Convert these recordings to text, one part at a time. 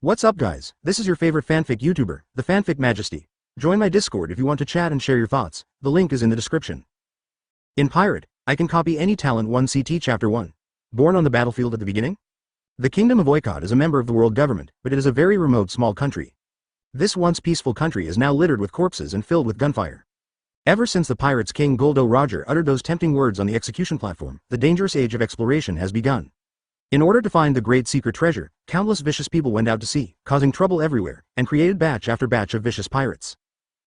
What's up guys, this is your favorite fanfic YouTuber, the Fanfic Majesty. Join my Discord if you want to chat and share your thoughts, the link is in the description. In Pirate, I can copy any talent 1 CT Chapter 1. Born on the battlefield at the beginning? The Kingdom of Oikot is a member of the world government, but it is a very remote small country. This once peaceful country is now littered with corpses and filled with gunfire. Ever since the pirates King Goldo Roger uttered those tempting words on the execution platform, the dangerous age of exploration has begun. In order to find the great secret treasure, countless vicious people went out to sea, causing trouble everywhere, and created batch after batch of vicious pirates.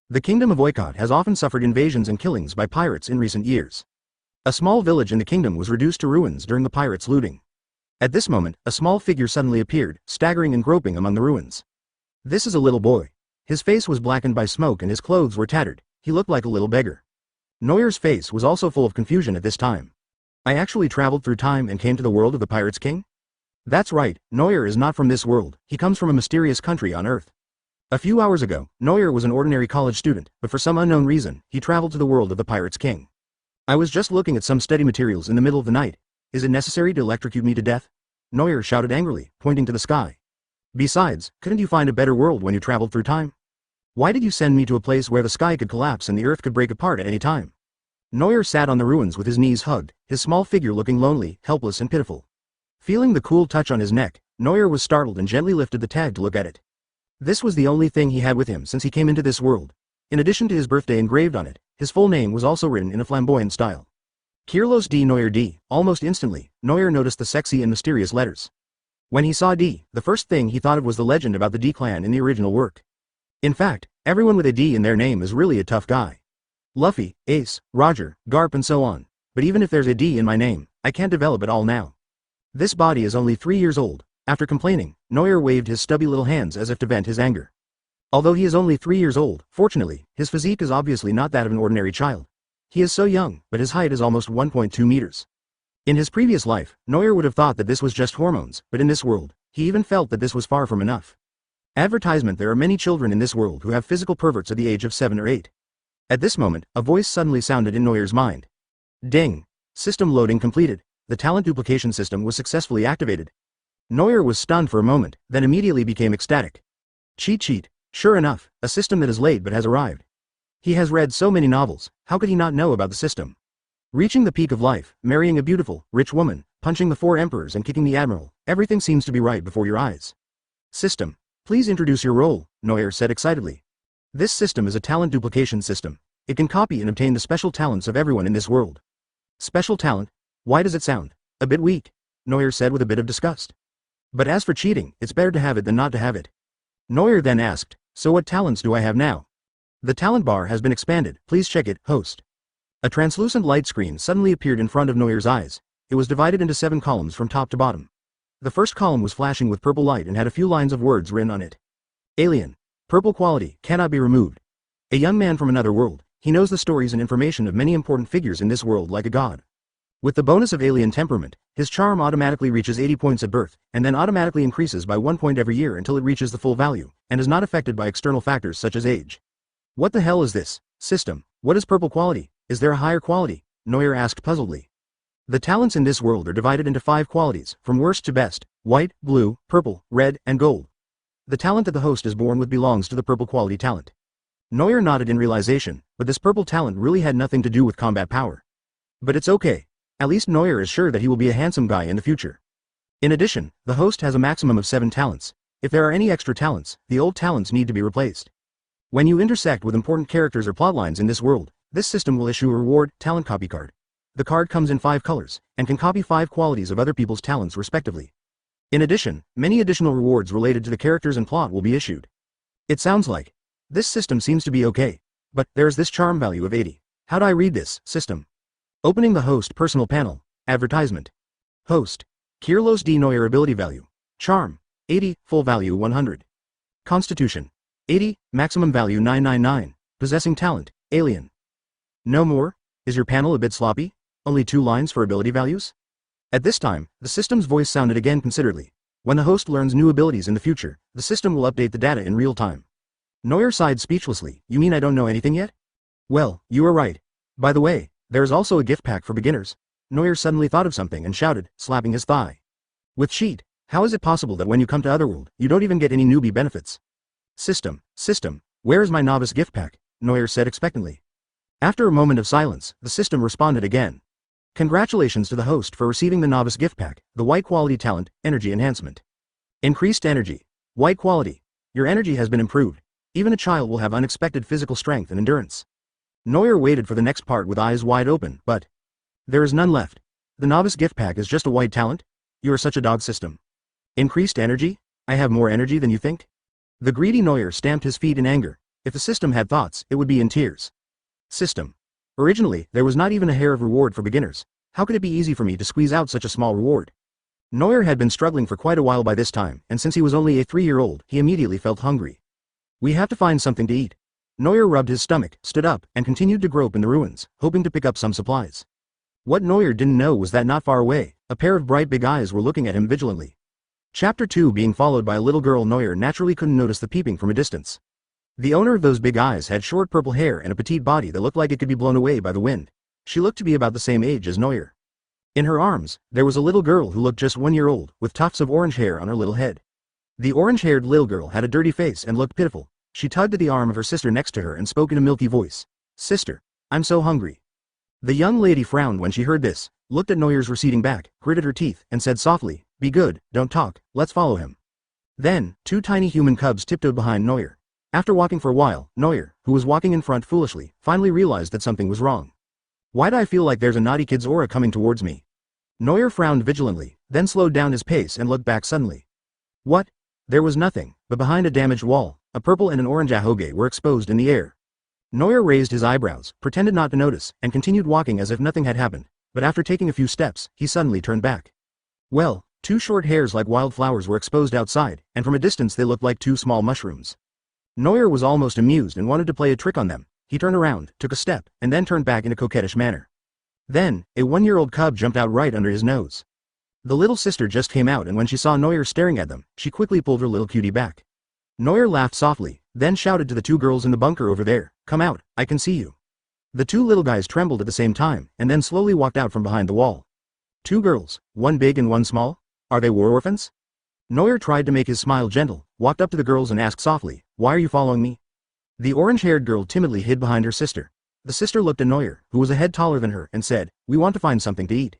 The Kingdom of Oikot has often suffered invasions and killings by pirates in recent years. A small village in the kingdom was reduced to ruins during the pirates' looting. At this moment, a small figure suddenly appeared, staggering and groping among the ruins. This is a little boy. His face was blackened by smoke and his clothes were tattered. He looked like a little beggar. Neuer's face was also full of confusion at this time. I actually traveled through time and came to the world of the Pirates King? That's right, Neuer is not from this world, he comes from a mysterious country on Earth. A few hours ago, Neuer was an ordinary college student, but for some unknown reason, he traveled to the world of the Pirates King. I was just looking at some study materials in the middle of the night. Is it necessary to electrocute me to death? Neuer shouted angrily, pointing to the sky. Besides, couldn't you find a better world when you traveled through time? Why did you send me to a place where the sky could collapse and the earth could break apart at any time? Neuer sat on the ruins with his knees hugged, his small figure looking lonely, helpless and pitiful. Feeling the cool touch on his neck, Neuer was startled and gently lifted the tag to look at it. This was the only thing he had with him since he came into this world. In addition to his birthday engraved on it, his full name was also written in a flamboyant style. Carlos D. Neuer D. Almost instantly, Neuer noticed the sexy and mysterious letters. When he saw D, the first thing he thought of was the legend about the D clan in the original work. In fact, everyone with a D in their name is really a tough guy. Luffy, Ace, Roger, Garp and so on. But even if there's a D in my name, I can't develop it all now. This body is only 3 years old. After complaining, Neuer waved his stubby little hands as if to vent his anger. Although he is only 3 years old, fortunately, his physique is obviously not that of an ordinary child. He is so young, but his height is almost 1.2 meters. In his previous life, Neuer would have thought that this was just hormones, but in this world, he even felt that this was far from enough. Advertisement: there are many children in this world who have physical perverts at the age of 7 or 8. At this moment, a voice suddenly sounded in Neuer's mind. Ding! System loading completed. The talent duplication system was successfully activated. Neuer was stunned for a moment, then immediately became ecstatic. Cheat sheet. Sure enough, a system that is late but has arrived. He has read so many novels, how could he not know about the system? Reaching the peak of life, marrying a beautiful, rich woman, punching the 4 emperors and kicking the admiral, everything seems to be right before your eyes. System. Please introduce your role, Neuer said excitedly. This system is a talent duplication system. It can copy and obtain the special talents of everyone in this world. Special talent? Why does it sound a bit weak? Neuer said with a bit of disgust. But as for cheating, it's better to have it than not to have it. Neuer then asked, so what talents do I have now? The talent bar has been expanded, please check it, host. A translucent light screen suddenly appeared in front of Neuer's eyes. It was divided into 7 columns from top to bottom. The first column was flashing with purple light and had a few lines of words written on it. Alien. Purple quality, cannot be removed. A young man from another world, he knows the stories and information of many important figures in this world like a god. With the bonus of alien temperament, his charm automatically reaches 80 points at birth, and then automatically increases by 1 point every year until it reaches the full value, and is not affected by external factors such as age. What the hell is this system? What is purple quality? Is there a higher quality? Neuer asked puzzledly. The talents in this world are divided into 5 qualities, from worst to best: white, blue, purple, red, and gold. The talent that the host is born with belongs to the purple quality talent. Neuer nodded in realization, but this purple talent really had nothing to do with combat power. But it's okay. At least Neuer is sure that he will be a handsome guy in the future. In addition, the host has a maximum of 7 talents. If there are any extra talents, the old talents need to be replaced. When you intersect with important characters or plotlines in this world, this system will issue a reward talent copy card. The card comes in 5 colors, and can copy 5 qualities of other people's talents respectively. In addition, many additional rewards related to the characters and plot will be issued. It sounds like this system seems to be okay. But there's this charm value of 80. How do I read this system? Opening the host personal panel. Advertisement. Host. Carlos D. Neuer ability value. Charm. 80, full value 100. Constitution. 80, maximum value 999. Possessing talent. Alien. No more? Is your panel a bit sloppy? Only 2 lines for ability values? At this time, the system's voice sounded again considerately. When the host learns new abilities in the future, the system will update the data in real time. Neuer sighed speechlessly. You mean I don't know anything yet? Well, you are right. By the way, there is also a gift pack for beginners. Neuer suddenly thought of something and shouted, slapping his thigh. With cheat, How is it possible that when you come to Otherworld, you don't even get any newbie benefits? System, where is my novice gift pack? Neuer said expectantly. After a moment of silence, the system responded again. Congratulations to the host for receiving the novice gift pack, the white quality talent, energy enhancement. Increased energy. White quality. Your energy has been improved. Even a child will have unexpected physical strength and endurance. Neuer waited for the next part with eyes wide open, but there is none left. The novice gift pack is just a white talent? You are such a dog system. Increased energy? I have more energy than you think? The greedy Neuer stamped his feet in anger. If the system had thoughts, it would be in tears. System. Originally, there was not even a hair of reward for beginners. How could it be easy for me to squeeze out such a small reward? Neuer had been struggling for quite a while by this time, and since he was only a 3-year-old, he immediately felt hungry. We have to find something to eat. Neuer rubbed his stomach, stood up, and continued to grope in the ruins, hoping to pick up some supplies. What Neuer didn't know was that not far away, a pair of bright big eyes were looking at him vigilantly. Chapter 2 being followed by a little girl. Neuer naturally couldn't notice the peeping from a distance. The owner of those big eyes had short purple hair and a petite body that looked like it could be blown away by the wind. She looked to be about the same age as Neuer. In her arms, there was a little girl who looked just 1 year old, with tufts of orange hair on her little head. The orange-haired little girl had a dirty face and looked pitiful. She tugged at the arm of her sister next to her and spoke in a milky voice. Sister, I'm so hungry. The young lady frowned when she heard this, looked at Neuer's receding back, gritted her teeth, and said softly, Be good, don't talk, let's follow him. Then, 2 tiny human cubs tiptoed behind Neuer. After walking for a while, Neuer, who was walking in front foolishly, finally realized that something was wrong. Why do I feel like there's a naughty kid's aura coming towards me? Neuer frowned vigilantly, then slowed down his pace and looked back suddenly. What? There was nothing, but behind a damaged wall, a purple and an orange ahoge were exposed in the air. Neuer raised his eyebrows, pretended not to notice, and continued walking as if nothing had happened, but after taking a few steps, he suddenly turned back. Well, 2 short hairs like wildflowers were exposed outside, and from a distance they looked like 2 small mushrooms. Neuer was almost amused and wanted to play a trick on them. He turned around, took a step, and then turned back in a coquettish manner. Then, a 1-year-old cub jumped out right under his nose. The little sister just came out, and when she saw Neuer staring at them, she quickly pulled her little cutie back. Neuer laughed softly, then shouted to the 2 girls in the bunker over there, Come out, I can see you. The 2 little guys trembled at the same time, and then slowly walked out from behind the wall. 2 girls, 1 big and 1 small? Are they war orphans? Neuer tried to make his smile gentle, walked up to the girls and asked softly, Why are you following me? The orange-haired girl timidly hid behind her sister. The sister looked at Neuer, who was a head taller than her, and said, We want to find something to eat.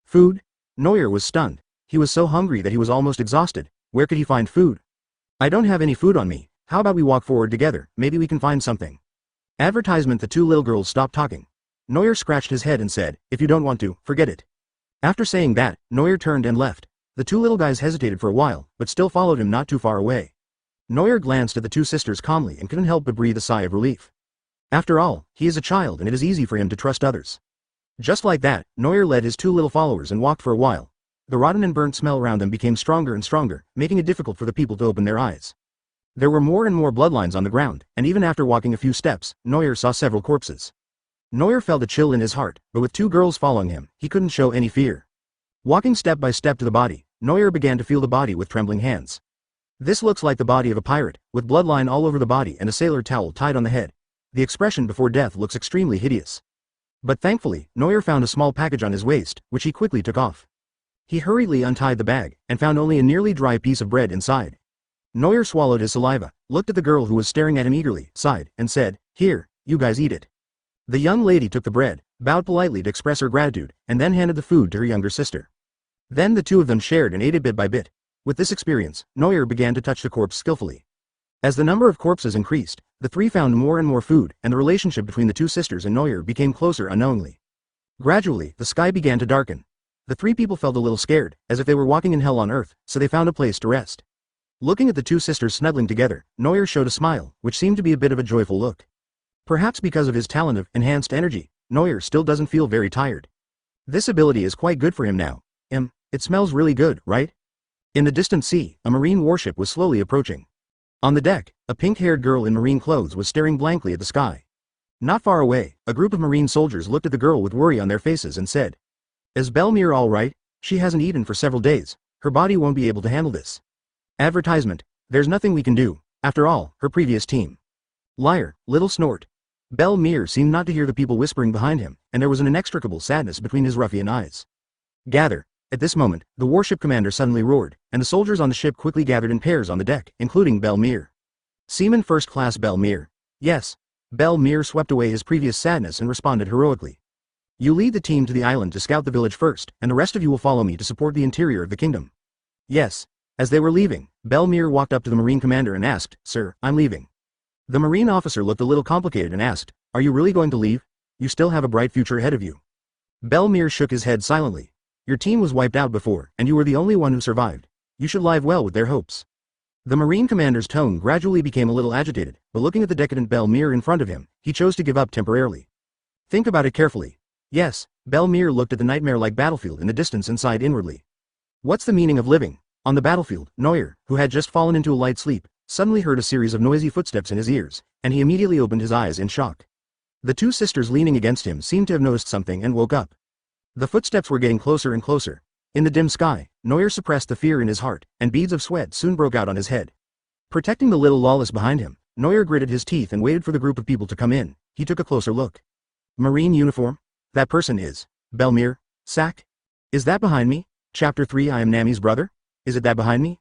Food? Neuer was stunned. He was so hungry that he was almost exhausted. Where could he find food? I don't have any food on me. How about we walk forward together, maybe we can find something. Advertisement. The 2 little girls stopped talking. Neuer scratched his head and said, If you don't want to, forget it. After saying that, Neuer turned and left. The 2 little guys hesitated for a while, but still followed him not too far away. Neuer glanced at the 2 sisters calmly and couldn't help but breathe a sigh of relief. After all, he is a child and it is easy for him to trust others. Just like that, Neuer led his 2 little followers and walked for a while. The rotten and burnt smell around them became stronger and stronger, making it difficult for the people to open their eyes. There were more and more bloodlines on the ground, and even after walking a few steps, Neuer saw several corpses. Neuer felt a chill in his heart, but with 2 girls following him, he couldn't show any fear. Walking step by step to the body, Neuer began to feel the body with trembling hands. This looks like the body of a pirate, with bloodline all over the body and a sailor towel tied on the head. The expression before death looks extremely hideous. But thankfully, Neuer found a small package on his waist, which he quickly took off. He hurriedly untied the bag, and found only a nearly dry piece of bread inside. Neuer swallowed his saliva, looked at the girl who was staring at him eagerly, sighed, and said, Here, you guys eat it. The young lady took the bread, bowed politely to express her gratitude, and then handed the food to her younger sister. Then the 2 of them shared and ate it bit by bit. With this experience, Neuer began to touch the corpse skillfully. As the number of corpses increased, the 3 found more and more food, and the relationship between the 2 sisters and Neuer became closer unknowingly. Gradually, the sky began to darken. The 3 people felt a little scared, as if they were walking in hell on earth, so they found a place to rest. Looking at the 2 sisters snuggling together, Neuer showed a smile, which seemed to be a bit of a joyful look. Perhaps because of his talent of enhanced energy, Neuer still doesn't feel very tired. This ability is quite good for him now. It smells really good, right? In the distant sea, a marine warship was slowly approaching. On the deck, a pink-haired girl in marine clothes was staring blankly at the sky. Not far away, a group of marine soldiers looked at the girl with worry on their faces and said, Is Belmir all right? She hasn't eaten for several days. Her body won't be able to handle this. Advertisement. There's nothing we can do. After all, her previous team. Liar, little snort. Belmir seemed not to hear the people whispering behind him, and there was an inextricable sadness between his ruffian eyes. Gather. At this moment, the warship commander suddenly roared, and the soldiers on the ship quickly gathered in pairs on the deck, including Belmir. Seaman First Class Belmir. Yes. Belmir swept away his previous sadness and responded heroically. You lead the team to the island to scout the village first, and the rest of you will follow me to support the interior of the kingdom. Yes. As they were leaving, Belmir walked up to the Marine commander and asked, Sir, I'm leaving. The Marine officer looked a little complicated and asked, Are you really going to leave? You still have a bright future ahead of you. Belmir shook his head silently. Your team was wiped out before, and you were the only one who survived. You should live well with their hopes. The Marine commander's tone gradually became a little agitated, but looking at the decadent Belmir in front of him, he chose to give up temporarily. Think about it carefully. Yes, Belmir looked at the nightmare-like battlefield in the distance and sighed inwardly. What's the meaning of living? On the battlefield, Neuer, who had just fallen into a light sleep, suddenly heard a series of noisy footsteps in his ears, and he immediately opened his eyes in shock. The two sisters leaning against him seemed to have noticed something and woke up. The footsteps were getting closer and closer. In the dim sky, Neuer suppressed the fear in his heart, and beads of sweat soon broke out on his head. Protecting the little lawless behind him, Neuer gritted his teeth and waited for the group of people to come in. He took a closer look. Marine uniform? That person is Belmir. Sack? Is that behind me? Chapter 3 I am Nami's brother? Is it that behind me?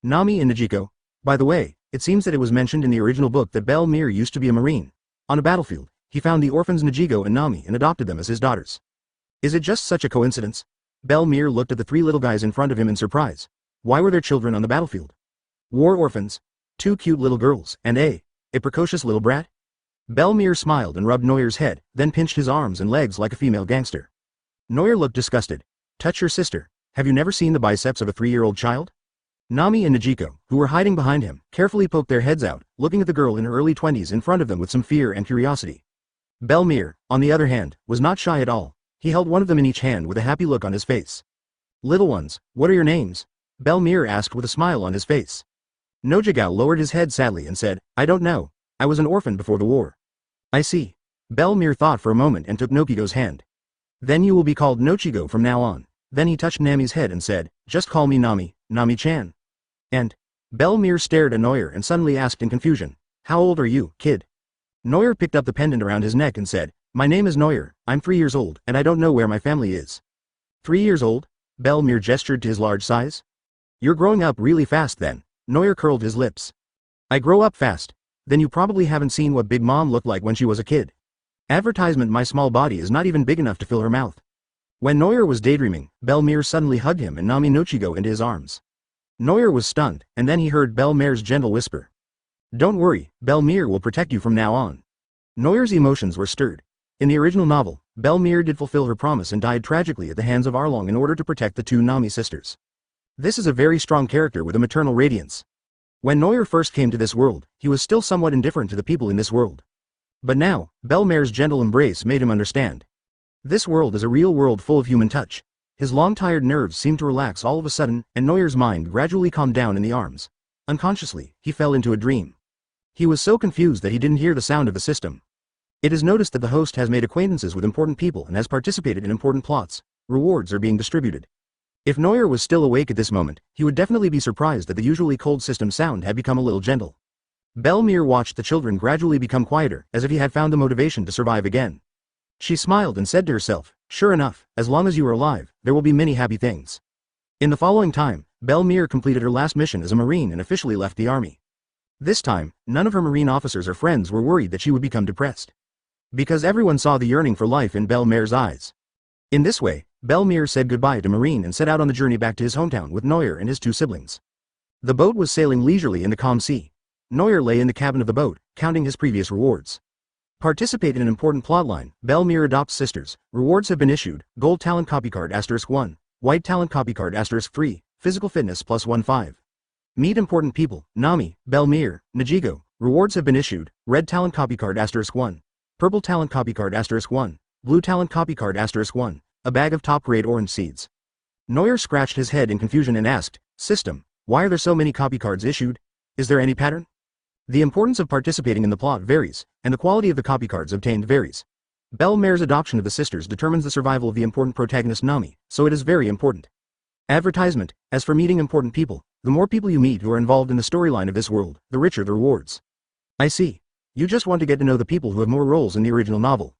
Nami and Najiko. By the way, it seems that it was mentioned in the original book that Belmir used to be a Marine. On a battlefield, he found the orphans Najiko and Nami and adopted them as his daughters. Is it just such a coincidence? Belmir looked at the three little guys in front of him in surprise. Why were their children on the battlefield? War orphans. Two cute little girls, and a precocious little brat? Belmir smiled and rubbed Neuer's head, then pinched his arms and legs like a female gangster. Neuer looked disgusted. Touch your sister. Have you never seen the biceps of a 3-year-old child? Nami and Najiko, who were hiding behind him, carefully poked their heads out, looking at the girl in her early 20s in front of them with some fear and curiosity. Belmir, on the other hand, was not shy at all. He held one of them in each hand with a happy look on his face. Little ones, what are your names? Belmir asked with a smile on his face. Nojigao lowered his head sadly and said, I don't know. I was an orphan before the war. I see. Belmir thought for a moment and took Nokigo's hand. Then you will be called Nochigo from now on. Then he touched Nami's head and said, just call me Nami, Nami-chan. And? Belmir stared at Neuer and suddenly asked in confusion, how old are you, kid? Neuer picked up the pendant around his neck and said, my name is Neuer, I'm 3 years old, and I don't know where my family is. 3 years old? Belmir gestured to his large size. You're growing up really fast then. Neuer curled his lips. I grow up fast. Then you probably haven't seen what Big Mom looked like when she was a kid. Advertisement my small body is not even big enough to fill her mouth. When Neuer was daydreaming, Belmir suddenly hugged him and Nami Nochigo into his arms. Neuer was stunned, and then he heard Belmir's gentle whisper. Don't worry, Belmir will protect you from now on. Neuer's emotions were stirred. In the original novel, Belmir did fulfill her promise and died tragically at the hands of Arlong in order to protect the two Nami sisters. This is a very strong character with a maternal radiance. When Neuer first came to this world, he was still somewhat indifferent to the people in this world. But now, Belmir's gentle embrace made him understand. This world is a real world full of human touch. His long-tired nerves seemed to relax all of a sudden, and Neuer's mind gradually calmed down in the arms. Unconsciously, he fell into a dream. He was so confused that he didn't hear the sound of the system. It is noticed that the host has made acquaintances with important people and has participated in important plots. Rewards are being distributed. If Neuer was still awake at this moment, he would definitely be surprised that the usually cold system sound had become a little gentle. Belmir watched the children gradually become quieter, as if he had found the motivation to survive again. She smiled and said to herself, sure enough, as long as you are alive, there will be many happy things. In the following time, Belmir completed her last mission as a Marine and officially left the army. This time, none of her Marine officers or friends were worried that she would become depressed. Because everyone saw the yearning for life in Belmir's eyes. In this way, Belmir said goodbye to Marine and set out on the journey back to his hometown with Neuer and his two siblings. The boat was sailing leisurely in the calm sea. Neuer lay in the cabin of the boat, counting his previous rewards. Participate in an important plotline. Belmir adopts sisters. Rewards have been issued. Gold talent copy card *1. White talent copy card *3. Physical fitness +1/5. Meet important people. Nami, Belmir, Najiko. Rewards have been issued. Red talent copy card *1. Purple talent copy card *1. Blue talent copy card *1. A bag of top grade orange seeds. Neuer scratched his head in confusion and asked, System, why are there so many copy cards issued? Is there any pattern? The importance of participating in the plot varies, and the quality of the copy cards obtained varies. Belmir's adoption of the sisters determines the survival of the important protagonist Nami, so it is very important. Advertisement. As for meeting important people, the more people you meet who are involved in the storyline of this world, the richer the rewards. I see. You just want to get to know the people who have more roles in the original novel.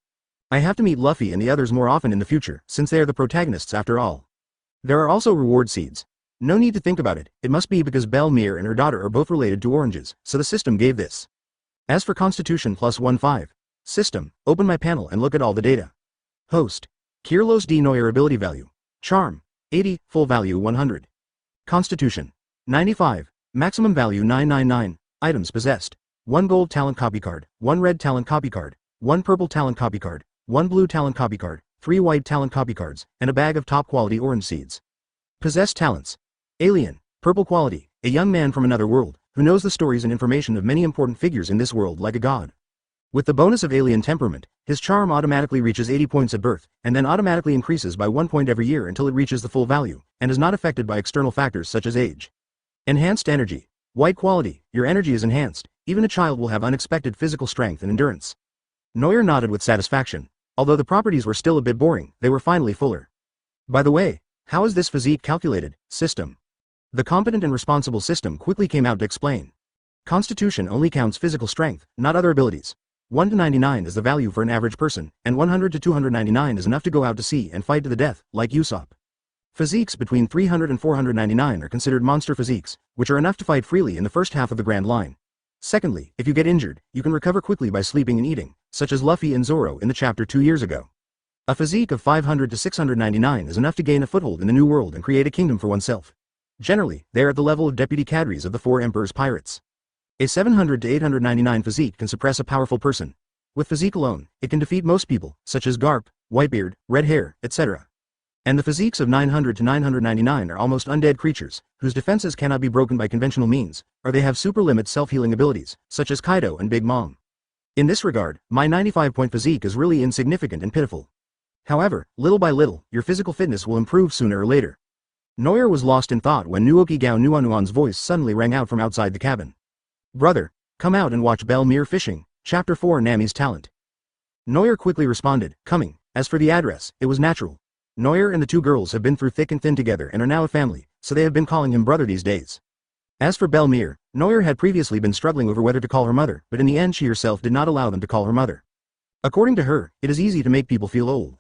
I have to meet Luffy and the others more often in the future, since they are the protagonists after all. There are also reward seeds. No need to think about it, it must be because Belmir and her daughter are both related to oranges, so the system gave this. As for Constitution plus 1-5. System, open my panel and look at all the data. Host. Kirlos D. Neuer ability value. Charm. 80, full value 100. Constitution. 95, maximum value 999, items possessed. 1 gold talent copy card, 1 red talent copy card, 1 purple talent copy card, 1 blue talent copy card, 3 white talent copy cards, and a bag of top quality orange seeds. Possessed talents. Alien, purple quality, a young man from another world, who knows the stories and information of many important figures in this world like a god. With the bonus of alien temperament, his charm automatically reaches 80 points at birth, and then automatically increases by 1 point every year until it reaches the full value, and is not affected by external factors such as age. Enhanced energy. White quality, your energy is enhanced, even a child will have unexpected physical strength and endurance. Neuer nodded with satisfaction. Although the properties were still a bit boring, they were finally fuller. By the way, how is this physique calculated? System. The competent and responsible system quickly came out to explain. Constitution only counts physical strength, not other abilities. 1 to 99 is the value for an average person, and 100 to 299 is enough to go out to sea and fight to the death, like Usopp. Physiques between 300 and 499 are considered monster physiques, which are enough to fight freely in the first half of the Grand Line. Secondly, if you get injured, you can recover quickly by sleeping and eating, such as Luffy and Zoro in the chapter 2 years ago. A physique of 500 to 699 is enough to gain a foothold in the New World and create a kingdom for oneself. Generally, they are at the level of deputy cadres of the 4 Emperor's pirates. A 700 to 899 physique can suppress a powerful person. With physique alone, it can defeat most people, such as Garp, Whitebeard, Red Hair, etc. And the physiques of 900 to 999 are almost undead creatures, whose defenses cannot be broken by conventional means, or they have super-limit self-healing abilities, such as Kaido and Big Mom. In this regard, my 95-point physique is really insignificant and pitiful. However, little by little, your physical fitness will improve sooner or later. Neuer was lost in thought when Nuoki Gao Nuanuan's voice suddenly rang out from outside the cabin. Brother, come out and watch Belmir fishing, Chapter 4 Nami's talent. Neuer quickly responded, coming. As for the address, it was natural. Neuer and the 2 girls have been through thick and thin together and are now a family, so they have been calling him brother these days. As for Belmir, Neuer had previously been struggling over whether to call her mother, but in the end she herself did not allow them to call her mother. According to her, it is easy to make people feel old.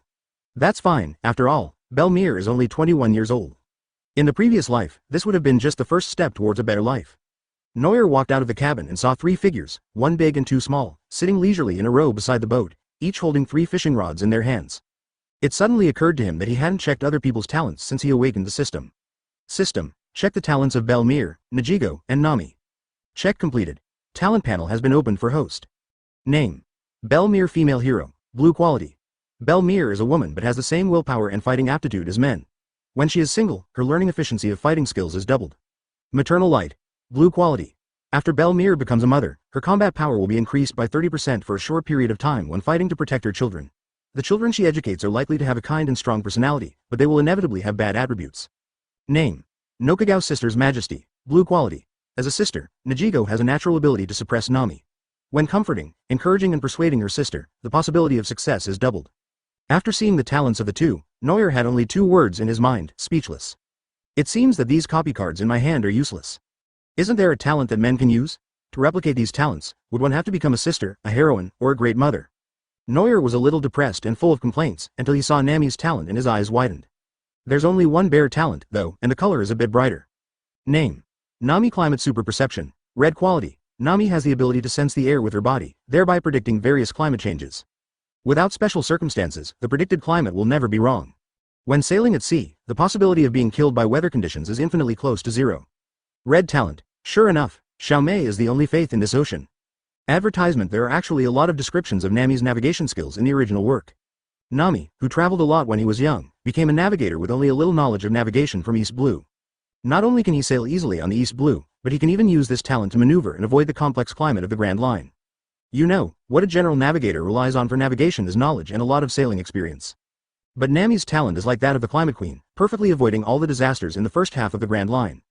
That's fine, after all, Belmir is only 21 years old. In the previous life, this would have been just the first step towards a better life. Neuer walked out of the cabin and saw 3 figures, 1 big and 2 small, sitting leisurely in a row beside the boat, each holding 3 fishing rods in their hands. It suddenly occurred to him that he hadn't checked other people's talents since he awakened the system. System, check the talents of Belmir, Nejigo, and Nami. Check completed. Talent panel has been opened for host. Name. Belmir female hero, blue quality. Belmir is a woman but has the same willpower and fighting aptitude as men. When she is single, her learning efficiency of fighting skills is doubled. Maternal light, blue quality. After Belmir becomes a mother, her combat power will be increased by 30% for a short period of time when fighting to protect her children. The children she educates are likely to have a kind and strong personality, but they will inevitably have bad attributes. Name. Nokagao Sister's Majesty, blue quality. As a sister, Nejigo has a natural ability to suppress Nami. When comforting, encouraging and persuading her sister, the possibility of success is doubled. After seeing the talents of the 2, Neuer had only 2 words in his mind, speechless. It seems that these copy cards in my hand are useless. Isn't there a talent that men can use? To replicate these talents, would one have to become a sister, a heroine, or a great mother? Neuer was a little depressed and full of complaints until he saw Nami's talent and his eyes widened. There's only 1 bare talent, though, and the color is a bit brighter. Name. Nami Climate Super Perception, red quality. Nami has the ability to sense the air with her body, thereby predicting various climate changes. Without special circumstances, the predicted climate will never be wrong. When sailing at sea, the possibility of being killed by weather conditions is infinitely close to 0. Red talent. Sure enough, Xiaomei is the only faith in this ocean. Advertisement. There are actually a lot of descriptions of Nami's navigation skills in the original work. Nami, who traveled a lot when he was young, became a navigator with only a little knowledge of navigation from East Blue. Not only can he sail easily on the East Blue, but he can even use this talent to maneuver and avoid the complex climate of the Grand Line. You know, what a general navigator relies on for navigation is knowledge and a lot of sailing experience. But Nami's talent is like that of the Climate Queen, perfectly avoiding all the disasters in the first half of the Grand Line.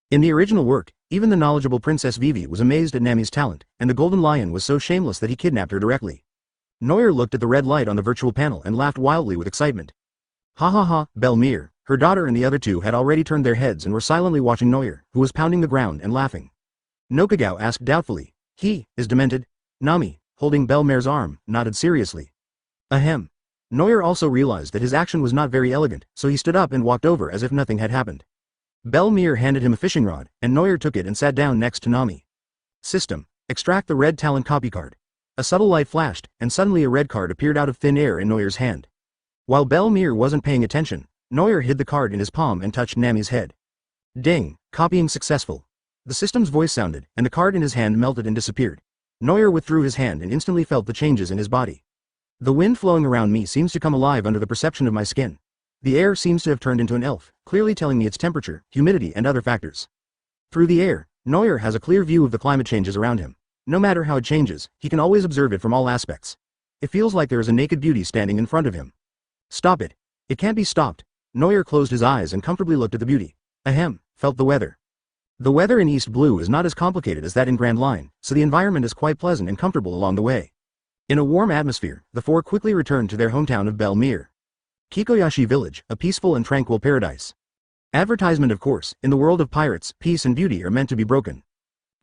In the original work, even the knowledgeable Princess Vivi was amazed at Nami's talent, and the Golden Lion was so shameless that he kidnapped her directly. Neuer looked at the red light on the virtual panel and laughed wildly with excitement. Ha ha ha, Belmir, her daughter and the other 2 had already turned their heads and were silently watching Neuer, who was pounding the ground and laughing. Nokagao asked doubtfully, he is demented? Nami, holding Belmir's arm, nodded seriously. Ahem. Neuer also realized that his action was not very elegant, so he stood up and walked over as if nothing had happened. Belmir handed him a fishing rod, and Neuer took it and sat down next to Nami. System. Extract the red talent copy card. A subtle light flashed, and suddenly a red card appeared out of thin air in Neuer's hand. While Belmir wasn't paying attention, Neuer hid the card in his palm and touched Nami's head. Ding, copying successful. The system's voice sounded, and the card in his hand melted and disappeared. Neuer withdrew his hand and instantly felt the changes in his body. The wind flowing around me seems to come alive under the perception of my skin. The air seems to have turned into an elf, clearly telling me its temperature, humidity and other factors. Through the air, Neuer has a clear view of the climate changes around him. No matter how it changes, he can always observe it from all aspects. It feels like there is a naked beauty standing in front of him. Stop it. It can't be stopped. Neuer closed his eyes and comfortably looked at the beauty. Ahem, felt the weather. The weather in East Blue is not as complicated as that in Grand Line, so the environment is quite pleasant and comfortable along the way. In a warm atmosphere, the four quickly returned to their hometown of Belmir. Kikoyashi Village, a peaceful and tranquil paradise. Advertisement, of course, in the world of pirates, peace and beauty are meant to be broken.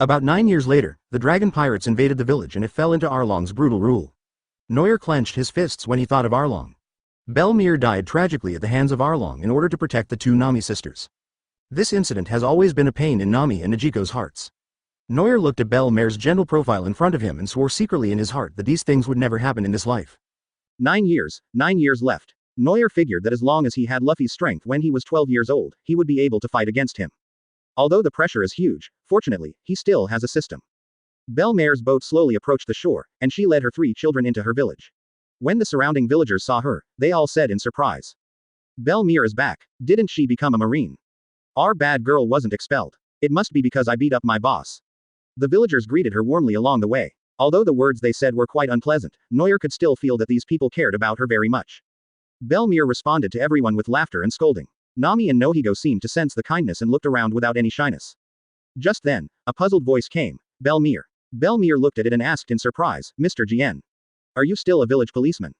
About 9 years later, the dragon pirates invaded the village and it fell into Arlong's brutal rule. Neuer clenched his fists when he thought of Arlong. Belmir died tragically at the hands of Arlong in order to protect the two Nami sisters. This incident has always been a pain in Nami and Najiko's hearts. Neuer looked at Belmir's gentle profile in front of him and swore secretly in his heart that these things would never happen in this life. 9 years left. Neuer figured that as long as he had Luffy's strength when he was 12 years old, he would be able to fight against him. Although the pressure is huge, fortunately, he still has a system. Belmir's boat slowly approached the shore, and she led her 3 children into her village. When the surrounding villagers saw her, they all said in surprise. Belmir is back. Didn't she become a marine? Our bad girl wasn't expelled. It must be because I beat up my boss. The villagers greeted her warmly along the way. Although the words they said were quite unpleasant, Neuer could still feel that these people cared about her very much. Belmir responded to everyone with laughter and scolding. Nami and Nohigo seemed to sense the kindness and looked around without any shyness. Just then, a puzzled voice came. Belmir. Belmir looked at it and asked in surprise, Mr. Gien. Are you still a village policeman?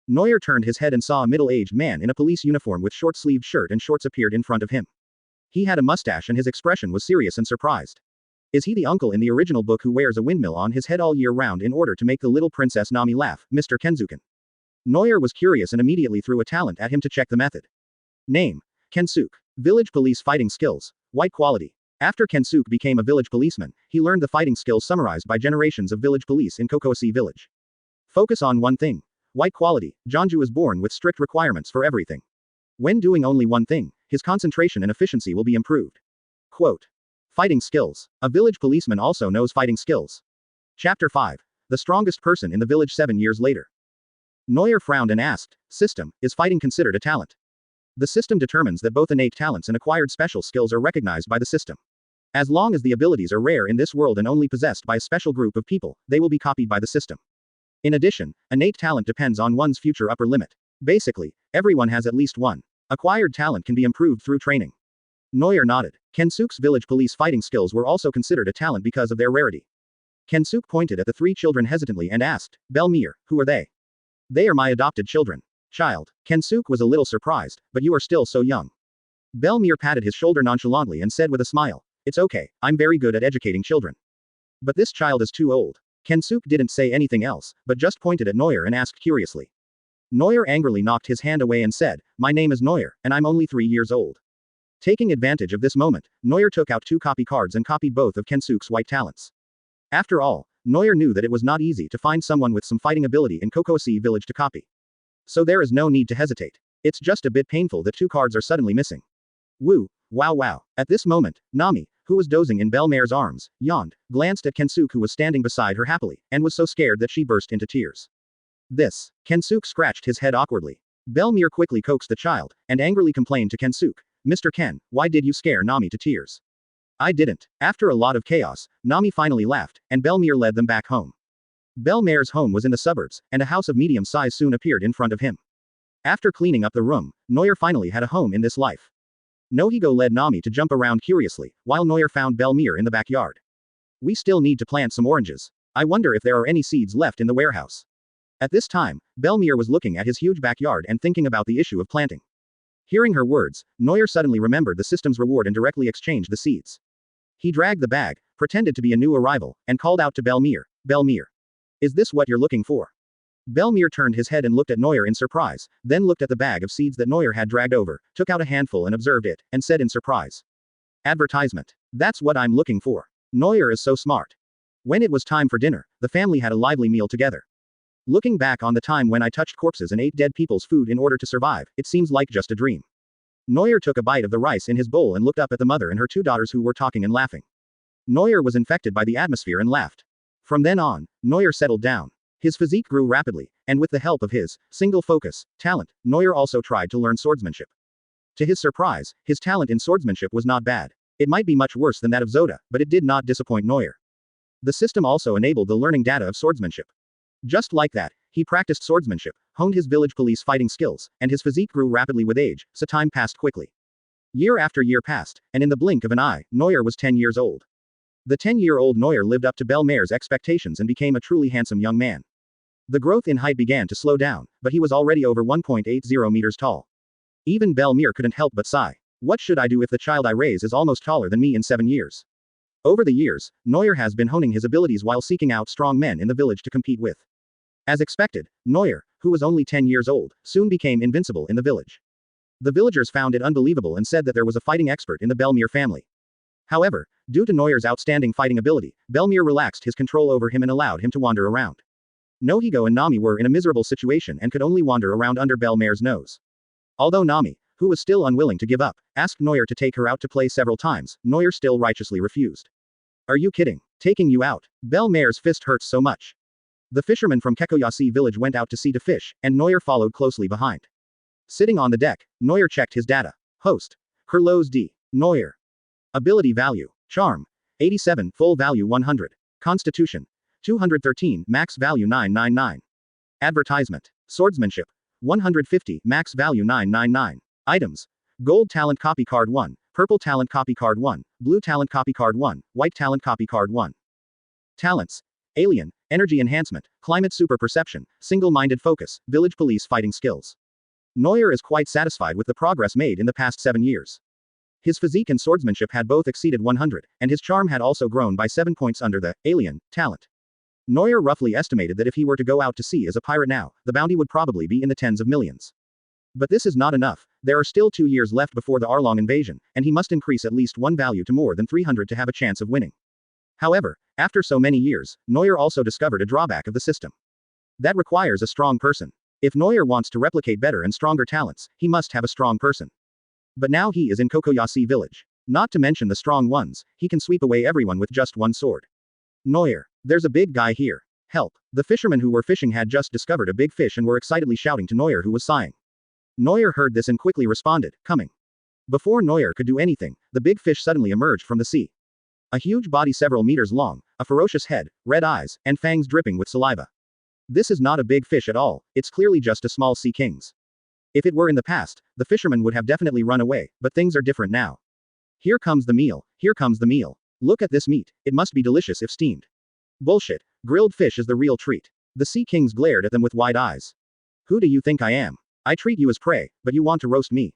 Neuer turned his head and saw a middle-aged man in a police uniform with short-sleeved shirt and shorts appeared in front of him. He had a mustache and his expression was serious and surprised. Is he the uncle in the original book who wears a windmill on his head all year round in order to make the little princess Nami laugh, Mr. Kensuken? Neuer was curious and immediately threw a talent at him to check the method. Name. Kensuke. Village police fighting skills. White quality. After Kensuke became a village policeman, he learned the fighting skills summarized by generations of village police in Kokosi village. Focus on one thing. White quality. Jonju is born with strict requirements for everything. When doing only one thing, his concentration and efficiency will be improved. Quote. Fighting skills. A village policeman also knows fighting skills. Chapter 5. The strongest person in the village 7 years later. Neuer frowned and asked, System, is fighting considered a talent? The system determines that both innate talents and acquired special skills are recognized by the system. As long as the abilities are rare in this world and only possessed by a special group of people, they will be copied by the system. In addition, innate talent depends on one's future upper limit. Basically, everyone has at least one. Acquired talent can be improved through training. Neuer nodded. Kensuke's village police fighting skills were also considered a talent because of their rarity. Kensuke pointed at the 3 children hesitantly and asked, Belmir, who are they? They are my adopted children. Child. Kensuke was a little surprised, but you are still so young. Belmir patted his shoulder nonchalantly and said with a smile, It's okay, I'm very good at educating children. But this child is too old. Kensuke didn't say anything else, but just pointed at Neuer and asked curiously. Neuer angrily knocked his hand away and said, My name is Neuer, and I'm only 3 years old. Taking advantage of this moment, Neuer took out 2 copy cards and copied both of Kensuke's white talents. After all, Neuer knew that it was not easy to find someone with some fighting ability in Kokosi village to copy. So there is no need to hesitate. It's just a bit painful that 2 cards are suddenly missing. Woo, wow. At this moment, Nami, who was dozing in Belmere's arms, yawned, glanced at Kensuke who was standing beside her happily, and was so scared that she burst into tears. This. Kensuke scratched his head awkwardly. Belmir quickly coaxed the child, and angrily complained to Kensuke, Mr. Ken, why did you scare Nami to tears? I didn't. After a lot of chaos, Nami finally laughed, and Belmir led them back home. Belmere's home was in the suburbs, and a house of medium size soon appeared in front of him. After cleaning up the room, Neuer finally had a home in this life. Nohigo led Nami to jump around curiously, while Neuer found Belmir in the backyard. We still need to plant some oranges. I wonder if there are any seeds left in the warehouse. At this time, Belmir was looking at his huge backyard and thinking about the issue of planting. Hearing her words, Neuer suddenly remembered the system's reward and directly exchanged the seeds. He dragged the bag, pretended to be a new arrival, and called out to Belmir, Belmir. Is this what you're looking for? Belmir turned his head and looked at Neuer in surprise, then looked at the bag of seeds that Neuer had dragged over, took out a handful and observed it, and said in surprise. Advertisement. That's what I'm looking for. Neuer is so smart. When it was time for dinner, the family had a lively meal together. Looking back on the time when I touched corpses and ate dead people's food in order to survive, it seems like just a dream. Neuer took a bite of the rice in his bowl and looked up at the mother and her two daughters who were talking and laughing. Neuer was infected by the atmosphere and laughed. From then on, Neuer settled down. His physique grew rapidly, and with the help of his single focus talent, Neuer also tried to learn swordsmanship. To his surprise, his talent in swordsmanship was not bad. It might be much worse than that of Zoda, but it did not disappoint Neuer. The system also enabled the learning data of swordsmanship. Just like that, he practiced swordsmanship, honed his village police fighting skills, and his physique grew rapidly with age, so time passed quickly. Year after year passed, and in the blink of an eye, Neuer was 10 years old. The 10-year-old Neuer lived up to Belmere's expectations and became a truly handsome young man. The growth in height began to slow down, but he was already over 1.80 meters tall. Even Belmir couldn't help but sigh. What should I do if the child I raise is almost taller than me in 7 years? Over the years, Neuer has been honing his abilities while seeking out strong men in the village to compete with. As expected, Neuer, who was only 10 years old, soon became invincible in the village. The villagers found it unbelievable and said that there was a fighting expert in the Belmir family. However, due to Neuer's outstanding fighting ability, Belmir relaxed his control over him and allowed him to wander around. Nohigo and Nami were in a miserable situation and could only wander around under Belmere's nose. Although Nami, who was still unwilling to give up, asked Neuer to take her out to play several times, Neuer still righteously refused. Are you kidding? Taking you out? Belmere's fist hurts so much. The fisherman from Kekoyasi village went out to sea to fish, and Neuer followed closely behind. Sitting on the deck, Neuer checked his data. Host. Kurlos D. Neuer. Ability value. Charm. 87, full value 100. Constitution. 213, max value 999. Advertisement. Swordsmanship. 150, max value 999. Items. Gold talent copy card 1, purple talent copy card 1, blue talent copy card 1, white talent copy card 1. Talents. Alien, energy enhancement, climate super perception, single-minded focus, village police fighting skills. Neuer is quite satisfied with the progress made in the past 7 years. His physique and swordsmanship had both exceeded 100, and his charm had also grown by 7 points under the alien talent. Neuer roughly estimated that if he were to go out to sea as a pirate now, the bounty would probably be in the tens of millions. But this is not enough. There are still 2 years left before the Arlong invasion, and he must increase at least one value to more than 300 to have a chance of winning. However, after so many years, Neuer also discovered a drawback of the system. That requires a strong person. If Neuer wants to replicate better and stronger talents, he must have a strong person. But now he is in Kokoyasi village. Not to mention the strong ones, he can sweep away everyone with just one sword. Neuer. There's a big guy here. Help. The fishermen who were fishing had just discovered a big fish and were excitedly shouting to Neuer, who was sighing. Neuer heard this and quickly responded, coming. Before Neuer could do anything, the big fish suddenly emerged from the sea. A huge body several meters long, a ferocious head, red eyes, and fangs dripping with saliva. This is not a big fish at all, it's clearly just a small sea king's. If it were in the past, the fisherman would have definitely run away, but things are different now. Here comes the meal, here comes the meal. Look at this meat, it must be delicious if steamed. Bullshit, grilled fish is the real treat. The sea kings glared at them with wide eyes. Who do you think I am? I treat you as prey, but you want to roast me.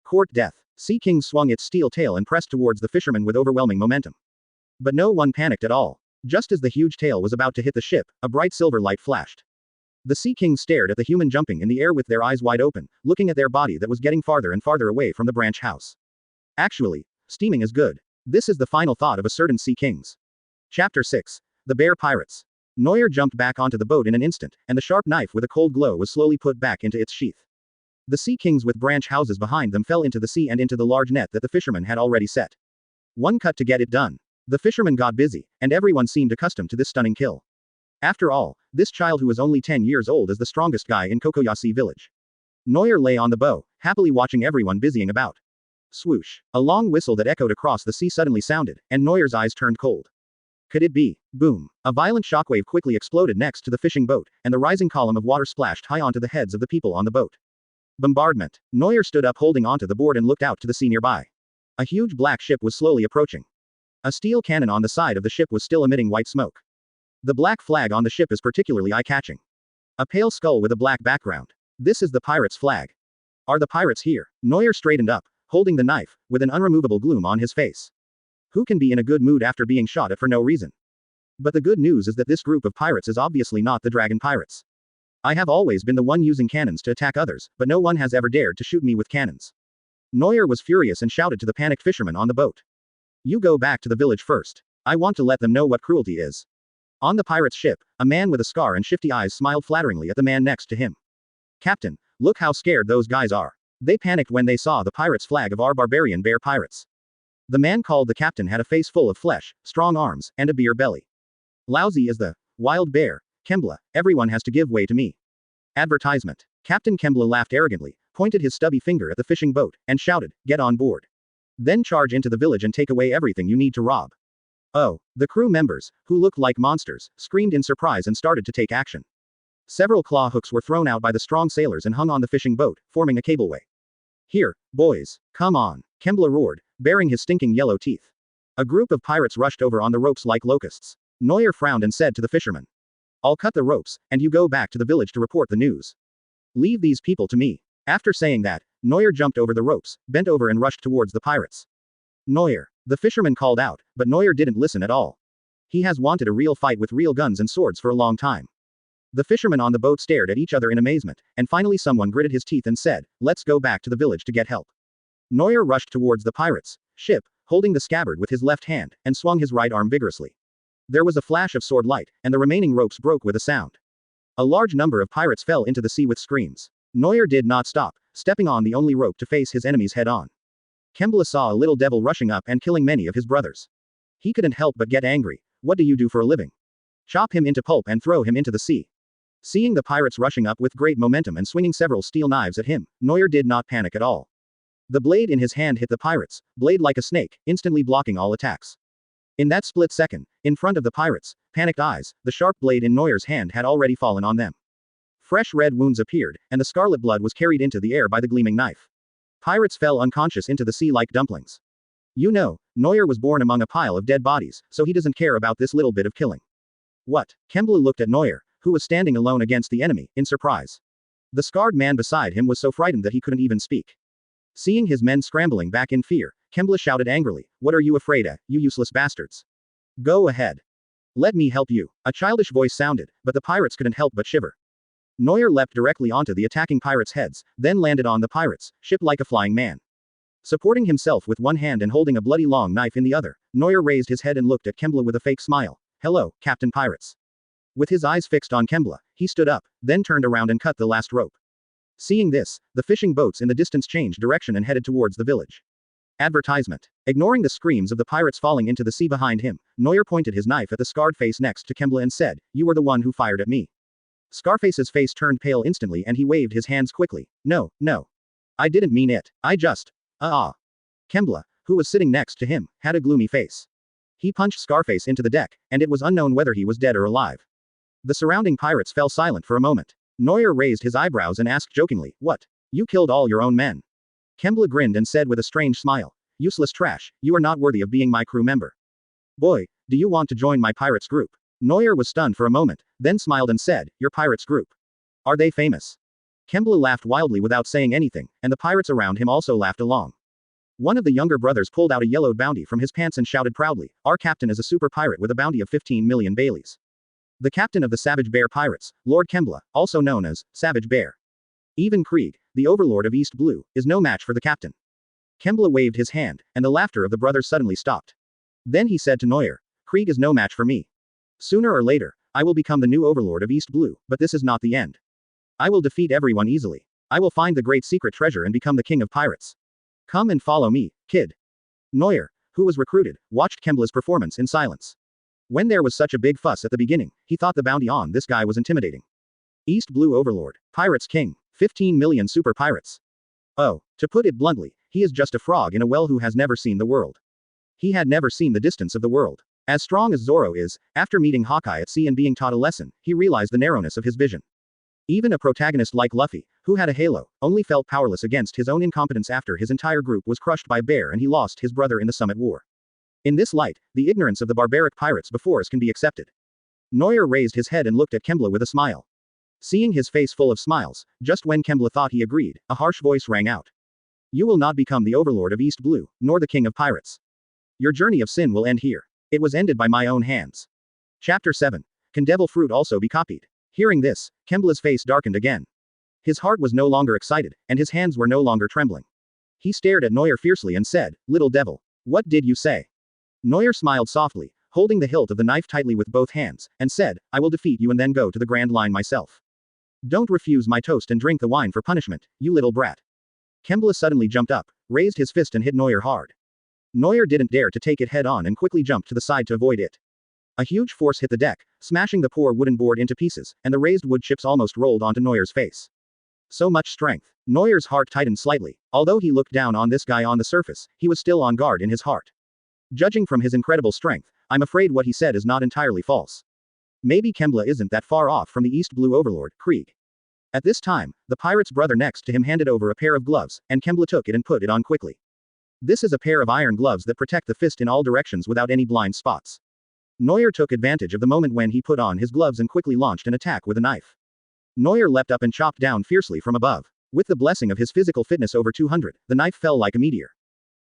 Court death. Sea King swung its steel tail and pressed towards the fisherman with overwhelming momentum. But no one panicked at all. Just as the huge tail was about to hit the ship, a bright silver light flashed. The Sea King stared at the human jumping in the air with their eyes wide open, looking at their body that was getting farther and farther away from the branch house. Actually, steaming is good. This is the final thought of a certain Sea Kings. Chapter 6. The Bear Pirates. Neuer jumped back onto the boat in an instant, and the sharp knife with a cold glow was slowly put back into its sheath. The Sea Kings with branch houses behind them fell into the sea and into the large net that the fisherman had already set. One cut to get it done. The fisherman got busy, and everyone seemed accustomed to this stunning kill. After all, this child who was only 10 years old is the strongest guy in Kokoyasi village. Neuer lay on the bow, happily watching everyone busying about. Swoosh. A long whistle that echoed across the sea suddenly sounded, and Neuer's eyes turned cold. Could it be? Boom. A violent shockwave quickly exploded next to the fishing boat, and the rising column of water splashed high onto the heads of the people on the boat. Bombardment. Neuer stood up holding onto the board and looked out to the sea nearby. A huge black ship was slowly approaching. A steel cannon on the side of the ship was still emitting white smoke. The black flag on the ship is particularly eye-catching. A pale skull with a black background. This is the pirate's flag. Are the pirates here? Neuer straightened up, holding the knife, with an unremovable gloom on his face. Who can be in a good mood after being shot at for no reason? But the good news is that this group of pirates is obviously not the dragon pirates. I have always been the one using cannons to attack others, but no one has ever dared to shoot me with cannons. Neuer was furious and shouted to the panicked fisherman on the boat. You go back to the village first. I want to let them know what cruelty is. On the pirate's ship, a man with a scar and shifty eyes smiled flatteringly at the man next to him. Captain, look how scared those guys are. They panicked when they saw the pirate's flag of our barbarian bear pirates. The man called the captain had a face full of flesh, strong arms, and a beer belly. Lousy as the wild bear, Kembla, everyone has to give way to me. Advertisement. Captain Kembla laughed arrogantly, pointed his stubby finger at the fishing boat, and shouted, get on board. Then charge into the village and take away everything you need to rob. Oh, the crew members, who looked like monsters, screamed in surprise and started to take action. Several claw hooks were thrown out by the strong sailors and hung on the fishing boat, forming a cableway. Here, boys, come on, Kembla roared, baring his stinking yellow teeth. A group of pirates rushed over on the ropes like locusts. Neuer frowned and said to the fisherman, I'll cut the ropes, and you go back to the village to report the news. Leave these people to me. After saying that, Neuer jumped over the ropes, bent over and rushed towards the pirates. Neuer, the fisherman called out, but Neuer didn't listen at all. He has wanted a real fight with real guns and swords for a long time. The fishermen on the boat stared at each other in amazement, and finally someone gritted his teeth and said, let's go back to the village to get help. Neuer rushed towards the pirates' ship, holding the scabbard with his left hand, and swung his right arm vigorously. There was a flash of sword light, and the remaining ropes broke with a sound. A large number of pirates fell into the sea with screams. Neuer did not stop, stepping on the only rope to face his enemies head-on. Kembla saw a little devil rushing up and killing many of his brothers. He couldn't help but get angry. What do you do for a living? Chop him into pulp and throw him into the sea. Seeing the pirates rushing up with great momentum and swinging several steel knives at him, Neuer did not panic at all. The blade in his hand hit the pirates, blade like a snake, instantly blocking all attacks. In that split second, in front of the pirates' panicked eyes, the sharp blade in Neuer's hand had already fallen on them. Fresh red wounds appeared, and the scarlet blood was carried into the air by the gleaming knife. Pirates fell unconscious into the sea like dumplings. You know, Neuer was born among a pile of dead bodies, so he doesn't care about this little bit of killing. What? Kembla looked at Neuer, who was standing alone against the enemy, in surprise. The scarred man beside him was so frightened that he couldn't even speak. Seeing his men scrambling back in fear, Kembla shouted angrily, What are you afraid of, you useless bastards? Go ahead. Let me help you. A childish voice sounded, but the pirates couldn't help but shiver. Neuer leapt directly onto the attacking pirates' heads, then landed on the pirates' ship like a flying man. Supporting himself with one hand and holding a bloody long knife in the other, Neuer raised his head and looked at Kembla with a fake smile. Hello, Captain Pirates. With his eyes fixed on Kembla, he stood up, then turned around and cut the last rope. Seeing this, the fishing boats in the distance changed direction and headed towards the village. Advertisement. Ignoring the screams of the pirates falling into the sea behind him, Neuer pointed his knife at the scarred face next to Kembla and said, You were the one who fired at me. Scarface's face turned pale instantly and he waved his hands quickly. No. I didn't mean it. I just. Kembla, who was sitting next to him, had a gloomy face. He punched Scarface into the deck, and it was unknown whether he was dead or alive. The surrounding pirates fell silent for a moment. Neuer raised his eyebrows and asked jokingly, What? You killed all your own men? Kembla grinned and said with a strange smile, Useless trash, you are not worthy of being my crew member. Boy, do you want to join my pirates group? Neuer was stunned for a moment, then smiled and said, Your pirates group. Are they famous? Kembla laughed wildly without saying anything, and the pirates around him also laughed along. One of the younger brothers pulled out a yellowed bounty from his pants and shouted proudly, Our captain is a super pirate with a bounty of 15 million Baileys. The captain of the Savage Bear Pirates, Lord Kembla, also known as Savage Bear. Even Krieg, the overlord of East Blue, is no match for the captain. Kembla waved his hand, and the laughter of the brothers suddenly stopped. Then he said to Neuer, Krieg is no match for me. Sooner or later, I will become the new overlord of East Blue, but this is not the end. I will defeat everyone easily. I will find the great secret treasure and become the king of pirates. Come and follow me, kid. Neuer, who was recruited, watched Kembla's performance in silence. When there was such a big fuss at the beginning, he thought the bounty on this guy was intimidating. East Blue Overlord, Pirates King, 15 million super pirates. Oh, to put it bluntly, he is just a frog in a well who has never seen the world. He had never seen the distance of the world. As strong as Zoro is, after meeting Hawkeye at sea and being taught a lesson, he realized the narrowness of his vision. Even a protagonist like Luffy, who had a halo, only felt powerless against his own incompetence after his entire group was crushed by Bear and he lost his brother in the Summit War. In this light, the ignorance of the barbaric pirates before us can be accepted. Neuer raised his head and looked at Kembla with a smile. Seeing his face full of smiles, just when Kembla thought he agreed, a harsh voice rang out. You will not become the overlord of East Blue, nor the king of pirates. Your journey of sin will end here. It was ended by my own hands. Chapter 7. Can Devil Fruit also be copied? Hearing this, Kembla's face darkened again. His heart was no longer excited, and his hands were no longer trembling. He stared at Neuer fiercely and said, "Little devil. What did you say?" Neuer smiled softly, holding the hilt of the knife tightly with both hands, and said, "I will defeat you and then go to the Grand Line myself. Don't refuse my toast and drink the wine for punishment, you little brat." Kembla suddenly jumped up, raised his fist and hit Neuer hard. Neuer didn't dare to take it head on and quickly jumped to the side to avoid it. A huge force hit the deck, smashing the poor wooden board into pieces, and the raised wood chips almost rolled onto Neuer's face. So much strength. Neuer's heart tightened slightly. Although he looked down on this guy on the surface, he was still on guard in his heart. Judging from his incredible strength, I'm afraid what he said is not entirely false. Maybe Kembla isn't that far off from the East Blue Overlord, Krieg. At this time, the pirate's brother next to him handed over a pair of gloves, and Kembla took it and put it on quickly. This is a pair of iron gloves that protect the fist in all directions without any blind spots. Neuer took advantage of the moment when he put on his gloves and quickly launched an attack with a knife. Neuer leapt up and chopped down fiercely from above. With the blessing of his physical fitness over 200, the knife fell like a meteor.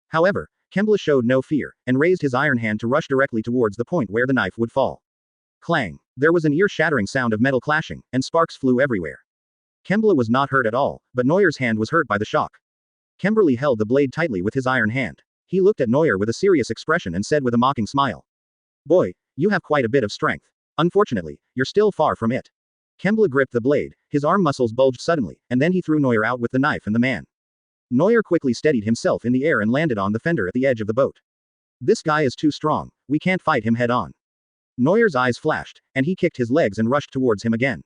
However, Kembla showed no fear, and raised his iron hand to rush directly towards the point where the knife would fall. Clang! There was an ear-shattering sound of metal clashing, and sparks flew everywhere. Kembla was not hurt at all, but Neuer's hand was hurt by the shock. Kemberly held the blade tightly with his iron hand. He looked at Neuer with a serious expression and said with a mocking smile, "Boy, you have quite a bit of strength. Unfortunately, you're still far from it." Kembla gripped the blade, his arm muscles bulged suddenly, and then he threw Neuer out with the knife and the man. Neuer quickly steadied himself in the air and landed on the fender at the edge of the boat. "This guy is too strong, we can't fight him head on." Neuer's eyes flashed, and he kicked his legs and rushed towards him again.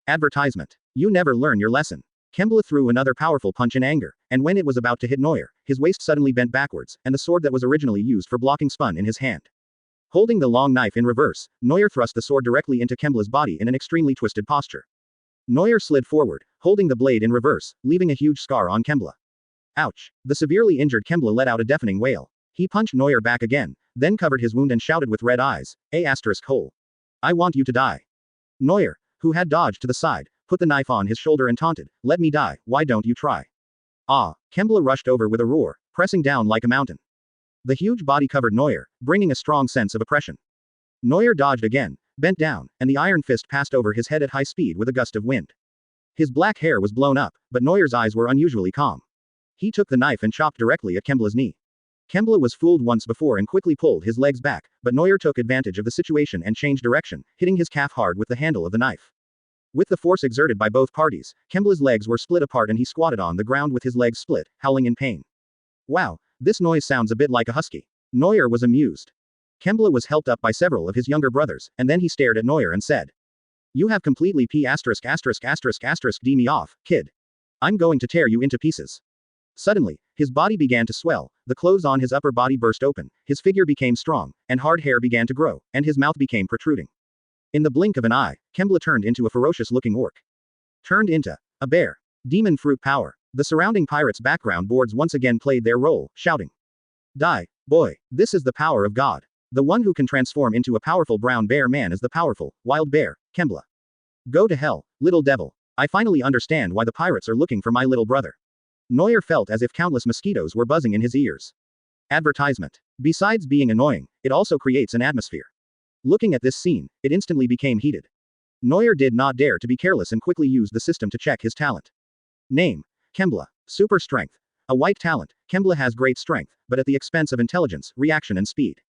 Advertisement. You never learn your lesson. Kembla threw another powerful punch in anger, and when it was about to hit Neuer, his waist suddenly bent backwards, and the sword that was originally used for blocking spun in his hand. Holding the long knife in reverse, Neuer thrust the sword directly into Kembla's body in an extremely twisted posture. Neuer slid forward, holding the blade in reverse, leaving a huge scar on Kembla. Ouch! The severely injured Kembla let out a deafening wail. He punched Neuer back again, then covered his wound and shouted with red eyes, "A*hole. I want you to die." Neuer, who had dodged to the side, put the knife on his shoulder and taunted, "Let me die, why don't you try?" Ah! Kembla rushed over with a roar, pressing down like a mountain. The huge body covered Neuer, bringing a strong sense of oppression. Neuer dodged again, bent down, and the iron fist passed over his head at high speed with a gust of wind. His black hair was blown up, but Neuer's eyes were unusually calm. He took the knife and chopped directly at Kembla's knee. Kembla was fooled once before and quickly pulled his legs back, but Neuer took advantage of the situation and changed direction, hitting his calf hard with the handle of the knife. With the force exerted by both parties, Kembla's legs were split apart and he squatted on the ground with his legs split, howling in pain. Wow, this noise sounds a bit like a husky. Neuer was amused. Kembla was helped up by several of his younger brothers, and then he stared at Neuer and said, "You have completely d me off, kid. I'm going to tear you into pieces." Suddenly, his body began to swell, the clothes on his upper body burst open, his figure became strong, and hard hair began to grow, and his mouth became protruding. In the blink of an eye, Kembla turned into a ferocious-looking orc. Turned into a bear. Demon fruit power. The surrounding pirates' background boards once again played their role, shouting, "Die, boy, this is the power of God. The one who can transform into a powerful brown bear man is the powerful, wild bear, Kembla. Go to hell, little devil. I finally understand why the pirates are looking for my little brother." Neuer felt as if countless mosquitoes were buzzing in his ears. Advertisement. Besides being annoying, it also creates an atmosphere. Looking at this scene, it instantly became heated. Neuer did not dare to be careless and quickly used the system to check his talent. Name. Kembla. Super strength. A white talent, Kembla has great strength, but at the expense of intelligence, reaction and speed.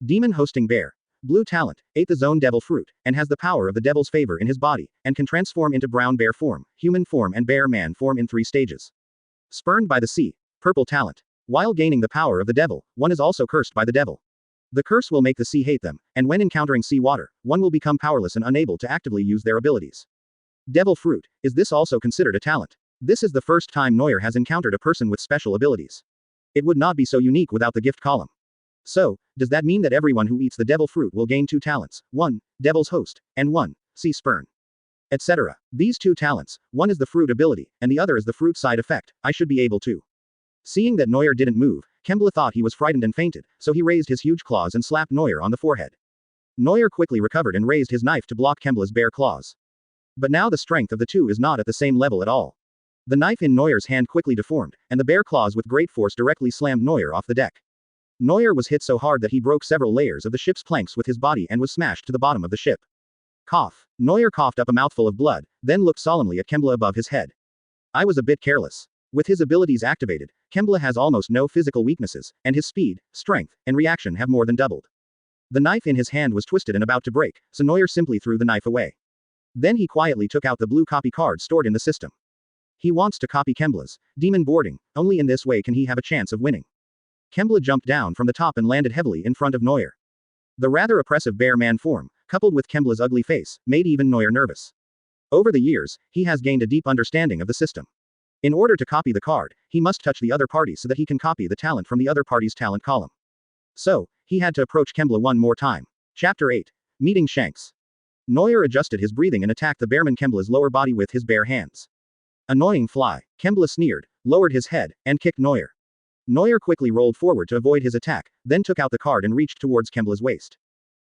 Demon hosting bear. Blue talent, ate the zone devil fruit, and has the power of the devil's favor in his body, and can transform into brown bear form, human form and bear man form in 3 stages. Spurned by the sea. Purple talent. While gaining the power of the devil, one is also cursed by the devil. The curse will make the sea hate them, and when encountering sea water, one will become powerless and unable to actively use their abilities. Devil fruit. Is this also considered a talent? This is the first time Neuer has encountered a person with special abilities. It would not be so unique without the gift column. So, does that mean that everyone who eats the devil fruit will gain 2 talents, 1, devil's host, and 1, sea spurn, etc. These 2 talents, one is the fruit ability, and the other is the fruit side effect, I should be able to. Seeing that Neuer didn't move, Kembla thought he was frightened and fainted, so he raised his huge claws and slapped Neuer on the forehead. Neuer quickly recovered and raised his knife to block Kembla's bare claws. But now the strength of the 2 is not at the same level at all. The knife in Neuer's hand quickly deformed, and the bare claws with great force directly slammed Neuer off the deck. Neuer was hit so hard that he broke several layers of the ship's planks with his body and was smashed to the bottom of the ship. Cough. Neuer coughed up a mouthful of blood, then looked solemnly at Kembla above his head. I was a bit careless. With his abilities activated, Kembla has almost no physical weaknesses, and his speed, strength, and reaction have more than doubled. The knife in his hand was twisted and about to break, so Neuer simply threw the knife away. Then he quietly took out the blue copy card stored in the system. He wants to copy Kembla's demon boarding, only in this way can he have a chance of winning. Kembla jumped down from the top and landed heavily in front of Neuer. The rather oppressive bear man form, coupled with Kembla's ugly face, made even Neuer nervous. Over the years, he has gained a deep understanding of the system. In order to copy the card, he must touch the other party so that he can copy the talent from the other party's talent column. So, he had to approach Kembla one more time. Chapter 8. Meeting Shanks. Neuer adjusted his breathing and attacked the bearman Kembla's lower body with his bare hands. Annoying fly. Kembla sneered, lowered his head, and kicked Neuer. Neuer quickly rolled forward to avoid his attack, then took out the card and reached towards Kembla's waist.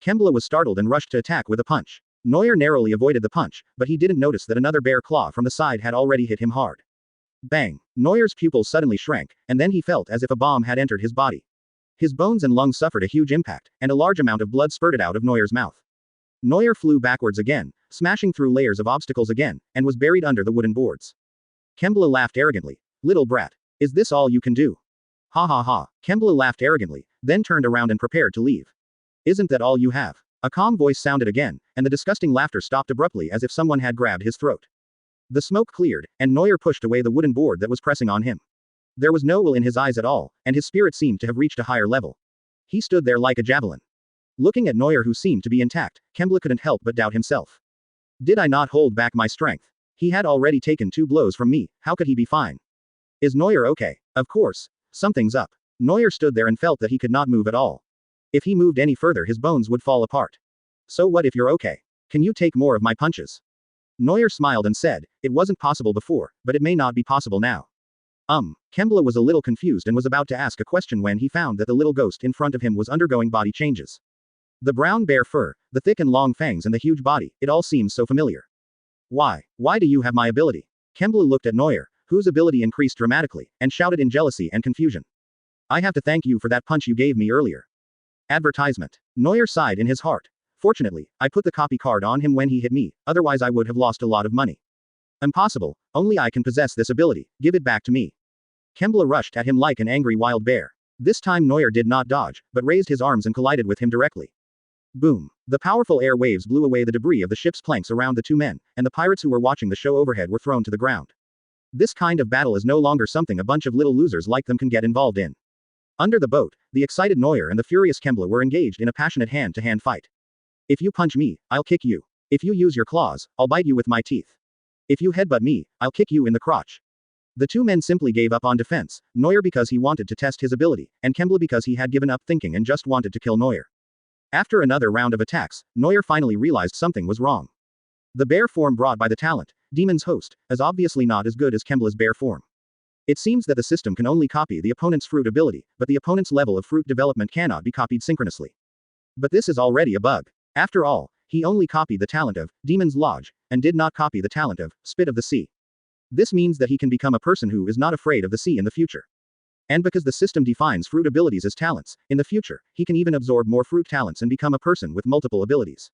Kembla was startled and rushed to attack with a punch. Neuer narrowly avoided the punch, but he didn't notice that another bear claw from the side had already hit him hard. Bang! Neuer's pupils suddenly shrank, and then he felt as if a bomb had entered his body. His bones and lungs suffered a huge impact, and a large amount of blood spurted out of Neuer's mouth. Neuer flew backwards again, smashing through layers of obstacles again, and was buried under the wooden boards. Kembla laughed arrogantly. Little brat. Is this all you can do? Ha ha ha. Kembla laughed arrogantly, then turned around and prepared to leave. Isn't that all you have? A calm voice sounded again, and the disgusting laughter stopped abruptly as if someone had grabbed his throat. The smoke cleared, and Neuer pushed away the wooden board that was pressing on him. There was no will in his eyes at all, and his spirit seemed to have reached a higher level. He stood there like a javelin. Looking at Neuer, who seemed to be intact, Kembla couldn't help but doubt himself. Did I not hold back my strength? He had already taken 2 blows from me, how could he be fine? Is Neuer okay? Of course. Something's up. Neuer stood there and felt that he could not move at all. If he moved any further, his bones would fall apart. So what if you're okay? Can you take more of my punches? Neuer smiled and said, it wasn't possible before, but it may not be possible now. Kembla was a little confused and was about to ask a question when he found that the little ghost in front of him was undergoing body changes. The brown bear fur, the thick and long fangs and the huge body, it all seems so familiar. Why do you have my ability? Kembla looked at Neuer, whose ability increased dramatically, and shouted in jealousy and confusion. I have to thank you for that punch you gave me earlier. Advertisement. Neuer sighed in his heart. Fortunately, I put the copy card on him when he hit me, otherwise I would have lost a lot of money. Impossible, only I can possess this ability, give it back to me. Kembla rushed at him like an angry wild bear. This time Neuer did not dodge, but raised his arms and collided with him directly. Boom. The powerful air waves blew away the debris of the ship's planks around the 2 men, and the pirates who were watching the show overhead were thrown to the ground. This kind of battle is no longer something a bunch of little losers like them can get involved in. Under the boat, the excited Neuer and the furious Kembla were engaged in a passionate hand-to-hand fight. If you punch me, I'll kick you. If you use your claws, I'll bite you with my teeth. If you headbutt me, I'll kick you in the crotch. The 2 men simply gave up on defense, Neuer because he wanted to test his ability, and Kembla because he had given up thinking and just wanted to kill Neuer. After another round of attacks, Neuer finally realized something was wrong. The bear form brought by the talent, Demon's Host, is obviously not as good as Kembla's bear form. It seems that the system can only copy the opponent's fruit ability, but the opponent's level of fruit development cannot be copied synchronously. But this is already a bug. After all, he only copied the talent of Demon's Lodge, and did not copy the talent of Spit of the Sea. This means that he can become a person who is not afraid of the sea in the future. And because the system defines fruit abilities as talents, in the future, he can even absorb more fruit talents and become a person with multiple abilities.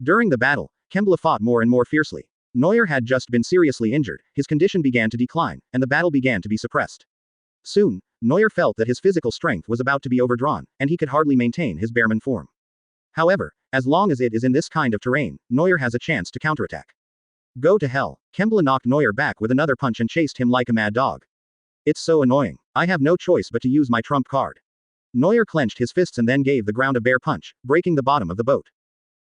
During the battle, Kembla fought more and more fiercely. Neuer had just been seriously injured, his condition began to decline, and the battle began to be suppressed. Soon, Neuer felt that his physical strength was about to be overdrawn, and he could hardly maintain his bearman form. However, as long as it is in this kind of terrain, Neuer has a chance to counterattack. Go to hell. Kembla knocked Neuer back with another punch and chased him like a mad dog. It's so annoying. I have no choice but to use my trump card. Neuer clenched his fists and then gave the ground a bear punch, breaking the bottom of the boat.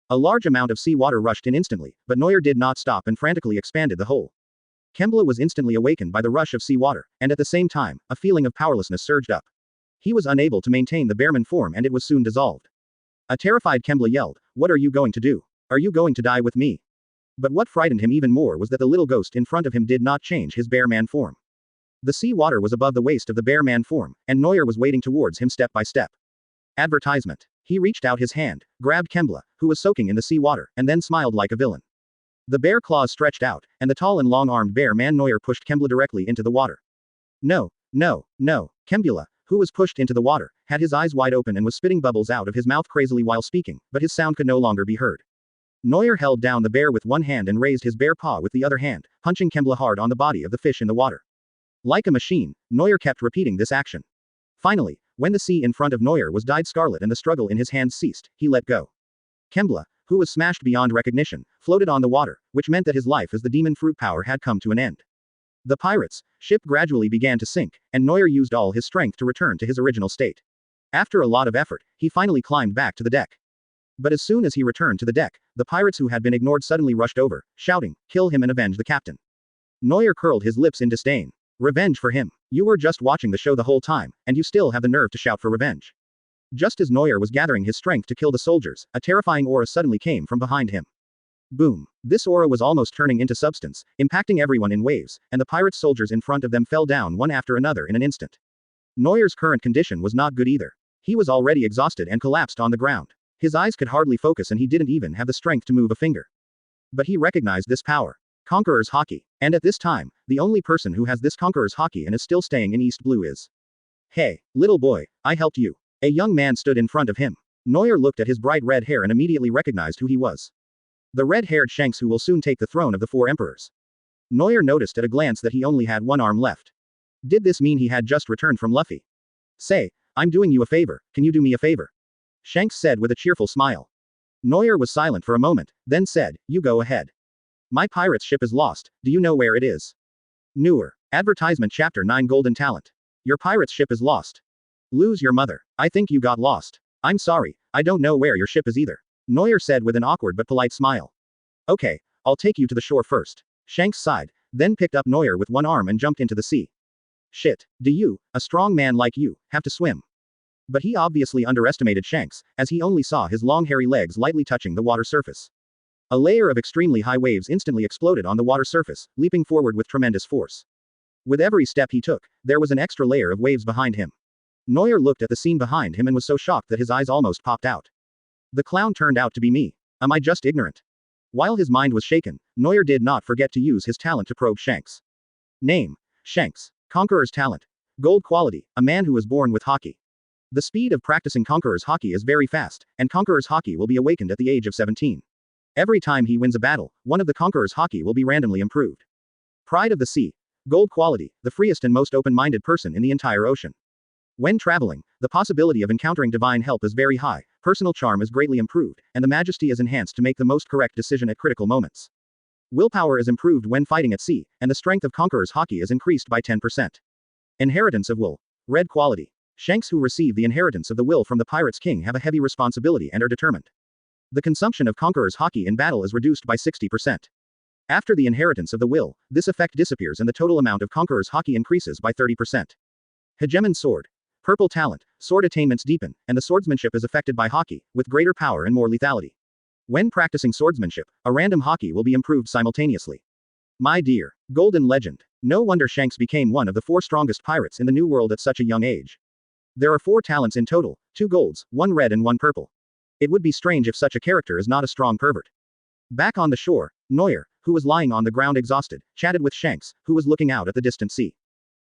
A large amount of seawater rushed in instantly, but Neuer did not stop and frantically expanded the hole. Kembla was instantly awakened by the rush of seawater, and at the same time, a feeling of powerlessness surged up. He was unable to maintain the bearman form and it was soon dissolved. A terrified Kembla yelled, "What are you going to do? Are you going to die with me?" But what frightened him even more was that the little ghost in front of him did not change his bear man form. The sea water was above the waist of the bear man form, and Neuer was wading towards him step by step. Advertisement. He reached out his hand, grabbed Kembla, who was soaking in the sea water, and then smiled like a villain. The bear claws stretched out, and the tall and long-armed bear man Neuer pushed Kembla directly into the water. No. Kembla, who was pushed into the water, had his eyes wide open and was spitting bubbles out of his mouth crazily while speaking, but his sound could no longer be heard. Neuer held down the bear with one hand and raised his bare paw with the other hand, punching Kembla hard on the body of the fish in the water. Like a machine, Neuer kept repeating this action. Finally, when the sea in front of Neuer was dyed scarlet and the struggle in his hands ceased, he let go. Kembla, who was smashed beyond recognition, floated on the water, which meant that his life as the demon fruit power had come to an end. The pirates' ship gradually began to sink, and Neuer used all his strength to return to his original state. After a lot of effort, he finally climbed back to the deck. But as soon as he returned to the deck, the pirates who had been ignored suddenly rushed over, shouting, "Kill him and avenge the captain." Neuer curled his lips in disdain. Revenge for him. You were just watching the show the whole time, and you still have the nerve to shout for revenge. Just as Neuer was gathering his strength to kill the soldiers, a terrifying aura suddenly came from behind him. Boom. This aura was almost turning into substance, impacting everyone in waves, and the pirate soldiers in front of them fell down one after another in an instant. Neuer's current condition was not good either. He was already exhausted and collapsed on the ground. His eyes could hardly focus and he didn't even have the strength to move a finger. But he recognized this power. Conqueror's Haki. And at this time, the only person who has this Conqueror's Haki and is still staying in East Blue is. Hey, little boy, I helped you. A young man stood in front of him. Neuer looked at his bright red hair and immediately recognized who he was. The red-haired Shanks who will soon take the throne of the four emperors. Neuer noticed at a glance that he only had one arm left. Did this mean he had just returned from Luffy? Say, I'm doing you a favor, can you do me a favor? Shanks said with a cheerful smile. Neuer was silent for a moment, then said, you go ahead. My pirate's ship is lost, do you know where it is? Neuer. Advertisement Chapter 9 Golden Talent. Your pirate's ship is lost. Lose your mother. I think you got lost. I'm sorry, I don't know where your ship is either. Neuer said with an awkward but polite smile. Okay, I'll take you to the shore first. Shanks sighed, then picked up Neuer with one arm and jumped into the sea. Shit, do you, a strong man like you, have to swim? But he obviously underestimated Shanks, as he only saw his long hairy legs lightly touching the water surface. A layer of extremely high waves instantly exploded on the water surface, leaping forward with tremendous force. With every step he took, there was an extra layer of waves behind him. Neuer looked at the scene behind him and was so shocked that his eyes almost popped out. The clown turned out to be me. Am I just ignorant? While his mind was shaken, Neuer did not forget to use his talent to probe Shanks. Name: Shanks. Conqueror's talent. Gold quality, a man who was born with Haki. The speed of practicing Conqueror's Haki is very fast, and Conqueror's Haki will be awakened at the age of 17. Every time he wins a battle, one of the Conqueror's Haki will be randomly improved. Pride of the sea. Gold quality, the freest and most open-minded person in the entire ocean. When traveling, the possibility of encountering divine help is very high, personal charm is greatly improved, and the majesty is enhanced to make the most correct decision at critical moments. Willpower is improved when fighting at sea, and the strength of Conqueror's Haki is increased by 10%. Inheritance of Will. Red quality. Shanks who receive the inheritance of the will from the Pirate's King have a heavy responsibility and are determined. The consumption of Conqueror's Haki in battle is reduced by 60%. After the inheritance of the will, this effect disappears and the total amount of Conqueror's Haki increases by 30%. Hegemon Sword. Purple talent, sword attainments deepen, and the swordsmanship is affected by Haki, with greater power and more lethality. When practicing swordsmanship, a random Haki will be improved simultaneously. My dear. Golden legend. No wonder Shanks became one of the 4 strongest pirates in the New World at such a young age. There are 4 talents in total, 2 golds, 1 red and 1 purple. It would be strange if such a character is not a strong pervert. Back on the shore, Neuer, who was lying on the ground exhausted, chatted with Shanks, who was looking out at the distant sea.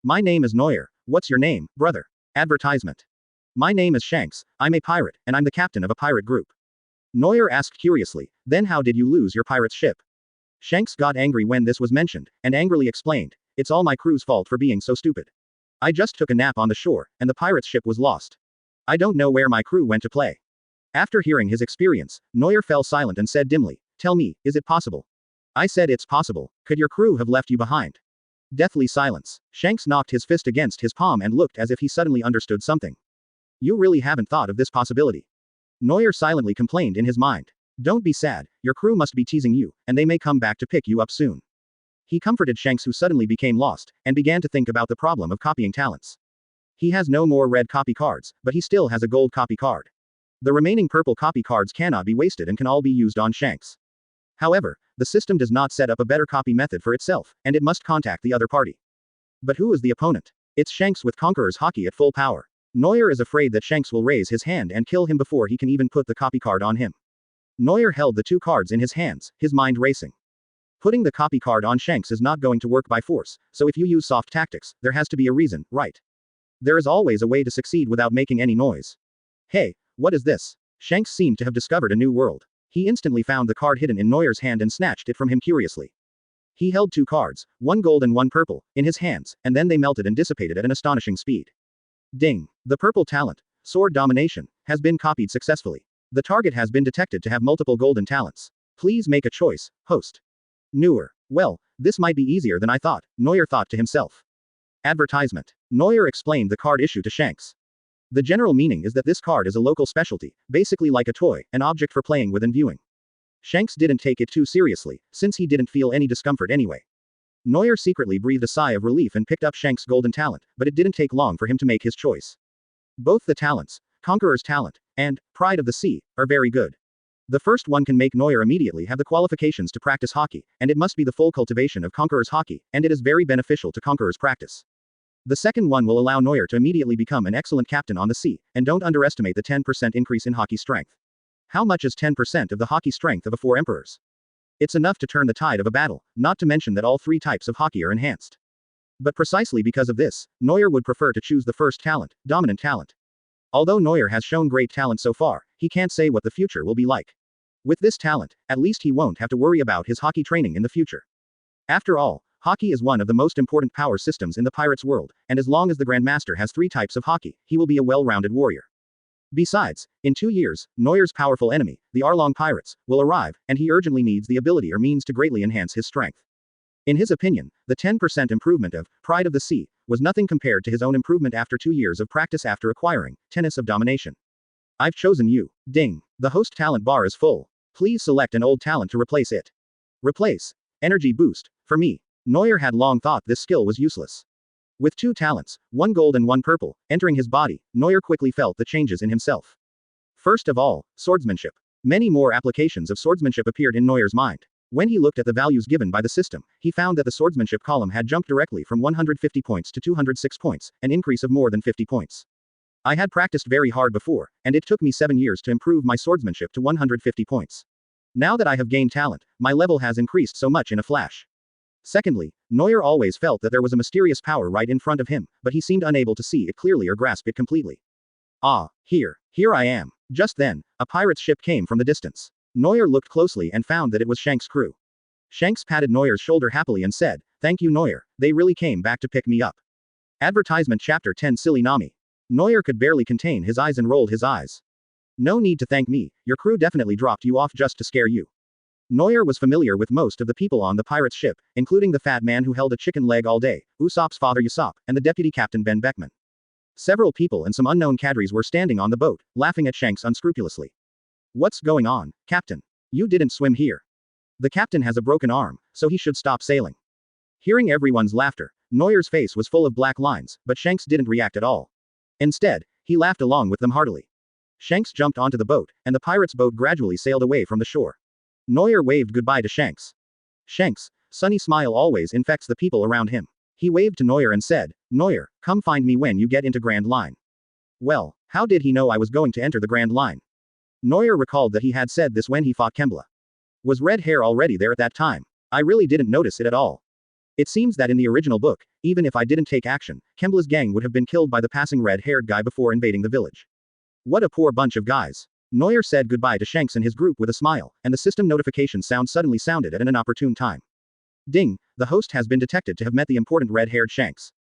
My name is Neuer, what's your name, brother? Advertisement. My name is Shanks, I'm a pirate, and I'm the captain of a pirate group. Neuer asked curiously, then how did you lose your pirate's ship? Shanks got angry when this was mentioned, and angrily explained, it's all my crew's fault for being so stupid. I just took a nap on the shore, and the pirate's ship was lost. I don't know where my crew went to play. After hearing his experience, Neuer fell silent and said dimly, tell me, is it possible? I said it's possible, could your crew have left you behind? Deathly silence. Shanks knocked his fist against his palm and looked as if he suddenly understood something. You really haven't thought of this possibility. Neuer silently complained in his mind. Don't be sad, your crew must be teasing you, and they may come back to pick you up soon. He comforted Shanks who suddenly became lost, and began to think about the problem of copying talents. He has no more red copy cards, but he still has a gold copy card. The remaining purple copy cards cannot be wasted and can all be used on Shanks. However, the system does not set up a better copy method for itself, and it must contact the other party. But who is the opponent? It's Shanks with Conqueror's Haki at full power. Neuer is afraid that Shanks will raise his hand and kill him before he can even put the copy card on him. Neuer held the 2 cards in his hands, his mind racing. Putting the copy card on Shanks is not going to work by force, so if you use soft tactics, there has to be a reason, right? There is always a way to succeed without making any noise. Hey, what is this? Shanks seemed to have discovered a new world. He instantly found the card hidden in Neuer's hand and snatched it from him curiously. He held 2 cards, 1 gold and 1 purple, in his hands, and then they melted and dissipated at an astonishing speed. Ding! The purple talent, Sword Domination, has been copied successfully. The target has been detected to have multiple golden talents. Please make a choice, host. Neuer. Well, this might be easier than I thought, Neuer thought to himself. Advertisement. Neuer explained the card issue to Shanks. The general meaning is that this card is a local specialty, basically like a toy, an object for playing with and viewing. Shanks didn't take it too seriously, since he didn't feel any discomfort anyway. Neuer secretly breathed a sigh of relief and picked up Shanks' golden talent, but it didn't take long for him to make his choice. Both the talents, Conqueror's Talent, and Pride of the Sea, are very good. The first one can make Neuer immediately have the qualifications to practice Haki, and it must be the full cultivation of Conqueror's Haki, and it is very beneficial to Conqueror's practice. The second one will allow Neuer to immediately become an excellent captain on the sea, and don't underestimate the 10% increase in Haki strength. How much is 10% of the Haki strength of the 4 emperors? It's enough to turn the tide of a battle, not to mention that all 3 types of Haki are enhanced. But precisely because of this, Neuer would prefer to choose the first talent, Dominant Talent. Although Neuer has shown great talent so far, he can't say what the future will be like. With this talent, at least he won't have to worry about his Haki training in the future. After all, Haki is one of the most important power systems in the pirates' world, and as long as the Grandmaster has 3 types of Haki, he will be a well-rounded warrior. Besides, in 2 years, Neuer's powerful enemy, the Arlong pirates, will arrive, and he urgently needs the ability or means to greatly enhance his strength. In his opinion, the 10% improvement of Pride of the Sea was nothing compared to his own improvement after 2 years of practice after acquiring Tennis of Domination. I've chosen you. Ding. The host talent bar is full. Please select an old talent to replace it. Replace. Energy boost. For me. Neuer had long thought this skill was useless. With 2 talents, 1 gold and 1 purple, entering his body, Neuer quickly felt the changes in himself. First of all, swordsmanship. Many more applications of swordsmanship appeared in Neuer's mind. When he looked at the values given by the system, he found that the swordsmanship column had jumped directly from 150 points to 206 points, an increase of more than 50 points. I had practiced very hard before, and it took me 7 years to improve my swordsmanship to 150 points. Now that I have gained talent, my level has increased so much in a flash. Secondly, Neuer always felt that there was a mysterious power right in front of him, but he seemed unable to see it clearly or grasp it completely. Ah, here I am. Just then, a pirate's ship came from the distance. Neuer looked closely and found that it was Shanks' crew. Shanks patted Neuer's shoulder happily and said, "Thank you, Neuer, they really came back to pick me up." Advertisement Chapter 10 Silly Nami. Neuer could barely contain his eyes and rolled his eyes. No need to thank me, your crew definitely dropped you off just to scare you. Neuer was familiar with most of the people on the pirate's ship, including the fat man who held a chicken leg all day, Usopp's father Usopp, and the deputy captain Ben Beckman. Several people and some unknown cadres were standing on the boat, laughing at Shanks unscrupulously. What's going on, Captain? You didn't swim here. The captain has a broken arm, so he should stop sailing. Hearing everyone's laughter, Neuer's face was full of black lines, but Shanks didn't react at all. Instead, he laughed along with them heartily. Shanks jumped onto the boat, and the pirate's boat gradually sailed away from the shore. Neuer waved goodbye to Shanks. Shanks' sunny smile always infects the people around him. He waved to Neuer and said, "Neuer, come find me when you get into Grand Line." Well, how did he know I was going to enter the Grand Line? Neuer recalled that he had said this when he fought Kembla. Was red hair already there at that time? I really didn't notice it at all. It seems that in the original book, even if I didn't take action, Kembla's gang would have been killed by the passing red-haired guy before invading the village. What a poor bunch of guys. Neuer said goodbye to Shanks and his group with a smile, and the system notification sound suddenly sounded at an inopportune time. Ding, the host has been detected to have met the important red-haired Shanks.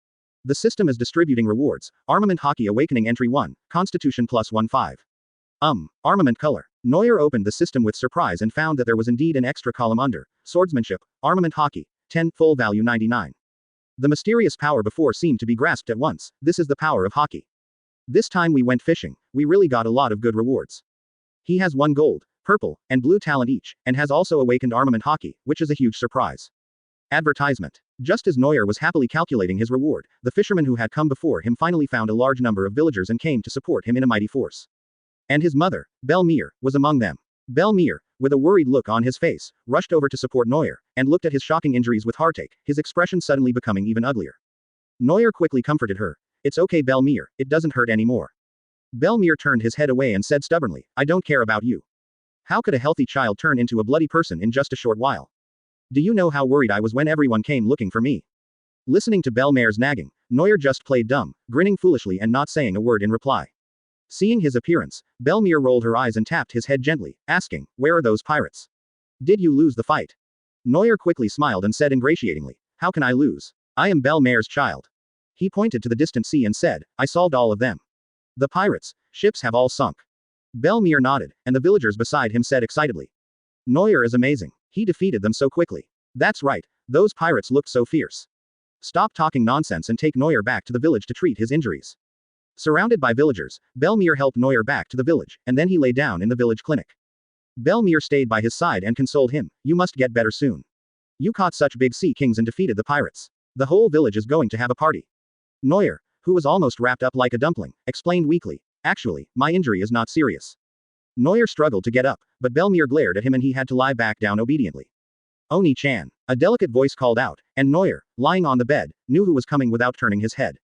The system is distributing rewards. Armament Haki Awakening Entry 1, Constitution plus 15. Armament color. Neuer opened the system with surprise and found that there was indeed an extra column under, Swordsmanship, Armament Haki, 10, full value 99. The mysterious power before seemed to be grasped at once. This is the power of Haki. This time we went fishing, we really got a lot of good rewards. He has 1 gold, purple, and blue talent each, and has also awakened Armament Haki, which is a huge surprise. Advertisement. Just as Neuer was happily calculating his reward, the fisherman who had come before him finally found a large number of villagers and came to support him in a mighty force. And his mother, Belmir, was among them. Belmir, with a worried look on his face, rushed over to support Neuer, and looked at his shocking injuries with heartache, his expression suddenly becoming even uglier. Neuer quickly comforted her. "It's okay, Belmir, it doesn't hurt anymore." Belmir turned his head away and said stubbornly, "I don't care about you. How could a healthy child turn into a bloody person in just a short while? Do you know how worried I was when everyone came looking for me?" Listening to Belmir's nagging, Neuer just played dumb, grinning foolishly and not saying a word in reply. Seeing his appearance, Belmir rolled her eyes and tapped his head gently, asking, "Where are those pirates? Did you lose the fight?" Neuer quickly smiled and said ingratiatingly, "How can I lose? I am Belmere's child." He pointed to the distant sea and said, "I solved all of them. The pirates' ships have all sunk." Belmir nodded, and the villagers beside him said excitedly, "Neuer is amazing. He defeated them so quickly. That's right, those pirates looked so fierce. Stop talking nonsense and take Neuer back to the village to treat his injuries." Surrounded by villagers, Belmir helped Neuer back to the village, and then he lay down in the village clinic. Belmir stayed by his side and consoled him, "You must get better soon. You caught such big sea kings and defeated the pirates. The whole village is going to have a party." Neuer, who was almost wrapped up like a dumpling, explained weakly, "Actually, my injury is not serious." Neuer struggled to get up, but Belmir glared at him and he had to lie back down obediently. "Oni-chan," a delicate voice called out, and Neuer, lying on the bed, knew who was coming without turning his head.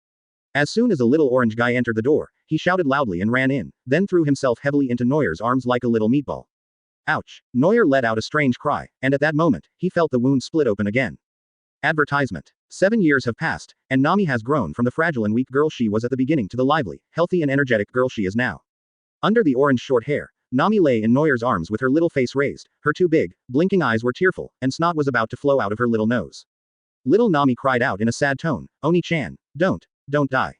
As soon as a little orange guy entered the door, he shouted loudly and ran in, then threw himself heavily into Neuer's arms like a little meatball. Ouch! Neuer let out a strange cry, and at that moment, he felt the wound split open again. Advertisement. 7 years have passed, and Nami has grown from the fragile and weak girl she was at the beginning to the lively, healthy and energetic girl she is now. Under the orange short hair, Nami lay in Neuer's arms with her little face raised, her two big, blinking eyes were tearful, and snot was about to flow out of her little nose. Little Nami cried out in a sad tone, "Oni-chan, don't die."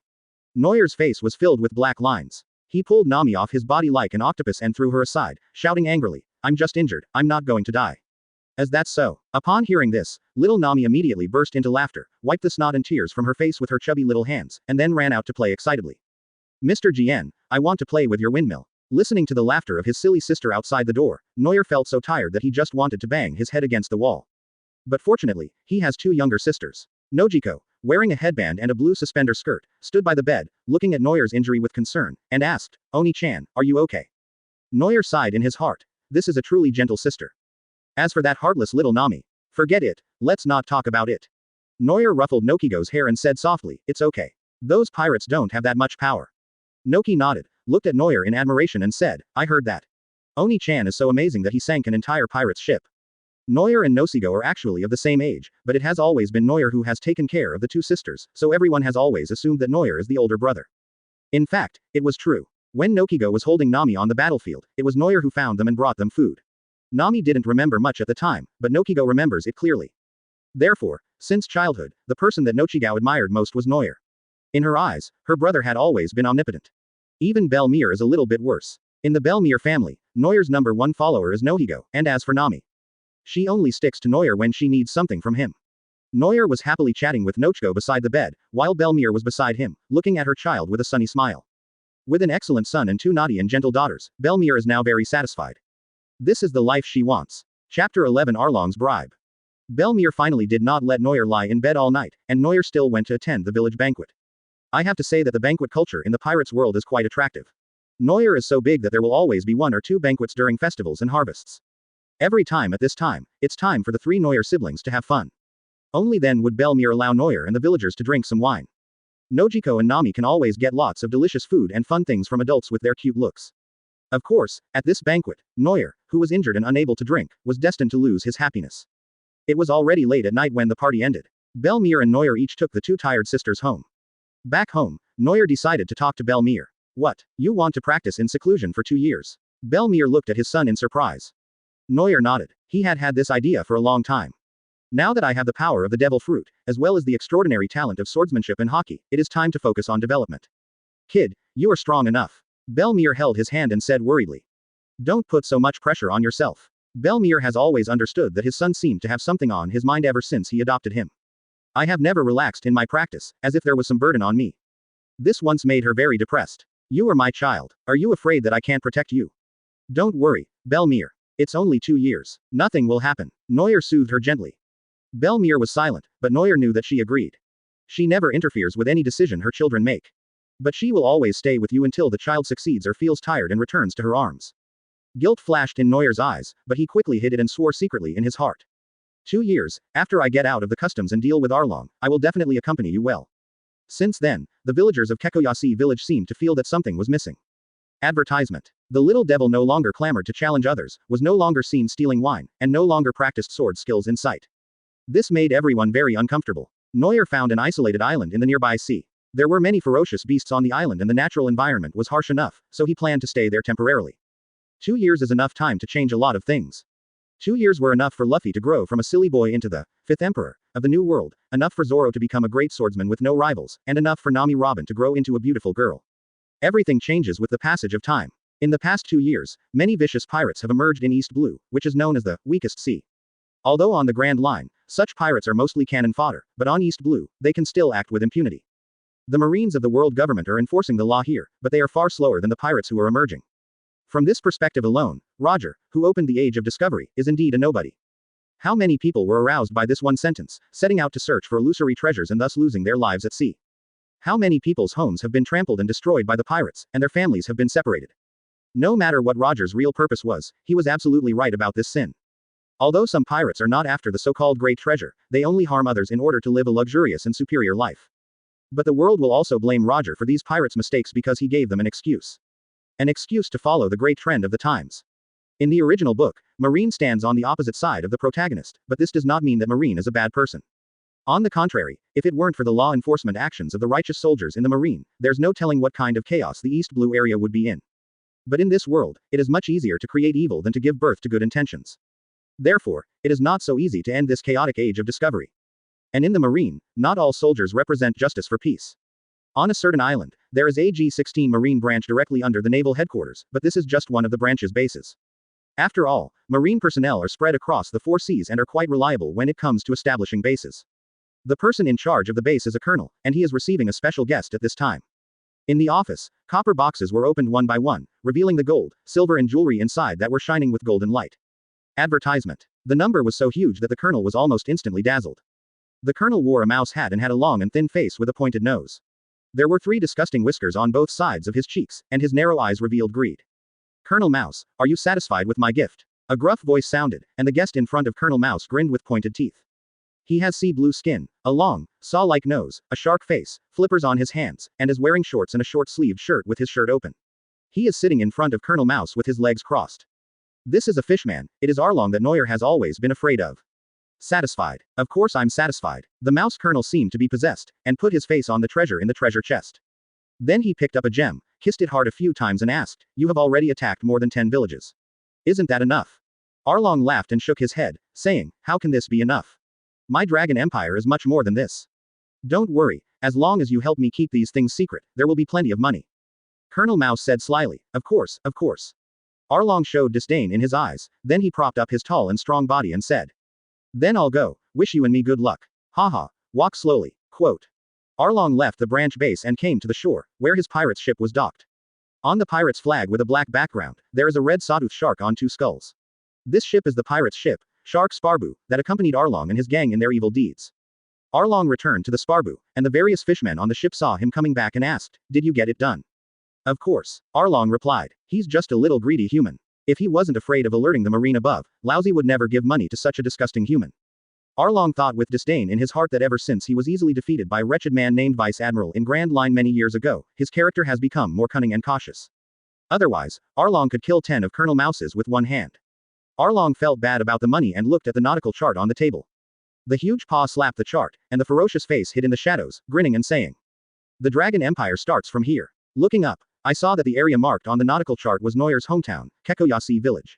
Neuer's face was filled with black lines. He pulled Nami off his body like an octopus and threw her aside, shouting angrily, "I'm just injured, I'm not going to die." As that's so. Upon hearing this, little Nami immediately burst into laughter, wiped the snot and tears from her face with her chubby little hands, and then ran out to play excitedly. "Mr. Gien, I want to play with your windmill." Listening to the laughter of his silly sister outside the door, Neuer felt so tired that he just wanted to bang his head against the wall. But fortunately, he has two younger sisters. Nojiko, wearing a headband and a blue suspender skirt, stood by the bed, looking at Neuer's injury with concern, and asked, "Oni-chan, are you okay?" Neuer sighed in his heart. This is a truly gentle sister. As for that heartless little Nami, forget it, let's not talk about it. Neuer ruffled Nokiko's hair and said softly, "It's okay. Those pirates don't have that much power." Noki nodded, looked at Neuer in admiration and said, "I heard that. Oni-chan is so amazing that he sank an entire pirate's ship." Neuer and Nosigo are actually of the same age, but it has always been Neuer who has taken care of the two sisters, so everyone has always assumed that Neuer is the older brother. In fact, it was true. When Nokiko was holding Nami on the battlefield, it was Neuer who found them and brought them food. Nami didn't remember much at the time, but Nokiko remembers it clearly. Therefore, since childhood, the person that Nochigao admired most was Neuer. In her eyes, her brother had always been omnipotent. Even Belmir is a little bit worse. In the Belmir family, Neuer's number one follower is Nohigo, and as for Nami, she only sticks to Neuer when she needs something from him. Neuer was happily chatting with Nochiko beside the bed, while Belmir was beside him, looking at her child with a sunny smile. With an excellent son and two naughty and gentle daughters, Belmir is now very satisfied. This is the life she wants. Chapter 11 Arlong's Bribe. Belmir finally did not let Neuer lie in bed all night, and Neuer still went to attend the village banquet. I have to say that the banquet culture in the pirates' world is quite attractive. Neuer is so big that there will always be 1 or 2 banquets during festivals and harvests. Every time at this time, it's time for the 3 Neuer siblings to have fun. Only then would Belmir allow Neuer and the villagers to drink some wine. Nojiko and Nami can always get lots of delicious food and fun things from adults with their cute looks. Of course, at this banquet, Neuer, who was injured and unable to drink, was destined to lose his happiness. It was already late at night when the party ended. Belmir and Neuer each took the 2 tired sisters home. Back home, Neuer decided to talk to Belmir. "What, you want to practice in seclusion for 2 years?" Belmir looked at his son in surprise. Neuer nodded. He had had this idea for a long time. "Now that I have the power of the devil fruit, as well as the extraordinary talent of swordsmanship and Haki, it is time to focus on development. Kid, you are strong enough." Belmir held his hand and said worriedly, "Don't put so much pressure on yourself." Belmir has always understood that his son seemed to have something on his mind ever since he adopted him. "I have never relaxed in my practice, as if there was some burden on me." This once made her very depressed. "You are my child. Are you afraid that I can't protect you?" "Don't worry, Belmir. It's only 2 years. Nothing will happen." Neuer soothed her gently. Belmir was silent, but Neuer knew that she agreed. She never interferes with any decision her children make. But she will always stay with you until the child succeeds or feels tired and returns to her arms. Guilt flashed in Neuer's eyes, but he quickly hid it and swore secretly in his heart. 2 years, after I get out of the customs and deal with Arlong, I will definitely accompany you well. Since then, the villagers of Kekoyasi village seemed to feel that something was missing. Advertisement. The little devil no longer clamored to challenge others, was no longer seen stealing wine, and no longer practiced sword skills in sight. This made everyone very uncomfortable. Neuer found an isolated island in the nearby sea. There were many ferocious beasts on the island and the natural environment was harsh enough, so he planned to stay there temporarily. 2 years is enough time to change a lot of things. 2 years were enough for Luffy to grow from a silly boy into the 5th Emperor of the New World, enough for Zoro to become a great swordsman with no rivals, and enough for Nami Robin to grow into a beautiful girl. Everything changes with the passage of time. In the past 2 years, many vicious pirates have emerged in East Blue, which is known as the weakest sea. Although on the Grand Line, such pirates are mostly cannon fodder, but on East Blue, they can still act with impunity. The Marines of the world government are enforcing the law here, but they are far slower than the pirates who are emerging. From this perspective alone, Roger, who opened the Age of Discovery, is indeed a nobody. How many people were aroused by this one sentence, setting out to search for illusory treasures and thus losing their lives at sea? How many people's homes have been trampled and destroyed by the pirates, and their families have been separated? No matter what Roger's real purpose was, he was absolutely right about this sin. Although some pirates are not after the so-called great treasure, they only harm others in order to live a luxurious and superior life. But the world will also blame Roger for these pirates' mistakes because he gave them an excuse. An excuse to follow the great trend of the times. In the original book, Marine stands on the opposite side of the protagonist, but this does not mean that Marine is a bad person. On the contrary, if it weren't for the law enforcement actions of the righteous soldiers in the Marine, there's no telling what kind of chaos the East Blue area would be in. But in this world, it is much easier to create evil than to give birth to good intentions. Therefore, it is not so easy to end this chaotic age of discovery. And in the Marine, not all soldiers represent justice for peace. On a certain island, there is a G-16 Marine branch directly under the naval headquarters, but this is just one of the branch's bases. After all, Marine personnel are spread across the 4 seas and are quite reliable when it comes to establishing bases. The person in charge of the base is a colonel, and he is receiving a special guest at this time. In the office, copper boxes were opened one by one, revealing the gold, silver and jewelry inside that were shining with golden light. Advertisement. The number was so huge that the colonel was almost instantly dazzled. The colonel wore a mouse hat and had a long and thin face with a pointed nose. There were 3 disgusting whiskers on both sides of his cheeks, and his narrow eyes revealed greed. Colonel Mouse, are you satisfied with my gift? A gruff voice sounded, and the guest in front of Colonel Mouse grinned with pointed teeth. He has sea blue skin, a long, saw-like nose, a shark face, flippers on his hands, and is wearing shorts and a short-sleeved shirt with his shirt open. He is sitting in front of Colonel Mouse with his legs crossed. This is a fishman, it is Arlong that Neuer has always been afraid of. Satisfied. Of course I'm satisfied. The mouse colonel seemed to be possessed, and put his face on the treasure in the treasure chest. Then he picked up a gem, kissed it hard a few times and asked, you have already attacked more than 10 villages. Isn't that enough? Arlong laughed and shook his head, saying, how can this be enough? My dragon empire is much more than this. Don't worry, as long as you help me keep these things secret, there will be plenty of money. Colonel Mouse said slyly, of course, of course. Arlong showed disdain in his eyes, then he propped up his tall and strong body and said, then I'll go, wish you and me good luck. Haha, walk slowly, quote. Arlong left the branch base and came to the shore, where his pirate's ship was docked. On the pirate's flag with a black background, there is a red sawtooth shark on 2 skulls. This ship is the pirate's ship, Shark Sparbu, that accompanied Arlong and his gang in their evil deeds. Arlong returned to the Sparbu, and the various fishmen on the ship saw him coming back and asked, did you get it done? Of course, Arlong replied, he's just a little greedy human. If he wasn't afraid of alerting the Marine above, Lousy would never give money to such a disgusting human. Arlong thought with disdain in his heart that ever since he was easily defeated by a wretched man named Vice Admiral in Grand Line many years ago, his character has become more cunning and cautious. Otherwise, Arlong could kill 10 of Colonel Mouse's with one hand. Arlong felt bad about the money and looked at the nautical chart on the table. The huge paw slapped the chart, and the ferocious face hid in the shadows, grinning and saying, the Dragon Empire starts from here. Looking up, I saw that the area marked on the nautical chart was Neuer's hometown, Kekoyashi Village.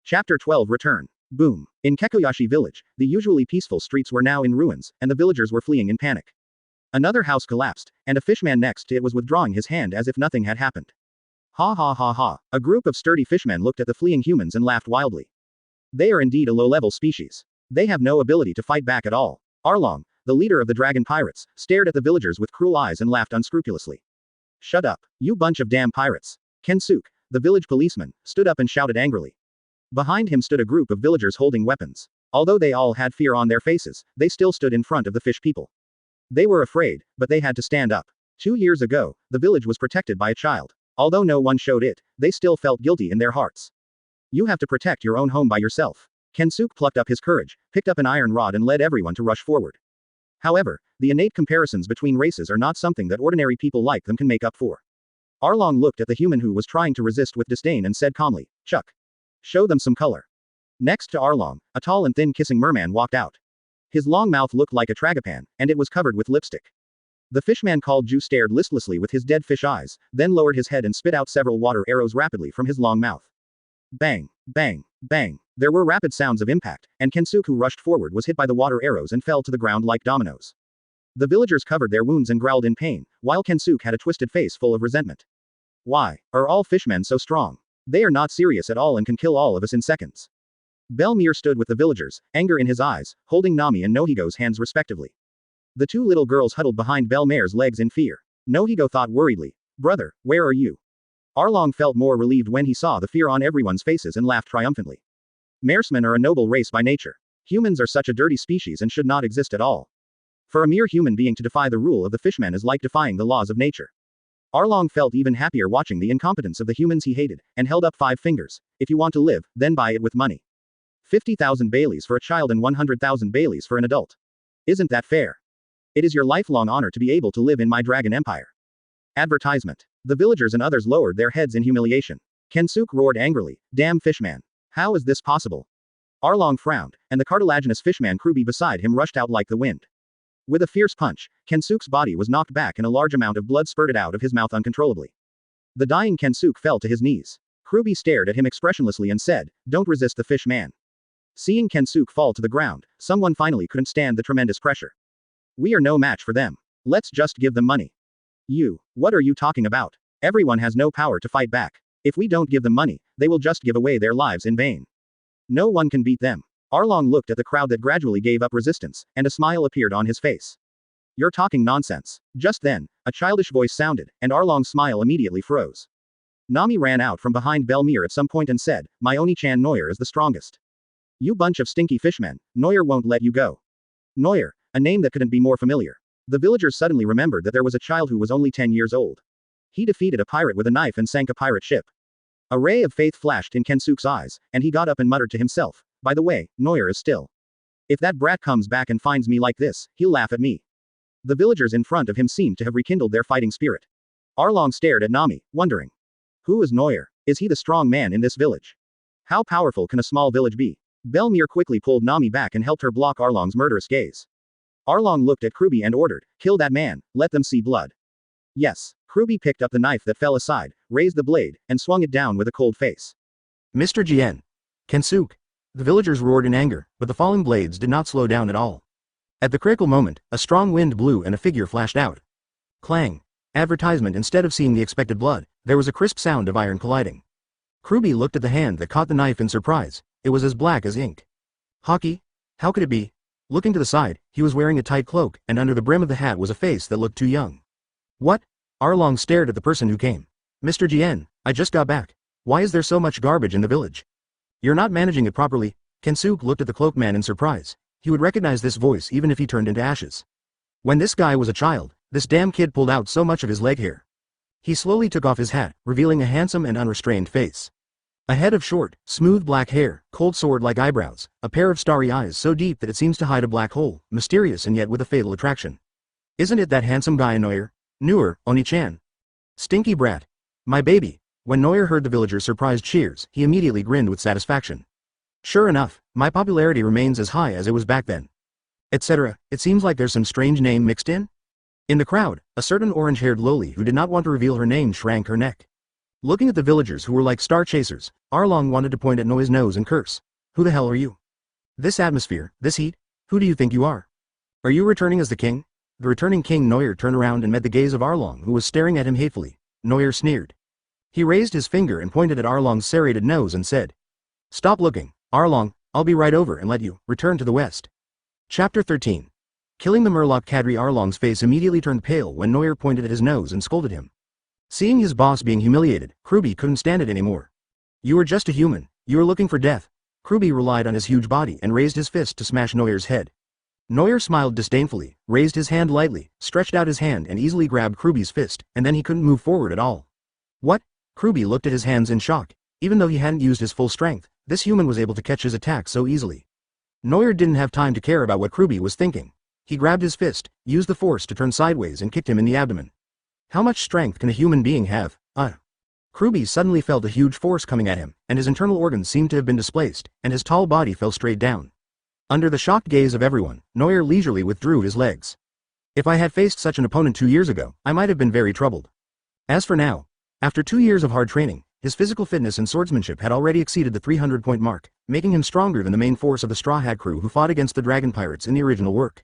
Chapter 12 Return. Boom. In Kekoyashi Village, the usually peaceful streets were now in ruins, and the villagers were fleeing in panic. Another house collapsed, and a fishman next to it was withdrawing his hand as if nothing had happened. Ha ha ha ha. A group of sturdy fishmen looked at the fleeing humans and laughed wildly. They are indeed a low-level species. They have no ability to fight back at all. Arlong, the leader of the dragon pirates, stared at the villagers with cruel eyes and laughed unscrupulously. Shut up, you bunch of damn pirates. Kensuke, the village policeman, stood up and shouted angrily. Behind him stood a group of villagers holding weapons. Although they all had fear on their faces, they still stood in front of the fish people. They were afraid, but they had to stand up. 2 years ago, the village was protected by a child. Although no one showed it, they still felt guilty in their hearts. You have to protect your own home by yourself. Kensuke plucked up his courage, picked up an iron rod and led everyone to rush forward. However, the innate comparisons between races are not something that ordinary people like them can make up for. Arlong looked at the human who was trying to resist with disdain and said calmly, Chuck. Show them some color. Next to Arlong, a tall and thin kissing merman walked out. His long mouth looked like a tragopan, and it was covered with lipstick. The fishman called Ju stared listlessly with his dead fish eyes, then lowered his head and spit out several water arrows rapidly from his long mouth. Bang, bang, bang. There were rapid sounds of impact, and Kensuke, who rushed forward, was hit by the water arrows and fell to the ground like dominoes. The villagers covered their wounds and growled in pain, while Kensuke had a twisted face full of resentment. Why are all fishmen so strong? They are not serious at all and can kill all of us in seconds. Belmir stood with the villagers, anger in his eyes, holding Nami and Nohigo's hands respectively. The two little girls huddled behind Belmere's legs in fear. Nohigo thought worriedly, "Brother, where are you?" Arlong felt more relieved when he saw the fear on everyone's faces and laughed triumphantly. Maresmen are a noble race by nature. Humans are such a dirty species and should not exist at all. For a mere human being to defy the rule of the fishmen is like defying the laws of nature. Arlong felt even happier watching the incompetence of the humans he hated, and held up 5 fingers. If you want to live, then buy it with money. 50,000 Baileys for a child and 100,000 Baileys for an adult. Isn't that fair? It is your lifelong honor to be able to live in my dragon empire. Advertisement. The villagers and others lowered their heads in humiliation. Kensuke roared angrily, "Damn fishman. How is this possible?" Arlong frowned, and the cartilaginous fishman Kruby beside him rushed out like the wind. With a fierce punch, Kensuke's body was knocked back and a large amount of blood spurted out of his mouth uncontrollably. The dying Kensuke fell to his knees. Kruby stared at him expressionlessly and said, "Don't resist the fish man." Seeing Kensuke fall to the ground, someone finally couldn't stand the tremendous pressure. "We are no match for them. Let's just give them money." What are you talking about? Everyone has no power to fight back. If we don't give them money, they will just give away their lives in vain. No one can beat them. Arlong looked at the crowd that gradually gave up resistance, and a smile appeared on his face. "You're talking nonsense." Just then, a childish voice sounded, and Arlong's smile immediately froze. Nami ran out from behind Belmir at some point and said, "My Oni-chan, Neuer is the strongest. You bunch of stinky fishmen, Neuer won't let you go." Neuer, a name that couldn't be more familiar. The villagers suddenly remembered that there was a child who was only 10 years old. He defeated a pirate with a knife and sank a pirate ship. A ray of faith flashed in Kensuke's eyes, and he got up and muttered to himself, "By the way, Neuer is still. If that brat comes back and finds me like this, he'll laugh at me." The villagers in front of him seemed to have rekindled their fighting spirit. Arlong stared at Nami, wondering. Who is Neuer? Is he the strong man in this village? How powerful can a small village be? Belmir quickly pulled Nami back and helped her block Arlong's murderous gaze. Arlong looked at Kruby and ordered, "Kill that man, let them see blood." Yes. Kruby picked up the knife that fell aside, raised the blade, and swung it down with a cold face. "Mr. Jien. Kensuke." The villagers roared in anger, but the falling blades did not slow down at all. At the critical moment, a strong wind blew and a figure flashed out. Clang. Advertisement. Instead of seeing the expected blood, there was a crisp sound of iron colliding. Kruby looked at the hand that caught the knife in surprise. It was as black as ink. Haki? How could it be? Looking to the side, he was wearing a tight cloak, and under the brim of the hat was a face that looked too young. What? Arlong stared at the person who came. "Mr. Jien, I just got back. Why is there so much garbage in the village? You're not managing it properly." Kensuke looked at the cloaked man in surprise. He would recognize this voice even if he turned into ashes. When this guy was a child, this damn kid pulled out so much of his leg hair. He slowly took off his hat, revealing a handsome and unrestrained face. A head of short, smooth black hair, cold sword-like eyebrows, a pair of starry eyes so deep that it seems to hide a black hole, mysterious and yet with a fatal attraction. "Isn't it that handsome guy Neuer? Neuer, Oni-chan. Stinky brat. My baby." When Neuer heard the villagers' surprised cheers, he immediately grinned with satisfaction. "Sure enough, my popularity remains as high as it was back then. Etc. It seems like there's some strange name mixed in?" In the crowd, a certain orange-haired loli who did not want to reveal her name shrank her neck. Looking at the villagers who were like star chasers, Arlong wanted to point at Neuer's nose and curse. "Who the hell are you? This atmosphere, this heat? Who do you think you are? Are you returning as the king?" The returning king Neuer turned around and met the gaze of Arlong, who was staring at him hatefully. Neuer sneered. He raised his finger and pointed at Arlong's serrated nose and said, "Stop looking, Arlong, I'll be right over and let you return to the west." Chapter 13. Killing the Murloc cadre. Arlong's face immediately turned pale when Neuer pointed at his nose and scolded him. Seeing his boss being humiliated, Kruby couldn't stand it anymore. "You are just a human, you are looking for death." Kruby relied on his huge body and raised his fist to smash Neuer's head. Neuer smiled disdainfully, raised his hand lightly, stretched out his hand and easily grabbed Kruby's fist, and then he couldn't move forward at all. What? Kruby looked at his hands in shock. Even though he hadn't used his full strength, this human was able to catch his attack so easily. Neuer didn't have time to care about what Kruby was thinking. He grabbed his fist, used the force to turn sideways and kicked him in the abdomen. How much strength can a human being have? Kruby suddenly felt a huge force coming at him, and his internal organs seemed to have been displaced, and his tall body fell straight down. Under the shocked gaze of everyone, Neuer leisurely withdrew his legs. If I had faced such an opponent 2 years ago, I might have been very troubled. As for now, after 2 years of hard training, his physical fitness and swordsmanship had already exceeded the 300-point mark, making him stronger than the main force of the Straw Hat crew who fought against the Dragon Pirates in the original work.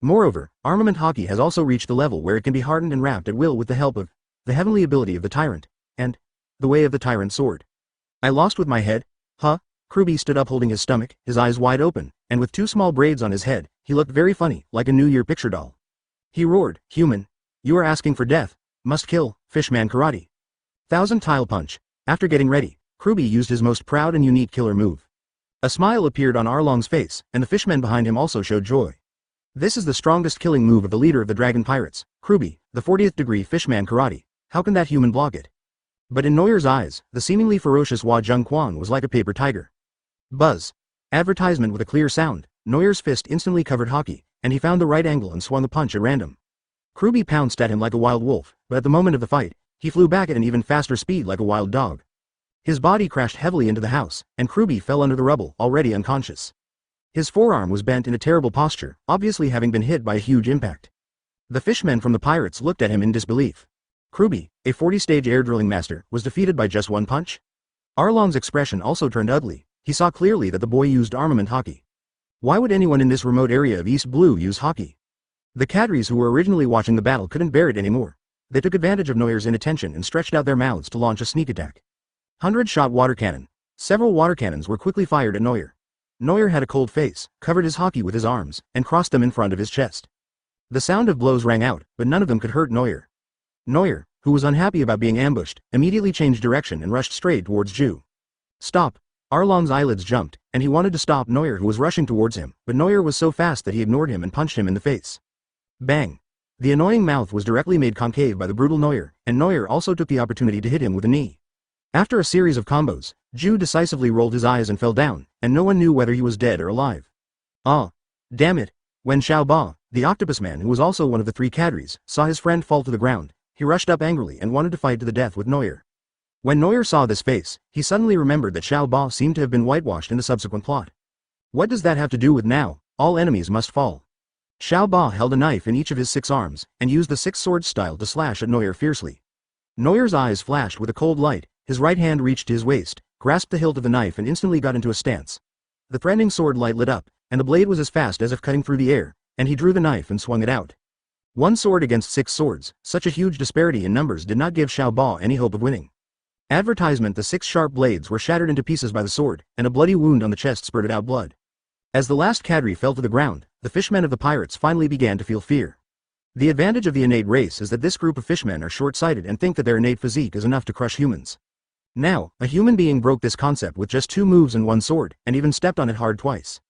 Moreover, armament Haki has also reached the level where it can be hardened and wrapped at will with the help of the heavenly ability of the Tyrant, and the way of the Tyrant sword. I lost with my head? Huh? Kruby stood up holding his stomach, his eyes wide open, and with 2 small braids on his head, he looked very funny, like a New Year picture doll. He roared, "Human! You are asking for death. Must kill, Fishman Karate." 1000 Tile Punch. After getting ready, Kruby used his most proud and unique killer move. A smile appeared on Arlong's face, and the fishmen behind him also showed joy. This is the strongest killing move of the leader of the Dragon Pirates, Kruby, the 40th degree Fishman Karate. How can that human block it? But in Neuer's eyes, the seemingly ferocious Hua Jung Quan was like a paper tiger. Buzz. Advertisement with a clear sound. Neuer's fist instantly covered Haki, and he found the right angle and swung a punch at random. Kruby pounced at him like a wild wolf, but at the moment of the fight, he flew back at an even faster speed like a wild dog. His body crashed heavily into the house, and Kruby fell under the rubble, already unconscious. His forearm was bent in a terrible posture, obviously having been hit by a huge impact. The fishmen from the pirates looked at him in disbelief. Kruby, a 40-stage air drilling master, was defeated by just one punch? Arlong's expression also turned ugly. He saw clearly that the boy used armament Haki. Why would anyone in this remote area of East Blue use Haki? The cadres who were originally watching the battle couldn't bear it anymore. They took advantage of Neuer's inattention and stretched out their mouths to launch a sneak attack. 100-shot water cannon. Several water cannons were quickly fired at Neuer. Neuer had a cold face, covered his Haki with his arms, and crossed them in front of his chest. The sound of blows rang out, but none of them could hurt Neuer. Neuer, who was unhappy about being ambushed, immediately changed direction and rushed straight towards Ju. Stop! Arlong's eyelids jumped, and he wanted to stop Neuer who was rushing towards him, but Neuer was so fast that he ignored him and punched him in the face. Bang! The annoying mouth was directly made concave by the brutal Neuer, and Neuer also took the opportunity to hit him with a knee. After a series of combos, Ju decisively rolled his eyes and fell down, and no one knew whether he was dead or alive. Ah! Damn it! When Xiao Ba, the octopus man who was also one of the 3 cadres, saw his friend fall to the ground, he rushed up angrily and wanted to fight to the death with Neuer. When Neuer saw this face, he suddenly remembered that Xiao Ba seemed to have been whitewashed in the subsequent plot. What does that have to do with now? All enemies must fall. Xiao Ba held a knife in each of his 6 arms, and used the 6 sword style to slash at Neuer fiercely. Neuer's eyes flashed with a cold light, his right hand reached to his waist, grasped the hilt of the knife and instantly got into a stance. The threatening sword light lit up, and the blade was as fast as if cutting through the air, and he drew the knife and swung it out. 1 sword against 6 swords, such a huge disparity in numbers did not give Xiao Ba any hope of winning. Advertisement: the 6 sharp blades were shattered into pieces by the sword, and a bloody wound on the chest spurted out blood. As the last cadre fell to the ground, the fishmen of the pirates finally began to feel fear. The advantage of the innate race is that this group of fishmen are short-sighted and think that their innate physique is enough to crush humans. Now, a human being broke this concept with just 2 moves and 1 sword, and even stepped on it hard twice.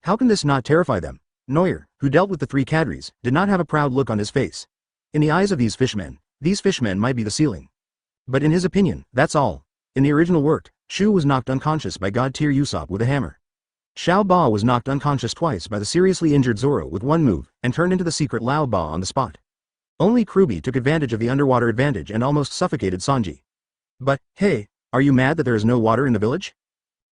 How can this not terrify them? Neuer, who dealt with the 3 cadres, did not have a proud look on his face. In the eyes of these fishmen might be the ceiling. But in his opinion, that's all. In the original work, Shu was knocked unconscious by God-tier Usopp with a hammer. Xiao Ba was knocked unconscious twice by the seriously injured Zoro with 1 move, and turned into the secret Lao Ba on the spot. Only Kruby took advantage of the underwater advantage and almost suffocated Sanji. But, hey, are you mad that there is no water in the village?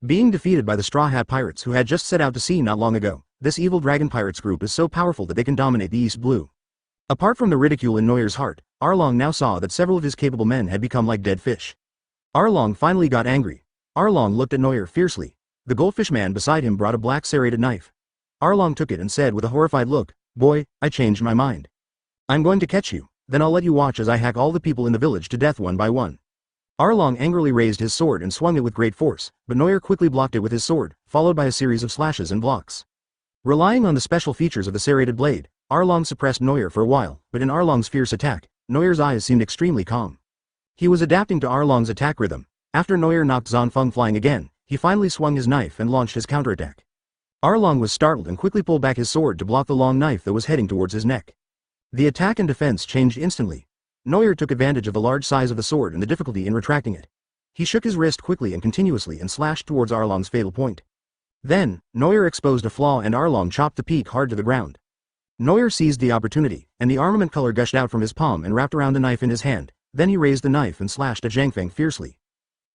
Being defeated by the Straw Hat Pirates who had just set out to sea not long ago, this evil Dragon Pirates group is so powerful that they can dominate the East Blue. Apart from the ridicule in Neuer's heart, Arlong now saw that several of his capable men had become like dead fish. Arlong finally got angry. Arlong looked at Neuer fiercely. The goldfish man beside him brought a black serrated knife. Arlong took it and said with a horrified look, "Boy, I changed my mind. I'm going to catch you, then I'll let you watch as I hack all the people in the village to death one by one." Arlong angrily raised his sword and swung it with great force, but Neuer quickly blocked it with his sword, followed by a series of slashes and blocks. Relying on the special features of the serrated blade, Arlong suppressed Neuer for a while, but in Arlong's fierce attack, Neuer's eyes seemed extremely calm. He was adapting to Arlong's attack rhythm. After Neuer knocked Zanfeng flying again, he finally swung his knife and launched his counterattack. Arlong was startled and quickly pulled back his sword to block the long knife that was heading towards his neck. The attack and defense changed instantly. Neuer took advantage of the large size of the sword and the difficulty in retracting it. He shook his wrist quickly and continuously and slashed towards Arlong's fatal point. Then, Neuer exposed a flaw and Arlong chopped the peak hard to the ground. Neuer seized the opportunity, and the armament color gushed out from his palm and wrapped around the knife in his hand. Then he raised the knife and slashed at Zhangfeng fiercely.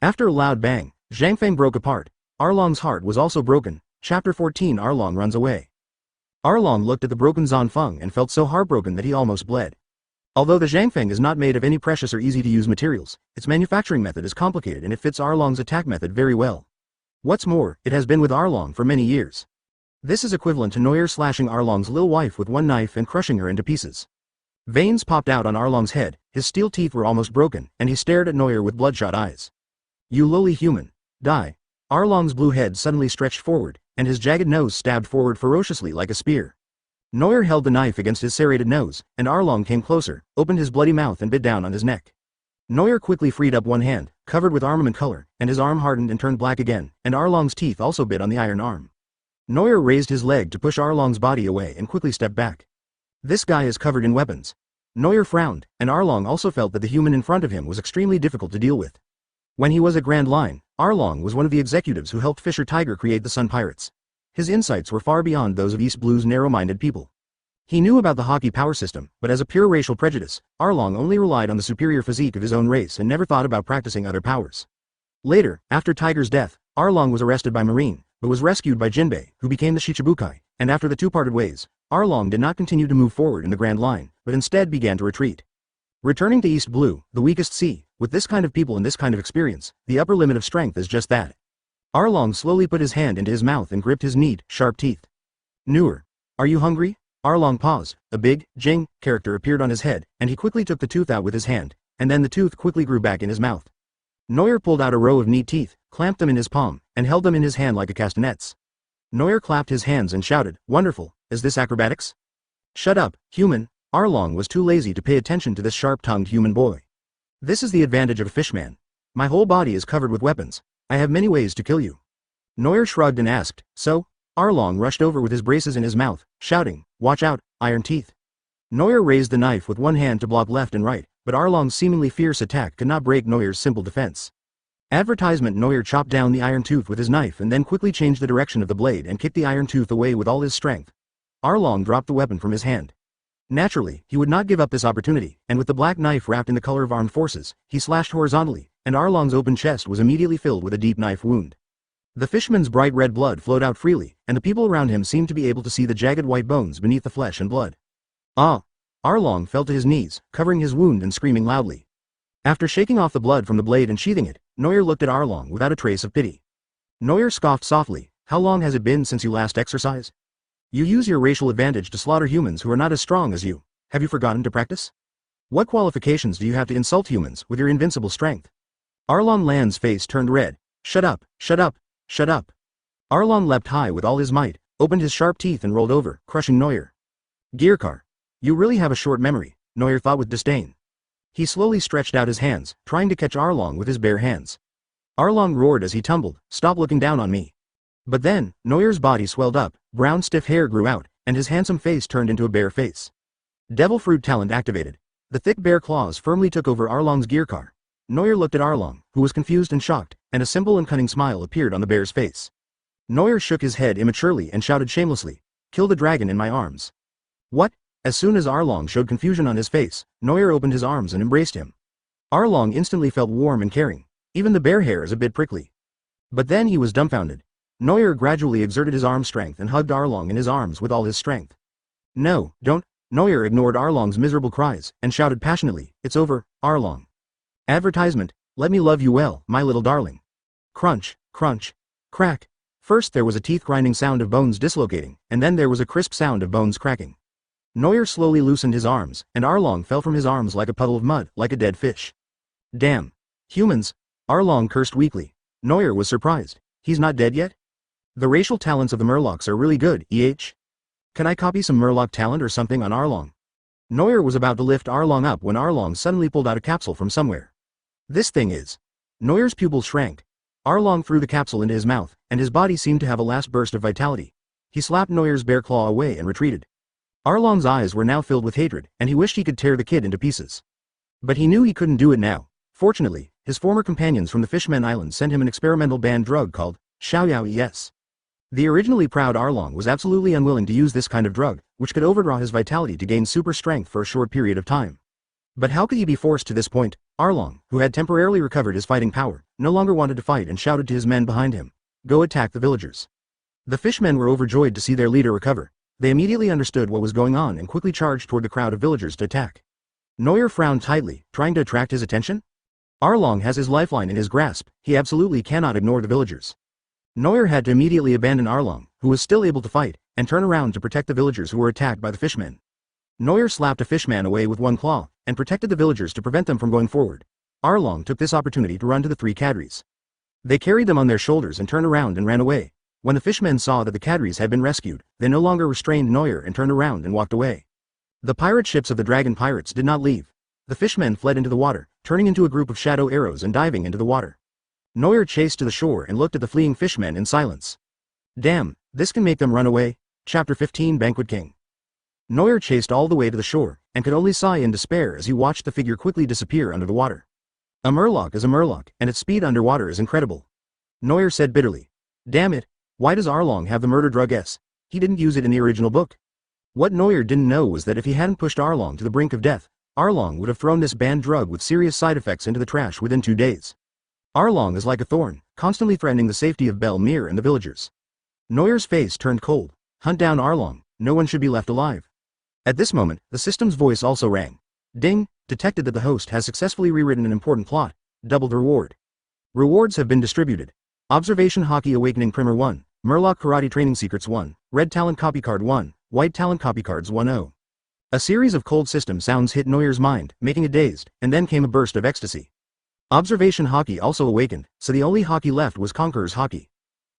After a loud bang, Zhangfeng broke apart. Arlong's heart was also broken. Chapter 14: Arlong runs away. Arlong looked at the broken Zanfeng and felt so heartbroken that he almost bled. Although the Zhangfeng is not made of any precious or easy-to-use materials, its manufacturing method is complicated and it fits Arlong's attack method very well. What's more, it has been with Arlong for many years. This is equivalent to Neuer slashing Arlong's little wife with one knife and crushing her into pieces. Veins popped out on Arlong's head, his steel teeth were almost broken, and he stared at Neuer with bloodshot eyes. You lowly human. Die. Arlong's blue head suddenly stretched forward, and his jagged nose stabbed forward ferociously like a spear. Neuer held the knife against his serrated nose, and Arlong came closer, opened his bloody mouth and bit down on his neck. Neuer quickly freed up one hand, covered with armament color, and his arm hardened and turned black again, and Arlong's teeth also bit on the iron arm. Neuer raised his leg to push Arlong's body away and quickly stepped back. This guy is covered in weapons. Neuer frowned, and Arlong also felt that the human in front of him was extremely difficult to deal with. When he was at Grand Line, Arlong was one of the executives who helped Fisher Tiger create the Sun Pirates. His insights were far beyond those of East Blue's narrow-minded people. He knew about the Haki power system, but as a pure racial prejudice, Arlong only relied on the superior physique of his own race and never thought about practicing other powers. Later, after Tiger's death, Arlong was arrested by Marine, but was rescued by Jinbei, who became the Shichibukai, and after the two parted ways, Arlong did not continue to move forward in the Grand Line, but instead began to retreat. Returning to East Blue, the weakest sea, with this kind of people and this kind of experience, the upper limit of strength is just that. Arlong slowly put his hand into his mouth and gripped his neat, sharp teeth. Neuer. Are you hungry? Arlong paused, a big, Jing character appeared on his head, and he quickly took the tooth out with his hand, and then the tooth quickly grew back in his mouth. Neuer pulled out a row of neat teeth, clamped them in his palm, and held them in his hand like a castanets. Neuer clapped his hands and shouted, "Wonderful, is this acrobatics?" "Shut up, human." Arlong was too lazy to pay attention to this sharp-tongued human boy. "This is the advantage of a fishman. My whole body is covered with weapons. I have many ways to kill you." Neuer shrugged and asked, "So?" Arlong rushed over with his braces in his mouth, shouting, "Watch out, iron teeth." Neuer raised the knife with one hand to block left and right, but Arlong's seemingly fierce attack could not break Neuer's simple defense. Advertisement. Neuer chopped down the iron tooth with his knife and then quickly changed the direction of the blade and kicked the iron tooth away with all his strength. Arlong dropped the weapon from his hand. Naturally, he would not give up this opportunity, and with the black knife wrapped in the color of armed forces, he slashed horizontally, and Arlong's open chest was immediately filled with a deep knife wound. The fisherman's bright red blood flowed out freely, and the people around him seemed to be able to see the jagged white bones beneath the flesh and blood. "Ah!" Arlong fell to his knees, covering his wound and screaming loudly. After shaking off the blood from the blade and sheathing it, Neuer looked at Arlong without a trace of pity. Neuer scoffed softly, "How long has it been since you last exercised? You use your racial advantage to slaughter humans who are not as strong as you. Have you forgotten to practice? What qualifications do you have to insult humans with your invincible strength?" Arlong Land's face turned red. "Shut up, shut up, shut up." Arlong leapt high with all his might, opened his sharp teeth and rolled over, crushing Neuer. "Gearcar. You really have a short memory," Neuer thought with disdain. He slowly stretched out his hands, trying to catch Arlong with his bare hands. Arlong roared as he tumbled, "Stop looking down on me." But then, Neuer's body swelled up, brown stiff hair grew out, and his handsome face turned into a bear face. Devil fruit talent activated. The thick bear claws firmly took over Arlong's gearcar. Neuer looked at Arlong, who was confused and shocked, and a simple and cunning smile appeared on the bear's face. Neuer shook his head immaturely and shouted shamelessly, "Kill the dragon in my arms." "What?" As soon as Arlong showed confusion on his face, Neuer opened his arms and embraced him. Arlong instantly felt warm and caring. Even the bear hair is a bit prickly. But then he was dumbfounded. Neuer gradually exerted his arm strength and hugged Arlong in his arms with all his strength. "No, don't." Neuer ignored Arlong's miserable cries, and shouted passionately, "It's over, Arlong. Advertisement, let me love you well, my little darling." Crunch, crunch, crack. First there was a teeth-grinding sound of bones dislocating, and then there was a crisp sound of bones cracking. Neuer slowly loosened his arms, and Arlong fell from his arms like a puddle of mud, like a dead fish. "Damn. Humans." Arlong cursed weakly. Neuer was surprised. "He's not dead yet? The racial talents of the Murlocs are really good, Can I copy some Murloc talent or something on Arlong?" Neuer was about to lift Arlong up when Arlong suddenly pulled out a capsule from somewhere. "This thing is..." Neuer's pupils shrank. Arlong threw the capsule into his mouth, and his body seemed to have a last burst of vitality. He slapped Neuer's bear claw away and retreated. Arlong's eyes were now filled with hatred, and he wished he could tear the kid into pieces. But he knew he couldn't do it now. Fortunately, his former companions from the Fishmen Island sent him an experimental banned drug called Xiaoyao. The originally proud Arlong was absolutely unwilling to use this kind of drug, which could overdraw his vitality to gain super strength for a short period of time. But how could he be forced to this point? Arlong, who had temporarily recovered his fighting power, no longer wanted to fight and shouted to his men behind him, "Go attack the villagers." The fishmen were overjoyed to see their leader recover. They immediately understood what was going on and quickly charged toward the crowd of villagers to attack. Neuer frowned tightly, trying to attract his attention. Arlong has his lifeline in his grasp, he absolutely cannot ignore the villagers. Neuer had to immediately abandon Arlong, who was still able to fight, and turn around to protect the villagers who were attacked by the fishmen. Neuer slapped a fishman away with one claw, and protected the villagers to prevent them from going forward. Arlong took this opportunity to run to the 3 cadres. They carried them on their shoulders and turned around and ran away. When the fishmen saw that the cadres had been rescued, they no longer restrained Neuer and turned around and walked away. The pirate ships of the dragon pirates did not leave. The fishmen fled into the water, turning into a group of shadow arrows and diving into the water. Neuer chased to the shore and looked at the fleeing fishmen in silence. Damn, this can make them run away. Chapter 15 Banquet King. Neuer chased all the way to the shore, and could only sigh in despair as he watched the figure quickly disappear under the water. A murloc is a murloc, and its speed underwater is incredible. Neuer said bitterly. Damn it, why does Arlong have the murder drug S? He didn't use it in the original book. What Neuer didn't know was that if he hadn't pushed Arlong to the brink of death, Arlong would have thrown this banned drug with serious side effects into the trash within 2 days. Arlong is like a thorn, constantly threatening the safety of Belmir and the villagers. Neuer's face turned cold. Hunt down Arlong, no one should be left alive. At this moment, the system's voice also rang. Ding, detected that the host has successfully rewritten an important plot. Doubled reward. Rewards have been distributed. Observation Haki Awakening Primer 1, Murloc Karate Training Secrets 1, Red Talent Copy Card 1, White Talent Copy Cards 1-0. A series of cold system sounds hit Neuer's mind, making it dazed, and then came a burst of ecstasy. Observation Haki also awakened, so the only Haki left was Conqueror's Haki.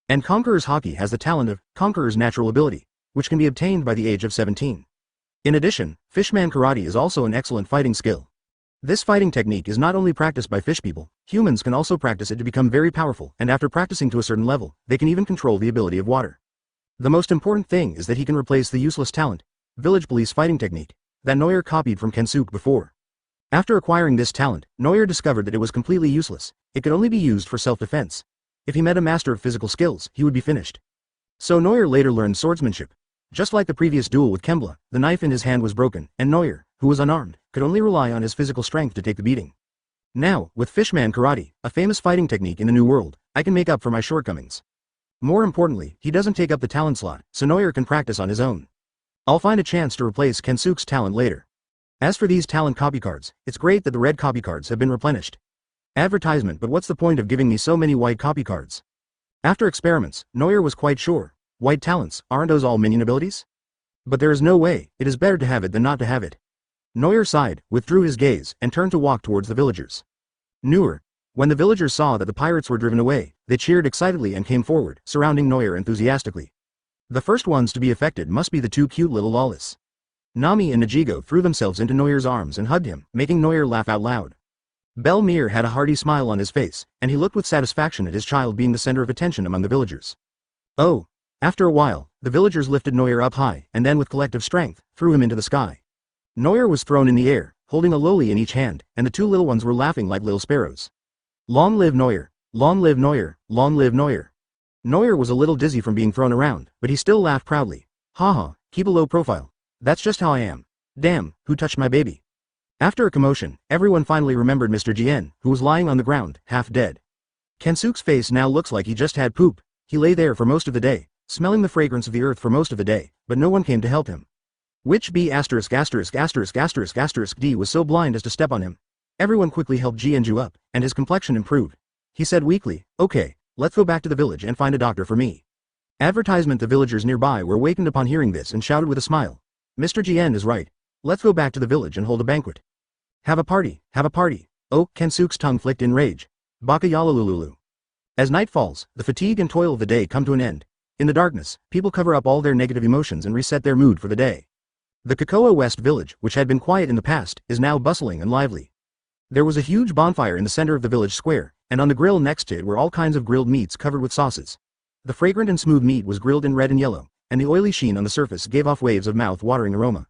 And Conqueror's Haki has the talent of Conqueror's Natural Ability, which can be obtained by the age of 17. In addition, Fishman Karate is also an excellent fighting skill. This fighting technique is not only practiced by fish people, humans can also practice it to become very powerful, and after practicing to a certain level, they can even control the ability of water. The most important thing is that he can replace the useless talent, Village Police fighting technique, that Neuer copied from Kensuke before. After acquiring this talent, Neuer discovered that it was completely useless, it could only be used for self-defense. If he met a master of physical skills, he would be finished. So Neuer later learned swordsmanship. Just like the previous duel with Kembla, the knife in his hand was broken, and Neuer, who was unarmed, could only rely on his physical strength to take the beating. Now, with Fishman Karate, a famous fighting technique in the New World, I can make up for my shortcomings. More importantly, he doesn't take up the talent slot, so Neuer can practice on his own. I'll find a chance to replace Kensuke's talent later. As for these talent copy cards, it's great that the red copy cards have been replenished. Advertisement, but what's the point of giving me so many white copy cards? After experiments, Neuer was quite sure. White talents, aren't those all minion abilities? But there is no way, it is better to have it than not to have it. Neuer sighed, withdrew his gaze, and turned to walk towards the villagers. Neuer. When the villagers saw that the pirates were driven away, they cheered excitedly and came forward, surrounding Neuer enthusiastically. The first ones to be affected must be the 2 cute little lawless. Nami and Najigo threw themselves into Neuer's arms and hugged him, making Neuer laugh out loud. Belmir had a hearty smile on his face, and he looked with satisfaction at his child being the center of attention among the villagers. Oh! After a while, the villagers lifted Neuer up high, and then with collective strength, threw him into the sky. Neuer was thrown in the air, holding a loli in each hand, and the 2 little ones were laughing like little sparrows. Long live Neuer! Long live Neuer! Long live Neuer! Neuer was a little dizzy from being thrown around, but he still laughed proudly. Haha, keep a low profile. That's just how I am. Damn, who touched my baby? After a commotion, everyone finally remembered Mr. Jien, who was lying on the ground, half dead. Kensuke's face now looks like he just had poop. He lay there for most of the day, smelling the fragrance of the earth for most of the day, but no one came to help him. Which B************ D was so blind as to step on him. Everyone quickly helped Jianju up, and his complexion improved. He said weakly, okay, let's go back to the village and find a doctor for me. Advertisement. The villagers nearby were awakened upon hearing this and shouted with a smile. Mr. Jien is right. Let's go back to the village and hold a banquet. Have a party, have a party. Oh, Kensuke's tongue flicked in rage. Baka yalalululu. As night falls, the fatigue and toil of the day come to an end. In the darkness, people cover up all their negative emotions and reset their mood for the day. The Cocoa West village, which had been quiet in the past, is now bustling and lively. There was a huge bonfire in the center of the village square, and on the grill next to it were all kinds of grilled meats covered with sauces. The fragrant and smooth meat was grilled in red and yellow, and the oily sheen on the surface gave off waves of mouth-watering aroma.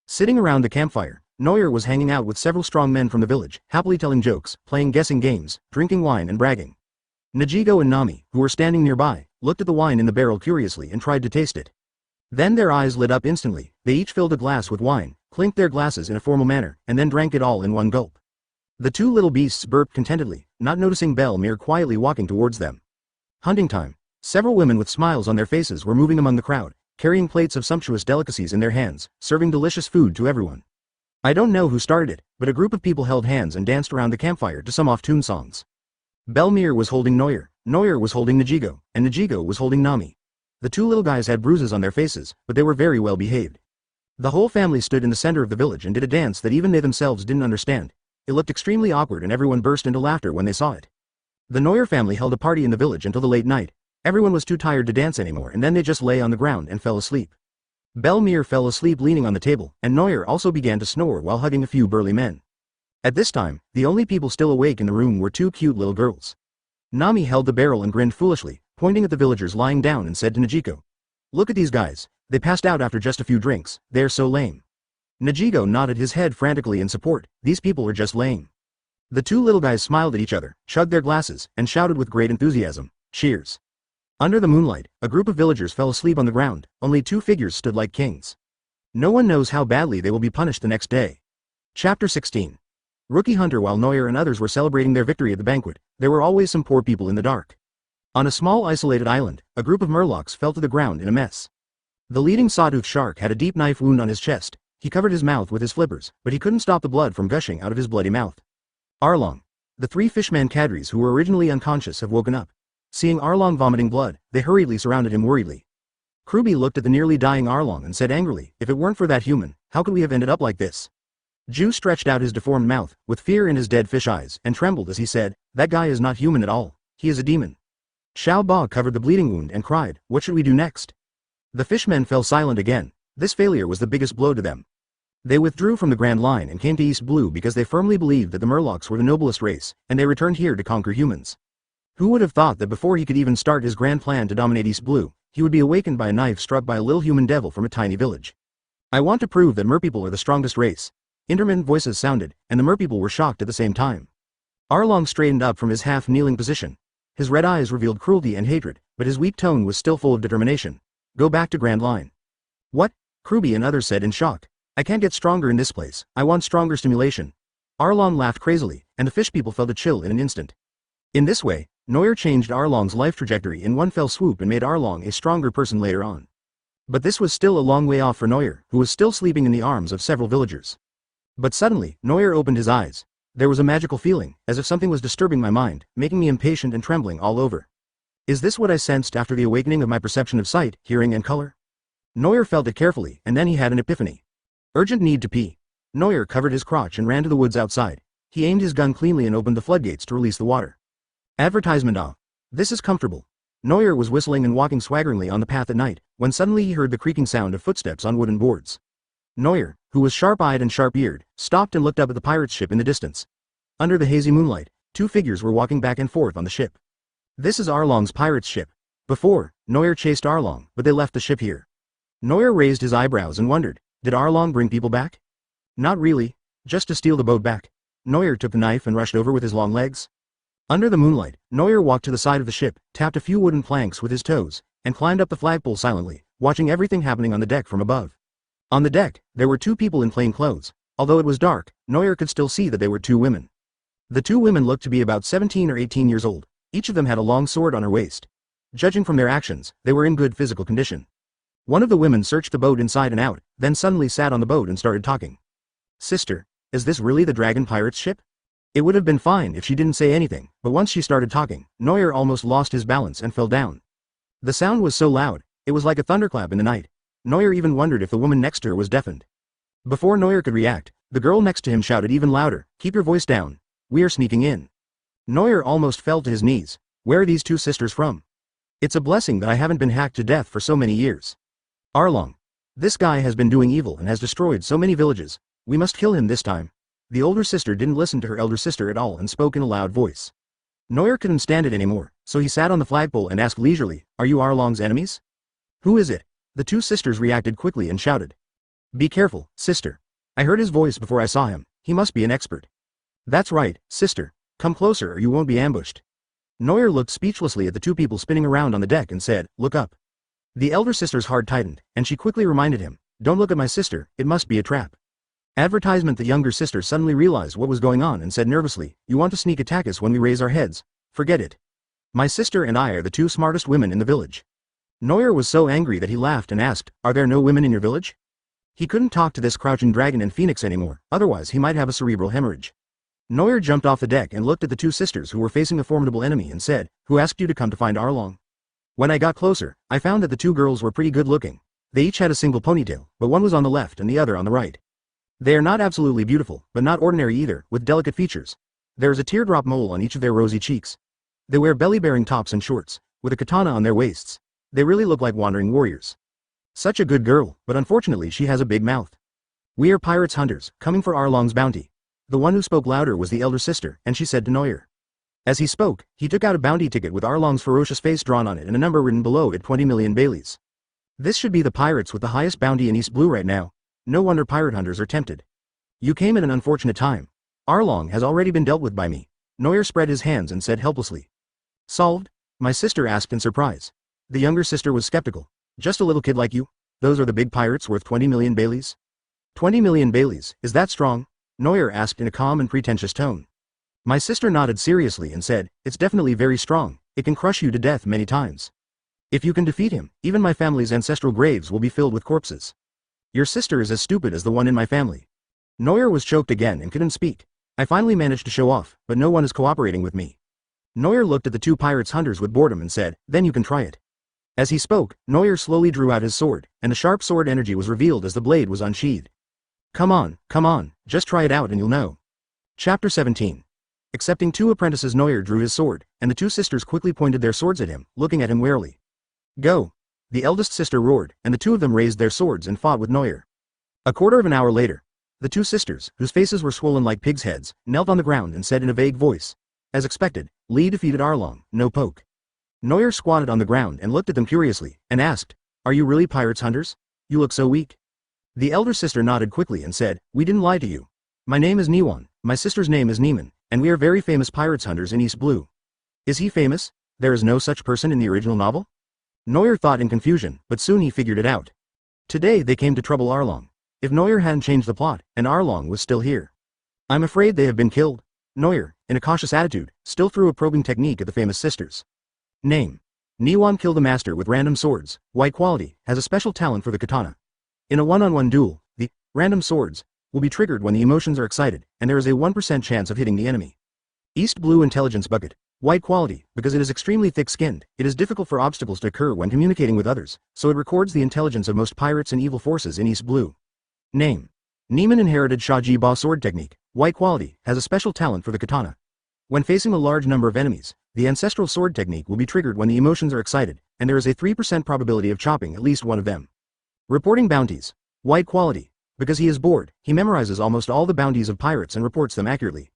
Sitting around the campfire, Neuer was hanging out with several strong men from the village, happily telling jokes, playing guessing games, drinking wine and bragging. Najigo and Nami, who were standing nearby, looked at the wine in the barrel curiously and tried to taste it. Then their eyes lit up instantly, they each filled a glass with wine, clinked their glasses in a formal manner, and then drank it all in one gulp. The 2 little beasts burped contentedly, not noticing Belmir quietly walking towards them. Hunting time. Several women with smiles on their faces were moving among the crowd, carrying plates of sumptuous delicacies in their hands, serving delicious food to everyone. I don't know who started it, but a group of people held hands and danced around the campfire to some off-tune songs. Belmir was holding Neuer, Neuer was holding Najigo, and Najigo was holding Nami. The two little guys had bruises on their faces, but they were very well behaved. The whole family stood in the center of the village and did a dance that even they themselves didn't understand. It looked extremely awkward and everyone burst into laughter when they saw it. The Neuer family held a party in the village until the late night. Everyone was too tired to dance anymore and then they just lay on the ground and fell asleep. Belmir fell asleep leaning on the table, and Neuer also began to snore while hugging a few burly men. At this time, the only people still awake in the room were two cute little girls. Nami held the barrel and grinned foolishly, pointing at the villagers lying down and said to Najigo, "Look at these guys, they passed out after just a few drinks, they're so lame." Najigo nodded his head frantically in support, "These people are just lame." The two little guys smiled at each other, chugged their glasses, and shouted with great enthusiasm, "Cheers." Under the moonlight, a group of villagers fell asleep on the ground, only two figures stood like kings. No one knows how badly they will be punished the next day. Chapter 16. Rookie Hunter. While Neuer and others were celebrating their victory at the banquet, there were always some poor people in the dark. On a small isolated island, a group of murlocs fell to the ground in a mess. The leading sawtooth shark had a deep knife wound on his chest. He covered his mouth with his flippers, but he couldn't stop the blood from gushing out of his bloody mouth. Arlong. The three fishman cadres who were originally unconscious have woken up. Seeing Arlong vomiting blood, they hurriedly surrounded him worriedly. Kruby looked at the nearly dying Arlong and said angrily, "If it weren't for that human, how could we have ended up like this?" Ju stretched out his deformed mouth, with fear in his dead fish eyes, and trembled as he said, "That guy is not human at all, he is a demon." Xiao Ba covered the bleeding wound and cried, "What should we do next?" The fishmen fell silent again. This failure was the biggest blow to them. They withdrew from the Grand Line and came to East Blue because they firmly believed that the Murlocs were the noblest race, and they returned here to conquer humans. Who would have thought that before he could even start his grand plan to dominate East Blue, he would be awakened by a knife struck by a little human devil from a tiny village. "I want to prove that merpeople are the strongest race." Intermittent voices sounded, and the merpeople were shocked at the same time. Arlong straightened up from his half-kneeling position. His red eyes revealed cruelty and hatred, but his weak tone was still full of determination. "Go back to Grand Line." "What?" Kruby and others said in shock. "I can't get stronger in this place, I want stronger stimulation." Arlong laughed crazily, and the fish people felt a chill in an instant. In this way, Neuer changed Arlong's life trajectory in one fell swoop and made Arlong a stronger person later on. But this was still a long way off for Neuer, who was still sleeping in the arms of several villagers. But suddenly, Neuer opened his eyes. There was a magical feeling, as if something was disturbing my mind, making me impatient and trembling all over. Is this what I sensed after the awakening of my perception of sight, hearing and color? Neuer felt it carefully, and then he had an epiphany. Urgent need to pee. Neuer covered his crotch and ran to the woods outside. He aimed his gun cleanly and opened the floodgates to release the water. Advertisement off. This is comfortable. Neuer was whistling and walking swaggeringly on the path at night, when suddenly he heard the creaking sound of footsteps on wooden boards. Neuer, who was sharp-eyed and sharp-eared, stopped and looked up at the pirate's ship in the distance. Under the hazy moonlight, two figures were walking back and forth on the ship. This is Arlong's pirate's ship. Before, Neuer chased Arlong, but they left the ship here. Neuer raised his eyebrows and wondered, did Arlong bring people back? Not really, just to steal the boat back. Neuer took the knife and rushed over with his long legs. Under the moonlight, Neuer walked to the side of the ship, tapped a few wooden planks with his toes, and climbed up the flagpole silently, watching everything happening on the deck from above. On the deck, there were two people in plain clothes. Although it was dark, Neuer could still see that they were two women. The two women looked to be about 17 or 18 years old. Each of them had a long sword on her waist. Judging from their actions, they were in good physical condition. One of the women searched the boat inside and out, then suddenly sat on the boat and started talking. "Sister, is this really the Dragon Pirate's ship?" It would have been fine if she didn't say anything, but once she started talking, Neuer almost lost his balance and fell down. The sound was so loud, it was like a thunderclap in the night. Neuer even wondered if the woman next to her was deafened. Before Neuer could react, the girl next to him shouted even louder, "Keep your voice down. We are sneaking in." Neuer almost fell to his knees. Where are these two sisters from? It's a blessing that I haven't been hacked to death for so many years. Arlong. This guy has been doing evil and has destroyed so many villages. We must kill him this time. The older sister didn't listen to her elder sister at all and spoke in a loud voice. Neuer couldn't stand it anymore, so he sat on the flagpole and asked leisurely, "Are you Arlong's enemies?" "Who is it?" The two sisters reacted quickly and shouted. "Be careful, sister. I heard his voice before I saw him. He must be an expert." "That's right, sister. Come closer or you won't be ambushed." Neuer looked speechlessly at the two people spinning around on the deck and said, "Look up." The elder sister's heart tightened, and she quickly reminded him, "Don't look at my sister, it must be a trap." Advertisement. The younger sister suddenly realized what was going on and said nervously, "You want to sneak attack us when we raise our heads? Forget it. My sister and I are the two smartest women in the village." Neuer was so angry that he laughed and asked, "Are there no women in your village?" He couldn't talk to this crouching dragon and phoenix anymore, otherwise he might have a cerebral hemorrhage. Neuer jumped off the deck and looked at the two sisters who were facing a formidable enemy and said, "Who asked you to come to find Arlong?" When I got closer, I found that the two girls were pretty good looking. They each had a single ponytail, but one was on the left and the other on the right. They are not absolutely beautiful, but not ordinary either, with delicate features. There is a teardrop mole on each of their rosy cheeks. They wear belly-bearing tops and shorts, with a katana on their waists. They really look like wandering warriors. Such a good girl, but unfortunately she has a big mouth. We are pirates hunters, coming for Arlong's bounty. The one who spoke louder was the elder sister, and she said to Neuer. As he spoke, he took out a bounty ticket with Arlong's ferocious face drawn on it and a number written below it, 20 million Baileys. This should be the pirates with the highest bounty in East Blue right now. No wonder pirate hunters are tempted. You came at an unfortunate time. Arlong has already been dealt with by me. Neuer spread his hands and said helplessly. Solved? My sister asked in surprise. The younger sister was skeptical. Just a little kid like you? Those are the big pirates worth 20 million Baileys? 20 million Baileys, is that strong? Neuer asked in a calm and pretentious tone. My sister nodded seriously and said, it's definitely very strong, it can crush you to death many times. If you can defeat him, even my family's ancestral graves will be filled with corpses. Your sister is as stupid as the one in my family. Neuer was choked again and couldn't speak. I finally managed to show off, but no one is cooperating with me. Neuer looked at the two pirates hunters with boredom and said, then you can try it. As he spoke, Neuer slowly drew out his sword, and the sharp sword energy was revealed as the blade was unsheathed. Come on, just try it out and you'll know. Chapter 17. Accepting two apprentices, Neuer drew his sword, and the two sisters quickly pointed their swords at him, looking at him warily. Go! The eldest sister roared, and the two of them raised their swords and fought with Neuer. A quarter of an hour later, the two sisters, whose faces were swollen like pigs' heads, knelt on the ground and said in a vague voice, as expected, Lee defeated Arlong, no poke. Neuer squatted on the ground and looked at them curiously, and asked, are you really pirates hunters? You look so weak. The elder sister nodded quickly and said, we didn't lie to you. My name is Niwan, my sister's name is Neiman, and we are very famous pirates hunters in East Blue. Is he famous? There is no such person in the original novel? Neuer thought in confusion, but soon he figured it out. Today they came to trouble Arlong. If Neuer hadn't changed the plot, and Arlong was still here. I'm afraid they have been killed. Neuer, in a cautious attitude, still threw a probing technique at the famous sisters. Name. Niwan killed the master with random swords, white quality, has a special talent for the katana. In a one-on-one duel, the random swords will be triggered when the emotions are excited, and there is a 1% chance of hitting the enemy. East Blue intelligence bucket. White quality, because it is extremely thick-skinned, it is difficult for obstacles to occur when communicating with others, so it records the intelligence of most pirates and evil forces in East Blue. Name. Neiman inherited Shaji Ba sword technique. White quality, has a special talent for the katana. When facing a large number of enemies, the ancestral sword technique will be triggered when the emotions are excited, and there is a 3% probability of chopping at least one of them. Reporting bounties. White quality. Because he is bored, he memorizes almost all the bounties of pirates and reports them accurately.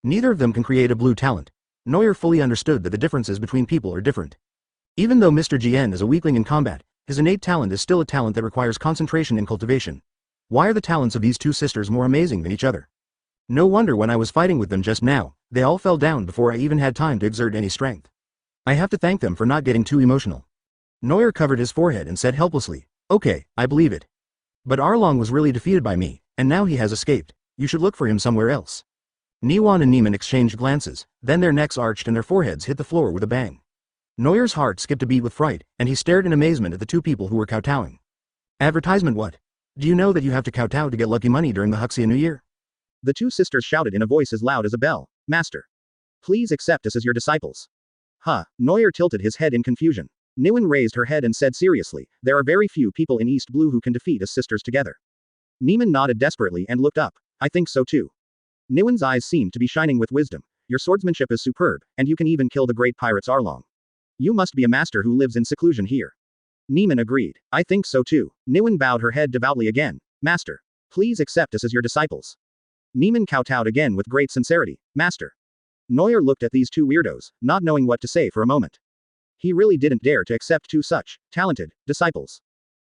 Neither of them can create a blue talent. Neuer fully understood that the differences between people are different. Even though Mr. GN is a weakling in combat, his innate talent is still a talent that requires concentration and cultivation. Why are the talents of these two sisters more amazing than each other? No wonder when I was fighting with them just now, they all fell down before I even had time to exert any strength. I have to thank them for not getting too emotional. Neuer covered his forehead and said helplessly, okay, I believe it. But Arlong was really defeated by me, and now he has escaped. You should look for him somewhere else. Niwan and Neiman exchanged glances, then their necks arched and their foreheads hit the floor with a bang. Neuer's heart skipped a beat with fright, and he stared in amazement at the two people who were kowtowing. Advertisement what? Do you know that you have to kowtow to get lucky money during the Huxia New Year? The two sisters shouted in a voice as loud as a bell, Master. Please accept us as your disciples. Neuer tilted his head in confusion. Niwan raised her head and said seriously, there are very few people in East Blue who can defeat us sisters together. Neiman nodded desperately and looked up. I think so too. Niwan's eyes seemed to be shining with wisdom. Your swordsmanship is superb, and you can even kill the great pirates Arlong. You must be a master who lives in seclusion here. Neiman agreed. I think so too. Niwan bowed her head devoutly again. Master. Please accept us as your disciples. Neiman kowtowed again with great sincerity. Master. Neuer looked at these two weirdos, not knowing what to say for a moment. He really didn't dare to accept two such talented disciples.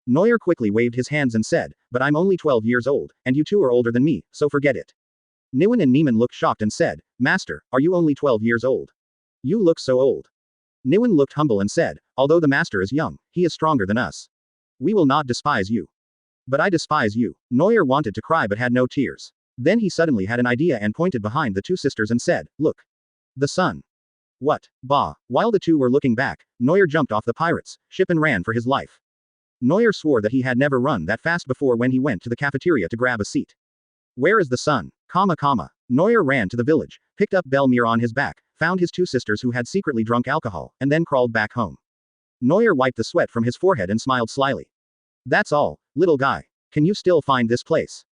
Neuer quickly waved his hands and said, but I'm only 12 years old, and you two are older than me, so forget it. Niwan and Neiman looked shocked and said, Master, are you only 12 years old? You look so old. Niwan looked humble and said, although the master is young, he is stronger than us. We will not despise you. But I despise you. Neuer wanted to cry but had no tears. Then he suddenly had an idea and pointed behind the two sisters and said, look. The sun. What? Bah. While the two were looking back, Neuer jumped off the pirate's ship and ran for his life. Neuer swore that he had never run that fast before when he went to the cafeteria to grab a seat. Where is the sun? Neuer ran to the village, picked up Belmir on his back, found his two sisters who had secretly drunk alcohol, and then crawled back home. Neuer wiped the sweat from his forehead and smiled slyly. That's all, little guy. Can you still find this place?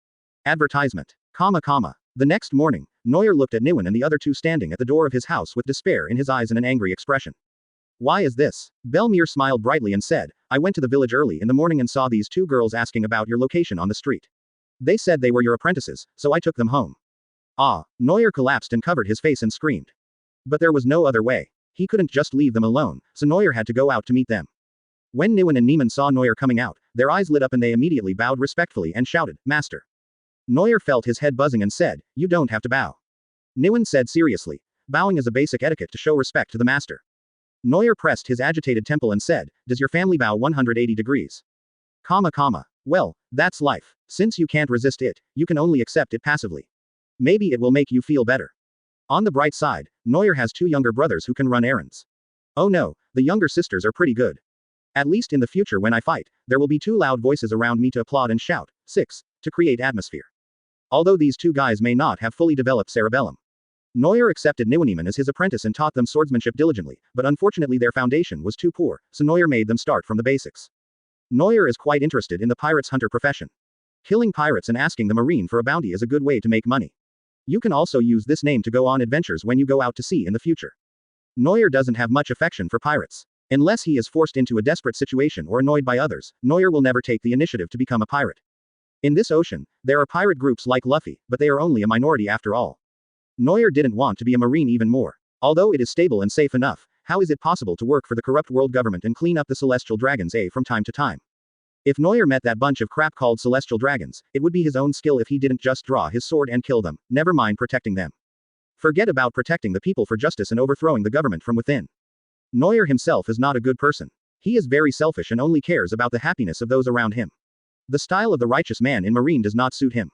Advertisement. The next morning, Neuer looked at Neuer and the other two standing at the door of his house with despair in his eyes and an angry expression. Why is this? Belmir smiled brightly and said, I went to the village early in the morning and saw these two girls asking about your location on the street. They said they were your apprentices, so I took them home. Ah, Neuer collapsed and covered his face and screamed. But there was no other way. He couldn't just leave them alone, so Neuer had to go out to meet them. When Neuer and Niemann saw Neuer coming out, their eyes lit up and they immediately bowed respectfully and shouted, Master. Neuer felt his head buzzing and said, You don't have to bow. Neuer said seriously, bowing is a basic etiquette to show respect to the master. Neuer pressed his agitated temple and said, Does your family bow 180 degrees? Well, that's life. Since you can't resist it, you can only accept it passively. Maybe it will make you feel better. On the bright side, Neuer has two younger brothers who can run errands. Oh no, the younger sisters are pretty good. At least in the future when I fight, there will be two loud voices around me to applaud and shout. 6. To create atmosphere. Although these two guys may not have fully developed cerebellum. Neuer accepted Niemann as his apprentice and taught them swordsmanship diligently, but unfortunately their foundation was too poor, so Neuer made them start from the basics. Neuer is quite interested in the pirate's hunter profession. Killing pirates and asking the marine for a bounty is a good way to make money. You can also use this name to go on adventures when you go out to sea in the future. Neuer doesn't have much affection for pirates. Unless he is forced into a desperate situation or annoyed by others, Neuer will never take the initiative to become a pirate. In this ocean, there are pirate groups like Luffy, but they are only a minority after all. Neuer didn't want to be a marine even more. Although it is stable and safe enough, how is it possible to work for the corrupt world government and clean up the celestial dragons from time to time? If Neuer met that bunch of crap called celestial dragons, it would be his own skill if he didn't just draw his sword and kill them, never mind protecting them. Forget about protecting the people for justice and overthrowing the government from within. Neuer himself is not a good person. He is very selfish and only cares about the happiness of those around him. The style of the righteous man in Marine does not suit him.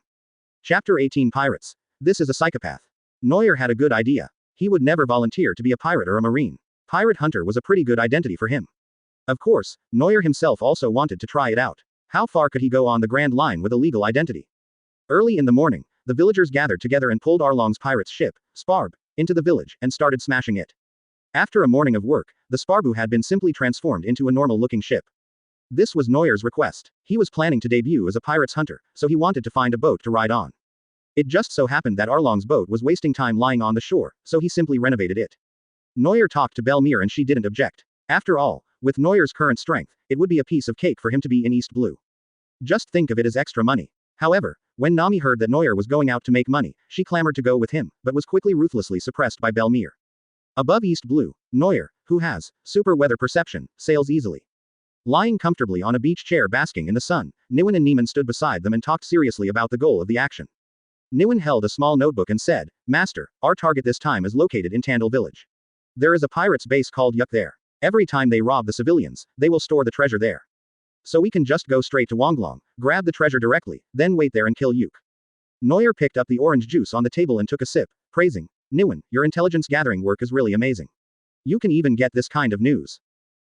Chapter 18 Pirates. This is a psychopath. Neuer had a good idea. He would never volunteer to be a pirate or a marine. Pirate hunter was a pretty good identity for him. Of course, Neuer himself also wanted to try it out. How far could he go on the Grand Line with a legal identity? Early in the morning, the villagers gathered together and pulled Arlong's pirate's ship, Sparb, into the village, and started smashing it. After a morning of work, the Sparbu had been simply transformed into a normal-looking ship. This was Neuer's request. He was planning to debut as a pirate's hunter, so he wanted to find a boat to ride on. It just so happened that Arlong's boat was wasting time lying on the shore, so he simply renovated it. Neuer talked to Belmir and she didn't object. After all, with Neuer's current strength, it would be a piece of cake for him to be in East Blue. Just think of it as extra money. However, when Nami heard that Neuer was going out to make money, she clamored to go with him, but was quickly ruthlessly suppressed by Belmir. Above East Blue, Neuer, who has super weather perception, sails easily. Lying comfortably on a beach chair basking in the sun, Neuer and Niemann stood beside them and talked seriously about the goal of the action. Neuer held a small notebook and said, Master, our target this time is located in Tandil village. There is a pirate's base called Yuk there. Every time they rob the civilians, they will store the treasure there. So we can just go straight to Wonglong, grab the treasure directly, then wait there and kill Yuk. Neuer picked up the orange juice on the table and took a sip, praising, Neuer, your intelligence gathering work is really amazing. You can even get this kind of news.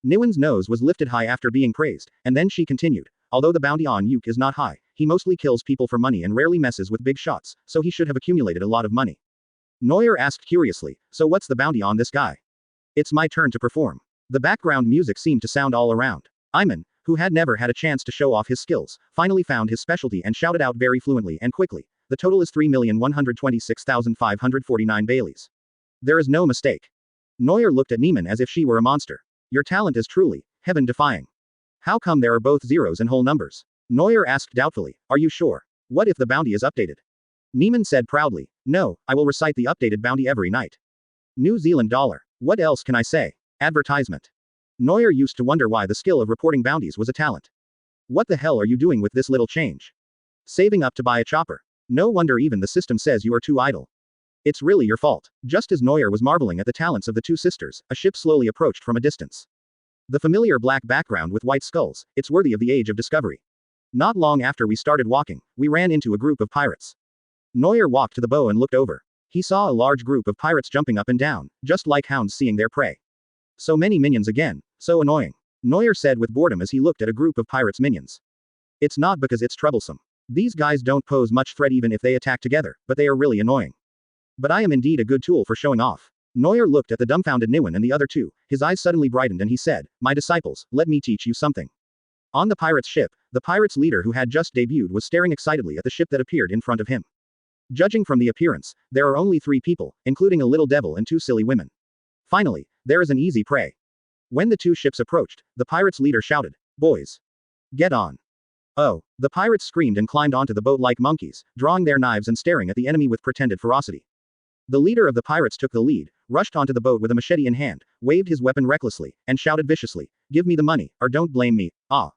Neuer's nose was lifted high after being praised, and then she continued, although the bounty on Yuk is not high, he mostly kills people for money and rarely messes with big shots, so he should have accumulated a lot of money. Neuer asked curiously, so what's the bounty on this guy? It's my turn to perform. The background music seemed to sound all around. Iman, who had never had a chance to show off his skills, finally found his specialty and shouted out very fluently and quickly, the total is 3,126,549 Baileys. There is no mistake. Neuer looked at Niemann as if she were a monster. Your talent is truly heaven-defying. How come there are both zeros and whole numbers? Neuer asked doubtfully, are you sure? What if the bounty is updated? Niemann said proudly, no, I will recite the updated bounty every night. New Zealand dollar. What else can I say? Advertisement. Neuer used to wonder why the skill of reporting bounties was a talent. What the hell are you doing with this little change? Saving up to buy a chopper. No wonder even the system says you are too idle. It's really your fault. Just as Neuer was marveling at the talents of the two sisters, a ship slowly approached from a distance. The familiar black background with white skulls, it's worthy of the age of discovery. Not long after we started walking, we ran into a group of pirates. Neuer walked to the bow and looked over. He saw a large group of pirates jumping up and down, just like hounds seeing their prey. So many minions again, so annoying. Neuer said with boredom as he looked at a group of pirates' minions. It's not because it's troublesome. These guys don't pose much threat even if they attack together, but they are really annoying. But I am indeed a good tool for showing off. Neuer looked at the dumbfounded Nguyen and the other two, his eyes suddenly brightened and he said, my disciples, let me teach you something. On the pirate's ship, the pirate's leader who had just debuted was staring excitedly at the ship that appeared in front of him. Judging from the appearance, there are only 3 people, including a little devil and 2 silly women. Finally, there is an easy prey. When the 2 ships approached, the pirate's leader shouted, boys. Get on. Oh, the pirates screamed and climbed onto the boat like monkeys, drawing their knives and staring at the enemy with pretended ferocity. The leader of the pirates took the lead, rushed onto the boat with a machete in hand, waved his weapon recklessly, and shouted viciously, give me the money, or don't blame me, ah.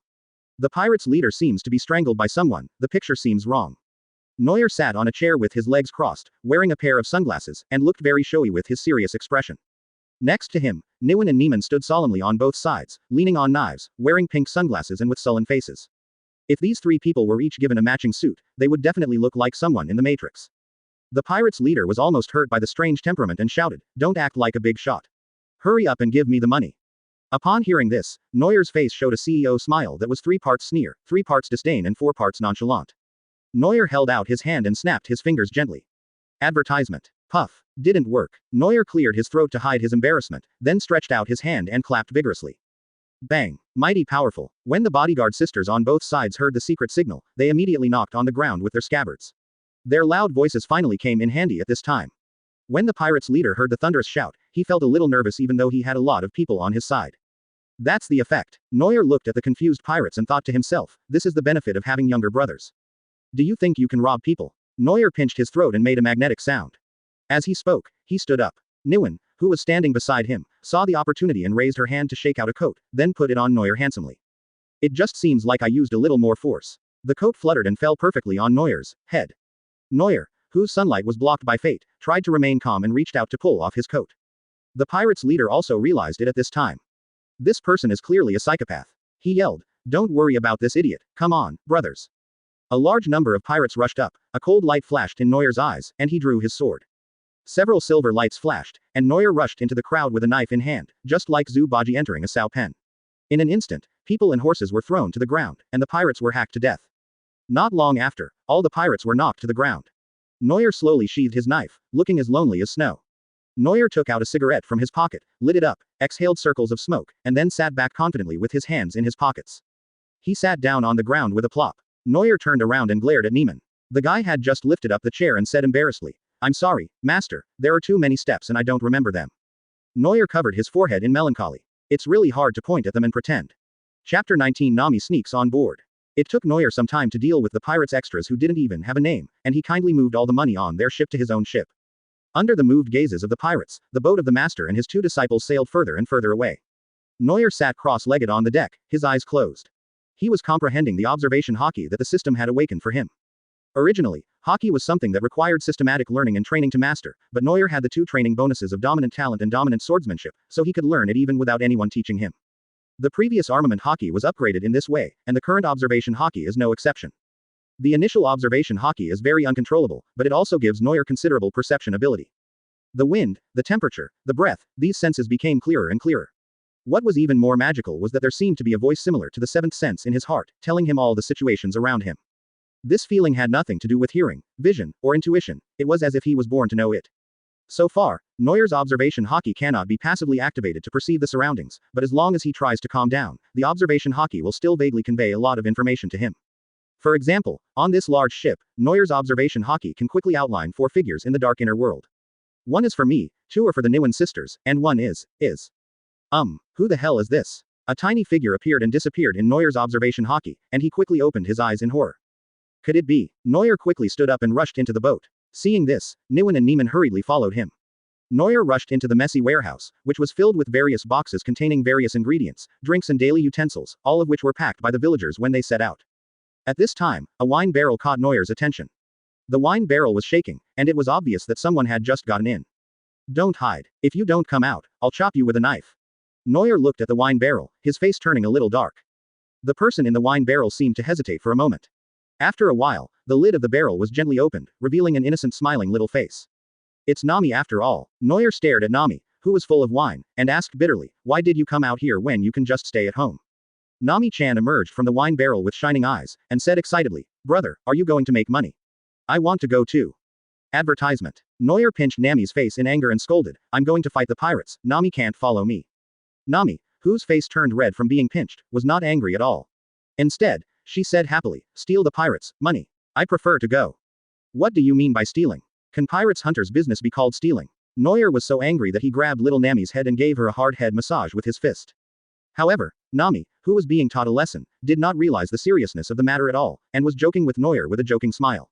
The pirate's leader seems to be strangled by someone, the picture seems wrong. Neuer sat on a chair with his legs crossed, wearing a pair of sunglasses, and looked very showy with his serious expression. Next to him, Nguyen and Neiman stood solemnly on both sides, leaning on knives, wearing pink sunglasses and with sullen faces. If these 3 people were each given a matching suit, they would definitely look like someone in the Matrix. The pirate's leader was almost hurt by the strange temperament and shouted, don't act like a big shot. Hurry up and give me the money. Upon hearing this, Neuer's face showed a CEO smile that was 3 parts sneer, 3 parts disdain and 4 parts nonchalant. Neuer held out his hand and snapped his fingers gently. Advertisement. Puff. Didn't work. Neuer cleared his throat to hide his embarrassment, then stretched out his hand and clapped vigorously. Bang. Mighty powerful. When the bodyguard sisters on both sides heard the secret signal, they immediately knocked on the ground with their scabbards. Their loud voices finally came in handy at this time. When the pirate's leader heard the thunderous shout, he felt a little nervous even though he had a lot of people on his side. That's the effect. Neuer looked at the confused pirates and thought to himself, this is the benefit of having younger brothers. Do you think you can rob people? Neuer pinched his throat and made a magnetic sound. As he spoke, he stood up. Nguyen, who was standing beside him, saw the opportunity and raised her hand to shake out a coat, then put it on Neuer handsomely. It just seems like I used a little more force. The coat fluttered and fell perfectly on Neuer's head. Neuer, whose sunlight was blocked by fate, tried to remain calm and reached out to pull off his coat. The pirate's leader also realized it at this time. This person is clearly a psychopath. He yelled, don't worry about this idiot, come on, brothers. A large number of pirates rushed up, a cold light flashed in Neuer's eyes, and he drew his sword. Several silver lights flashed, and Neuer rushed into the crowd with a knife in hand, just like Zhu Baji entering a Sao pen. In an instant, people and horses were thrown to the ground, and the pirates were hacked to death. Not long after, all the pirates were knocked to the ground. Neuer slowly sheathed his knife, looking as lonely as snow. Neuer took out a cigarette from his pocket, lit it up, exhaled circles of smoke, and then sat back confidently with his hands in his pockets. He sat down on the ground with a plop. Neuer turned around and glared at Neiman. The guy had just lifted up the chair and said embarrassedly, I'm sorry, master, there are too many steps and I don't remember them. Neuer covered his forehead in melancholy. It's really hard to point at them and pretend. Chapter 19 Nami sneaks on board. It took Neuer some time to deal with the pirates' extras who didn't even have a name, and he kindly moved all the money on their ship to his own ship. Under the moved gazes of the pirates, the boat of the master and his 2 disciples sailed further and further away. Neuer sat cross-legged on the deck, his eyes closed. He was comprehending the observation Haki that the system had awakened for him. Originally, Haki was something that required systematic learning and training to master, but Neuer had the 2 training bonuses of dominant talent and dominant swordsmanship, so he could learn it even without anyone teaching him. The previous armament Haki was upgraded in this way, and the current observation Haki is no exception. The initial observation Haki is very uncontrollable, but it also gives Neuer considerable perception ability. The wind, the temperature, the breath, these senses became clearer and clearer. What was even more magical was that there seemed to be a voice similar to the 7th sense in his heart, telling him all the situations around him. This feeling had nothing to do with hearing, vision, or intuition, it was as if he was born to know it. So far, Neuer's observation Haki cannot be passively activated to perceive the surroundings, but as long as he tries to calm down, the observation Haki will still vaguely convey a lot of information to him. For example, on this large ship, Neuer's observation Haki can quickly outline 4 figures in the dark inner world. 1 is for me, 2 are for the Nguyen sisters, and 1 is. Who the hell is this? A tiny figure appeared and disappeared in Neuer's observation Haki, and he quickly opened his eyes in horror. Could it be? Neuer quickly stood up and rushed into the boat. Seeing this, Nguyen and Neiman hurriedly followed him. Neuer rushed into the messy warehouse, which was filled with various boxes containing various ingredients, drinks and daily utensils, all of which were packed by the villagers when they set out. At this time, a wine barrel caught Neuer's attention. The wine barrel was shaking, and it was obvious that someone had just gotten in. Don't hide. If you don't come out, I'll chop you with a knife. Neuer looked at the wine barrel, his face turning a little dark. The person in the wine barrel seemed to hesitate for a moment. After a while, the lid of the barrel was gently opened, revealing an innocent smiling little face. It's Nami after all. Neuer stared at Nami, who was full of wine, and asked bitterly, why did you come out here when you can just stay at home? Nami-chan emerged from the wine barrel with shining eyes, and said excitedly, brother, are you going to make money? I want to go too. Advertisement. Neuer pinched Nami's face in anger and scolded, I'm going to fight the pirates, Nami can't follow me. Nami, whose face turned red from being pinched, was not angry at all. Instead, she said happily, steal the pirates, money. I prefer to go. What do you mean by stealing? Can pirates hunters' business be called stealing? Neuer was so angry that he grabbed little Nami's head and gave her a hard head massage with his fist. However, Nami, who was being taught a lesson, did not realize the seriousness of the matter at all, and was joking with Neuer with a joking smile.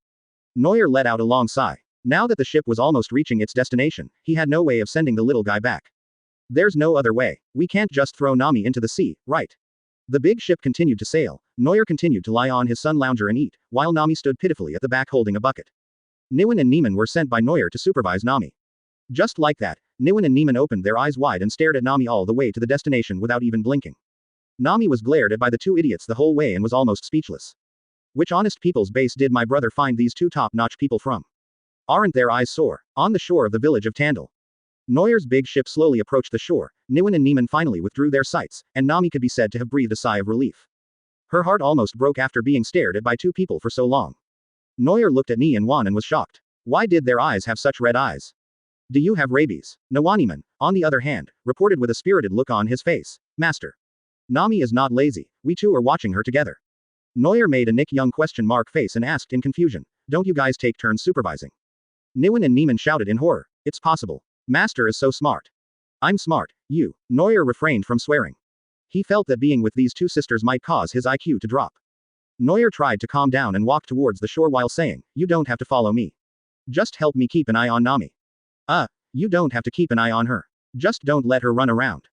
Neuer let out a long sigh. Now that the ship was almost reaching its destination, he had no way of sending the little guy back. There's no other way. We can't just throw Nami into the sea, right? The big ship continued to sail. Neuer continued to lie on his sun lounger and eat, while Nami stood pitifully at the back holding a bucket. Niwen and Niemann were sent by Neuer to supervise Nami. Just like that, Niwen and Niemann opened their eyes wide and stared at Nami all the way to the destination without even blinking. Nami was glared at by the two idiots the whole way and was almost speechless. Which honest people's base did my brother find these two top-notch people from? Aren't their eyes sore? On the shore of the village of Tandil. Neuer's big ship slowly approached the shore. Niwen and Niemann finally withdrew their sights, and Nami could be said to have breathed a sigh of relief. Her heart almost broke after being stared at by two people for so long. Neuer looked at Ni and Wan and was shocked. Why did their eyes have such red eyes? Do you have rabies? Nawaniman, on the other hand, reported with a spirited look on his face, Master. Nami is not lazy, we two are watching her together. Neuer made a Nick Young question mark face and asked in confusion, don't you guys take turns supervising? Niwen and Niemann shouted in horror, it's possible. Master is so smart. I'm smart, you. Neuer refrained from swearing. He felt that being with these two sisters might cause his IQ to drop. Neuer tried to calm down and walk towards the shore while saying, you don't have to follow me. Just help me keep an eye on Nami. You don't have to keep an eye on her. Just don't let her run around.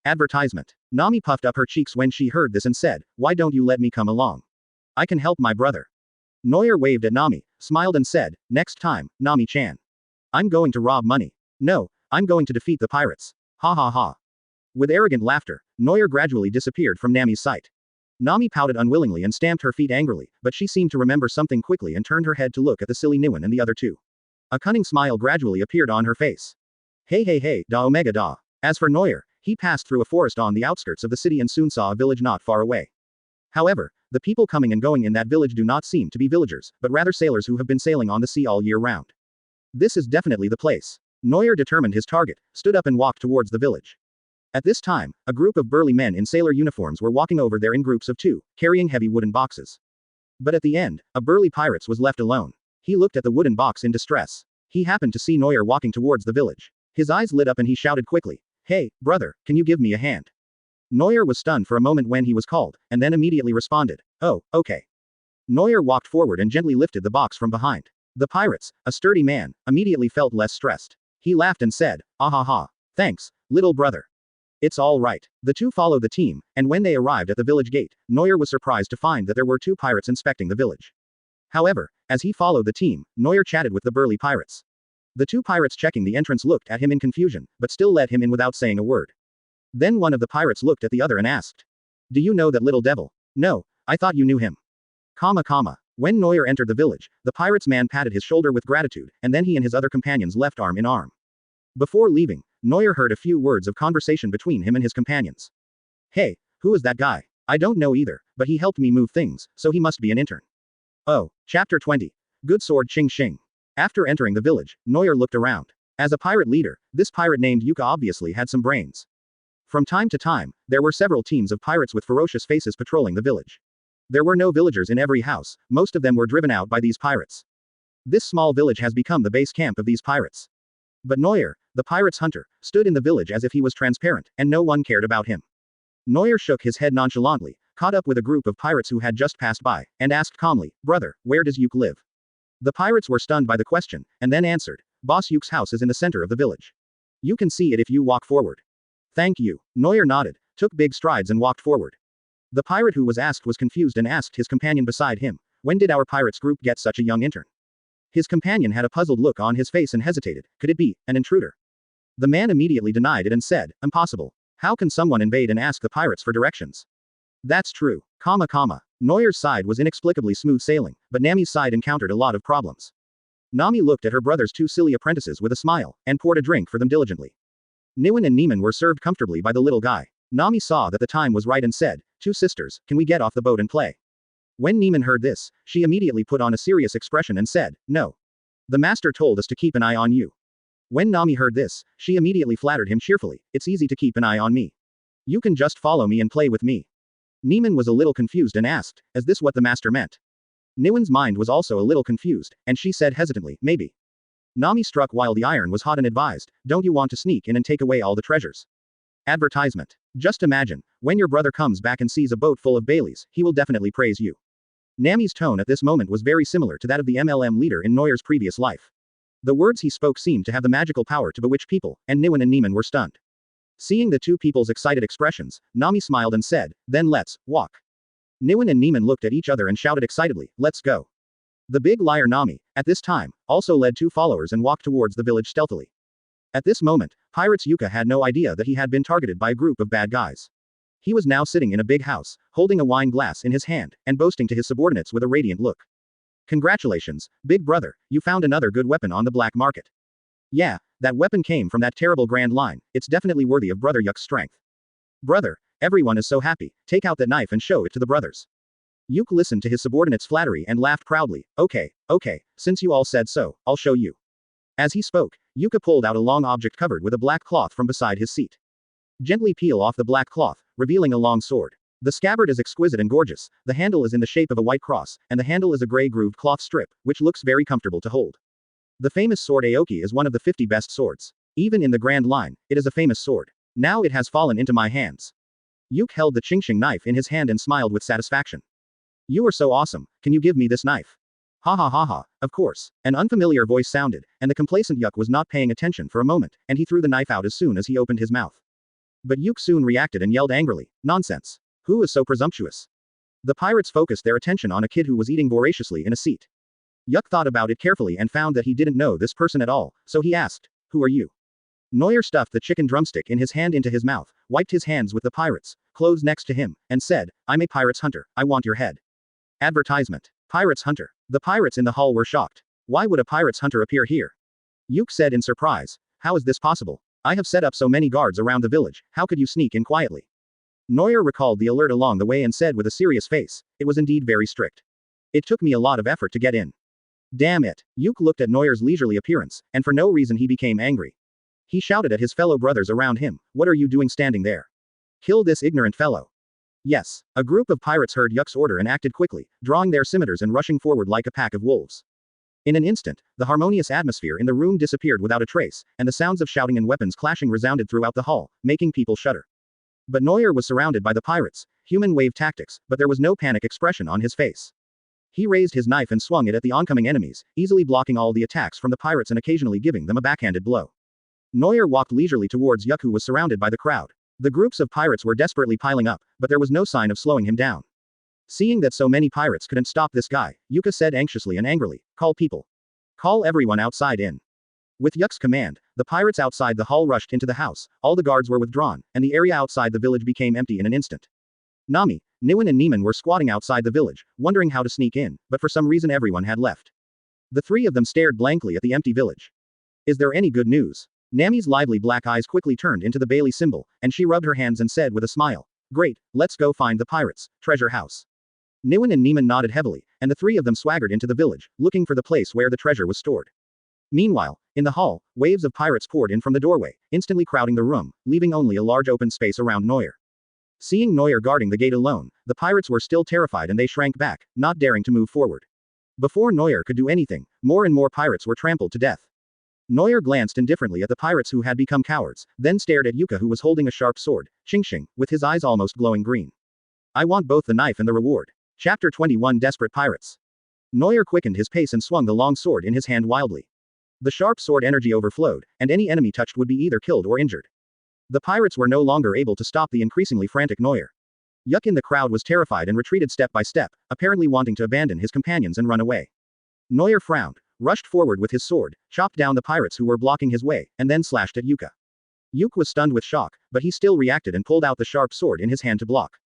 Advertisement. Nami puffed up her cheeks when she heard this and said, why don't you let me come along? I can help my brother. Neuer waved at Nami, smiled and said, next time, Nami-chan. I'm going to rob money. No, I'm going to defeat the pirates. Ha ha ha. With arrogant laughter, Neuer gradually disappeared from Nami's sight. Nami pouted unwillingly and stamped her feet angrily, but she seemed to remember something quickly and turned her head to look at the silly Niwen and the other two. A cunning smile gradually appeared on her face. Hey, da omega da. As for Neuer, he passed through a forest on the outskirts of the city and soon saw a village not far away. However, the people coming and going in that village do not seem to be villagers, but rather sailors who have been sailing on the sea all year round. This is definitely the place. Neuer determined his target, stood up and walked towards the village. At this time, a group of burly men in sailor uniforms were walking over there in groups of two, carrying heavy wooden boxes. But at the end, a burly pirate was left alone. He looked at the wooden box in distress. He happened to see Neuer walking towards the village. His eyes lit up and he shouted quickly, hey, brother, can you give me a hand? Neuer was stunned for a moment when he was called, and then immediately responded, oh, okay. Neuer walked forward and gently lifted the box from behind. The pirates, a sturdy man, immediately felt less stressed. He laughed and said, ah ha ha. Thanks, little brother. It's all right. The two followed the team, and when they arrived at the village gate, Neuer was surprised to find that there were two pirates inspecting the village. However, as he followed the team, Neuer chatted with the burly pirates. The two pirates checking the entrance looked at him in confusion, but still let him in without saying a word. Then one of the pirates looked at the other and asked, do you know that little devil? No, I thought you knew him. When Neuer entered the village, the pirate's man patted his shoulder with gratitude, and then he and his other companions left arm in arm. Before leaving, Neuer heard a few words of conversation between him and his companions. Hey, who is that guy? I don't know either, but he helped me move things, so he must be an intern. Oh, Chapter 20. Good Sword Ching Shing. After entering the village, Neuer looked around. As a pirate leader, this pirate named Yuka obviously had some brains. From time to time, there were several teams of pirates with ferocious faces patrolling the village. There were no villagers in every house, most of them were driven out by these pirates. This small village has become the base camp of these pirates. But Neuer, the pirate's hunter, stood in the village as if he was transparent, and no one cared about him. Neuer shook his head nonchalantly, caught up with a group of pirates who had just passed by, and asked calmly, brother, where does Yuke live? The pirates were stunned by the question, and then answered, Boss Yuke's house is in the center of the village. You can see it if you walk forward. Thank you. Neuer nodded, took big strides and walked forward. The pirate who was asked was confused and asked his companion beside him, when did our pirates group get such a young intern? His companion had a puzzled look on his face and hesitated, could it be an intruder? The man immediately denied it and said, impossible. How can someone invade and ask the pirates for directions? That's true. Neuer's side was inexplicably smooth sailing, but Nami's side encountered a lot of problems. Nami looked at her brother's two silly apprentices with a smile, and poured a drink for them diligently. Niwen and Nieman were served comfortably by the little guy. Nami saw that the time was right and said, "Two sisters, can we get off the boat and play?" When Nieman heard this, she immediately put on a serious expression and said, "No. The master told us to keep an eye on you." When Nami heard this, she immediately flattered him cheerfully, "It's easy to keep an eye on me. You can just follow me and play with me." Nieman was a little confused and asked, "Is this what the master meant?" Niwen's mind was also a little confused, and she said hesitantly, "Maybe." Nami struck while the iron was hot and advised, "Don't you want to sneak in and take away all the treasures?" Advertisement. Just imagine, when your brother comes back and sees a boat full of Baileys, he will definitely praise you. Nami's tone at this moment was very similar to that of the MLM leader in Neuer's previous life. The words he spoke seemed to have the magical power to bewitch people, and Niwen and Nieman were stunned. Seeing the two people's excited expressions, Nami smiled and said, "Then let's walk." Niwen and Nieman looked at each other and shouted excitedly, "Let's go." The big liar Nami, at this time, also led two followers and walked towards the village stealthily. At this moment, Pirates Yuka had no idea that he had been targeted by a group of bad guys. He was now sitting in a big house, holding a wine glass in his hand, and boasting to his subordinates with a radiant look. "Congratulations, big brother, you found another good weapon on the black market." "Yeah, that weapon came from that terrible Grand Line, it's definitely worthy of Brother Yuck's strength." "Brother, everyone is so happy, take out that knife and show it to the brothers." Yuk listened to his subordinate's flattery and laughed proudly, okay, since you all said so, I'll show you." As he spoke, Yuka pulled out a long object covered with a black cloth from beside his seat. Gently peel off the black cloth, revealing a long sword. The scabbard is exquisite and gorgeous, the handle is in the shape of a white cross, and the handle is a gray grooved cloth strip, which looks very comfortable to hold. The famous sword Aoki is one of the 50 best swords. Even in the Grand Line, it is a famous sword. Now it has fallen into my hands. Yuk held the Qingxing knife in his hand and smiled with satisfaction. "You are so awesome, can you give me this knife?" "Ha ha ha ha, of course." An unfamiliar voice sounded, and the complacent Yuk was not paying attention for a moment, and he threw the knife out as soon as he opened his mouth. But Yuk soon reacted and yelled angrily, "Nonsense. Who is so presumptuous?" The pirates focused their attention on a kid who was eating voraciously in a seat. Yuk thought about it carefully and found that he didn't know this person at all, so he asked, "Who are you?" Neuer stuffed the chicken drumstick in his hand into his mouth, wiped his hands with the pirates' clothes next to him, and said, "I'm a pirate's hunter, I want your head." Advertisement. Pirate's hunter. The pirates in the hall were shocked. Why would a pirate's hunter appear here? Yuk said in surprise, "How is this possible? I have set up so many guards around the village, how could you sneak in quietly?" Neuer recalled the alert along the way and said with a serious face, "It was indeed very strict. It took me a lot of effort to get in." Damn it. Yuk looked at Neuer's leisurely appearance, and for no reason he became angry. He shouted at his fellow brothers around him, "What are you doing standing there? Kill this ignorant fellow." Yes, a group of pirates heard Yuk's order and acted quickly, drawing their scimitars and rushing forward like a pack of wolves. In an instant, the harmonious atmosphere in the room disappeared without a trace, and the sounds of shouting and weapons clashing resounded throughout the hall, making people shudder. But Neuer was surrounded by the pirates, human wave tactics, but there was no panic expression on his face. He raised his knife and swung it at the oncoming enemies, easily blocking all the attacks from the pirates and occasionally giving them a backhanded blow. Neuer walked leisurely towards Yuk, who was surrounded by the crowd. The groups of pirates were desperately piling up, but there was no sign of slowing him down. Seeing that so many pirates couldn't stop this guy, Yuka said anxiously and angrily, "Call people. Call everyone outside in." With Yuk's command, the pirates outside the hall rushed into the house, all the guards were withdrawn, and the area outside the village became empty in an instant. Nami, Niwen and Nieman were squatting outside the village, wondering how to sneak in, but for some reason everyone had left. The three of them stared blankly at the empty village. "Is there any good news?" Nami's lively black eyes quickly turned into the Bailey symbol, and she rubbed her hands and said with a smile, "Great, let's go find the pirates' treasure house." Niwen and Nieman nodded heavily, and the three of them swaggered into the village, looking for the place where the treasure was stored. Meanwhile, in the hall, waves of pirates poured in from the doorway, instantly crowding the room, leaving only a large open space around Neuer. Seeing Neuer guarding the gate alone, the pirates were still terrified and they shrank back, not daring to move forward. Before Neuer could do anything, more and more pirates were trampled to death. Neuer glanced indifferently at the pirates who had become cowards, then stared at Yuka, who was holding a sharp sword, Qingxing, with his eyes almost glowing green. "I want both the knife and the reward." Chapter 21 Desperate Pirates. Neuer quickened his pace and swung the long sword in his hand wildly. The sharp sword energy overflowed, and any enemy touched would be either killed or injured. The pirates were no longer able to stop the increasingly frantic Neuer. Yuk in the crowd was terrified and retreated step by step, apparently wanting to abandon his companions and run away. Neuer frowned, rushed forward with his sword, chopped down the pirates who were blocking his way, and then slashed at Yuka. Yuk was stunned with shock, but he still reacted and pulled out the sharp sword in his hand to block.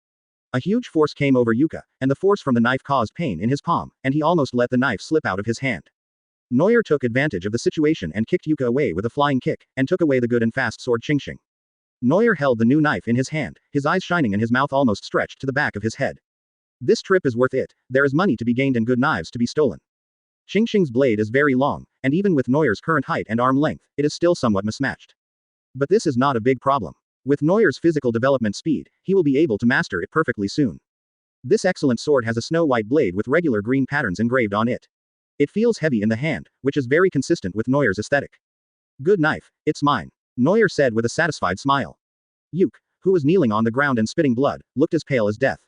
A huge force came over Yuka, and the force from the knife caused pain in his palm, and he almost let the knife slip out of his hand. Neuer took advantage of the situation and kicked Yuka away with a flying kick, and took away the good and fast sword Qingxing. Neuer held the new knife in his hand, his eyes shining and his mouth almost stretched to the back of his head. This trip is worth it, there is money to be gained and good knives to be stolen. Qingxing's blade is very long, and even with Neuer's current height and arm length, it is still somewhat mismatched. But this is not a big problem. With Neuer's physical development speed, he will be able to master it perfectly soon. This excellent sword has a snow-white blade with regular green patterns engraved on it. It feels heavy in the hand, which is very consistent with Neuer's aesthetic. Good knife, it's mine, Neuer said with a satisfied smile. Yuke, who was kneeling on the ground and spitting blood, looked as pale as death.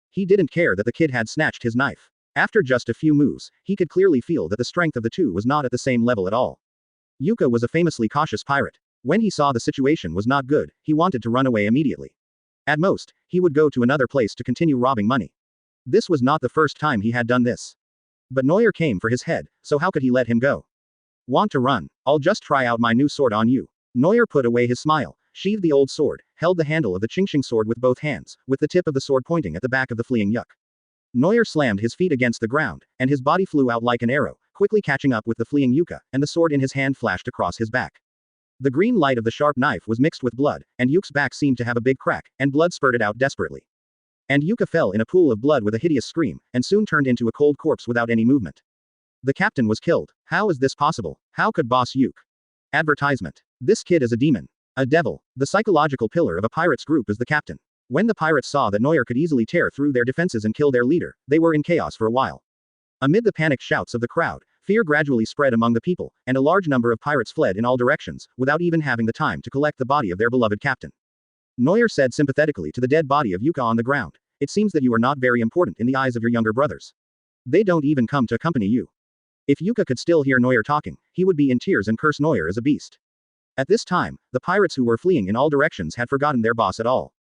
He didn't care that the kid had snatched his knife. After just a few moves, he could clearly feel that the strength of the two was not at the same level at all. Yuka was a famously cautious pirate. When he saw the situation was not good, he wanted to run away immediately. At most, he would go to another place to continue robbing money. This was not the first time he had done this. But Neuer came for his head, so how could he let him go? Want to run? I'll just try out my new sword on you. Neuer put away his smile, sheathed the old sword, held the handle of the Qingxing sword with both hands, with the tip of the sword pointing at the back of the fleeing Yuck. Neuer slammed his feet against the ground, and his body flew out like an arrow, quickly catching up with the fleeing Yuka, and the sword in his hand flashed across his back. The green light of the sharp knife was mixed with blood, and Yuke's back seemed to have a big crack, and blood spurted out desperately. And Yuka fell in a pool of blood with a hideous scream, and soon turned into a cold corpse without any movement. The captain was killed. How is this possible? How could Boss Yuke? Advertisement. This kid is a demon. A devil. The psychological pillar of a pirate's group is the captain. When the pirates saw that Neuer could easily tear through their defenses and kill their leader, they were in chaos for a while. Amid the panicked shouts of the crowd, fear gradually spread among the people, and a large number of pirates fled in all directions, without even having the time to collect the body of their beloved captain. Neuer said sympathetically to the dead body of Yuka on the ground, "It seems that you are not very important in the eyes of your younger brothers. They don't even come to accompany you." If Yuka could still hear Neuer talking, he would be in tears and curse Neuer as a beast. At this time, the pirates who were fleeing in all directions had forgotten their boss at all.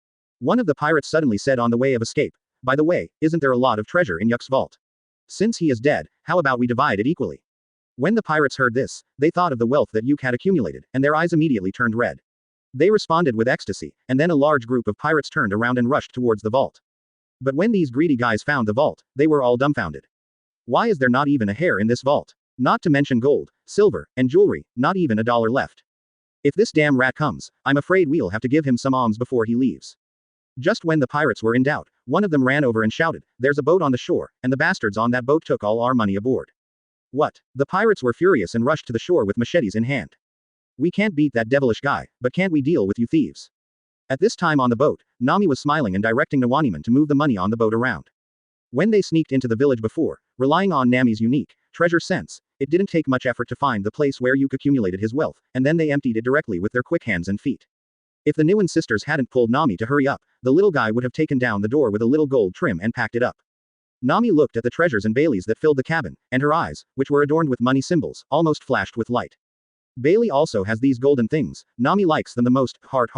One of the pirates suddenly said on the way of escape, "By the way, isn't there a lot of treasure in Yuck's vault? Since he is dead, how about we divide it equally?" When the pirates heard this, they thought of the wealth that Yuke had accumulated, and their eyes immediately turned red. They responded with ecstasy, and then a large group of pirates turned around and rushed towards the vault. But when these greedy guys found the vault, they were all dumbfounded. Why is there not even a hair in this vault? Not to mention gold, silver, and jewelry, not even $1 left. If this damn rat comes, I'm afraid we'll have to give him some alms before he leaves. Just when the pirates were in doubt, one of them ran over and shouted, "There's a boat on the shore, and the bastards on that boat took all our money aboard." What? The pirates were furious and rushed to the shore with machetes in hand. "We can't beat that devilish guy, but can't we deal with you thieves?" At this time on the boat, Nami was smiling and directing Nawaniman to move the money on the boat around. When they sneaked into the village before, relying on Nami's unique treasure sense, it didn't take much effort to find the place where Yuke accumulated his wealth, and then they emptied it directly with their quick hands and feet. If the Neuer sisters hadn't pulled Nami to hurry up, the little guy would have taken down the door with a little gold trim and packed it up. Nami looked at the treasures and baileys that filled the cabin, and her eyes, which were adorned with money symbols, almost flashed with light. Bailey also has these golden things, Nami likes them the most, heart.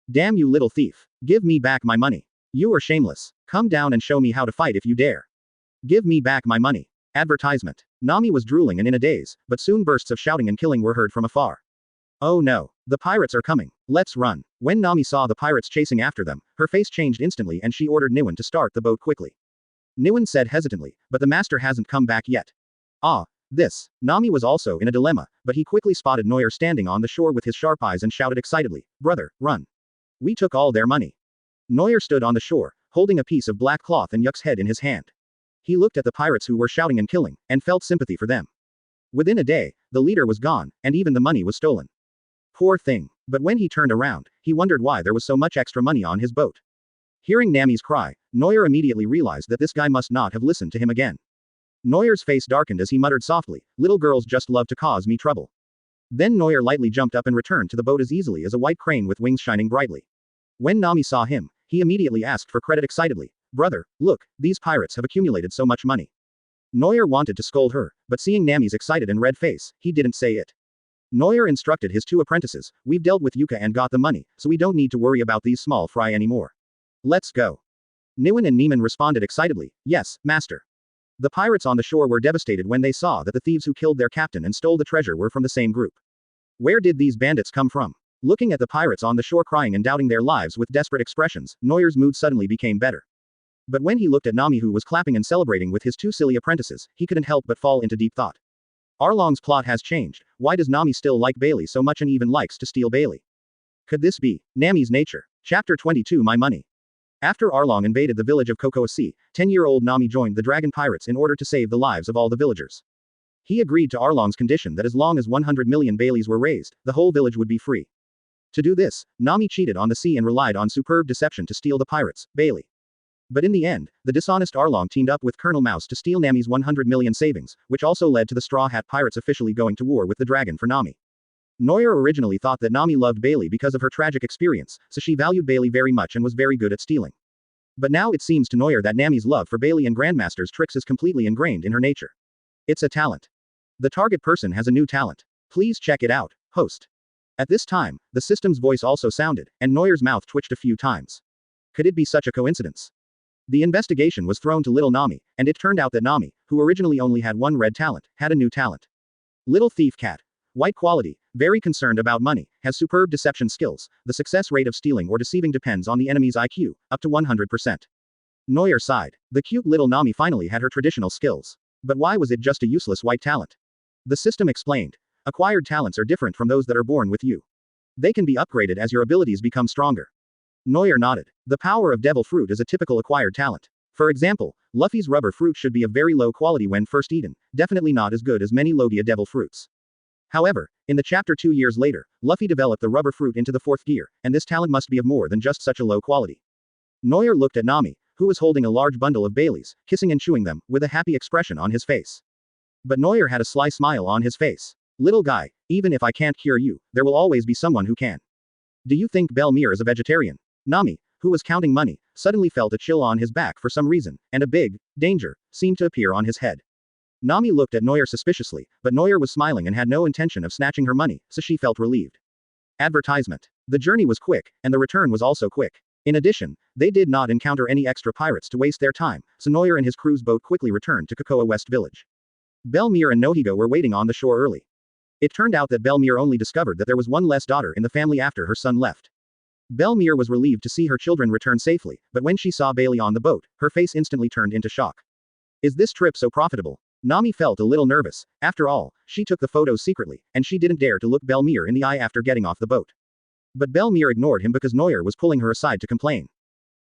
Damn you little thief. Give me back my money. You are shameless. Come down and show me how to fight if you dare. Give me back my money. Advertisement. Nami was drooling and in a daze, but soon bursts of shouting and killing were heard from afar. Oh no. The pirates are coming. Let's run. When Nami saw the pirates chasing after them, her face changed instantly and she ordered Neuer to start the boat quickly. Neuer said hesitantly, "But the master hasn't come back yet." This. Nami was also in a dilemma, but he quickly spotted Neuer standing on the shore with his sharp eyes and shouted excitedly, "Brother, run. We took all their money." Neuer stood on the shore, holding a piece of black cloth and Yuck's head in his hand. He looked at the pirates who were shouting and killing, and felt sympathy for them. Within a day, the leader was gone, and even the money was stolen. Poor thing. But when he turned around, he wondered why there was so much extra money on his boat. Hearing Nami's cry, Neuer immediately realized that this guy must not have listened to him again. Neuer's face darkened as he muttered softly, "Little girls just love to cause me trouble." Then Neuer lightly jumped up and returned to the boat as easily as a white crane with wings shining brightly. When Nami saw him, he immediately asked for credit excitedly, "Brother, look, these pirates have accumulated so much money." Neuer wanted to scold her, but seeing Nami's excited and red face, he didn't say it. Neuer instructed his two apprentices, "We've dealt with Yuka and got the money, so we don't need to worry about these small fry anymore. Let's go." Neuer and Neiman responded excitedly, "Yes, master." The pirates on the shore were devastated when they saw that the thieves who killed their captain and stole the treasure were from the same group. Where did these bandits come from? Looking at the pirates on the shore crying and doubting their lives with desperate expressions, Neuer's mood suddenly became better. But when he looked at Nami who was clapping and celebrating with his two silly apprentices, he couldn't help but fall into deep thought. Arlong's plot has changed. Why does Nami still like Bailey so much and even likes to steal Bailey? Could this be Nami's nature? Chapter 22 My Money. After Arlong invaded the village of Cocoa Sea, 10-year-old Nami joined the dragon pirates in order to save the lives of all the villagers. He agreed to Arlong's condition that as long as 100 million Baileys were raised, the whole village would be free. To do this, Nami cheated on the sea and relied on superb deception to steal the pirates, Bailey. But in the end, the dishonest Arlong teamed up with Colonel Mouse to steal Nami's 100 million savings, which also led to the Straw Hat Pirates officially going to war with the dragon for Nami. Neuer originally thought that Nami loved Bailey because of her tragic experience, so she valued Bailey very much and was very good at stealing. But now it seems to Neuer that Nami's love for Bailey and Grandmaster's tricks is completely ingrained in her nature. It's a talent. The target person has a new talent. Please check it out, host. At this time, the system's voice also sounded, and Neuer's mouth twitched a few times. Could it be such a coincidence? The investigation was thrown to little Nami, and it turned out that Nami, who originally only had one red talent, had a new talent. Little thief cat. White quality, very concerned about money, has superb deception skills. The success rate of stealing or deceiving depends on the enemy's IQ, up to 100%. Neuer sighed. The cute little Nami finally had her traditional skills. But why was it just a useless white talent? The system explained. Acquired talents are different from those that are born with you. They can be upgraded as your abilities become stronger. Neuer nodded. The power of devil fruit is a typical acquired talent. For example, Luffy's rubber fruit should be of very low quality when first eaten, definitely not as good as many Logia devil fruits. However, in the chapter 2 years later, Luffy developed the rubber fruit into the 4th gear, and this talent must be of more than just such a low quality. Neuer looked at Nami, who was holding a large bundle of Baileys, kissing and chewing them, with a happy expression on his face. But Neuer had a sly smile on his face. Little guy, even if I can't cure you, there will always be someone who can. Do you think Belmir is a vegetarian? Nami, who was counting money, suddenly felt a chill on his back for some reason, and a big danger seemed to appear on his head. Nami looked at Neuer suspiciously, but Neuer was smiling and had no intention of snatching her money, so she felt relieved. Advertisement. The journey was quick, and the return was also quick. In addition, they did not encounter any extra pirates to waste their time, so Neuer and his crew's boat quickly returned to Cocoa West Village. Belmir and Nohigo were waiting on the shore early. It turned out that Belmir only discovered that there was one less daughter in the family after her son left. Belmir was relieved to see her children return safely, but when she saw Bailey on the boat, her face instantly turned into shock. Is this trip so profitable? Nami felt a little nervous. After all, she took the photos secretly, and she didn't dare to look Belmir in the eye after getting off the boat. But Belmir ignored him because Neuer was pulling her aside to complain.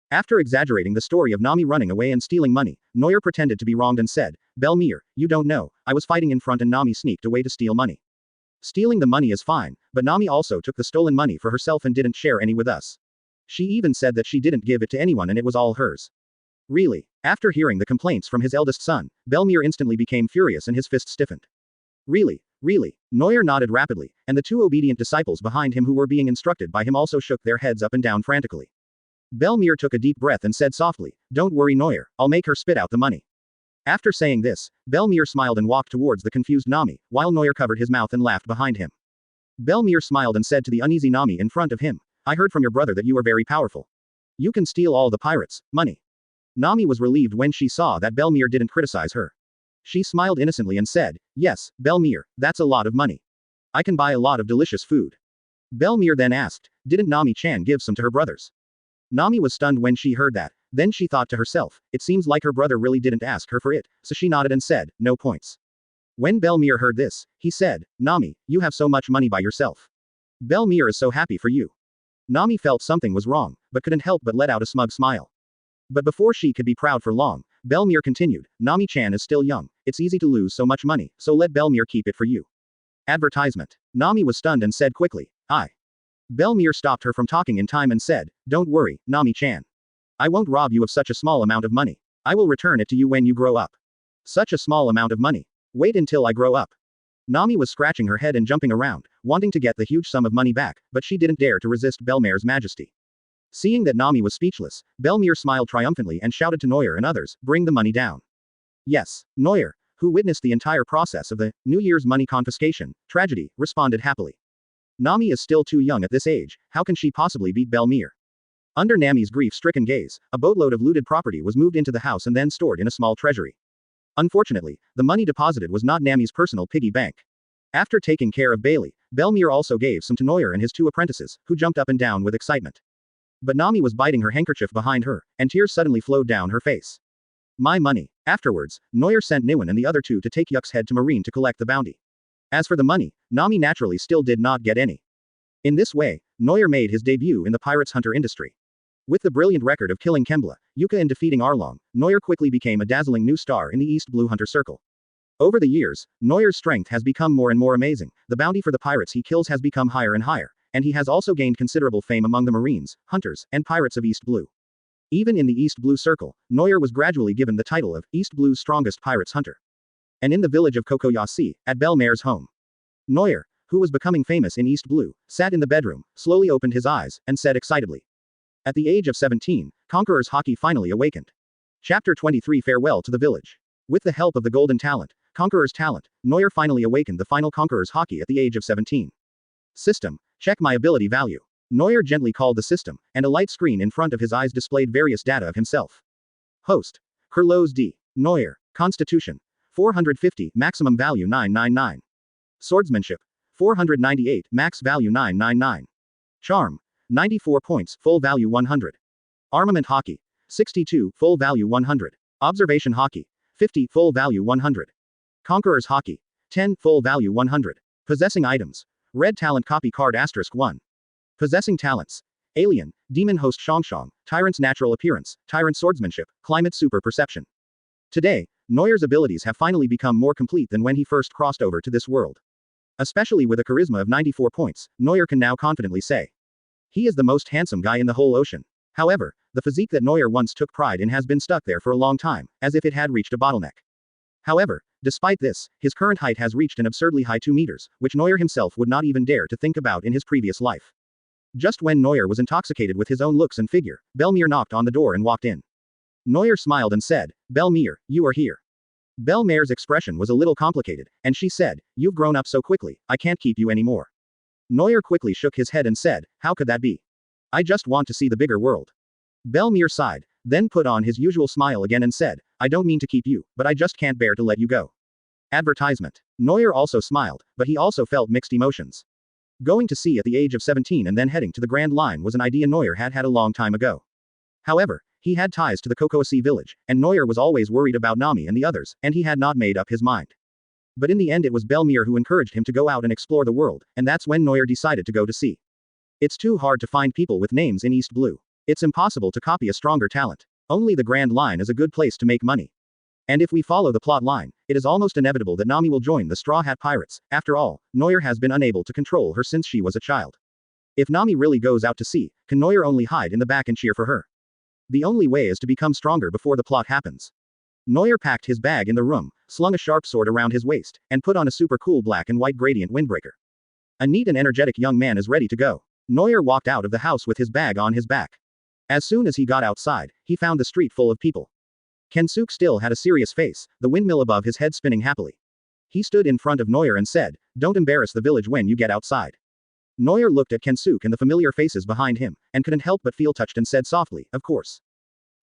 After exaggerating the story of Nami running away and stealing money, Neuer pretended to be wronged and said, Belmir, you don't know, I was fighting in front and Nami sneaked away to steal money. Stealing the money is fine, but Nami also took the stolen money for herself and didn't share any with us. She even said that she didn't give it to anyone and it was all hers. Really? After hearing the complaints from his eldest son, Belmir instantly became furious and his fist stiffened. Really? Really? Neuer nodded rapidly, and the two obedient disciples behind him who were being instructed by him also shook their heads up and down frantically. Belmir took a deep breath and said softly, Don't worry Neuer, I'll make her spit out the money. After saying this, Belmir smiled and walked towards the confused Nami, while Neuer covered his mouth and laughed behind him. Belmir smiled and said to the uneasy Nami in front of him, I heard from your brother that you are very powerful. You can steal all the pirates' money. Nami was relieved when she saw that Belmir didn't criticize her. She smiled innocently and said, Yes, Belmir, that's a lot of money. I can buy a lot of delicious food. Belmir then asked, Didn't Nami-chan give some to her brothers? Nami was stunned when she heard that. Then she thought to herself, it seems like her brother really didn't ask her for it, so she nodded and said, No points. When Belmir heard this, he said, Nami, you have so much money by yourself. Belmir is so happy for you. Nami felt something was wrong, but couldn't help but let out a smug smile. But before she could be proud for long, Belmir continued, Nami-chan is still young, it's easy to lose so much money, so let Belmir keep it for you. Advertisement. Nami was stunned and said quickly, I. Belmir stopped her from talking in time and said, Don't worry, Nami-chan. I won't rob you of such a small amount of money. I will return it to you when you grow up. Such a small amount of money. Wait until I grow up. Nami was scratching her head and jumping around, wanting to get the huge sum of money back, but she didn't dare to resist Belmir's majesty. Seeing that Nami was speechless, Belmir smiled triumphantly and shouted to Neuer and others, Bring the money down. Yes, Neuer, who witnessed the entire process of the New Year's money confiscation tragedy, responded happily. Nami is still too young at this age, how can she possibly beat Belmir? Under Nami's grief-stricken gaze, a boatload of looted property was moved into the house and then stored in a small treasury. Unfortunately, the money deposited was not Nami's personal piggy bank. After taking care of Bailey, Belmir also gave some to Neuer and his two apprentices, who jumped up and down with excitement. But Nami was biting her handkerchief behind her, and tears suddenly flowed down her face. My money. Afterwards, Neuer sent Niwen and the other two to take Yuck's head to Marine to collect the bounty. As for the money, Nami naturally still did not get any. In this way, Neuer made his debut in the pirates hunter industry. With the brilliant record of killing Kembla, Yuka and defeating Arlong, Neuer quickly became a dazzling new star in the East Blue Hunter Circle. Over the years, Neuer's strength has become more and more amazing, the bounty for the pirates he kills has become higher and higher, and he has also gained considerable fame among the Marines, hunters, and pirates of East Blue. Even in the East Blue Circle, Neuer was gradually given the title of East Blue's strongest pirates hunter. And in the village of Kokoyasi, at Belmere's home, Neuer, who was becoming famous in East Blue, sat in the bedroom, slowly opened his eyes, and said excitedly. At the age of 17, Conqueror's Haki finally awakened. Chapter 23 Farewell to the Village. With the help of the Golden Talent, Conqueror's Talent, Neuer finally awakened the final Conqueror's Haki at the age of 17. System, check my ability value. Neuer gently called the system, and a light screen in front of his eyes displayed various data of himself. Host. Kurlos D. Neuer. Constitution. 450, maximum value 999. Swordsmanship. 498, max value 999. Charm. 94 points, full value 100. Armament Haki. 62, full value 100. Observation Haki. 50, full value 100. Conqueror's Haki. 10, full value 100. Possessing items. Red talent copy card *1. Possessing talents. Alien, Demon Host Shangshang, Tyrant's natural appearance, Tyrant swordsmanship, Climate super perception. Today, Neuer's abilities have finally become more complete than when he first crossed over to this world. Especially with a charisma of 94 points, Neuer can now confidently say. He is the most handsome guy in the whole ocean. However, the physique that Neuer once took pride in has been stuck there for a long time, as if it had reached a bottleneck. However, despite this, his current height has reached an absurdly high 2 meters, which Neuer himself would not even dare to think about in his previous life. Just when Neuer was intoxicated with his own looks and figure, Belmir knocked on the door and walked in. Neuer smiled and said, Belmir, you are here. Belmere's expression was a little complicated, and she said, you've grown up so quickly, I can't keep you anymore. Neuer quickly shook his head and said, how could that be? I just want to see the bigger world. Belmir sighed, then put on his usual smile again and said, I don't mean to keep you, but I just can't bear to let you go. Advertisement. Neuer also smiled, but he also felt mixed emotions. Going to sea at the age of 17 and then heading to the Grand Line was an idea Neuer had had a long time ago. However, he had ties to the Kokoasi village, and Neuer was always worried about Nami and the others, and he had not made up his mind. But in the end it was Belmir who encouraged him to go out and explore the world, and that's when Neuer decided to go to sea. It's too hard to find people with names in East Blue. It's impossible to copy a stronger talent. Only the Grand Line is a good place to make money. And if we follow the plot line, it is almost inevitable that Nami will join the Straw Hat Pirates. After all, Neuer has been unable to control her since she was a child. If Nami really goes out to sea, can Neuer only hide in the back and cheer for her? The only way is to become stronger before the plot happens. Neuer packed his bag in the room, slung a sharp sword around his waist, and put on a super cool black and white gradient windbreaker. A neat and energetic young man is ready to go. Neuer walked out of the house with his bag on his back. As soon as he got outside, he found the street full of people. Kensuke still had a serious face, the windmill above his head spinning happily. He stood in front of Neuer and said, don't embarrass the village when you get outside. Neuer looked at Kensuke and the familiar faces behind him, and couldn't help but feel touched and said softly, of course.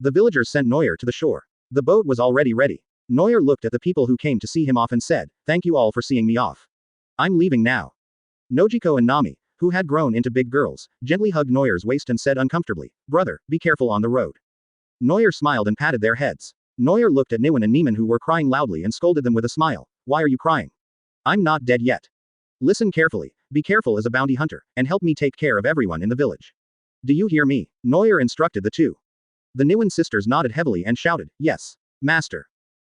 The villagers sent Neuer to the shore. The boat was already ready. Neuer looked at the people who came to see him off and said, thank you all for seeing me off. I'm leaving now. Nojiko and Nami, who had grown into big girls, gently hugged Neuer's waist and said uncomfortably, brother, be careful on the road. Neuer smiled and patted their heads. Neuer looked at Niwen and Neiman who were crying loudly and scolded them with a smile. Why are you crying? I'm not dead yet. Listen carefully, be careful as a bounty hunter, and help me take care of everyone in the village. Do you hear me? Neuer instructed the two. The Niwen sisters nodded heavily and shouted, yes, master.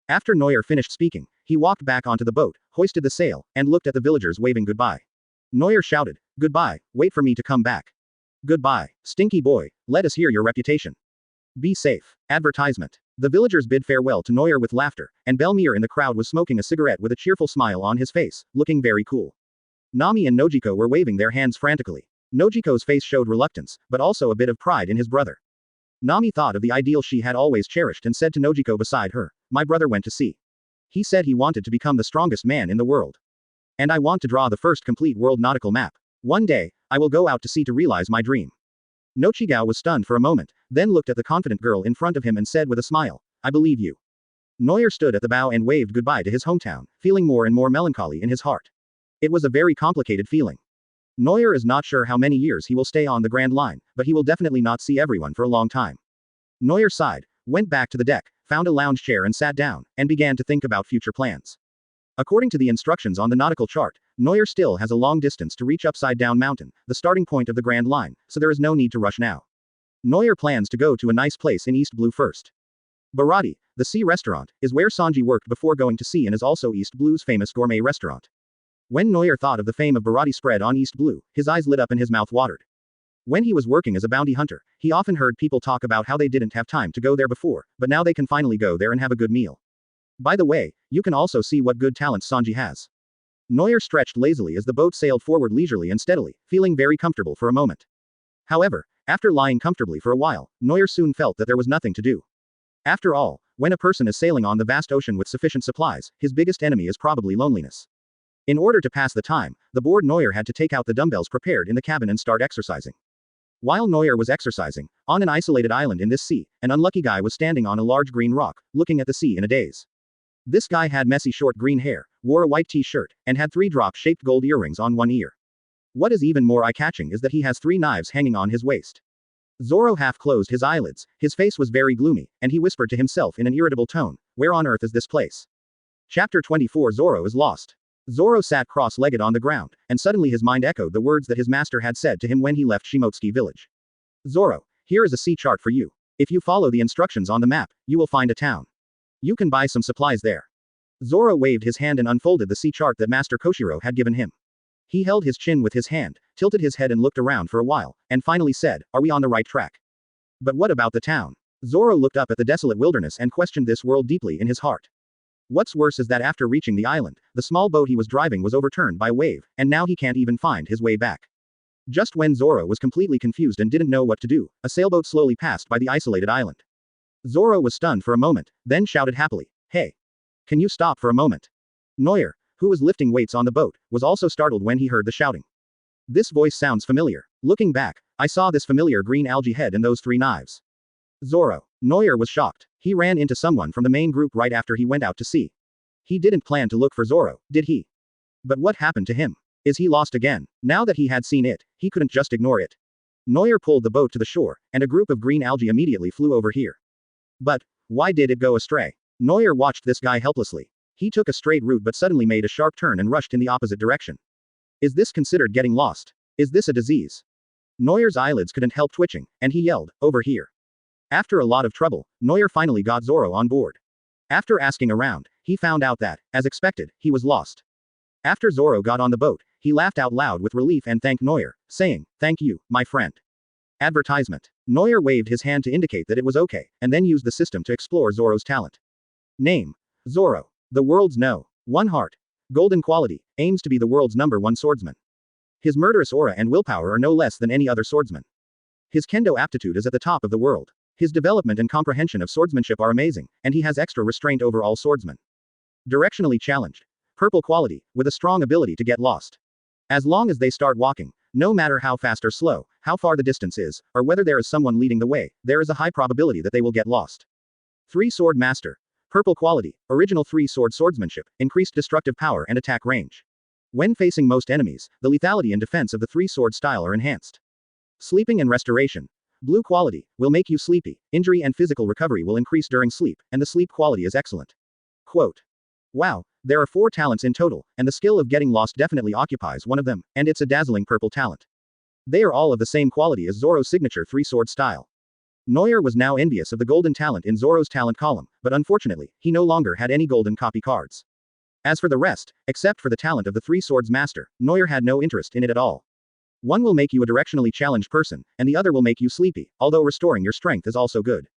After Neuer finished speaking, he walked back onto the boat, hoisted the sail, and looked at the villagers waving goodbye. Neuer shouted, goodbye, wait for me to come back. Goodbye, stinky boy, let us hear your reputation. Be safe. Advertisement. The villagers bid farewell to Neuer with laughter, and Belmir in the crowd was smoking a cigarette with a cheerful smile on his face, looking very cool. Nami and Nojiko were waving their hands frantically. Nojiko's face showed reluctance, but also a bit of pride in his brother. Nami thought of the ideal she had always cherished and said to Nojiko beside her, my brother went to sea. He said he wanted to become the strongest man in the world. And I want to draw the first complete world nautical map. One day, I will go out to sea to realize my dream. Nochigao was stunned for a moment, then looked at the confident girl in front of him and said with a smile, I believe you. Neuer stood at the bow and waved goodbye to his hometown, feeling more and more melancholy in his heart. It was a very complicated feeling. Neuer is not sure how many years he will stay on the Grand Line, but he will definitely not see everyone for a long time. Neuer sighed, went back to the deck, found a lounge chair and sat down, and began to think about future plans. According to the instructions on the nautical chart, Neuer still has a long distance to reach Upside Down Mountain, the starting point of the Grand Line, so there is no need to rush now. Neuer plans to go to a nice place in East Blue first. Baratti, the sea restaurant, is where Sanji worked before going to sea and is also East Blue's famous gourmet restaurant. When Neuer thought of the fame of Baratti spread on East Blue, his eyes lit up and his mouth watered. When he was working as a bounty hunter, he often heard people talk about how they didn't have time to go there before, but now they can finally go there and have a good meal. By the way, you can also see what good talents Sanji has. Neuer stretched lazily as the boat sailed forward leisurely and steadily, feeling very comfortable for a moment. However, after lying comfortably for a while, Neuer soon felt that there was nothing to do. After all, when a person is sailing on the vast ocean with sufficient supplies, his biggest enemy is probably loneliness. In order to pass the time, the bored Neuer had to take out the dumbbells prepared in the cabin and start exercising. While Neuer was exercising, on an isolated island in this sea, an unlucky guy was standing on a large green rock, looking at the sea in a daze. This guy had messy short green hair, wore a white t-shirt, and had 3 drop-shaped gold earrings on one ear. What is even more eye-catching is that he has 3 knives hanging on his waist. Zoro half closed his eyelids, his face was very gloomy, and he whispered to himself in an irritable tone, "Where on earth is this place?" Chapter 24 Zoro is lost. Zoro sat cross-legged on the ground, and suddenly his mind echoed the words that his master had said to him when he left Shimotsuki village. "Zoro, here is a sea chart for you. If you follow the instructions on the map, you will find a town. You can buy some supplies there." Zoro waved his hand and unfolded the sea chart that Master Koshiro had given him. He held his chin with his hand, tilted his head and looked around for a while, and finally said, "Are we on the right track?" "But what about the town?" Zoro looked up at the desolate wilderness and questioned this world deeply in his heart. What's worse is that after reaching the island, the small boat he was driving was overturned by a wave, and now he can't even find his way back. Just when Zoro was completely confused and didn't know what to do, a sailboat slowly passed by the isolated island. Zoro was stunned for a moment, then shouted happily, "Hey! Can you stop for a moment?" Neuer, who was lifting weights on the boat, was also startled when he heard the shouting. This voice sounds familiar. Looking back, I saw this familiar green algae head and those 3 knives. Zoro. Neuer was shocked. He ran into someone from the main group right after he went out to sea. He didn't plan to look for Zoro, did he? But what happened to him? Is he lost again? Now that he had seen it, he couldn't just ignore it. Neuer pulled the boat to the shore, and a group of green algae immediately flew over here. But why did it go astray? Neuer watched this guy helplessly. He took a straight route but suddenly made a sharp turn and rushed in the opposite direction. Is this considered getting lost? Is this a disease? Neuer's eyelids couldn't help twitching, and he yelled, "Over here." After a lot of trouble, Neuer finally got Zoro on board. After asking around, he found out that, as expected, he was lost. After Zoro got on the boat, he laughed out loud with relief and thanked Neuer, saying, "Thank you, my friend." Advertisement. Neuer waved his hand to indicate that it was okay, and then used the system to explore Zoro's talent. Name. Zoro. The world's No. 1 heart. Golden quality, aims to be the world's #1 swordsman. His murderous aura and willpower are no less than any other swordsman. His kendo aptitude is at the top of the world. His development and comprehension of swordsmanship are amazing, and he has extra restraint over all swordsmen. Directionally challenged. Purple quality, with a strong ability to get lost. As long as they start walking, no matter how fast or slow, how far the distance is, or whether there is someone leading the way, there is a high probability that they will get lost. 3-sword master. Purple quality, original 3-sword swordsmanship, increased destructive power and attack range. When facing most enemies, the lethality and defense of the 3-sword style are enhanced. Sleeping and restoration. Blue quality, will make you sleepy, injury and physical recovery will increase during sleep, and the sleep quality is excellent. Quote. Wow, there are 4 talents in total, and the skill of getting lost definitely occupies one of them, and it's a dazzling purple talent. They are all of the same quality as Zoro's signature 3-sword style. Neuer was now envious of the golden talent in Zoro's talent column, but unfortunately, he no longer had any golden copy cards. As for the rest, except for the talent of the 3-swords master, Neuer had no interest in it at all. One will make you a directionally challenged person, and the other will make you sleepy, although restoring your strength is also good.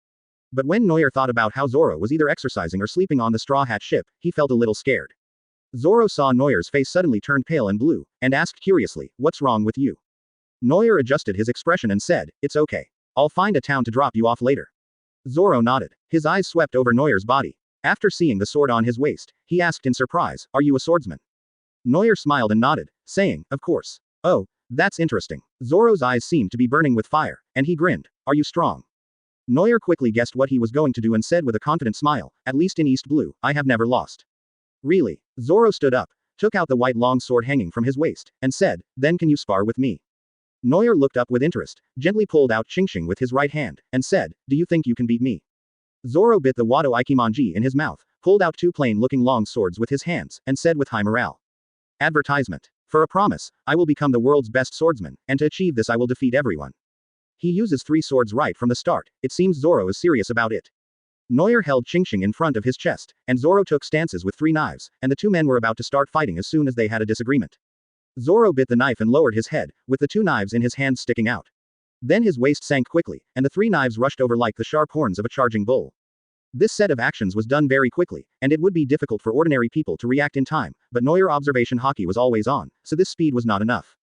But when Neuer thought about how Zoro was either exercising or sleeping on the Straw Hat ship, he felt a little scared. Zoro saw Neuer's face suddenly turn pale and blue, and asked curiously, "What's wrong with you?" Neuer adjusted his expression and said, "It's okay. I'll find a town to drop you off later." Zoro nodded. His eyes swept over Neuer's body. After seeing the sword on his waist, he asked in surprise, "Are you a swordsman?" Neuer smiled and nodded, saying, "Of course." "Oh, that's interesting." Zoro's eyes seemed to be burning with fire, and he grinned. "Are you strong?" Neuer quickly guessed what he was going to do and said with a confident smile, "At least in East Blue, I have never lost." "Really?" Zoro stood up, took out the white long sword hanging from his waist, and said, "Then can you spar with me?" Neuer looked up with interest, gently pulled out Chingxing with his right hand, and said, "Do you think you can beat me?" Zoro bit the Wado Ikimonji in his mouth, pulled out 2 plain-looking long swords with his hands, and said with high morale. Advertisement. For a promise, I will become the world's best swordsman, and to achieve this I will defeat everyone. He uses 3 swords right from the start. It seems Zoro is serious about it. Neuer held Qingxing in front of his chest, and Zoro took stances with 3 knives, and the 2 men were about to start fighting as soon as they had a disagreement. Zoro bit the knife and lowered his head, with the 2 knives in his hands sticking out. Then his waist sank quickly, and the 3 knives rushed over like the sharp horns of a charging bull. This set of actions was done very quickly, and it would be difficult for ordinary people to react in time, but Neuer observation Haki was always on, so this speed was not enough.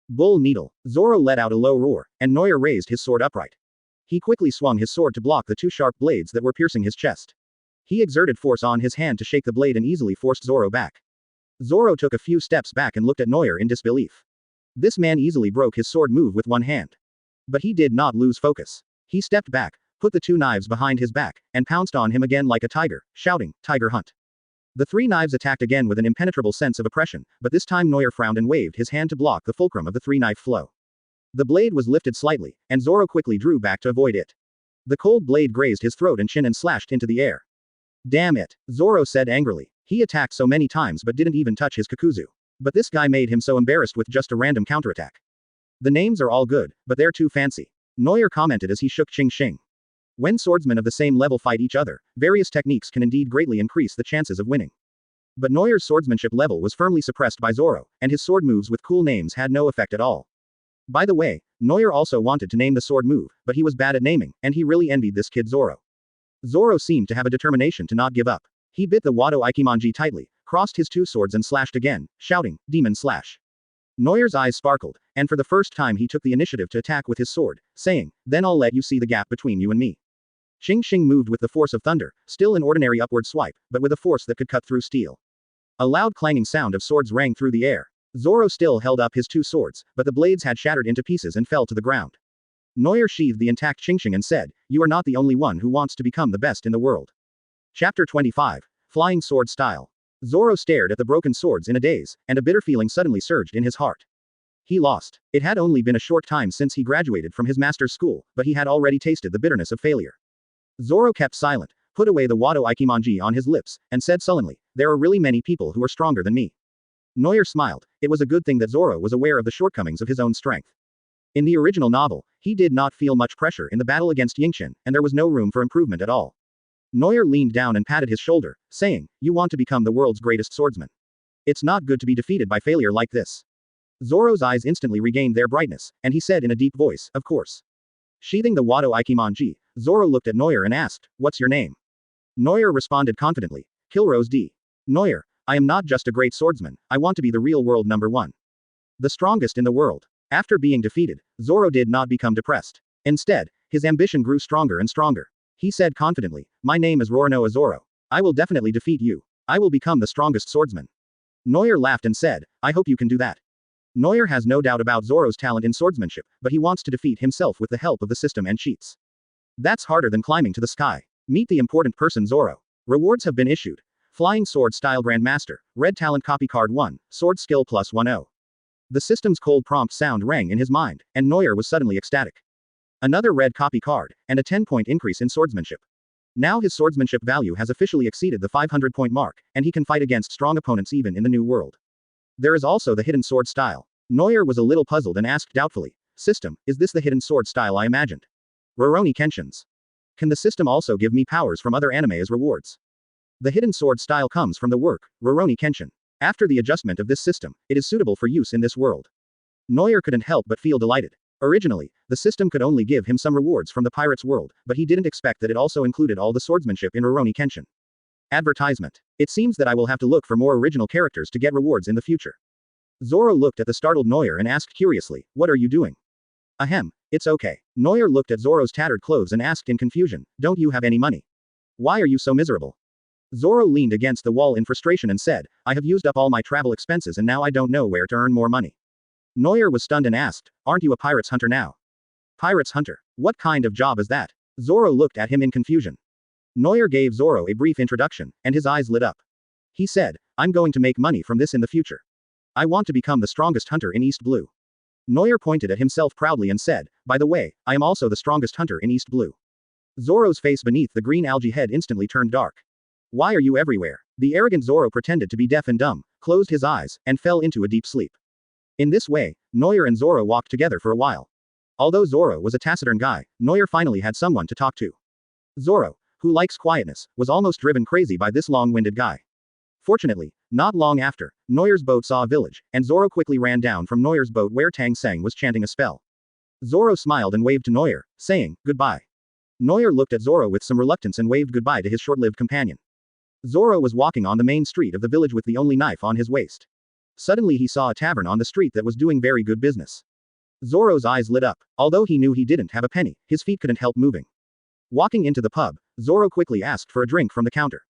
Bull needle. Zoro let out a low roar, and Neuer raised his sword upright. He quickly swung his sword to block the 2 sharp blades that were piercing his chest. He exerted force on his hand to shake the blade and easily forced Zoro back. Zoro took a few steps back and looked at Neuer in disbelief. This man easily broke his sword move with one hand. But he did not lose focus. He stepped back, put the 2 knives behind his back, and pounced on him again like a tiger, shouting, "Tiger hunt." The 3 knives attacked again with an impenetrable sense of oppression, but this time Neuer frowned and waved his hand to block the fulcrum of the 3-knife flow. The blade was lifted slightly, and Zoro quickly drew back to avoid it. The cold blade grazed his throat and chin and slashed into the air. Damn it, Zoro said angrily. He attacked so many times but didn't even touch his Kakuzu. But this guy made him so embarrassed with just a random counterattack. The names are all good, but they're too fancy. Neuer commented as he shook Qingxing. When swordsmen of the same level fight each other, various techniques can indeed greatly increase the chances of winning. But Neuer's swordsmanship level was firmly suppressed by Zoro, and his sword moves with cool names had no effect at all. By the way, Neuer also wanted to name the sword move, but he was bad at naming, and he really envied this kid Zoro. Zoro seemed to have a determination to not give up. He bit the Wado Ikimonji tightly, crossed his 2 swords and slashed again, shouting, "Demon slash." Neuer's eyes sparkled, and for the first time he took the initiative to attack with his sword, saying, "Then I'll let you see the gap between you and me." Qingxing moved with the force of thunder, still an ordinary upward swipe, but with a force that could cut through steel. A loud clanging sound of swords rang through the air. Zoro still held up his 2 swords, but the blades had shattered into pieces and fell to the ground. Neuer sheathed the intact Qingxing and said, "You are not the only one who wants to become the best in the world." Chapter 25. Flying Sword Style. Zoro stared at the broken swords in a daze, and a bitter feeling suddenly surged in his heart. He lost. It had only been a short time since he graduated from his master's school, but he had already tasted the bitterness of failure. Zoro kept silent, put away the Wado Ikimonji on his lips, and said sullenly, "There are really many people who are stronger than me." Neuer smiled. It was a good thing that Zoro was aware of the shortcomings of his own strength. In the original novel, he did not feel much pressure in the battle against Yingqian, and there was no room for improvement at all. Neuer leaned down and patted his shoulder, saying, "You want to become the world's greatest swordsman. It's not good to be defeated by failure like this." Zoro's eyes instantly regained their brightness, and he said in a deep voice, "Of course." Sheathing the Wado Ikimonji, Zoro looked at Neuer and asked, "What's your name?" Neuer responded confidently, "Kilrose D. Neuer, I am not just a great swordsman, I want to be the real world number 1. The strongest in the world." After being defeated, Zoro did not become depressed. Instead, his ambition grew stronger and stronger. He said confidently, "My name is Roronoa Zoro. I will definitely defeat you. I will become the strongest swordsman." Neuer laughed and said, "I hope you can do that." Neuer has no doubt about Zoro's talent in swordsmanship, but he wants to defeat himself with the help of the system and cheats. That's harder than climbing to the sky. Meet the important person Zoro. Rewards have been issued. Flying Sword Style Grandmaster, Red Talent Copy Card 1, Sword Skill plus 10. The system's cold prompt sound rang in his mind, and Neuer was suddenly ecstatic. Another red copy card, and a 10-point increase in swordsmanship. Now his swordsmanship value has officially exceeded the 500-point mark, and he can fight against strong opponents even in the new world. There is also the hidden sword style. Neuer was a little puzzled and asked doubtfully, "System, is this the hidden sword style I imagined? Rurouni Kenshin's. Can the system also give me powers from other anime as rewards?" The hidden sword style comes from the work, Rurouni Kenshin. After the adjustment of this system, it is suitable for use in this world. Neuer couldn't help but feel delighted. Originally, the system could only give him some rewards from the pirate's world, but he didn't expect that it also included all the swordsmanship in Rurouni Kenshin. Advertisement. It seems that I will have to look for more original characters to get rewards in the future. Zoro looked at the startled Neuer and asked curiously, "What are you doing?" "Ahem, it's okay." Neuer looked at Zoro's tattered clothes and asked in confusion, "Don't you have any money? Why are you so miserable?" Zoro leaned against the wall in frustration and said, "I have used up all my travel expenses and now I don't know where to earn more money." Neuer was stunned and asked, "Aren't you a pirate's hunter now?" "Pirate's hunter? What kind of job is that?" Zoro looked at him in confusion. Neuer gave Zoro a brief introduction, and his eyes lit up. He said, "I'm going to make money from this in the future. I want to become the strongest hunter in East Blue." Neuer pointed at himself proudly and said, "By the way, I am also the strongest hunter in East Blue." Zoro's face beneath the green algae head instantly turned dark. Why are you everywhere? The arrogant Zoro pretended to be deaf and dumb, closed his eyes, and fell into a deep sleep. In this way, Neuer and Zoro walked together for a while. Although Zoro was a taciturn guy, Neuer finally had someone to talk to. Zoro, who likes quietness, was almost driven crazy by this long-winded guy. Fortunately, not long after, Neuer's boat saw a village, and Zoro quickly ran down from Neuer's boat where Tang Seng was chanting a spell. Zoro smiled and waved to Neuer, saying, "Goodbye." Neuer looked at Zoro with some reluctance and waved goodbye to his short-lived companion. Zoro was walking on the main street of the village with the only knife on his waist. Suddenly he saw a tavern on the street that was doing very good business. Zoro's eyes lit up. Although he knew he didn't have a penny, his feet couldn't help moving. Walking into the pub, Zoro quickly asked for a drink from the counter.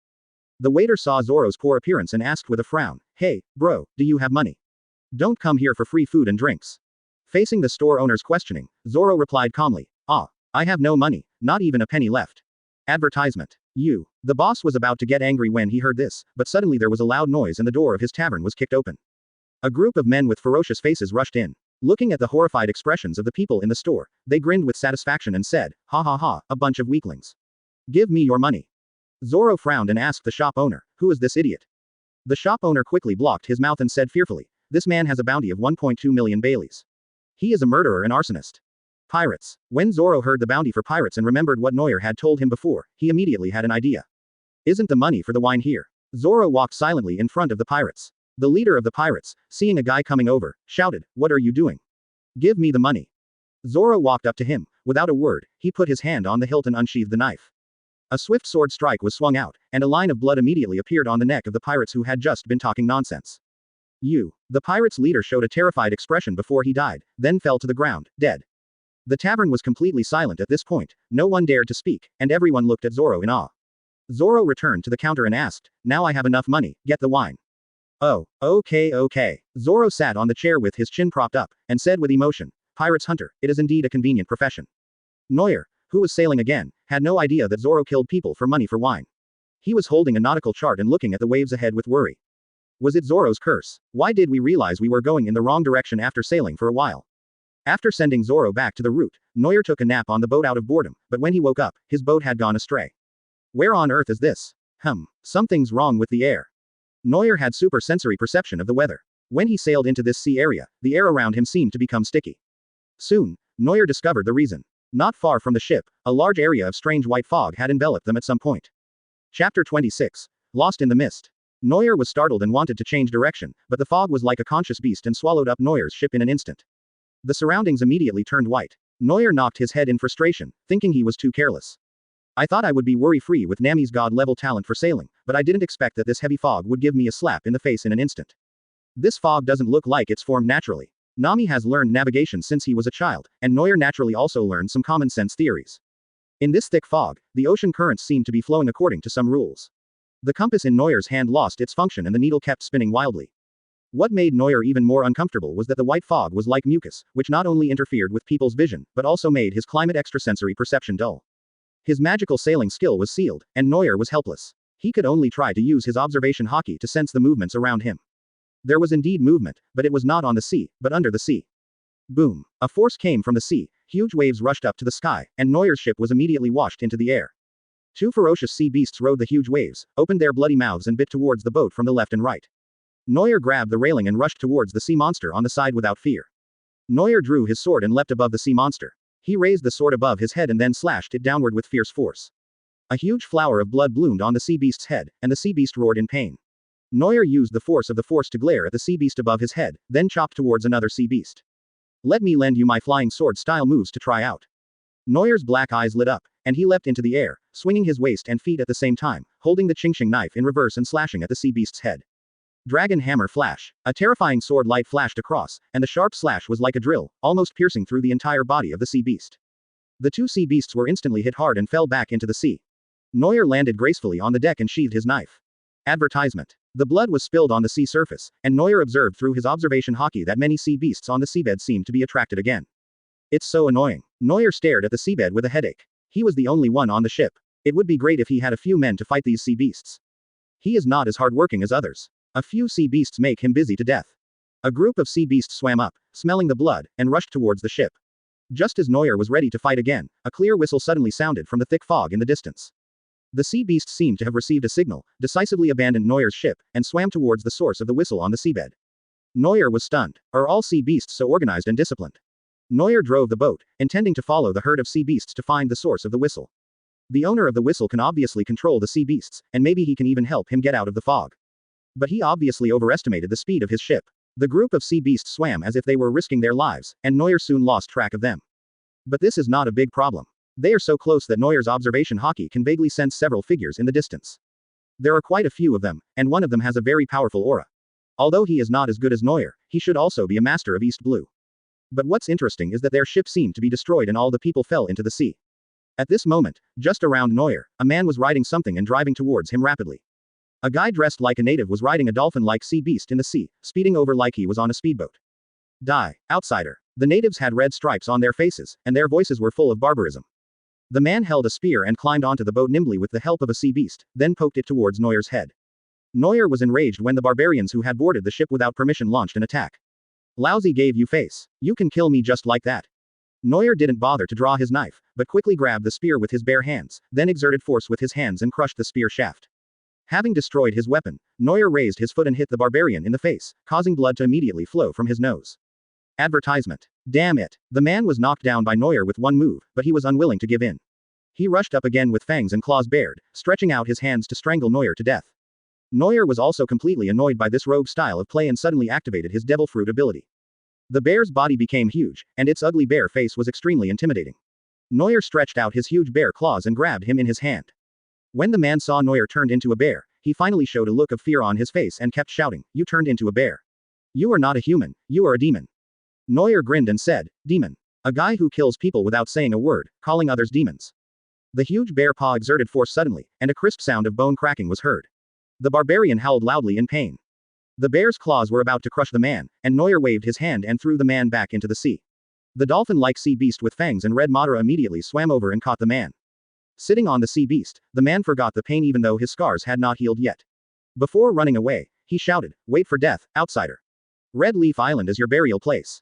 The waiter saw Zoro's poor appearance and asked with a frown, "Hey, bro, do you have money? Don't come here for free food and drinks." Facing the store owner's questioning, Zoro replied calmly, I have no money, not even a penny left." Advertisement. You. The boss was about to get angry when he heard this, but suddenly there was a loud noise and the door of his tavern was kicked open. A group of men with ferocious faces rushed in. Looking at the horrified expressions of the people in the store, they grinned with satisfaction and said, "Ha ha ha, a bunch of weaklings. Give me your money." Zoro frowned and asked the shop owner, "Who is this idiot?" The shop owner quickly blocked his mouth and said fearfully, "This man has a bounty of 1.2 million Baileys. He is a murderer and arsonist." Pirates. When Zoro heard the bounty for pirates and remembered what Neuer had told him before, he immediately had an idea. "Isn't the money for the wine here?" Zoro walked silently in front of the pirates. The leader of the pirates, seeing a guy coming over, shouted, "What are you doing? Give me the money." Zoro walked up to him. Without a word, he put his hand on the hilt and unsheathed the knife. A swift sword strike was swung out, and a line of blood immediately appeared on the neck of the pirates who had just been talking nonsense. "You." The pirates' leader showed a terrified expression before he died, then fell to the ground, dead. The tavern was completely silent at this point, no one dared to speak, and everyone looked at Zoro in awe. Zoro returned to the counter and asked, "Now I have enough money, get the wine." "Oh, okay. Zoro sat on the chair with his chin propped up, and said with emotion, "Pirate's hunter, it is indeed a convenient profession." Neuer, who was sailing again, had no idea that Zoro killed people for money for wine. He was holding a nautical chart and looking at the waves ahead with worry. Was it Zoro's curse? Why did we realize we were going in the wrong direction after sailing for a while? After sending Zoro back to the route, Neuer took a nap on the boat out of boredom, but when he woke up, his boat had gone astray. Where on earth is this? Something's wrong with the air. Neuer had super sensory perception of the weather. When he sailed into this sea area, the air around him seemed to become sticky. Soon, Neuer discovered the reason. Not far from the ship, a large area of strange white fog had enveloped them at some point. Chapter 26. Lost in the Mist. Neuer was startled and wanted to change direction, but the fog was like a conscious beast and swallowed up Neuer's ship in an instant. The surroundings immediately turned white. Neuer knocked his head in frustration, thinking he was too careless. "I thought I would be worry-free with Nami's god-level talent for sailing, but I didn't expect that this heavy fog would give me a slap in the face in an instant. This fog doesn't look like it's formed naturally. Nami has learned navigation since he was a child, and Neuer naturally also learned some common-sense theories. In this thick fog, the ocean currents seemed to be flowing according to some rules. The compass in Neuer's hand lost its function and the needle kept spinning wildly. What made Neuer even more uncomfortable was that the white fog was like mucus, which not only interfered with people's vision, but also made his climate extrasensory perception dull. His magical sailing skill was sealed, and Neuer was helpless. He could only try to use his observation Haki to sense the movements around him. There was indeed movement, but it was not on the sea, but under the sea. Boom. A force came from the sea, huge waves rushed up to the sky, and Neuer's ship was immediately washed into the air. Two ferocious sea beasts rode the huge waves, opened their bloody mouths and bit towards the boat from the left and right. Neuer grabbed the railing and rushed towards the sea monster on the side without fear. Neuer drew his sword and leapt above the sea monster. He raised the sword above his head and then slashed it downward with fierce force. A huge flower of blood bloomed on the sea beast's head, and the sea beast roared in pain. Neuer used the force of the force to glare at the sea beast above his head, then chopped towards another sea beast. "Let me lend you my flying sword style moves to try out." Neuer's black eyes lit up, and he leapt into the air, swinging his waist and feet at the same time, holding the Qingxing knife in reverse and slashing at the sea beast's head. Dragon hammer flash. A terrifying sword light flashed across, and the sharp slash was like a drill, almost piercing through the entire body of the sea beast. The two sea beasts were instantly hit hard and fell back into the sea. Neuer landed gracefully on the deck and sheathed his knife. Advertisement. The blood was spilled on the sea surface, and Neuer observed through his observation Haki that many sea beasts on the seabed seemed to be attracted again. It's so annoying. Neuer stared at the seabed with a headache. He was the only one on the ship. It would be great if he had a few men to fight these sea beasts. He is not as hardworking as others. A few sea beasts make him busy to death. A group of sea beasts swam up, smelling the blood, and rushed towards the ship. Just as Neuer was ready to fight again, a clear whistle suddenly sounded from the thick fog in the distance. The sea beasts seemed to have received a signal, decisively abandoned Neuer's ship, and swam towards the source of the whistle on the seabed. Neuer was stunned. Are all sea beasts so organized and disciplined? Neuer drove the boat, intending to follow the herd of sea beasts to find the source of the whistle. The owner of the whistle can obviously control the sea beasts, and maybe he can even help him get out of the fog. But he obviously overestimated the speed of his ship. The group of sea beasts swam as if they were risking their lives, and Neuer soon lost track of them. But this is not a big problem. They are so close that Neuer's observation Haki can vaguely sense several figures in the distance. There are quite a few of them, and one of them has a very powerful aura. Although he is not as good as Neuer, he should also be a master of East Blue. But what's interesting is that their ship seemed to be destroyed and all the people fell into the sea. At this moment, just around Neuer, a man was riding something and driving towards him rapidly. A guy dressed like a native was riding a dolphin-like sea beast in the sea, speeding over like he was on a speedboat. Die, outsider. The natives had red stripes on their faces, and their voices were full of barbarism. The man held a spear and climbed onto the boat nimbly with the help of a sea beast, then poked it towards Neuer's head. Neuer was enraged when the barbarians who had boarded the ship without permission launched an attack. Lousy gave you face. You can kill me just like that. Neuer didn't bother to draw his knife, but quickly grabbed the spear with his bare hands, then exerted force with his hands and crushed the spear shaft. Having destroyed his weapon, Neuer raised his foot and hit the barbarian in the face, causing blood to immediately flow from his nose. Advertisement. Damn it. The man was knocked down by Neuer with one move, but he was unwilling to give in. He rushed up again with fangs and claws bared, stretching out his hands to strangle Neuer to death. Neuer was also completely annoyed by this rogue style of play and suddenly activated his devil fruit ability. The bear's body became huge, and its ugly bear face was extremely intimidating. Neuer stretched out his huge bear claws and grabbed him in his hand. When the man saw Neuer turned into a bear, he finally showed a look of fear on his face and kept shouting, "You turned into a bear. You are not a human, you are a demon." Neuer grinned and said, "Demon. A guy who kills people without saying a word, calling others demons." The huge bear paw exerted force suddenly, and a crisp sound of bone cracking was heard. The barbarian howled loudly in pain. The bear's claws were about to crush the man, and Neuer waved his hand and threw the man back into the sea. The dolphin-like sea beast with fangs and red Madara immediately swam over and caught the man. Sitting on the sea beast, the man forgot the pain even though his scars had not healed yet. Before running away, he shouted, "Wait for death, outsider. Red Leaf Island is your burial place."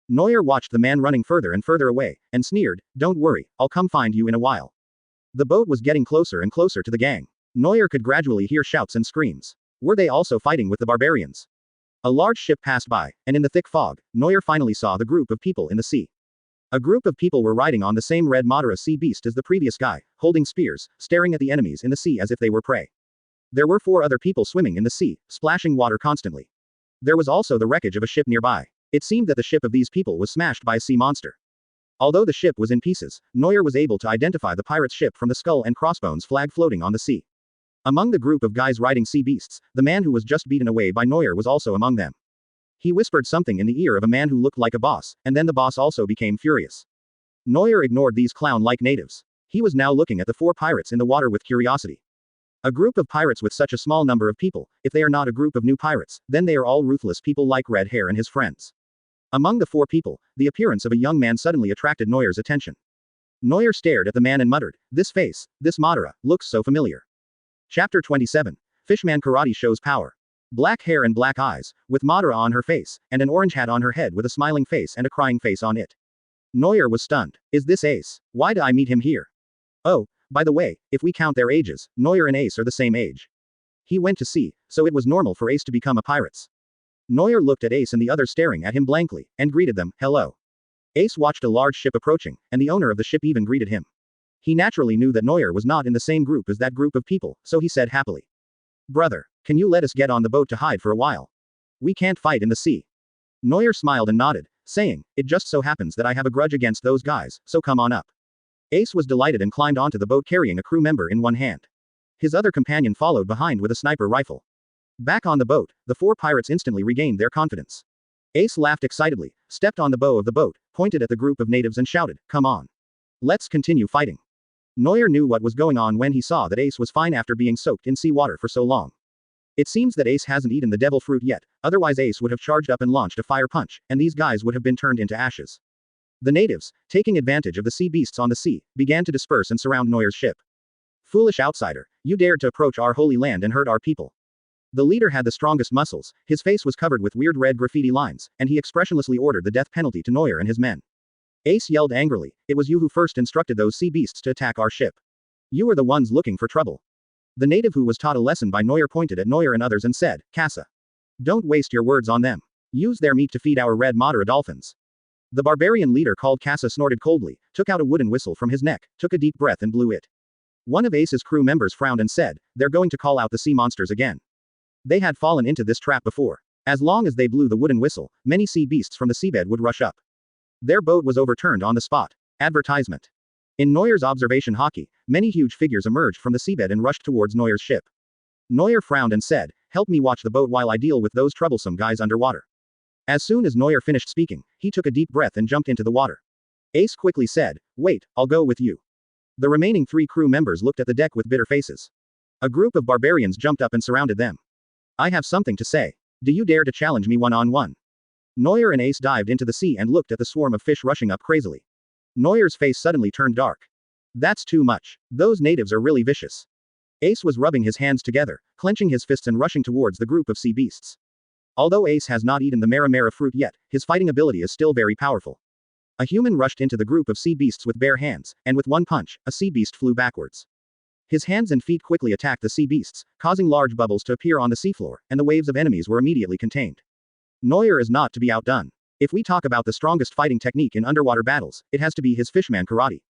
Neuer watched the man running further and further away, and sneered, "Don't worry, I'll come find you in a while." The boat was getting closer and closer to the gang. Neuer could gradually hear shouts and screams. Were they also fighting with the barbarians? A large ship passed by, and in the thick fog, Neuer finally saw the group of people in the sea. A group of people were riding on the same red Madara sea beast as the previous guy, holding spears, staring at the enemies in the sea as if they were prey. There were 4 other people swimming in the sea, splashing water constantly. There was also the wreckage of a ship nearby. It seemed that the ship of these people was smashed by a sea monster. Although the ship was in pieces, Neuer was able to identify the pirate's ship from the skull and crossbones flag floating on the sea. Among the group of guys riding sea beasts, the man who was just beaten away by Neuer was also among them. He whispered something in the ear of a man who looked like a boss, and then the boss also became furious. Neuer ignored these clown-like natives. He was now looking at the 4 pirates in the water with curiosity. A group of pirates with such a small number of people, if they are not a group of new pirates, then they are all ruthless people like Red Hair and his friends. Among the 4 people, the appearance of a young man suddenly attracted Neuer's attention. Neuer stared at the man and muttered, "This face, this Madara, looks so familiar." Chapter 27. Fishman Karate shows power. Black hair and black eyes, with Madara on her face, and an orange hat on her head with a smiling face and a crying face on it. Neuer was stunned. Is this Ace? Why did I meet him here? Oh, by the way, if we count their ages, Neuer and Ace are the same age. He went to sea, so it was normal for Ace to become a pirate. Neuer looked at Ace and the others staring at him blankly, and greeted them, "Hello." Ace watched a large ship approaching, and the owner of the ship even greeted him. He naturally knew that Neuer was not in the same group as that group of people, so he said happily, "Brother, can you let us get on the boat to hide for a while? We can't fight in the sea." Neuer smiled and nodded, saying, "It just so happens that I have a grudge against those guys, so come on up." Ace was delighted and climbed onto the boat carrying a crew member in one hand. His other companion followed behind with a sniper rifle. Back on the boat, the 4 pirates instantly regained their confidence. Ace laughed excitedly, stepped on the bow of the boat, pointed at the group of natives and shouted, "Come on. Let's continue fighting." Neuer knew what was going on when he saw that Ace was fine after being soaked in seawater for so long. It seems that Ace hasn't eaten the devil fruit yet, otherwise Ace would have charged up and launched a fire punch, and these guys would have been turned into ashes. The natives, taking advantage of the sea beasts on the sea, began to disperse and surround Neuer's ship. "Foolish outsider, you dared to approach our holy land and hurt our people." The leader had the strongest muscles, his face was covered with weird red graffiti lines, and he expressionlessly ordered the death penalty to Neuer and his men. Ace yelled angrily, "It was you who first instructed those sea beasts to attack our ship. You are the ones looking for trouble. The native who was taught a lesson by Neuer pointed at Neuer and others and said, Casa. Don't waste your words on them. Use their meat to feed our red Madara dolphins. The barbarian leader called Casa snorted coldly, took out a wooden whistle from his neck, took a deep breath and blew it. One of Ace's crew members frowned and said, they're going to call out the sea monsters again. They had fallen into this trap before. As long as they blew the wooden whistle, many sea beasts from the seabed would rush up. Their boat was overturned on the spot. Advertisement. In Neuer's observation Haki, many huge figures emerged from the seabed and rushed towards Neuer's ship. Neuer frowned and said, help me watch the boat while I deal with those troublesome guys underwater. As soon as Neuer finished speaking, he took a deep breath and jumped into the water. Ace quickly said, wait, I'll go with you. The remaining 3 crew members looked at the deck with bitter faces. A group of barbarians jumped up and surrounded them. I have something to say. Do you dare to challenge me one-on-one? Neuer and Ace dived into the sea and looked at the swarm of fish rushing up crazily. Neuer's face suddenly turned dark. That's too much. Those natives are really vicious. Ace was rubbing his hands together, clenching his fists and rushing towards the group of sea beasts. Although Ace has not eaten the Mera fruit yet, his fighting ability is still very powerful. A human rushed into the group of sea beasts with bare hands, and with one punch, a sea beast flew backwards. His hands and feet quickly attacked the sea beasts, causing large bubbles to appear on the seafloor, and the waves of enemies were immediately contained. Neuer is not to be outdone. If we talk about the strongest fighting technique in underwater battles, it has to be his fishman karate.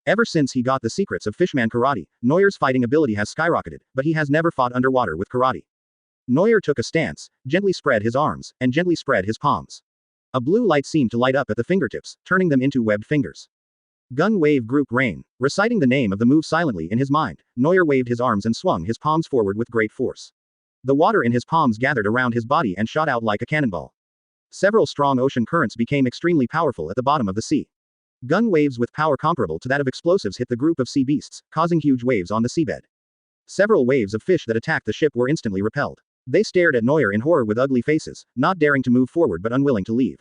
Ever since he got the secrets of fishman karate, Neuer's fighting ability has skyrocketed, but he has never fought underwater with karate. Neuer took a stance, gently spread his arms, and gently spread his palms. A blue light seemed to light up at the fingertips, turning them into webbed fingers. Gun wave group rain. Reciting the name of the move silently in his mind, Neuer waved his arms and swung his palms forward with great force. The water in his palms gathered around his body and shot out like a cannonball. Several strong ocean currents became extremely powerful at the bottom of the sea. Gun waves with power comparable to that of explosives hit the group of sea beasts, causing huge waves on the seabed. Several waves of fish that attacked the ship were instantly repelled. They stared at Neuer in horror with ugly faces, not daring to move forward but unwilling to leave.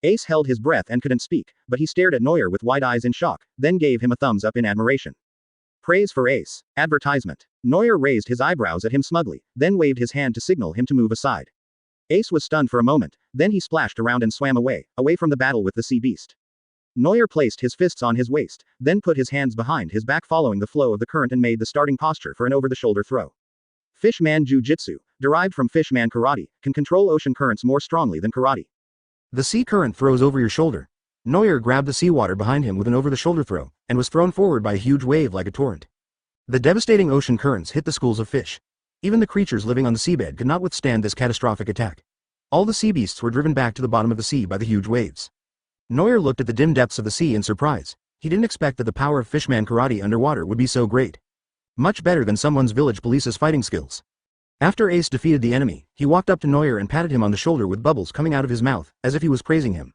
Ace held his breath and couldn't speak, but he stared at Neuer with wide eyes in shock, then gave him a thumbs up in admiration. Praise for Ace. Advertisement. Neuer raised his eyebrows at him smugly, then waved his hand to signal him to move aside. Ace was stunned for a moment, then he splashed around and swam away from the battle with the sea beast. Neuer placed his fists on his waist, then put his hands behind his back following the flow of the current and made the starting posture for an over-the-shoulder throw. Fishman Jiu-Jitsu, derived from Fishman Karate, can control ocean currents more strongly than karate. The sea current throws over your shoulder. Neuer grabbed the seawater behind him with an over-the-shoulder throw, and was thrown forward by a huge wave like a torrent. The devastating ocean currents hit the schools of fish. Even the creatures living on the seabed could not withstand this catastrophic attack. All the sea beasts were driven back to the bottom of the sea by the huge waves. Neuer looked at the dim depths of the sea in surprise. He didn't expect that the power of Fishman Karate underwater would be so great. Much better than someone's village police's fighting skills. After Ace defeated the enemy, he walked up to Neuer and patted him on the shoulder with bubbles coming out of his mouth, as if he was praising him.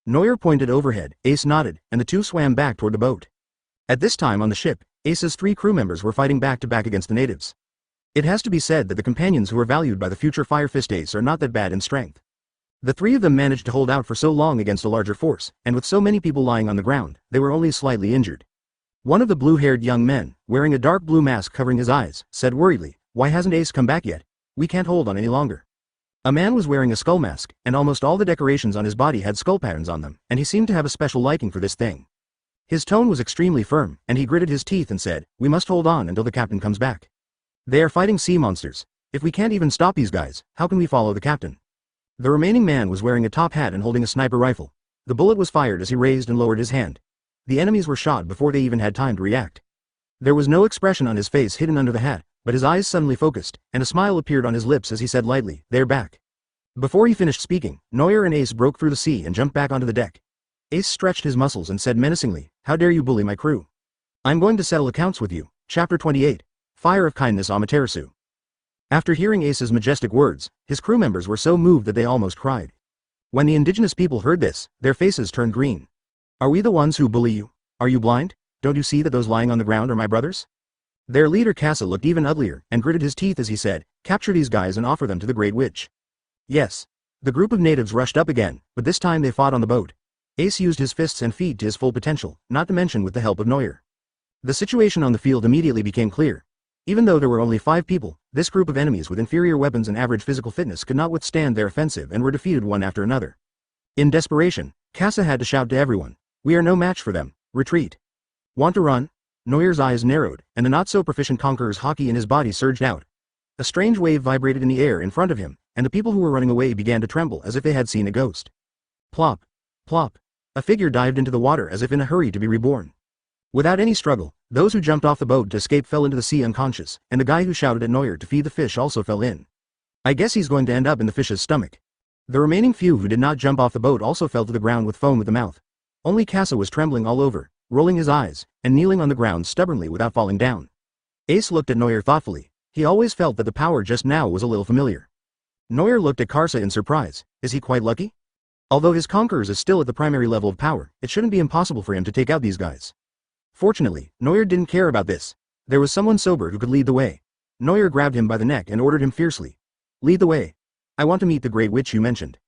Neuer pointed overhead, Ace nodded, and the two swam back toward the boat. At this time on the ship, Ace's 3 crew members were fighting back to back against the natives. It has to be said that the companions who are valued by the future Fire Fist Ace are not that bad in strength. The 3 of them managed to hold out for so long against a larger force, and with so many people lying on the ground, they were only slightly injured. One of the blue-haired young men, wearing a dark blue mask covering his eyes, said worriedly, "Why hasn't Ace come back yet? We can't hold on any longer." A man was wearing a skull mask, and almost all the decorations on his body had skull patterns on them, and he seemed to have a special liking for this thing. His tone was extremely firm, and he gritted his teeth and said, "We must hold on until the captain comes back. They are fighting sea monsters. If we can't even stop these guys, how can we follow the captain?" The remaining man was wearing a top hat and holding a sniper rifle. The bullet was fired as he raised and lowered his hand. The enemies were shot before they even had time to react. There was no expression on his face hidden under the hat, but his eyes suddenly focused, and a smile appeared on his lips as he said lightly, "They're back." Before he finished speaking, Neuer and Ace broke through the sea and jumped back onto the deck. Ace stretched his muscles and said menacingly, "How dare you bully my crew? I'm going to settle accounts with you." Chapter 28. Fire of Kindness Amaterasu. After hearing Ace's majestic words, his crew members were so moved that they almost cried. When the indigenous people heard this, their faces turned green. "Are we the ones who bully you? Are you blind? Don't you see that those lying on the ground are my brothers?" Their leader Casa looked even uglier, and gritted his teeth as he said, "Capture these guys and offer them to the Great Witch." Yes. The group of natives rushed up again, but this time they fought on the boat. Ace used his fists and feet to his full potential, not to mention with the help of Neuer. The situation on the field immediately became clear. Even though there were only 5 people, this group of enemies with inferior weapons and average physical fitness could not withstand their offensive and were defeated one after another. In desperation, Casa had to shout to everyone, "We are no match for them, retreat." "Want to run?" Neuer's eyes narrowed, and the not-so-proficient conqueror's Haki in his body surged out. A strange wave vibrated in the air in front of him, and the people who were running away began to tremble as if they had seen a ghost. Plop. Plop. A figure dived into the water as if in a hurry to be reborn. Without any struggle, those who jumped off the boat to escape fell into the sea unconscious, and the guy who shouted at Neuer to feed the fish also fell in. I guess he's going to end up in the fish's stomach. The remaining few who did not jump off the boat also fell to the ground with foam at the mouth. Only Casa was trembling all over, rolling his eyes, and kneeling on the ground stubbornly without falling down. Ace looked at Neuer thoughtfully. He always felt that the power just now was a little familiar. Neuer looked at Karsa in surprise. Is he quite lucky? Although his conquerors is still at the primary level of power, it shouldn't be impossible for him to take out these guys. Fortunately, Neuer didn't care about this. There was someone sober who could lead the way. Neuer grabbed him by the neck and ordered him fiercely. Lead the way. I want to meet the great witch you mentioned.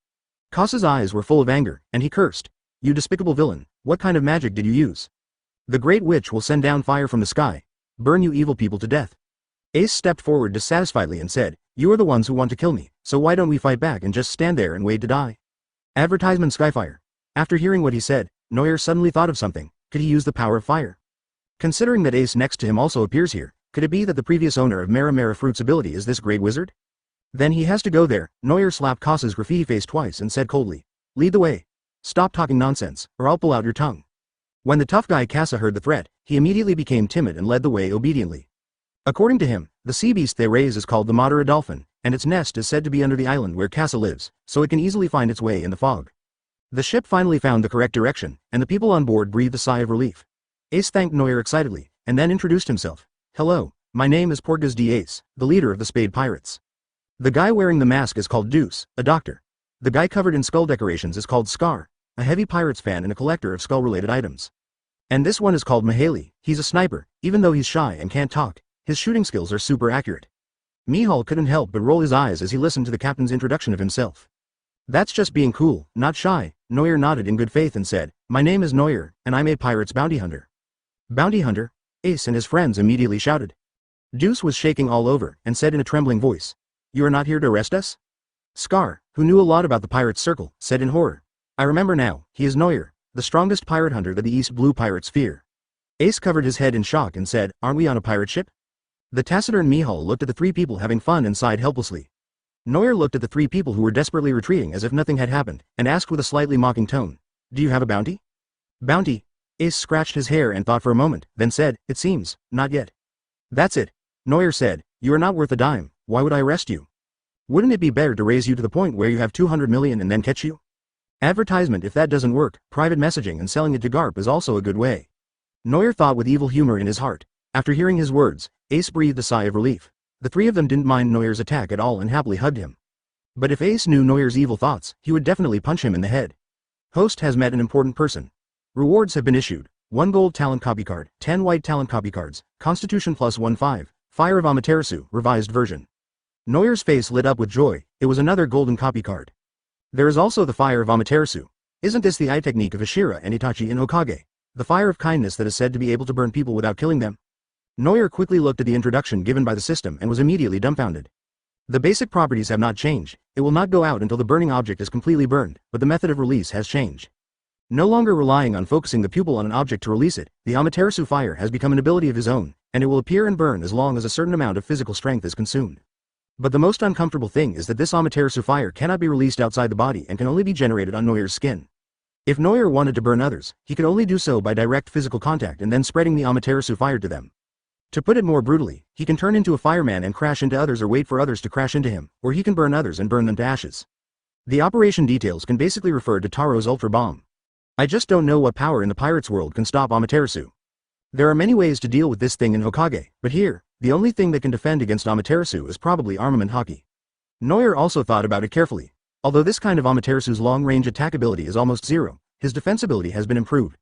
Kasa's eyes were full of anger, and he cursed. You despicable villain, what kind of magic did you use? The great witch will send down fire from the sky. Burn you evil people to death. Ace stepped forward dissatisfiedly and said, you are the ones who want to kill me, so why don't we fight back and just stand there and wait to die? Advertisement Skyfire. After hearing what he said, Neuer suddenly thought of something. Could he use the power of fire? Considering that Ace next to him also appears here, could it be that the previous owner of Bellemere Fruit's ability is this great wizard? Then he has to go there. Neuer slapped Kasa's graffiti face twice and said coldly, lead the way. Stop talking nonsense, or I'll pull out your tongue. When the tough guy Kasa heard the threat, he immediately became timid and led the way obediently. According to him, the sea beast they raise is called the Madara dolphin, and its nest is said to be under the island where Kasa lives, so it can easily find its way in the fog. The ship finally found the correct direction, and the people on board breathed a sigh of relief. Ace thanked Neuer excitedly, and then introduced himself. Hello, my name is Portgas D. Ace, the leader of the Spade Pirates. The guy wearing the mask is called Deuce, a doctor. The guy covered in skull decorations is called Scar, a heavy pirates fan and a collector of skull-related items. And this one is called Mahali. He's a sniper, even though he's shy and can't talk. His shooting skills are super accurate. Mihawk couldn't help but roll his eyes as he listened to the captain's introduction of himself. That's just being cool, not shy. Neuer nodded in good faith and said, my name is Neuer, and I'm a pirate's bounty hunter. Bounty hunter? Ace and his friends immediately shouted. Deuce was shaking all over, and said in a trembling voice, you are not here to arrest us? Scar, who knew a lot about the pirate's circle, said in horror. I remember now, he is Neuer, the strongest pirate hunter that the East Blue pirates fear. Ace covered his head in shock and said, aren't we on a pirate ship? The taciturn Mihawk looked at the three people having fun and sighed helplessly. Neuer looked at the three people who were desperately retreating as if nothing had happened, and asked with a slightly mocking tone, do you have a bounty? Bounty? Ace scratched his hair and thought for a moment, then said, it seems, not yet. That's it. Neuer said, you are not worth a dime, why would I arrest you? Wouldn't it be better to raise you to the point where you have 200 million and then catch you? Advertisement. If that doesn't work, private messaging and selling it to Garp is also a good way. Neuer thought with evil humor in his heart. After hearing his words, Ace breathed a sigh of relief. The three of them didn't mind Neuer's attack at all and happily hugged him. But if Ace knew Neuer's evil thoughts, he would definitely punch him in the head. Host has met an important person. Rewards have been issued. 1 gold talent copy card, 10 white talent copy cards, Constitution plus 1/5, Fire of Amaterasu, revised version. Neuer's face lit up with joy. It was another golden copy card. There is also the Fire of Amaterasu. Isn't this the eye technique of Ashira and Itachi in Hokage? The fire of kindness that is said to be able to burn people without killing them? Neuer quickly looked at the introduction given by the system and was immediately dumbfounded. The basic properties have not changed. It will not go out until the burning object is completely burned, but the method of release has changed. No longer relying on focusing the pupil on an object to release it, the Amaterasu fire has become an ability of his own, and it will appear and burn as long as a certain amount of physical strength is consumed. But the most uncomfortable thing is that this Amaterasu fire cannot be released outside the body and can only be generated on Neuer's skin. If Neuer wanted to burn others, he could only do so by direct physical contact and then spreading the Amaterasu fire to them. To put it more brutally, he can turn into a fireman and crash into others or wait for others to crash into him, or he can burn others and burn them to ashes. The operation details can basically refer to Taro's Ultra Bomb. I just don't know what power in the pirates' world can stop Amaterasu. There are many ways to deal with this thing in Hokage, but here, the only thing that can defend against Amaterasu is probably armament Haki. Neuer also thought about it carefully. Although this kind of Amaterasu's long-range attack ability is almost zero, his defensibility has been improved.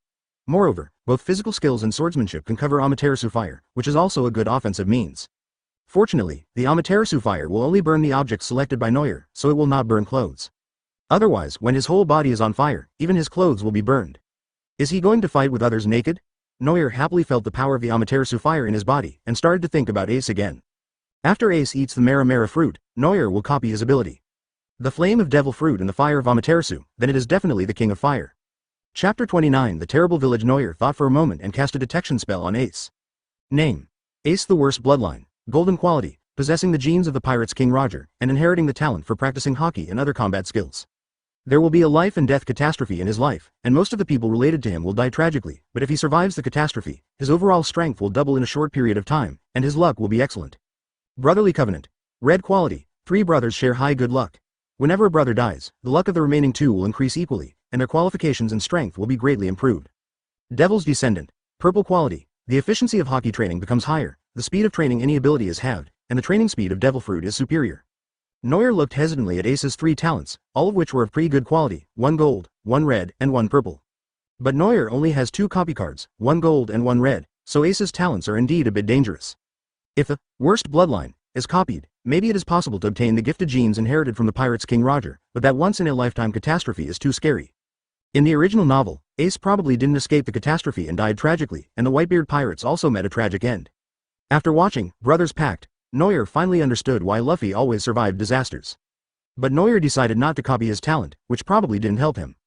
Moreover, both physical skills and swordsmanship can cover Amaterasu fire, which is also a good offensive means. Fortunately, the Amaterasu fire will only burn the objects selected by Neuer, so it will not burn clothes. Otherwise, when his whole body is on fire, even his clothes will be burned. Is he going to fight with others naked? Neuer happily felt the power of the Amaterasu fire in his body, and started to think about Ace again. After Ace eats the Bellemere fruit, Neuer will copy his ability. The flame of devil fruit and the fire of Amaterasu, then it is definitely the king of fire. Chapter 29. The terrible village. Neuer thought for a moment and cast a detection spell on Ace. Name. Ace the worst bloodline. Golden quality, possessing the genes of the pirates King Roger, and inheriting the talent for practicing Haki and other combat skills. There will be a life and death catastrophe in his life, and most of the people related to him will die tragically, but if he survives the catastrophe, his overall strength will double in a short period of time, and his luck will be excellent. Brotherly covenant. Red quality. 3 brothers share high good luck. Whenever a brother dies, the luck of the remaining 2 will increase equally, and their qualifications and strength will be greatly improved. Devil's descendant. Purple quality. The efficiency of Haki training becomes higher, the speed of training any ability is halved, and the training speed of devil fruit is superior. Neuer looked hesitantly at Ace's 3 talents, all of which were of pretty good quality, 1 gold, 1 red, and 1 purple. But Neuer only has 2 copy cards, 1 gold and 1 red, so Ace's talents are indeed a bit dangerous. If the worst bloodline is copied, maybe it is possible to obtain the gifted genes inherited from the pirates King Roger, but that once-in-a-lifetime catastrophe is too scary. In the original novel, Ace probably didn't escape the catastrophe and died tragically, and the Whitebeard pirates also met a tragic end. After watching Brothers Pact, Neuer finally understood why Luffy always survived disasters. But Neuer decided not to copy his talent, which probably didn't help him.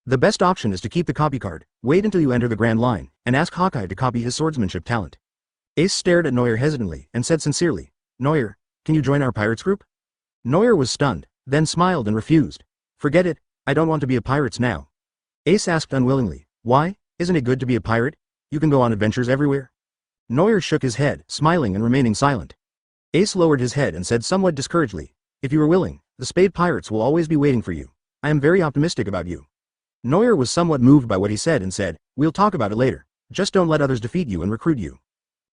The best option is to keep the copy card, wait until you enter the Grand Line, and ask Hawkeye to copy his swordsmanship talent. Ace stared at Neuer hesitantly, and said sincerely, Neuer, can you join our pirates group? Neuer was stunned, then smiled and refused. Forget it, I don't want to be a pirate now. Ace asked unwillingly, why, isn't it good to be a pirate? You can go on adventures everywhere. Neuer shook his head, smiling and remaining silent. Ace lowered his head and said somewhat discouragedly, if you are willing, the Spade Pirates will always be waiting for you. I am very optimistic about you. Neuer was somewhat moved by what he said and said, we'll talk about it later, just don't let others defeat you and recruit you.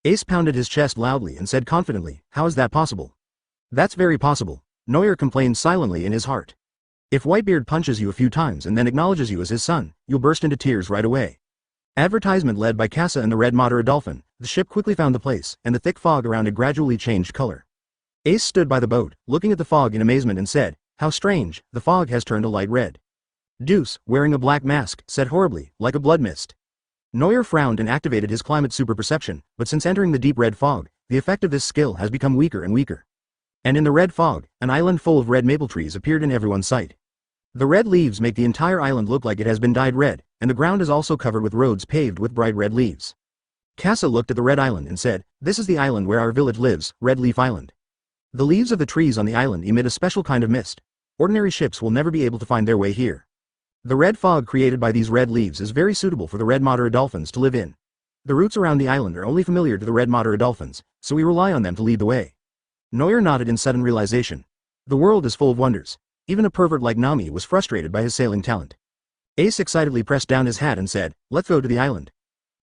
Ace pounded his chest loudly and said confidently, how is that possible? That's very possible, Neuer complained silently in his heart. If Whitebeard punches you a few times and then acknowledges you as his son, you'll burst into tears right away. Advertisement led by Casa and the Red Mater Dolphin, the ship quickly found the place, and the thick fog around it gradually changed color. Ace stood by the boat, looking at the fog in amazement and said, how strange, the fog has turned a light red. Deuce, wearing a black mask, said horribly, like a blood mist. Neuer frowned and activated his climate super perception, but since entering the deep red fog, the effect of this skill has become weaker and weaker. And in the red fog, an island full of red maple trees appeared in everyone's sight. The red leaves make the entire island look like it has been dyed red, and the ground is also covered with roads paved with bright red leaves. Casa looked at the red island and said, this is the island where our village lives, Red Leaf Island. The leaves of the trees on the island emit a special kind of mist. Ordinary ships will never be able to find their way here. The red fog created by these red leaves is very suitable for the Red Mater dolphins to live in. The routes around the island are only familiar to the Red Mater dolphins, so we rely on them to lead the way. Neuer nodded in sudden realization. The world is full of wonders. Even a pervert like Nami was frustrated by his sailing talent. Ace excitedly pressed down his hat and said, let's go to the island.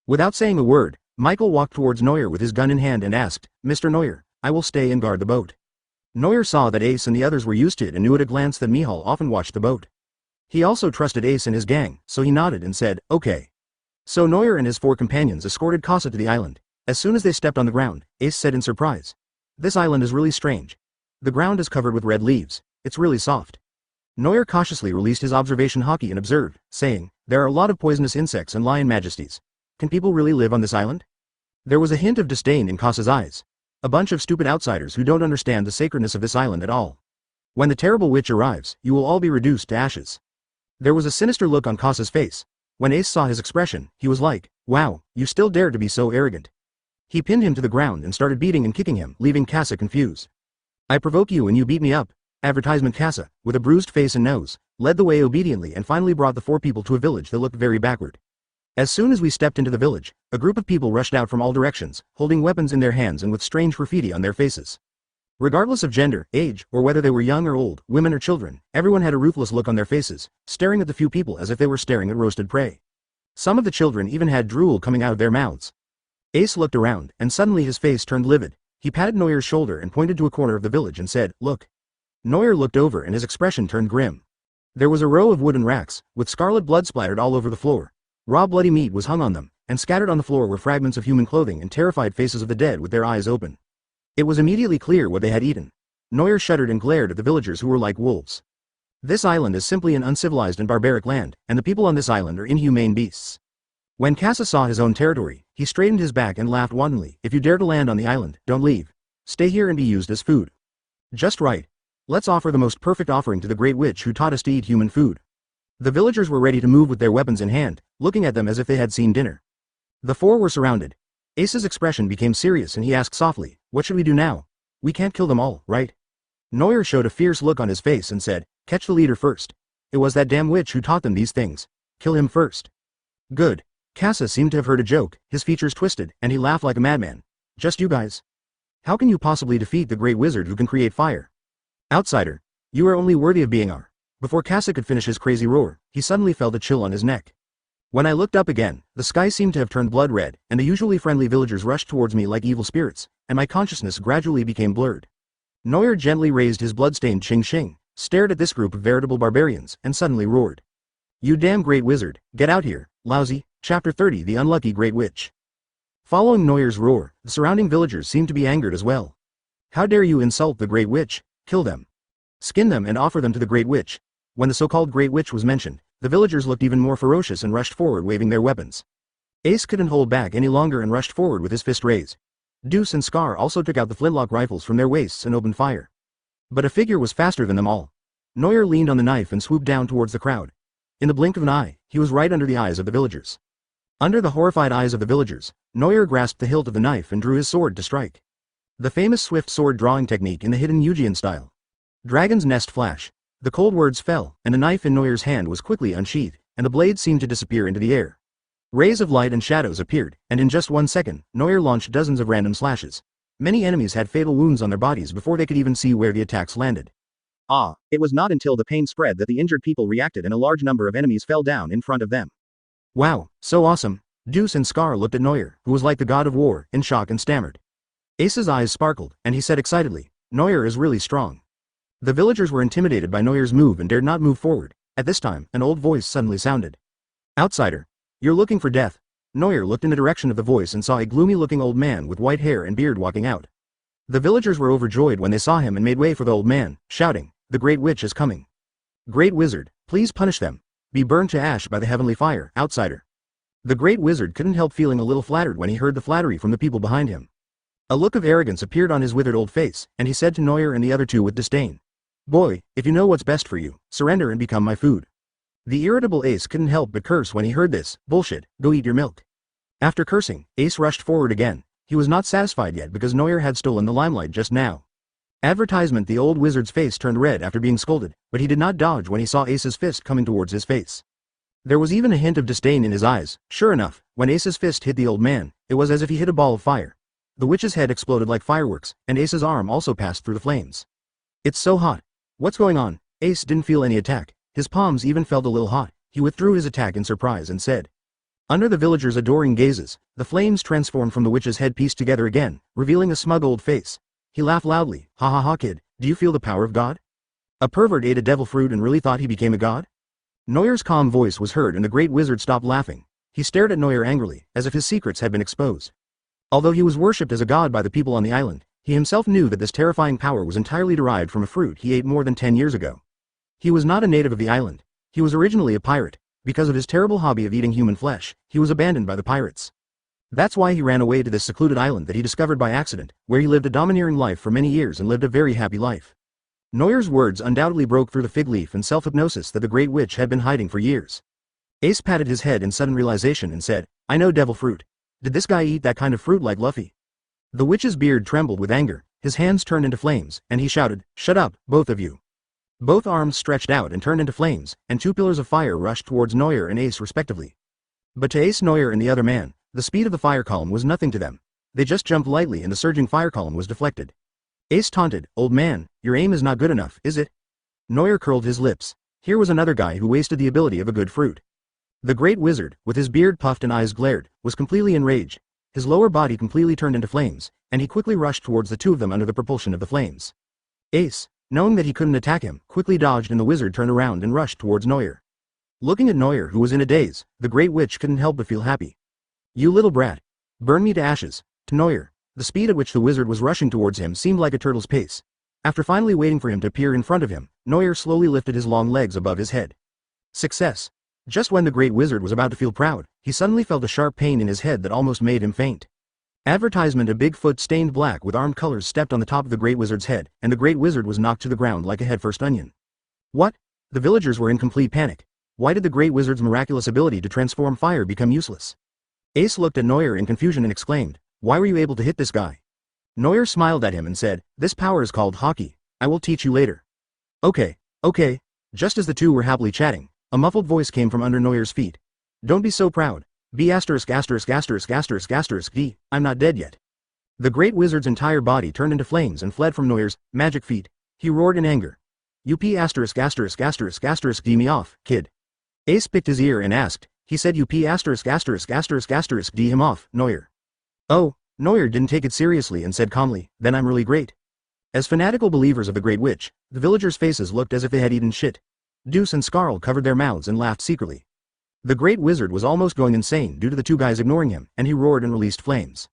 Without saying a word, Michael walked towards Neuer with his gun in hand and asked, Mr. Neuer, I will stay and guard the boat. Neuer saw that Ace and the others were used to it and knew at a glance that Mihawk often watched the boat. He also trusted Ace and his gang, so he nodded and said, okay. So Neuer and his 4 companions escorted Casa to the island. As soon as they stepped on the ground, Ace said in surprise, this island is really strange. The ground is covered with red leaves. It's really soft. Neuer cautiously released his observation Haki and observed, saying, there are a lot of poisonous insects and lion majesties. Can people really live on this island? There was a hint of disdain in Casa's eyes. A bunch of stupid outsiders who don't understand the sacredness of this island at all. When the terrible witch arrives, you will all be reduced to ashes. There was a sinister look on Casa's face. When Ace saw his expression, he was like, wow, you still dare to be so arrogant. He pinned him to the ground and started beating and kicking him, leaving Casa confused. I provoke you and you beat me up. Advertisement Casa, with a bruised face and nose, led the way obediently and finally brought the 4 people to a village that looked very backward. As soon as we stepped into the village, a group of people rushed out from all directions, holding weapons in their hands and with strange graffiti on their faces. Regardless of gender, age, or whether they were young or old, women or children, everyone had a ruthless look on their faces, staring at the few people as if they were staring at roasted prey. Some of the children even had drool coming out of their mouths. Ace looked around, and suddenly his face turned livid. He patted Neuer's shoulder and pointed to a corner of the village and said, look. Neuer looked over and his expression turned grim. There was a row of wooden racks, with scarlet blood splattered all over the floor. Raw bloody meat was hung on them, and scattered on the floor were fragments of human clothing and terrified faces of the dead with their eyes open. It was immediately clear what they had eaten. Neuer shuddered and glared at the villagers who were like wolves. This island is simply an uncivilized and barbaric land, and the people on this island are inhumane beasts. When Casa saw his own territory, he straightened his back and laughed wantonly. If you dare to land on the island, don't leave. Stay here and be used as food. Just right. Let's offer the most perfect offering to the great witch who taught us to eat human food. The villagers were ready to move with their weapons in hand, looking at them as if they had seen dinner. The 4 were surrounded. Ace's expression became serious and he asked softly, what should we do now? We can't kill them all, right? Neuer showed a fierce look on his face and said, catch the leader first. It was that damn witch who taught them these things. Kill him first. Good. Casa seemed to have heard a joke, his features twisted, and he laughed like a madman. Just you guys? How can you possibly defeat the great wizard who can create fire? Outsider. You are only worthy of being our. Before Casa could finish his crazy roar, he suddenly felt a chill on his neck. When I looked up again, the sky seemed to have turned blood red, and the usually friendly villagers rushed towards me like evil spirits, and my consciousness gradually became blurred. Neuer gently raised his blood-stained ching-ching, stared at this group of veritable barbarians, and suddenly roared. You damn great wizard, get out here, lousy. Chapter 30 The Unlucky Great Witch. Following Neuer's roar, the surrounding villagers seemed to be angered as well. How dare you insult the Great Witch? Kill them. Skin them and offer them to the Great Witch. When the so-called Great Witch was mentioned, the villagers looked even more ferocious and rushed forward waving their weapons. Ace couldn't hold back any longer and rushed forward with his fist raised. Deuce and Scar also took out the flintlock rifles from their waists and opened fire. But a figure was faster than them all. Neuer leaned on the knife and swooped down towards the crowd. In the blink of an eye, he was right under the eyes of the villagers. Under the horrified eyes of the villagers, Neuer grasped the hilt of the knife and drew his sword to strike. The famous swift sword drawing technique in the hidden Eugian style. Dragon's Nest Flash. The cold words fell, and the knife in Neuer's hand was quickly unsheathed, and the blade seemed to disappear into the air. Rays of light and shadows appeared, and in just 1 second, Neuer launched dozens of random slashes. Many enemies had fatal wounds on their bodies before they could even see where the attacks landed. It was not until the pain spread that the injured people reacted and a large number of enemies fell down in front of them. Wow, so awesome. Deuce and Scar looked at Neuer, who was like the god of war, in shock and stammered. Ace's eyes sparkled, and he said excitedly, Neuer is really strong. The villagers were intimidated by Neuer's move and dared not move forward. At this time, an old voice suddenly sounded. Outsider. You're looking for death. Neuer looked in the direction of the voice and saw a gloomy-looking old man with white hair and beard walking out. The villagers were overjoyed when they saw him and made way for the old man, shouting, the Great Witch is coming. Great Wizard, please punish them. Be burned to ash by the heavenly fire, outsider. The Great Wizard couldn't help feeling a little flattered when he heard the flattery from the people behind him. A look of arrogance appeared on his withered old face, and he said to Neuer and the other two with disdain. Boy, if you know what's best for you, surrender and become my food. The irritable Ace couldn't help but curse when he heard this. Bullshit, go eat your milk. After cursing, Ace rushed forward again. He was not satisfied yet because Neuer had stolen the limelight just now. Advertisement. The old wizard's face turned red after being scolded, but he did not dodge when he saw Ace's fist coming towards his face. There was even a hint of disdain in his eyes. Sure enough, when Ace's fist hit the old man, it was as if he hit a ball of fire. The witch's head exploded like fireworks, and Ace's arm also passed through the flames. It's so hot. What's going on? Ace didn't feel any attack. His palms even felt a little hot. He withdrew his attack in surprise and said. Under the villagers' adoring gazes, the flames transformed from the witch's head pieced together again, revealing a smug old face. He laughed loudly. Ha ha ha kid, do you feel the power of God? A pervert ate a devil fruit and really thought he became a god? Neuer's calm voice was heard and the great wizard stopped laughing. He stared at Neuer angrily, as if his secrets had been exposed. Although he was worshipped as a god by the people on the island, he himself knew that this terrifying power was entirely derived from a fruit he ate more than 10 years ago. He was not a native of the island. He was originally a pirate. Because of his terrible hobby of eating human flesh, he was abandoned by the pirates. That's why he ran away to this secluded island that he discovered by accident, where he lived a domineering life for many years and lived a very happy life. Neuer's words undoubtedly broke through the fig leaf and self-hypnosis that the Great Witch had been hiding for years. Ace patted his head in sudden realization and said, I know devil fruit. Did this guy eat that kind of fruit like Luffy? The witch's beard trembled with anger, his hands turned into flames, and he shouted, Shut up, both of you. Both arms stretched out and turned into flames, and 2 pillars of fire rushed towards Neuer and Ace respectively. But to Ace, Neuer and the other man, the speed of the fire column was nothing to them. They just jumped lightly and the surging fire column was deflected. Ace taunted, Old man, your aim is not good enough, is it? Neuer curled his lips. Here was another guy who wasted the ability of a good fruit. The great wizard, with his beard puffed and eyes glared, was completely enraged. His lower body completely turned into flames, and he quickly rushed towards the two of them under the propulsion of the flames. Ace, knowing that he couldn't attack him, quickly dodged and the wizard turned around and rushed towards Neuer. Looking at Neuer, who was in a daze, the great witch couldn't help but feel happy. You little brat. Burn me to ashes. To Neuer, the speed at which the wizard was rushing towards him seemed like a turtle's pace. After finally waiting for him to appear in front of him, Neuer slowly lifted his long legs above his head. Success. Just when the great wizard was about to feel proud, he suddenly felt a sharp pain in his head that almost made him faint. Advertisement. A big foot stained black with armed colors stepped on the top of the great wizard's head, and the great wizard was knocked to the ground like a head-first onion. What? The villagers were in complete panic. Why did the great wizard's miraculous ability to transform fire become useless? Ace looked at Neuer in confusion and exclaimed, Why were you able to hit this guy? Neuer smiled at him and said, this power is called Haki. I will teach you later. Okay. Just as the two were happily chatting, a muffled voice came from under Neuer's feet. Don't be so proud. B*******************************************************************************************************************************************************************************************************************************************************************************************************************************ght turned into flames and fled from Neuer's magic feet. He roared in anger. D me off, kid. Ace picked his ear and asked, he said D him off, Neuer. Oh, Neuer didn't take it seriously and said calmly, then I'm really great. As fanatical believers of the Great Witch, the villagers' faces looked as if they had eaten shit. Deuce and Scarl covered their mouths and laughed secretly. The Great Wizard was almost going insane due to the two guys ignoring him, and he roared and released flames.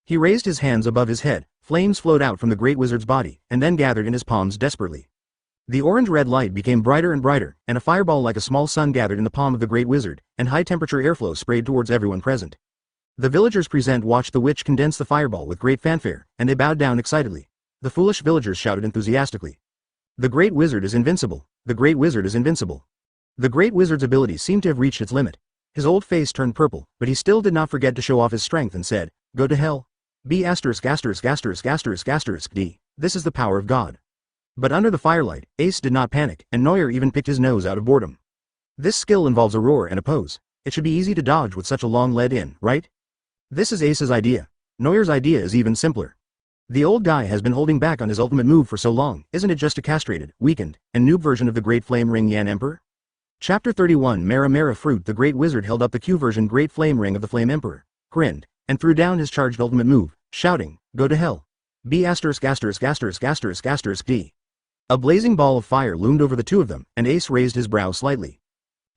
He raised his hands above his head, flames flowed out from the Great Wizard's body, and then gathered in his palms desperately. The orange-red light became brighter and brighter, and a fireball like a small sun gathered in the palm of the Great Wizard, and high-temperature airflow sprayed towards everyone present. The villagers present watched the witch condense the fireball with great fanfare, and they bowed down excitedly. The foolish villagers shouted enthusiastically. The Great Wizard is invincible. The Great Wizard is invincible. The Great Wizard's ability seemed to have reached its limit. His old face turned purple, but he still did not forget to show off his strength and said, go to hell. D. This is the power of God. But under the firelight, Ace did not panic, and Neuer even picked his nose out of boredom. This skill involves a roar and a pose. It should be easy to dodge with such a long lead in, right? This is Ace's idea. Neuer's idea is even simpler. The old guy has been holding back on his ultimate move for so long, isn't it just a castrated, weakened, and noob version of the Great Flame Ring Yan Emperor? Chapter 31 Mara Fruit. The Great Wizard held up the Q version Great Flame Ring of the Flame Emperor, grinned, and threw down his charged ultimate move, shouting, go to hell. D. A blazing ball of fire loomed over the two of them, and Ace raised his brow slightly.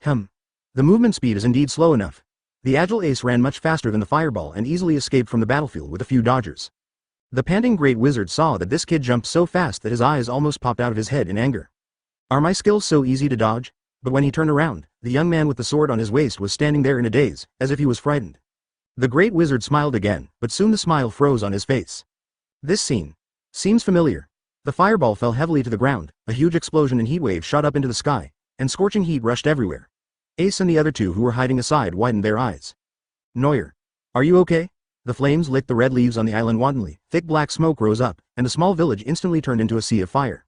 The movement speed is indeed slow enough. The agile Ace ran much faster than the fireball and easily escaped from the battlefield with a few dodgers. The panting Great Wizard saw that this kid jumped so fast that his eyes almost popped out of his head in anger. Are my skills so easy to dodge? But when he turned around, the young man with the sword on his waist was standing there in a daze, as if he was frightened. The Great Wizard smiled again, but soon the smile froze on his face. This scene seems familiar. The fireball fell heavily to the ground, a huge explosion and heatwave shot up into the sky, and scorching heat rushed everywhere. Ace and the other two who were hiding aside widened their eyes. Neuer. Are you okay? The flames licked the red leaves on the island wantonly, thick black smoke rose up, and the small village instantly turned into a sea of fire.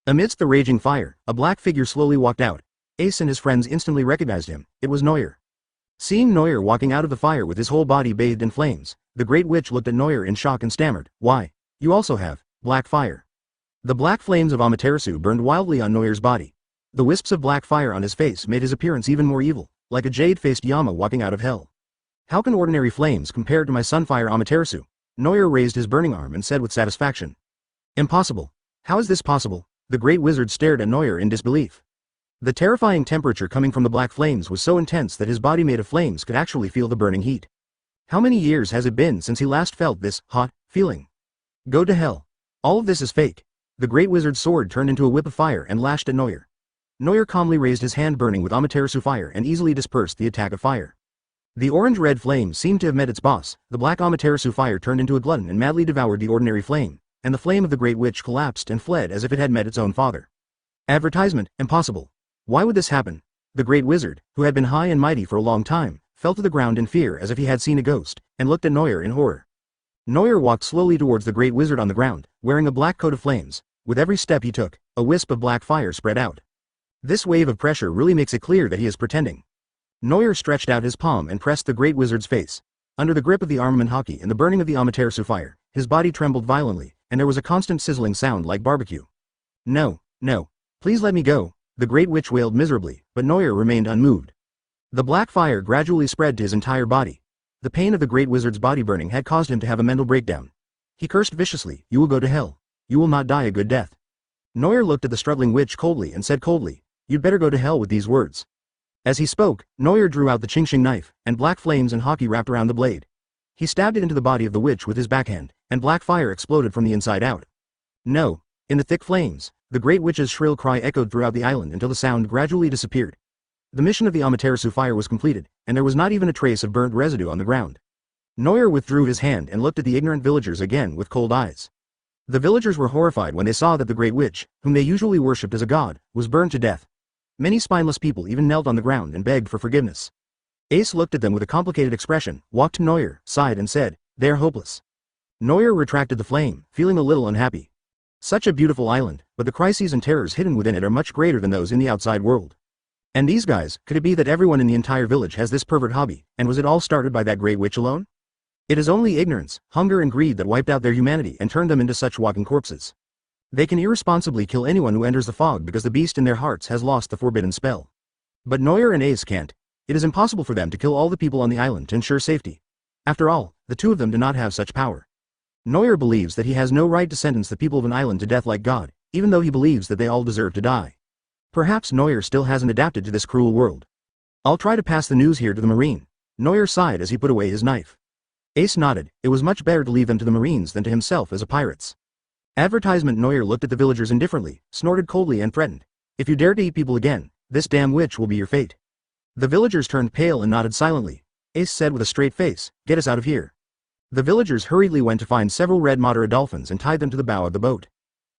Amidst the raging fire, a black figure slowly walked out. Ace and his friends instantly recognized him. It was Neuer. Seeing Neuer walking out of the fire with his whole body bathed in flames, the Great Witch looked at Neuer in shock and stammered, why? You also have black fire. The black flames of Amaterasu burned wildly on Neuer's body. The wisps of black fire on his face made his appearance even more evil, like a jade-faced Yama walking out of hell. How can ordinary flames compare to my sunfire Amaterasu? Neuer raised his burning arm and said with satisfaction. Impossible. How is this possible? The Great Wizard stared at Neuer in disbelief. The terrifying temperature coming from the black flames was so intense that his body made of flames could actually feel the burning heat. How many years has it been since he last felt this hot feeling? Go to hell. All of this is fake. The Great Wizard's sword turned into a whip of fire and lashed at Neuer. Neuer calmly raised his hand burning with Amaterasu fire and easily dispersed the attack of fire. The orange-red flame seemed to have met its boss. The black Amaterasu fire turned into a glutton and madly devoured the ordinary flame, and the flame of the Great Witch collapsed and fled as if it had met its own father. Advertisement, impossible. Why would this happen? The Great Wizard, who had been high and mighty for a long time, fell to the ground in fear as if he had seen a ghost, and looked at Neuer in horror. Neuer walked slowly towards the Great Wizard on the ground, wearing a black coat of flames. With every step he took, a wisp of black fire spread out. This wave of pressure really makes it clear that he is pretending. Neuer stretched out his palm and pressed the Great Wizard's face. Under the grip of the armament Haki and the burning of the Amaterasu fire, his body trembled violently, and there was a constant sizzling sound like barbecue. No, please let me go, the Great Witch wailed miserably, but Neuer remained unmoved. The black fire gradually spread to his entire body. The pain of the Great Wizard's body burning had caused him to have a mental breakdown. He cursed viciously, you will go to hell. You will not die a good death. Neuer looked at the struggling witch coldly and said coldly, you'd better go to hell with these words. As he spoke, Neuer drew out the Qingxing knife, and black flames and Haki wrapped around the blade. He stabbed it into the body of the witch with his backhand, and black fire exploded from the inside out. No. In the thick flames, the Great Witch's shrill cry echoed throughout the island until the sound gradually disappeared. The mission of the Amaterasu fire was completed, and there was not even a trace of burnt residue on the ground. Neuer withdrew his hand and looked at the ignorant villagers again with cold eyes. The villagers were horrified when they saw that the Great Witch, whom they usually worshipped as a god, was burned to death. Many spineless people even knelt on the ground and begged for forgiveness. Ace looked at them with a complicated expression, walked to Neuer, sighed and said, They are hopeless. Neuer retracted the flame, feeling a little unhappy. Such a beautiful island, but the crises and terrors hidden within it are much greater than those in the outside world. And these guys, could it be that everyone in the entire village has this pervert hobby, and was it all started by that great witch alone? It is only ignorance, hunger and greed that wiped out their humanity and turned them into such walking corpses. They can irresponsibly kill anyone who enters the fog because the beast in their hearts has lost the forbidden spell. But Neuer and Ace can't. It is impossible for them to kill all the people on the island to ensure safety. After all, the two of them do not have such power. Neuer believes that he has no right to sentence the people of an island to death like God, even though he believes that they all deserve to die. Perhaps Neuer still hasn't adapted to this cruel world. I'll try to pass the news here to the Marine. Neuer sighed as he put away his knife. Ace nodded. It was much better to leave them to the Marines than to himself as a pirate's. Advertisement. Neuer looked at the villagers indifferently, snorted coldly and threatened. If you dare to eat people again, this damn witch will be your fate. The villagers turned pale and nodded silently. Ace said with a straight face, get us out of here. The villagers hurriedly went to find several red Madara dolphins and tied them to the bow of the boat.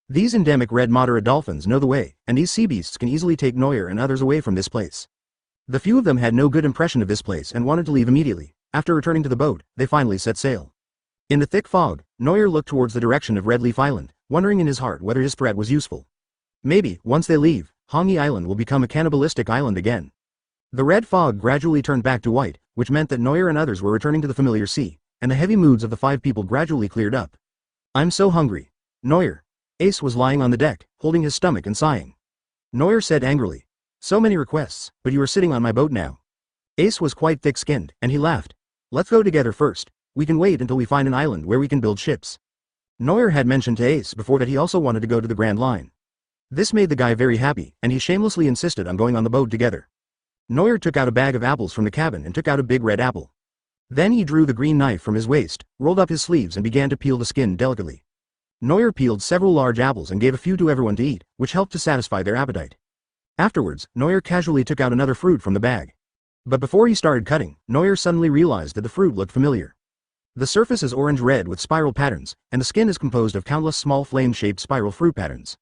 These endemic red Madara dolphins know the way, and these sea beasts can easily take Neuer and others away from this place. The few of them had no good impression of this place and wanted to leave immediately. After returning to the boat, they finally set sail. In the thick fog, Neuer looked towards the direction of Red Leaf Island, wondering in his heart whether his threat was useful. Maybe, once they leave, Hongi Island will become a cannibalistic island again. The red fog gradually turned back to white, which meant that Neuer and others were returning to the familiar sea, and the heavy moods of the 5 people gradually cleared up. I'm so hungry. Neuer. Ace was lying on the deck, holding his stomach and sighing. Neuer said angrily. So many requests, but you are sitting on my boat now. Ace was quite thick-skinned, and he laughed. Let's go together first. We can wait until we find an island where we can build ships. Neuer had mentioned to Ace before that he also wanted to go to the Grand Line. This made the guy very happy, and he shamelessly insisted on going on the boat together. Neuer took out a bag of apples from the cabin and took out a big red apple. Then he drew the green knife from his waist, rolled up his sleeves and began to peel the skin delicately. Neuer peeled several large apples and gave a few to everyone to eat, which helped to satisfy their appetite. Afterwards, Neuer casually took out another fruit from the bag. But before he started cutting, Neuer suddenly realized that the fruit looked familiar. The surface is orange-red with spiral patterns, and the skin is composed of countless small flame-shaped spiral fruit patterns.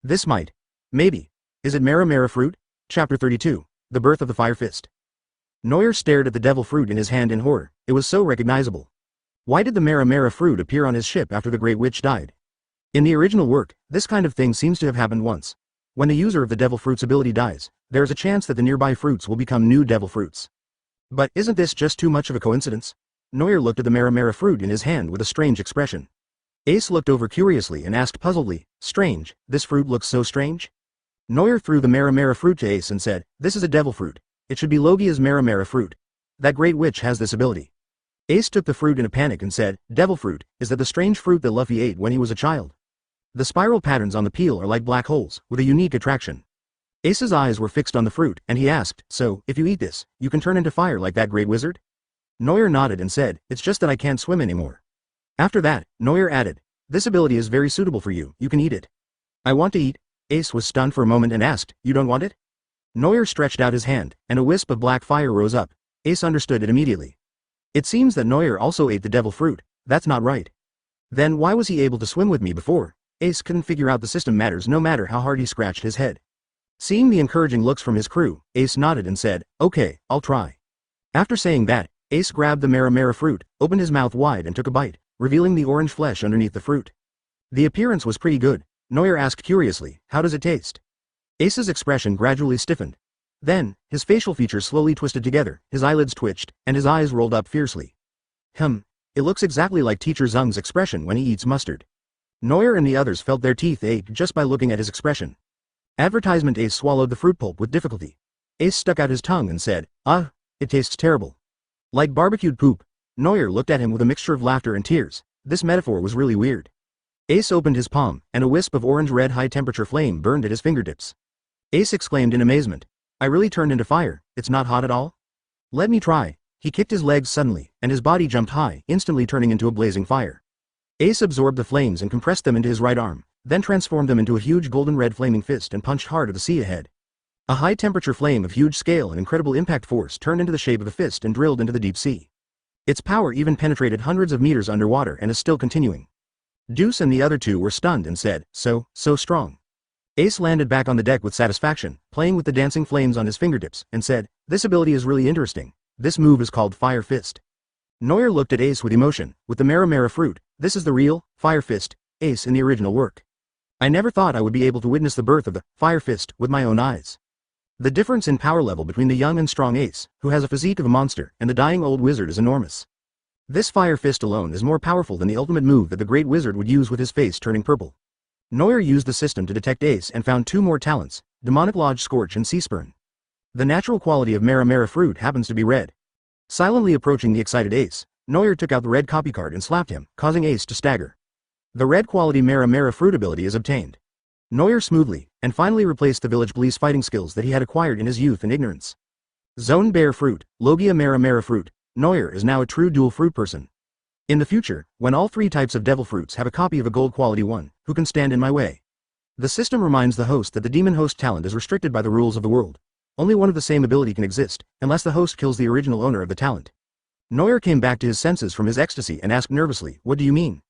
This might. Maybe. Is it Mera fruit? Chapter 32. The Birth of the Fire Fist. Neuer stared at the devil fruit in his hand in horror. It was so recognizable. Why did the Mera fruit appear on his ship after the Great Witch died? In the original work, this kind of thing seems to have happened once. When the user of the devil fruit's ability dies, there is a chance that the nearby fruits will become new devil fruits. But isn't this just too much of a coincidence? Neuer looked at the Mera fruit in his hand with a strange expression. Ace looked over curiously and asked puzzledly, strange, this fruit looks so strange? Neuer threw the Mera fruit to Ace and said, this is a devil fruit. It should be Logia's Mera fruit. That great witch has this ability. Ace took the fruit in a panic and said, devil fruit, is that the strange fruit that Luffy ate when he was a child? The spiral patterns on the peel are like black holes, with a unique attraction. Ace's eyes were fixed on the fruit, and he asked, so, if you eat this, you can turn into fire like that great wizard? Neuer nodded and said, it's just that I can't swim anymore. After that, Neuer added, this ability is very suitable for you, you can eat it. I want to eat. Ace was stunned for a moment and asked, you don't want it? Neuer stretched out his hand, and a wisp of black fire rose up. Ace understood it immediately. It seems that Neuer also ate the devil fruit. That's not right. Then why was he able to swim with me before? Ace couldn't figure out the system matters no matter how hard he scratched his head. Seeing the encouraging looks from his crew, Ace nodded and said, okay, I'll try. After saying that, Ace grabbed the Mera fruit, opened his mouth wide and took a bite, revealing the orange flesh underneath the fruit. The appearance was pretty good. Neuer asked curiously, how does it taste? Ace's expression gradually stiffened. Then, his facial features slowly twisted together, his eyelids twitched, and his eyes rolled up fiercely. It looks exactly like Teacher Zung's expression when he eats mustard. Neuer and the others felt their teeth ache just by looking at his expression. Advertisement. Ace swallowed the fruit pulp with difficulty. Ace stuck out his tongue and said, it tastes terrible. Like barbecued poop. Neuer looked at him with a mixture of laughter and tears. This metaphor was really weird. Ace opened his palm, and a wisp of orange-red high-temperature flame burned at his fingertips. Ace exclaimed in amazement. I really turned into fire, it's not hot at all? Let me try. He kicked his legs suddenly, and his body jumped high, instantly turning into a blazing fire. Ace absorbed the flames and compressed them into his right arm, then transformed them into a huge golden-red flaming fist and punched hard at the sea ahead. A high-temperature flame of huge scale and incredible impact force turned into the shape of a fist and drilled into the deep sea. Its power even penetrated hundreds of meters underwater and is still continuing. Deuce and the other two were stunned and said, so strong. Ace landed back on the deck with satisfaction, playing with the dancing flames on his fingertips, and said, this ability is really interesting. This move is called Fire Fist. Neuer looked at Ace with emotion. With the Mera fruit, this is the real, Fire Fist, Ace in the original work. I never thought I would be able to witness the birth of the Fire Fist with my own eyes. The difference in power level between the young and strong Ace, who has a physique of a monster, and the dying old wizard is enormous. This Fire Fist alone is more powerful than the ultimate move that the great wizard would use with his face turning purple. Neuer used the system to detect Ace and found 2 more talents, Demonic Lodge Scorch and Sea Spurn. The natural quality of Mera fruit happens to be red. Silently approaching the excited Ace, Neuer took out the red copy card and slapped him, causing Ace to stagger. The red quality Mera fruit ability is obtained. Neuer smoothly, and finally replaced the village police fighting skills that he had acquired in his youth and ignorance. Zone Bear Fruit, Logia Mera fruit, Neuer is now a true dual fruit person. In the future, when all 3 types of devil fruits have a copy of a gold quality one, who can stand in my way? The system reminds the host that the demon host talent is restricted by the rules of the world. Only one of the same ability can exist, unless the host kills the original owner of the talent. Neuer came back to his senses from his ecstasy and asked nervously, "What do you mean?"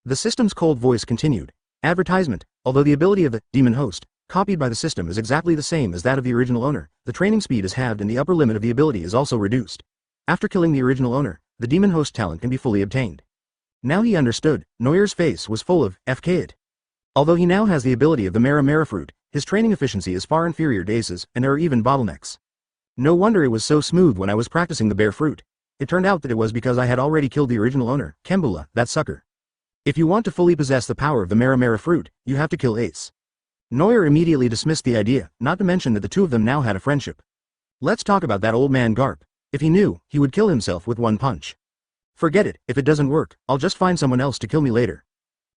The system's cold voice continued. Advertisement, although the ability of the demon host, copied by the system is exactly the same as that of the original owner, the training speed is halved and the upper limit of the ability is also reduced. After killing the original owner, the demon host talent can be fully obtained. Now he understood. Neuer's face was full of FK. Although he now has the ability of the Mera fruit, his training efficiency is far inferior to Ace's, and there are even bottlenecks. No wonder it was so smooth when I was practicing the bear fruit. It turned out that it was because I had already killed the original owner, Kembula, that sucker. If you want to fully possess the power of the Mera fruit, you have to kill Ace. Neuer immediately dismissed the idea, not to mention that the 2 of them now had a friendship. Let's talk about that old man Garp. If he knew, he would kill himself with 1 punch. Forget it, if it doesn't work, I'll just find someone else to kill me later.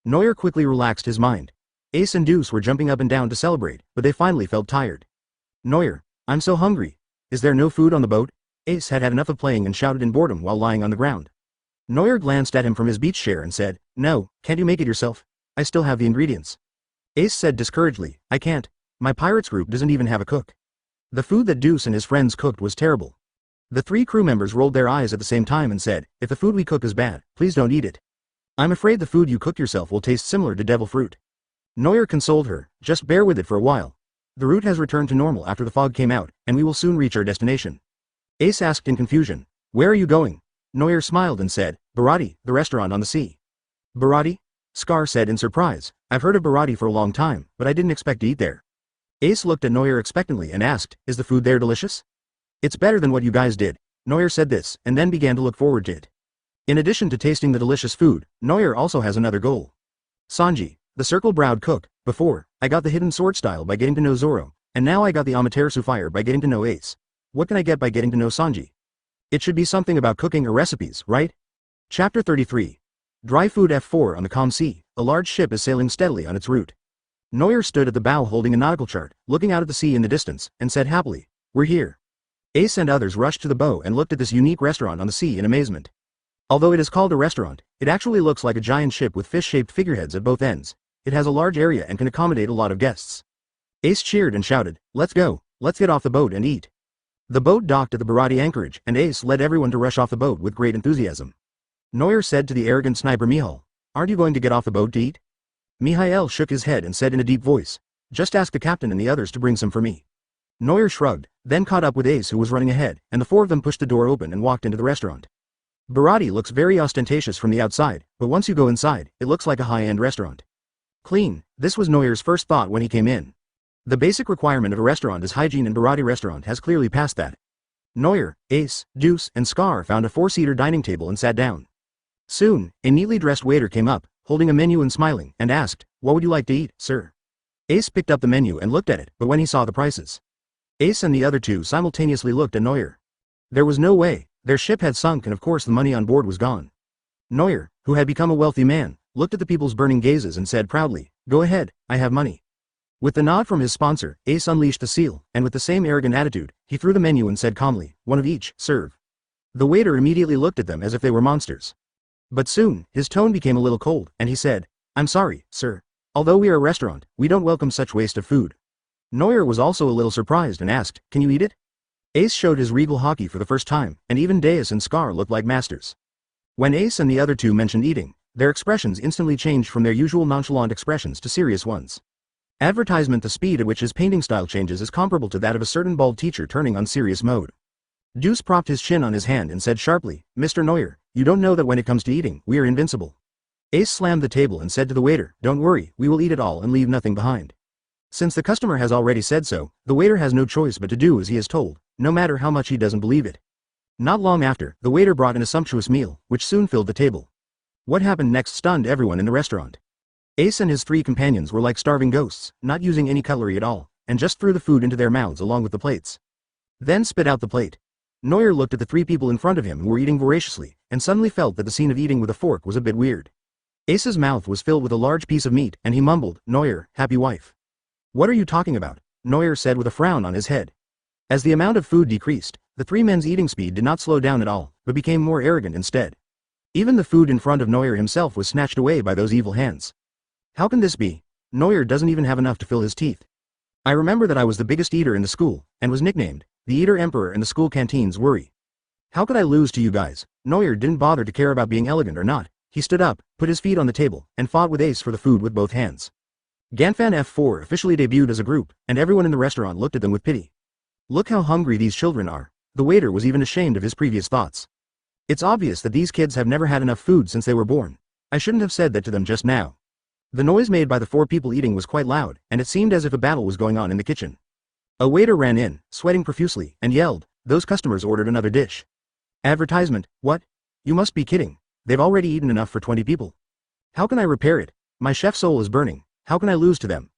Neuer quickly relaxed his mind. Ace and Deuce were jumping up and down to celebrate, but they finally felt tired. Neuer, I'm so hungry. Is there no food on the boat? Ace had had enough of playing and shouted in boredom while lying on the ground. Neuer glanced at him from his beach chair and said, "No, can't you make it yourself? I still have the ingredients." Ace said discouragedly, "I can't. My pirates group doesn't even have a cook." The food that Deuce and his friends cooked was terrible. The 3 crew members rolled their eyes at the same time and said, "If the food we cook is bad, please don't eat it. I'm afraid the food you cook yourself will taste similar to devil fruit." Neuer consoled her, "Just bear with it for a while. The route has returned to normal after the fog came out, and we will soon reach our destination." Ace asked in confusion, "Where are you going?" Neuer smiled and said, "Baratti, the restaurant on the sea." "Baratti?" Scar said in surprise, "I've heard of Baratti for a long time, but I didn't expect to eat there." Ace looked at Neuer expectantly and asked, "Is the food there delicious?" "It's better than what you guys did." Neuer said this, and then began to look forward to it. In addition to tasting the delicious food, Neuer also has another goal. Sanji, the circle-browed cook. Before, I got the hidden sword style by getting to know Zoro, and now I got the Amaterasu fire by getting to know Ace. What can I get by getting to know Sanji? It should be something about cooking or recipes, right? Chapter 33. Dry Food F4 on the calm sea, a large ship is sailing steadily on its route. Neuer stood at the bow holding a nautical chart, looking out at the sea in the distance, and said happily, "We're here." Ace and others rushed to the bow and looked at this unique restaurant on the sea in amazement. Although it is called a restaurant, it actually looks like a giant ship with fish-shaped figureheads at both ends. It has a large area and can accommodate a lot of guests. Ace cheered and shouted, "Let's go, let's get off the boat and eat." The boat docked at the Baratti anchorage, and Ace led everyone to rush off the boat with great enthusiasm. Neuer said to the arrogant sniper Mihawk, "Aren't you going to get off the boat to eat?" Mihail shook his head and said in a deep voice, "Just ask the captain and the others to bring some for me." Neuer shrugged, then caught up with Ace who was running ahead, and the 4 of them pushed the door open and walked into the restaurant. Baratti looks very ostentatious from the outside, but once you go inside, it looks like a high-end restaurant. Clean, this was Neuer's first thought when he came in. The basic requirement of a restaurant is hygiene, and Baratti restaurant has clearly passed that. Neuer, Ace, Deuce, and Scar found a 4-seater dining table and sat down. Soon, a neatly dressed waiter came up, holding a menu and smiling, and asked, "What would you like to eat, sir?" Ace picked up the menu and looked at it, but when he saw the prices, Ace and the other 2 simultaneously looked at Neuer. There was no way, their ship had sunk and of course the money on board was gone. Neuer, who had become a wealthy man, looked at the people's burning gazes and said proudly, "Go ahead, I have money." With the nod from his sponsor, Ace unleashed the seal, and with the same arrogant attitude, he threw the menu and said calmly, "One of each, serve." The waiter immediately looked at them as if they were monsters. But soon, his tone became a little cold, and he said, "I'm sorry, sir. Although we are a restaurant, we don't welcome such waste of food." Neuer was also a little surprised and asked, "Can you eat it?" Ace showed his regal Haki for the first time, and even Deus and Scar looked like masters. When Ace and the other 2 mentioned eating, their expressions instantly changed from their usual nonchalant expressions to serious ones. Advertisement: the speed at which his painting style changes is comparable to that of a certain bald teacher turning on serious mode. Deuce propped his chin on his hand and said sharply, "Mr. Neuer, You don't know that when it comes to eating, we are invincible. Ace slammed the table and said to the waiter, don't worry, we will eat it all and leave nothing behind. Since the customer has already said so, the waiter has no choice but to do as he is told, no matter how much he doesn't believe it. Not long after, the waiter brought in a sumptuous meal, which soon filled the table. What happened next stunned everyone in the restaurant. Ace and his 3 companions were like starving ghosts, not using any cutlery at all, and just threw the food into their mouths along with the plates. Then spit out the plate. Neuer looked at the 3 people in front of him who were eating voraciously, and suddenly felt that the scene of eating with a fork was a bit weird. Ace's mouth was filled with a large piece of meat, and he mumbled, Neuer, happy wife. What are you talking about? Neuer said with a frown on his head. As the amount of food decreased, the 3 men's eating speed did not slow down at all, but became more arrogant instead. Even the food in front of Neuer himself was snatched away by those evil hands. How can this be? Neuer doesn't even have enough to fill his teeth. I remember that I was the biggest eater in the school, and was nicknamed the Eater Emperor in the school canteen's worry. How could I lose to you guys? Neuer didn't bother to care about being elegant or not. He stood up, put his feet on the table, and fought with Ace for the food with both hands. Ganfan F4 officially debuted as a group, and everyone in the restaurant looked at them with pity. Look how hungry these children are. The waiter was even ashamed of his previous thoughts. It's obvious that these kids have never had enough food since they were born. I shouldn't have said that to them just now. The noise made by the 4 people eating was quite loud, and it seemed as if a battle was going on in the kitchen. A waiter ran in, sweating profusely, and yelled, those customers ordered another dish. Advertisement, what? You must be kidding. They've already eaten enough for 20 people. How can I repair it? My chef's soul is burning. How can I lose to them?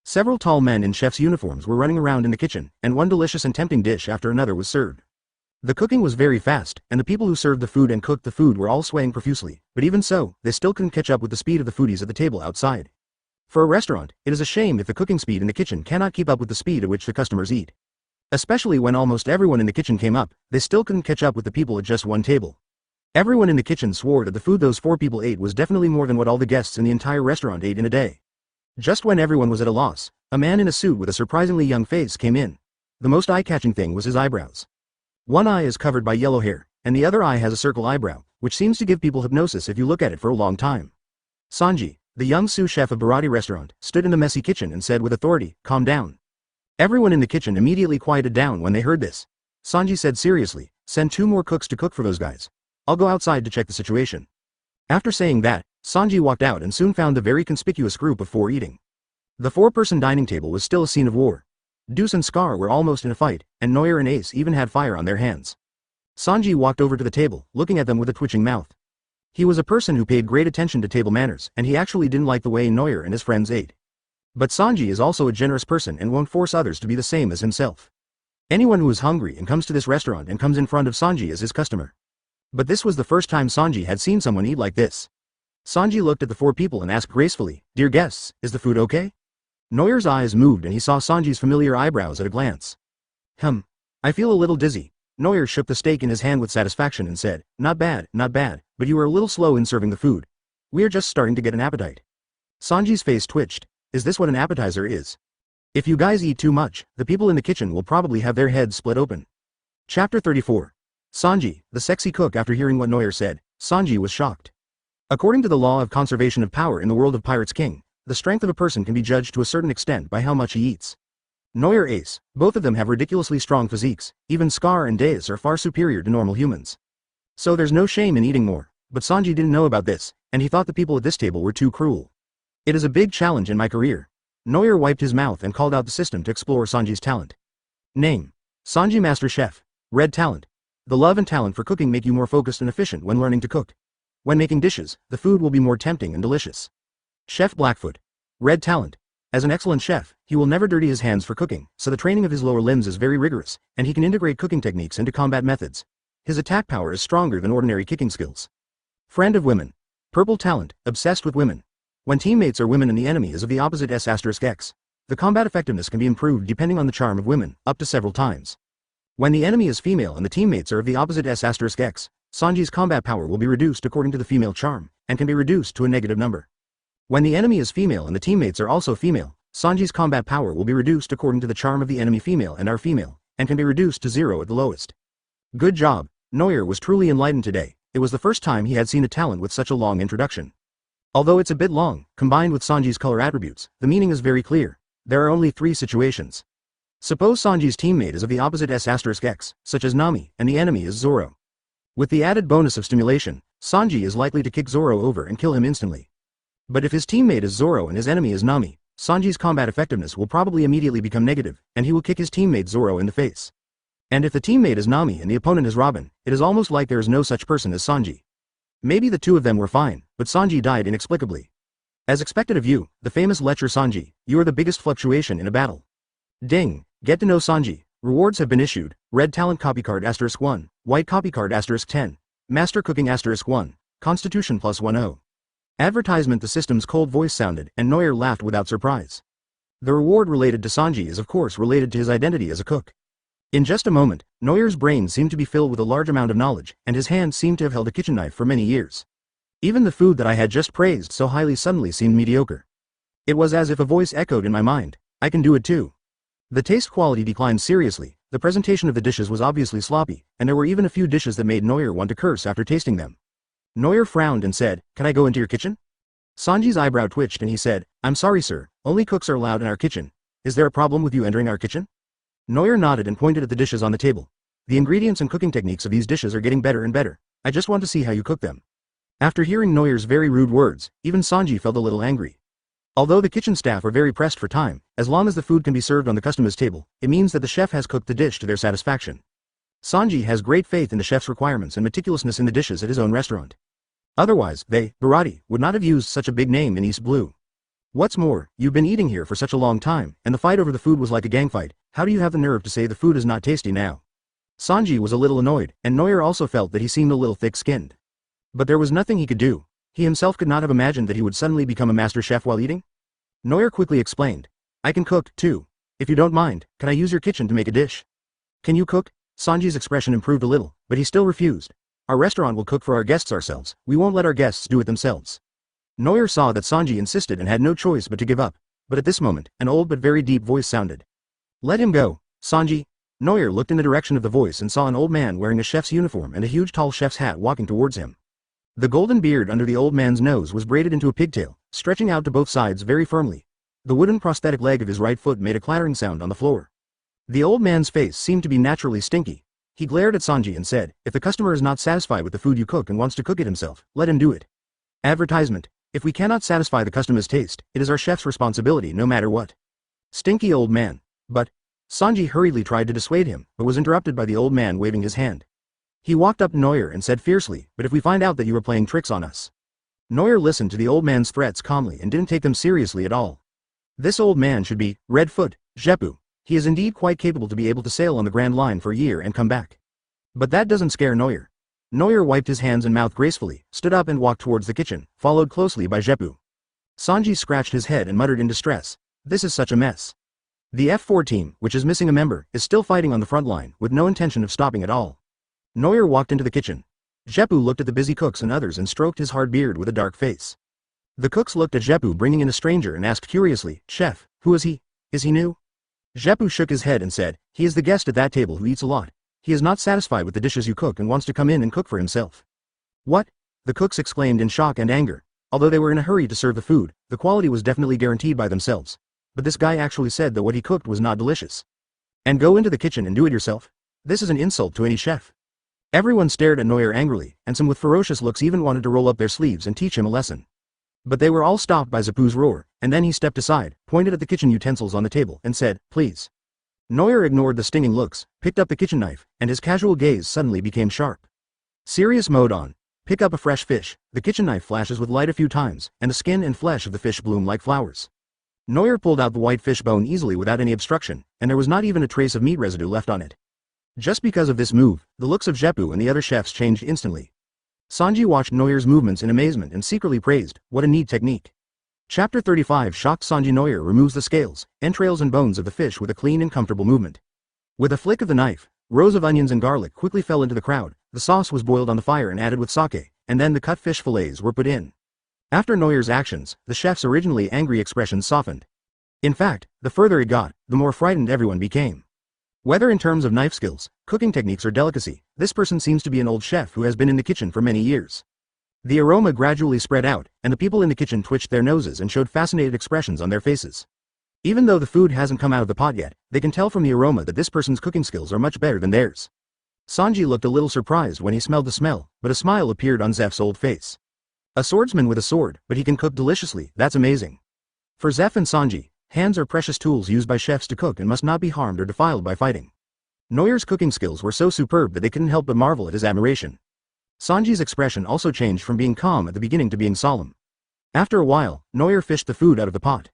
Several tall men in chef's uniforms were running around in the kitchen, and one delicious and tempting dish after another was served. The cooking was very fast, and the people who served the food and cooked the food were all swaying profusely, but even so, they still couldn't catch up with the speed of the foodies at the table outside. For a restaurant, it is a shame if the cooking speed in the kitchen cannot keep up with the speed at which the customers eat. Especially when almost everyone in the kitchen came up, they still couldn't catch up with the people at just one table. Everyone in the kitchen swore that the food those 4 people ate was definitely more than what all the guests in the entire restaurant ate in a day. Just when everyone was at a loss, a man in a suit with a surprisingly young face came in. The most eye-catching thing was his eyebrows. One eye is covered by yellow hair, and the other eye has a circle eyebrow, which seems to give people hypnosis if you look at it for a long time. Sanji, the young sous chef of Baratti restaurant, stood in the messy kitchen and said with authority, calm down. Everyone in the kitchen immediately quieted down when they heard this. Sanji said seriously, send 2 more cooks to cook for those guys. I'll go outside to check the situation. After saying that, Sanji walked out and soon found a very conspicuous group of 4 eating. The 4-person dining table was still a scene of war. Deuce and Scar were almost in a fight, and Neuer and Ace even had fire on their hands. Sanji walked over to the table, looking at them with a twitching mouth. He was a person who paid great attention to table manners, and he actually didn't like the way Neuer and his friends ate. But Sanji is also a generous person and won't force others to be the same as himself. Anyone who is hungry and comes to this restaurant and comes in front of Sanji as his customer. But this was the first time Sanji had seen someone eat like this. Sanji looked at the 4 people and asked gracefully, dear guests, is the food okay? Neuer's eyes moved and he saw Sanji's familiar eyebrows at a glance. I feel a little dizzy. Neuer shook the steak in his hand with satisfaction and said, not bad, but you were a little slow in serving the food. We are just starting to get an appetite. Sanji's face twitched. Is this what an appetizer is? If you guys eat too much, the people in the kitchen will probably have their heads split open. Chapter 34. Sanji, the sexy cook. After hearing what Neuer said, Sanji was shocked. According to the law of conservation of power in the world of Pirates King, the strength of a person can be judged to a certain extent by how much he eats. Neuer Ace, both of them have ridiculously strong physiques, even Scar and Deus are far superior to normal humans. So there's no shame in eating more, but Sanji didn't know about this, and he thought the people at this table were too cruel. It is a big challenge in my career. Neuer wiped his mouth and called out the system to explore Sanji's talent. Name: Sanji Master Chef. Red talent. The love and talent for cooking make you more focused and efficient when learning to cook. When making dishes, the food will be more tempting and delicious. Chef Blackfoot. Red talent. As an excellent chef, he will never dirty his hands for cooking, so the training of his lower limbs is very rigorous, and he can integrate cooking techniques into combat methods. His attack power is stronger than ordinary kicking skills. Friend of women. Purple talent, obsessed with women. When teammates are women and the enemy is of the opposite S*X, the combat effectiveness can be improved depending on the charm of women, up to several times. When the enemy is female and the teammates are of the opposite S*X, Sanji's combat power will be reduced according to the female charm, and can be reduced to a negative number. When the enemy is female and the teammates are also female, Sanji's combat power will be reduced according to the charm of the enemy female and are female, and can be reduced to 0 at the lowest. Good job. Neuer was truly enlightened today. It was the first time he had seen a talent with such a long introduction. Although it's a bit long, combined with Sanji's color attributes, the meaning is very clear. There are only 3 situations. Suppose Sanji's teammate is of the opposite S*X, such as Nami, and the enemy is Zoro. With the added bonus of stimulation, Sanji is likely to kick Zoro over and kill him instantly. But if his teammate is Zoro and his enemy is Nami, Sanji's combat effectiveness will probably immediately become negative, and he will kick his teammate Zoro in the face. And if the teammate is Nami and the opponent is Robin, it is almost like there is no such person as Sanji. Maybe the two of them were fine, but Sanji died inexplicably. As expected of you, the famous lecher Sanji, you are the biggest fluctuation in a battle. Ding, get to know Sanji. Rewards have been issued. Red talent copy card *1, white copy card *10, master cooking *1, constitution +10. Advertisement. The system's cold voice sounded, and Neuer laughed without surprise. The reward related to Sanji is of course related to his identity as a cook. In just a moment, Neuer's brain seemed to be filled with a large amount of knowledge, and his hand seemed to have held a kitchen knife for many years. Even the food that I had just praised so highly suddenly seemed mediocre. It was as if a voice echoed in my mind, I can do it too. The taste quality declined seriously, the presentation of the dishes was obviously sloppy, and there were even a few dishes that made Neuer want to curse after tasting them. Neuer frowned and said, can I go into your kitchen? Sanji's eyebrow twitched and he said, I'm sorry sir, only cooks are allowed in our kitchen. Is there a problem with you entering our kitchen? Neuer nodded and pointed at the dishes on the table. The ingredients and cooking techniques of these dishes are getting better and better. I just want to see how you cook them. After hearing Neuer's very rude words, even Sanji felt a little angry. Although the kitchen staff are very pressed for time, as long as the food can be served on the customer's table, it means that the chef has cooked the dish to their satisfaction. Sanji has great faith in the chef's requirements and meticulousness in the dishes at his own restaurant. Otherwise, they, Baratti, would not have used such a big name in East Blue. What's more, you've been eating here for such a long time, and the fight over the food was like a gang fight. How do you have the nerve to say the food is not tasty now? Sanji was a little annoyed, and Neuer also felt that he seemed a little thick-skinned. But there was nothing he could do. He himself could not have imagined that he would suddenly become a master chef while eating. Neuer quickly explained. I can cook, too. If you don't mind, can I use your kitchen to make a dish? Can you cook? Sanji's expression improved a little, but he still refused. Our restaurant will cook for our guests ourselves, we won't let our guests do it themselves. Neuer saw that Sanji insisted and had no choice but to give up, but at this moment, an old but very deep voice sounded. Let him go, Sanji. Neuer looked in the direction of the voice and saw an old man wearing a chef's uniform and a huge tall chef's hat walking towards him. The golden beard under the old man's nose was braided into a pigtail, stretching out to both sides very firmly. The wooden prosthetic leg of his right foot made a clattering sound on the floor. The old man's face seemed to be naturally stinky. He glared at Sanji and said, if the customer is not satisfied with the food you cook and wants to cook it himself, let him do it. Advertisement. If we cannot satisfy the customer's taste, it is our chef's responsibility no matter what. Stinky old man. But Sanji hurriedly tried to dissuade him, but was interrupted by the old man waving his hand. He walked up to Neuer and said fiercely, but if we find out that you are playing tricks on us. Neuer listened to the old man's threats calmly and didn't take them seriously at all. This old man should be Redfoot, Jeppu. He is indeed quite capable to be able to sail on the Grand Line for a year and come back. But that doesn't scare Neuer. Neuer wiped his hands and mouth gracefully, stood up and walked towards the kitchen, followed closely by Jeppu. Sanji scratched his head and muttered in distress. This is such a mess. The F4 team, which is missing a member, is still fighting on the front line, with no intention of stopping at all. Neuer walked into the kitchen. Jeppu looked at the busy cooks and others and stroked his hard beard with a dark face. The cooks looked at Jeppu bringing in a stranger and asked curiously, Chef, who is he? Is he new? Jeppu shook his head and said, he is the guest at that table who eats a lot. He is not satisfied with the dishes you cook and wants to come in and cook for himself. What? The cooks exclaimed in shock and anger. Although they were in a hurry to serve the food, the quality was definitely guaranteed by themselves. But this guy actually said that what he cooked was not delicious. And go into the kitchen and do it yourself? This is an insult to any chef. Everyone stared at Neuer angrily, and some with ferocious looks even wanted to roll up their sleeves and teach him a lesson. But they were all stopped by Jeppu's roar, and then he stepped aside, pointed at the kitchen utensils on the table, and said, please. Neuer ignored the stinging looks, picked up the kitchen knife, and his casual gaze suddenly became sharp. Serious mode on. Pick up a fresh fish. The kitchen knife flashes with light a few times, and the skin and flesh of the fish bloom like flowers. Neuer pulled out the white fish bone easily without any obstruction, and there was not even a trace of meat residue left on it. Just because of this move, the looks of Jeppu and the other chefs changed instantly. Sanji watched Neuer's movements in amazement and secretly praised, what a neat technique. Chapter 35. Shocked Sanji. Neuer removes the scales, entrails and bones of the fish with a clean and comfortable movement. With a flick of the knife, rows of onions and garlic quickly fell into the crowd, the sauce was boiled on the fire and added with sake, and then the cut fish fillets were put in. After Neuer's actions, the chef's originally angry expression softened. In fact, the further it got, the more frightened everyone became. Whether in terms of knife skills, cooking techniques or delicacy, this person seems to be an old chef who has been in the kitchen for many years. The aroma gradually spread out, and the people in the kitchen twitched their noses and showed fascinated expressions on their faces. Even though the food hasn't come out of the pot yet, they can tell from the aroma that this person's cooking skills are much better than theirs. Sanji looked a little surprised when he smelled the smell, but a smile appeared on Zeph's old face. A swordsman with a sword, but he can cook deliciously, that's amazing. For Zeph and Sanji, hands are precious tools used by chefs to cook and must not be harmed or defiled by fighting. Neuer's cooking skills were so superb that they couldn't help but marvel at his admiration. Sanji's expression also changed from being calm at the beginning to being solemn. After a while, Neuer fished the food out of the pot.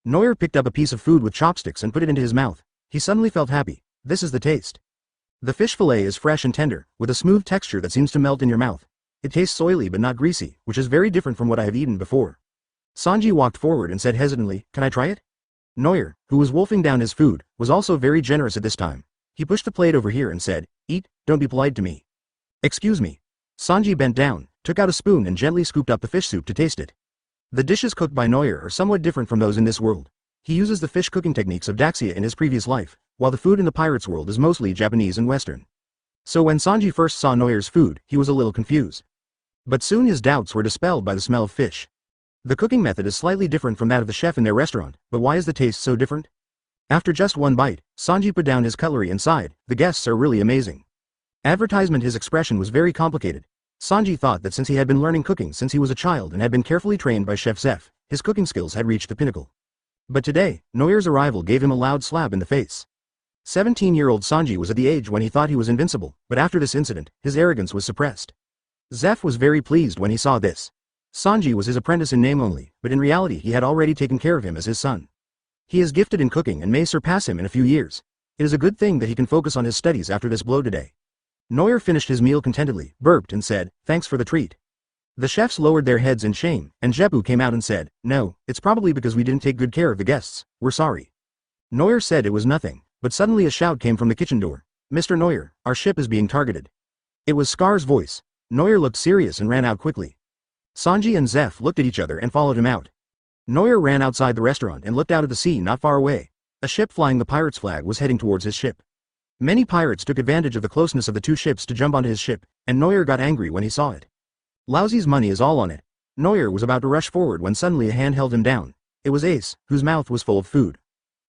Neuer picked up a piece of food with chopsticks and put it into his mouth. He suddenly felt happy. This is the taste. The fish fillet is fresh and tender, with a smooth texture that seems to melt in your mouth. It tastes oily but not greasy, which is very different from what I have eaten before. Sanji walked forward and said hesitantly, "Can I try it?" Neuer, who was wolfing down his food, was also very generous at this time. He pushed the plate over here and said, "Eat, don't be polite to me." "Excuse me." Sanji bent down, took out a spoon and gently scooped up the fish soup to taste it. The dishes cooked by Neuer are somewhat different from those in this world. He uses the fish cooking techniques of Daxia in his previous life, while the food in the pirates' world is mostly Japanese and Western. So when Sanji first saw Neuer's food, he was a little confused. But soon his doubts were dispelled by the smell of fish. The cooking method is slightly different from that of the chef in their restaurant, but why is the taste so different? After just one bite, Sanji put down his cutlery and sighed, "The guests are really amazing." Advertisement. His expression was very complicated. Sanji thought that since he had been learning cooking since he was a child and had been carefully trained by Chef Zeph, his cooking skills had reached the pinnacle. But today, Neuer's arrival gave him a loud slap in the face. 17-year-old Sanji was at the age when he thought he was invincible, but after this incident, his arrogance was suppressed. Zeph was very pleased when he saw this. Sanji was his apprentice in name only, but in reality he had already taken care of him as his son. He is gifted in cooking and may surpass him in a few years. It is a good thing that he can focus on his studies after this blow today. Neuer finished his meal contentedly, burped and said, "Thanks for the treat." The chefs lowered their heads in shame, and Jebu came out and said, "No, it's probably because we didn't take good care of the guests, we're sorry." Neuer said it was nothing, but suddenly a shout came from the kitchen door. "Mr. Neuer, our ship is being targeted." It was Scar's voice. Neuer looked serious and ran out quickly. Sanji and Zeph looked at each other and followed him out. Neuer ran outside the restaurant and looked out at the sea not far away. A ship flying the pirate's flag was heading towards his ship. Many pirates took advantage of the closeness of the two ships to jump onto his ship, and Neuer got angry when he saw it. Lousy's money is all on it. Neuer was about to rush forward when suddenly a hand held him down. It was Ace, whose mouth was full of food.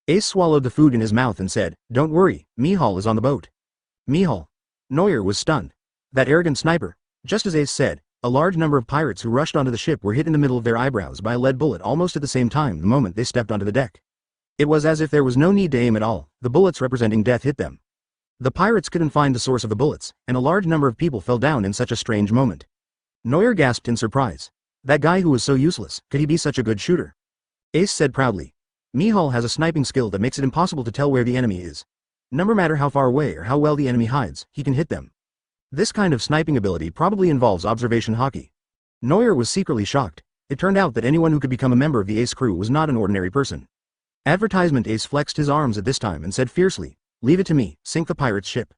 Ace swallowed the food in his mouth and said, "Don't worry, Mihawk is on the boat." Mihawk. Neuer was stunned. That arrogant sniper. Just as Ace said, a large number of pirates who rushed onto the ship were hit in the middle of their eyebrows by a lead bullet almost at the same time the moment they stepped onto the deck. It was as if there was no need to aim at all, the bullets representing death hit them. The pirates couldn't find the source of the bullets, and a large number of people fell down in such a strange moment. Neuer gasped in surprise. That guy who was so useless, could he be such a good shooter? Ace said proudly. Mihawk has a sniping skill that makes it impossible to tell where the enemy is. No matter how far away or how well the enemy hides, he can hit them. This kind of sniping ability probably involves observation Haki. Neuer was secretly shocked. It turned out that anyone who could become a member of the Ace crew was not an ordinary person. Advertisement. Ace flexed his arms at this time and said fiercely, "Leave it to me, sink the pirate's ship."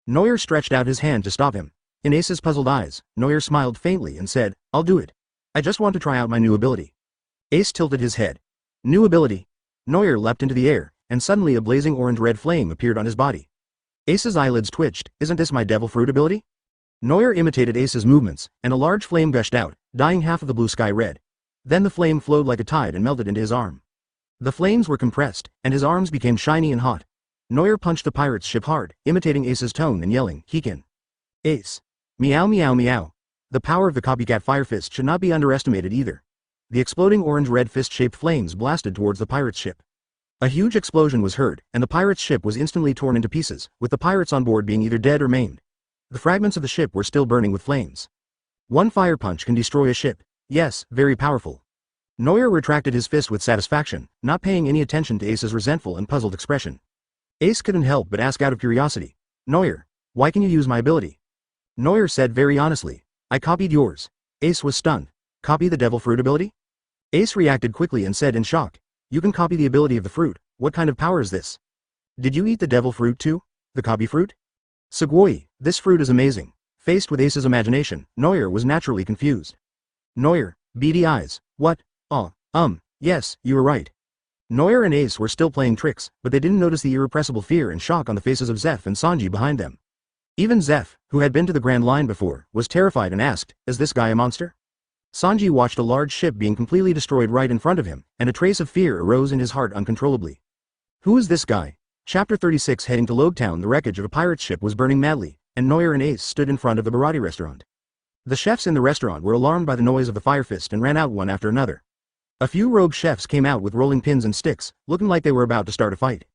Neuer stretched out his hand to stop him. In Ace's puzzled eyes, Neuer smiled faintly and said, "I'll do it. I just want to try out my new ability." Ace tilted his head. New ability. Neuer leapt into the air, and suddenly a blazing orange-red flame appeared on his body. Ace's eyelids twitched. "Isn't this my devil fruit ability?" Neuer imitated Ace's movements, and a large flame gushed out, dyeing half of the blue sky red. Then the flame flowed like a tide and melted into his arm. The flames were compressed, and his arms became shiny and hot. Neuer punched the pirate's ship hard, imitating Ace's tone and yelling, "Hekin." Ace. Meow meow meow. The power of the copycat fire fist should not be underestimated either. The exploding orange-red fist-shaped flames blasted towards the pirate's ship. A huge explosion was heard, and the pirate's ship was instantly torn into pieces, with the pirates on board being either dead or maimed. The fragments of the ship were still burning with flames. One fire punch can destroy a ship. Yes, very powerful. Neuer retracted his fist with satisfaction, not paying any attention to Ace's resentful and puzzled expression. Ace couldn't help but ask out of curiosity, "Neuer, why can you use my ability?" Neuer said very honestly, "I copied yours." Ace was stunned. "Copy the devil fruit ability?" Ace reacted quickly and said in shock, "You can copy the ability of the fruit, what kind of power is this? Did you eat the devil fruit too? The copy fruit?" Sugoi, this fruit is amazing. Faced with Ace's imagination, Neuer was naturally confused. Neuer, beady eyes, what? Yes, you were right. Neuer and Ace were still playing tricks, but they didn't notice the irrepressible fear and shock on the faces of Zeph and Sanji behind them. Even Zeph, who had been to the Grand Line before, was terrified and asked, "Is this guy a monster?" Sanji watched a large ship being completely destroyed right in front of him, and a trace of fear arose in his heart uncontrollably. Who is this guy? Chapter 36. Heading to Logue Town. The wreckage of a pirate ship was burning madly, and Neuer and Ace stood in front of the Baratti restaurant. The chefs in the restaurant were alarmed by the noise of the fire fist and ran out one after another. A few rogue chefs came out with rolling pins and sticks, looking like they were about to start a fight.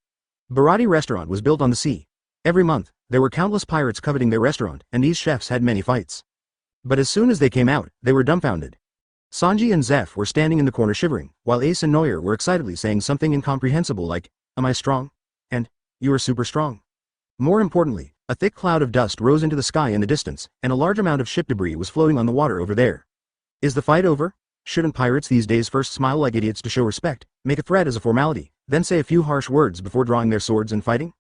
Baratti restaurant was built on the sea. Every month, there were countless pirates coveting their restaurant, and these chefs had many fights. But as soon as they came out, they were dumbfounded. Sanji and Zeph were standing in the corner shivering, while Ace and Neuer were excitedly saying something incomprehensible like, "Am I strong?" and, "You are super strong." More importantly, a thick cloud of dust rose into the sky in the distance, and a large amount of ship debris was floating on the water over there. Is the fight over? Shouldn't pirates these days first smile like idiots to show respect, make a threat as a formality, then say a few harsh words before drawing their swords and fighting?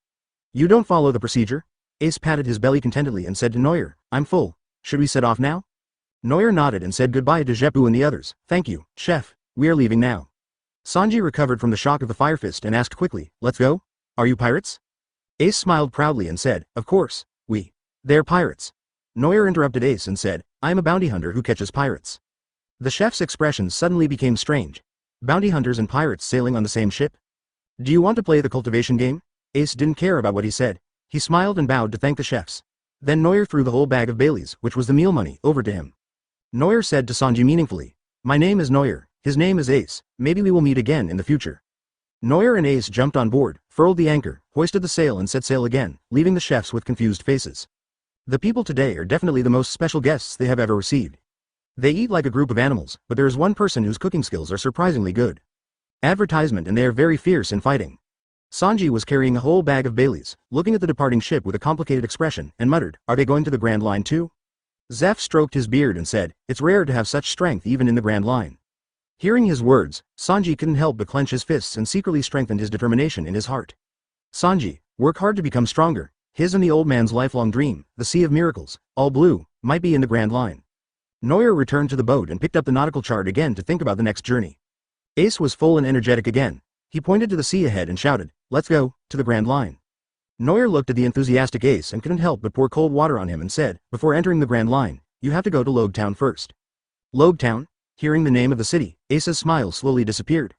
You don't follow the procedure? Ace patted his belly contentedly and said to Neuer, "I'm full. Should we set off now?" Neuer nodded and said goodbye to Zeppu and the others. "Thank you, chef. We are leaving now." Sanji recovered from the shock of the fire fist and asked quickly, "Let's go? Are you pirates?" Ace smiled proudly and said, "Of course, they're pirates." Neuer interrupted Ace and said, "I am a bounty hunter who catches pirates." The chef's expressions suddenly became strange. Bounty hunters and pirates sailing on the same ship? "Do you want to play the cultivation game?" Ace didn't care about what he said. He smiled and bowed to thank the chefs. Then Neuer threw the whole bag of Bailey's, which was the meal money, over to him. Neuer said to Sanji meaningfully, "My name is Neuer, his name is Ace, maybe we will meet again in the future." Neuer and Ace jumped on board, furled the anchor, hoisted the sail and set sail again, leaving the chefs with confused faces. The people today are definitely the most special guests they have ever received. They eat like a group of animals, but there is one person whose cooking skills are surprisingly good. Advertisement, and they are very fierce in fighting. Sanji was carrying a whole bag of Bailey's, looking at the departing ship with a complicated expression, and muttered, "Are they going to the Grand Line too?" Zeph stroked his beard and said, "It's rare to have such strength even in the Grand Line." Hearing his words, Sanji couldn't help but clench his fists and secretly strengthened his determination in his heart. Sanji, work hard to become stronger. His and the old man's lifelong dream, the Sea of Miracles, all blue, might be in the Grand Line. Neuer returned to the boat and picked up the nautical chart again to think about the next journey. Ace was full and energetic again. He pointed to the sea ahead and shouted, "Let's go, to the Grand Line." Neuer looked at the enthusiastic Ace and couldn't help but pour cold water on him and said, "Before entering the Grand Line, you have to go to Logue Town first." Logue Town? Hearing the name of the city, Ace's smile slowly disappeared.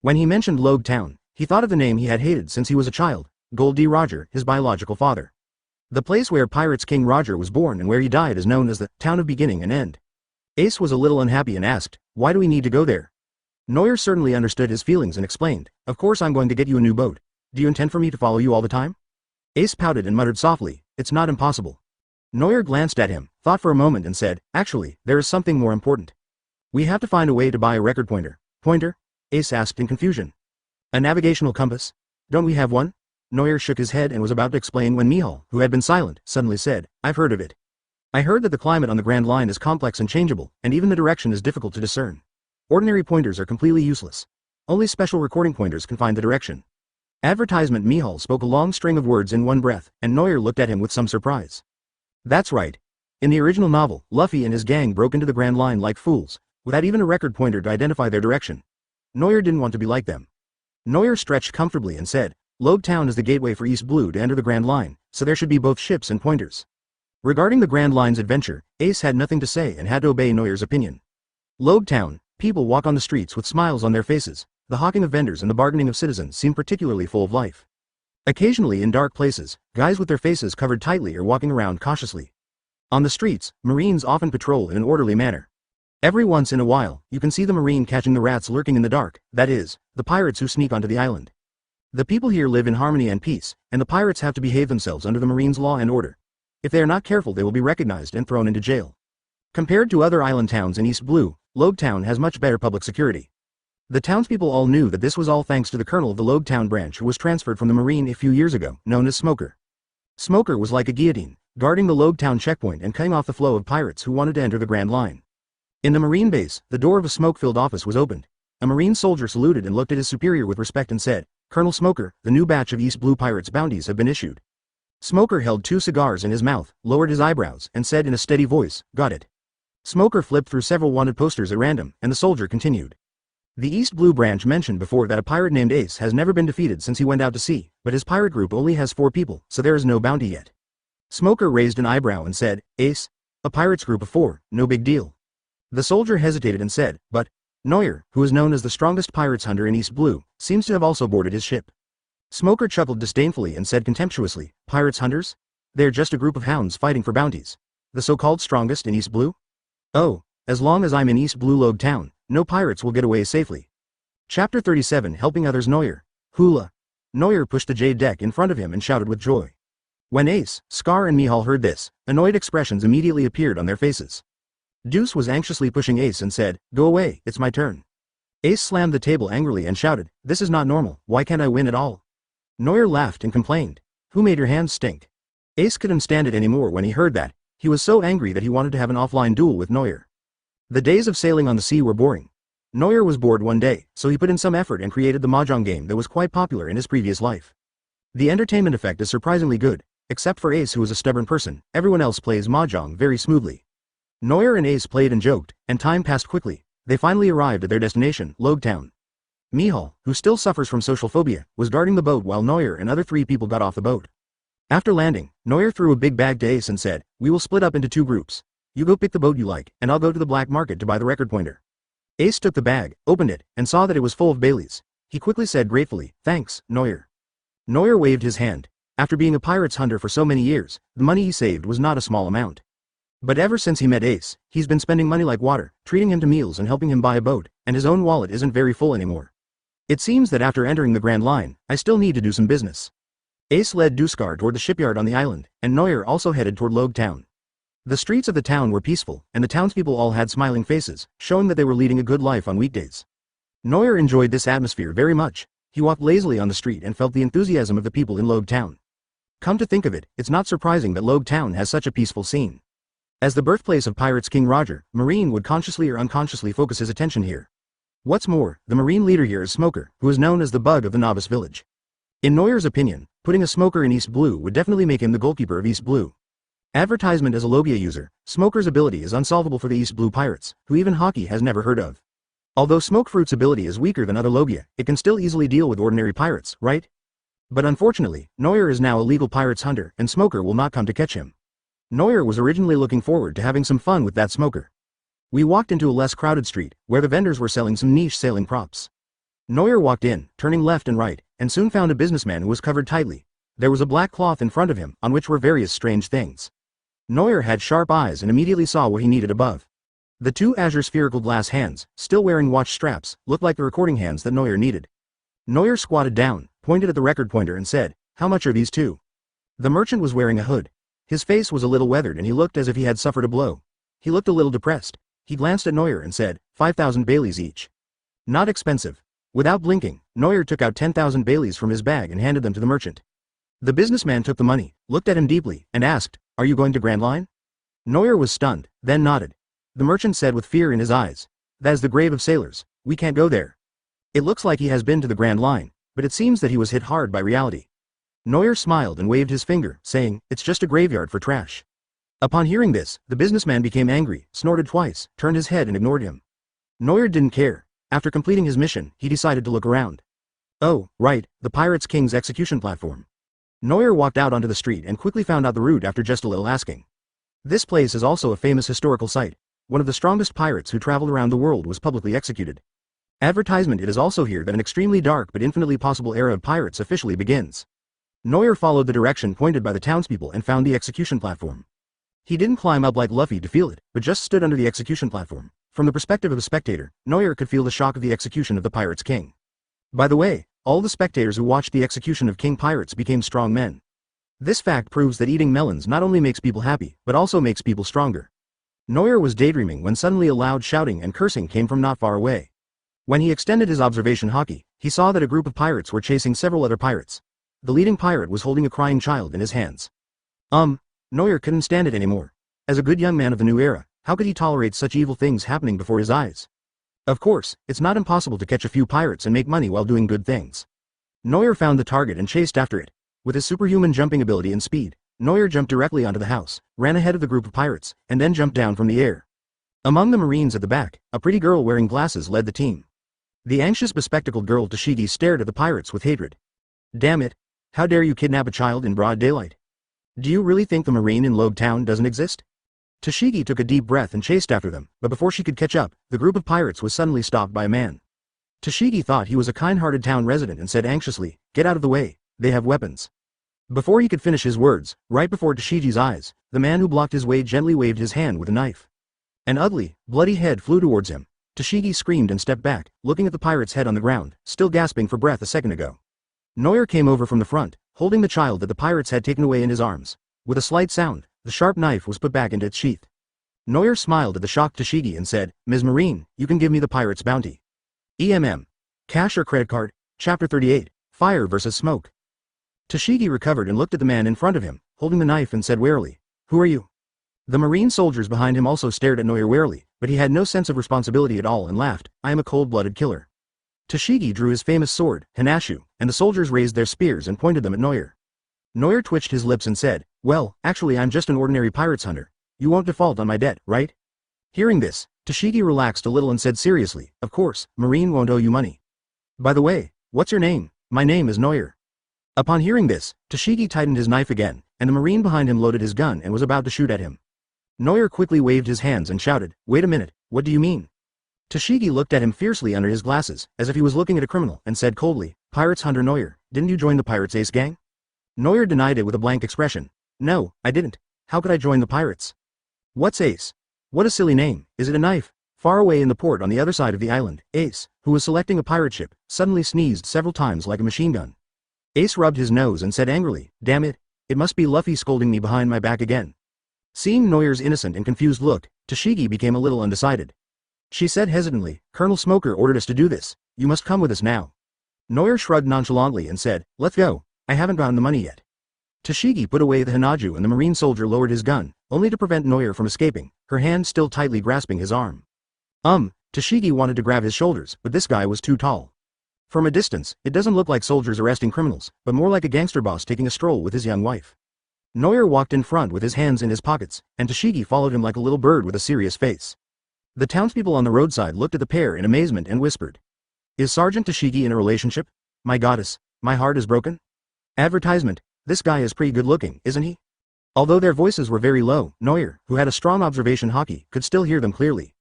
When he mentioned Logue Town, he thought of the name he had hated since he was a child, Gold D. Roger, his biological father. The place where Pirates King Roger was born and where he died is known as the Town of Beginning and End. Ace was a little unhappy and asked, "Why do we need to go there?" Neuer certainly understood his feelings and explained, "Of course I'm going to get you a new boat. Do you intend for me to follow you all the time?" Ace pouted and muttered softly, "It's not impossible." Neuer glanced at him, thought for a moment and said, "Actually, there is something more important. We have to find a way to buy a record pointer." "Pointer?" Ace asked in confusion. "A navigational compass? Don't we have one?" Neuer shook his head and was about to explain when Mihawk, who had been silent, suddenly said, "I've heard of it. I heard that the climate on the Grand Line is complex and changeable, and even the direction is difficult to discern. Ordinary pointers are completely useless. Only special recording pointers can find the direction." Advertisement. Mihawk spoke a long string of words in one breath, and Neuer looked at him with some surprise. "That's right. In the original novel, Luffy and his gang broke into the Grand Line like fools, without even a record pointer to identify their direction. Neuer didn't want to be like them." Neuer stretched comfortably and said, "Logue Town is the gateway for East Blue to enter the Grand Line, so there should be both ships and pointers." Regarding the Grand Line's adventure, Ace had nothing to say and had to obey Neuer's opinion. Logue Town, people walk on the streets with smiles on their faces. The hawking of vendors and the bargaining of citizens seem particularly full of life. Occasionally in dark places, guys with their faces covered tightly are walking around cautiously. On the streets, Marines often patrol in an orderly manner. Every once in a while, you can see the Marine catching the rats lurking in the dark, that is, the pirates who sneak onto the island. The people here live in harmony and peace, and the pirates have to behave themselves under the Marines' law and order. If they are not careful, they will be recognized and thrown into jail. Compared to other island towns in East Blue, Logue Town has much better public security. The townspeople all knew that this was all thanks to the colonel of the Logue Town branch who was transferred from the Marine a few years ago, known as Smoker. Smoker was like a guillotine, guarding the Logue Town checkpoint and cutting off the flow of pirates who wanted to enter the Grand Line. In the Marine base, the door of a smoke-filled office was opened. A Marine soldier saluted and looked at his superior with respect and said, "Colonel Smoker, the new batch of East Blue Pirates bounties have been issued." Smoker held 2 cigars in his mouth, lowered his eyebrows, and said in a steady voice, "Got it." Smoker flipped through several wanted posters at random, and the soldier continued. The East Blue branch mentioned before that a pirate named Ace has never been defeated since he went out to sea, but his pirate group only has 4 people, so there is no bounty yet. Smoker raised an eyebrow and said, "Ace? A pirate's group of 4, no big deal." The soldier hesitated and said, "But Neuer, who is known as the strongest pirates hunter in East Blue, seems to have also boarded his ship." Smoker chuckled disdainfully and said contemptuously, "Pirates hunters? They're just a group of hounds fighting for bounties. The so-called strongest in East Blue? Oh, as long as I'm in East Blue Logue Town, no pirates will get away safely. Chapter 37 Helping Others Neuer. Hula. Neuer pushed the jade deck in front of him and shouted with joy. When Ace, Scar and Mihawk heard this, annoyed expressions immediately appeared on their faces. Deuce was anxiously pushing Ace and said, "Go away, it's my turn." Ace slammed the table angrily and shouted, "This is not normal, why can't I win at all?" Neuer laughed and complained. "Who made your hands stink?" Ace couldn't stand it anymore when he heard that. He was so angry that he wanted to have an offline duel with Neuer. The days of sailing on the sea were boring. Neuer was bored one day, so he put in some effort and created the mahjong game that was quite popular in his previous life. The entertainment effect is surprisingly good, except for Ace, who is a stubborn person. Everyone else plays mahjong very smoothly. Neuer and Ace played and joked, and time passed quickly. They finally arrived at their destination, Logue Town. Mihawk, who still suffers from social phobia, was guarding the boat while Neuer and other 3 people got off the boat. After landing, Neuer threw a big bag to Ace and said, "We will split up into 2 groups. You go pick the boat you like, and I'll go to the black market to buy the record pointer." Ace took the bag, opened it, and saw that it was full of Baileys. He quickly said gratefully, "Thanks, Neuer." Neuer waved his hand. After being a pirate's hunter for so many years, the money he saved was not a small amount. But ever since he met Ace, he's been spending money like water, treating him to meals and helping him buy a boat, and his own wallet isn't very full anymore. It seems that after entering the Grand Line, I still need to do some business. Ace led Duskar toward the shipyard on the island, and Neuer also headed toward Logue Town. The streets of the town were peaceful, and the townspeople all had smiling faces, showing that they were leading a good life on weekdays. Neuer enjoyed this atmosphere very much. He walked lazily on the street and felt the enthusiasm of the people in Logue Town. Come to think of it, it's not surprising that Logue Town has such a peaceful scene. As the birthplace of pirates King Roger, Marine would consciously or unconsciously focus his attention here. What's more, the Marine leader here is Smoker, who is known as the Bug of the Novice Village. In Neuer's opinion, putting a Smoker in East Blue would definitely make him the goalkeeper of East Blue. Advertisement as a Logia user, Smoker's ability is unsolvable for the East Blue pirates, who even Haki has never heard of. Although Smokefruit's ability is weaker than other Logia, it can still easily deal with ordinary pirates, right? But unfortunately, Neuer is now a legal pirates hunter, and Smoker will not come to catch him. Neuer was originally looking forward to having some fun with that Smoker. We walked into a less crowded street, where the vendors were selling some niche sailing props. Neuer walked in, turning left and right, and soon found a businessman who was covered tightly. There was a black cloth in front of him, on which were various strange things. Neuer had sharp eyes and immediately saw what he needed above. The 2 azure spherical glass hands, still wearing watch straps, looked like the recording hands that Neuer needed. Neuer squatted down, pointed at the record pointer and said, "How much are these 2? The merchant was wearing a hood. His face was a little weathered and he looked as if he had suffered a blow. He looked a little depressed. He glanced at Neuer and said, 5,000 Baileys each. Not expensive. Without blinking, Neuer took out 10,000 Baileys from his bag and handed them to the merchant. The businessman took the money, looked at him deeply, and asked, "Are you going to Grand Line?" Neuer was stunned, then nodded. The merchant said with fear in his eyes, "That is the grave of sailors. We can't go there." It looks like he has been to the Grand Line, but it seems that he was hit hard by reality. Neuer smiled and waved his finger, saying, "It's just a graveyard for trash." Upon hearing this, the businessman became angry, snorted twice, turned his head and ignored him. Neuer didn't care. After completing his mission, he decided to look around. Oh, right, the Pirates King's execution platform. Neuer walked out onto the street and quickly found out the route after just a little asking. This place is also a famous historical site. One of the strongest pirates who traveled around the world was publicly executed. Advertisement: it is also here that an extremely dark but infinitely possible era of pirates officially begins. Neuer followed the direction pointed by the townspeople and found the execution platform. He didn't climb up like Luffy to feel it, but just stood under the execution platform. From the perspective of a spectator, Neuer could feel the shock of the execution of the Pirates King. By the way, all the spectators who watched the execution of King Pirates became strong men. This fact proves that eating melons not only makes people happy, but also makes people stronger. Neuer was daydreaming when suddenly a loud shouting and cursing came from not far away. When he extended his observation Haki, he saw that a group of pirates were chasing several other pirates. The leading pirate was holding a crying child in his hands. Neuer couldn't stand it anymore. As a good young man of the new era, how could he tolerate such evil things happening before his eyes? Of course, it's not impossible to catch a few pirates and make money while doing good things. Neuer found the target and chased after it. With his superhuman jumping ability and speed, Neuer jumped directly onto the house, ran ahead of the group of pirates, and then jumped down from the air. Among the Marines at the back, a pretty girl wearing glasses led the team. The anxious bespectacled girl Tashigi stared at the pirates with hatred. Damn it! How dare you kidnap a child in broad daylight? Do you really think the Marine in Logue Town doesn't exist? Tashigi took a deep breath and chased after them, but before she could catch up, the group of pirates was suddenly stopped by a man. Tashigi thought he was a kind-hearted town resident and said anxiously, "Get out of the way, they have weapons." Before he could finish his words, right before Tashigi's eyes, the man who blocked his way gently waved his hand with a knife. An ugly, bloody head flew towards him. Tashigi screamed and stepped back, looking at the pirate's head on the ground, still gasping for breath a second ago. Neuer came over from the front, holding the child that the pirates had taken away in his arms. With a slight sound, the sharp knife was put back into its sheath. Neuer smiled at the shocked Tashigi and said, "Ms. Marine, you can give me the pirate's bounty." Cash or credit card? Chapter 38, Fire vs. Smoke. Tashigi recovered and looked at the man in front of him, holding the knife and said warily, "Who are you?" The marine soldiers behind him also stared at Neuer warily, but he had no sense of responsibility at all and laughed, "I am a cold-blooded killer." Tashigi drew his famous sword, Hanashu, and the soldiers raised their spears and pointed them at Neuer. Neuer twitched his lips and said, "Well, actually I'm just an ordinary pirates hunter. You won't default on my debt, right?" Hearing this, Tashigi relaxed a little and said seriously, "Of course, Marine won't owe you money. By the way, what's your name?" "My name is Neuer." Upon hearing this, Tashigi tightened his knife again, and the marine behind him loaded his gun and was about to shoot at him. Neuer quickly waved his hands and shouted, "Wait a minute, what do you mean?" Tashigi looked at him fiercely under his glasses, as if he was looking at a criminal, and said coldly, "Pirates hunter Neuer, didn't you join the Pirates Ace gang?" Neuer denied it with a blank expression. "No, I didn't. How could I join the pirates?" "What's Ace? What a silly name, is it a knife?" Far away in the port on the other side of the island, Ace, who was selecting a pirate ship, suddenly sneezed several times like a machine gun. Ace rubbed his nose and said angrily, "Damn it, it must be Luffy scolding me behind my back again." Seeing Neuer's innocent and confused look, Tashigi became a little undecided. She said hesitantly, "Colonel Smoker ordered us to do this, you must come with us now." Neuer shrugged nonchalantly and said, "Let's go, I haven't gotten the money yet." Tashigi put away the Hanaju and the marine soldier lowered his gun, only to prevent Neuer from escaping, her hand still tightly grasping his arm. Tashigi wanted to grab his shoulders, but this guy was too tall. From a distance, it doesn't look like soldiers arresting criminals, but more like a gangster boss taking a stroll with his young wife. Neuer walked in front with his hands in his pockets, and Tashigi followed him like a little bird with a serious face. The townspeople on the roadside looked at the pair in amazement and whispered, "Is Sergeant Tashigi in a relationship? My goddess, my heart is broken." Advertisement, "This guy is pretty good looking, isn't he?" Although their voices were very low, Neuer, who had a strong observation Haki, could still hear them clearly.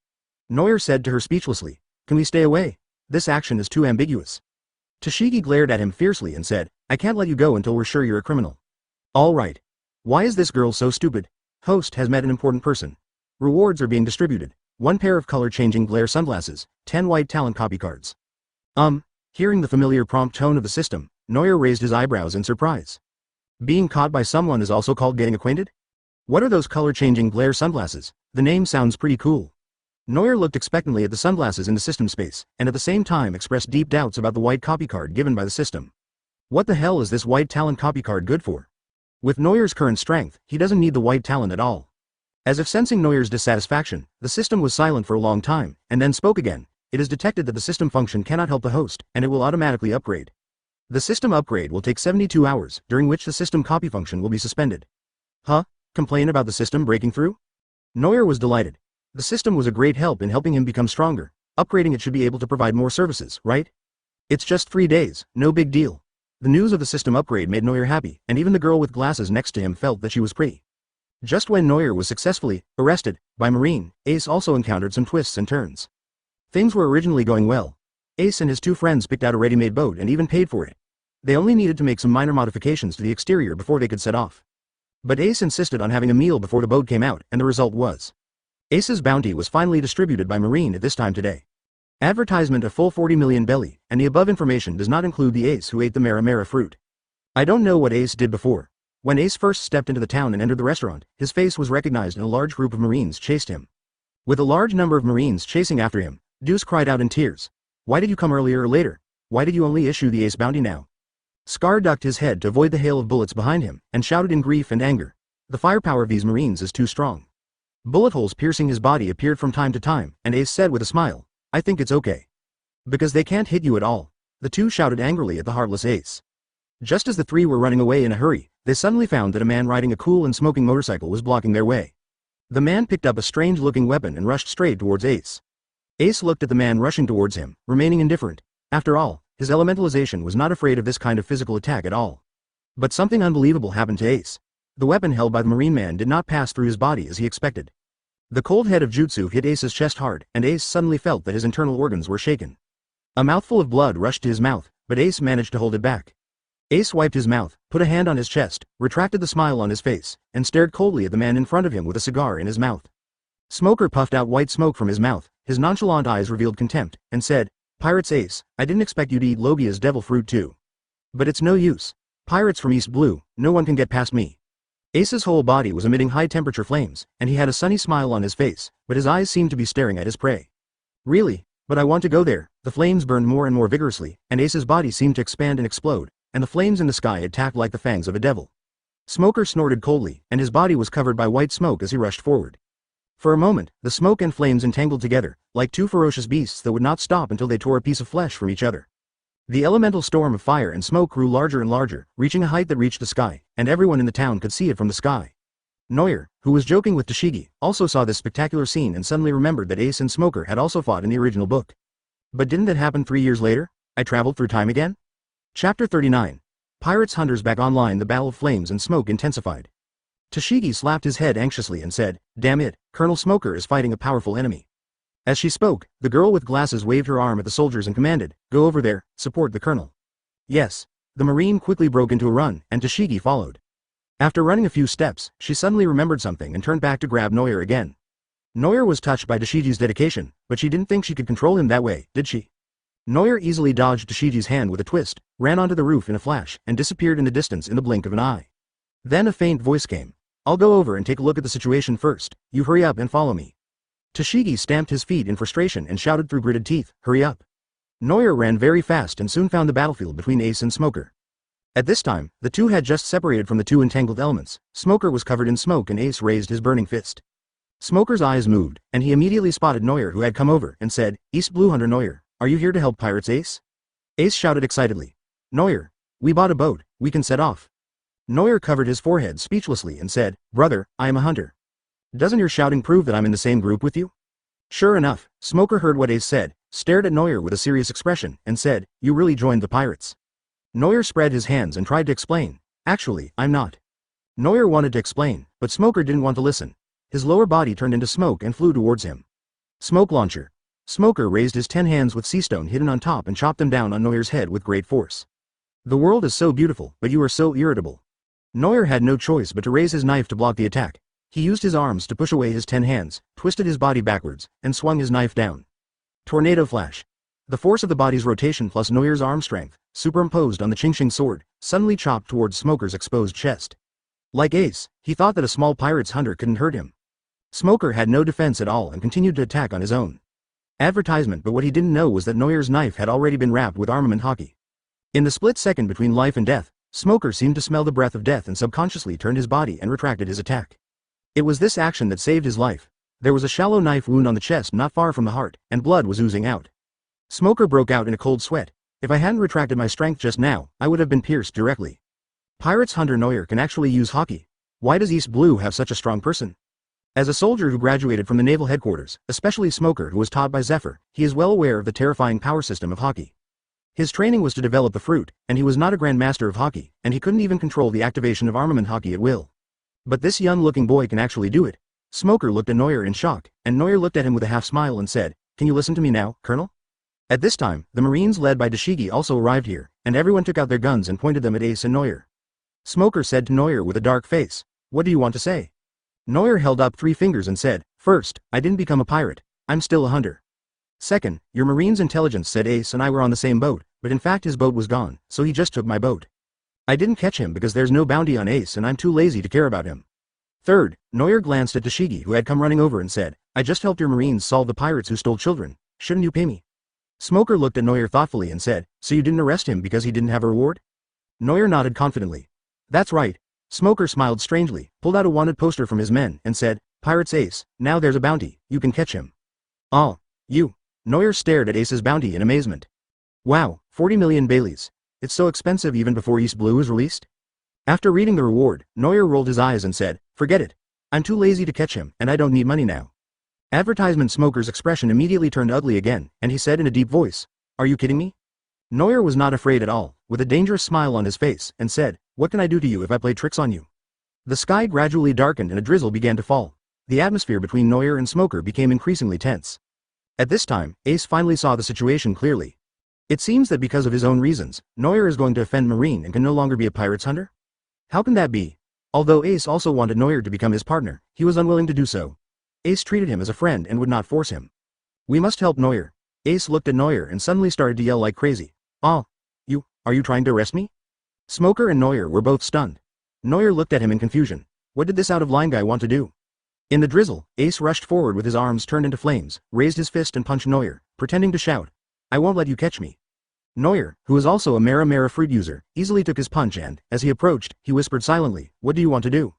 Neuer said to her speechlessly, "Can we stay away? This action is too ambiguous." Tashigi glared at him fiercely and said, "I can't let you go until we're sure you're a criminal." "All right. Why is this girl so stupid? Host has met an important person. Rewards are being distributed. 1 pair of color-changing glare sunglasses, 10 white talent copy cards." Hearing the familiar prompt tone of the system, Neuer raised his eyebrows in surprise. Being caught by someone is also called getting acquainted? What are those color-changing glare sunglasses? The name sounds pretty cool. Neuer looked expectantly at the sunglasses in the system space, and at the same time expressed deep doubts about the white copy card given by the system. What the hell is this white talent copy card good for? With Neuer's current strength, he doesn't need the white talent at all. As if sensing Neuer's dissatisfaction, the system was silent for a long time, and then spoke again. "It is detected that the system function cannot help the host, and it will automatically upgrade. The system upgrade will take 72 hours, during which the system copy function will be suspended." Huh? Complain about the system breaking through? Neuer was delighted. The system was a great help in helping him become stronger. Upgrading it should be able to provide more services, right? It's just 3 days, no big deal. The news of the system upgrade made Neuer happy, and even the girl with glasses next to him felt that she was pretty. Just when Neuer was successfully arrested by Marine, Ace also encountered some twists and turns. Things were originally going well. Ace and his 2 friends picked out a ready-made boat and even paid for it. They only needed to make some minor modifications to the exterior before they could set off. But Ace insisted on having a meal before the boat came out, and the result was Ace's bounty was finally distributed by Marine at this time today. Advertisement a full 40 million belly, and the above information does not include the Ace who ate the Mera fruit. I don't know what Ace did before. When Ace first stepped into the town and entered the restaurant, his face was recognized and a large group of Marines chased him. With a large number of Marines chasing after him, Deuce cried out in tears. "Why did you come earlier or later? Why did you only issue the Ace bounty now?" Scar ducked his head to avoid the hail of bullets behind him, and shouted in grief and anger. "The firepower of these Marines is too strong." Bullet holes piercing his body appeared from time to time, and Ace said with a smile, "I think it's okay. Because they can't hit you at all." The 2 shouted angrily at the heartless Ace. Just as the 3 were running away in a hurry, they suddenly found that a man riding a cool and smoking motorcycle was blocking their way. The man picked up a strange-looking weapon and rushed straight towards Ace. Ace looked at the man rushing towards him, remaining indifferent. After all, his elementalization was not afraid of this kind of physical attack at all. But something unbelievable happened to Ace. The weapon held by the Marine man did not pass through his body as he expected. The cold head of Jutsu hit Ace's chest hard, and Ace suddenly felt that his internal organs were shaken. A mouthful of blood rushed to his mouth, but Ace managed to hold it back. Ace wiped his mouth, put a hand on his chest, retracted the smile on his face, and stared coldly at the man in front of him with a cigar in his mouth. Smoker puffed out white smoke from his mouth, his nonchalant eyes revealed contempt, and said, "Pirates Ace, I didn't expect you to eat Logia's devil fruit too. But it's no use. Pirates from East Blue, no one can get past me." Ace's whole body was emitting high-temperature flames, and he had a sunny smile on his face, but his eyes seemed to be staring at his prey. "Really? But I want to go there." The flames burned more and more vigorously, and Ace's body seemed to expand and explode, and the flames in the sky attacked like the fangs of a devil. Smoker snorted coldly, and his body was covered by white smoke as he rushed forward. For a moment, the smoke and flames entangled together, like two ferocious beasts that would not stop until they tore a piece of flesh from each other. The elemental storm of fire and smoke grew larger and larger, reaching a height that reached the sky, and everyone in the town could see it from the sky. Neuer, who was joking with Tashigi, also saw this spectacular scene and suddenly remembered that Ace and Smoker had also fought in the original book. But didn't that happen 3 years later? I traveled through time again? Chapter 39. Pirates Hunters back online. The battle of flames and smoke intensified. Tashigi slapped his head anxiously and said, "Damn it, Colonel Smoker is fighting a powerful enemy." As she spoke, the girl with glasses waved her arm at the soldiers and commanded, "Go over there, support the colonel." Yes. The Marine quickly broke into a run, and Tashigi followed. After running a few steps, she suddenly remembered something and turned back to grab Neuer again. Neuer was touched by Tashigi's dedication, but she didn't think she could control him that way, did she? Neuer easily dodged Tashigi's hand with a twist, ran onto the roof in a flash, and disappeared in the distance in the blink of an eye. Then a faint voice came. "I'll go over and take a look at the situation first, you hurry up and follow me." Tashigi stamped his feet in frustration and shouted through gritted teeth, "Hurry up." Neuer ran very fast and soon found the battlefield between Ace and Smoker. At this time, the two had just separated from the two entangled elements. Smoker was covered in smoke and Ace raised his burning fist. Smoker's eyes moved, and he immediately spotted Neuer, who had come over, and said, "East Blue Hunter Neuer, are you here to help Pirates Ace?" Ace shouted excitedly, "Neuer, we bought a boat, we can set off." Neuer covered his forehead speechlessly and said, "Brother, I am a hunter. Doesn't your shouting prove that I'm in the same group with you?" Sure enough, Smoker heard what Ace said, stared at Neuer with a serious expression, and said, "You really joined the pirates." Neuer spread his hands and tried to explain, "Actually, I'm not." Neuer wanted to explain, but Smoker didn't want to listen. His lower body turned into smoke and flew towards him. Smoke launcher. Smoker raised his 10 hands with sea stone hidden on top and chopped them down on Neuer's head with great force. "The world is so beautiful, but you are so irritable." Neuer had no choice but to raise his knife to block the attack. He used his arms to push away his 10 hands, twisted his body backwards, and swung his knife down. Tornado flash. The force of the body's rotation plus Neuer's arm strength, superimposed on the Qingxing sword, suddenly chopped towards Smoker's exposed chest. Like Ace, he thought that a small pirate's hunter couldn't hurt him. Smoker had no defense at all and continued to attack on his own. Advertisement, but what he didn't know was that Neuer's knife had already been wrapped with armament Haki. In the split second between life and death, Smoker seemed to smell the breath of death and subconsciously turned his body and retracted his attack. It was this action that saved his life. There was a shallow knife wound on the chest not far from the heart, and blood was oozing out. Smoker broke out in a cold sweat. "If I hadn't retracted my strength just now, I would have been pierced directly." Pirates Hunter Neuer can actually use Haki. Why does East Blue have such a strong person? As a soldier who graduated from the naval headquarters, especially Smoker, who was taught by Zephyr, he is well aware of the terrifying power system of Haki. His training was to develop the fruit, and he was not a grandmaster of Haki, and he couldn't even control the activation of armament Haki at will. But this young-looking boy can actually do it. Smoker looked at Neuer in shock, and Neuer looked at him with a half-smile and said, "Can you listen to me now, Colonel?" At this time, the Marines led by Tashigi also arrived here, and everyone took out their guns and pointed them at Ace and Neuer. Smoker said to Neuer with a dark face, "What do you want to say?" Neuer held up 3 fingers and said, "First, I didn't become a pirate. I'm still a hunter. Second, your Marine's intelligence said Ace and I were on the same boat, but in fact his boat was gone, so he just took my boat. I didn't catch him because there's no bounty on Ace and I'm too lazy to care about him. Third," Neuer glanced at Tashigi, who had come running over, and said, "I just helped your Marines solve the pirates who stole children. Shouldn't you pay me?" Smoker looked at Neuer thoughtfully and said, "So you didn't arrest him because he didn't have a reward?" Neuer nodded confidently. "That's right." Smoker smiled strangely, pulled out a wanted poster from his men, and said, "Pirates Ace, now there's a bounty, you can catch him." "Oh, you." Neuer stared at Ace's bounty in amazement. "Wow, 40 million Baileys. It's so expensive even before East Blue is released?" After reading the reward, Neuer rolled his eyes and said, "Forget it. I'm too lazy to catch him, and I don't need money now." Advertisement Smoker's expression immediately turned ugly again, and he said in a deep voice, "Are you kidding me?" Neuer was not afraid at all, with a dangerous smile on his face, and said, "What can I do to you if I play tricks on you?" The sky gradually darkened and a drizzle began to fall. The atmosphere between Neuer and Smoker became increasingly tense. At this time, Ace finally saw the situation clearly. It seems that because of his own reasons, Neuer is going to offend Marine and can no longer be a pirate's hunter? How can that be? Although Ace also wanted Neuer to become his partner, he was unwilling to do so. Ace treated him as a friend and would not force him. We must help Neuer. Ace looked at Neuer and suddenly started to yell like crazy. Ah! Are you trying to arrest me? Smoker and Neuer were both stunned. Neuer looked at him in confusion. What did this out-of-line guy want to do? In the drizzle, Ace rushed forward with his arms turned into flames, raised his fist and punched Neuer, pretending to shout. I won't let you catch me. Neuer, who was also a Mera fruit user, easily took his punch and, as he approached, he whispered silently, what do you want to do?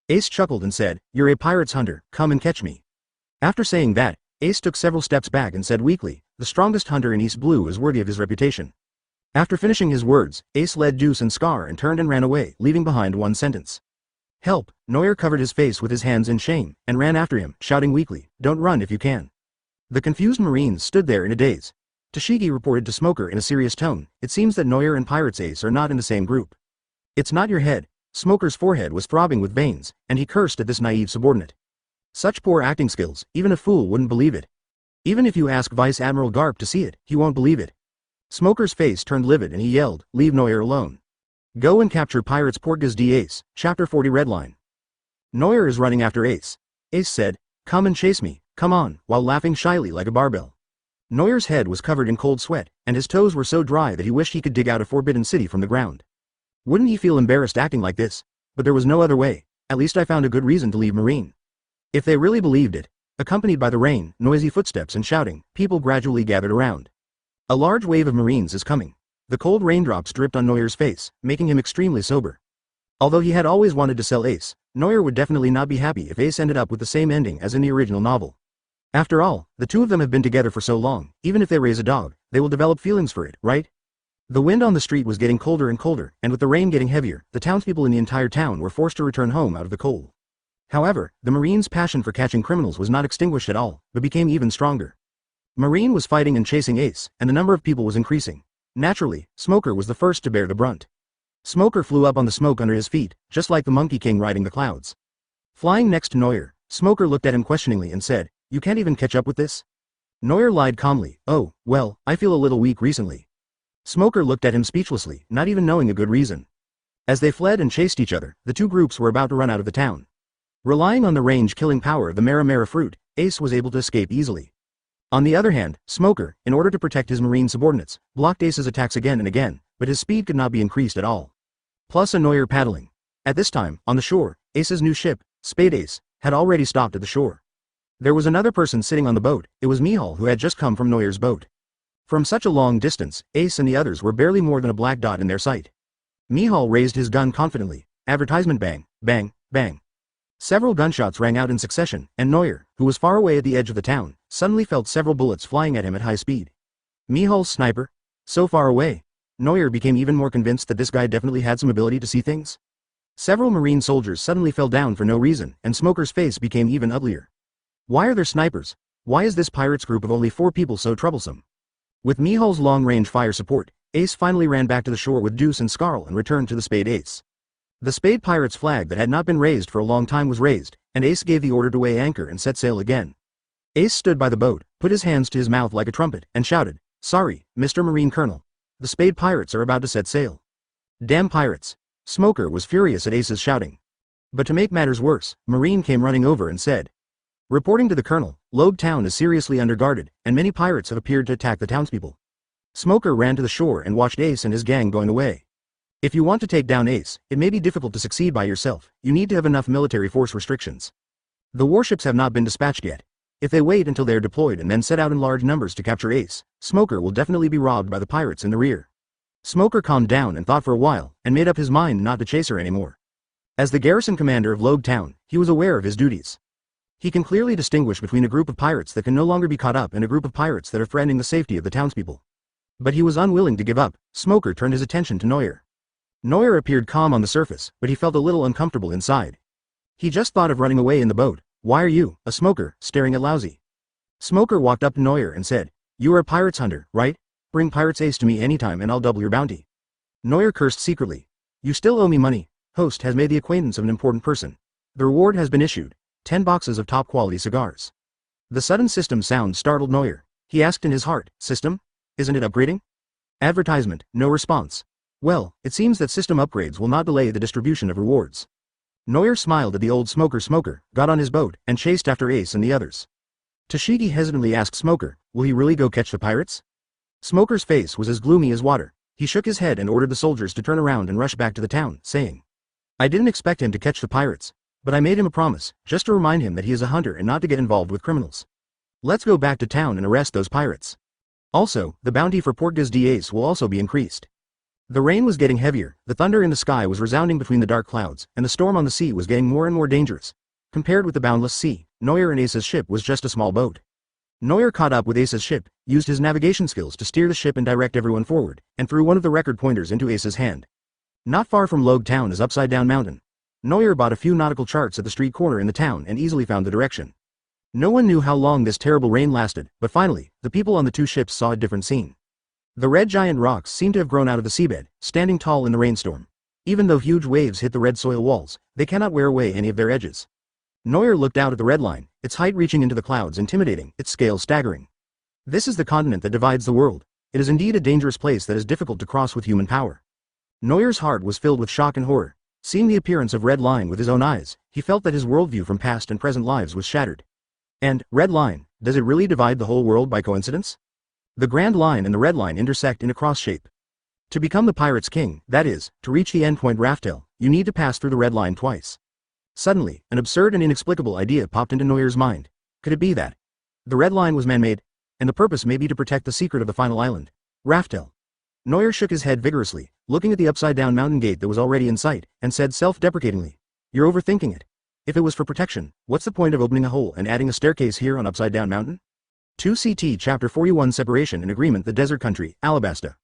Ace chuckled and said, you're a pirate's hunter, come and catch me. After saying that, Ace took several steps back and said weakly, the strongest hunter in East Blue is worthy of his reputation. After finishing his words, Ace led Deuce and Scar and turned and ran away, leaving behind one sentence. Help! Neuer covered his face with his hands in shame, and ran after him, shouting weakly, don't run if you can. The confused Marines stood there in a daze. Tashigi reported to Smoker in a serious tone, it seems that Neuer and Pirates Ace are not in the same group. It's not your head. Smoker's forehead was throbbing with veins, and he cursed at this naive subordinate. Such poor acting skills, even a fool wouldn't believe it. Even if you ask Vice Admiral Garp to see it, he won't believe it. Smoker's face turned livid and he yelled, leave Neuer alone. Go and capture Pirates Portgas D. Ace, Chapter 40 Redline. Neuer is running after Ace. Ace said, come and chase me, come on, while laughing shyly like a barbell. Neuer's head was covered in cold sweat, and his toes were so dry that he wished he could dig out a forbidden city from the ground. Wouldn't he feel embarrassed acting like this? But there was no other way, at least I found a good reason to leave Marine. If they really believed it. Accompanied by the rain, noisy footsteps and shouting, people gradually gathered around. A large wave of Marines is coming. The cold raindrops dripped on Neuer's face, making him extremely sober. Although he had always wanted to sell Ace, Neuer would definitely not be happy if Ace ended up with the same ending as in the original novel. After all, the two of them have been together for so long, even if they raise a dog, they will develop feelings for it, right? The wind on the street was getting colder and colder, and with the rain getting heavier, the townspeople in the entire town were forced to return home out of the cold. However, the Marine's passion for catching criminals was not extinguished at all, but became even stronger. Marine was fighting and chasing Ace, and the number of people was increasing. Naturally, Smoker was the first to bear the brunt. Smoker flew up on the smoke under his feet, just like the Monkey King riding the clouds. Flying next to Neuer, Smoker looked at him questioningly and said, you can't even catch up with this? Neuer lied calmly, oh, well, I feel a little weak recently. Smoker looked at him speechlessly, not even knowing a good reason. As they fled and chased each other, the two groups were about to run out of the town. Relying on the range-killing power of the Mera fruit, Ace was able to escape easily. On the other hand, Smoker, in order to protect his Marine subordinates, blocked Ace's attacks again and again, but his speed could not be increased at all. Plus a Neuer paddling. At this time, on the shore, Ace's new ship, Spade Ace, had already stopped at the shore. There was another person sitting on the boat, it was Mihawk who had just come from Neuer's boat. From such a long distance, Ace and the others were barely more than a black dot in their sight. Mihawk raised his gun confidently, advertisement bang, bang, bang. Several gunshots rang out in succession, and Neuer, who was far away at the edge of the town, suddenly felt several bullets flying at him at high speed. Mihawk's sniper? So far away. Neuer became even more convinced that this guy definitely had some ability to see things. Several Marine soldiers suddenly fell down for no reason, and Smoker's face became even uglier. Why are there snipers? Why is this pirates group of only 4 people so troublesome? With Mihawk's long-range fire support, Ace finally ran back to the shore with Deuce and Scarl and returned to the Spade Ace. The Spade Pirates flag that had not been raised for a long time was raised, and Ace gave the order to weigh anchor and set sail again. Ace stood by the boat, put his hands to his mouth like a trumpet, and shouted, sorry, Mr. Marine Colonel. The Spade Pirates are about to set sail. Damn pirates. Smoker was furious at Ace's shouting. But to make matters worse, Marine came running over and said, reporting to the Colonel, Logue town is seriously underguarded, and many pirates have appeared to attack the townspeople. Smoker ran to the shore and watched Ace and his gang going away. If you want to take down Ace, it may be difficult to succeed by yourself, you need to have enough military force restrictions. The warships have not been dispatched yet. If they wait until they are deployed and then set out in large numbers to capture Ace, Smoker will definitely be robbed by the pirates in the rear. Smoker calmed down and thought for a while, and made up his mind not to chase her anymore. As the garrison commander of Logue town, he was aware of his duties. He can clearly distinguish between a group of pirates that can no longer be caught up and a group of pirates that are threatening the safety of the townspeople. But he was unwilling to give up. Smoker turned his attention to Neuer. Neuer appeared calm on the surface, but he felt a little uncomfortable inside. He just thought of running away in the boat. Why are you, a smoker, staring at Lousy? Smoker walked up to Neuer and said, you are a pirates hunter, right? Bring Pirates Ace to me anytime and I'll double your bounty. Neuer cursed secretly. You still owe me money. Host has made the acquaintance of an important person. The reward has been issued. 10 boxes of top quality cigars. The sudden system sound startled Neuer. He asked in his heart, system? Isn't it upgrading? Advertisement, no response. Well, it seems that system upgrades will not delay the distribution of rewards. Neuer smiled at the old smoker, got on his boat, and chased after Ace and the others. Tashigi hesitantly asked Smoker, will he really go catch the pirates? Smoker's face was as gloomy as water. He shook his head and ordered the soldiers to turn around and rush back to the town, saying, I didn't expect him to catch the pirates, but I made him a promise, just to remind him that he is a hunter and not to get involved with criminals. Let's go back to town and arrest those pirates. Also, the bounty for Portgas d'Ace will also be increased. The rain was getting heavier, the thunder in the sky was resounding between the dark clouds, and the storm on the sea was getting more and more dangerous. Compared with the boundless sea, Neuer and Ace's ship was just a small boat. Neuer caught up with Ace's ship, used his navigation skills to steer the ship and direct everyone forward, and threw one of the record pointers into Ace's hand. Not far from Logue town is Upside Down Mountain. Neuer bought a few nautical charts at the street corner in the town and easily found the direction. No one knew how long this terrible rain lasted, but finally, the people on the two ships saw a different scene. The red giant rocks seemed to have grown out of the seabed, standing tall in the rainstorm. Even though huge waves hit the red soil walls, they cannot wear away any of their edges. Neuer looked out at the red line, its height reaching into the clouds intimidating, its scale staggering. This is the continent that divides the world. It is indeed a dangerous place that is difficult to cross with human power. Neuer's heart was filled with shock and horror. Seeing the appearance of Red Line with his own eyes, he felt that his worldview from past and present lives was shattered. And, Red Line, does it really divide the whole world by coincidence? The Grand Line and the Red Line intersect in a cross shape. To become the Pirate's King, that is, to reach the endpoint Raftel, you need to pass through the Red Line twice. Suddenly, an absurd and inexplicable idea popped into Neuer's mind. Could it be that the Red Line was man-made, and the purpose may be to protect the secret of the final island, Raftel? Neuer shook his head vigorously, looking at the upside-down mountain gate that was already in sight, and said self-deprecatingly, You're overthinking it. If it was for protection, what's the point of opening a hole and adding a staircase here on Upside Down Mountain? 2 CT Chapter 41 Separation and Agreement. The desert country, Alabasta.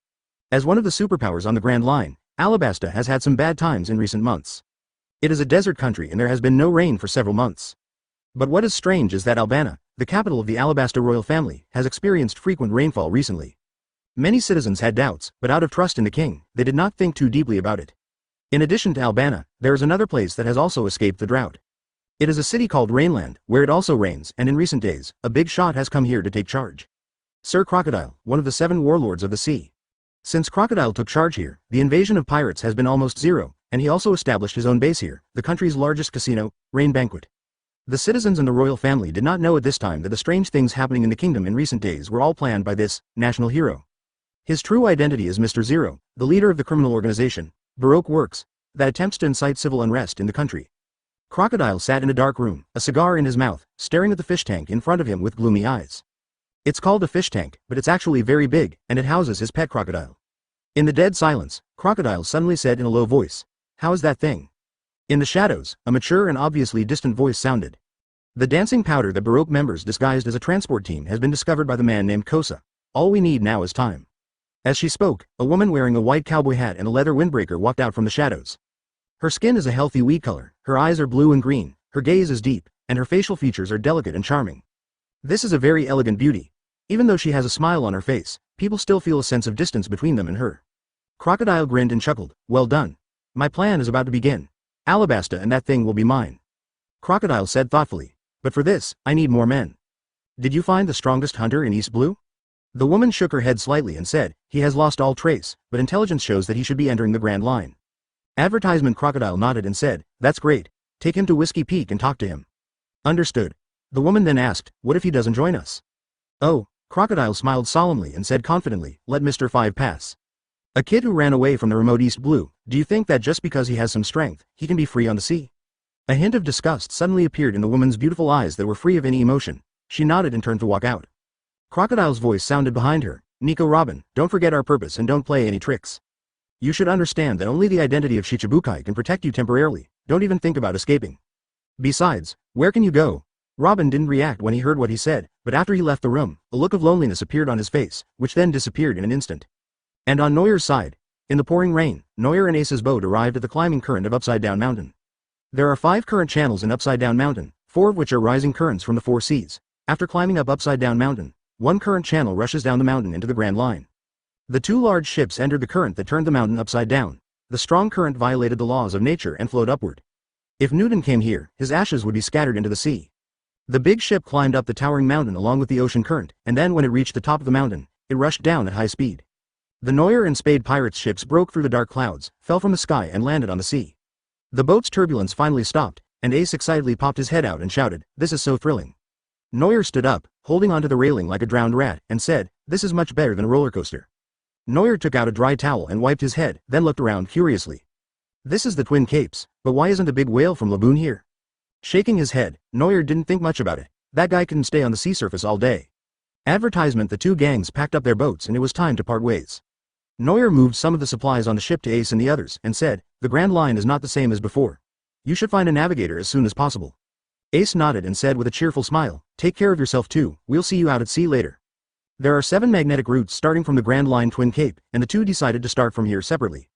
As one of the superpowers on the Grand Line, Alabasta has had some bad times in recent months. It is a desert country and there has been no rain for several months. But what is strange is that Albana, the capital of the Alabasta royal family, has experienced frequent rainfall recently. Many citizens had doubts, but out of trust in the king, they did not think too deeply about it. In addition to Albana, there is another place that has also escaped the drought. It is a city called Rainland, where it also rains, and in recent days, a big shot has come here to take charge. Sir Crocodile, one of the 7 warlords of the sea. Since Crocodile took charge here, the invasion of pirates has been almost zero, and he also established his own base here, the country's largest casino, Rain Banquet. The citizens and the royal family did not know at this time that the strange things happening in the kingdom in recent days were all planned by this national hero. His true identity is Mr. Zero, the leader of the criminal organization, Baroque Works, that attempts to incite civil unrest in the country. Crocodile sat in a dark room, a cigar in his mouth, staring at the fish tank in front of him with gloomy eyes. It's called a fish tank, but it's actually very big, and it houses his pet crocodile. In the dead silence, Crocodile suddenly said in a low voice, How is that thing? In the shadows, a mature and obviously distant voice sounded. The dancing powder that Baroque members disguised as a transport team has been discovered by the man named Kosa. All we need now is time. As she spoke, a woman wearing a white cowboy hat and a leather windbreaker walked out from the shadows. Her skin is a healthy wheat color, her eyes are blue and green, her gaze is deep, and her facial features are delicate and charming. This is a very elegant beauty. Even though she has a smile on her face, people still feel a sense of distance between them and her. Crocodile grinned and chuckled, Well done. My plan is about to begin. Alabasta and that thing will be mine. Crocodile said thoughtfully, But for this, I need more men. Did you find the strongest hunter in East Blue? The woman shook her head slightly and said, He has lost all trace, but intelligence shows that he should be entering the Grand Line. Advertisement. Crocodile nodded and said, That's great. Take him to Whiskey Peak and talk to him. Understood. The woman then asked, What if he doesn't join us? Oh, Crocodile smiled solemnly and said confidently, Let Mr. 5 pass. A kid who ran away from the remote East Blue, do you think that just because he has some strength, he can be free on the sea? A hint of disgust suddenly appeared in the woman's beautiful eyes that were free of any emotion. She nodded and turned to walk out. Crocodile's voice sounded behind her, Nico Robin, don't forget our purpose and don't play any tricks. You should understand that only the identity of Shichibukai can protect you temporarily, don't even think about escaping. Besides, where can you go? Robin didn't react when he heard what he said, but after he left the room, a look of loneliness appeared on his face, which then disappeared in an instant. And on Neuer's side, in the pouring rain, Neuer and Ace's boat arrived at the climbing current of Upside Down Mountain. There are 5 current channels in Upside Down Mountain, 4 of which are rising currents from the 4 seas. After climbing up Upside Down Mountain, 1 current channel rushes down the mountain into the Grand Line. The 2 large ships entered the current that turned the mountain upside down. The strong current violated the laws of nature and flowed upward. If Newton came here, his ashes would be scattered into the sea. The big ship climbed up the towering mountain along with the ocean current, and then when it reached the top of the mountain, it rushed down at high speed. The Neuer and Spade pirates' ships broke through the dark clouds, fell from the sky and landed on the sea. The boat's turbulence finally stopped, and Ace excitedly popped his head out and shouted, "This is so thrilling." Neuer stood up, holding onto the railing like a drowned rat, and said, "This is much better than a roller coaster." Neuer took out a dry towel and wiped his head, then looked around curiously. "This is the Twin Capes, but why isn't a big whale from Laboon here?" Shaking his head, Neuer didn't think much about it. That guy couldn't stay on the sea surface all day. Advertisement: the two gangs packed up their boats and it was time to part ways. Neuer moved some of the supplies on the ship to Ace and the others, and said, "The Grand Line is not the same as before. You should find a navigator as soon as possible." Ace nodded and said with a cheerful smile, "Take care of yourself too, we'll see you out at sea later." There are 7 magnetic routes starting from the Grand Line Twin Cape, and the two decided to start from here separately.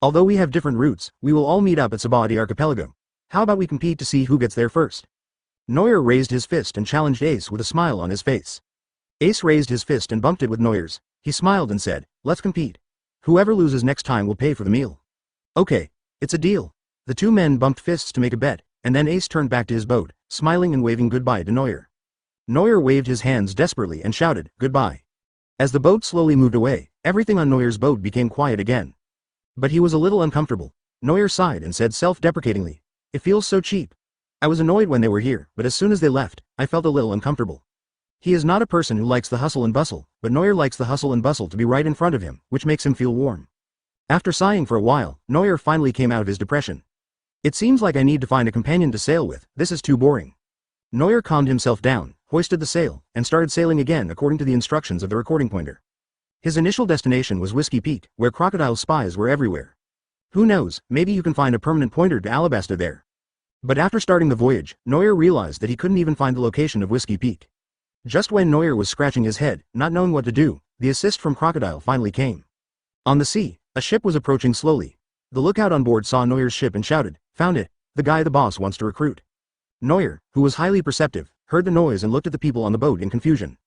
Although we have different routes, we will all meet up at Baratti Archipelago. How about we compete to see who gets there first? Neuer raised his fist and challenged Ace with a smile on his face. Ace raised his fist and bumped it with Neuer's. He smiled and said, "Let's compete. Whoever loses next time will pay for the meal." "Okay, it's a deal." The two men bumped fists to make a bet, and then Ace turned back to his boat, smiling and waving goodbye to Neuer. Neuer waved his hands desperately and shouted, "Goodbye." As the boat slowly moved away, everything on Neuer's boat became quiet again. But he was a little uncomfortable. Neuer sighed and said self-deprecatingly, "It feels so cheap. I was annoyed when they were here, but as soon as they left, I felt a little uncomfortable." He is not a person who likes the hustle and bustle, but Neuer likes the hustle and bustle to be right in front of him, which makes him feel warm. After sighing for a while, Neuer finally came out of his depression. "It seems like I need to find a companion to sail with, this is too boring." Neuer calmed himself down, hoisted the sail, and started sailing again according to the instructions of the recording pointer. His initial destination was Whiskey Peak, where Crocodile's spies were everywhere. Who knows, maybe you can find a permanent pointer to Alabasta there. But after starting the voyage, Neuer realized that he couldn't even find the location of Whiskey Peak. Just when Neuer was scratching his head, not knowing what to do, the assist from Crocodile finally came. On the sea, a ship was approaching slowly. The lookout on board saw Neuer's ship and shouted, "Found it, the guy the boss wants to recruit." Neuer, who was highly perceptive, heard the noise and looked at the people on the boat in confusion.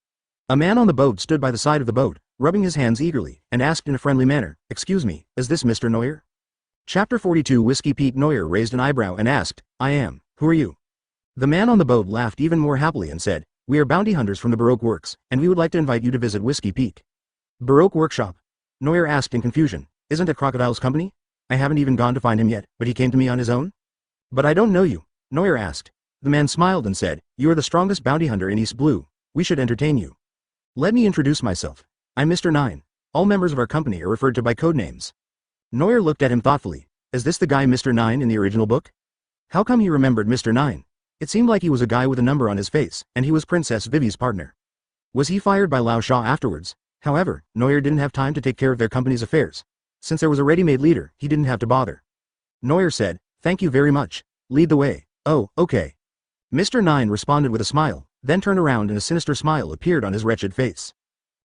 A man on the boat stood by the side of the boat, rubbing his hands eagerly, and asked in a friendly manner, "Excuse me, is this Mr. Neuer?" Chapter 42 Whiskey Peak. Neuer raised an eyebrow and asked, "I am, who are you?" The man on the boat laughed even more happily and said, "We are bounty hunters from the Baroque Works, and we would like to invite you to visit Whiskey Peak." "Baroque Workshop?" Neuer asked in confusion. "Isn't it Crocodile's company? I haven't even gone to find him yet, but he came to me on his own?" "But I don't know you," Neuer asked. The man smiled and said, "You are the strongest bounty hunter in East Blue. We should entertain you. Let me introduce myself. I'm Mr. 9. All members of our company are referred to by code names." Neuer looked at him thoughtfully. Is this the guy Mr. 9 in the original book? How come he remembered Mr. 9? It seemed like he was a guy with a number on his face, and he was Princess Vivi's partner. Was he fired by Lao Sha afterwards? However, Neuer didn't have time to take care of their company's affairs. Since there was a ready-made leader, he didn't have to bother. Neuer said, "Thank you very much. Lead the way." "Oh, okay." Mr. 9 responded with a smile, then turned around and a sinister smile appeared on his wretched face.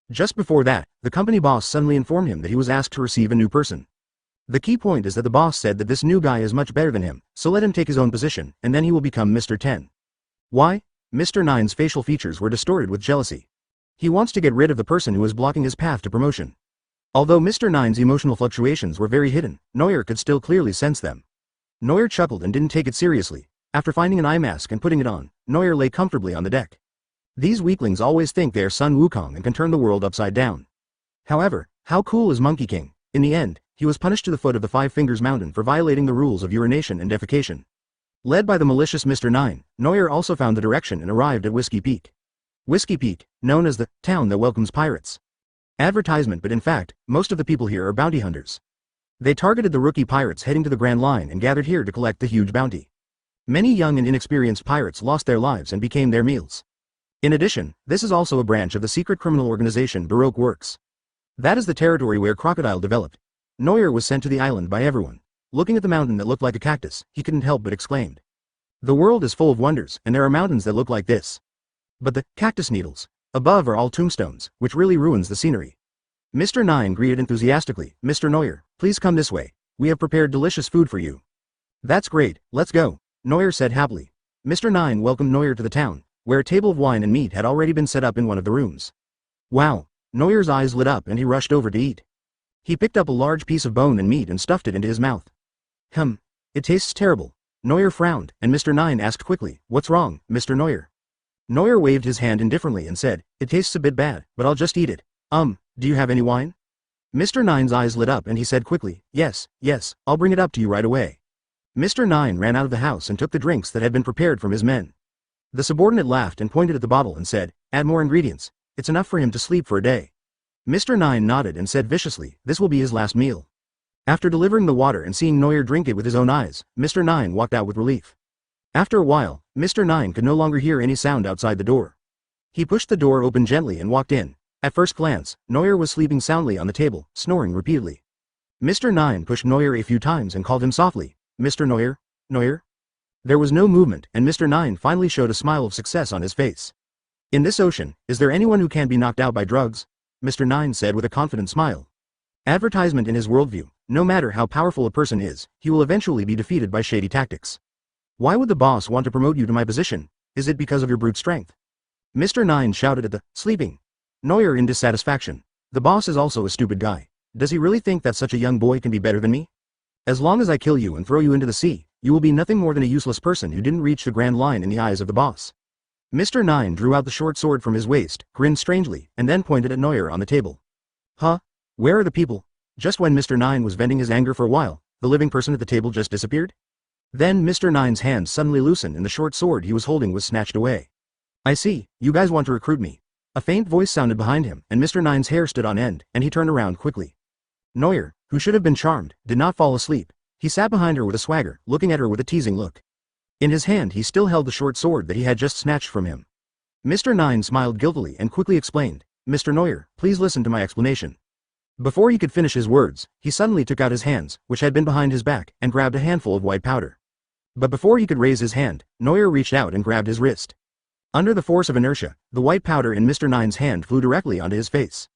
Just before that, the company boss suddenly informed him that he was asked to receive a new person. The key point is that the boss said that this new guy is much better than him, so let him take his own position, and then he will become Mr. 10. Why? Mr. 9's facial features were distorted with jealousy. He wants to get rid of the person who is blocking his path to promotion. Although Mr. 9's emotional fluctuations were very hidden, Neuer could still clearly sense them. Neuer chuckled and didn't take it seriously. After finding an eye mask and putting it on, Neuer lay comfortably on the deck. These weaklings always think they are Sun Wukong and can turn the world upside down. However, how cool is Monkey King? In the end, he was punished to the foot of the Five Fingers Mountain for violating the rules of urination and defecation. Led by the malicious Mr. 9, Neuer also found the direction and arrived at Whiskey Peak. Whiskey Peak, known as the town that welcomes pirates. Advertisement, but in fact, most of the people here are bounty hunters. They targeted the rookie pirates heading to the Grand Line and gathered here to collect the huge bounty. Many young and inexperienced pirates lost their lives and became their meals. In addition, this is also a branch of the secret criminal organization Baroque Works. That is the territory where Crocodile developed. Neuer was sent to the island by everyone. Looking at the mountain that looked like a cactus, he couldn't help but exclaimed. The world is full of wonders, and there are mountains that look like this. But the cactus needles above are all tombstones, which really ruins the scenery. Mr. 9 greeted enthusiastically, "Mr. Neuer, please come this way. We have prepared delicious food for you." "That's great, let's go," Neuer said happily. Mr. 9 welcomed Neuer to the town, where a table of wine and meat had already been set up in one of the rooms. Wow! Neuer's eyes lit up and he rushed over to eat. He picked up a large piece of bone and meat and stuffed it into his mouth. It tastes terrible. Neuer frowned, and Mr. 9 asked quickly, "What's wrong, Mr. Neuer?" Neuer waved his hand indifferently and said, "It tastes a bit bad, but I'll just eat it. Do you have any wine?" Mr. Nine's eyes lit up and he said quickly, yes, I'll bring it up to you right away. Mr. Nine ran out of the house and took the drinks that had been prepared from his men. The subordinate laughed and pointed at the bottle and said, add more ingredients, it's enough for him to sleep for a day. Mr. Nine nodded and said viciously, this will be his last meal. After delivering the water and seeing Neuer drink it with his own eyes, Mr. Nine walked out with relief. After a while, Mr. Nine could no longer hear any sound outside the door. He pushed the door open gently and walked in. At first glance, Neuer was sleeping soundly on the table, snoring repeatedly. Mr. Nine pushed Neuer a few times and called him softly, Mr. Neuer, Neuer? There was no movement and Mr. Nine finally showed a smile of success on his face. In this ocean, is there anyone who can't be knocked out by drugs? Mr. Nine said with a confident smile. Advertisement in his worldview, no matter how powerful a person is, he will eventually be defeated by shady tactics. Why would the boss want to promote you to my position? Is it because of your brute strength? Mr. Nine shouted at the sleeping Neuer in dissatisfaction. The boss is also a stupid guy. Does he really think that such a young boy can be better than me? As long as I kill you and throw you into the sea, you will be nothing more than a useless person who didn't reach the grand line in the eyes of the boss. Mr. Nine drew out the short sword from his waist, grinned strangely, and then pointed at Neuer on the table. Huh? Where are the people? Just when Mr. Nine was venting his anger for a while, the living person at the table just disappeared? Then Mr. Nine's hand suddenly loosened and the short sword he was holding was snatched away. I see, you guys want to recruit me. A faint voice sounded behind him, and Mr. Nine's hair stood on end, and he turned around quickly. Neuer, who should have been charmed, did not fall asleep. He sat behind her with a swagger, looking at her with a teasing look. In his hand he still held the short sword that he had just snatched from him. Mr. Nine smiled guiltily and quickly explained, Mr. Neuer, please listen to my explanation. Before he could finish his words, he suddenly took out his hands, which had been behind his back, and grabbed a handful of white powder. But before he could raise his hand, Neuer reached out and grabbed his wrist. Under the force of inertia, the white powder in Mr. Nine's hand flew directly onto his face.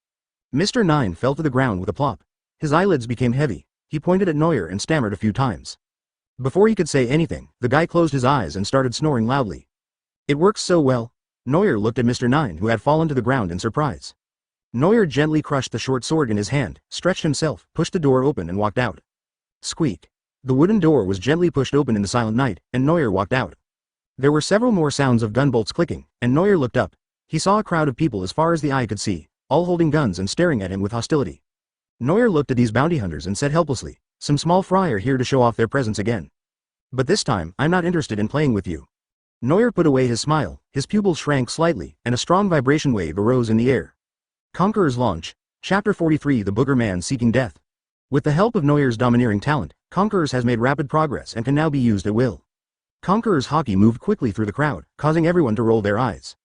Mr. Nine fell to the ground with a plop. His eyelids became heavy. He pointed at Neuer and stammered a few times. Before he could say anything, the guy closed his eyes and started snoring loudly. It works so well. Neuer looked at Mr. Nine, who had fallen to the ground in surprise. Neuer gently crushed the short sword in his hand, stretched himself, pushed the door open and walked out. Squeak. The wooden door was gently pushed open in the silent night, and Neuer walked out. There were several more sounds of gunbolts clicking, and Neuer looked up. He saw a crowd of people as far as the eye could see, all holding guns and staring at him with hostility. Neuer looked at these bounty hunters and said helplessly, some small fry are here to show off their presence again. But this time, I'm not interested in playing with you. Neuer put away his smile, his pupils shrank slightly, and a strong vibration wave arose in the air. Conqueror's Launch. Chapter 43 The Booger Man Seeking Death. With the help of Neuer's domineering talent, Conquerors has made rapid progress and can now be used at will. Conqueror's Haki moved quickly through the crowd, causing everyone to roll their eyes.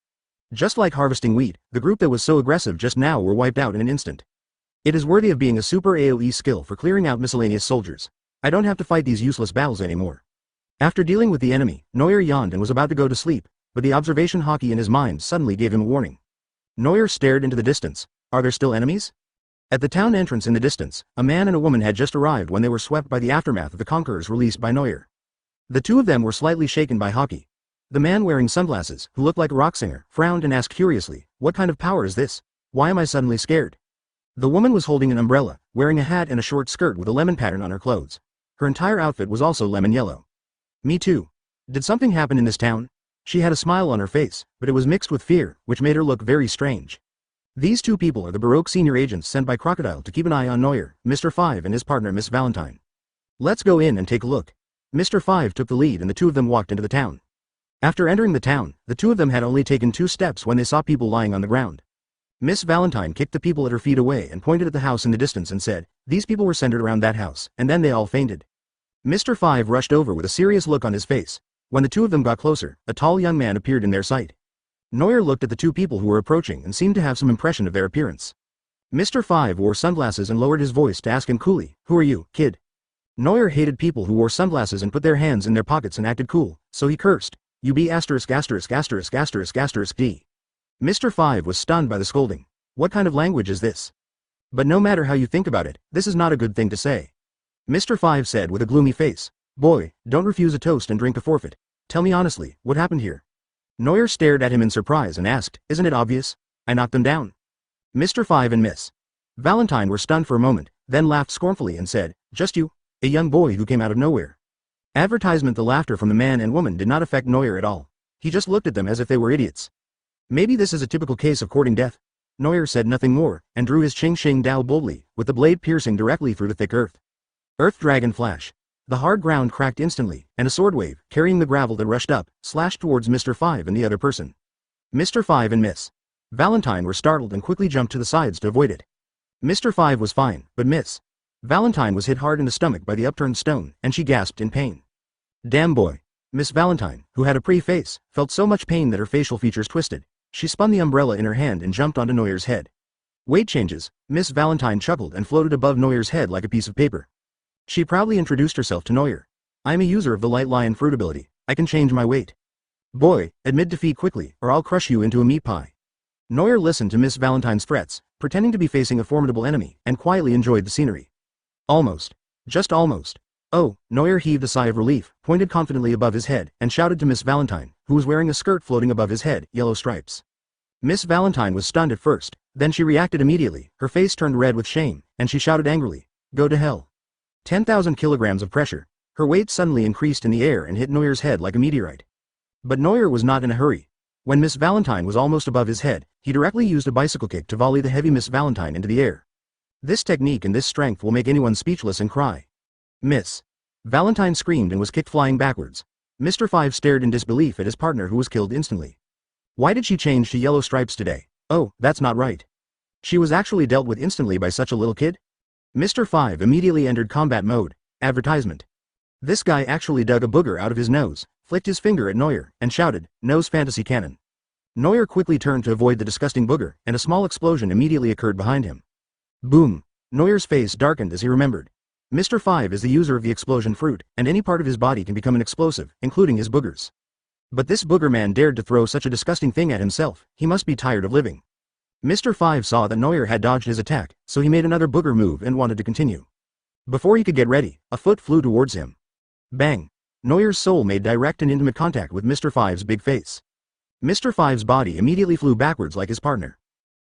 Just like harvesting wheat, the group that was so aggressive just now were wiped out in an instant. It is worthy of being a super AoE skill for clearing out miscellaneous soldiers. I don't have to fight these useless battles anymore. After dealing with the enemy, Neuer yawned and was about to go to sleep, but the observation Haki in his mind suddenly gave him a warning. Neuer stared into the distance. Are there still enemies? At the town entrance in the distance, a man and a woman had just arrived when they were swept by the aftermath of the conquerors released by Neuer. The two of them were slightly shaken by Haki. The man wearing sunglasses, who looked like a rock singer, frowned and asked curiously, what kind of power is this? Why am I suddenly scared? The woman was holding an umbrella, wearing a hat and a short skirt with a lemon pattern on her clothes. Her entire outfit was also lemon yellow. Me too. Did something happen in this town? She had a smile on her face, but it was mixed with fear, which made her look very strange. These two people are the Baroque senior agents sent by Crocodile to keep an eye on Neuer, Mr. Five and his partner Miss Valentine. Let's go in and take a look. Mr. Five took the lead and the two of them walked into the town. After entering the town, the two of them had only taken 2 steps when they saw people lying on the ground. Miss Valentine kicked the people at her feet away and pointed at the house in the distance and said, these people were centered around that house, and then they all fainted. Mr. Five rushed over with a serious look on his face. When the two of them got closer, a tall young man appeared in their sight. Neuer looked at the two people who were approaching and seemed to have some impression of their appearance. Mr. Five wore sunglasses and lowered his voice to ask him coolly, who are you, kid? Neuer hated people who wore sunglasses and put their hands in their pockets and acted cool, so he cursed, you be asterisk asterisk asterisk asterisk asterisk D. Mr. Five was stunned by the scolding. What kind of language is this? But no matter how you think about it, this is not a good thing to say. Mr. Five said with a gloomy face, boy, don't refuse a toast and drink a forfeit. Tell me honestly, what happened here? Neuer stared at him in surprise and asked, isn't it obvious? I knocked them down. Mr. Five and Miss Valentine were stunned for a moment, then laughed scornfully and said, just you? A young boy who came out of nowhere. Advertisement. The laughter from the man and woman did not affect Neuer at all. He just looked at them as if they were idiots. Maybe this is a typical case of courting death. Neuer said nothing more, and drew his Ching Shing Dao boldly, with the blade piercing directly through the thick earth. Earth Dragon Flash. The hard ground cracked instantly, and a sword wave, carrying the gravel that rushed up, slashed towards Mr. Five and the other person. Mr. Five and Miss Valentine were startled and quickly jumped to the sides to avoid it. Mr. Five was fine, but Miss Valentine was hit hard in the stomach by the upturned stone, and she gasped in pain. Damn boy. Miss Valentine, who had a pretty face, felt so much pain that her facial features twisted. She spun the umbrella in her hand and jumped onto Neuer's head. Weight changes. Miss Valentine chuckled and floated above Neuer's head like a piece of paper. She proudly introduced herself to Neuer. I'm a user of the Light Lion fruit ability. I can change my weight. Boy, admit defeat quickly, or I'll crush you into a meat pie. Neuer listened to Miss Valentine's threats, pretending to be facing a formidable enemy, and quietly enjoyed the scenery. Almost. Just almost. Oh, Neuer heaved a sigh of relief, pointed confidently above his head, and shouted to Miss Valentine, who was wearing a skirt floating above his head, yellow stripes. Miss Valentine was stunned at first, then she reacted immediately, her face turned red with shame, and she shouted angrily, go to hell. 10,000 kilograms of pressure. Her weight suddenly increased in the air and hit Neuer's head like a meteorite. But Neuer was not in a hurry. When Miss Valentine was almost above his head, he directly used a bicycle kick to volley the heavy Miss Valentine into the air. This technique and this strength will make anyone speechless and cry. Miss Valentine screamed and was kicked flying backwards. Mr. Five stared in disbelief at his partner who was killed instantly. Why did she change to yellow stripes today? Oh, that's not right. She was actually dealt with instantly by such a little kid? Mr. Five immediately entered combat mode. Advertisement. This guy actually dug a booger out of his nose, flicked his finger at Neuer, and shouted, Nose Fantasy Cannon. Neuer quickly turned to avoid the disgusting booger, and a small explosion immediately occurred behind him. Boom. Neuer's face darkened as he remembered. Mr. Five is the user of the explosion fruit, and any part of his body can become an explosive, including his boogers. But this booger man dared to throw such a disgusting thing at himself, he must be tired of living. Mr. Five saw that Neuer had dodged his attack, so he made another booger move and wanted to continue. Before he could get ready, a foot flew towards him. Bang! Neuer's soul made direct and intimate contact with Mr. Five's big face. Mr. Five's body immediately flew backwards like his partner.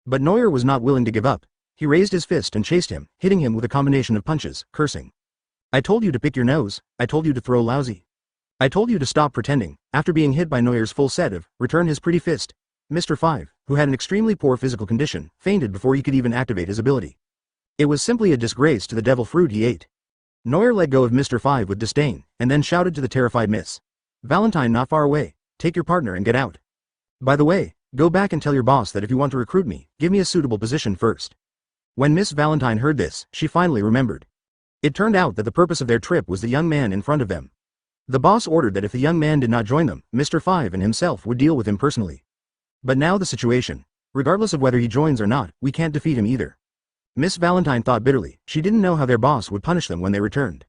But Neuer was not willing to give up. He raised his fist and chased him, hitting him with a combination of punches, cursing. I told you to pick your nose, I told you to throw lousy. I told you to stop pretending. After being hit by Neuer's full set of, return his pretty fist. Mr. Five, who had an extremely poor physical condition, fainted before he could even activate his ability. It was simply a disgrace to the devil fruit he ate. Neuer let go of Mr. Five with disdain, and then shouted to the terrified Miss Valentine not far away, take your partner and get out. By the way, go back and tell your boss that if you want to recruit me, give me a suitable position first. When Miss Valentine heard this, she finally remembered. It turned out that the purpose of their trip was the young man in front of them. The boss ordered that if the young man did not join them, Mr. Five and himself would deal with him personally. But now the situation. Regardless of whether he joins or not, we can't defeat him either. Miss Valentine thought bitterly. She didn't know how their boss would punish them when they returned.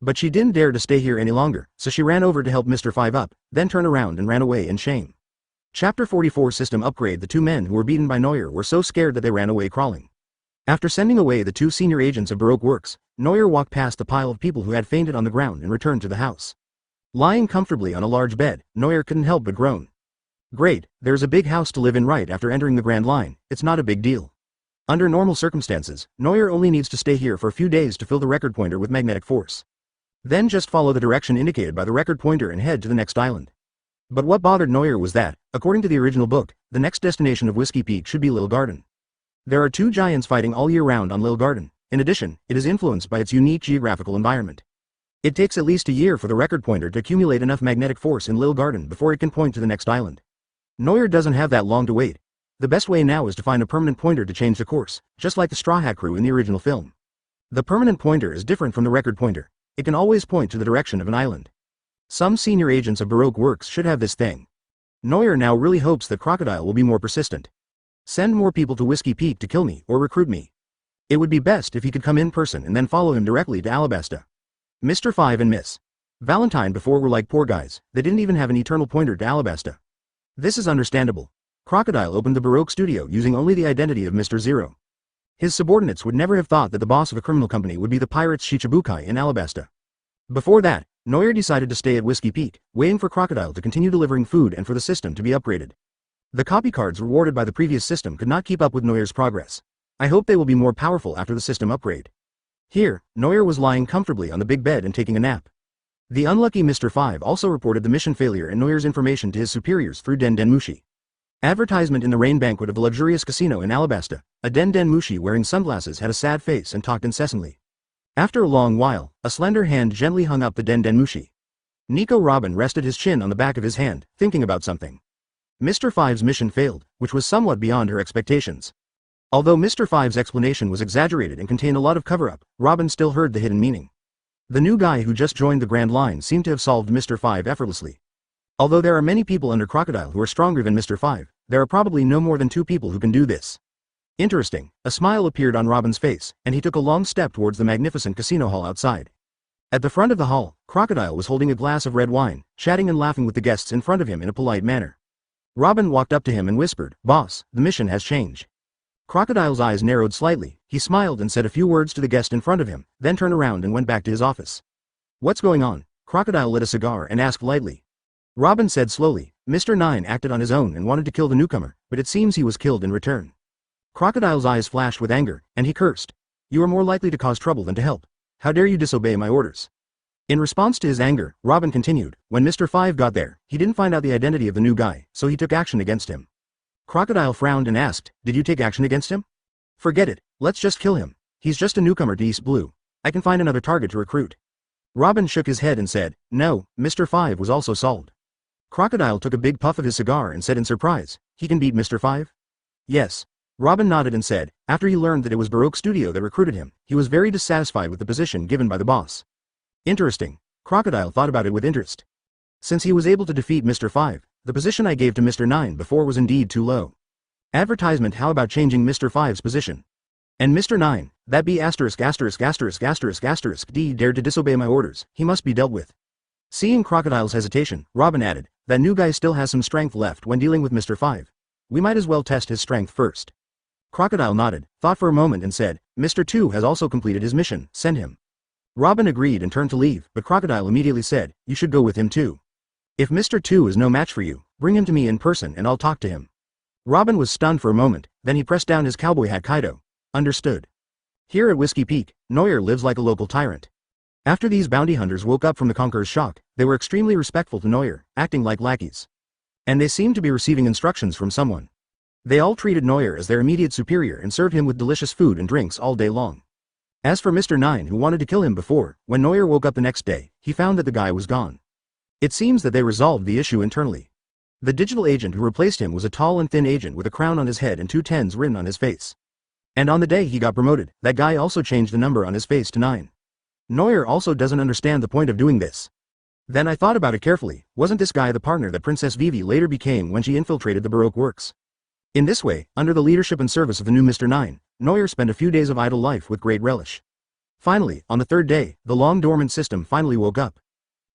But she didn't dare to stay here any longer, so she ran over to help Mr. Five up, then turned around and ran away in shame. Chapter 44 System Upgrade. The two men who were beaten by Neuer were so scared that they ran away crawling. After sending away the two senior agents of Baroque Works, Neuer walked past the pile of people who had fainted on the ground and returned to the house. Lying comfortably on a large bed, Neuer couldn't help but groan. Great, there's a big house to live in right after entering the Grand Line, it's not a big deal. Under normal circumstances, Neuer only needs to stay here for a few days to fill the record pointer with magnetic force. Then just follow the direction indicated by the record pointer and head to the next island. But what bothered Neuer was that, according to the original book, the next destination of Whiskey Peak should be Lil Garden. There are two giants fighting all year round on Lil Garden. In addition, it is influenced by its unique geographical environment. It takes at least a year for the record pointer to accumulate enough magnetic force in Lil Garden before it can point to the next island. Neuer doesn't have that long to wait. The best way now is to find a permanent pointer to change the course, just like the Straw Hat Crew in the original film. The permanent pointer is different from the record pointer. It can always point to the direction of an island. Some senior agents of Baroque Works should have this thing. Neuer now really hopes that Crocodile will be more persistent. Send more people to Whiskey Peak to kill me or recruit me. It would be best if he could come in person and then follow him directly to Alabasta. Mr. Five and Miss Valentine before were like poor guys, they didn't even have an eternal pointer to Alabasta. This is understandable. Crocodile opened the Baroque studio using only the identity of Mr. Zero. His subordinates would never have thought that the boss of a criminal company would be the pirates Shichibukai in Alabasta. Before that, Neuer decided to stay at Whiskey Peak, waiting for Crocodile to continue delivering food and for the system to be upgraded. The copy cards rewarded by the previous system could not keep up with Neuer's progress. I hope they will be more powerful after the system upgrade. Here, Neuer was lying comfortably on the big bed and taking a nap. The unlucky Mr. Five also reported the mission failure and Neuer's information to his superiors through Den Den Mushi. Advertisement in the rain banquet of the luxurious casino in Alabasta. A Den Mushi wearing sunglasses had a sad face and talked incessantly. After a long while, a slender hand gently hung up the Den Mushi. Nico Robin rested his chin on the back of his hand, thinking about something. Mr. Five's mission failed, which was somewhat beyond her expectations. Although Mr. Five's explanation was exaggerated and contained a lot of cover-up, Robin still heard the hidden meaning. The new guy who just joined the Grand Line seemed to have solved Mr. Five effortlessly. Although there are many people under Crocodile who are stronger than Mr. Five, there are probably no more than 2 people who can do this. Interesting. A smile appeared on Robin's face, and he took a long step towards the magnificent casino hall outside. At the front of the hall, Crocodile was holding a glass of red wine, chatting and laughing with the guests in front of him in a polite manner. Robin walked up to him and whispered, "Boss, the mission has changed." Crocodile's eyes narrowed slightly, he smiled and said a few words to the guest in front of him, then turned around and went back to his office. "What's going on?" Crocodile lit a cigar and asked lightly. Robin said slowly, "Mr. Nine acted on his own and wanted to kill the newcomer, but it seems he was killed in return." Crocodile's eyes flashed with anger, and he cursed. "You are more likely to cause trouble than to help. How dare you disobey my orders?" In response to his anger, Robin continued, "When Mr. Five got there, he didn't find out the identity of the new guy, so he took action against him." Crocodile frowned and asked, "Did you take action against him?" "Forget it, let's just kill him. He's just a newcomer to East Blue. I can find another target to recruit." Robin shook his head and said, "No, Mr. Five was also solved." Crocodile took a big puff of his cigar and said in surprise, "He can beat Mr. Five?" "Yes." Robin nodded and said, after he learned that it was Baroque Studio that recruited him, he was very dissatisfied with the position given by the boss. Interesting. Crocodile thought about it with interest. Since he was able to defeat Mr. Five, the position I gave to Mr. Nine before was indeed too low. Advertisement. How about changing Mr. Five's position? And Mr. Nine, that be asterisk asterisk asterisk asterisk asterisk D dared to disobey my orders, he must be dealt with. Seeing Crocodile's hesitation, Robin added, "That new guy still has some strength left when dealing with Mr. Five. We might as well test his strength first." Crocodile nodded, thought for a moment and said, "Mr. Two has also completed his mission, send him." Robin agreed and turned to leave, but Crocodile immediately said, "You should go with him too. If Mr. Two is no match for you, bring him to me in person and I'll talk to him." Robin was stunned for a moment, then he pressed down his cowboy hat. Kaido. Understood. Here at Whiskey Peak, Neuer lives like a local tyrant. After these bounty hunters woke up from the Conqueror's shock, they were extremely respectful to Neuer, acting like lackeys. And they seemed to be receiving instructions from someone. They all treated Neuer as their immediate superior and served him with delicious food and drinks all day long. As for Mr. Nine, who wanted to kill him before, when Neuer woke up the next day, he found that the guy was gone. It seems that they resolved the issue internally. The digital agent who replaced him was a tall and thin agent with a crown on his head and 2 10s written on his face. And on the day he got promoted, that guy also changed the number on his face to 9. Neuer also doesn't understand the point of doing this. Then I thought about it carefully, wasn't this guy the partner that Princess Vivi later became when she infiltrated the Baroque works? In this way, under the leadership and service of the new Mr. Nine, Neuer spent a few days of idle life with great relish. Finally, on the 3rd day, the long-dormant system finally woke up.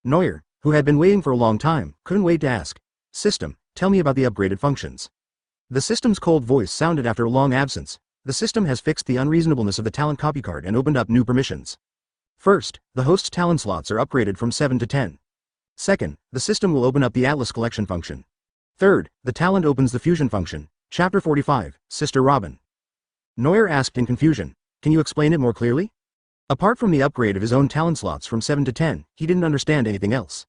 Neuer, who had been waiting for a long time, couldn't wait to ask, "System, tell me about the upgraded functions." The system's cold voice sounded after a long absence. "The system has fixed the unreasonableness of the talent copy card and opened up new permissions. First, the host's talent slots are upgraded from 7 to 10. Second, the system will open up the Atlas collection function. Third, the talent opens the fusion function. Chapter 45, Sister Robin." Neuer asked in confusion, "Can you explain it more clearly?" Apart from the upgrade of his own talent slots from 7 to 10, he didn't understand anything else.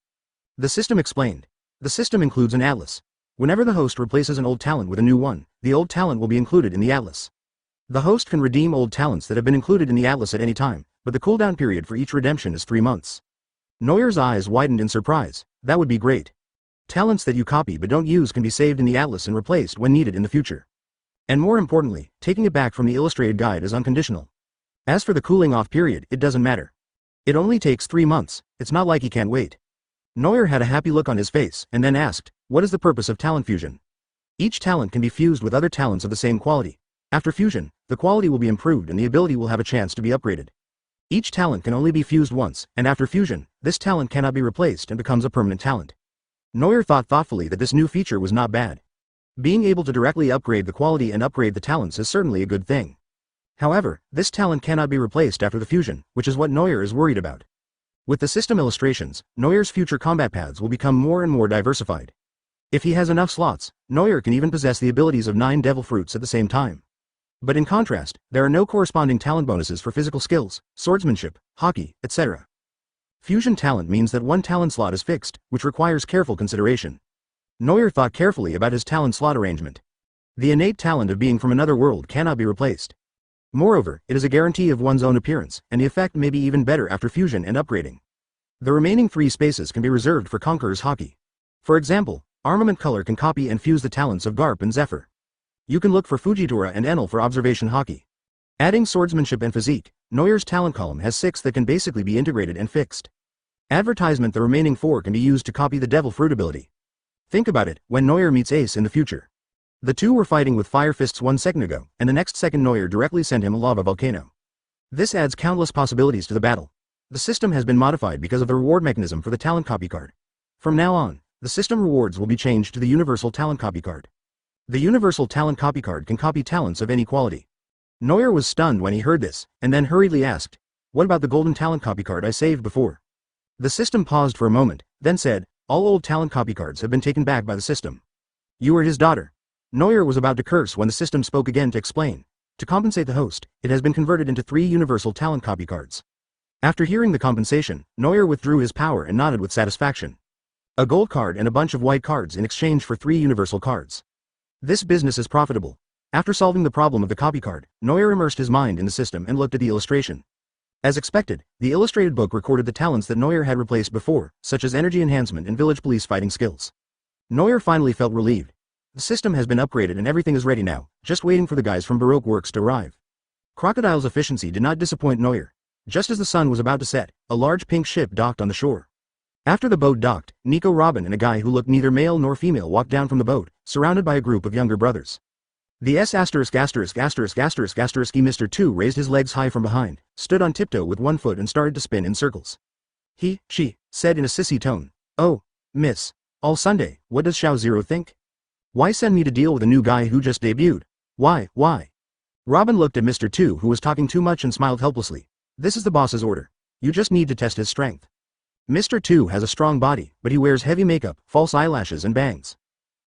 The system explained. The system includes an Atlas. Whenever the host replaces an old talent with a new one, the old talent will be included in the Atlas. The host can redeem old talents that have been included in the Atlas at any time, but the cooldown period for each redemption is 3 months. Neuer's eyes widened in surprise. That would be great. Talents that you copy but don't use can be saved in the Atlas and replaced when needed in the future. And more importantly, taking it back from the illustrated guide is unconditional. As for the cooling off period, it doesn't matter. It only takes 3 months, it's not like he can't wait. Neuer had a happy look on his face, and then asked, "What is the purpose of talent fusion?" Each talent can be fused with other talents of the same quality. After fusion, the quality will be improved and the ability will have a chance to be upgraded. Each talent can only be fused once, and after fusion, this talent cannot be replaced and becomes a permanent talent. Neuer thought thoughtfully that this new feature was not bad. Being able to directly upgrade the quality and upgrade the talents is certainly a good thing. However, this talent cannot be replaced after the fusion, which is what Neuer is worried about. With the system illustrations, Neuer's future combat paths will become more and more diversified. If he has enough slots, Neuer can even possess the abilities of 9 devil fruits at the same time. But in contrast, there are no corresponding talent bonuses for physical skills, swordsmanship, Haki, etc. Fusion talent means that one talent slot is fixed, which requires careful consideration. Neuer thought carefully about his talent slot arrangement. The innate talent of being from another world cannot be replaced. Moreover, it is a guarantee of one's own appearance, and the effect may be even better after fusion and upgrading. The remaining 3 spaces can be reserved for Conqueror's Haki. For example, Armament Color can copy and fuse the talents of Garp and Zephyr. You can look for Fujitora and Enel for Observation Haki. Adding Swordsmanship and Physique, Neuer's talent column has 6 that can basically be integrated and fixed. Advertisement: the remaining 4 can be used to copy the Devil Fruit ability. Think about it, when Neuer meets Ace in the future. The two were fighting with fire fists 1 second ago, and the next second Neuer directly sent him a lava volcano. This adds countless possibilities to the battle. The system has been modified because of the reward mechanism for the talent copy card. From now on, the system rewards will be changed to the Universal Talent Copy Card. The Universal Talent Copy Card can copy talents of any quality. Neuer was stunned when he heard this, and then hurriedly asked, "What about the Golden Talent Copy Card I saved before?" The system paused for a moment, then said, "All old talent copy cards have been taken back by the system. You are his daughter." Neuer was about to curse when the system spoke again to explain. To compensate the host, it has been converted into 3 Universal Talent Copy Cards. After hearing the compensation, Neuer withdrew his power and nodded with satisfaction. A gold card and a bunch of white cards in exchange for 3 universal cards. This business is profitable. After solving the problem of the copy card, Neuer immersed his mind in the system and looked at the illustration. As expected, the illustrated book recorded the talents that Neuer had replaced before, such as energy enhancement and village police fighting skills. Neuer finally felt relieved. The system has been upgraded and everything is ready now, just waiting for the guys from Baroque Works to arrive. Crocodile's efficiency did not disappoint Neuer. Just as the sun was about to set, a large pink ship docked on the shore. After the boat docked, Nico Robin and a guy who looked neither male nor female walked down from the boat, surrounded by a group of younger brothers. The Mr. 2 raised his legs high from behind, stood on tiptoe with one foot and started to spin in circles. She said in a sissy tone, "Oh, miss. All Sunday, what does Xiao Zero think? Why send me to deal with a new guy who just debuted? Why? Robin looked at Mr. 2 who was talking too much and smiled helplessly. This is the boss's order. You just need to test his strength. Mr. 2 has a strong body, but he wears heavy makeup, false eyelashes and bangs.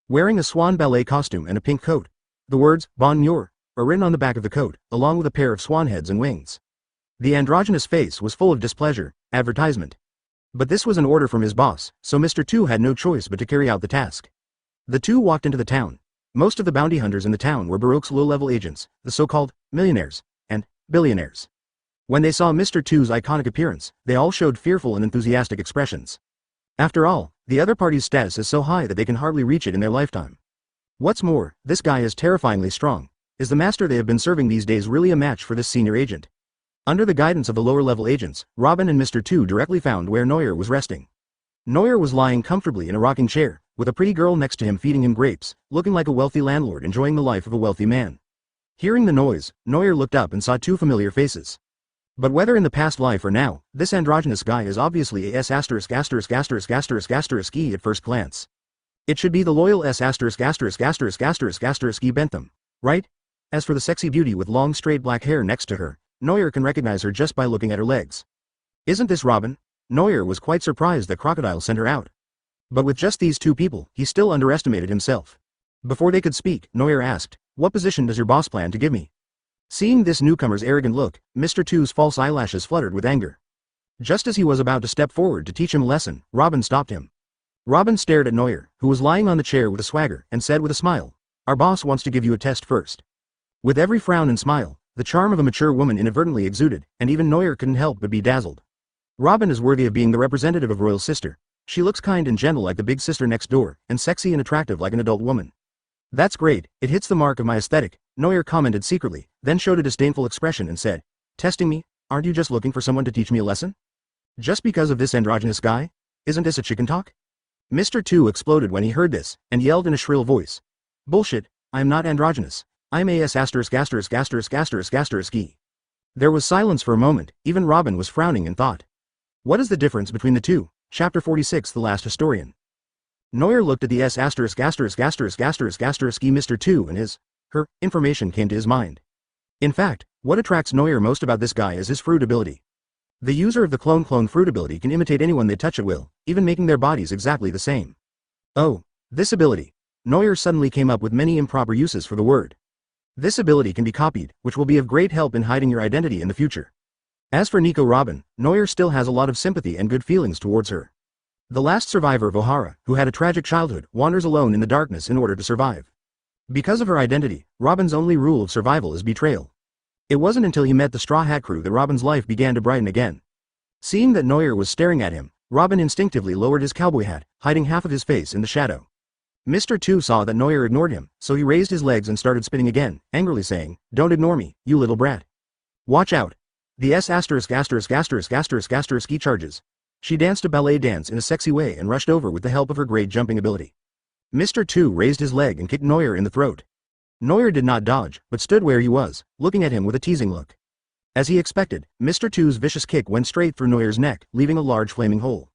Wearing a swan ballet costume and a pink coat. The words, Bon Noir, are written on the back of the coat, along with a pair of swan heads and wings. The androgynous face was full of displeasure. Advertisement. But this was an order from his boss, so Mr. 2 had no choice but to carry out the task. The two walked into the town. Most of the bounty hunters in the town were Baroque's low-level agents, the so-called millionaires and billionaires. When they saw Mr. 2's iconic appearance, they all showed fearful and enthusiastic expressions. After all, the other party's status is so high that they can hardly reach it in their lifetime. What's more, this guy is terrifyingly strong. Is the master they have been serving these days really a match for this senior agent? Under the guidance of the lower-level agents, Robin and Mr. 2 directly found where Neuer was resting. Neuer was lying comfortably in a rocking chair, with a pretty girl next to him feeding him grapes, looking like a wealthy landlord enjoying the life of a wealthy man. Hearing the noise, Neuer looked up and saw 2 familiar faces. But whether in the past life or now, this androgynous guy is obviously a S********* at first glance. It should be the loyal S******* Bentham, right? As for the sexy beauty with long straight black hair next to her, Neuer can recognize her just by looking at her legs. Isn't this Robin? Neuer was quite surprised that Crocodile sent her out. But with just these 2 people, he still underestimated himself. Before they could speak, Neuer asked, "What position does your boss plan to give me?" Seeing this newcomer's arrogant look, Mr. 2's false eyelashes fluttered with anger. Just as he was about to step forward to teach him a lesson, Robin stopped him. Robin stared at Neuer, who was lying on the chair with a swagger, and said with a smile, "Our boss wants to give you a test first." With every frown and smile, the charm of a mature woman inadvertently exuded, and even Neuer couldn't help but be dazzled. Robin is worthy of being the representative of Royal Sister. She looks kind and gentle like the big sister next door, and sexy and attractive like an adult woman. That's great, it hits the mark of my aesthetic, Neuer commented secretly, then showed a disdainful expression and said, "Testing me? Aren't you just looking for someone to teach me a lesson? Just because of this androgynous guy? Isn't this a chicken talk?" Mr. 2 exploded when he heard this, and yelled in a shrill voice. "Bullshit, I am not androgynous. I'm AS********************. There was silence for a moment, even Robin was frowning in thought. What is the difference between the two? Chapter 46 The Last Historian. Neuer looked at the Mr. 2 and her information came to his mind. In fact, what attracts Neuer most about this guy is his fruit ability. The user of the clone fruit ability can imitate anyone they touch at will, even making their bodies exactly the same. Oh, this ability. Neuer suddenly came up with many improper uses for the word. This ability can be copied, which will be of great help in hiding your identity in the future. As for Nico Robin, Neuer still has a lot of sympathy and good feelings towards her. The last survivor of Ohara, who had a tragic childhood, wanders alone in the darkness in order to survive. Because of her identity, Robin's only rule of survival is betrayal. It wasn't until he met the Straw Hat crew that Robin's life began to brighten again. Seeing that Neuer was staring at him, Robin instinctively lowered his cowboy hat, hiding half of his face in the shadow. Mr. 2 saw that Neuer ignored him, so he raised his legs and started spinning again, angrily saying, "Don't ignore me, you little brat. Watch out. The S******** E charges." She danced a ballet dance in a sexy way and rushed over with the help of her great jumping ability. Mr. 2 raised his leg and kicked Neuer in the throat. Neuer did not dodge, but stood where he was, looking at him with a teasing look. As he expected, Mr. 2's vicious kick went straight through Neuer's neck, leaving a large flaming hole.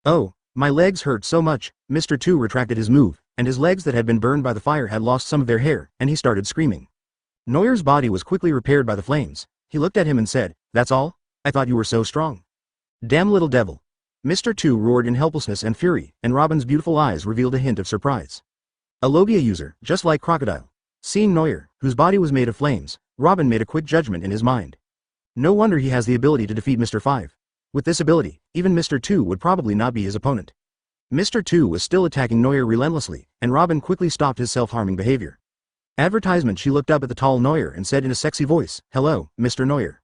"Oh, my legs hurt so much." Mr. 2 retracted his move, and his legs that had been burned by the fire had lost some of their hair, and he started screaming. Neuer's body was quickly repaired by the flames. He looked at him and said, "That's all? I thought you were so strong." "Damn little devil." Mr. 2 roared in helplessness and fury, and Robin's beautiful eyes revealed a hint of surprise. A Logia user, just like Crocodile. Seeing Neuer, whose body was made of flames, Robin made a quick judgment in his mind. No wonder he has the ability to defeat Mr. 5. With this ability, even Mr. 2 would probably not be his opponent. Mr. 2 was still attacking Neuer relentlessly, and Robin quickly stopped his self-harming behavior. Advertisement. She looked up at the tall Neuer and said in a sexy voice, "Hello, Mr. Neuer.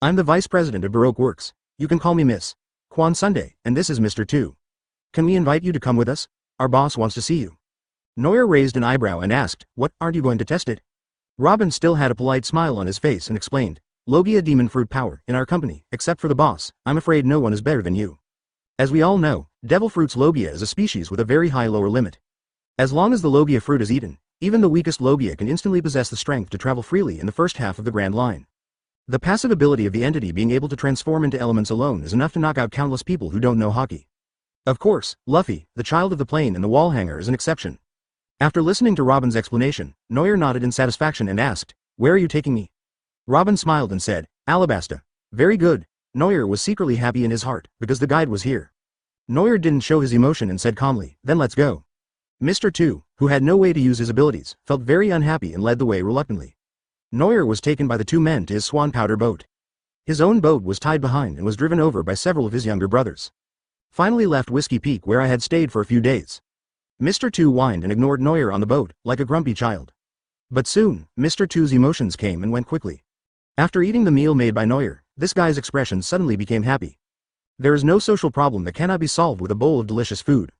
I'm the vice president of Baroque Works. You can call me Miss Quan Sunday, and this is Mr. 2. Can we invite you to come with us? Our boss wants to see you." Neuer raised an eyebrow and asked, "What, aren't you going to test it?" Robin still had a polite smile on his face and explained, "Logia demon fruit power, in our company, except for the boss, I'm afraid no one is better than you. As we all know, devil fruit's Logia is a species with a very high lower limit. As long as the Logia fruit is eaten, even the weakest Logia can instantly possess the strength to travel freely in the first half of the Grand Line. The passive ability of the entity being able to transform into elements alone is enough to knock out countless people who don't know Haki. Of course, Luffy, the child of the plane and the wall hanger, is an exception." After listening to Robin's explanation, Neuer nodded in satisfaction and asked, "Where are you taking me?" Robin smiled and said, "Alabasta." "Very good." Neuer was secretly happy in his heart, because the guide was here. Neuer didn't show his emotion and said calmly, "Then let's go." Mr. 2, who had no way to use his abilities, felt very unhappy and led the way reluctantly. Neuer was taken by the two men to his swan powder boat. His own boat was tied behind and was driven over by several of his younger brothers. Finally left Whiskey Peak, where I had stayed for a few days. Mr. 2 whined and ignored Neuer on the boat, like a grumpy child. But soon, Mr. 2's emotions came and went quickly. After eating the meal made by Neuer, this guy's expression suddenly became happy. There is no social problem that cannot be solved with a bowl of delicious food.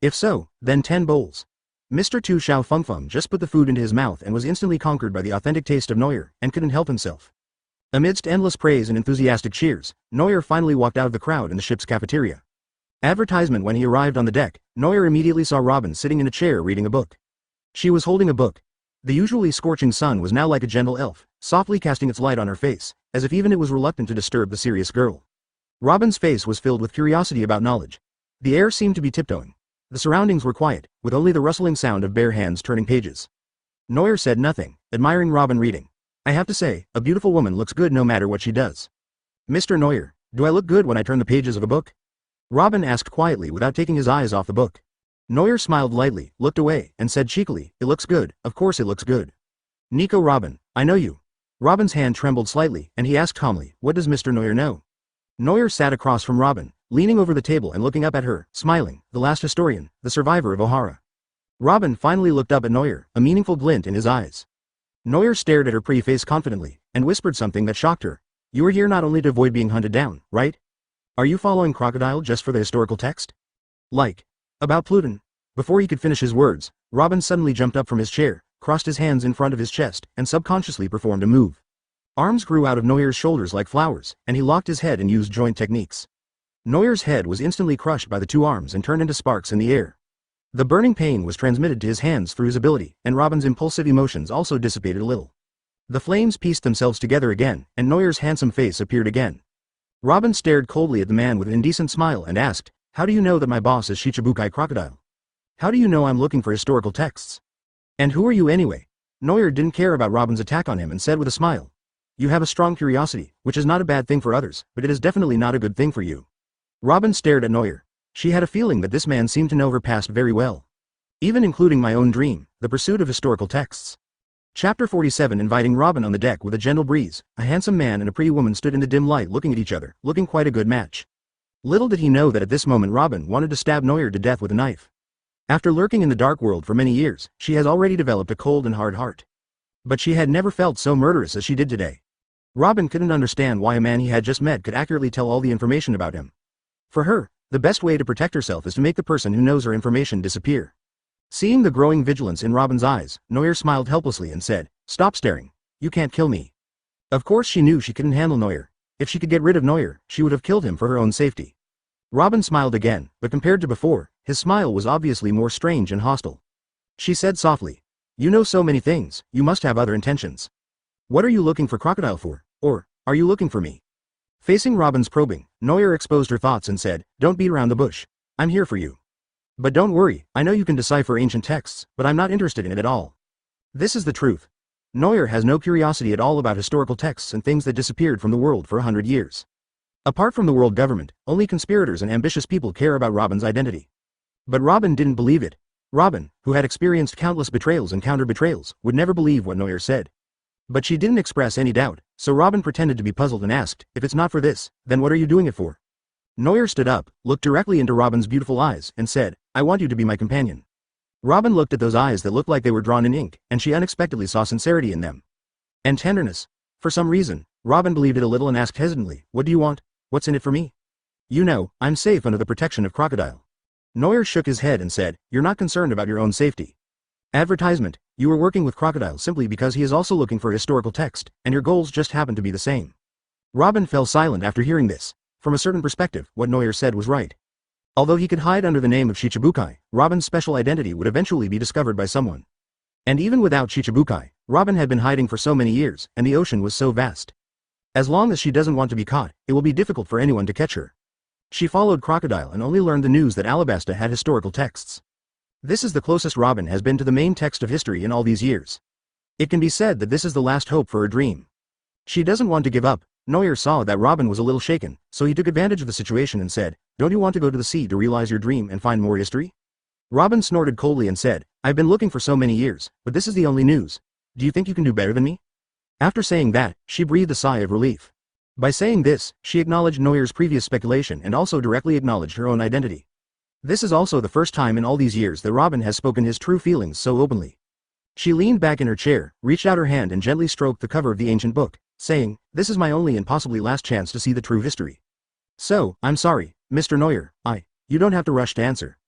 If so, then 10 bowls. Mr. 2 Xiao Fengfeng just put the food into his mouth and was instantly conquered by the authentic taste of Neuer, and couldn't help himself. Amidst endless praise and enthusiastic cheers, Neuer finally walked out of the crowd in the ship's cafeteria. Advertisement. When he arrived on the deck, Neuer immediately saw Robin sitting in a chair reading a book. She was holding a book. The usually scorching sun was now like a gentle elf, softly casting its light on her face, as if even it was reluctant to disturb the serious girl. Robin's face was filled with curiosity about knowledge. The air seemed to be tiptoeing. The surroundings were quiet, with only the rustling sound of bare hands turning pages. Neuer said nothing, admiring Robin reading. "I have to say, a beautiful woman looks good no matter what she does." "Mr. Neuer, do I look good when I turn the pages of a book?" Robin asked quietly without taking his eyes off the book. Neuer smiled lightly, looked away, and said cheekily, "It looks good, of course it looks good." "Nico Robin, I know you." Robin's hand trembled slightly, and he asked calmly, "What does Mr. Neuer know?" Neuer sat across from Robin, leaning over the table and looking up at her, smiling, the last historian, the survivor of Ohara. Robin finally looked up at Neuer, a meaningful glint in his eyes. Neuer stared at her pretty face confidently, and whispered something that shocked her. "You are here not only to avoid being hunted down, right? Are you following Crocodile just for the historical text? Like, about Pluton?" Before he could finish his words, Robin suddenly jumped up from his chair, crossed his hands in front of his chest, and subconsciously performed a move. Arms grew out of Neuer's shoulders like flowers, and he locked his head and used joint techniques. Neuer's head was instantly crushed by the two arms and turned into sparks in the air. The burning pain was transmitted to his hands through his ability, and Robin's impulsive emotions also dissipated a little. The flames pieced themselves together again, and Neuer's handsome face appeared again. Robin stared coldly at the man with an indecent smile and asked, "How do you know that my boss is Shichibukai Crocodile? How do you know I'm looking for historical texts? And who are you anyway?" Neuer didn't care about Robin's attack on him and said with a smile, "You have a strong curiosity, which is not a bad thing for others, but it is definitely not a good thing for you." Robin stared at Neuer. She had a feeling that this man seemed to know her past very well. Even including my own dream, the pursuit of historical texts. Chapter 47. Inviting Robin on the deck with a gentle breeze, a handsome man and a pretty woman stood in the dim light looking at each other, looking quite a good match. Little did he know that at this moment Robin wanted to stab Neuer to death with a knife. After lurking in the dark world for many years, she has already developed a cold and hard heart. But she had never felt so murderous as she did today. Robin couldn't understand why a man he had just met could accurately tell all the information about him. For her, the best way to protect herself is to make the person who knows her information disappear. Seeing the growing vigilance in Robin's eyes, Neuer smiled helplessly and said, "Stop staring. You can't kill me." Of course she knew she couldn't handle Neuer. If she could get rid of Neuer, she would have killed him for her own safety. Robin smiled again, but compared to before, his smile was obviously more strange and hostile. She said softly, "You know so many things, you must have other intentions. What are you looking for Crocodile for? Or, are you looking for me?" Facing Robin's probing, Neuer exposed her thoughts and said, "Don't beat around the bush. I'm here for you. But don't worry, I know you can decipher ancient texts, but I'm not interested in it at all. This is the truth." Neuer has no curiosity at all about historical texts and things that disappeared from the world for 100 years. Apart from the world government, only conspirators and ambitious people care about Robin's identity. But Robin didn't believe it. Robin, who had experienced countless betrayals and counter-betrayals, would never believe what Neuer said. But she didn't express any doubt, so Robin pretended to be puzzled and asked, "If it's not for this, then what are you doing it for?" Neuer stood up, looked directly into Robin's beautiful eyes, and said, "I want you to be my companion." Robin looked at those eyes that looked like they were drawn in ink, and she unexpectedly saw sincerity in them. And tenderness. For some reason, Robin believed it a little and asked hesitantly, "What do you want? What's in it for me?" "You know, I'm safe under the protection of Crocodile." Neuer shook his head and said, "You're not concerned about your own safety. Advertisement, you were working with Crocodile simply because he is also looking for a historical text, and your goals just happen to be the same." Robin fell silent after hearing this. From a certain perspective, what Neuer said was right. Although he could hide under the name of Shichibukai, Robin's special identity would eventually be discovered by someone. And even without Shichibukai, Robin had been hiding for so many years, and the ocean was so vast. As long as she doesn't want to be caught, it will be difficult for anyone to catch her. She followed Crocodile and only learned the news that Alabasta had historical texts. This is the closest Robin has been to the main text of history in all these years. It can be said that this is the last hope for her dream. She doesn't want to give up. Neuer saw that Robin was a little shaken, so he took advantage of the situation and said, "Don't you want to go to the sea to realize your dream and find more history?" Robin snorted coldly and said, "I've been looking for so many years, but this is the only news. Do you think you can do better than me?" After saying that, she breathed a sigh of relief. By saying this, she acknowledged Neuer's previous speculation and also directly acknowledged her own identity. This is also the first time in all these years that Robin has spoken his true feelings so openly. She leaned back in her chair, reached out her hand and gently stroked the cover of the ancient book, saying, "This is my only and possibly last chance to see the true history. So, I'm sorry, Mr. Neuer, you don't have to rush to answer."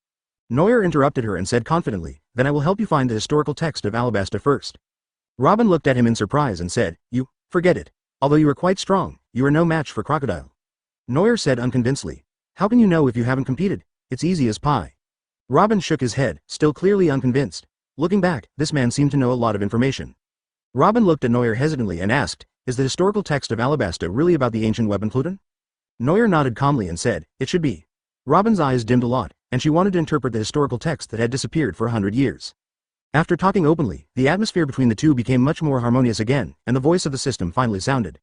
Neuer interrupted her and said confidently, "Then I will help you find the historical text of Alabasta first." Robin looked at him in surprise and said, Forget it. Although you are quite strong, you are no match for Crocodile." Neuer said unconvincedly, "How can you know if you haven't competed? It's easy as pie." Robin shook his head, still clearly unconvinced. Looking back, this man seemed to know a lot of information. Robin looked at Neuer hesitantly and asked, "Is the historical text of Alabasta really about the ancient weapon Pluton?" Neuer nodded calmly and said, "It should be." Robin's eyes dimmed a lot, and she wanted to interpret the historical text that had disappeared for 100 years. After talking openly, the atmosphere between the two became much more harmonious again, and the voice of the system finally sounded.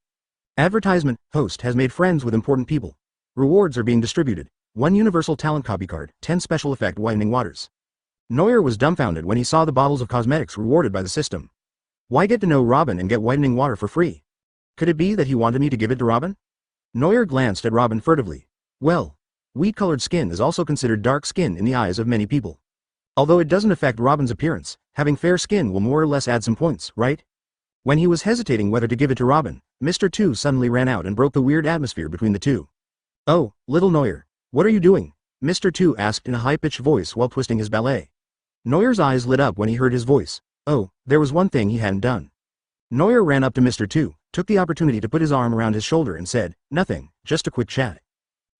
Advertisement, host has made friends with important people. Rewards are being distributed. 1 universal talent copy card, 10 special effect whitening waters. Neuer was dumbfounded when he saw the bottles of cosmetics rewarded by the system. Why get to know Robin and get whitening water for free? Could it be that he wanted me to give it to Robin? Neuer glanced at Robin furtively. Well, wheat-colored skin is also considered dark skin in the eyes of many people. Although it doesn't affect Robin's appearance, having fair skin will more or less add some points, right? When he was hesitating whether to give it to Robin, Mr. 2 suddenly ran out and broke the weird atmosphere between the two. "Oh, little Neuer, what are you doing?" Mr. 2 asked in a high-pitched voice while twisting his ballet. Neuer's eyes lit up when he heard his voice. Oh, there was one thing he hadn't done. Neuer ran up to Mr. 2, took the opportunity to put his arm around his shoulder and said, "Nothing, just a quick chat."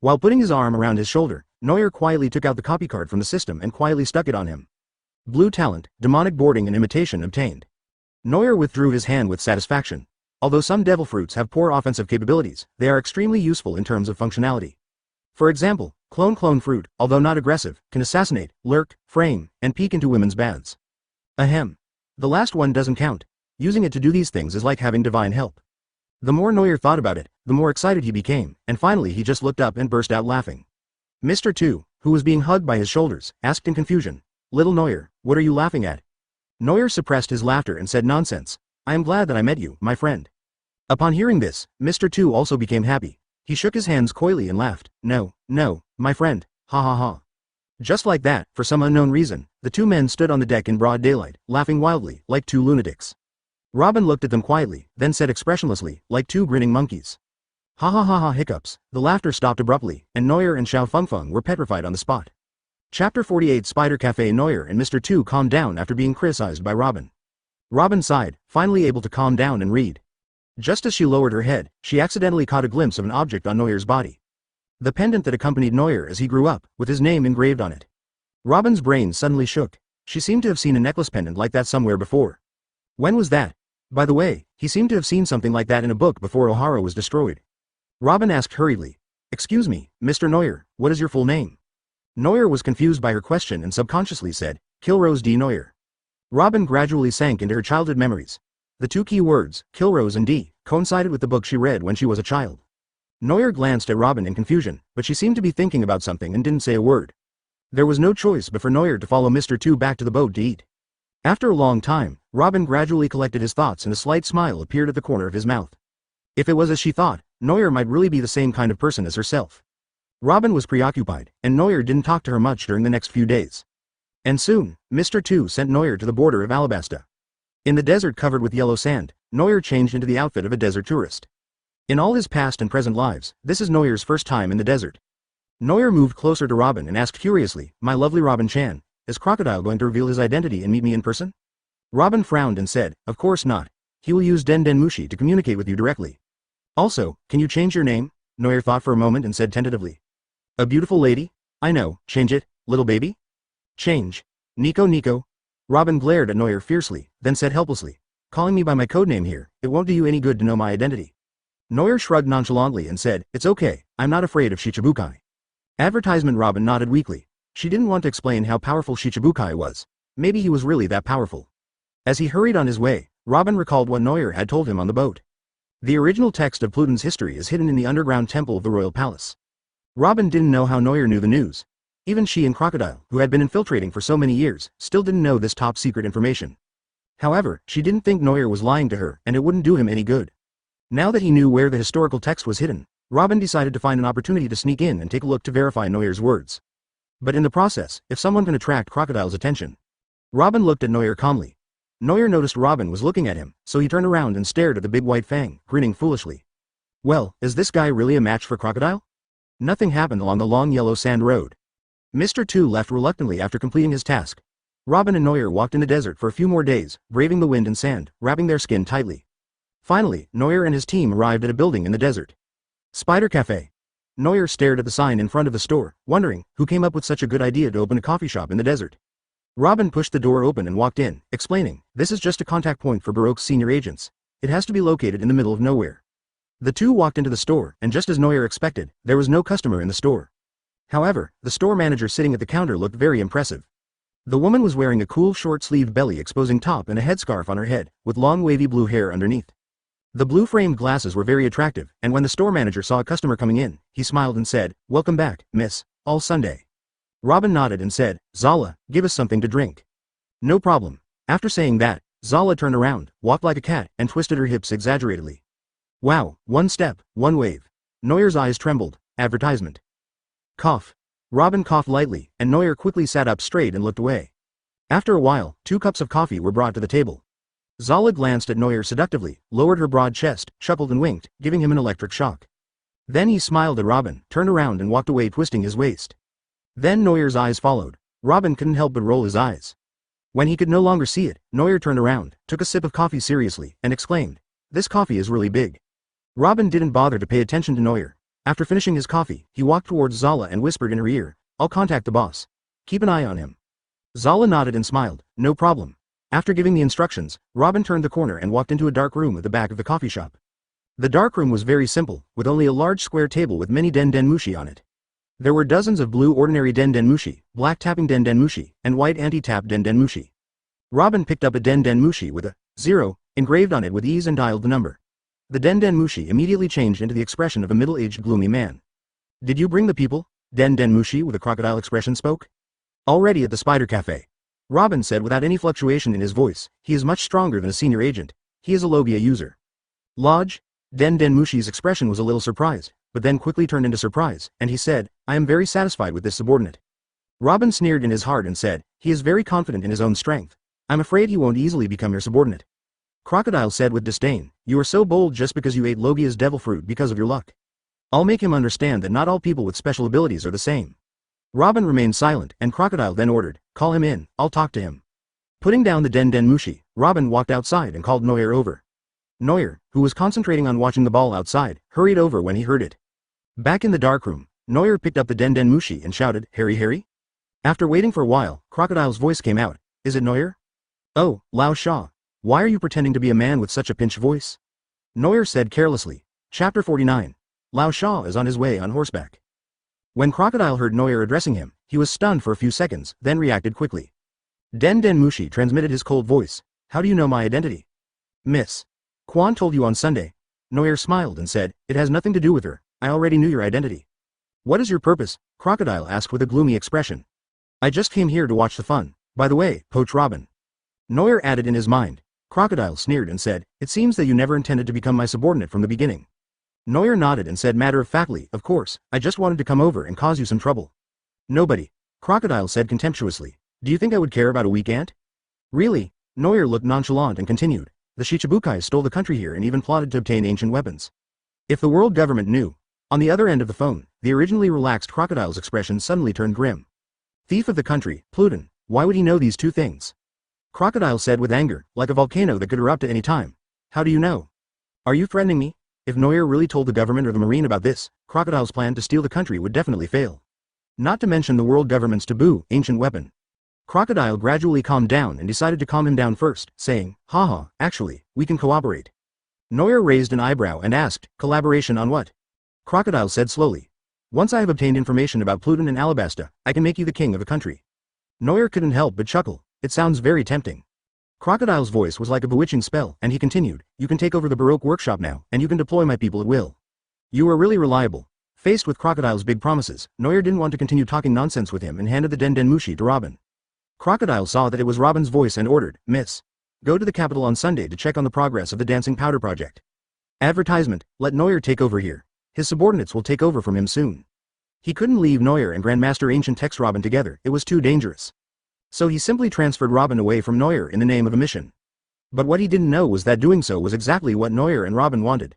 While putting his arm around his shoulder, Neuer quietly took out the copy card from the system and quietly stuck it on him. Blue talent, demonic boarding and imitation obtained. Neuer withdrew his hand with satisfaction. Although some devil fruits have poor offensive capabilities, they are extremely useful in terms of functionality. For example, clone fruit, although not aggressive, can assassinate, lurk, frame, and peek into women's baths. Ahem. The last one doesn't count. Using it to do these things is like having divine help. The more Neuer thought about it, the more excited he became, and finally he just looked up and burst out laughing. Mr. 2, who was being hugged by his shoulders, asked in confusion, "Little Neuer, what are you laughing at?" Neuer suppressed his laughter and said, "Nonsense. I am glad that I met you, my friend." Upon hearing this, Mr. 2 also became happy. He shook his hands coyly and laughed. No, no, my friend, ha ha ha. Just like that, for some unknown reason, the two men stood on the deck in broad daylight, laughing wildly, like two lunatics. Robin looked at them quietly, then said expressionlessly, like two grinning monkeys. Ha ha ha ha hiccups. The laughter stopped abruptly, and Neuer and Xiao Fengfeng were petrified on the spot. Chapter 48 Spider Cafe. Neuer and Mr. 2 calmed down after being criticized by Robin. Robin sighed, finally able to calm down and read. Just as she lowered her head, she accidentally caught a glimpse of an object on Neuer's body. The pendant that accompanied Neuer as he grew up, with his name engraved on it. Robin's brain suddenly shook. She seemed to have seen a necklace pendant like that somewhere before. When was that? By the way, he seemed to have seen something like that in a book before Ohara was destroyed. Robin asked hurriedly. Excuse me, Mr. Neuer, what is your full name? Neuer was confused by her question and subconsciously said, Kilrose D. Neuer. Robin gradually sank into her childhood memories. The two key words, Kilrose and D, coincided with the book she read when she was a child. Neuer glanced at Robin in confusion, but she seemed to be thinking about something and didn't say a word. There was no choice but for Neuer to follow Mr. 2 back to the boat to eat. After a long time, Robin gradually collected his thoughts and a slight smile appeared at the corner of his mouth. If it was as she thought, Neuer might really be the same kind of person as herself. Robin was preoccupied, and Neuer didn't talk to her much during the next few days. And soon, Mr. 2 sent Neuer to the border of Alabasta. In the desert covered with yellow sand, Neuer changed into the outfit of a desert tourist. In all his past and present lives, this is Neuer's first time in the desert. Neuer moved closer to Robin and asked curiously, My lovely Robin-chan, is Crocodile going to reveal his identity and meet me in person? Robin frowned and said, Of course not. He will use Den Den Mushi to communicate with you directly. Also, can you change your name? Neuer thought for a moment and said tentatively. A beautiful lady? I know, change it, little baby? Change. Nico. Robin glared at Neuer fiercely, then said helplessly. Calling me by my codename here, it won't do you any good to know my identity. Neuer shrugged nonchalantly and said, It's okay, I'm not afraid of Shichibukai. Advertisement. Robin nodded weakly. She didn't want to explain how powerful Shichibukai was. Maybe he was really that powerful. As he hurried on his way, Robin recalled what Neuer had told him on the boat. The original text of Pluton's history is hidden in the underground temple of the royal palace. Robin didn't know how Neuer knew the news. Even she and Crocodile, who had been infiltrating for so many years, still didn't know this top secret information. However, she didn't think Neuer was lying to her, and it wouldn't do him any good. Now that he knew where the historical text was hidden, Robin decided to find an opportunity to sneak in and take a look to verify Neuer's words. But in the process, if someone can attract Crocodile's attention. Robin looked at Neuer calmly. Neuer noticed Robin was looking at him, so he turned around and stared at the big white fang, grinning foolishly. Well, is this guy really a match for Crocodile? Nothing happened along the long yellow sand road. Mr. 2 left reluctantly after completing his task. Robin and Neuer walked in the desert for a few more days, braving the wind and sand, wrapping their skin tightly. Finally, Neuer and his team arrived at a building in the desert. Spider Cafe. Neuer stared at the sign in front of the store, wondering who came up with such a good idea to open a coffee shop in the desert. Robin pushed the door open and walked in, explaining, This is just a contact point for Baroque's senior agents. It has to be located in the middle of nowhere. The two walked into the store, and just as Neuer expected, there was no customer in the store. However, the store manager sitting at the counter looked very impressive. The woman was wearing a cool short-sleeved belly exposing top and a headscarf on her head, with long wavy blue hair underneath. The blue-framed glasses were very attractive, and when the store manager saw a customer coming in, he smiled and said, Welcome back, miss, all Sunday. Robin nodded and said, Zala, give us something to drink. No problem. After saying that, Zala turned around, walked like a cat, and twisted her hips exaggeratedly. Wow, one step, one wave. Neuer's eyes trembled. Advertisement. Cough. Robin coughed lightly, and Neuer quickly sat up straight and looked away. After a while, 2 cups of coffee were brought to the table. Zala glanced at Neuer seductively, lowered her broad chest, chuckled and winked, giving him an electric shock. Then he smiled at Robin, turned around and walked away twisting his waist. Then Neuer's eyes followed. Robin couldn't help but roll his eyes. When he could no longer see it, Neuer turned around, took a sip of coffee seriously, and exclaimed, This coffee is really big. Robin didn't bother to pay attention to Neuer. After finishing his coffee, he walked towards Zala and whispered in her ear, I'll contact the boss. Keep an eye on him. Zala nodded and smiled, No problem. After giving the instructions, Robin turned the corner and walked into a dark room at the back of the coffee shop. The dark room was very simple, with only a large square table with many Den Den Mushi on it. There were dozens of blue ordinary Den Den Mushi, black tapping Den Den Mushi, and white anti-tap Den Den Mushi. Robin picked up a Den Den Mushi with a 0 engraved on it with ease and dialed the number. The Den Den Mushi immediately changed into the expression of a middle-aged gloomy man. Did you bring the people? Den Den Mushi with a crocodile expression spoke. Already at the Spider Cafe. Robin said without any fluctuation in his voice, he is much stronger than a senior agent. He is a Logia user. Lodge? Den Den Mushi's expression was a little surprised. but then quickly turned into surprise, and he said, I am very satisfied with this subordinate. Robin sneered in his heart and said, he is very confident in his own strength. I'm afraid he won't easily become your subordinate. Crocodile said with disdain, you are so bold just because you ate Logia's devil fruit because of your luck. I'll make him understand that not all people with special abilities are the same. Robin remained silent, and Crocodile then ordered, call him in, I'll talk to him. Putting down the Den Den Mushi, Robin walked outside and called Neuer over. Neuer, who was concentrating on watching the ball outside, hurried over when he heard it. Back in the darkroom, Neuer picked up the Den Den Mushi and shouted, Harry Harry? After waiting for a while, Crocodile's voice came out, is it Neuer? Oh, Lao Sha. Why are you pretending to be a man with such a pinched voice? Neuer said carelessly. Chapter 49. Lao Sha is on his way on horseback. When Crocodile heard Neuer addressing him, he was stunned for a few seconds, then reacted quickly. Den Den Mushi transmitted his cold voice. How do you know my identity? Miss. Quan told you on Sunday. Neuer smiled and said, it has nothing to do with her, I already knew your identity. What is your purpose? Crocodile asked with a gloomy expression. I just came here to watch the fun. By the way, poach Robin. Neuer added in his mind. Crocodile sneered and said, it seems that you never intended to become my subordinate from the beginning. Neuer nodded and said matter-of-factly, of course, I just wanted to come over and cause you some trouble. Nobody. Crocodile said contemptuously. Do you think I would care about a weak ant? Really? Neuer looked nonchalant and continued. The Shichibukai stole the country here and even plotted to obtain ancient weapons. If the world government knew. On the other end of the phone, the originally relaxed Crocodile's expression suddenly turned grim. Thief of the country, Pluton, why would he know these two things? Crocodile said with anger, like a volcano that could erupt at any time. How do you know? Are you threatening me? If Neuer really told the government or the marine about this, Crocodile's plan to steal the country would definitely fail. Not to mention the world government's taboo, ancient weapon. Crocodile gradually calmed down and decided to calm him down first, saying, haha, actually, we can cooperate. Neuer raised an eyebrow and asked, collaboration on what? Crocodile said slowly. Once I have obtained information about Pluton and Alabasta, I can make you the king of the country. Neuer couldn't help but chuckle. It sounds very tempting. Crocodile's voice was like a bewitching spell, and he continued, you can take over the Baroque workshop now, and you can deploy my people at will. You are really reliable. Faced with Crocodile's big promises, Neuer didn't want to continue talking nonsense with him and handed the Den Den Mushi to Robin. Crocodile saw that it was Robin's voice and ordered, Miss. Go to the capital on Sunday to check on the progress of the Dancing Powder Project. Advertisement, let Neuer take over here. His subordinates will take over from him soon. He couldn't leave Neuer and Grandmaster Ancient Text Robin together, it was too dangerous. So he simply transferred Robin away from Neuer in the name of a mission. But what he didn't know was that doing so was exactly what Neuer and Robin wanted.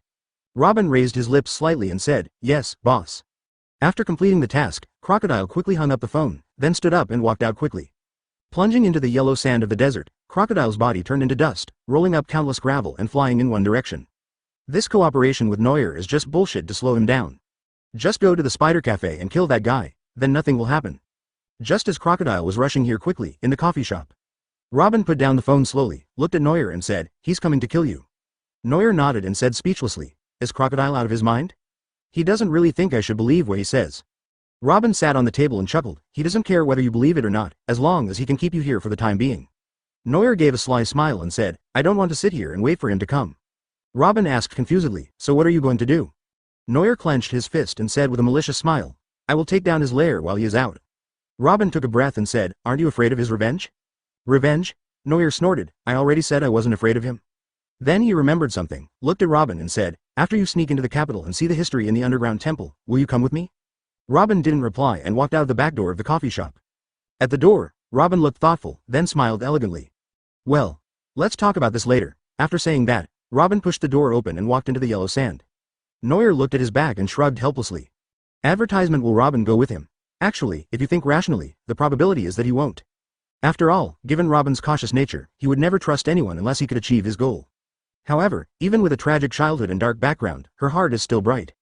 Robin raised his lips slightly and said, yes, boss. After completing the task, Crocodile quickly hung up the phone, then stood up and walked out quickly. Plunging into the yellow sand of the desert, Crocodile's body turned into dust, rolling up countless gravel and flying in one direction. This cooperation with Neuer is just bullshit to slow him down. Just go to the Spider Cafe and kill that guy, then nothing will happen. Just as Crocodile was rushing here quickly, in the coffee shop. Robin put down the phone slowly, looked at Neuer and said, he's coming to kill you. Neuer nodded and said speechlessly, is Crocodile out of his mind? He doesn't really think I should believe what he says. Robin sat on the table and chuckled, he doesn't care whether you believe it or not, as long as he can keep you here for the time being. Neuer gave a sly smile and said, I don't want to sit here and wait for him to come. Robin asked confusedly, so what are you going to do? Neuer clenched his fist and said with a malicious smile, I will take down his lair while he is out. Robin took a breath and said, aren't you afraid of his revenge? Revenge? Neuer snorted, I already said I wasn't afraid of him. Then he remembered something, looked at Robin and said, after you sneak into the capital and see the history in the underground temple, will you come with me? Robin didn't reply and walked out of the back door of the coffee shop. At the door, Robin looked thoughtful, then smiled elegantly. Well, let's talk about this later. After saying that, Robin pushed the door open and walked into the yellow sand. Neuer looked at his bag and shrugged helplessly. Advertisement will Robin go with him? Actually, if you think rationally, the probability is that he won't. After all, given Robin's cautious nature, he would never trust anyone unless he could achieve his goal. However, even with a tragic childhood and dark background, her heart is still bright.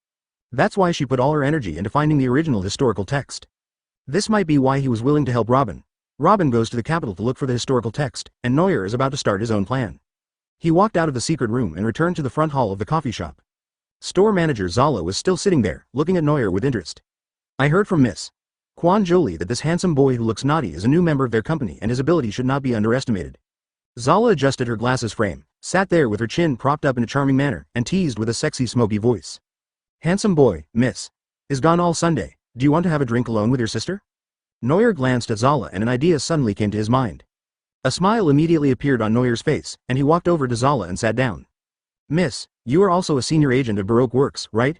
That's why she put all her energy into finding the original historical text. This might be why he was willing to help Robin. Robin goes to the capital to look for the historical text, and Neuer is about to start his own plan. He walked out of the secret room and returned to the front hall of the coffee shop. Store manager Zala was still sitting there, looking at Neuer with interest. I heard from Miss Quan Jolie that this handsome boy who looks naughty is a new member of their company and his ability should not be underestimated. Zala adjusted her glasses frame, sat there with her chin propped up in a charming manner, and teased with a sexy smoky voice. Handsome boy, miss. Is gone all Sunday, do you want to have a drink alone with your sister? Neuer glanced at Zala and an idea suddenly came to his mind. A smile immediately appeared on Neuer's face, and he walked over to Zala and sat down. Miss, you are also a senior agent of Baroque Works, right?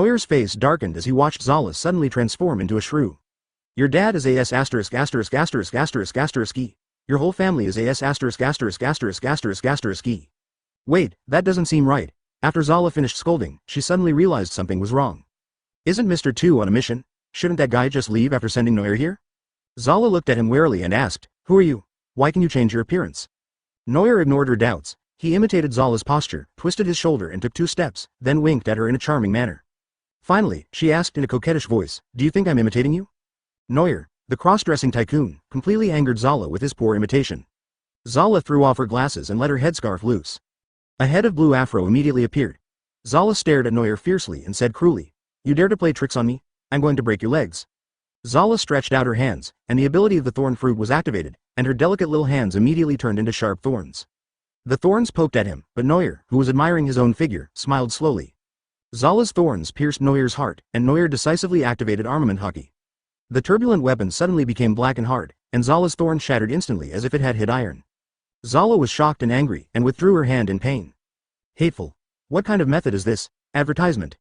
Neuer's face darkened as he watched Zala suddenly transform into a shrew. Your dad is AS asterisk asterisk asterisk asterisk asterisk E. Your whole family is AS asterisk asterisk asterisk asterisk asterisk E. Wait, that doesn't seem right. After Zala finished scolding, she suddenly realized something was wrong. Isn't Mr. 2 on a mission? Shouldn't that guy just leave after sending Neuer here? Zala looked at him warily and asked, who are you? Why can you change your appearance? Neuer ignored her doubts. He imitated Zala's posture, twisted his shoulder and took 2 steps, then winked at her in a charming manner. Finally, she asked in a coquettish voice, do you think I'm imitating you? Neuer, the cross-dressing tycoon, completely angered Zala with his poor imitation. Zala threw off her glasses and let her headscarf loose. A head of blue afro immediately appeared. Zala stared at Neuer fiercely and said cruelly, you dare to play tricks on me? I'm going to break your legs. Zala stretched out her hands, and the ability of the thorn fruit was activated, and her delicate little hands immediately turned into sharp thorns. The thorns poked at him, but Neuer, who was admiring his own figure, smiled slowly. Zala's thorns pierced Neuer's heart, and Neuer decisively activated armament Haki. The turbulent weapon suddenly became black and hard, and Zala's thorn shattered instantly as if it had hit iron. Zala was shocked and angry, and withdrew her hand in pain. Hateful. What kind of method is this? Advertisement.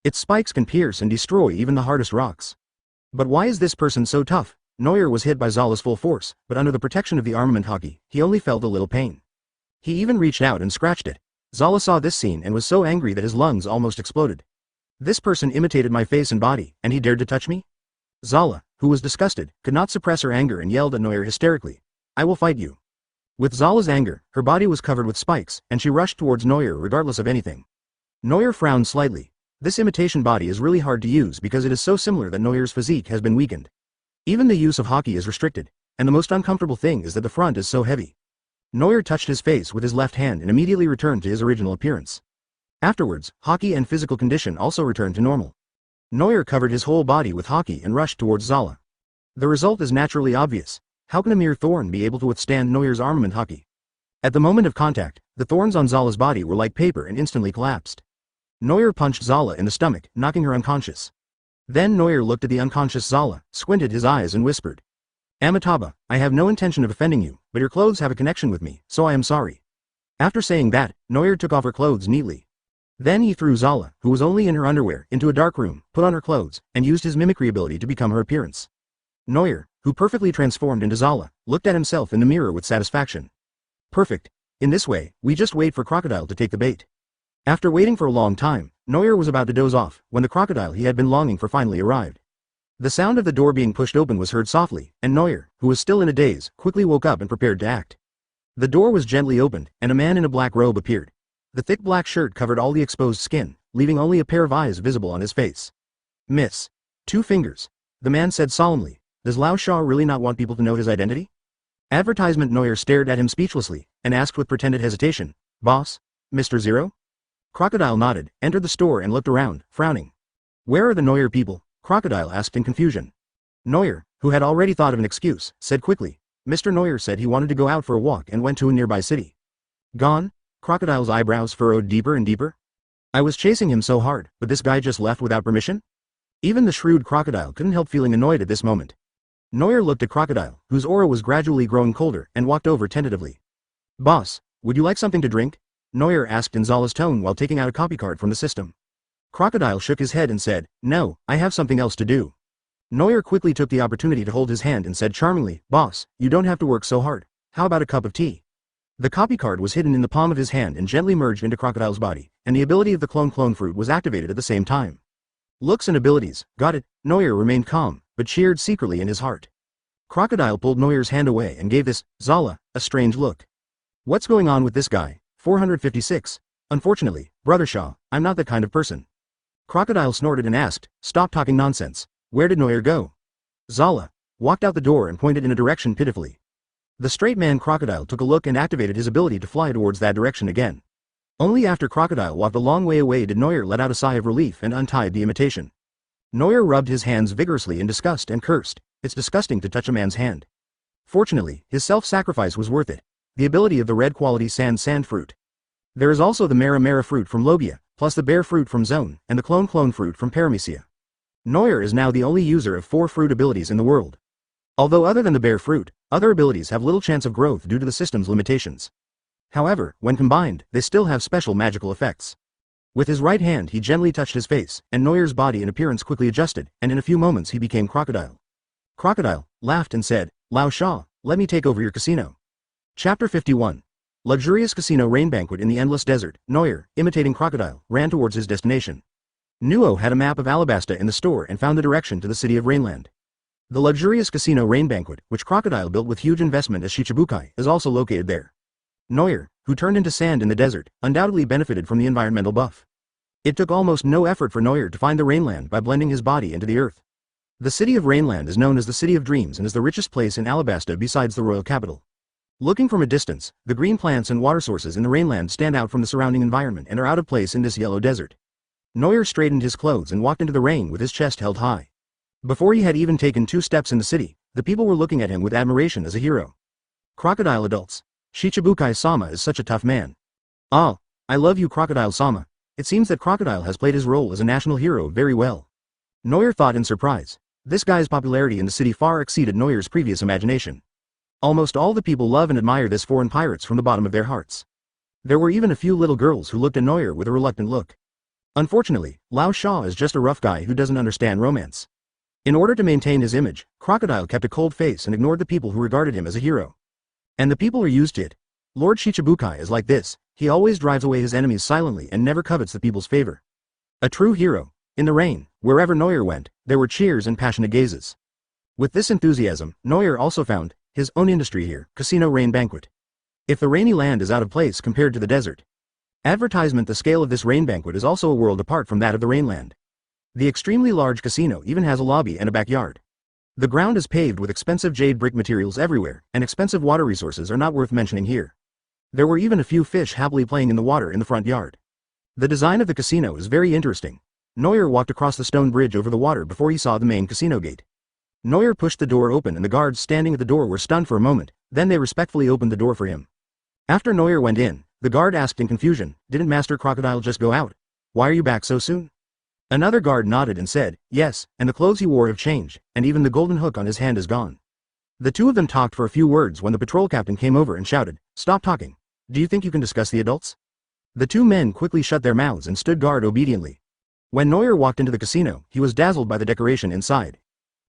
Its spikes can pierce and destroy even the hardest rocks. But why is this person so tough? Neuer was hit by Zala's full force, but under the protection of the armament Haki, he only felt a little pain. He even reached out and scratched it. Zala saw this scene and was so angry that his lungs almost exploded. This person imitated my face and body, and he dared to touch me? Zala, who was disgusted, could not suppress her anger and yelled at Neuer hysterically. I will fight you. With Zala's anger, her body was covered with spikes, and she rushed towards Neuer regardless of anything. Neuer frowned slightly. This imitation body is really hard to use because it is so similar that Neuer's physique has been weakened. Even the use of Haki is restricted, and the most uncomfortable thing is that the front is so heavy. Neuer touched his face with his left hand and immediately returned to his original appearance. Afterwards, Haki and physical condition also returned to normal. Neuer covered his whole body with Haki and rushed towards Zala. The result is naturally obvious. How can a mere thorn be able to withstand Neuer's armament Haki? At the moment of contact, the thorns on Zala's body were like paper and instantly collapsed. Neuer punched Zala in the stomach, knocking her unconscious. Then Neuer looked at the unconscious Zala, squinted his eyes and whispered. Amitabha, I have no intention of offending you, but your clothes have a connection with me, so I am sorry. After saying that, Neuer took off her clothes neatly. Then he threw Zala, who was only in her underwear, into a dark room, put on her clothes, and used his mimicry ability to become her appearance. Neuer, who perfectly transformed into Zala, looked at himself in the mirror with satisfaction. Perfect. In this way, we just wait for Crocodile to take the bait. After waiting for a long time, Neuer was about to doze off, when the crocodile he had been longing for finally arrived. The sound of the door being pushed open was heard softly, and Neuer, who was still in a daze, quickly woke up and prepared to act. The door was gently opened, and a man in a black robe appeared. The thick black shirt covered all the exposed skin, leaving only a pair of eyes visible on his face. Miss. 2 fingers. The man said solemnly, does Lao Sha really not want people to know his identity? Advertisement. Neuer stared at him speechlessly, and asked with pretended hesitation, Boss? Mr. Zero? Crocodile nodded, entered the store and looked around, frowning. Where are the Neuer people? Crocodile asked in confusion. Neuer, who had already thought of an excuse, said quickly, Mr. Neuer said he wanted to go out for a walk and went to a nearby city. Gone? Crocodile's eyebrows furrowed deeper and deeper. I was chasing him so hard, but this guy just left without permission? Even the shrewd Crocodile couldn't help feeling annoyed at this moment. Neuer looked at Crocodile, whose aura was gradually growing colder, and walked over tentatively. Boss, would you like something to drink? Neuer asked in Zala's tone while taking out a copy card from the system. Crocodile shook his head and said, "No, I have something else to do." Neuer quickly took the opportunity to hold his hand and said charmingly, "Boss, you don't have to work so hard. How about a cup of tea?" The copy card was hidden in the palm of his hand and gently merged into Crocodile's body, and the ability of the clone fruit was activated at the same time. Looks and abilities, got it. Neuer remained calm, but cheered secretly in his heart. Crocodile pulled Neuer's hand away and gave this, Zala, a strange look. "What's going on with this guy?" 456. "Unfortunately, Brother Shaw, I'm not that kind of person." Crocodile snorted and asked, "Stop talking nonsense. Where did Neuer go?" Zala walked out the door and pointed in a direction pitifully. The straight man Crocodile took a look and activated his ability to fly towards that direction again. Only after Crocodile walked a long way away did Neuer let out a sigh of relief and untied the imitation. Neuer rubbed his hands vigorously in disgust and cursed, "It's disgusting to touch a man's hand." Fortunately, his self-sacrifice was worth it. The ability of the red quality sand fruit. There is also the Mera fruit from Logia, plus the bear fruit from Zone, and the clone fruit from Paramecia. Neuer is now the only user of 4 fruit abilities in the world. Although other than the bear fruit, other abilities have little chance of growth due to the system's limitations. However, when combined, they still have special magical effects. With his right hand he gently touched his face, and Neuer's body and appearance quickly adjusted, and in a few moments he became Crocodile. Crocodile laughed and said, "Lao Sha, let me take over your casino." Chapter 51. Luxurious Casino Rain Banquet in the Endless Desert. Neuer, imitating Crocodile, ran towards his destination. Nuo had a map of Alabasta in the store and found the direction to the city of Rainland. The luxurious Casino Rain Banquet, which Crocodile built with huge investment as Shichibukai, is also located there. Neuer, who turned into sand in the desert, undoubtedly benefited from the environmental buff. It took almost no effort for Neuer to find the Rainland by blending his body into the earth. The city of Rainland is known as the City of Dreams and is the richest place in Alabasta besides the royal capital. Looking from a distance, the green plants and water sources in the Rainland stand out from the surrounding environment and are out of place in this yellow desert. Neuer straightened his clothes and walked into the rain with his chest held high. Before he had even taken 2 steps in the city, the people were looking at him with admiration as a hero. Crocodile adults. Shichibukai-sama is such a tough man. Ah, I love you Crocodile-sama. It seems that Crocodile has played his role as a national hero very well. Neuer thought in surprise. This guy's popularity in the city far exceeded Neuer's previous imagination. Almost all the people love and admire this foreign pirates from the bottom of their hearts. There were even a few little girls who looked at Neuer with a reluctant look. Unfortunately, Lao Sha is just a rough guy who doesn't understand romance. In order to maintain his image, Crocodile kept a cold face and ignored the people who regarded him as a hero. And the people are used to it. Lord Shichibukai is like this, he always drives away his enemies silently and never covets the people's favor. A true hero. In the rain, wherever Neuer went, there were cheers and passionate gazes. With this enthusiasm, Neuer also found his own industry here, Casino Rain Banquet. If the rainy land is out of place compared to the desert. Advertisement. The scale of this rain banquet is also a world apart from that of the Rainland. The extremely large casino even has a lobby and a backyard. The ground is paved with expensive jade brick materials everywhere, and expensive water resources are not worth mentioning here. There were even a few fish happily playing in the water in the front yard. The design of the casino is very interesting. Neuer walked across the stone bridge over the water before he saw the main casino gate. Neuer pushed the door open and the guards standing at the door were stunned for a moment, then they respectfully opened the door for him. After Neuer went in, the guard asked in confusion, "Didn't Master Crocodile just go out? Why are you back so soon?" Another guard nodded and said, "Yes, and the clothes he wore have changed, and even the golden hook on his hand is gone." The two of them talked for a few words when the patrol captain came over and shouted, "Stop talking. Do you think you can discuss the adults?" The two men quickly shut their mouths and stood guard obediently. When Neuer walked into the casino, he was dazzled by the decoration inside.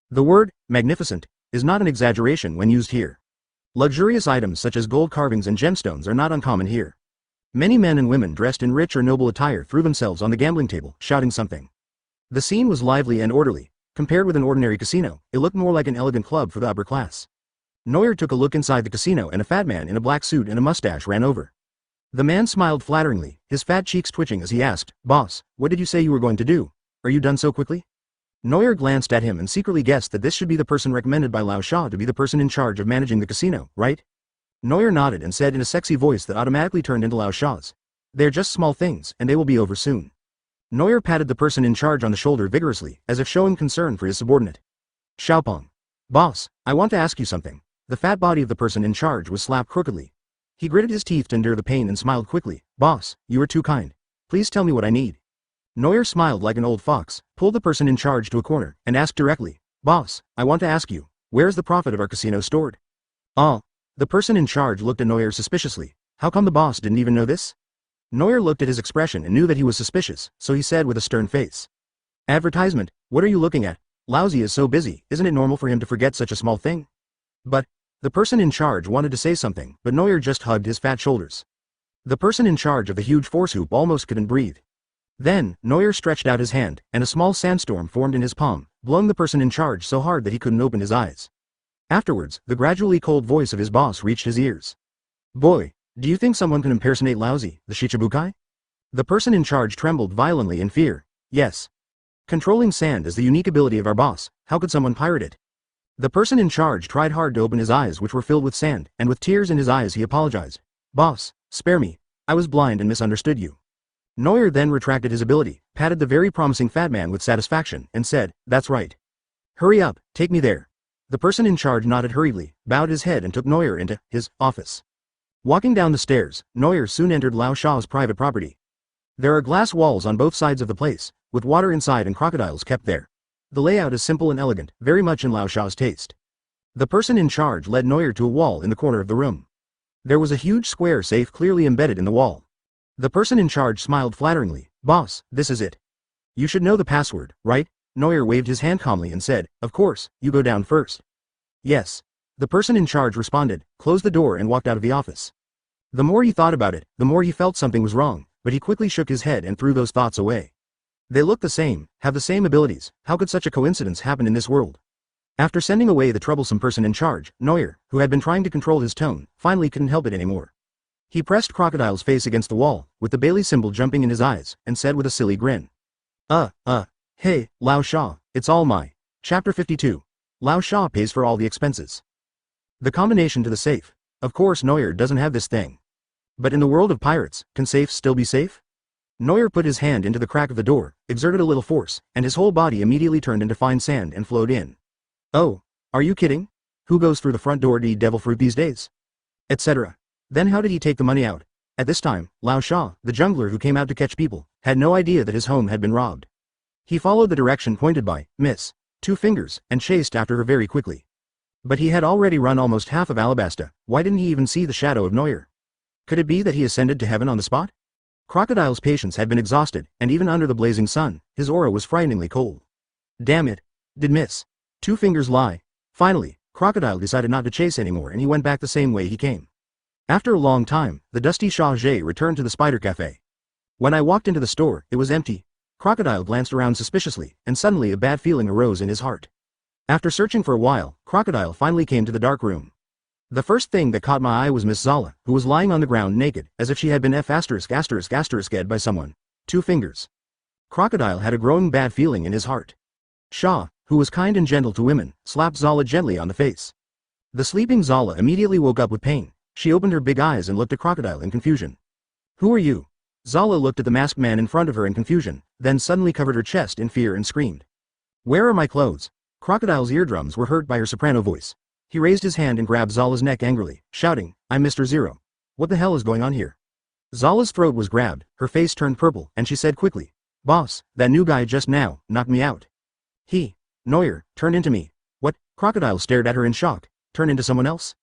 The word, magnificent, is not an exaggeration when used here. Luxurious items such as gold carvings and gemstones are not uncommon here. Many men and women dressed in rich or noble attire threw themselves on the gambling table, shouting something. The scene was lively and orderly. Compared with an ordinary casino, it looked more like an elegant club for the upper class. Neuer took a look inside the casino and a fat man in a black suit and a mustache ran over. The man smiled flatteringly, his fat cheeks twitching as he asked, "Boss, what did you say you were going to do? Are you done so quickly?" Neuer glanced at him and secretly guessed that this should be the person recommended by Lao Sha to be the person in charge of managing the casino, right? Neuer nodded and said in a sexy voice that automatically turned into Lao Sha's, "They're just small things, and they will be over soon." Neuer patted the person in charge on the shoulder vigorously, as if showing concern for his subordinate. "Xiaopeng. Boss, I want to ask you something." The fat body of the person in charge was slapped crookedly. He gritted his teeth to endure the pain and smiled quickly. "Boss, you are too kind. Please tell me what I need." Neuer smiled like an old fox, pulled the person in charge to a corner, and asked directly, "Boss, I want to ask you, where is the profit of our casino stored?" "Ah." The person in charge looked at Neuer suspiciously. How come the boss didn't even know this? Neuer looked at his expression and knew that he was suspicious, so he said with a stern face. Advertisement, what are you looking at? Lousy is so busy, isn't it normal for him to forget such a small thing? But, the person in charge wanted to say something, but Neuer just hugged his fat shoulders. The person in charge of the huge force hoop almost couldn't breathe. Then, Neuer stretched out his hand, and a small sandstorm formed in his palm, blowing the person in charge so hard that he couldn't open his eyes. Afterwards, the gradually cold voice of his boss reached his ears. Boy, do you think someone can impersonate Lousy, the Shichibukai? The person in charge trembled violently in fear. Yes. Controlling sand is the unique ability of our boss, how could someone pirate it? The person in charge tried hard to open his eyes which were filled with sand, and with tears in his eyes he apologized. Boss, spare me, I was blind and misunderstood you. Neuer then retracted his ability, patted the very promising fat man with satisfaction, and said, that's right. Hurry up, take me there. The person in charge nodded hurriedly, bowed his head and took Neuer into his office. Walking down the stairs, Neuer soon entered Lao Sha's private property. There are glass walls on both sides of the place, with water inside and crocodiles kept there. The layout is simple and elegant, very much in Lao Sha's taste. The person in charge led Neuer to a wall in the corner of the room. There was a huge square safe clearly embedded in the wall. The person in charge smiled flatteringly. Boss, this is it. You should know the password, right? Neuer waved his hand calmly and said, of course, you go down first. Yes. The person in charge responded, closed the door and walked out of the office. The more he thought about it, the more he felt something was wrong, but he quickly shook his head and threw those thoughts away. They look the same, have the same abilities, how could such a coincidence happen in this world? After sending away the troublesome person in charge, Neuer, who had been trying to control his tone, finally couldn't help it anymore. He pressed Crocodile's face against the wall, with the Bailey symbol jumping in his eyes, and said with a silly grin. Hey, Lao Sha, it's all my. Chapter 52. Lao Sha pays for all the expenses. The combination to the safe. Of course Neuer doesn't have this thing. But in the world of pirates, can safes still be safe? Neuer put his hand into the crack of the door, exerted a little force, and his whole body immediately turned into fine sand and flowed in. Oh, are you kidding? Who goes through the front door to eat devil fruit these days? Etc. Then how did he take the money out? At this time, Lao Sha, the jungler who came out to catch people, had no idea that his home had been robbed. He followed the direction pointed by Miss Two Fingers, and chased after her very quickly. But he had already run almost half of Alabasta. Why didn't he even see the shadow of Neuer? Could it be that he ascended to heaven on the spot? Crocodile's patience had been exhausted, and even under the blazing sun, his aura was frighteningly cold. Damn it. Did Miss Two Fingers lie? Finally, Crocodile decided not to chase anymore and he went back the same way he came. After a long time, the dusty Shah Jay returned to the Spider Cafe. When I walked into the store, it was empty. Crocodile glanced around suspiciously, and suddenly a bad feeling arose in his heart. After searching for a while, Crocodile finally came to the dark room. The first thing that caught my eye was Miss Zala, who was lying on the ground naked, as if she had been ******ed by someone. Two Fingers. Crocodile had a growing bad feeling in his heart. Shah, who was kind and gentle to women, slapped Zala gently on the face. The sleeping Zala immediately woke up with pain. She opened her big eyes and looked at Crocodile in confusion. Who are you? Zala looked at the masked man in front of her in confusion, then suddenly covered her chest in fear and screamed. Where are my clothes? Crocodile's eardrums were hurt by her soprano voice. He raised his hand and grabbed Zala's neck angrily, shouting, I'm Mr. Zero. What the hell is going on here? Zala's throat was grabbed, her face turned purple, and she said quickly, Boss, that new guy just now knocked me out. Neuer, turned into me. What? Crocodile stared at her in shock. Turn into someone else?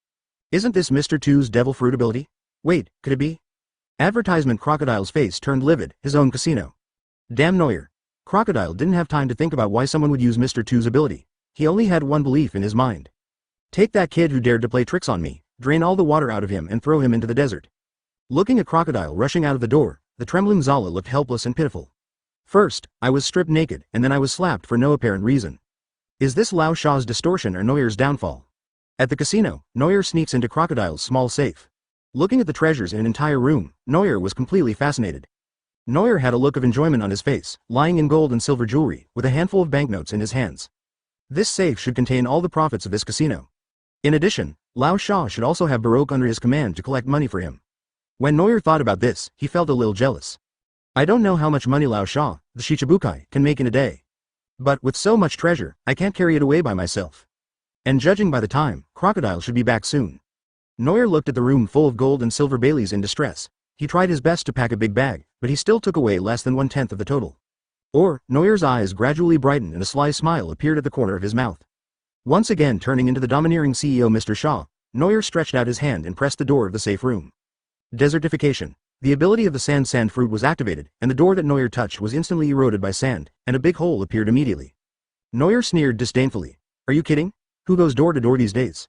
Isn't this Mr. Two's devil fruit ability? Wait, could it be? Advertisement. Crocodile's face turned livid, his own casino. Damn Neuer. Crocodile didn't have time to think about why someone would use Mr. Two's ability. He only had one belief in his mind. Take that kid who dared to play tricks on me, drain all the water out of him and throw him into the desert. Looking at Crocodile rushing out of the door, the trembling Zala looked helpless and pitiful. First, I was stripped naked, and then I was slapped for no apparent reason. Is this Lao Sha's distortion or Neuer's downfall? At the casino, Neuer sneaks into Crocodile's small safe. Looking at the treasures in an entire room, Neuer was completely fascinated. Neuer had a look of enjoyment on his face, lying in gold and silver jewelry, with a handful of banknotes in his hands. This safe should contain all the profits of this casino. In addition, Lao Sha should also have Baroque under his command to collect money for him. When Neuer thought about this, he felt a little jealous. I don't know how much money Lao Sha, the Shichibukai, can make in a day. But with so much treasure, I can't carry it away by myself. And judging by the time, Crocodile should be back soon. Neuer looked at the room full of gold and silver Baileys in distress. He tried his best to pack a big bag, but he still took away less than 1/10 of the total. Neuer's eyes gradually brightened and a sly smile appeared at the corner of his mouth. Once again turning into the domineering CEO Mr. Shaw, Neuer stretched out his hand and pressed the door of the safe room. Desertification. The ability of the sand fruit was activated, and the door that Neuer touched was instantly eroded by sand, and a big hole appeared immediately. Neuer sneered disdainfully. Are you kidding? Who goes door to door these days?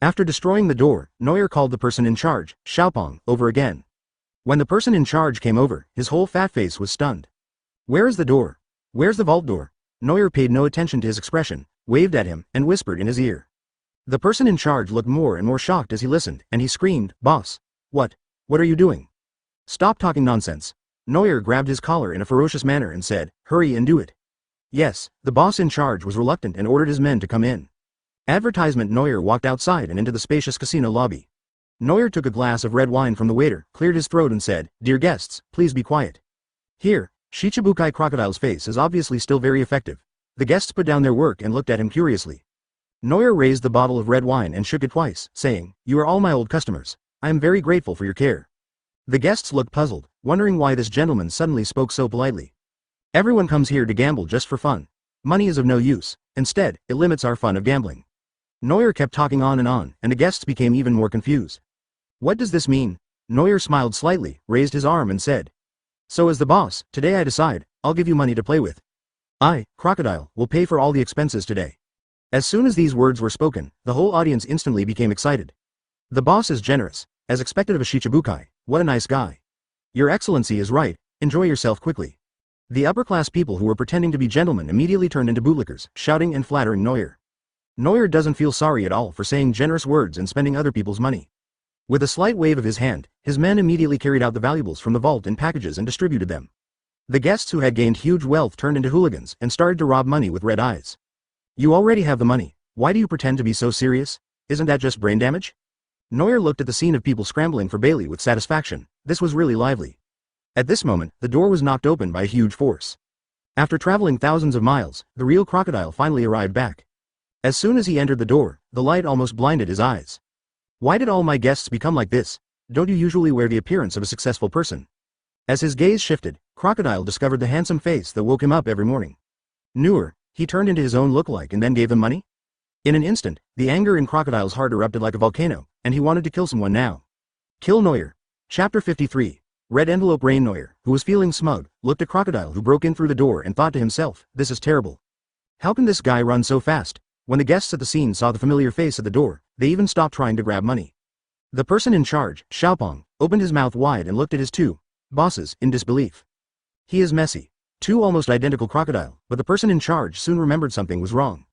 After destroying the door, Neuer called the person in charge, Xiaopong, over again. When the person in charge came over, his whole fat face was stunned. Where is the door? Where's the vault door? Neuer paid no attention to his expression, waved at him, and whispered in his ear. The person in charge looked more and more shocked as he listened, and he screamed, Boss! What are you doing? Stop talking nonsense. Neuer grabbed his collar in a ferocious manner and said, Hurry and do it. Yes, the boss in charge was reluctant and ordered his men to come in. Advertisement. Neuer walked outside and into the spacious casino lobby. Neuer took a glass of red wine from the waiter, cleared his throat and said, Dear guests, please be quiet. Here, Shichibukai Crocodile's face is obviously still very effective. The guests put down their work and looked at him curiously. Neuer raised the bottle of red wine and shook it twice, saying, You are all my old customers. I am very grateful for your care. The guests looked puzzled, wondering why this gentleman suddenly spoke so politely. Everyone comes here to gamble just for fun. Money is of no use. Instead, it limits our fun of gambling. Neuer kept talking on, and the guests became even more confused. What does this mean? Neuer smiled slightly, raised his arm and said. So as the boss, today I decide, I'll give you money to play with. I, Crocodile, will pay for all the expenses today. As soon as these words were spoken, the whole audience instantly became excited. The boss is generous, as expected of a Shichibukai. What a nice guy. Your Excellency is right, enjoy yourself quickly. The upper-class people who were pretending to be gentlemen immediately turned into bootlickers, shouting and flattering Neuer. Neuer doesn't feel sorry at all for saying generous words and spending other people's money. With a slight wave of his hand, his men immediately carried out the valuables from the vault in packages and distributed them. The guests who had gained huge wealth turned into hooligans and started to rob money with red eyes. You already have the money, why do you pretend to be so serious? Isn't that just brain damage? Neuer looked at the scene of people scrambling for Bailey with satisfaction. This was really lively. At this moment, the door was knocked open by a huge force. After traveling thousands of miles, the real Crocodile finally arrived back. As soon as he entered the door, the light almost blinded his eyes. Why did all my guests become like this? Don't you usually wear the appearance of a successful person? As his gaze shifted, Crocodile discovered the handsome face that woke him up every morning. Neuer, he turned into his own lookalike and then gave them money? In an instant, the anger in Crocodile's heart erupted like a volcano, and he wanted to kill someone now. Kill Neuer. Chapter 53. Red Envelope. Rain. Neuer, who was feeling smug, looked at Crocodile who broke in through the door and thought to himself, this is terrible. How can this guy run so fast? When the guests at the scene saw the familiar face at the door, they even stopped trying to grab money. The person in charge, Xiaopong, opened his mouth wide and looked at his two bosses in disbelief. He is messy. Two almost identical Crocodile, but the person in charge soon remembered something was wrong.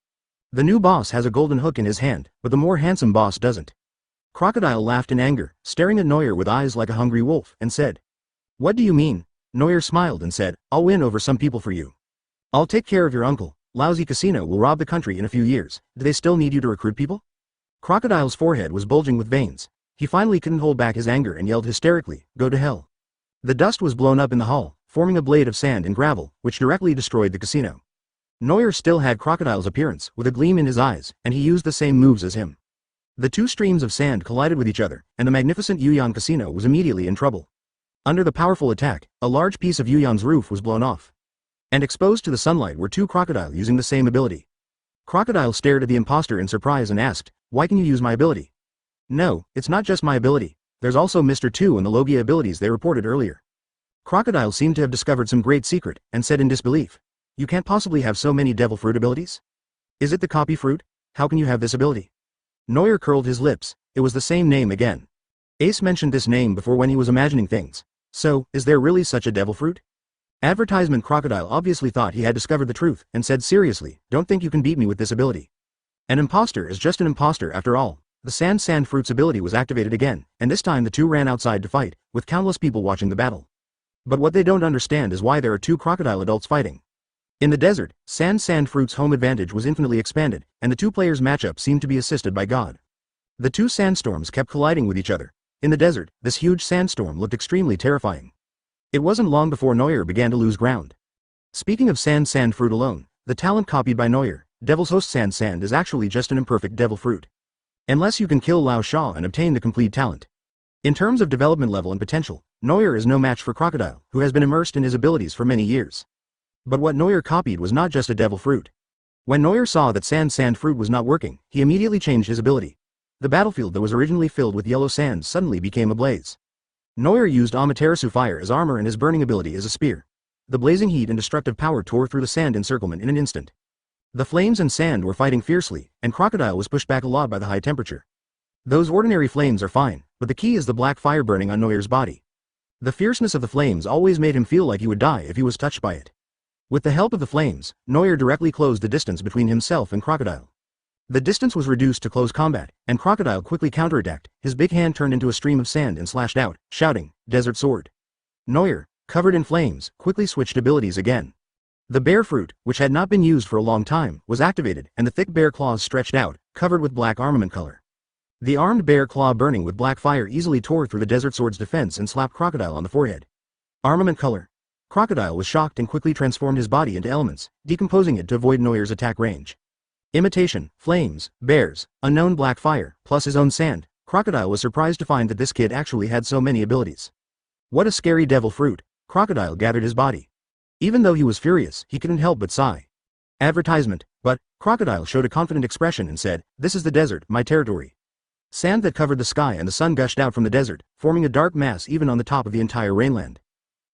The new boss has a golden hook in his hand, but the more handsome boss doesn't. Crocodile laughed in anger, staring at Neuer with eyes like a hungry wolf, and said, What do you mean? Neuer smiled and said, I'll win over some people for you. I'll take care of your uncle. Lousy casino will rob the country in a few years. Do they still need you to recruit people? Crocodile's forehead was bulging with veins. He finally couldn't hold back his anger and yelled hysterically, Go to hell. The dust was blown up in the hall, forming a blade of sand and gravel, which directly destroyed the casino. Neuer still had Crocodile's appearance, with a gleam in his eyes, and he used the same moves as him. The two streams of sand collided with each other, and the magnificent Yuyan casino was immediately in trouble. Under the powerful attack, a large piece of Yuyan's roof was blown off. And exposed to the sunlight were two Crocodile using the same ability. Crocodile stared at the imposter in surprise and asked, Why can you use my ability? No, it's not just my ability. There's also Mr. 2 and the Logia abilities they reported earlier. Crocodile seemed to have discovered some great secret, and said in disbelief, You can't possibly have so many devil fruit abilities? Is it the copy fruit? How can you have this ability? Neuer curled his lips. It was the same name again. Ace mentioned this name before when he was imagining things. So, is there really such a devil fruit? Advertisement. Crocodile obviously thought he had discovered the truth, and said seriously, Don't think you can beat me with this ability. An imposter is just an imposter after all. The sand fruit's ability was activated again, and this time the two ran outside to fight, with countless people watching the battle. But what they don't understand is why there are two Crocodile adults fighting. In the desert, sand fruit's home advantage was infinitely expanded, and the two players' matchup seemed to be assisted by God. The two sandstorms kept colliding with each other. In the desert, this huge sandstorm looked extremely terrifying. It wasn't long before Neuer began to lose ground. Speaking of sand fruit alone, the talent copied by Neuer, Devil's Host Sand is actually just an imperfect devil fruit. Unless you can kill Lao Sha and obtain the complete talent. In terms of development level and potential, Neuer is no match for Crocodile, who has been immersed in his abilities for many years. But what Neuer copied was not just a devil fruit. When Neuer saw that sand fruit was not working, he immediately changed his ability. The battlefield that was originally filled with yellow sand suddenly became ablaze. Neuer used Amaterasu fire as armor and his burning ability as a spear. The blazing heat and destructive power tore through the sand encirclement in an instant. The flames and sand were fighting fiercely, and Crocodile was pushed back a lot by the high temperature. Those ordinary flames are fine, but the key is the black fire burning on Neuer's body. The fierceness of the flames always made him feel like he would die if he was touched by it. With the help of the flames, Neuer directly closed the distance between himself and Crocodile. The distance was reduced to close combat, and Crocodile quickly counterattacked. His big hand turned into a stream of sand and slashed out, shouting, "Desert Sword." Neuer, covered in flames, quickly switched abilities again. The bear fruit, which had not been used for a long time, was activated, and the thick bear claws stretched out, covered with black armament color. The armed bear claw burning with black fire easily tore through the Desert Sword's defense and slapped Crocodile on the forehead. Armament color. Crocodile was shocked and quickly transformed his body into elements, decomposing it to avoid Neuer's attack range. Imitation, flames, bears, unknown black fire, plus his own sand. Crocodile was surprised to find that this kid actually had so many abilities. What a scary devil fruit. Crocodile gathered his body. Even though he was furious, he couldn't help but sigh. Advertisement, but Crocodile showed a confident expression and said, "This is the desert, my territory." Sand that covered the sky and the sun gushed out from the desert, forming a dark mass even on the top of the entire rainland.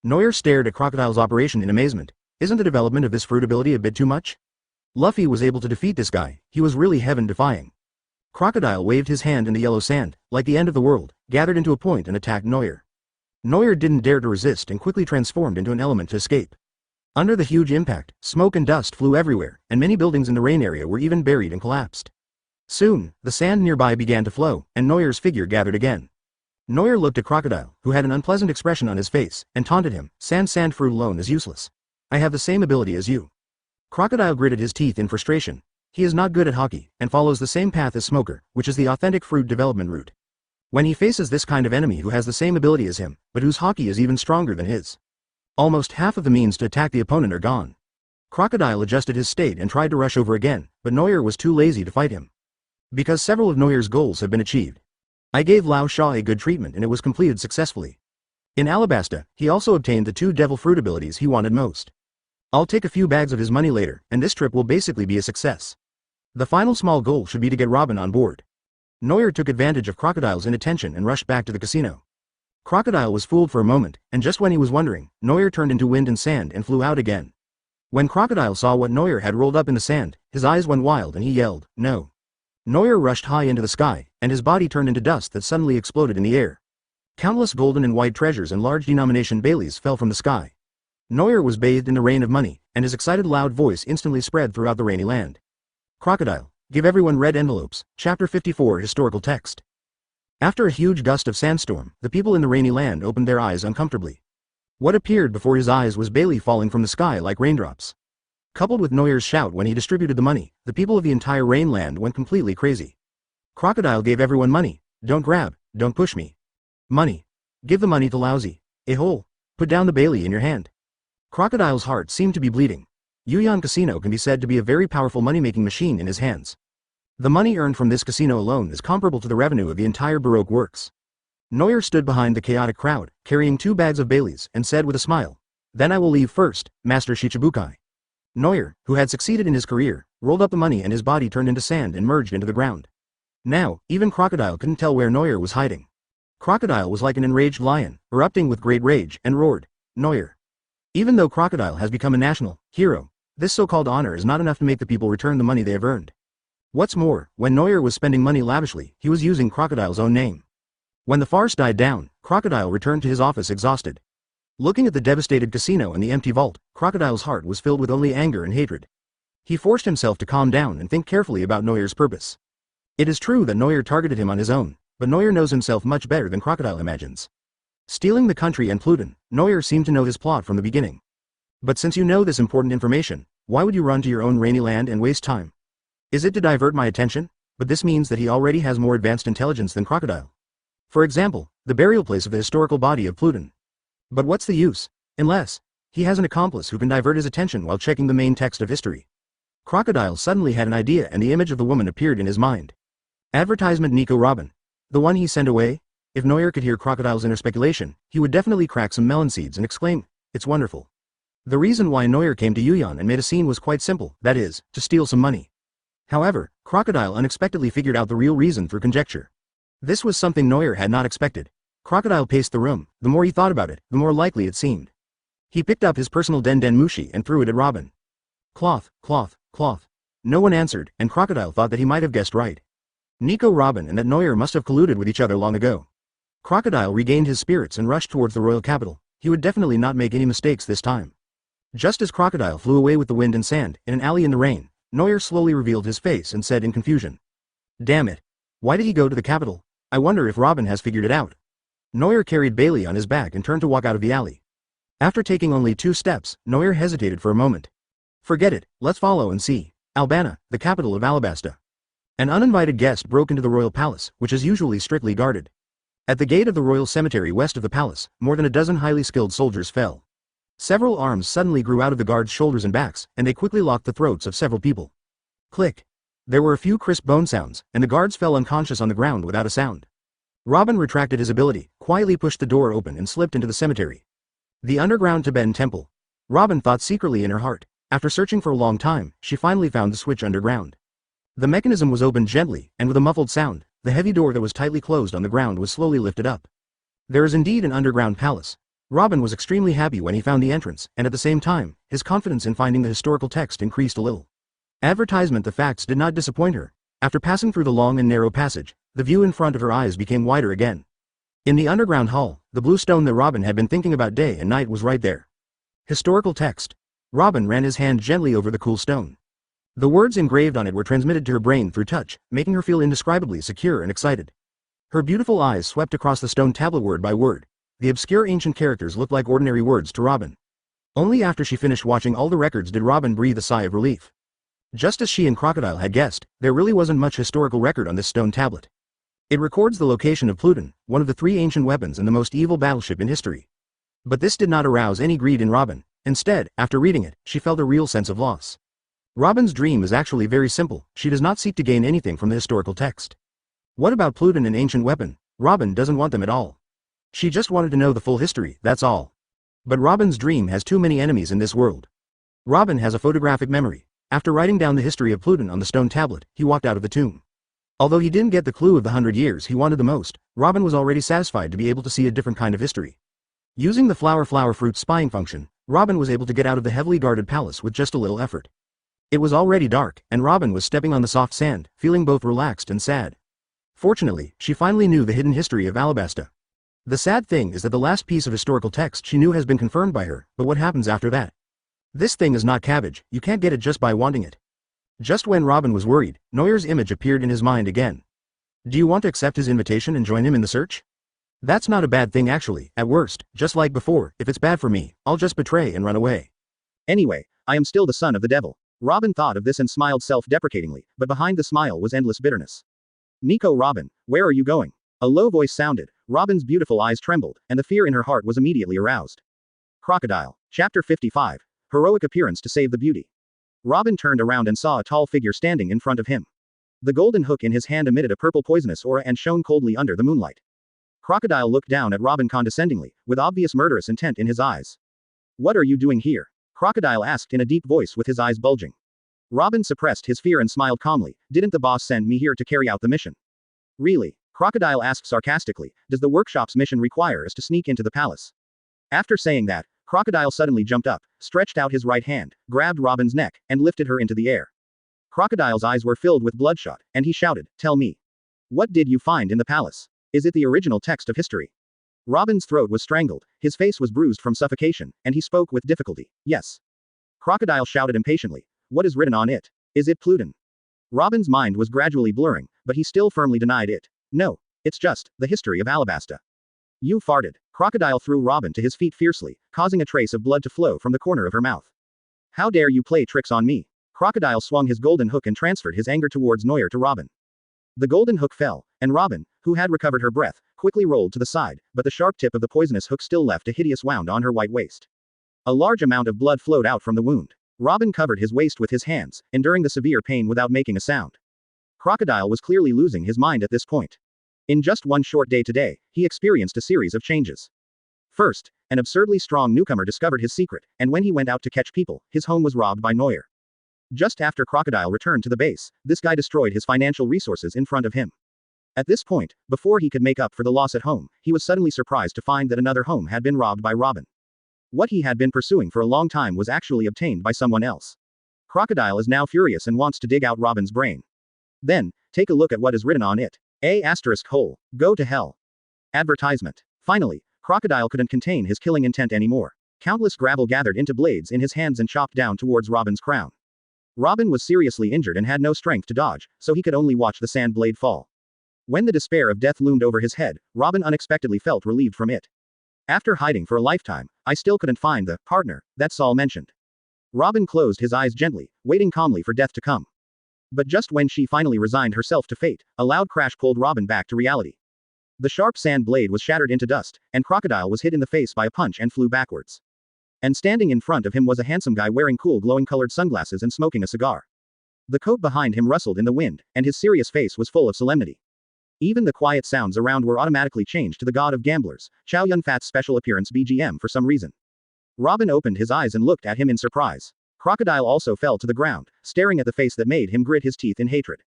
Neuer stared at Crocodile's operation in amazement. Isn't the development of this fruit ability a bit too much? Luffy was able to defeat this guy. He was really heaven-defying. Crocodile waved his hand in the yellow sand, like the end of the world, gathered into a point and attacked Neuer. Neuer didn't dare to resist and quickly transformed into an element to escape. Under the huge impact, smoke and dust flew everywhere, and many buildings in the rain area were even buried and collapsed. Soon, the sand nearby began to flow, and Neuer's figure gathered again. Neuer looked at Crocodile, who had an unpleasant expression on his face, and taunted him, sand fruit alone is useless. I have the same ability as you." Crocodile gritted his teeth in frustration. He is not good at Haki, and follows the same path as Smoker, which is the authentic fruit development route. When he faces this kind of enemy who has the same ability as him, but whose Haki is even stronger than his, almost half of the means to attack the opponent are gone. Crocodile adjusted his state and tried to rush over again, but Neuer was too lazy to fight him. Because several of Neuer's goals have been achieved. I gave Lao Sha a good treatment and it was completed successfully. In Alabasta, he also obtained the 2 devil fruit abilities he wanted most. I'll take a few bags of his money later, and this trip will basically be a success. The final small goal should be to get Robin on board. Neuer took advantage of Crocodile's inattention and rushed back to the casino. Crocodile was fooled for a moment, and just when he was wondering, Neuer turned into wind and sand and flew out again. When Crocodile saw what Neuer had rolled up in the sand, his eyes went wild and he yelled, "No." Neuer rushed high into the sky, and his body turned into dust that suddenly exploded in the air. Countless golden and white treasures and large denomination Baileys fell from the sky. Neuer was bathed in the rain of money, and his excited loud voice instantly spread throughout the rainy land. Crocodile, give everyone red envelopes. Chapter 54 Historical Text. After a huge gust of sandstorm, the people in the rainy land opened their eyes uncomfortably. What appeared before his eyes was Bailey falling from the sky like raindrops. Coupled with Neuer's shout when he distributed the money, the people of the entire rainland went completely crazy. Crocodile gave everyone money. Don't grab, don't push me. Money. Give the money to Lousy. A hole. Put down the Bailey in your hand. Crocodile's heart seemed to be bleeding. Yuyan Casino can be said to be a very powerful money-making machine in his hands. The money earned from this casino alone is comparable to the revenue of the entire Baroque works. Neuer stood behind the chaotic crowd, carrying 2 bags of Baileys, and said with a smile, "Then I will leave first, Master Shichibukai." Neuer, who had succeeded in his career, rolled up the money and his body turned into sand and merged into the ground. Now, even Crocodile couldn't tell where Neuer was hiding. Crocodile was like an enraged lion, erupting with great rage, and roared, "Neuer." Even though Crocodile has become a national hero, this so-called honor is not enough to make the people return the money they have earned. What's more, when Neuer was spending money lavishly, he was using Crocodile's own name. When the farce died down, Crocodile returned to his office exhausted. Looking at the devastated casino and the empty vault, Crocodile's heart was filled with only anger and hatred. He forced himself to calm down and think carefully about Neuer's purpose. It is true that Neuer targeted him on his own, but Neuer knows himself much better than Crocodile imagines. Stealing the country and Pluton, Neuer seemed to know his plot from the beginning. But since you know this important information, why would you run to your own rainy land and waste time? Is it to divert my attention? But this means that he already has more advanced intelligence than Crocodile. For example, the burial place of the historical body of Pluton. But what's the use? Unless he has an accomplice who can divert his attention while checking the main text of history. Crocodile suddenly had an idea and the image of the woman appeared in his mind. Advertisement Nico Robin. The one he sent away? If Neuer could hear Crocodile's inner speculation, he would definitely crack some melon seeds and exclaim, "It's wonderful." The reason why Neuer came to Yuyan and made a scene was quite simple, that is, to steal some money. However, Crocodile unexpectedly figured out the real reason through conjecture. This was something Neuer had not expected. Crocodile paced the room. The more he thought about it, the more likely it seemed. He picked up his personal Den Den Mushi and threw it at Robin. Cloth, cloth, cloth. No one answered, and Crocodile thought that he might have guessed right. Nico, Robin and that Neuer must have colluded with each other long ago. Crocodile regained his spirits and rushed towards the royal capital. He would definitely not make any mistakes this time. Just as Crocodile flew away with the wind and sand, in an alley in the rain, Neuer slowly revealed his face and said in confusion. Damn it. Why did he go to the capital? I wonder if Robin has figured it out. Neuer carried Bailey on his back and turned to walk out of the alley. After taking only 2 steps, Neuer hesitated for a moment. Forget it, let's follow and see. Albana, the capital of Alabasta. An uninvited guest broke into the royal palace, which is usually strictly guarded. At the gate of the royal cemetery west of the palace, more than a dozen highly skilled soldiers fell. Several arms suddenly grew out of the guards' shoulders and backs, and they quickly locked the throats of several people. Click. There were a few crisp bone sounds, and the guards fell unconscious on the ground without a sound. Robin retracted his ability, quietly pushed the door open and slipped into the cemetery. The underground Tibetan temple. Robin thought secretly in her heart. After searching for a long time, she finally found the switch underground. The mechanism was opened gently, and with a muffled sound, the heavy door that was tightly closed on the ground was slowly lifted up. There is indeed an underground palace. Robin was extremely happy when he found the entrance, and at the same time, his confidence in finding the historical text increased a little. Advertisement: the facts did not disappoint her. After passing through the long and narrow passage, the view in front of her eyes became wider again. In the underground hall, the blue stone that Robin had been thinking about day and night was right there. Historical text. Robin ran his hand gently over the cool stone. The words engraved on it were transmitted to her brain through touch, making her feel indescribably secure and excited. Her beautiful eyes swept across the stone tablet word by word. The obscure ancient characters looked like ordinary words to Robin. Only after she finished watching all the records did Robin breathe a sigh of relief. Just as she and Crocodile had guessed, there really wasn't much historical record on this stone tablet. It records the location of Pluton, one of the 3 ancient weapons and the most evil battleship in history. But this did not arouse any greed in Robin. Instead, after reading it, she felt a real sense of loss. Robin's dream is actually very simple. She does not seek to gain anything from the historical text. What about Pluton, an ancient weapon? Robin doesn't want them at all. She just wanted to know the full history, that's all. But Robin's dream has too many enemies in this world. Robin has a photographic memory. After writing down the history of Pluton on the stone tablet, he walked out of the tomb. Although he didn't get the clue of the 100 years he wanted the most, Robin was already satisfied to be able to see a different kind of history. Using the flower fruit spying function, Robin was able to get out of the heavily guarded palace with just a little effort. It was already dark, and Robin was stepping on the soft sand, feeling both relaxed and sad. Fortunately, she finally knew the hidden history of Alabasta. The sad thing is that the last piece of historical text she knew has been confirmed by her, but what happens after that? This thing is not cabbage, you can't get it just by wanting it. Just when Robin was worried, Neuer's image appeared in his mind again. Do you want to accept his invitation and join him in the search? That's not a bad thing actually, at worst, just like before, if it's bad for me, I'll just betray and run away. Anyway, I am still the son of the devil. Robin thought of this and smiled self-deprecatingly, but behind the smile was endless bitterness. Nico, Robin, where are you going? A low voice sounded. Robin's beautiful eyes trembled, and the fear in her heart was immediately aroused. Crocodile. Chapter 55. Heroic appearance to save the beauty. Robin turned around and saw a tall figure standing in front of him. The golden hook in his hand emitted a purple poisonous aura and shone coldly under the moonlight. Crocodile looked down at Robin condescendingly, with obvious murderous intent in his eyes. What are you doing here? Crocodile asked in a deep voice with his eyes bulging. Robin suppressed his fear and smiled calmly. Didn't the boss send me here to carry out the mission? Really? Crocodile asked sarcastically. Does the workshop's mission require us to sneak into the palace? After saying that, Crocodile suddenly jumped up, stretched out his right hand, grabbed Robin's neck, and lifted her into the air. Crocodile's eyes were filled with bloodshot, and he shouted, "Tell me. What did you find in the palace? Is it the original text of history?" Robin's throat was strangled, his face was bruised from suffocation, and he spoke with difficulty. Yes. Crocodile shouted impatiently. What is written on it? Is it Pluton? Robin's mind was gradually blurring, but he still firmly denied it. No. It's just the history of Alabasta. You farted. Crocodile threw Robin to his feet fiercely, causing a trace of blood to flow from the corner of her mouth. How dare you play tricks on me? Crocodile swung his golden hook and transferred his anger towards Neuer to Robin. The golden hook fell, and Robin, who had recovered her breath, quickly rolled to the side, but the sharp tip of the poisonous hook still left a hideous wound on her white waist. A large amount of blood flowed out from the wound. Robin covered his waist with his hands, enduring the severe pain without making a sound. Crocodile was clearly losing his mind at this point. In just one short day today, he experienced a series of changes. First, an absurdly strong newcomer discovered his secret, and when he went out to catch people, his home was robbed by Neuer. Just after Crocodile returned to the base, this guy destroyed his financial resources in front of him. At this point, before he could make up for the loss at home, he was suddenly surprised to find that another home had been robbed by Robin. What he had been pursuing for a long time was actually obtained by someone else. Crocodile is now furious and wants to dig out Robin's brain. Then, take a look at what is written on it. A*hole. Go to hell. Advertisement. Finally, Crocodile couldn't contain his killing intent anymore. Countless gravel gathered into blades in his hands and chopped down towards Robin's crown. Robin was seriously injured and had no strength to dodge, so he could only watch the sand blade fall. When the despair of death loomed over his head, Robin unexpectedly felt relieved from it. After hiding for a lifetime, I still couldn't find the partner that Saul mentioned. Robin closed his eyes gently, waiting calmly for death to come. But just when she finally resigned herself to fate, a loud crash pulled Robin back to reality. The sharp sand blade was shattered into dust, and Crocodile was hit in the face by a punch and flew backwards. And standing in front of him was a handsome guy wearing cool glowing-colored sunglasses and smoking a cigar. The coat behind him rustled in the wind, and his serious face was full of solemnity. Even the quiet sounds around were automatically changed to the god of gamblers, Chow Yun-Fat's special appearance BGM for some reason. Robin opened his eyes and looked at him in surprise. Crocodile also fell to the ground, staring at the face that made him grit his teeth in hatred.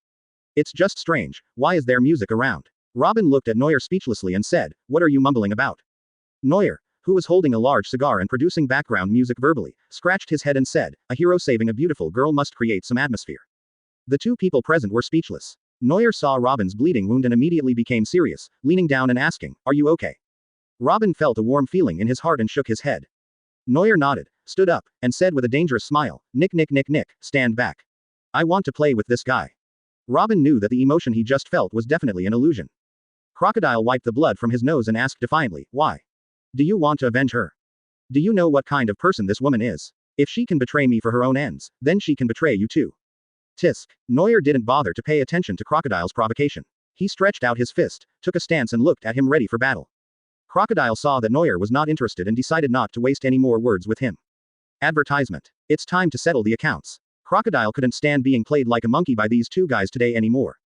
It's just strange, why is there music around? Robin looked at Neuer speechlessly and said, what are you mumbling about? Neuer, who was holding a large cigar and producing background music verbally, scratched his head and said, a hero saving a beautiful girl must create some atmosphere. The two people present were speechless. Neuer saw Robin's bleeding wound and immediately became serious, leaning down and asking, are you okay? Robin felt a warm feeling in his heart and shook his head. Neuer nodded, stood up, and said with a dangerous smile, Nick, stand back. I want to play with this guy. Robin knew that the emotion he just felt was definitely an illusion. Crocodile wiped the blood from his nose and asked defiantly, why? Do you want to avenge her? Do you know what kind of person this woman is? If she can betray me for her own ends, then she can betray you too. Tisk. Neuer didn't bother to pay attention to Crocodile's provocation. He stretched out his fist, took a stance and looked at him ready for battle. Crocodile saw that Neuer was not interested and decided not to waste any more words with him. Advertisement. It's time to settle the accounts. Crocodile couldn't stand being played like a monkey by these two guys today anymore.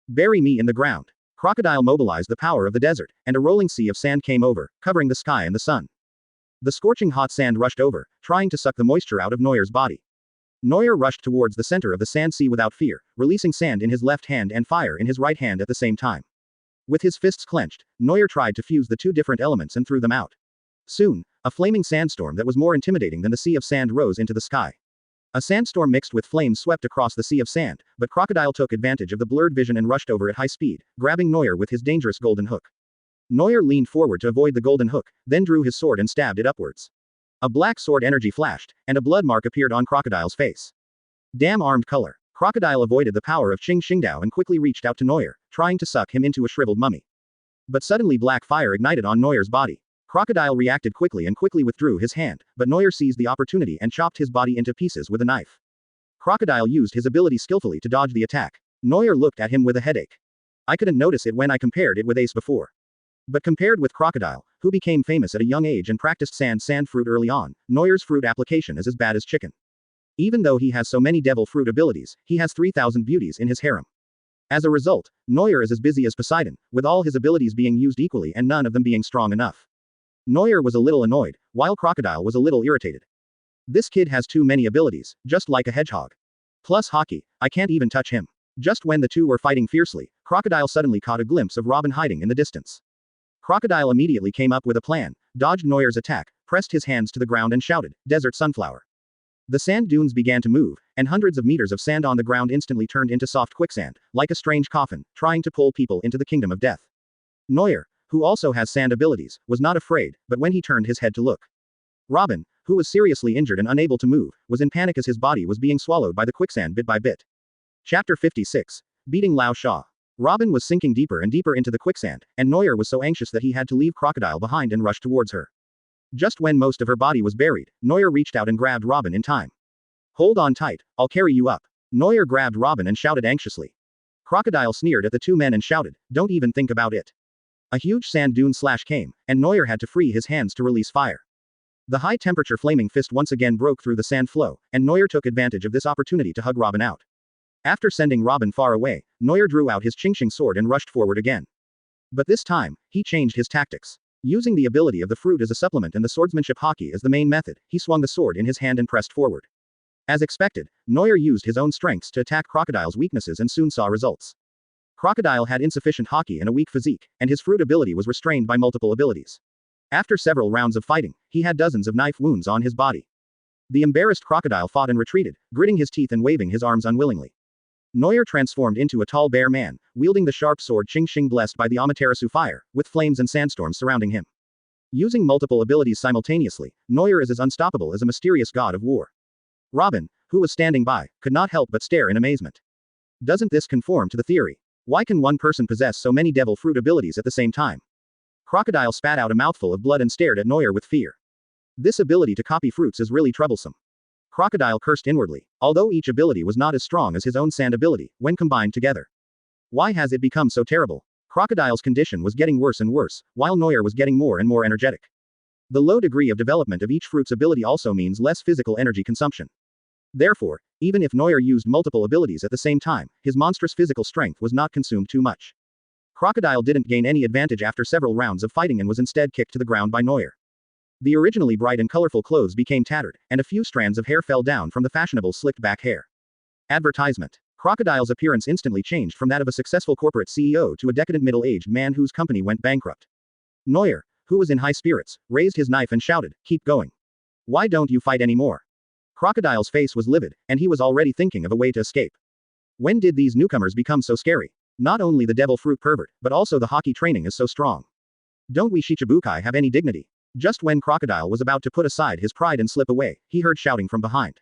Bury me in the ground. Crocodile mobilized the power of the desert, and a rolling sea of sand came over, covering the sky and the sun. The scorching hot sand rushed over, trying to suck the moisture out of Neuer's body. Neuer rushed towards the center of the sand sea without fear, releasing sand in his left hand and fire in his right hand at the same time. With his fists clenched, Neuer tried to fuse the two different elements and threw them out. Soon, a flaming sandstorm that was more intimidating than the sea of sand rose into the sky. A sandstorm mixed with flames swept across the sea of sand, but Crocodile took advantage of the blurred vision and rushed over at high speed, grabbing Neuer with his dangerous golden hook. Neuer leaned forward to avoid the golden hook, then drew his sword and stabbed it upwards. A black sword energy flashed, and a blood mark appeared on Crocodile's face. Damn armed color. Crocodile avoided the power of Qing Xingdao and quickly reached out to Neuer, trying to suck him into a shriveled mummy. But suddenly black fire ignited on Neuer's body. Crocodile reacted quickly and quickly withdrew his hand, but Neuer seized the opportunity and chopped his body into pieces with a knife. Crocodile used his ability skillfully to dodge the attack. Neuer looked at him with a headache. I couldn't notice it when I compared it with Ace before. But compared with Crocodile, who became famous at a young age and practiced sand fruit early on, Neuer's fruit application is as bad as chicken. Even though he has so many devil fruit abilities, he has 3,000 beauties in his harem. As a result, Neuer is as busy as Poseidon, with all his abilities being used equally and none of them being strong enough. Neuer was a little annoyed, while Crocodile was a little irritated. This kid has too many abilities, just like a hedgehog. Plus Haki, I can't even touch him. Just when the two were fighting fiercely, Crocodile suddenly caught a glimpse of Robin hiding in the distance. Crocodile immediately came up with a plan, dodged Neuer's attack, pressed his hands to the ground and shouted, Desert Sunflower. The sand dunes began to move, and hundreds of meters of sand on the ground instantly turned into soft quicksand, like a strange coffin, trying to pull people into the kingdom of death. Neuer, who also has sand abilities, was not afraid, but when he turned his head to look, Robin, who was seriously injured and unable to move, was in panic as his body was being swallowed by the quicksand bit by bit. Chapter 56. Beating Lao Sha. Robin was sinking deeper and deeper into the quicksand, and Neuer was so anxious that he had to leave Crocodile behind and rush towards her. Just when most of her body was buried, Neuer reached out and grabbed Robin in time. Hold on tight, I'll carry you up. Neuer grabbed Robin and shouted anxiously. Crocodile sneered at the two men and shouted, don't even think about it. A huge sand dune slash came, and Neuer had to free his hands to release fire. The high-temperature flaming fist once again broke through the sand flow, and Neuer took advantage of this opportunity to hug Robin out. After sending Robin far away, Neuer drew out his Qingxing sword and rushed forward again. But this time, he changed his tactics. Using the ability of the fruit as a supplement and the swordsmanship Haki as the main method, he swung the sword in his hand and pressed forward. As expected, Neuer used his own strengths to attack Crocodile's weaknesses and soon saw results. Crocodile had insufficient Haki and a weak physique, and his fruit ability was restrained by multiple abilities. After several rounds of fighting, he had dozens of knife wounds on his body. The embarrassed Crocodile fought and retreated, gritting his teeth and waving his arms unwillingly. Neuer transformed into a tall bear man, wielding the sharp sword Ching Xing blessed by the Amaterasu fire, with flames and sandstorms surrounding him. Using multiple abilities simultaneously, Neuer is as unstoppable as a mysterious god of war. Robin, who was standing by, could not help but stare in amazement. Doesn't this conform to the theory? Why can one person possess so many devil fruit abilities at the same time? Crocodile spat out a mouthful of blood and stared at Neuer with fear. This ability to copy fruits is really troublesome. Crocodile cursed inwardly, although each ability was not as strong as his own sand ability, when combined together. Why has it become so terrible? Crocodile's condition was getting worse and worse, while Neuer was getting more and more energetic. The low degree of development of each fruit's ability also means less physical energy consumption. Therefore, even if Neuer used multiple abilities at the same time, his monstrous physical strength was not consumed too much. Crocodile didn't gain any advantage after several rounds of fighting and was instead kicked to the ground by Neuer. The originally bright and colorful clothes became tattered, and a few strands of hair fell down from the fashionable slicked back hair. Advertisement. Crocodile's appearance instantly changed from that of a successful corporate CEO to a decadent middle-aged man whose company went bankrupt. Neuer, who was in high spirits, raised his knife and shouted, "Keep going. Why don't you fight anymore?" Crocodile's face was livid, and he was already thinking of a way to escape. When did these newcomers become so scary? Not only the devil fruit pervert, but also the Haki training is so strong. Don't we Shichibukai have any dignity? Just when Crocodile was about to put aside his pride and slip away, he heard shouting from behind.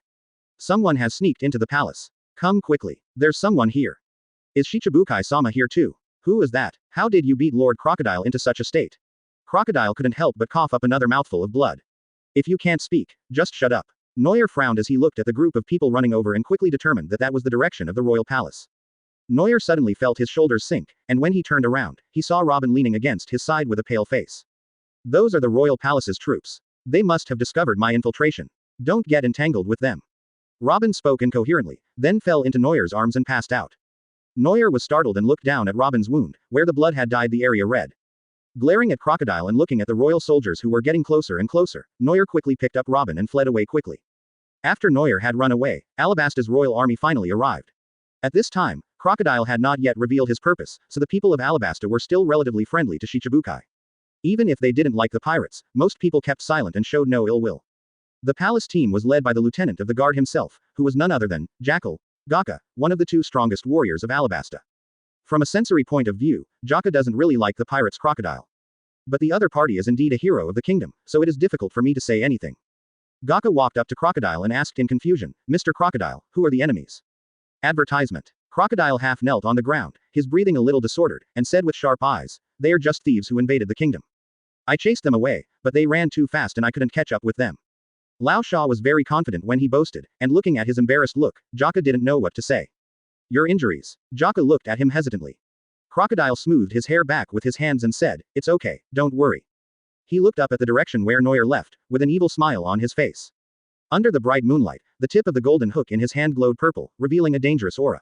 Someone has sneaked into the palace. Come quickly. There's someone here. Is Shichibukai-sama here too? Who is that? How did you beat Lord Crocodile into such a state? Crocodile couldn't help but cough up another mouthful of blood. If you can't speak, just shut up. Neuer frowned as he looked at the group of people running over and quickly determined that that was the direction of the royal palace. Neuer suddenly felt his shoulders sink, and when he turned around, he saw Robin leaning against his side with a pale face. Those are the royal palace's troops. They must have discovered my infiltration. Don't get entangled with them. Robin spoke incoherently, then fell into Neuer's arms and passed out. Neuer was startled and looked down at Robin's wound, where the blood had dyed the area red. Glaring at Crocodile and looking at the royal soldiers who were getting closer and closer, Neuer quickly picked up Robin and fled away quickly. After Neuer had run away, Alabasta's royal army finally arrived. At this time, Crocodile had not yet revealed his purpose, so the people of Alabasta were still relatively friendly to Shichibukai. Even if they didn't like the pirates, most people kept silent and showed no ill will. The palace team was led by the lieutenant of the guard himself, who was none other than Jackal, Gaka, one of the two strongest warriors of Alabasta. From a sensory point of view, Jaka doesn't really like the pirates Crocodile. But the other party is indeed a hero of the kingdom, so it is difficult for me to say anything. Gaka walked up to Crocodile and asked in confusion, "Mr. Crocodile, who are the enemies?" Advertisement. Crocodile half knelt on the ground, his breathing a little disordered, and said with sharp eyes, "They are just thieves who invaded the kingdom. I chased them away, but they ran too fast and I couldn't catch up with them." Lao Sha was very confident when he boasted, and looking at his embarrassed look, Jaka didn't know what to say. "Your injuries." Jaka looked at him hesitantly. Crocodile smoothed his hair back with his hands and said, "It's okay, don't worry." He looked up at the direction where Neuer left, with an evil smile on his face. Under the bright moonlight, the tip of the golden hook in his hand glowed purple, revealing a dangerous aura.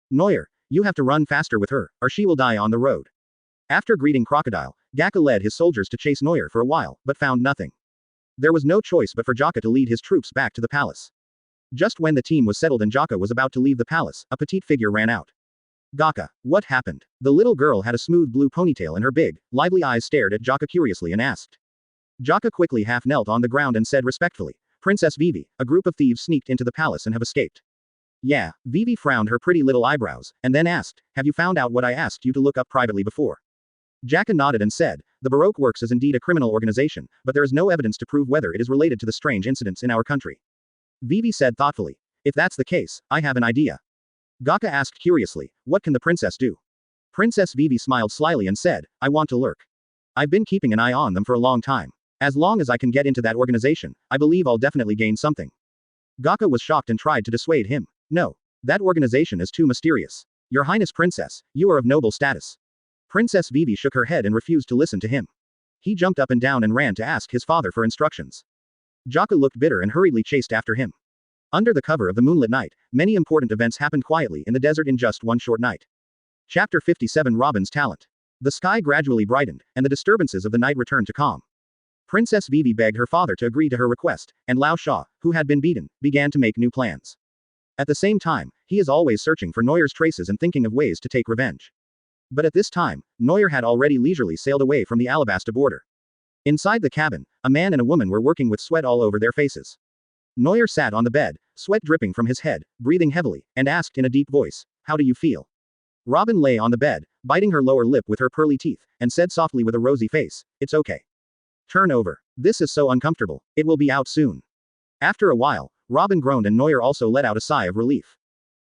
"Neuer, you have to run faster with her, or she will die on the road." After greeting Crocodile, Gaka led his soldiers to chase Neuer for a while, but found nothing. There was no choice but for Jaka to lead his troops back to the palace. Just when the team was settled and Jaka was about to leave the palace, a petite figure ran out. "Gaka, what happened?" The little girl had a smooth blue ponytail and her big, lively eyes stared at Jaka curiously and asked. Jaka quickly half knelt on the ground and said respectfully, "Princess Vivi, a group of thieves sneaked into the palace and have escaped." "Yeah." Vivi frowned her pretty little eyebrows, and then asked, "Have you found out what I asked you to look up privately before?" Jaka nodded and said, "The Baroque Works is indeed a criminal organization, but there is no evidence to prove whether it is related to the strange incidents in our country." Vivi said thoughtfully, "If that's the case, I have an idea." Gaka asked curiously, "What can the princess do?" Princess Vivi smiled slyly and said, "I want to lurk. I've been keeping an eye on them for a long time. As long as I can get into that organization, I believe I'll definitely gain something." Gaka was shocked and tried to dissuade him. "No. That organization is too mysterious. Your Highness Princess, you are of noble status." Princess Vivi shook her head and refused to listen to him. He jumped up and down and ran to ask his father for instructions. Jaka looked bitter and hurriedly chased after him. Under the cover of the moonlit night, many important events happened quietly in the desert in just one short night. Chapter 57 Robin's Talent. The sky gradually brightened, and the disturbances of the night returned to calm. Princess Vivi begged her father to agree to her request, and Lao Sha, who had been beaten, began to make new plans. At the same time, he is always searching for Neuer's traces and thinking of ways to take revenge. But at this time, Neuer had already leisurely sailed away from the Alabasta border. Inside the cabin, a man and a woman were working with sweat all over their faces. Neuer sat on the bed, sweat dripping from his head, breathing heavily, and asked in a deep voice, "How do you feel?" Robin lay on the bed, biting her lower lip with her pearly teeth, and said softly with a rosy face, "It's okay. Turn over. This is so uncomfortable, it will be out soon." After a while, Robin groaned and Neuer also let out a sigh of relief.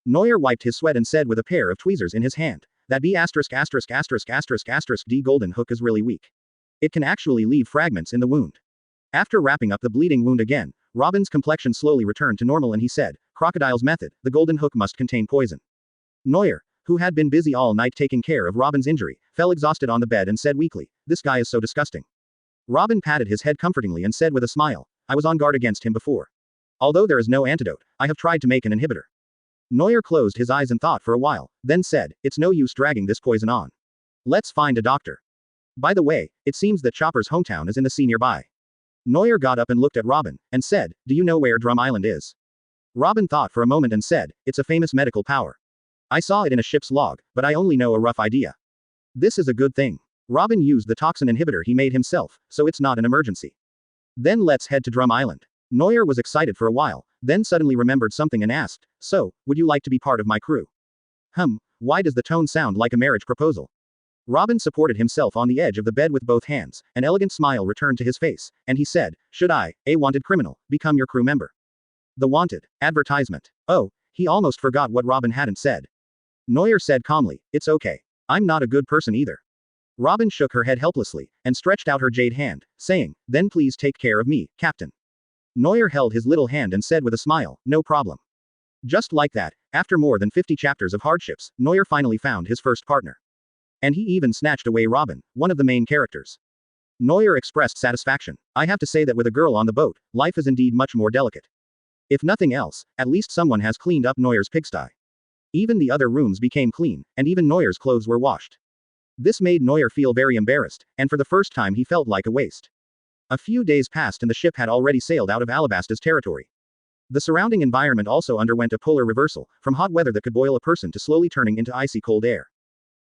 Neuer wiped his sweat and said with a pair of tweezers in his hand, "That B*********** D golden hook is really weak. It can actually leave fragments in the wound." After wrapping up the bleeding wound again, Robin's complexion slowly returned to normal and he said, "Crocodile's method, the golden hook must contain poison." Neuer, who had been busy all night taking care of Robin's injury, fell exhausted on the bed and said weakly, "This guy is so disgusting." Robin patted his head comfortingly and said with a smile, "I was on guard against him before. Although there is no antidote, I have tried to make an inhibitor." Neuer closed his eyes and thought for a while, then said, "It's no use dragging this poison on. Let's find a doctor. By the way, it seems that Chopper's hometown is in the sea nearby." Neuer got up and looked at Robin, and said, "Do you know where Drum Island is?" Robin thought for a moment and said, "It's a famous medical power. I saw it in a ship's log, but I only know a rough idea." "This is a good thing. Robin used the toxin inhibitor he made himself, so it's not an emergency. Then let's head to Drum Island." Neuer was excited for a while, then suddenly remembered something and asked, "So, would you like to be part of my crew?" Why does the tone sound like a marriage proposal?" Robin supported himself on the edge of the bed with both hands, an elegant smile returned to his face, and he said, "Should I, a wanted criminal, become your crew member?" The wanted advertisement. Oh, he almost forgot what Robin hadn't said. Neuer said calmly, "It's okay. I'm not a good person either." Robin shook her head helplessly, and stretched out her jade hand, saying, "Then please take care of me, Captain." Neuer held his little hand and said with a smile, "No problem." Just like that, after more than 50 chapters of hardships, Neuer finally found his first partner. And he even snatched away Robin, one of the main characters. Neuer expressed satisfaction. "I have to say that with a girl on the boat, life is indeed much more delicate. If nothing else, at least someone has cleaned up Neuer's pigsty." Even the other rooms became clean, and even Neuer's clothes were washed. This made Neuer feel very embarrassed, and for the first time he felt like a waste. A few days passed and the ship had already sailed out of Alabasta's territory. The surrounding environment also underwent a polar reversal, from hot weather that could boil a person to slowly turning into icy cold air.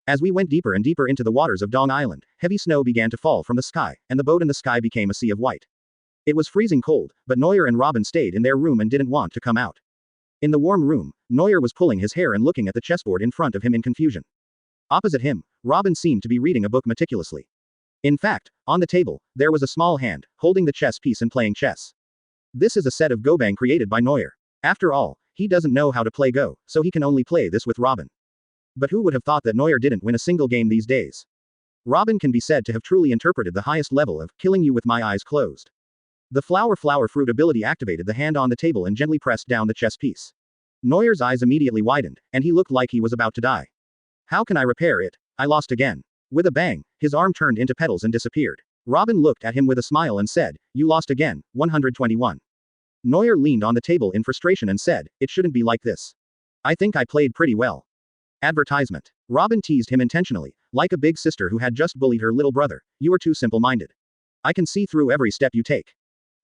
As we went deeper and deeper into the waters of Dong Island, heavy snow began to fall from the sky, and the boat in the sky became a sea of white. It was freezing cold, but Neuer and Robin stayed in their room and didn't want to come out. In the warm room, Neuer was pulling his hair and looking at the chessboard in front of him in confusion. Opposite him, Robin seemed to be reading a book meticulously. In fact, on the table, there was a small hand, holding the chess piece and playing chess. This is a set of Gobang created by Neuer. After all, he doesn't know how to play Go, so he can only play this with Robin. But who would have thought that Neuer didn't win a single game these days? Robin can be said to have truly interpreted the highest level of killing you with my eyes closed. The flower fruit ability activated the hand on the table and gently pressed down the chess piece. Neuer's eyes immediately widened, and he looked like he was about to die. "How can I repair it? I lost again." With a bang, his arm turned into petals and disappeared. Robin looked at him with a smile and said, "You lost again, 121. Neuer leaned on the table in frustration and said, "It shouldn't be like this. I think I played pretty well." Advertisement. Robin teased him intentionally, like a big sister who had just bullied her little brother. "You are too simple-minded. I can see through every step you take."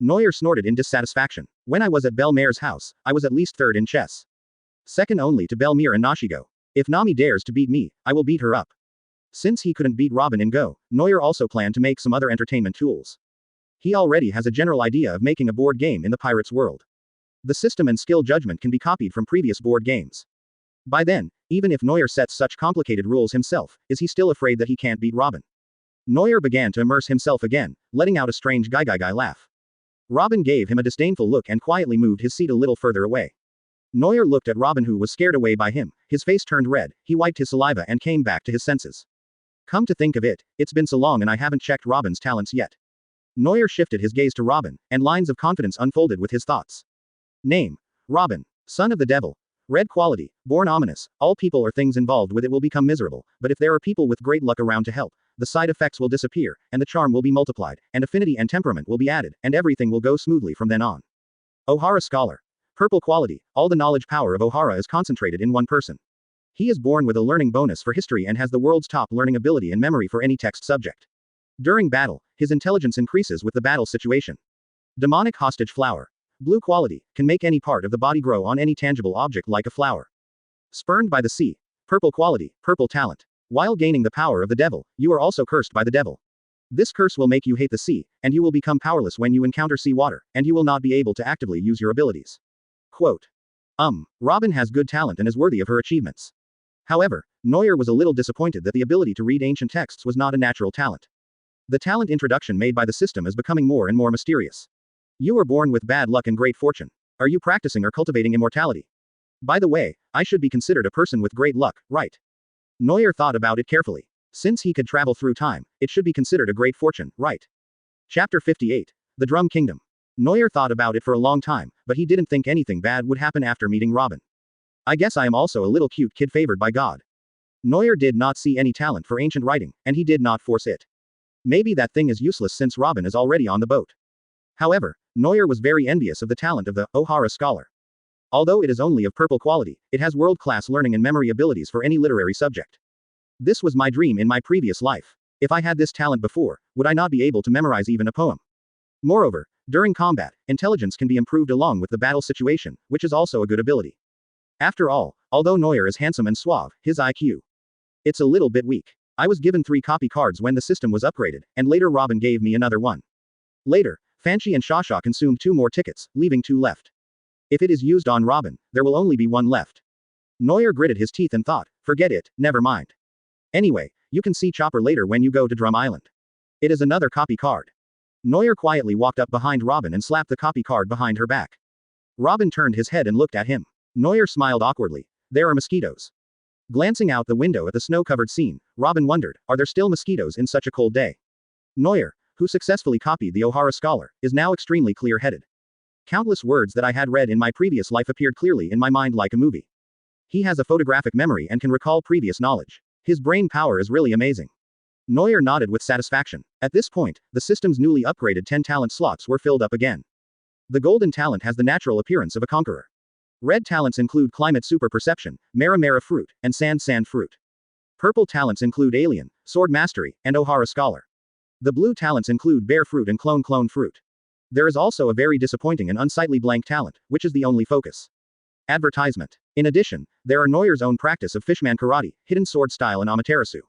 Neuer snorted in dissatisfaction. "When I was at Belmere's house, I was at least third in chess. Second only to Belmir and Nashigo. If Nami dares to beat me, I will beat her up." Since he couldn't beat Robin in Go, Neuer also planned to make some other entertainment tools. He already has a general idea of making a board game in the pirate's world. The system and skill judgment can be copied from previous board games. By then, even if Neuer sets such complicated rules himself, is he still afraid that he can't beat Robin? Neuer began to immerse himself again, letting out a strange guy laugh. Robin gave him a disdainful look and quietly moved his seat a little further away. Neuer looked at Robin who was scared away by him, his face turned red, he wiped his saliva and came back to his senses. "Come to think of it, it's been so long and I haven't checked Robin's talents yet." Neuer shifted his gaze to Robin, and lines of confidence unfolded with his thoughts. Name: Robin. Son of the devil. Red quality, born ominous, all people or things involved with it will become miserable, but if there are people with great luck around to help, the side effects will disappear, and the charm will be multiplied, and affinity and temperament will be added, and everything will go smoothly from then on. Ohara scholar. Purple quality, all the knowledge power of Ohara is concentrated in one person. He is born with a learning bonus for history and has the world's top learning ability and memory for any text subject. During battle, his intelligence increases with the battle situation. Demonic hostage flower. Blue quality, can make any part of the body grow on any tangible object like a flower. Spurned by the sea. Purple quality, purple talent. While gaining the power of the devil, you are also cursed by the devil. This curse will make you hate the sea, and you will become powerless when you encounter sea water, and you will not be able to actively use your abilities. Quote. Robin has good talent and is worthy of her achievements. However, Neuer was a little disappointed that the ability to read ancient texts was not a natural talent. The talent introduction made by the system is becoming more and more mysterious. You were born with bad luck and great fortune. Are you practicing or cultivating immortality? By the way, I should be considered a person with great luck, right? Neuer thought about it carefully. Since he could travel through time, it should be considered a great fortune, right? Chapter 58. The Drum Kingdom. Neuer thought about it for a long time, but he didn't think anything bad would happen after meeting Robin. I guess I am also a little cute kid favored by God. Neuer did not see any talent for ancient writing, and he did not force it. Maybe that thing is useless since Robin is already on the boat. However, Neuer was very envious of the talent of the Ohara scholar. Although it is only of purple quality, it has world-class learning and memory abilities for any literary subject. This was my dream in my previous life. If I had this talent before, would I not be able to memorize even a poem? Moreover, during combat, intelligence can be improved along with the battle situation, which is also a good ability. After all, although Neuer is handsome and suave, his IQ. It's a little bit weak. I was given 3 copy cards when the system was upgraded, and later Robin gave me another one. Later, Fanchi and Shasha consumed 2 more tickets, leaving 2 left. If it is used on Robin, there will only be 1 left. Neuer gritted his teeth and thought, forget it, never mind. Anyway, you can see Chopper later when you go to Drum Island. It is another copy card. Neuer quietly walked up behind Robin and slapped the copy card behind her back. Robin turned his head and looked at him. Neuer smiled awkwardly. There are mosquitoes. Glancing out the window at the snow-covered scene, Robin wondered, are there still mosquitoes in such a cold day? Neuer, who successfully copied the Ohara scholar, is now extremely clear-headed. Countless words that I had read in my previous life appeared clearly in my mind like a movie. He has a photographic memory and can recall previous knowledge. His brain power is really amazing. Neuer nodded with satisfaction. At this point, the system's newly upgraded 10 talent slots were filled up again. The golden talent has the natural appearance of a conqueror. Red talents include climate super perception, Mera fruit, and sand fruit. Purple talents include alien, sword mastery, and Ohara scholar. The blue talents include bear fruit and clone fruit. There is also a very disappointing and unsightly blank talent, which is the only focus. Advertisement. In addition, there are Neuer's own practice of fishman karate, hidden sword style and amaterasu.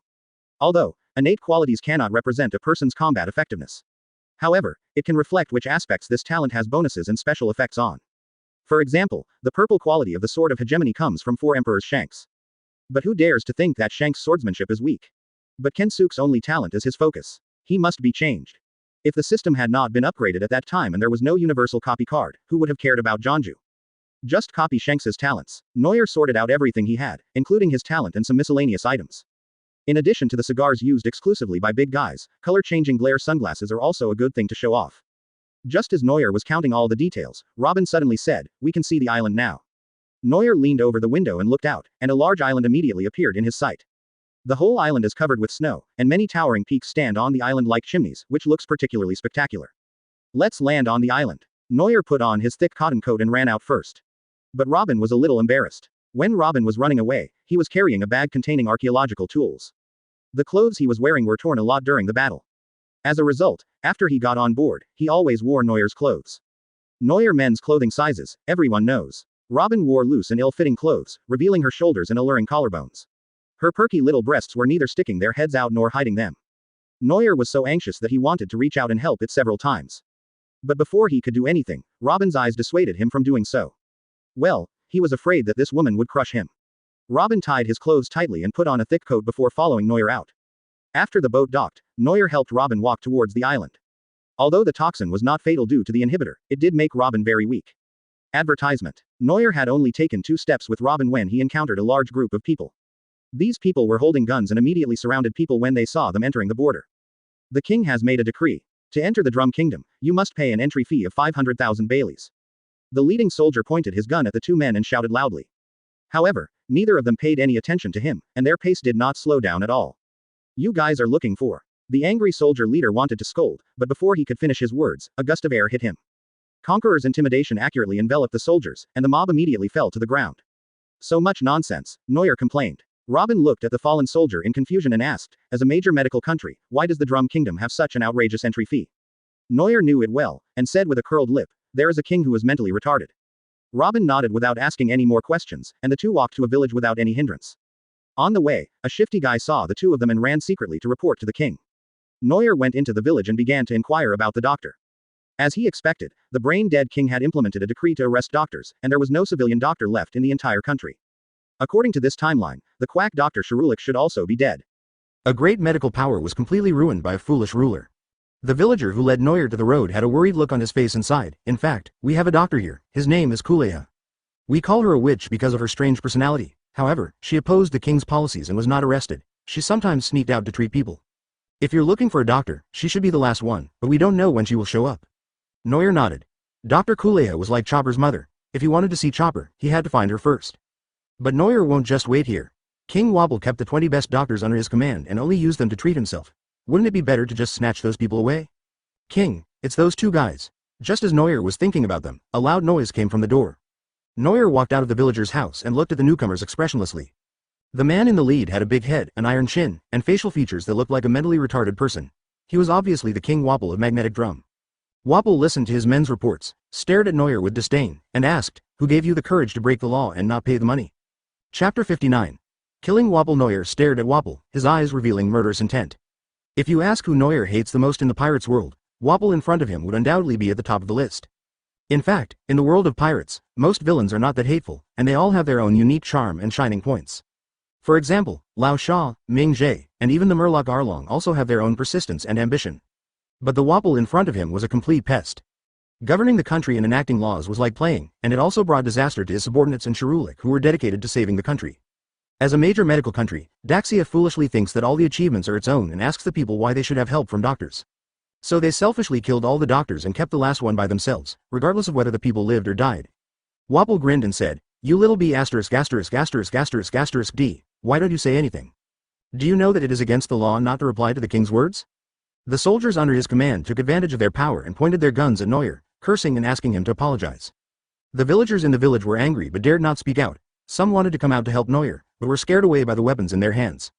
Although, innate qualities cannot represent a person's combat effectiveness. However, it can reflect which aspects this talent has bonuses and special effects on. For example, the purple quality of the Sword of Hegemony comes from 4 Emperors Shanks. But who dares to think that Shanks' swordsmanship is weak? But Kensuke's only talent is his focus. He must be changed. If the system had not been upgraded at that time and there was no universal copy card, who would have cared about Jonju? Just copy Shanks's talents. Neuer sorted out everything he had, including his talent and some miscellaneous items. In addition to the cigars used exclusively by big guys, color-changing glare sunglasses are also a good thing to show off. Just as Neuer was counting all the details, Robin suddenly said, we can see the island now. Neuer leaned over the window and looked out, and a large island immediately appeared in his sight. The whole island is covered with snow, and many towering peaks stand on the island like chimneys, which looks particularly spectacular. Let's land on the island. Neuer put on his thick cotton coat and ran out first. But Robin was a little embarrassed. When Robin was running away, he was carrying a bag containing archaeological tools. The clothes he was wearing were torn a lot during the battle. As a result, after he got on board, he always wore Neuer's clothes. Neuer men's clothing sizes, everyone knows. Robin wore loose and ill-fitting clothes, revealing her shoulders and alluring collarbones. Her perky little breasts were neither sticking their heads out nor hiding them. Neuer was so anxious that he wanted to reach out and help it several times. But before he could do anything, Robin's eyes dissuaded him from doing so. Well, he was afraid that this woman would crush him. Robin tied his clothes tightly and put on a thick coat before following Neuer out. After the boat docked, Neuer helped Robin walk towards the island. Although the toxin was not fatal due to the inhibitor, it did make Robin very weak. Advertisement. Neuer had only taken 2 steps with Robin when he encountered a large group of people. These people were holding guns and immediately surrounded people when they saw them entering the border. The king has made a decree. To enter the Drum Kingdom, you must pay an entry fee of 500,000 baileys. The leading soldier pointed his gun at the 2 men and shouted loudly. However, neither of them paid any attention to him, and their pace did not slow down at all. You guys are looking for. The angry soldier leader wanted to scold, but before he could finish his words, a gust of air hit him. Conqueror's intimidation accurately enveloped the soldiers, and the mob immediately fell to the ground. So much nonsense, Neuer complained. Robin looked at the fallen soldier in confusion and asked, as a major medical country, why does the Drum Kingdom have such an outrageous entry fee? Neuer knew it well, and said with a curled lip, there is a king who is mentally retarded. Robin nodded without asking any more questions, and the 2 walked to a village without any hindrance. On the way, a shifty guy saw the two of them and ran secretly to report to the king. Neuer went into the village and began to inquire about the doctor. As he expected, the brain-dead king had implemented a decree to arrest doctors, and there was no civilian doctor left in the entire country. According to this timeline, the quack Dr. Shirulik should also be dead. A great medical power was completely ruined by a foolish ruler. The villager who led Neuer to the road had a worried look on his face and sighed. In fact, we have a doctor here. His name is Kuleha. We call her a witch because of her strange personality. However, she opposed the king's policies and was not arrested. She sometimes sneaked out to treat people. If you're looking for a doctor, she should be the last one, but we don't know when she will show up. Neuer nodded. Dr. Kuleha was like Chopper's mother. If he wanted to see Chopper, he had to find her first. But Neuer won't just wait here. King Wobble kept the 20 best doctors under his command and only used them to treat himself. Wouldn't it be better to just snatch those people away? King, it's those two guys. Just as Neuer was thinking about them, a loud noise came from the door. Neuer walked out of the villager's house and looked at the newcomers expressionlessly. The man in the lead had a big head, an iron chin, and facial features that looked like a mentally retarded person. He was obviously the King Wobble of Magnetic Drum. Wobble listened to his men's reports, stared at Neuer with disdain, and asked, "Who gave you the courage to break the law and not pay the money?" Chapter 59. Killing Wobble. Neuer stared at Wobble, his eyes revealing murderous intent. If you ask who Neuer hates the most in the pirates' world, Wobble in front of him would undoubtedly be at the top of the list. In fact, in the world of pirates, most villains are not that hateful, and they all have their own unique charm and shining points. For example, Lao Sha, Ming Jie, and even the Murloc Arlong also have their own persistence and ambition. But the Wobble in front of him was a complete pest. Governing the country and enacting laws was like playing, and it also brought disaster to his subordinates and Shirulik who were dedicated to saving the country. As a major medical country, Daxia foolishly thinks that all the achievements are its own and asks the people why they should have help from doctors. So they selfishly killed all the doctors and kept the last one by themselves, regardless of whether the people lived or died. Wobble grinned and said, "You little b***************, D, why don't you say anything? Do you know that it is against the law not to reply to the king's words?" The soldiers under his command took advantage of their power and pointed their guns at Neuer, cursing and asking him to apologize. The villagers in the village were angry but dared not speak out. Some wanted to come out to help Neuer, but were scared away by the weapons in their hands.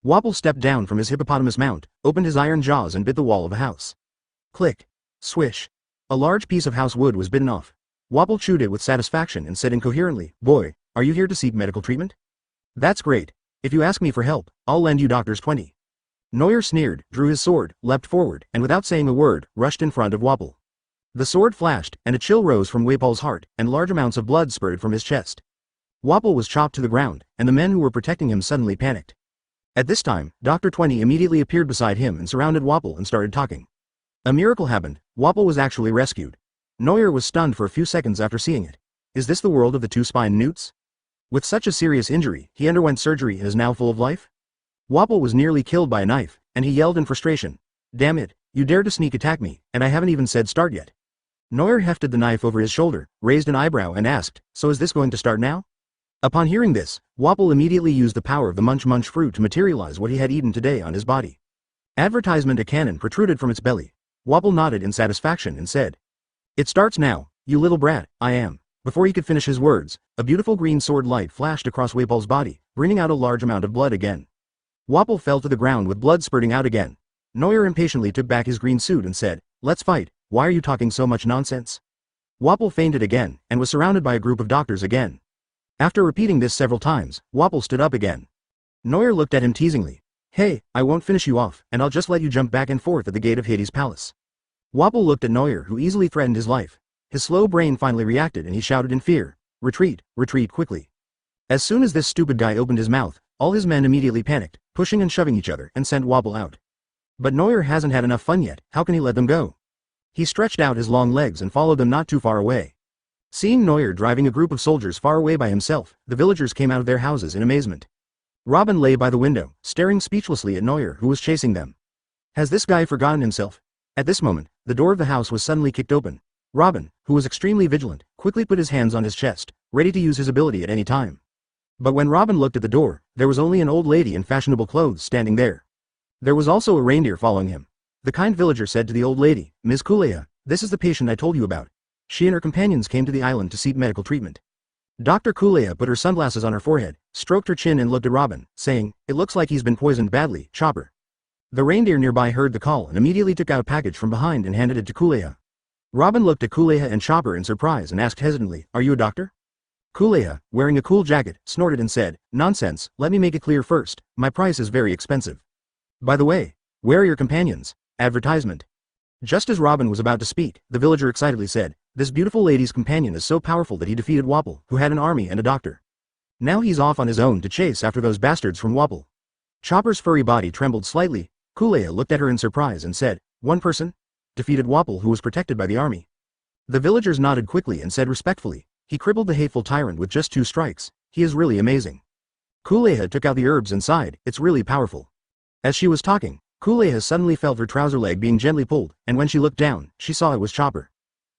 Wobble stepped down from his hippopotamus mount, opened his iron jaws and bit the wall of a house. Click. Swish. A large piece of house wood was bitten off. Wobble chewed it with satisfaction and said incoherently, "Boy, are you here to seek medical treatment? That's great. If you ask me for help, I'll lend you doctors 20. Neuer sneered, drew his sword, leapt forward, and without saying a word, rushed in front of Wobble. The sword flashed, and a chill rose from Weipol's heart, and large amounts of blood spurted from his chest. Wobble was chopped to the ground, and the men who were protecting him suddenly panicked. At this time, Dr. 20 immediately appeared beside him and surrounded Wobble and started talking. A miracle happened. Wobble was actually rescued. Neuer was stunned for a few seconds after seeing it. Is this the world of the two-spined newts? With such a serious injury, he underwent surgery and is now full of life? Wobble was nearly killed by a knife, and he yelled in frustration. "Damn it, you dared to sneak attack me, and I haven't even said start yet." Neuer hefted the knife over his shoulder, raised an eyebrow and asked, "So is this going to start now?" Upon hearing this, Wobble immediately used the power of the munch fruit to materialize what he had eaten today on his body. Advertisement: a cannon protruded from its belly. Wobble nodded in satisfaction and said, "It starts now, you little brat, I am." Before he could finish his words, a beautiful green sword light flashed across Weipol's body, bringing out a large amount of blood again. Wobble fell to the ground with blood spurting out again. Neuer impatiently took back his green suit and said, "Let's fight, why are you talking so much nonsense?" Wobble fainted again, and was surrounded by a group of doctors again. After repeating this several times, Wobble stood up again. Neuer looked at him teasingly. "Hey, I won't finish you off, and I'll just let you jump back and forth at the gate of Hades' palace." Wobble looked at Neuer, who easily threatened his life. His slow brain finally reacted and he shouted in fear, "Retreat, retreat quickly." As soon as this stupid guy opened his mouth, all his men immediately panicked, pushing and shoving each other, and sent Wobble out. But Neuer hasn't had enough fun yet, how can he let them go? He stretched out his long legs and followed them not too far away. Seeing Neuer driving a group of soldiers far away by himself, the villagers came out of their houses in amazement. Robin lay by the window, staring speechlessly at Neuer, who was chasing them. Has this guy forgotten himself? At this moment, the door of the house was suddenly kicked open. Robin, who was extremely vigilant, quickly put his hands on his chest, ready to use his ability at any time. But when Robin looked at the door, there was only an old lady in fashionable clothes standing there. There was also a reindeer following him. The kind villager said to the old lady, "Ms. Kuleha, this is the patient I told you about. She and her companions came to the island to seek medical treatment." Dr. Kuleha put her sunglasses on her forehead, stroked her chin and looked at Robin, saying, "It looks like he's been poisoned badly, Chopper." The reindeer nearby heard the call and immediately took out a package from behind and handed it to Kuleha. Robin looked at Kuleha and Chopper in surprise and asked hesitantly, "Are you a doctor?" Kuleha, wearing a cool jacket, snorted and said, "Nonsense, let me make it clear first, my price is very expensive. By the way, where are your companions?" Advertisement. Just as Robin was about to speak, the villager excitedly said, "This beautiful lady's companion is so powerful that he defeated Wapple, who had an army and a doctor. Now he's off on his own to chase after those bastards from Wapple." Chopper's furry body trembled slightly. Kuleha looked at her in surprise and said, "One person? Defeated Wapple, who was protected by the army?" The villagers nodded quickly and said respectfully, "He crippled the hateful tyrant with just 2 strikes. He is really amazing." Kuleha took out the herbs and sighed, "It's really powerful." As she was talking, Kuleha suddenly felt her trouser leg being gently pulled, and when she looked down, she saw it was Chopper.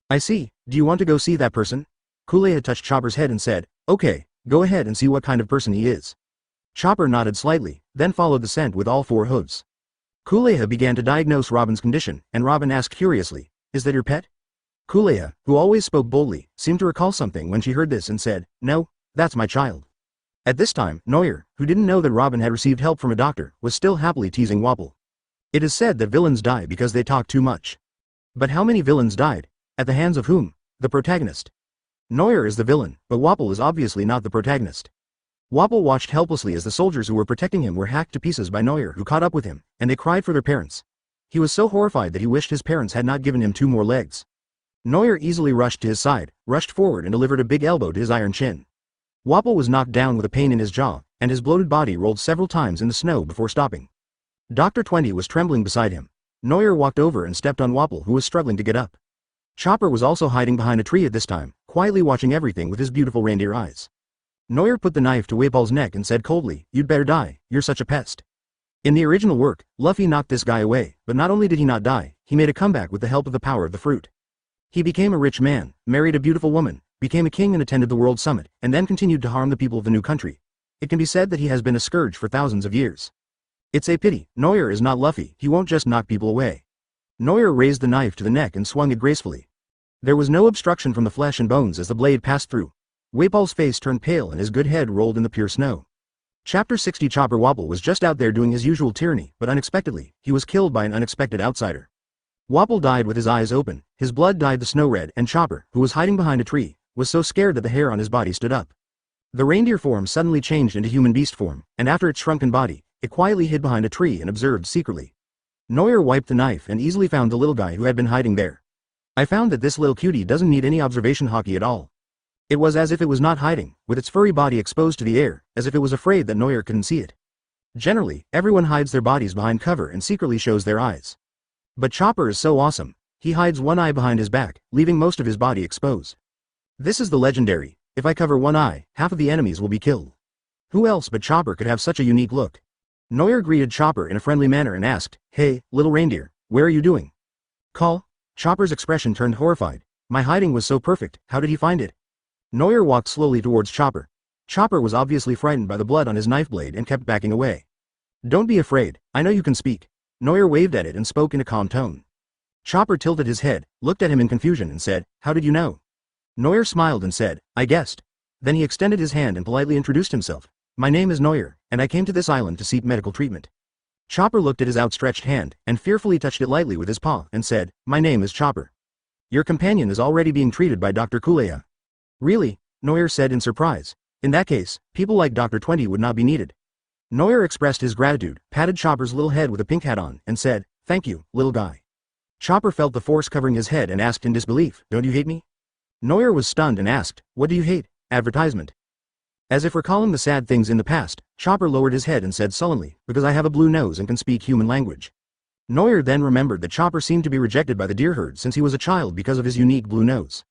"I see, do you want to go see that person?" Kuleha touched Chopper's head and said, "Okay, go ahead and see what kind of person he is." Chopper nodded slightly, then followed the scent with all 4 hooves. Kuleha began to diagnose Robin's condition, and Robin asked curiously, "Is that your pet?" Kuleha, who always spoke boldly, seemed to recall something when she heard this and said, "No, that's my child." At this time, Neuer, who didn't know that Robin had received help from a doctor, was still happily teasing Wapple. It is said that villains die because they talk too much. But how many villains died? At the hands of whom? The protagonist. Neuer is the villain, but Wapple is obviously not the protagonist. Wapple watched helplessly as the soldiers who were protecting him were hacked to pieces by Neuer, who caught up with him, and they cried for their parents. He was so horrified that he wished his parents had not given him 2 more legs. Neuer easily rushed to his side, rushed forward and delivered a big elbow to his iron chin. Wapple was knocked down with a pain in his jaw, and his bloated body rolled several times in the snow before stopping. Dr. 20 was trembling beside him. Neuer walked over and stepped on Wapple, who was struggling to get up. Chopper was also hiding behind a tree at this time, quietly watching everything with his beautiful reindeer eyes. Neuer put the knife to Waple's neck and said coldly, "You'd better die, you're such a pest." In the original work, Luffy knocked this guy away, but not only did he not die, he made a comeback with the help of the power of the fruit. He became a rich man, married a beautiful woman, became a king and attended the World Summit, and then continued to harm the people of the new country. It can be said that he has been a scourge for thousands of years. It's a pity, Neuer is not Luffy, he won't just knock people away. Neuer raised the knife to the neck and swung it gracefully. There was no obstruction from the flesh and bones as the blade passed through. Waple's face turned pale and his good head rolled in the pure snow. Chapter 60. Chopper Wapple was just out there doing his usual tyranny, but unexpectedly, he was killed by an unexpected outsider. Wapple died with his eyes open, his blood dyed the snow red, and Chopper, who was hiding behind a tree, was so scared that the hair on his body stood up. The reindeer form suddenly changed into human beast form, and after its shrunken body, it quietly hid behind a tree and observed secretly. Neuer wiped the knife and easily found the little guy who had been hiding there. "I found that this little cutie doesn't need any observation Haki at all." It was as if it was not hiding, with its furry body exposed to the air, as if it was afraid that Neuer couldn't see it. Generally, everyone hides their bodies behind cover and secretly shows their eyes. But Chopper is so awesome, he hides one eye behind his back, leaving most of his body exposed. This is the legendary, "If I cover one eye, half of the enemies will be killed." Who else but Chopper could have such a unique look? Neuer greeted Chopper in a friendly manner and asked, "Hey, little reindeer, where are you doing?" "Call?" Chopper's expression turned horrified. "My hiding was so perfect, how did he find it?" Neuer walked slowly towards Chopper. Chopper was obviously frightened by the blood on his knife blade and kept backing away. "Don't be afraid, I know you can speak." Neuer waved at it and spoke in a calm tone. Chopper tilted his head, looked at him in confusion and said, "How did you know?" Neuer smiled and said, "I guessed." Then he extended his hand and politely introduced himself. "My name is Neuer, and I came to this island to seek medical treatment." Chopper looked at his outstretched hand, and fearfully touched it lightly with his paw, and said, "My name is Chopper. Your companion is already being treated by Dr. Kuleha." "Really?" Neuer said in surprise. "In that case, people like Dr. 20 would not be needed." Neuer expressed his gratitude, patted Chopper's little head with a pink hat on, and said, "Thank you, little guy." Chopper felt the force covering his head and asked in disbelief, "Don't you hate me?" Neuer was stunned and asked, "What do you hate?" Advertisement. As if recalling the sad things in the past, Chopper lowered his head and said sullenly, "Because I have a blue nose and can speak human language." Neuer then remembered that Chopper seemed to be rejected by the deer herd since he was a child because of his unique blue nose.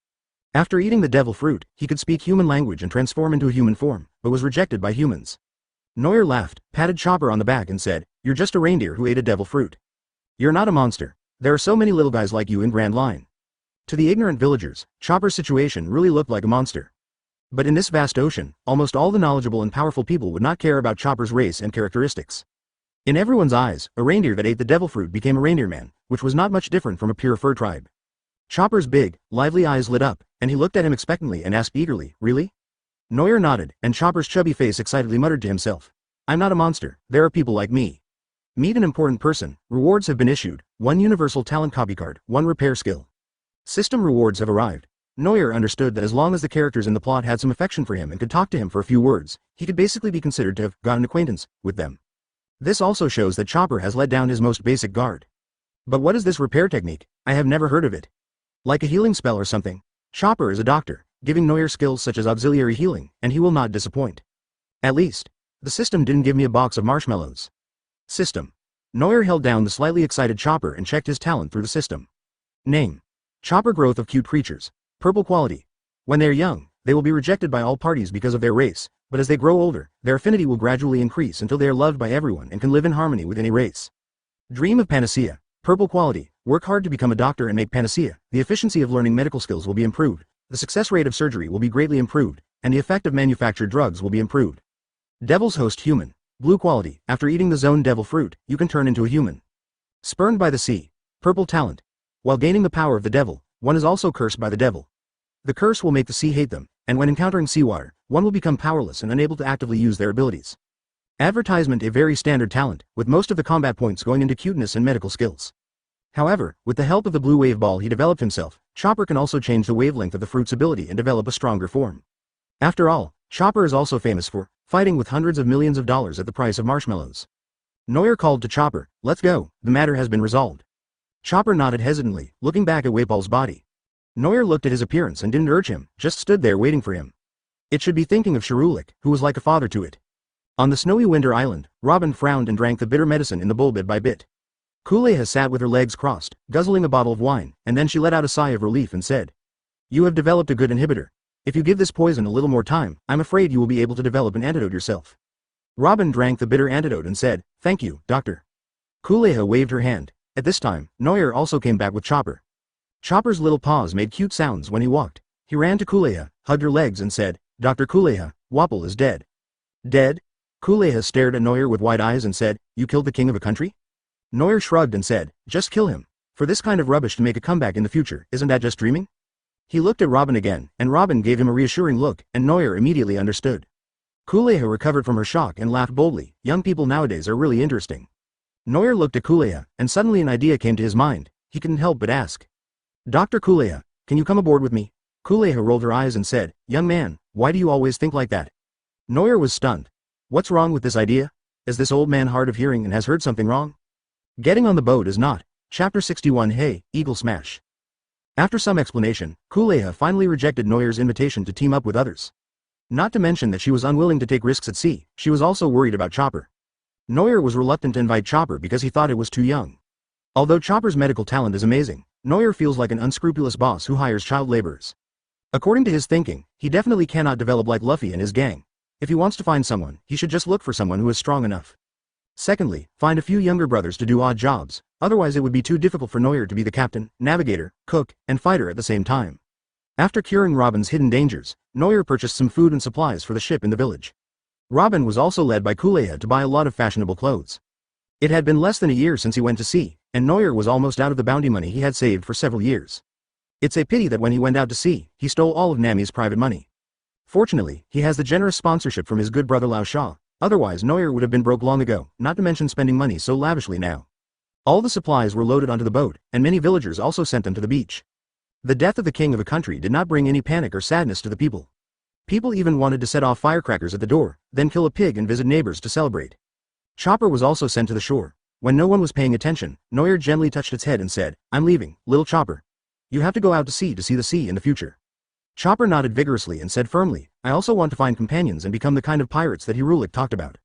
After eating the devil fruit, he could speak human language and transform into a human form, but was rejected by humans. Neuer laughed, patted Chopper on the back and said, "You're just a reindeer who ate a devil fruit. You're not a monster. There are so many little guys like you in Grand Line." To the ignorant villagers, Chopper's situation really looked like a monster. But in this vast ocean, almost all the knowledgeable and powerful people would not care about Chopper's race and characteristics. In everyone's eyes, a reindeer that ate the devil fruit became a reindeer man, which was not much different from a pure fur tribe. Chopper's big, lively eyes lit up, and he looked at him expectantly and asked eagerly, "Really?" Neuer nodded, and Chopper's chubby face excitedly muttered to himself, "I'm not a monster, there are people like me. Meet an important person, rewards have been issued, 1 universal talent copy card, 1 repair skill. System rewards have arrived." Neuer understood that as long as the characters in the plot had some affection for him and could talk to him for a few words, he could basically be considered to have gotten acquaintance with them. This also shows that Chopper has let down his most basic guard. But what is this repair technique? I have never heard of it. Like a healing spell or something? Chopper is a doctor, giving Neuer skills such as auxiliary healing, and he will not disappoint. At least, the system didn't give me a box of marshmallows. System. Neuer held down the slightly excited Chopper and checked his talent through the system. Name. Chopper growth of cute creatures. Purple quality. When they are young, they will be rejected by all parties because of their race, but as they grow older, their affinity will gradually increase until they are loved by everyone and can live in harmony with any race. Dream of panacea. Purple quality. Work hard to become a doctor and make panacea. The efficiency of learning medical skills will be improved, the success rate of surgery will be greatly improved, and the effect of manufactured drugs will be improved. Devil's host human. Blue quality. After eating the zone devil fruit, you can turn into a human. Spurned by the sea. Purple talent. While gaining the power of the devil, one is also cursed by the devil. The curse will make the sea hate them, and when encountering seawater, one will become powerless and unable to actively use their abilities. Advertisement. A very standard talent, with most of the combat points going into cuteness and medical skills. However, with the help of the blue wave ball he developed himself, Chopper can also change the wavelength of the fruit's ability and develop a stronger form. After all, Chopper is also famous for fighting with hundreds of millions of dollars at the price of marshmallows. Neuer called to Chopper, "Let's go, the matter has been resolved." Chopper nodded hesitantly, looking back at Wayball's body. Neuer looked at his appearance and didn't urge him, just stood there waiting for him. It should be thinking of Shirulik, who was like a father to it. On the snowy winter island, Robin frowned and drank the bitter medicine in the bowl bit by bit. Kuleha sat with her legs crossed, guzzling a bottle of wine, and then she let out a sigh of relief and said, "You have developed a good inhibitor. If you give this poison a little more time, I'm afraid you will be able to develop an antidote yourself." Robin drank the bitter antidote and said, "Thank you, doctor." Kuleha waved her hand. At this time, Neuer also came back with Chopper. Chopper's little paws made cute sounds when he walked. He ran to Kuleha, hugged her legs and said, "Dr. Kuleha, Wapple is dead." "Dead?" Kuleha stared at Neuer with wide eyes and said, "You killed the king of a country?" Neuer shrugged and said, "Just kill him. For this kind of rubbish to make a comeback in the future, isn't that just dreaming?" He looked at Robin again, and Robin gave him a reassuring look, and Neuer immediately understood. Kuleha recovered from her shock and laughed boldly. Young people nowadays are really interesting. Neuer looked at Kuleha, and suddenly an idea came to his mind. He couldn't help but ask, "Dr. Kuleha, can you come aboard with me?" Kuleha rolled her eyes and said, "Young man, why do you always think like that?" Neuer was stunned. What's wrong with this idea? Is this old man hard of hearing and has heard something wrong? Getting on the boat is not. Chapter 61. Hey, Eagle Smash. After some explanation, Kuleha finally rejected Neuer's invitation to team up with others. Not to mention that she was unwilling to take risks at sea, she was also worried about Chopper. Neuer was reluctant to invite Chopper because he thought it was too young. Although Chopper's medical talent is amazing, Neuer feels like an unscrupulous boss who hires child laborers. According to his thinking, he definitely cannot develop like Luffy and his gang. If he wants to find someone, he should just look for someone who is strong enough. Secondly, find a few younger brothers to do odd jobs, otherwise it would be too difficult for Neuer to be the captain, navigator, cook, and fighter at the same time. After curing Robin's hidden dangers, Neuer purchased some food and supplies for the ship in the village. Robin was also led by Kuleha to buy a lot of fashionable clothes. It had been less than a year since he went to sea, and Neuer was almost out of the bounty money he had saved for several years. It's a pity that when he went out to sea, he stole all of Nami's private money. Fortunately, he has the generous sponsorship from his good brother Lao Sha. Otherwise Neuer would have been broke long ago, not to mention spending money so lavishly now. All the supplies were loaded onto the boat, and many villagers also sent them to the beach. The death of the king of a country did not bring any panic or sadness to the people. People even wanted to set off firecrackers at the door, then kill a pig and visit neighbors to celebrate. Chopper was also sent to the shore. When no one was paying attention, Neuer gently touched its head and said, "I'm leaving, little Chopper. You have to go out to sea the sea in the future." Chopper nodded vigorously and said firmly, "I also want to find companions and become the kind of pirates that Shirulik talked about."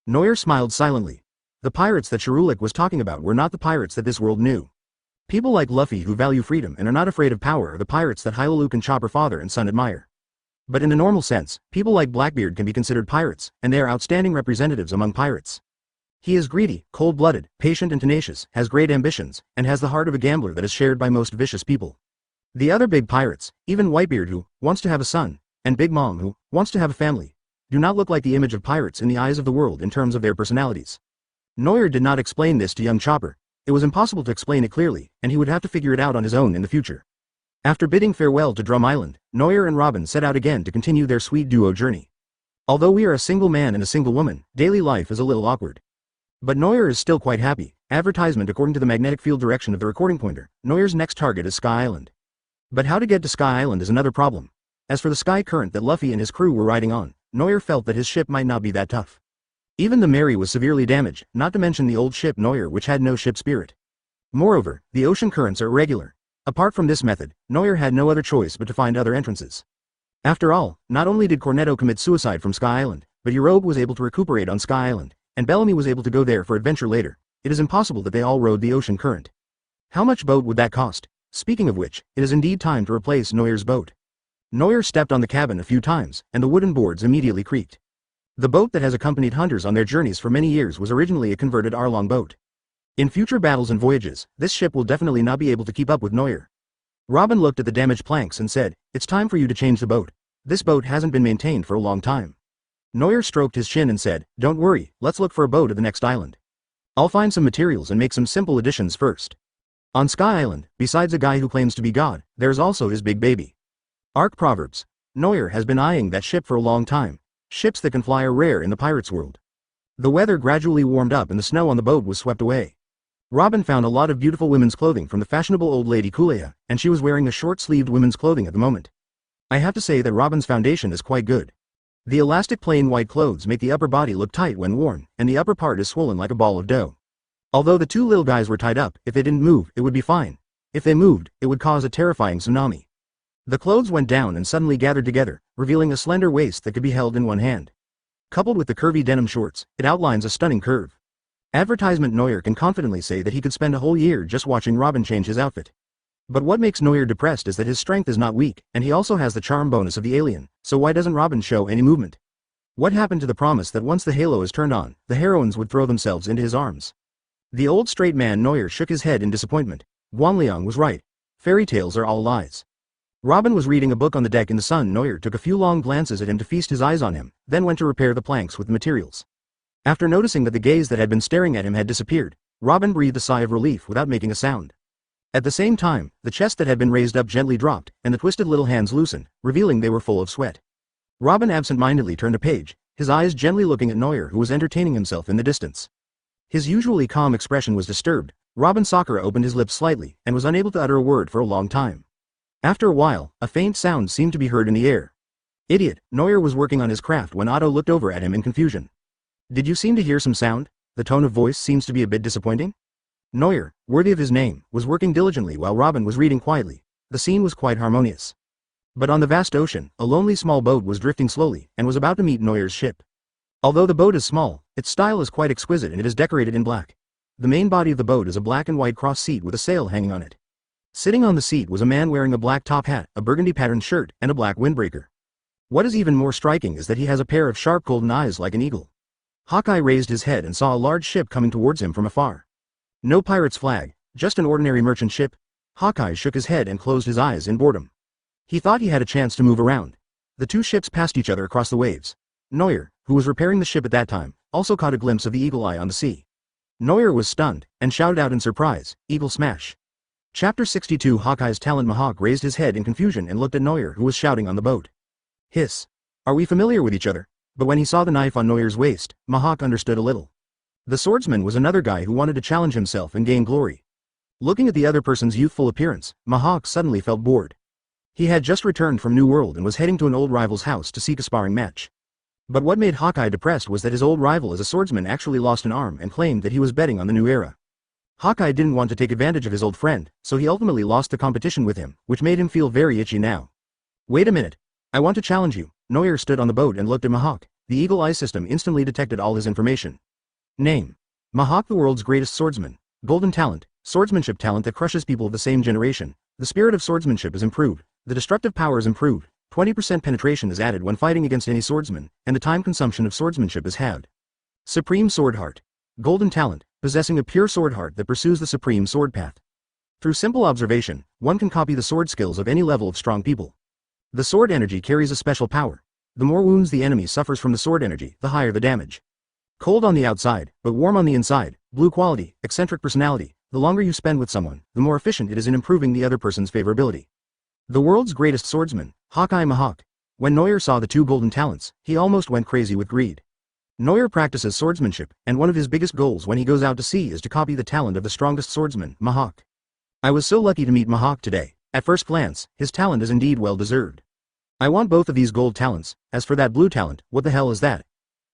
Neuer smiled silently. The pirates that Shirulik was talking about were not the pirates that this world knew. People like Luffy who value freedom and are not afraid of power are the pirates that Hylaluk and Chopper father and son admire. But in the normal sense, people like Blackbeard can be considered pirates, and they are outstanding representatives among pirates. He is greedy, cold-blooded, patient and tenacious, has great ambitions, and has the heart of a gambler that is shared by most vicious people. The other big pirates, even Whitebeard who wants to have a son, and Big Mom who wants to have a family, do not look like the image of pirates in the eyes of the world in terms of their personalities. Neuer did not explain this to young Chopper. It was impossible to explain it clearly, and he would have to figure it out on his own in the future. After bidding farewell to Drum Island, Neuer and Robin set out again to continue their sweet duo journey. Although we are a single man and a single woman, daily life is a little awkward. But Neuer is still quite happy. Advertisement according to the magnetic field direction of the recording pointer. Neuer's next target is Sky Island. But how to get to Sky Island is another problem. As for the sky current that Luffy and his crew were riding on, Neuer felt that his ship might not be that tough. Even the Mary was severely damaged, not to mention the old ship Neuer, which had no ship spirit. Moreover, the ocean currents are irregular. Apart from this method, Neuer had no other choice but to find other entrances. After all, not only did Cornetto commit suicide from Sky Island, but Europe was able to recuperate on Sky Island, and Bellemere was able to go there for adventure later. It is impossible that they all rode the ocean current. How much boat would that cost? Speaking of which, it is indeed time to replace Neuer's boat. Neuer stepped on the cabin a few times, and the wooden boards immediately creaked. The boat that has accompanied hunters on their journeys for many years was originally a converted Arlong boat. In future battles and voyages, this ship will definitely not be able to keep up with Neuer. Robin looked at the damaged planks and said, "It's time for you to change the boat. This boat hasn't been maintained for a long time." Neuer stroked his chin and said, "Don't worry, let's look for a boat at the next island. I'll find some materials and make some simple additions first." On Sky Island, besides a guy who claims to be God, there's also his big baby. Arc Proverbs. Neuer has been eyeing that ship for a long time. Ships that can fly are rare in the pirates' world. The weather gradually warmed up and the snow on the boat was swept away. Robin found a lot of beautiful women's clothing from the fashionable old lady Kuleya, and she was wearing a short-sleeved women's clothing at the moment. I have to say that Robin's foundation is quite good. The elastic plain white clothes make the upper body look tight when worn, and the upper part is swollen like a ball of dough. Although the two little guys were tied up, if they didn't move, it would be fine. If they moved, it would cause a terrifying tsunami. The clothes went down and suddenly gathered together, revealing a slender waist that could be held in one hand. Coupled with the curvy denim shorts, it outlines a stunning curve. Advertisement Neuer can confidently say that he could spend a whole year just watching Robin change his outfit. But what makes Neuer depressed is that his strength is not weak, and he also has the charm bonus of the alien, so why doesn't Robin show any movement? What happened to the promise that once the halo is turned on, the heroines would throw themselves into his arms? The old straight man Neuer shook his head in disappointment. Guanliang was right. Fairy tales are all lies. Robin was reading a book on the deck in the sun. Neuer took a few long glances at him to feast his eyes on him, then went to repair the planks with the materials. After noticing that the gaze that had been staring at him had disappeared, Robin breathed a sigh of relief without making a sound. At the same time, the chest that had been raised up gently dropped, and the twisted little hands loosened, revealing they were full of sweat. Robin absent-mindedly turned a page, his eyes gently looking at Neuer, who was entertaining himself in the distance. His usually calm expression was disturbed. Robin Sakura opened his lips slightly, and was unable to utter a word for a long time. After a while, a faint sound seemed to be heard in the air. Idiot, Neuer was working on his craft when Otto looked over at him in confusion. "Did you seem to hear some sound? The tone of voice seems to be a bit disappointing." Neuer, worthy of his name, was working diligently while Robin was reading quietly. The scene was quite harmonious. But on the vast ocean, a lonely small boat was drifting slowly, and was about to meet Neuer's ship. Although the boat is small, its style is quite exquisite and it is decorated in black. The main body of the boat is a black and white cross seat with a sail hanging on it. Sitting on the seat was a man wearing a black top hat, a burgundy patterned shirt, and a black windbreaker. What is even more striking is that he has a pair of sharp golden eyes like an eagle. Hawkeye raised his head and saw a large ship coming towards him from afar. No pirate's flag, just an ordinary merchant ship. Hawkeye shook his head and closed his eyes in boredom. He thought he had a chance to move around. The two ships passed each other across the waves. Neuer, who was repairing the ship at that time, also caught a glimpse of the eagle eye on the sea. Neuer was stunned, and shouted out in surprise, "Eagle smash!" Chapter 62 Hawkeye's talent. Mihawk raised his head in confusion and looked at Neuer, who was shouting on the boat. Hiss. Are we familiar with each other? But when he saw the knife on Neuer's waist, Mihawk understood a little. The swordsman was another guy who wanted to challenge himself and gain glory. Looking at the other person's youthful appearance, Mihawk suddenly felt bored. He had just returned from New World and was heading to an old rival's house to seek a sparring match. But what made Hawkeye depressed was that his old rival as a swordsman actually lost an arm and claimed that he was betting on the new era. Hawkeye didn't want to take advantage of his old friend, so he ultimately lost the competition with him, which made him feel very itchy now. Wait a minute. I want to challenge you. Neuer stood on the boat and looked at Mihawk. The eagle eye system instantly detected all his information. Name. Mihawk, the world's greatest swordsman. Golden talent, swordsmanship talent that crushes people of the same generation. The spirit of swordsmanship is improved. The destructive power is improved. 20% penetration is added when fighting against any swordsman, and the time consumption of swordsmanship is halved. Supreme Sword Heart. Golden talent, possessing a pure sword heart that pursues the supreme sword path. Through simple observation, one can copy the sword skills of any level of strong people. The sword energy carries a special power. The more wounds the enemy suffers from the sword energy, the higher the damage. Cold on the outside, but warm on the inside, blue quality, eccentric personality. The longer you spend with someone, the more efficient it is in improving the other person's favorability. The world's greatest swordsman, Hawkeye Mihawk. When Neuer saw the two golden talents, he almost went crazy with greed. Neuer practices swordsmanship, and one of his biggest goals when he goes out to sea is to copy the talent of the strongest swordsman, Mihawk. I was so lucky to meet Mihawk today. At first glance, his talent is indeed well deserved. I want both of these gold talents. As for that blue talent, what the hell is that?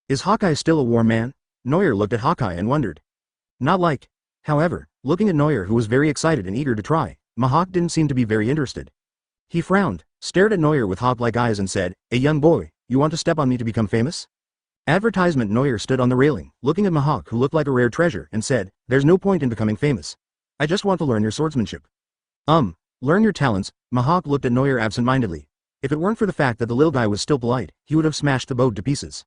Is Hawkeye still a warm man? Neuer looked at Hawkeye and wondered. Not like. However, looking at Neuer, who was very excited and eager to try, Mihawk didn't seem to be very interested. He frowned, stared at Neuer with hawk-like eyes and said, "Hey young boy, you want to step on me to become famous?" Advertisement. Neuer stood on the railing, looking at Mihawk, who looked like a rare treasure, and said, "There's no point in becoming famous. I just want to learn your swordsmanship." Learn your talents. Mihawk looked at Neuer absent-mindedly. If it weren't for the fact that the little guy was still polite, he would have smashed the boat to pieces.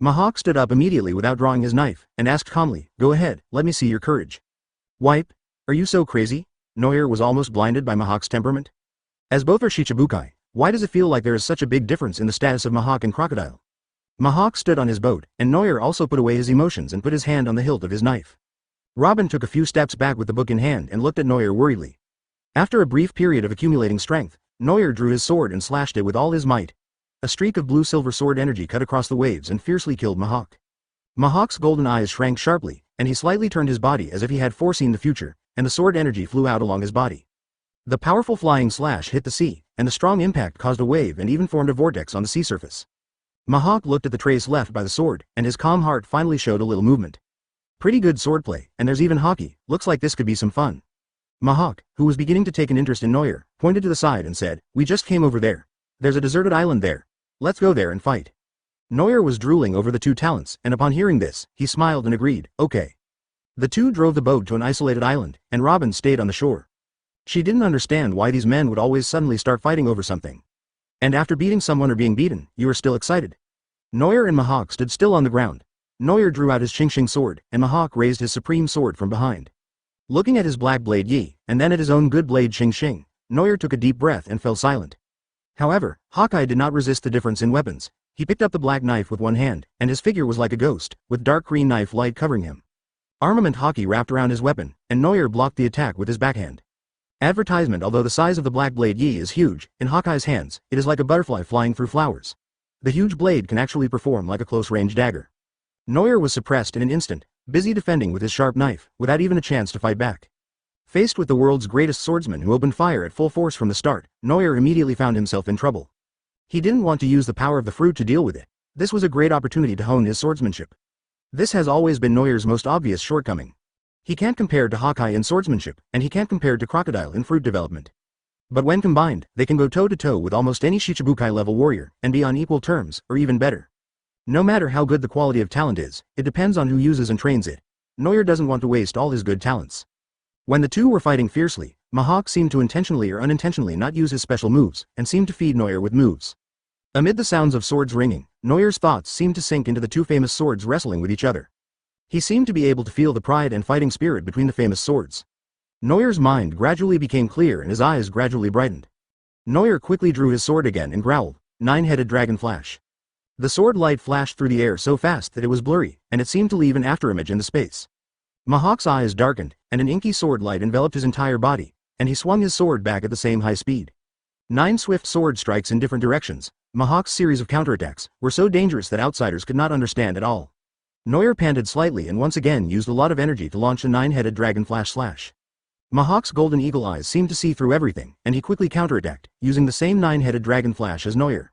Mihawk stood up immediately without drawing his knife, and asked calmly, "Go ahead, let me see your courage." "Wipe? Are you so crazy?" Neuer was almost blinded by Mihawk's temperament. As both are Shichibukai, why does it feel like there is such a big difference in the status of Mihawk and Crocodile? Mihawk stood on his boat, and Neuer also put away his emotions and put his hand on the hilt of his knife. Robin took a few steps back with the book in hand and looked at Neuer worriedly. After a brief period of accumulating strength, Neuer drew his sword and slashed it with all his might. A streak of blue-silver sword energy cut across the waves and fiercely killed Mihawk. Mihawk's golden eyes shrank sharply, and he slightly turned his body as if he had foreseen the future, and the sword energy flew out along his body. The powerful flying slash hit the sea, and the strong impact caused a wave and even formed a vortex on the sea surface. Mihawk looked at the trace left by the sword, and his calm heart finally showed a little movement. Pretty good swordplay, and there's even Haki. Looks like this could be some fun. Mihawk, who was beginning to take an interest in Neuer, pointed to the side and said, "We just came over there. There's a deserted island there. Let's go there and fight." Neuer was drooling over the two talents, and upon hearing this, he smiled and agreed, "Okay." The two drove the boat to an isolated island, and Robin stayed on the shore. She didn't understand why these men would always suddenly start fighting over something. And after beating someone or being beaten, you are still excited. Neuer and Mihawk stood still on the ground. Neuer drew out his Ching-Ching sword, and Mihawk raised his supreme sword from behind. Looking at his black blade Yi, and then at his own good blade Ching-Ching, Neuer took a deep breath and fell silent. However, Hawkeye did not resist the difference in weapons. He picked up the black knife with one hand, and his figure was like a ghost, with dark green knife light covering him. Armament Haki wrapped around his weapon, and Neuer blocked the attack with his backhand. Advertisement. Although the size of the black blade Yi is huge, in Hawkeye's hands, it is like a butterfly flying through flowers. The huge blade can actually perform like a close-range dagger. Neuer was suppressed in an instant, busy defending with his sharp knife, without even a chance to fight back. Faced with the world's greatest swordsman who opened fire at full force from the start, Neuer immediately found himself in trouble. He didn't want to use the power of the fruit to deal with it. This was a great opportunity to hone his swordsmanship. This has always been Neuer's most obvious shortcoming. He can't compare to Hawkeye in swordsmanship, and he can't compare to Crocodile in fruit development. But when combined, they can go toe-to-toe with almost any Shichibukai-level warrior, and be on equal terms, or even better. No matter how good the quality of talent is, it depends on who uses and trains it. Neuer doesn't want to waste all his good talents. When the two were fighting fiercely, Mihawk seemed to intentionally or unintentionally not use his special moves, and seemed to feed Neuer with moves. Amid the sounds of swords ringing, Neuer's thoughts seemed to sink into the two famous swords wrestling with each other. He seemed to be able to feel the pride and fighting spirit between the famous swords. Neuer's mind gradually became clear and his eyes gradually brightened. Neuer quickly drew his sword again and growled, "Nine-headed dragon flash." The sword light flashed through the air so fast that it was blurry, and it seemed to leave an afterimage in the space. Mihawk's eyes darkened, and an inky sword light enveloped his entire body, and he swung his sword back at the same high speed. 9 swift sword strikes in different directions. Mihawk's series of counterattacks were so dangerous that outsiders could not understand at all. Neuer panted slightly and once again used a lot of energy to launch a 9-headed dragon flash slash. Mihawk's golden eagle eyes seemed to see through everything, and he quickly counterattacked, using the same 9-headed dragon flash as Neuer.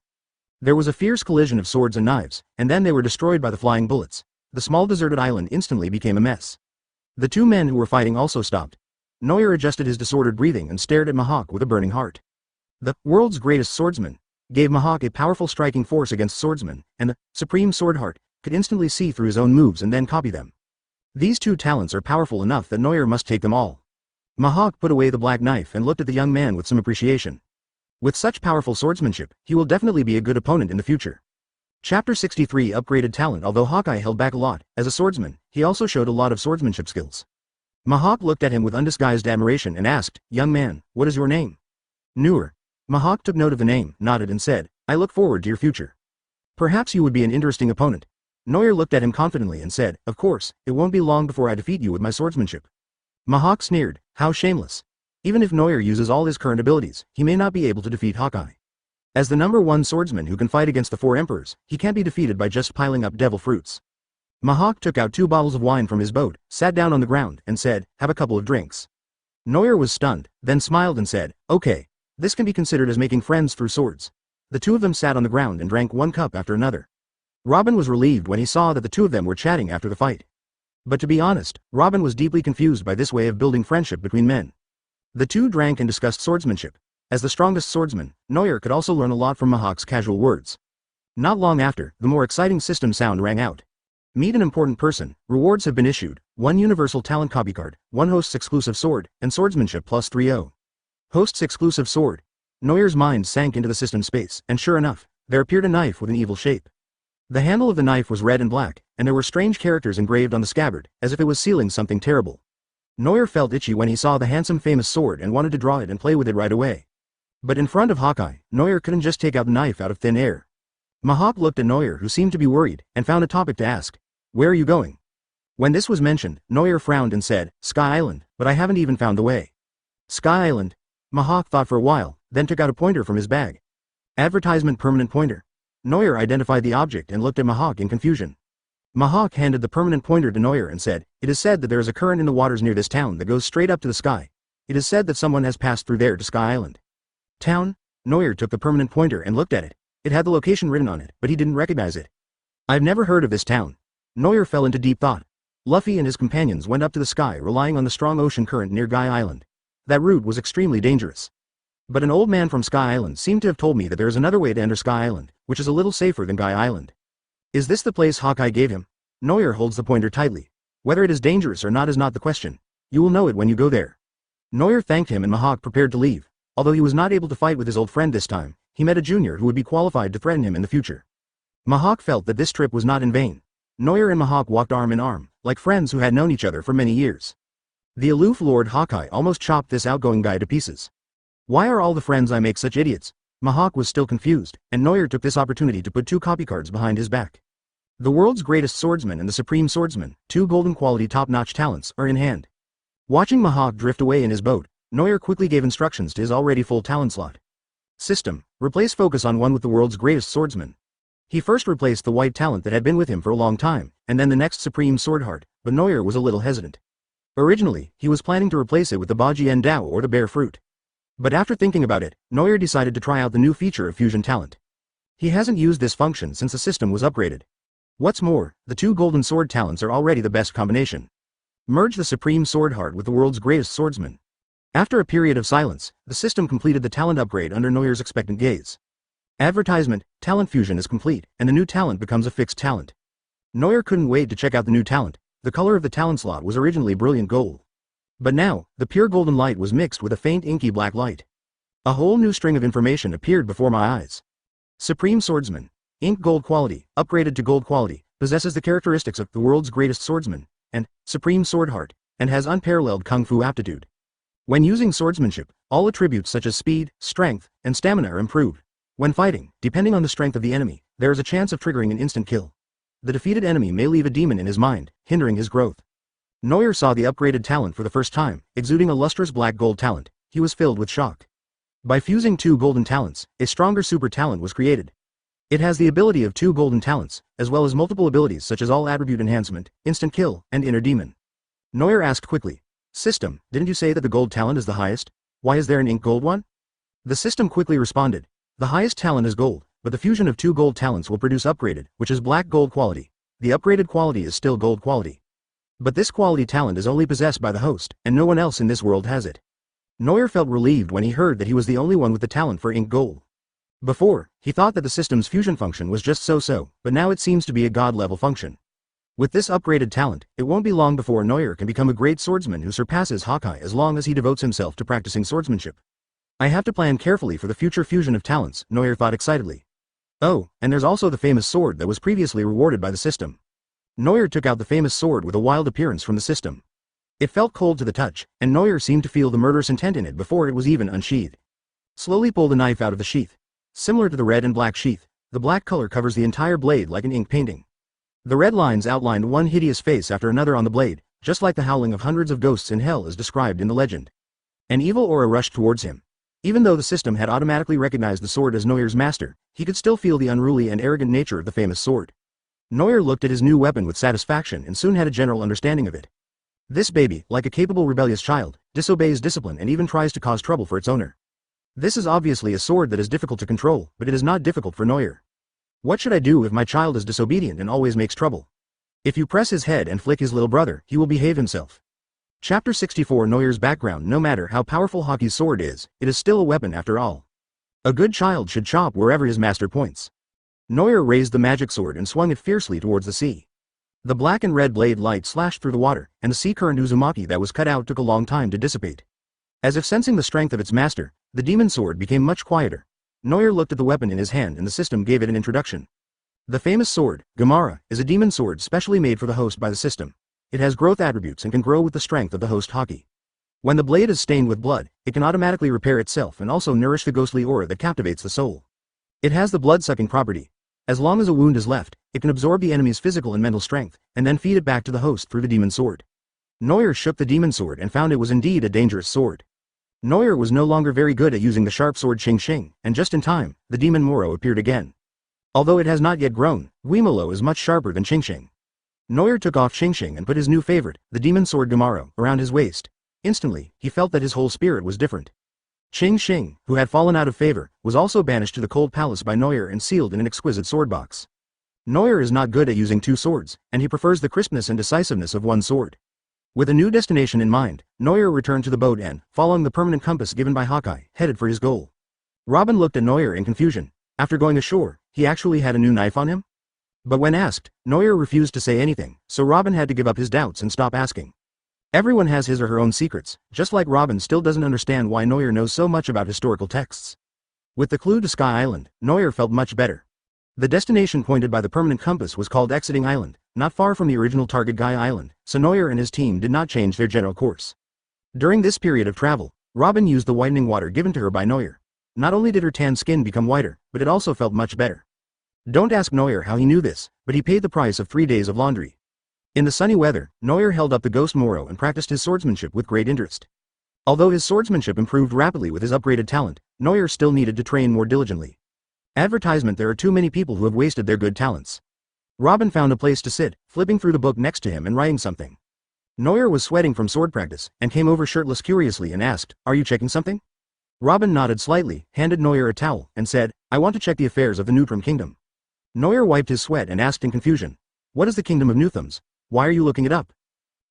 There was a fierce collision of swords and knives, and then they were destroyed by the flying bullets. The small deserted island instantly became a mess. The two men who were fighting also stopped. Neuer adjusted his disordered breathing and stared at Mihawk with a burning heart. The world's greatest swordsman gave Mihawk a powerful striking force against swordsmen, and the supreme sword heart could instantly see through his own moves and then copy them. These two talents are powerful enough that Neuer must take them all. Mihawk put away the black knife and looked at the young man with some appreciation. With such powerful swordsmanship, he will definitely be a good opponent in the future. Chapter 63 Upgraded Talent. Although Hawkeye held back a lot, as a swordsman, he also showed a lot of swordsmanship skills. Mihawk looked at him with undisguised admiration and asked, "Young man, what is your name?" Neuer. Mihawk took note of the name, nodded and said, "I look forward to your future. Perhaps you would be an interesting opponent." Neuer looked at him confidently and said, "Of course, it won't be long before I defeat you with my swordsmanship." Mihawk sneered, "How shameless. Even if Neuer uses all his current abilities, he may not be able to defeat Hawkeye. As the #1 swordsman who can fight against the 4 emperors, he can't be defeated by just piling up devil fruits." Mihawk took out 2 bottles of wine from his boat, sat down on the ground, and said, "Have a couple of drinks." Neuer was stunned, then smiled and said, "Okay, This can be considered as making friends through swords. The two of them sat on the ground and drank one cup after another. Robin was relieved when he saw that the two of them were chatting after the fight. But to be honest, Robin was deeply confused by this way of building friendship between men. The two drank and discussed swordsmanship. As the strongest swordsman, Neuer could also learn a lot from Mihawk's casual words. Not long after, the more exciting system sound rang out. Meet an important person, rewards have been issued, 1 universal talent copy card, 1 host's exclusive sword, and swordsmanship plus 3-0. Host's exclusive sword. Neuer's mind sank into the system space, and sure enough, there appeared a knife with an evil shape. The handle of the knife was red and black, and there were strange characters engraved on the scabbard, as if it was sealing something terrible. Neuer felt itchy when he saw the handsome famous sword and wanted to draw it and play with it right away. But in front of Hawkeye, Neuer couldn't just take out the knife out of thin air. Mihawk looked at Neuer, who seemed to be worried, and found a topic to ask. Where are you going? When this was mentioned, Neuer frowned and said, Sky Island, but I haven't even found the way. Sky Island? Mihawk thought for a while, then took out a pointer from his bag. Advertisement permanent pointer. Neuer identified the object and looked at Mihawk in confusion. Mihawk handed the permanent pointer to Neuer and said, It is said that there is a current in the waters near this town that goes straight up to the sky. It is said that someone has passed through there to Sky Island. Town? Neuer took the permanent pointer and looked at it. It had the location written on it, but he didn't recognize it. I've never heard of this town. Neuer fell into deep thought. Luffy and his companions went up to the sky relying on the strong ocean current near Guy Island. That route was extremely dangerous. But an old man from Sky Island seemed to have told me that there is another way to enter Sky Island, which is a little safer than Guy Island. Is this the place Hawkeye gave him? Neuer holds the pointer tightly. Whether it is dangerous or not is not the question. You will know it when you go there. Neuer thanked him and Mihawk prepared to leave. Although he was not able to fight with his old friend this time, he met a junior who would be qualified to threaten him in the future. Mihawk felt that this trip was not in vain. Neuer and Mihawk walked arm in arm, like friends who had known each other for many years. The aloof Lord Hawkeye almost chopped this outgoing guy to pieces. Why are all the friends I make such idiots? Mihawk was still confused, and Neuer took this opportunity to put 2 copy cards behind his back. The world's greatest swordsman and the supreme swordsman, 2 golden quality top-notch talents, are in hand. Watching Mihawk drift away in his boat, Neuer quickly gave instructions to his already full talent slot. System: replace focus on 1 with the world's greatest swordsman. He first replaced the white talent that had been with him for a long time, and then the next supreme sword heart, but Neuer was a little hesitant. Originally, he was planning to replace it with the Bajien Dao or the bear fruit. But after thinking about it, Neuer decided to try out the new feature of fusion talent. He hasn't used this function since the system was upgraded. What's more, the 2 golden sword talents are already the best combination. Merge the supreme sword heart with the world's greatest swordsman. After a period of silence, the system completed the talent upgrade under Neuer's expectant gaze. Advertisement: talent fusion is complete, and the new talent becomes a fixed talent. Neuer couldn't wait to check out the new talent. The color of the talent slot was originally brilliant gold. But now, the pure golden light was mixed with a faint inky black light. A whole new string of information appeared before my eyes. Supreme Swordsman. Ink gold quality, upgraded to gold quality, possesses the characteristics of the world's greatest swordsman, and Supreme Sword Heart, and has unparalleled kung fu aptitude. When using swordsmanship, all attributes such as speed, strength, and stamina are improved. When fighting, depending on the strength of the enemy, there is a chance of triggering an instant kill. The defeated enemy may leave a demon in his mind, hindering his growth. Neuer saw the upgraded talent for the first time, exuding a lustrous black gold talent. He was filled with shock. By fusing 2 golden talents, a stronger super talent was created. It has the ability of 2 golden talents, as well as multiple abilities such as all attribute enhancement, instant kill, and inner demon. Neuer asked quickly, System, didn't you say that the gold talent is the highest? Why is there an ink gold one? The system quickly responded, the highest talent is gold, but the fusion of 2 gold talents will produce upgraded, which is black gold quality. The upgraded quality is still gold quality. But this quality talent is only possessed by the host, and no one else in this world has it. Neuer felt relieved when he heard that he was the only one with the talent for ink gold. Before, he thought that the system's fusion function was just so-so, but now it seems to be a god-level function. With this upgraded talent, it won't be long before Neuer can become a great swordsman who surpasses Hawkeye as long as he devotes himself to practicing swordsmanship. I have to plan carefully for the future fusion of talents, Neuer thought excitedly. Oh, and there's also the famous sword that was previously rewarded by the system. Neuer took out the famous sword with a wild appearance from the system. It felt cold to the touch, and Neuer seemed to feel the murderous intent in it before it was even unsheathed. Slowly pull the knife out of the sheath. Similar to the red and black sheath, the black color covers the entire blade like an ink painting. The red lines outlined one hideous face after another on the blade, just like the howling of hundreds of ghosts in hell as described in the legend. An evil aura rushed towards him. Even though the system had automatically recognized the sword as Neuer's master, he could still feel the unruly and arrogant nature of the famous sword. Neuer looked at his new weapon with satisfaction and soon had a general understanding of it. This baby, like a capable rebellious child, disobeys discipline and even tries to cause trouble for its owner. This is obviously a sword that is difficult to control, but it is not difficult for Neuer. What should I do if my child is disobedient and always makes trouble? If you press his head and flick his little brother, he will behave himself. Chapter 64 Neuer's background. No matter how powerful Haki's sword is, it is still a weapon after all. A good child should chop wherever his master points. Neuer raised the magic sword and swung it fiercely towards the sea. The black and red blade light slashed through the water, and the sea current Uzumaki that was cut out took a long time to dissipate. As if sensing the strength of its master, the demon sword became much quieter. Neuer looked at the weapon in his hand and the system gave it an introduction. The famous sword, Gamara, is a demon sword specially made for the host by the system. It has growth attributes and can grow with the strength of the host Haki. When the blade is stained with blood, it can automatically repair itself and also nourish the ghostly aura that captivates the soul. It has the blood-sucking property. As long as a wound is left, it can absorb the enemy's physical and mental strength, and then feed it back to the host through the demon sword. Neuer shook the demon sword and found it was indeed a dangerous sword. Neuer was no longer very good at using the sharp sword Xing Xing, and just in time, the demon Moro appeared again. Although it has not yet grown, Guimolo is much sharper than Xing Xing. Neuer took off Xing Xing and put his new favorite, the demon sword Gamaro, around his waist. Instantly, he felt that his whole spirit was different. Xing Xing, who had fallen out of favor, was also banished to the cold palace by Neuer and sealed in an exquisite sword box. Neuer is not good at using two swords, and he prefers the crispness and decisiveness of one sword. With a new destination in mind, Neuer returned to the boat and, following the permanent compass given by Hawkeye, headed for his goal. Robin looked at Neuer in confusion. After going ashore, he actually had a new knife on him? But when asked, Neuer refused to say anything, so Robin had to give up his doubts and stop asking. Everyone has his or her own secrets, just like Robin still doesn't understand why Neuer knows so much about historical texts. With the clue to Sky Island, Neuer felt much better. The destination pointed by the permanent compass was called Exiting Island, not far from the original target Gaia Island, so Neuer and his team did not change their general course. During this period of travel, Robin used the whitening water given to her by Neuer. Not only did her tan skin become whiter, but it also felt much better. Don't ask Neuer how he knew this, but he paid the price of 3 days of laundry. In the sunny weather, Neuer held up the ghost Moro and practiced his swordsmanship with great interest. Although his swordsmanship improved rapidly with his upgraded talent, Neuer still needed to train more diligently. Advertisement: there are too many people who have wasted their good talents. Robin found a place to sit, flipping through the book next to him and writing something. Neuer was sweating from sword practice, and came over shirtless curiously and asked, "Are you checking something?" Robin nodded slightly, handed Neuer a towel, and said, "I want to check the affairs of the Neutrum Kingdom." Neuer wiped his sweat and asked in confusion, "What is the Kingdom of Newthams? Why are you looking it up?"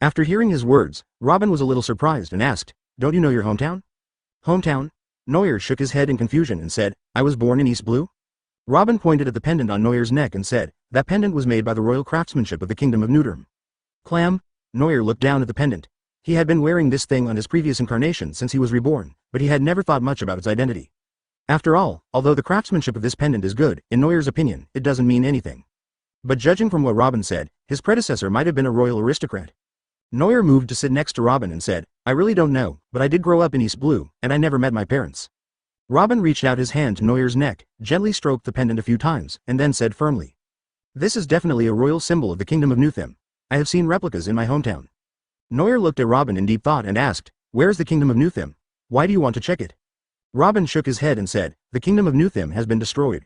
After hearing his words, Robin was a little surprised and asked, "Don't you know your hometown?" "Hometown?" Neuer shook his head in confusion and said, "I was born in East Blue?" Robin pointed at the pendant on Neuer's neck and said, "That pendant was made by the royal craftsmanship of the Kingdom of Neutrum." Clam? Neuer looked down at the pendant. He had been wearing this thing on his previous incarnation since he was reborn, but he had never thought much about its identity. After all, although the craftsmanship of this pendant is good, in Neuer's opinion, it doesn't mean anything. But judging from what Robin said, his predecessor might have been a royal aristocrat. Neuer moved to sit next to Robin and said, "I really don't know, but I did grow up in East Blue, and I never met my parents." Robin reached out his hand to Neuer's neck, gently stroked the pendant a few times, and then said firmly, "This is definitely a royal symbol of the Kingdom of Newtham. I have seen replicas in my hometown." Neuer looked at Robin in deep thought and asked, "Where is the Kingdom of Newtham? Why do you want to check it?" Robin shook his head and said, "The Kingdom of Newtham has been destroyed."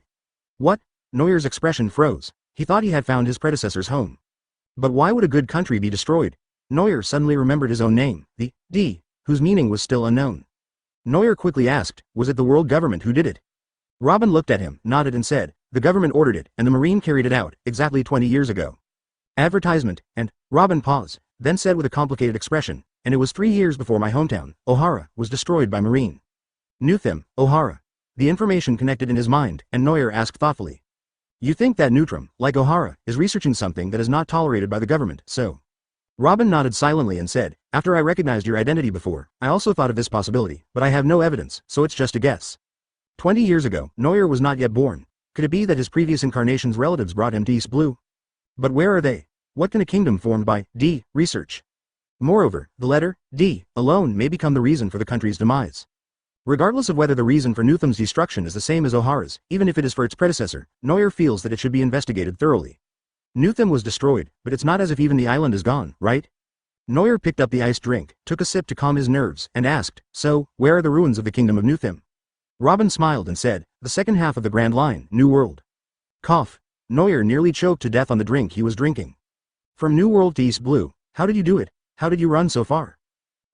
What? Neuer's expression froze. He thought he had found his predecessor's home. But why would a good country be destroyed? Neuer suddenly remembered his own name, the D, whose meaning was still unknown. Neuer quickly asked, "Was it the world government who did it?" Robin looked at him, nodded and said, "The government ordered it, and the Marine carried it out, exactly 20 years ago." Advertisement, and, Robin paused, then said with a complicated expression, "And it was 3 years before my hometown, Ohara, was destroyed by Marine." Newtham, Ohara. The information connected in his mind, and Neuer asked thoughtfully, "You think that Neutrum, like Ohara, is researching something that is not tolerated by the government, so?" Robin nodded silently and said, "After I recognized your identity before, I also thought of this possibility, but I have no evidence, so it's just a guess." 20 years ago, Neuer was not yet born. Could it be that his previous incarnation's relatives brought him to East Blue? But where are they? What can a kingdom formed by D research? Moreover, the letter D alone may become the reason for the country's demise. Regardless of whether the reason for Newtham's destruction is the same as Ohara's, even if it is for its predecessor, Neuer feels that it should be investigated thoroughly. Newtham was destroyed, but it's not as if even the island is gone, right? Neuer picked up the iced drink, took a sip to calm his nerves, and asked, "So, where are the ruins of the Kingdom of Newtham?" Robin smiled and said, "The second half of the Grand Line, New World." Cough. Neuer nearly choked to death on the drink he was drinking. "From New World to East Blue, how did you do it? How did you run so far?"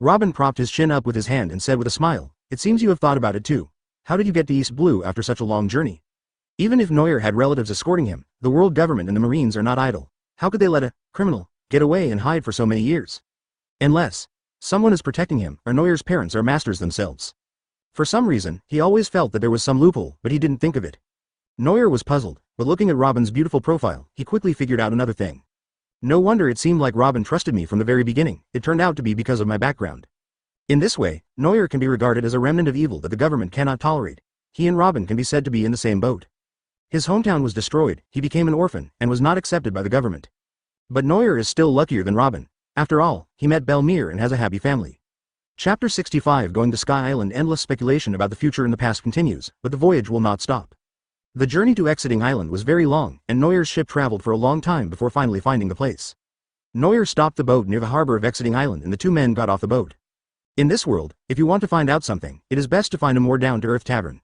Robin propped his chin up with his hand and said with a smile, "It seems you have thought about it too. how did you get to East Blue after such a long journey? Even if Neuer had relatives escorting him, the world government and the Marines are not idle. How could they let a criminal get away and hide for so many years? Unless someone is protecting him, or Neuer's parents are masters themselves. For some reason, he always felt that there was some loophole, but he didn't think of it. Neuer was puzzled, but looking at Robin's beautiful profile, he quickly figured out another thing. No wonder it seemed like Robin trusted me from the very beginning, it turned out to be because of my background. In this way, Neuer can be regarded as a remnant of evil that the government cannot tolerate. He and Robin can be said to be in the same boat. His hometown was destroyed, he became an orphan, and was not accepted by the government. But Neuer is still luckier than Robin. After all, he met Belmir and has a happy family. Chapter 65 Going to Sky Island. Endless speculation about the future and the past continues, but the voyage will not stop. The journey to Exiting Island was very long, and Neuer's ship traveled for a long time before finally finding the place. Neuer stopped the boat near the harbor of Exiting Island and the two men got off the boat. In this world, if you want to find out something, it is best to find a more down-to-earth tavern.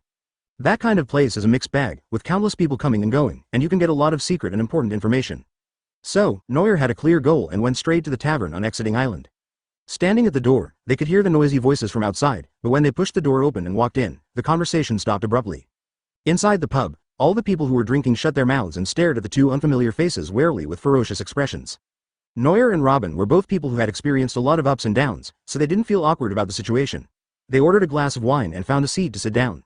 That kind of place is a mixed bag, with countless people coming and going, and you can get a lot of secret and important information. So, Neuer had a clear goal and went straight to the tavern on Exiting Island. Standing at the door, they could hear the noisy voices from outside, but when they pushed the door open and walked in, the conversation stopped abruptly. Inside the pub, all the people who were drinking shut their mouths and stared at the two unfamiliar faces warily with ferocious expressions. Neuer and Robin were both people who had experienced a lot of ups and downs, so they didn't feel awkward about the situation. They ordered a glass of wine and found a seat to sit down.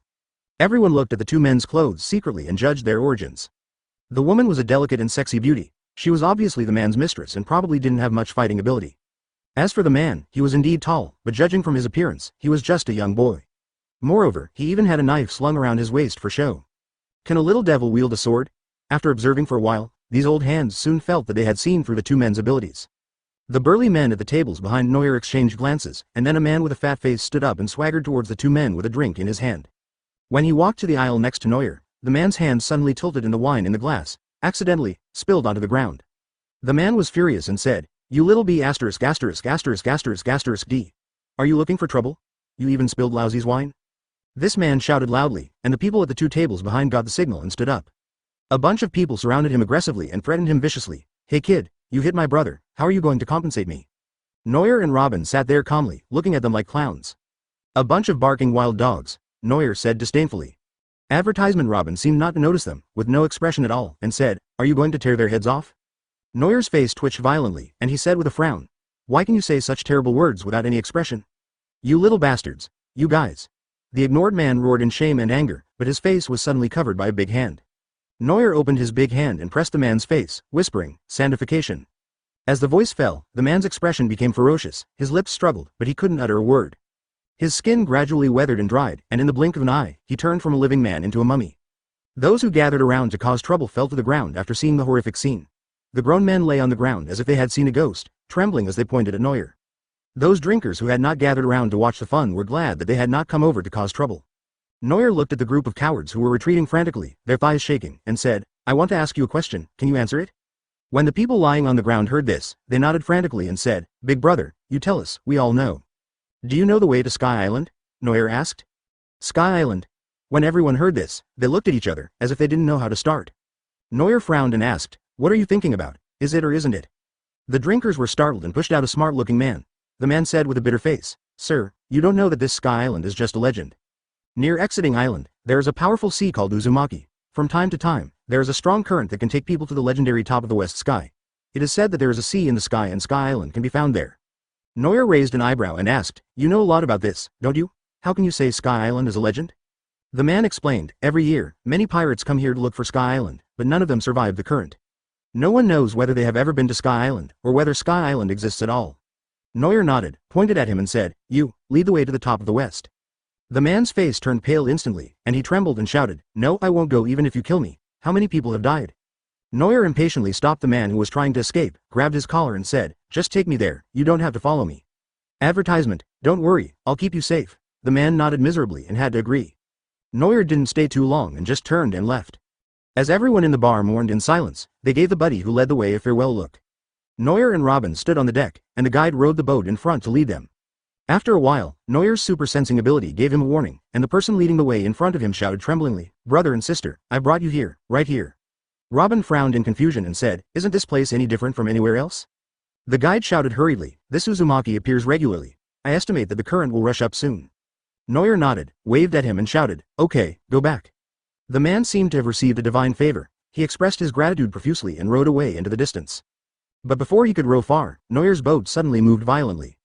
Everyone looked at the two men's clothes secretly and judged their origins. The woman was a delicate and sexy beauty. She was obviously the man's mistress and probably didn't have much fighting ability. As for the man, he was indeed tall, but judging from his appearance, he was just a young boy. Moreover, he even had a knife slung around his waist for show. Can a little devil wield a sword? After observing for a while, these old hands soon felt that they had seen through the two men's abilities. The burly men at the tables behind Neuer exchanged glances, and then a man with a fat face stood up and swaggered towards the two men with a drink in his hand. When he walked to the aisle next to Neuer, the man's hand suddenly tilted and the wine in the glass, accidentally, spilled onto the ground. The man was furious and said, "You little b********************* D. Are you looking for trouble? You even spilled Lousy's wine?" This man shouted loudly, and the people at the two tables behind got the signal and stood up. A bunch of people surrounded him aggressively and threatened him viciously. "Hey kid, you hit my brother, how are you going to compensate me?" Neuer and Robin sat there calmly, looking at them like clowns. "A bunch of barking wild dogs," Neuer said disdainfully. Advertisement. Robin seemed not to notice them, with no expression at all, and said, "Are you going to tear their heads off?" Neuer's face twitched violently, and he said with a frown, "Why can you say such terrible words without any expression? You little bastards, you guys." The ignored man roared in shame and anger, but his face was suddenly covered by a big hand. Neuer opened his big hand and pressed the man's face, whispering, "Sandification." As the voice fell, the man's expression became ferocious, his lips struggled, but he couldn't utter a word. His skin gradually weathered and dried, and in the blink of an eye, he turned from a living man into a mummy. Those who gathered around to cause trouble fell to the ground after seeing the horrific scene. The grown men lay on the ground as if they had seen a ghost, trembling as they pointed at Neuer. Those drinkers who had not gathered around to watch the fun were glad that they had not come over to cause trouble. Neuer looked at the group of cowards who were retreating frantically, their thighs shaking, and said, "I want to ask you a question, can you answer it?" When the people lying on the ground heard this, they nodded frantically and said, "Big brother, you tell us, we all know." "Do you know the way to Sky Island?" Neuer asked. Sky Island. When everyone heard this, they looked at each other, as if they didn't know how to start. Neuer frowned and asked, "What are you thinking about, is it or isn't it?" The drinkers were startled and pushed out a smart-looking man. The man said with a bitter face, "Sir, you don't know that this Sky Island is just a legend. Near Exiting Island, there is a powerful sea called Uzumaki. From time to time, there is a strong current that can take people to the legendary top of the west sky. It is said that there is a sea in the sky and Sky Island can be found there." Neuer raised an eyebrow and asked, "You know a lot about this, don't you? How can you say Sky Island is a legend?" The man explained, "Every year, many pirates come here to look for Sky Island, but none of them survive the current. No one knows whether they have ever been to Sky Island, or whether Sky Island exists at all." Neuer nodded, pointed at him and said, "You, lead the way to the top of the west." The man's face turned pale instantly, and he trembled and shouted, "No, I won't go even if you kill me. How many people have died?" Neuer impatiently stopped the man who was trying to escape, grabbed his collar and said, "Just take me there, you don't have to follow me." Advertisement, "Don't worry, I'll keep you safe." The man nodded miserably and had to agree. Neuer didn't stay too long and just turned and left. As everyone in the bar mourned in silence, they gave the buddy who led the way a farewell look. Neuer and Robin stood on the deck, and the guide rowed the boat in front to lead them. After a while, Neuer's super-sensing ability gave him a warning, and the person leading the way in front of him shouted tremblingly, "Brother and sister, I brought you here, right here." Robin frowned in confusion and said, "Isn't this place any different from anywhere else?" The guide shouted hurriedly, "This Uzumaki appears regularly. I estimate that the current will rush up soon." Neuer nodded, waved at him and shouted, "Okay, go back." The man seemed to have received a divine favor. He expressed his gratitude profusely and rowed away into the distance. But before he could row far, Neuer's boat suddenly moved violently.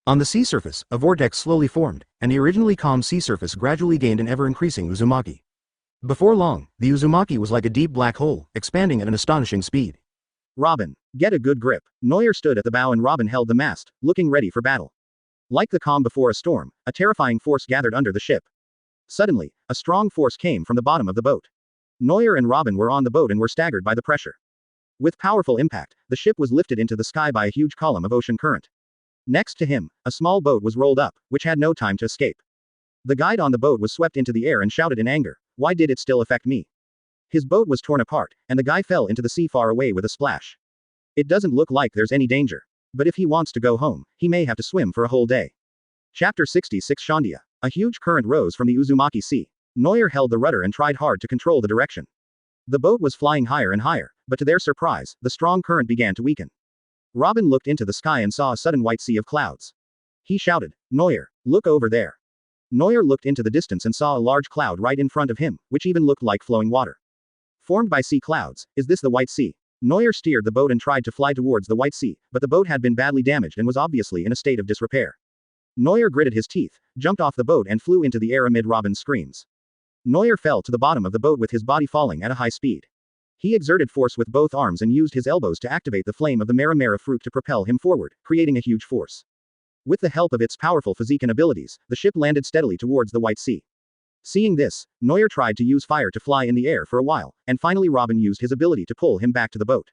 On the sea surface, a vortex slowly formed, and the originally calm sea surface gradually gained an ever-increasing Uzumaki. Before long, the Uzumaki was like a deep black hole, expanding at an astonishing speed. Robin, get a good grip. Neuer stood at the bow and Robin held the mast, looking ready for battle. Like the calm before a storm, a terrifying force gathered under the ship. Suddenly, a strong force came from the bottom of the boat. Neuer and Robin were on the boat and were staggered by the pressure. With powerful impact, the ship was lifted into the sky by a huge column of ocean current. Next to him, a small boat was rolled up, which had no time to escape. The guide on the boat was swept into the air and shouted in anger, "Why did it still affect me?" His boat was torn apart, and the guy fell into the sea far away with a splash. It doesn't look like there's any danger. But if he wants to go home, he may have to swim for a whole day. Chapter 66 Shandia. A huge current rose from the Uzumaki Sea. Neuer held the rudder and tried hard to control the direction. The boat was flying higher and higher, but to their surprise, the strong current began to weaken. Robin looked into the sky and saw a sudden white sea of clouds. He shouted, "Neuer, look over there." Neuer looked into the distance and saw a large cloud right in front of him, which even looked like flowing water. Formed by sea clouds, is this the White Sea? Neuer steered the boat and tried to fly towards the White Sea, but the boat had been badly damaged and was obviously in a state of disrepair. Neuer gritted his teeth, jumped off the boat and flew into the air amid Robin's screams. Neuer fell to the bottom of the boat with his body falling at a high speed. He exerted force with both arms and used his elbows to activate the flame of the Mera fruit to propel him forward, creating a huge force. With the help of its powerful physique and abilities, the ship landed steadily towards the White Sea. Seeing this, Neuer tried to use fire to fly in the air for a while, and finally Robin used his ability to pull him back to the boat.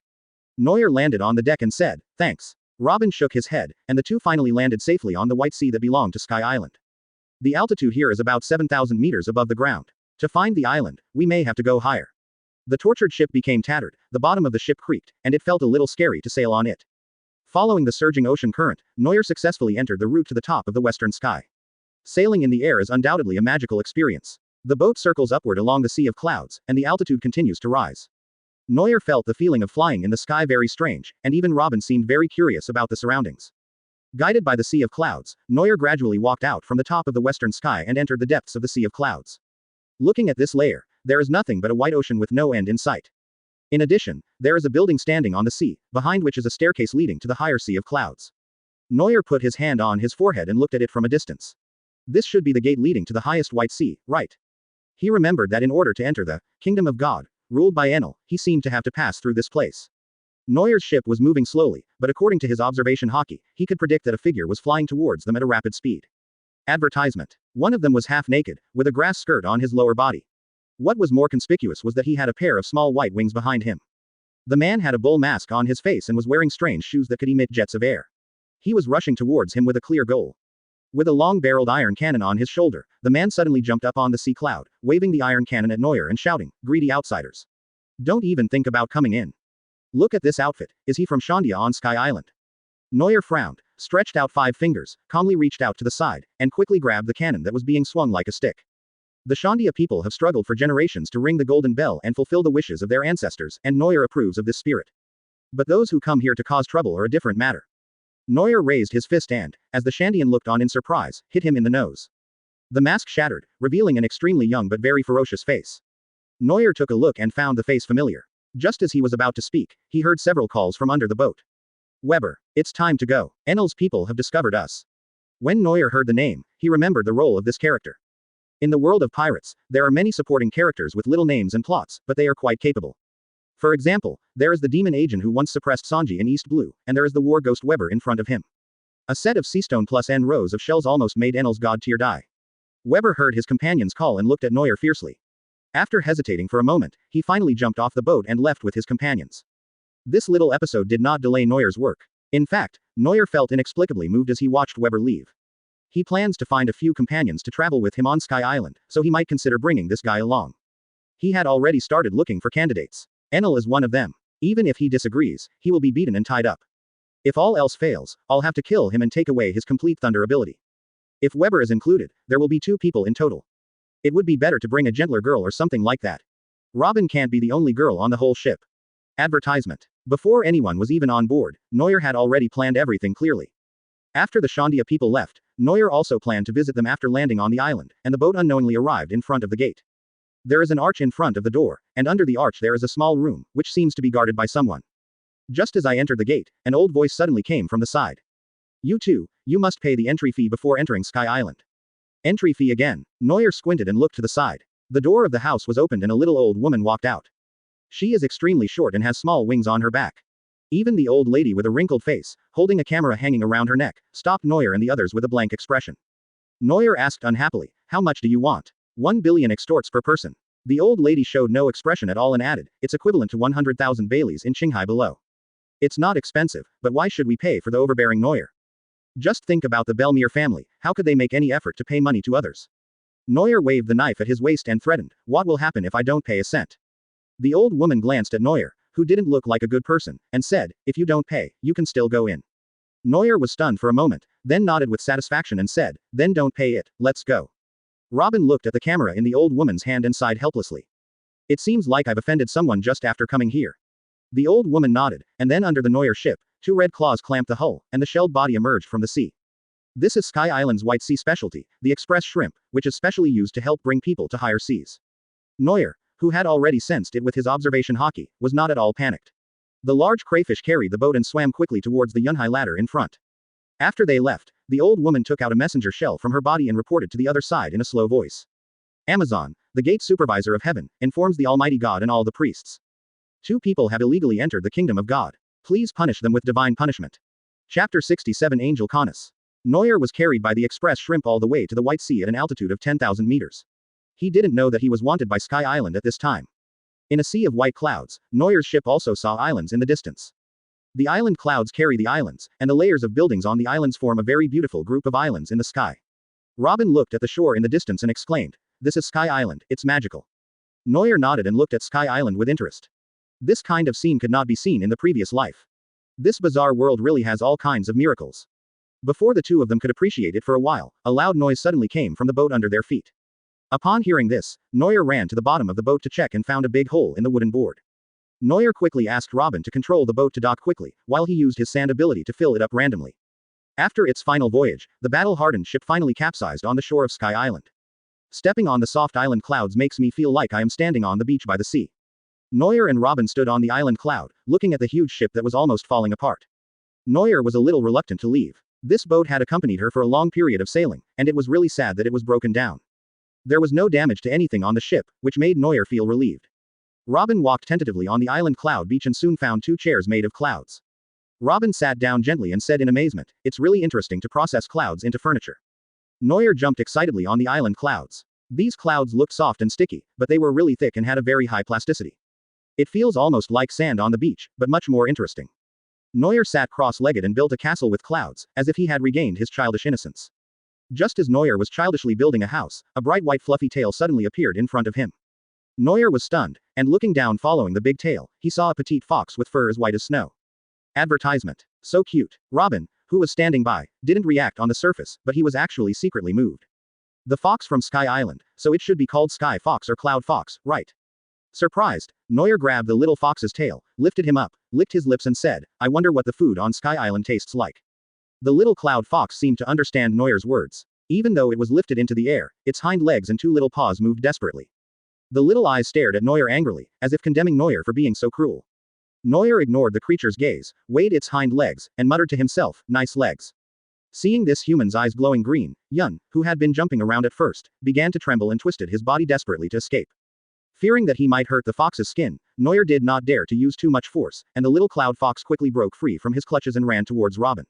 Neuer landed on the deck and said, "Thanks." Robin shook his head, and the two finally landed safely on the White Sea that belonged to Sky Island. The altitude here is about 7,000 meters above the ground. To find the island, we may have to go higher. The tortured ship became tattered, the bottom of the ship creaked, and it felt a little scary to sail on it. Following the surging ocean current, Neuer successfully entered the route to the top of the western sky. Sailing in the air is undoubtedly a magical experience. The boat circles upward along the sea of clouds, and the altitude continues to rise. Neuer felt the feeling of flying in the sky very strange, and even Robin seemed very curious about the surroundings. Guided by the sea of clouds, Neuer gradually walked out from the top of the western sky and entered the depths of the sea of clouds. Looking at this layer, there is nothing but a white ocean with no end in sight. In addition, there is a building standing on the sea, behind which is a staircase leading to the higher sea of clouds. Neuer put his hand on his forehead and looked at it from a distance. This should be the gate leading to the highest White Sea, right? He remembered that in order to enter the Kingdom of God, ruled by Enel, he seemed to have to pass through this place. Neuer's ship was moving slowly, but according to his observation Haki, he could predict that a figure was flying towards them at a rapid speed. Advertisement. One of them was half naked, with a grass skirt on his lower body. What was more conspicuous was that he had a pair of small white wings behind him. The man had a bull mask on his face and was wearing strange shoes that could emit jets of air. He was rushing towards him with a clear goal. With a long-barreled iron cannon on his shoulder, the man suddenly jumped up on the sea cloud, waving the iron cannon at Neuer and shouting, "Greedy outsiders. Don't even think about coming in. Look at this outfit, is he from Shandia on Sky Island?" Neuer frowned, stretched out 5 fingers, calmly reached out to the side, and quickly grabbed the cannon that was being swung like a stick. The Shandia people have struggled for generations to ring the golden bell and fulfill the wishes of their ancestors, and Neuer approves of this spirit. But those who come here to cause trouble are a different matter. Neuer raised his fist and, as the Shandian looked on in surprise, hit him in the nose. The mask shattered, revealing an extremely young but very ferocious face. Neuer took a look and found the face familiar. Just as he was about to speak, he heard several calls from under the boat. "Weber, it's time to go. Enel's people have discovered us." When Neuer heard the name, he remembered the role of this character. In the world of pirates, there are many supporting characters with little names and plots, but they are quite capable. For example, there is the demon agent who once suppressed Sanji in East Blue, and there is the war ghost Weber in front of him. A set of seastone plus N rows of shells almost made Enel's god tier die. Weber heard his companion's call and looked at Neuer fiercely. After hesitating for a moment, he finally jumped off the boat and left with his companions. This little episode did not delay Neuer's work. In fact, Neuer felt inexplicably moved as he watched Weber leave. He plans to find a few companions to travel with him on Sky Island, so he might consider bringing this guy along. He had already started looking for candidates. Enel is one of them. Even if he disagrees, he will be beaten and tied up. If all else fails, I'll have to kill him and take away his complete thunder ability. If Weber is included, there will be 2 people in total. It would be better to bring a gentler girl or something like that. Robin can't be the only girl on the whole ship. Advertisement. Before anyone was even on board, Neuer had already planned everything clearly. After the Shandia people left, Neuer also planned to visit them after landing on the island, and the boat unknowingly arrived in front of the gate. There is an arch in front of the door, and under the arch there is a small room, which seems to be guarded by someone. Just as I entered the gate, an old voice suddenly came from the side. You too, you must pay the entry fee before entering Sky Island. Entry fee again. Neuer squinted and looked to the side. The door of the house was opened and a little old woman walked out. She is extremely short and has small wings on her back. Even the old lady with a wrinkled face, holding a camera hanging around her neck, stopped Neuer and the others with a blank expression. Neuer asked unhappily, how much do you want? 1 billion extorts per person. The old lady showed no expression at all and added, it's equivalent to 100,000 baileys in Qinghai below. It's not expensive, but why should we pay for the overbearing Neuer? Just think about the Belmir family, how could they make any effort to pay money to others? Neuer waved the knife at his waist and threatened, what will happen if I don't pay a cent? The old woman glanced at Neuer, who didn't look like a good person, and said, if you don't pay, you can still go in. Neuer was stunned for a moment, then nodded with satisfaction and said, then don't pay it, let's go. Robin looked at the camera in the old woman's hand and sighed helplessly. It seems like I've offended someone just after coming here. The old woman nodded, and then under the Neuer ship, 2 red claws clamped the hull, and the shelled body emerged from the sea. This is Sky Island's White Sea specialty, the express shrimp, which is specially used to help bring people to higher seas. Neuer, who had already sensed it with his observation Haki, was not at all panicked. The large crayfish carried the boat and swam quickly towards the Yunhai ladder in front. After they left, the old woman took out a messenger shell from her body and reported to the other side in a slow voice. Amazon, the gate supervisor of heaven, informs the Almighty God and all the priests. 2 people have illegally entered the kingdom of God. Please punish them with divine punishment. Chapter 67 Angel Canis. Neuer was carried by the express shrimp all the way to the White Sea at an altitude of 10,000 meters. He didn't know that he was wanted by Sky Island at this time. In a sea of white clouds, Neuer's ship also saw islands in the distance. The island clouds carry the islands, and the layers of buildings on the islands form a very beautiful group of islands in the sky. Robin looked at the shore in the distance and exclaimed, this is Sky Island, it's magical. Neuer nodded and looked at Sky Island with interest. This kind of scene could not be seen in the previous life. This bizarre world really has all kinds of miracles. Before the two of them could appreciate it for a while, a loud noise suddenly came from the boat under their feet. Upon hearing this, Neuer ran to the bottom of the boat to check and found a big hole in the wooden board. Neuer quickly asked Robin to control the boat to dock quickly, while he used his sand ability to fill it up randomly. After its final voyage, the battle-hardened ship finally capsized on the shore of Sky Island. Stepping on the soft island clouds makes me feel like I am standing on the beach by the sea. Neuer and Robin stood on the island cloud, looking at the huge ship that was almost falling apart. Neuer was a little reluctant to leave. This boat had accompanied her for a long period of sailing, and it was really sad that it was broken down. There was no damage to anything on the ship, which made Neuer feel relieved. Robin walked tentatively on the island cloud beach and soon found 2 chairs made of clouds. Robin sat down gently and said in amazement, it's really interesting to process clouds into furniture. Neuer jumped excitedly on the island clouds. These clouds looked soft and sticky, but they were really thick and had a very high plasticity. It feels almost like sand on the beach, but much more interesting. Neuer sat cross-legged and built a castle with clouds, as if he had regained his childish innocence. Just as Neuer was childishly building a house, a bright white fluffy tail suddenly appeared in front of him. Neuer was stunned, and looking down following the big tail, he saw a petite fox with fur as white as snow. Advertisement. So cute. Robin, who was standing by, didn't react on the surface, but he was actually secretly moved. The fox from Sky Island, so it should be called Sky Fox or Cloud Fox, right? Surprised, Neuer grabbed the little fox's tail, lifted him up, licked his lips and said, I wonder what the food on Sky Island tastes like. The little cloud fox seemed to understand Neuer's words. Even though it was lifted into the air, its hind legs and 2 little paws moved desperately. The little eyes stared at Neuer angrily, as if condemning Neuer for being so cruel. Neuer ignored the creature's gaze, weighed its hind legs, and muttered to himself, nice legs. Seeing this human's eyes glowing green, Yun, who had been jumping around at first, began to tremble and twisted his body desperately to escape. Fearing that he might hurt the fox's skin, Neuer did not dare to use too much force, and the little cloud fox quickly broke free from his clutches and ran towards Robin.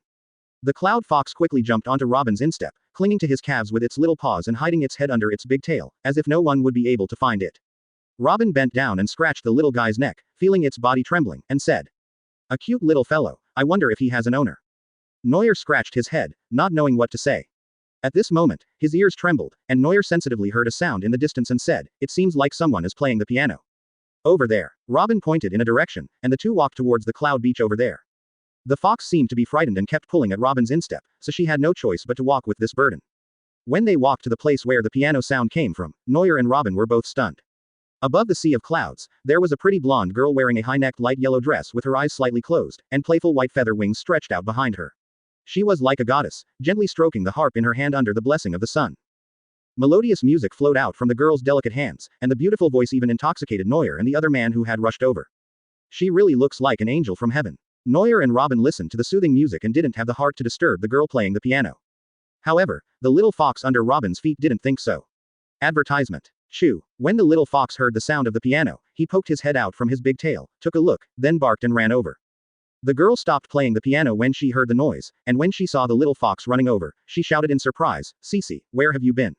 The cloud fox quickly jumped onto Robin's instep, clinging to his calves with its little paws and hiding its head under its big tail, as if no one would be able to find it. Robin bent down and scratched the little guy's neck, feeling its body trembling, and said, a cute little fellow, I wonder if he has an owner. Neuer scratched his head, not knowing what to say. At this moment, his ears trembled, and Neuer sensitively heard a sound in the distance and said, it seems like someone is playing the piano. Over there. Robin pointed in a direction, and the two walked towards the cloud beach over there. The fox seemed to be frightened and kept pulling at Robin's instep, so she had no choice but to walk with this burden. When they walked to the place where the piano sound came from, Neuer and Robin were both stunned. Above the sea of clouds, there was a pretty blonde girl wearing a high-necked light yellow dress with her eyes slightly closed, and playful white feather wings stretched out behind her. She was like a goddess, gently stroking the harp in her hand under the blessing of the sun. Melodious music flowed out from the girl's delicate hands, and the beautiful voice even intoxicated Neuer and the other man who had rushed over. She really looks like an angel from heaven. Neuer and Robin listened to the soothing music and didn't have the heart to disturb the girl playing the piano. However, the little fox under Robin's feet didn't think so. Advertisement. Shoo. When the little fox heard the sound of the piano, he poked his head out from his big tail, took a look, then barked and ran over. The girl stopped playing the piano when she heard the noise, and when she saw the little fox running over, she shouted in surprise, "Cece, where have you been?"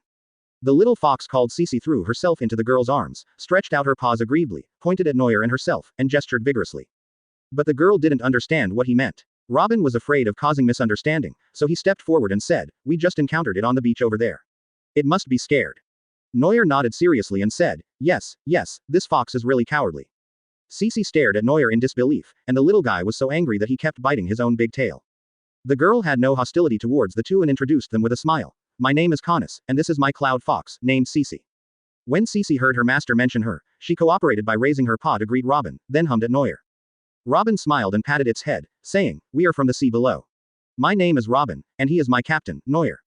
The little fox called Cece threw herself into the girl's arms, stretched out her paws aggrievedly, pointed at Neuer and herself, and gestured vigorously. But the girl didn't understand what he meant. Robin was afraid of causing misunderstanding, so he stepped forward and said, "We just encountered it on the beach over there. It must be scared." Neuer nodded seriously and said, "Yes, this fox is really cowardly." Cece stared at Neuer in disbelief, and the little guy was so angry that he kept biting his own big tail. The girl had no hostility towards the two and introduced them with a smile. "My name is Canis, and this is my cloud fox, named Cece." When Cece heard her master mention her, she cooperated by raising her paw to greet Robin, then hummed at Neuer. Robin smiled and patted its head, saying, "We are from the sea below. My name is Robin, and he is my captain, Neuer."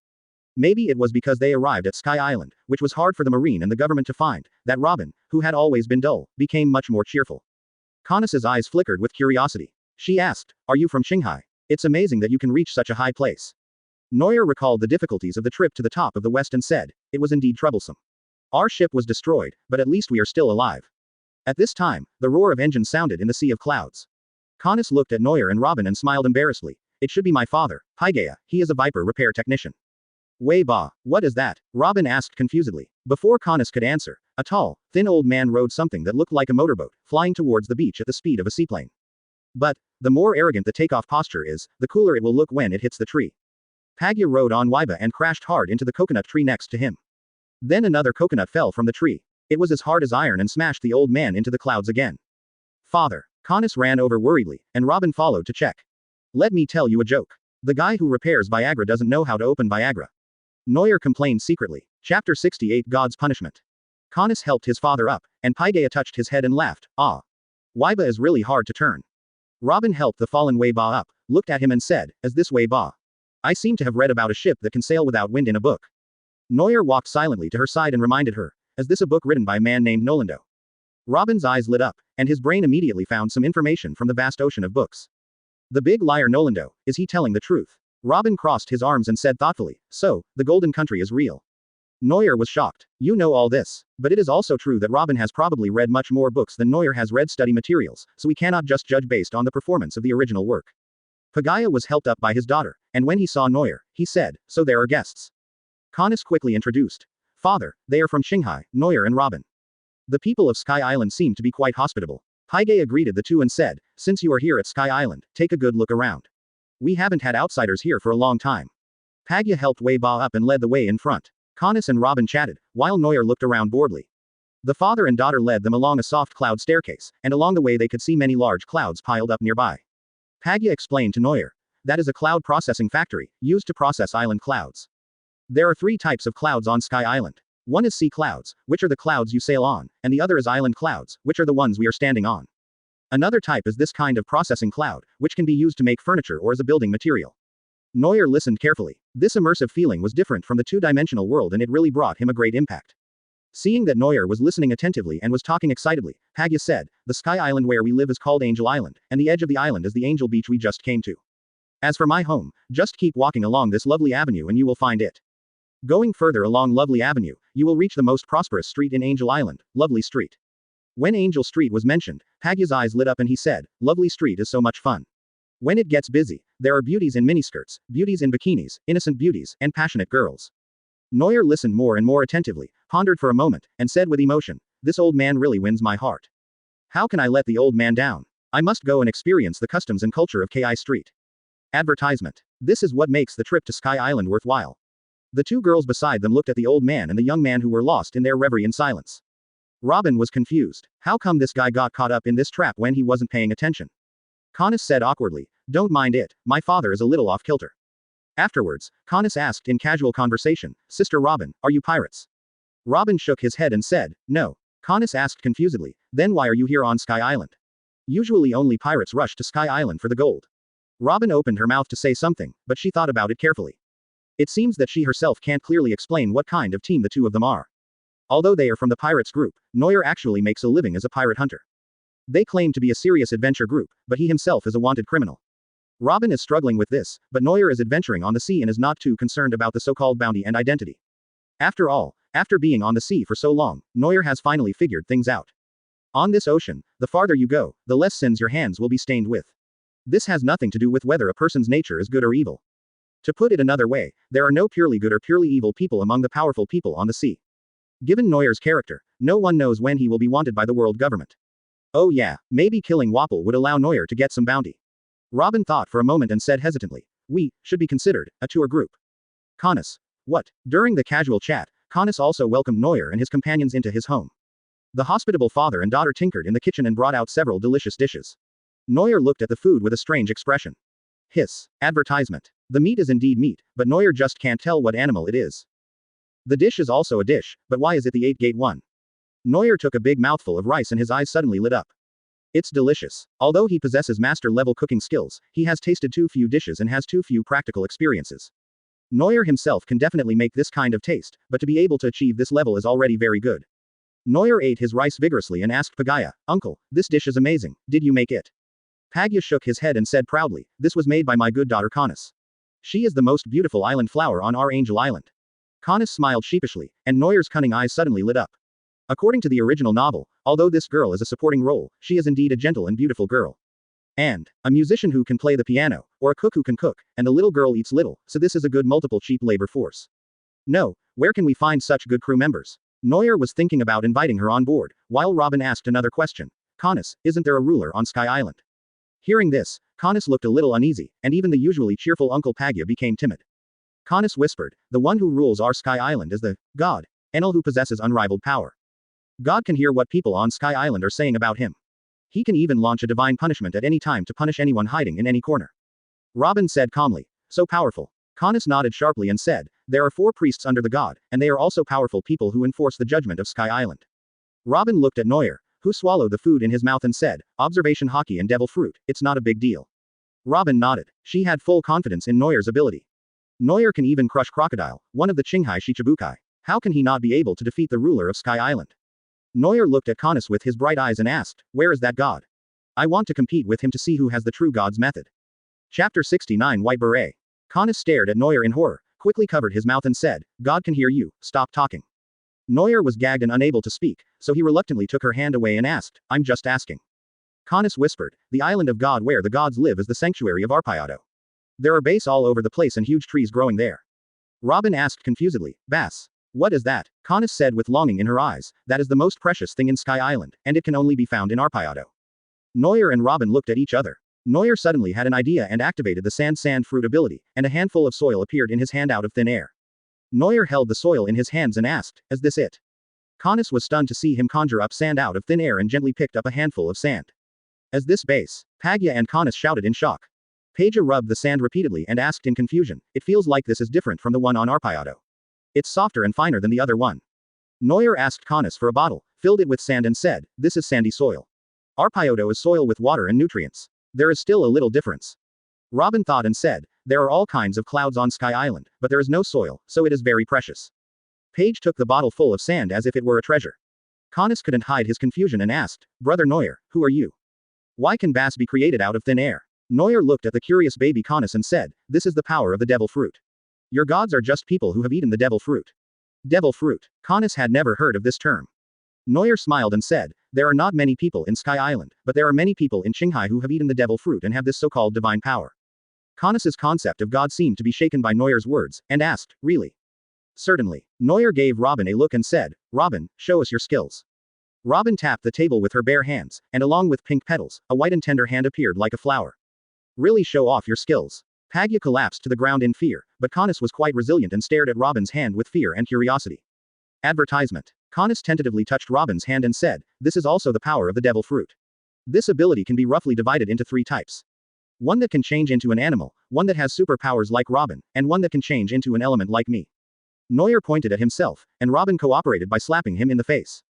Maybe it was because they arrived at Sky Island, which was hard for the marine and the government to find, that Robin, who had always been dull, became much more cheerful. Canis's eyes flickered with curiosity. She asked, "Are you from Shanghai? It's amazing that you can reach such a high place." Neuer recalled the difficulties of the trip to the top of the west and said, "It was indeed troublesome. Our ship was destroyed, but at least we are still alive." At this time, the roar of engines sounded in the sea of clouds. Canis looked at Neuer and Robin and smiled embarrassedly. "It should be my father, Pygea, he is a Viper repair technician." "Wei ba, what is that?" Robin asked confusedly. Before Canis could answer, a tall, thin old man rode something that looked like a motorboat, flying towards the beach at the speed of a seaplane. But, the more arrogant the takeoff posture is, the cooler it will look when it hits the tree. Pygea rode on Waiba and crashed hard into the coconut tree next to him. Then another coconut fell from the tree. It was as hard as iron and smashed the old man into the clouds again. "Father." Canis ran over worriedly, and Robin followed to check. "Let me tell you a joke. The guy who repairs Viagra doesn't know how to open Viagra." Neuer complained secretly. Chapter 68 God's Punishment. Canis helped his father up, and Pygea touched his head and laughed, "Ah. Waiba is really hard to turn." Robin helped the fallen Wei Ba up, looked at him and said, "Is this Wei Ba? I seem to have read about a ship that can sail without wind in a book." Neuer walked silently to her side and reminded her, "Is this a book written by a man named Nolando?" Robin's eyes lit up, and his brain immediately found some information from the vast ocean of books. The big liar Nolando, is he telling the truth? Robin crossed his arms and said thoughtfully, "So, the Golden Country is real." Neuer was shocked. "You know all this. But it is also true that Robin has probably read much more books than Neuer has read study materials, so we cannot just judge based on the performance of the original work." Pygea was helped up by his daughter, and when he saw Neuer, he said, "So there are guests." Canis quickly introduced. "Father, they are from Shanghai, Neuer and Robin. The people of Sky Island seem to be quite hospitable." Pygea greeted the two and said, "Since you are here at Sky Island, take a good look around. We haven't had outsiders here for a long time." Pygea helped Wei Ba up and led the way in front. Canis and Robin chatted, while Neuer looked around boredly. The father and daughter led them along a soft cloud staircase, and along the way they could see many large clouds piled up nearby. Pygea explained to Neuer, "That is a cloud processing factory, used to process island clouds. There are 3 types of clouds on Sky Island. One is sea clouds, which are the clouds you sail on, and the other is island clouds, which are the ones we are standing on. Another type is this kind of processing cloud, which can be used to make furniture or as a building material." Neuer listened carefully. This immersive feeling was different from the two-dimensional world and it really brought him a great impact. Seeing that Neuer was listening attentively and was talking excitedly, Pygea said, "The Sky Island where we live is called Angel Island, and the edge of the island is the Angel Beach we just came to. As for my home, just keep walking along this lovely avenue and you will find it. Going further along Lovely Avenue, you will reach the most prosperous street in Angel Island, Lovely Street." When Angel Street was mentioned, Pygya's eyes lit up and he said, "Lovely Street is so much fun. When it gets busy, there are beauties in miniskirts, beauties in bikinis, innocent beauties, and passionate girls." Neuer listened more and more attentively, pondered for a moment, and said with emotion, "This old man really wins my heart. How can I let the old man down? I must go and experience the customs and culture of Ki Street." Advertisement. This is what makes the trip to Sky Island worthwhile. The 2 girls beside them looked at the old man and the young man who were lost in their reverie in silence. Robin was confused. How come this guy got caught up in this trap when he wasn't paying attention? Canis said awkwardly, "Don't mind it, my father is a little off kilter." Afterwards, Canis asked in casual conversation, "Sister Robin, are you pirates?" Robin shook his head and said, "No." Canis asked confusedly, "Then why are you here on Sky Island? Usually only pirates rush to Sky Island for the gold." Robin opened her mouth to say something, but she thought about it carefully. It seems that she herself can't clearly explain what kind of team the two of them are. Although they are from the pirates group, Neuer actually makes a living as a pirate hunter. They claim to be a serious adventure group, but he himself is a wanted criminal. Robin is struggling with this, but Neuer is adventuring on the sea and is not too concerned about the so-called bounty and identity. After all, after being on the sea for so long, Neuer has finally figured things out. On this ocean, the farther you go, the less sins your hands will be stained with. This has nothing to do with whether a person's nature is good or evil. To put it another way, there are no purely good or purely evil people among the powerful people on the sea. Given Neuer's character, no one knows when he will be wanted by the world government. Oh yeah, maybe killing Wapple would allow Neuer to get some bounty. Robin thought for a moment and said hesitantly, we should be considered a tour group. Canis. What? During the casual chat, Canis also welcomed Neuer and his companions into his home. The hospitable father and daughter tinkered in the kitchen and brought out several delicious dishes. Neuer looked at the food with a strange expression. Hiss. Advertisement. The meat is indeed meat, but Neuer just can't tell what animal it is. The dish is also a dish, but why is it the 8-gate one? Neuer took a big mouthful of rice and his eyes suddenly lit up. It's delicious. Although he possesses master-level cooking skills, he has tasted too few dishes and has too few practical experiences. Neuer himself can definitely make this kind of taste, but to be able to achieve this level is already very good. Neuer ate his rice vigorously and asked Pagaya, Uncle, this dish is amazing, did you make it? Pagaya shook his head and said proudly, this was made by my good daughter Canis. She is the most beautiful island flower on our Angel Island. Canis smiled sheepishly, and Neuer's cunning eyes suddenly lit up. According to the original novel, although this girl is a supporting role, she is indeed a gentle and beautiful girl. And a musician who can play the piano, or a cook who can cook, and the little girl eats little, so this is a good multiple cheap labor force. No, where can we find such good crew members? Neuer was thinking about inviting her on board, while Robin asked another question. Canis, isn't there a ruler on Sky Island? Hearing this, Canis looked a little uneasy, and even the usually cheerful Uncle Pagaya became timid. Canis whispered, the one who rules our Sky Island is the god, Enel, who possesses unrivaled power. God can hear what people on Sky Island are saying about him. He can even launch a divine punishment at any time to punish anyone hiding in any corner. Robin said calmly, so powerful. Canis nodded sharply and said, there are 4 priests under the god, and they are also powerful people who enforce the judgment of Sky Island. Robin looked at Neuer, who swallowed the food in his mouth and said, observation Haki and devil fruit, it's not a big deal. Robin nodded. She had full confidence in Neuer's ability. Neuer can even crush Crocodile, one of the Qinghai Shichibukai. How can he not be able to defeat the ruler of Sky Island? Neuer looked at Canis with his bright eyes and asked, where is that god? I want to compete with him to see who has the true god's method. Chapter 69 White Beret. Canis stared at Neuer in horror, quickly covered his mouth and said, God can hear you, stop talking. Neuer was gagged and unable to speak, so he reluctantly took her hand away and asked, I'm just asking. Canis whispered, the island of God where the gods live is the sanctuary of Arpayado. There are base all over the place and huge trees growing there. Robin asked confusedly, Bass. What is that? Canis said with longing in her eyes, that is the most precious thing in Sky Island, and it can only be found in Arpayado. Neuer and Robin looked at each other. Neuer suddenly had an idea and activated the sand fruit ability, and a handful of soil appeared in his hand out of thin air. Neuer held the soil in his hands and asked, is this it? Canis was stunned to see him conjure up sand out of thin air and gently picked up a handful of sand. Is this base? Pagaya and Canis shouted in shock. Paja rubbed the sand repeatedly and asked in confusion, it feels like this is different from the one on Arpayado. It's softer and finer than the other one. Neuer asked Canis for a bottle, filled it with sand and said, this is sandy soil. Arpayado is soil with water and nutrients. There is still a little difference. Robin thought and said, there are all kinds of clouds on Sky Island, but there is no soil, so it is very precious. Paige took the bottle full of sand as if it were a treasure. Canis couldn't hide his confusion and asked, Brother Neuer, who are you? Why can Bass be created out of thin air? Neuer looked at the curious baby Canis and said, this is the power of the devil fruit. Your gods are just people who have eaten the devil fruit. Devil fruit. Canis had never heard of this term. Neuer smiled and said, there are not many people in Sky Island, but there are many people in Qinghai who have eaten the devil fruit and have this so-called divine power. Canis's concept of God seemed to be shaken by Neuer's words, and asked, really? Certainly. Neuer gave Robin a look and said, Robin, show us your skills. Robin tapped the table with her bare hands, and along with pink petals, a white and tender hand appeared like a flower. Really show off your skills. Pagaya collapsed to the ground in fear, but Canis was quite resilient and stared at Robin's hand with fear and curiosity. Advertisement. Canis tentatively touched Robin's hand and said, this is also the power of the devil fruit. This ability can be roughly divided into 3 types. One that can change into an animal, one that has superpowers like Robin, and one that can change into an element like me. Neuer pointed at himself, and Robin cooperated by slapping him in the face.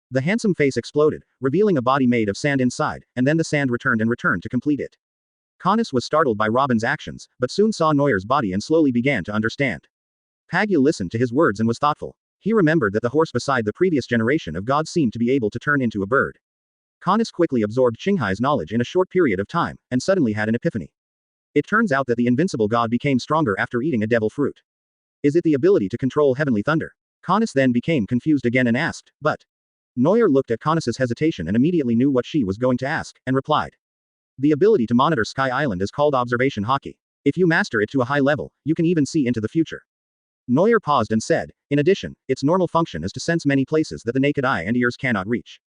The handsome face exploded, revealing a body made of sand inside, and then the sand returned to complete it. Connus was startled by Robin's actions, but soon saw Neuer's body and slowly began to understand. Pagya listened to his words and was thoughtful. He remembered that the horse beside the previous generation of gods seemed to be able to turn into a bird. Connus quickly absorbed Qinghai's knowledge in a short period of time, and suddenly had an epiphany. It turns out that the invincible god became stronger after eating a devil fruit. Is it the ability to control heavenly thunder? Connus then became confused again and asked, but. Neuer looked at Connus's hesitation and immediately knew what she was going to ask, and replied. The ability to monitor Sky Island is called observation Haki. If you master it to a high level, you can even see into the future. Neuer paused and said, in addition, its normal function is to sense many places that the naked eye and ears cannot reach.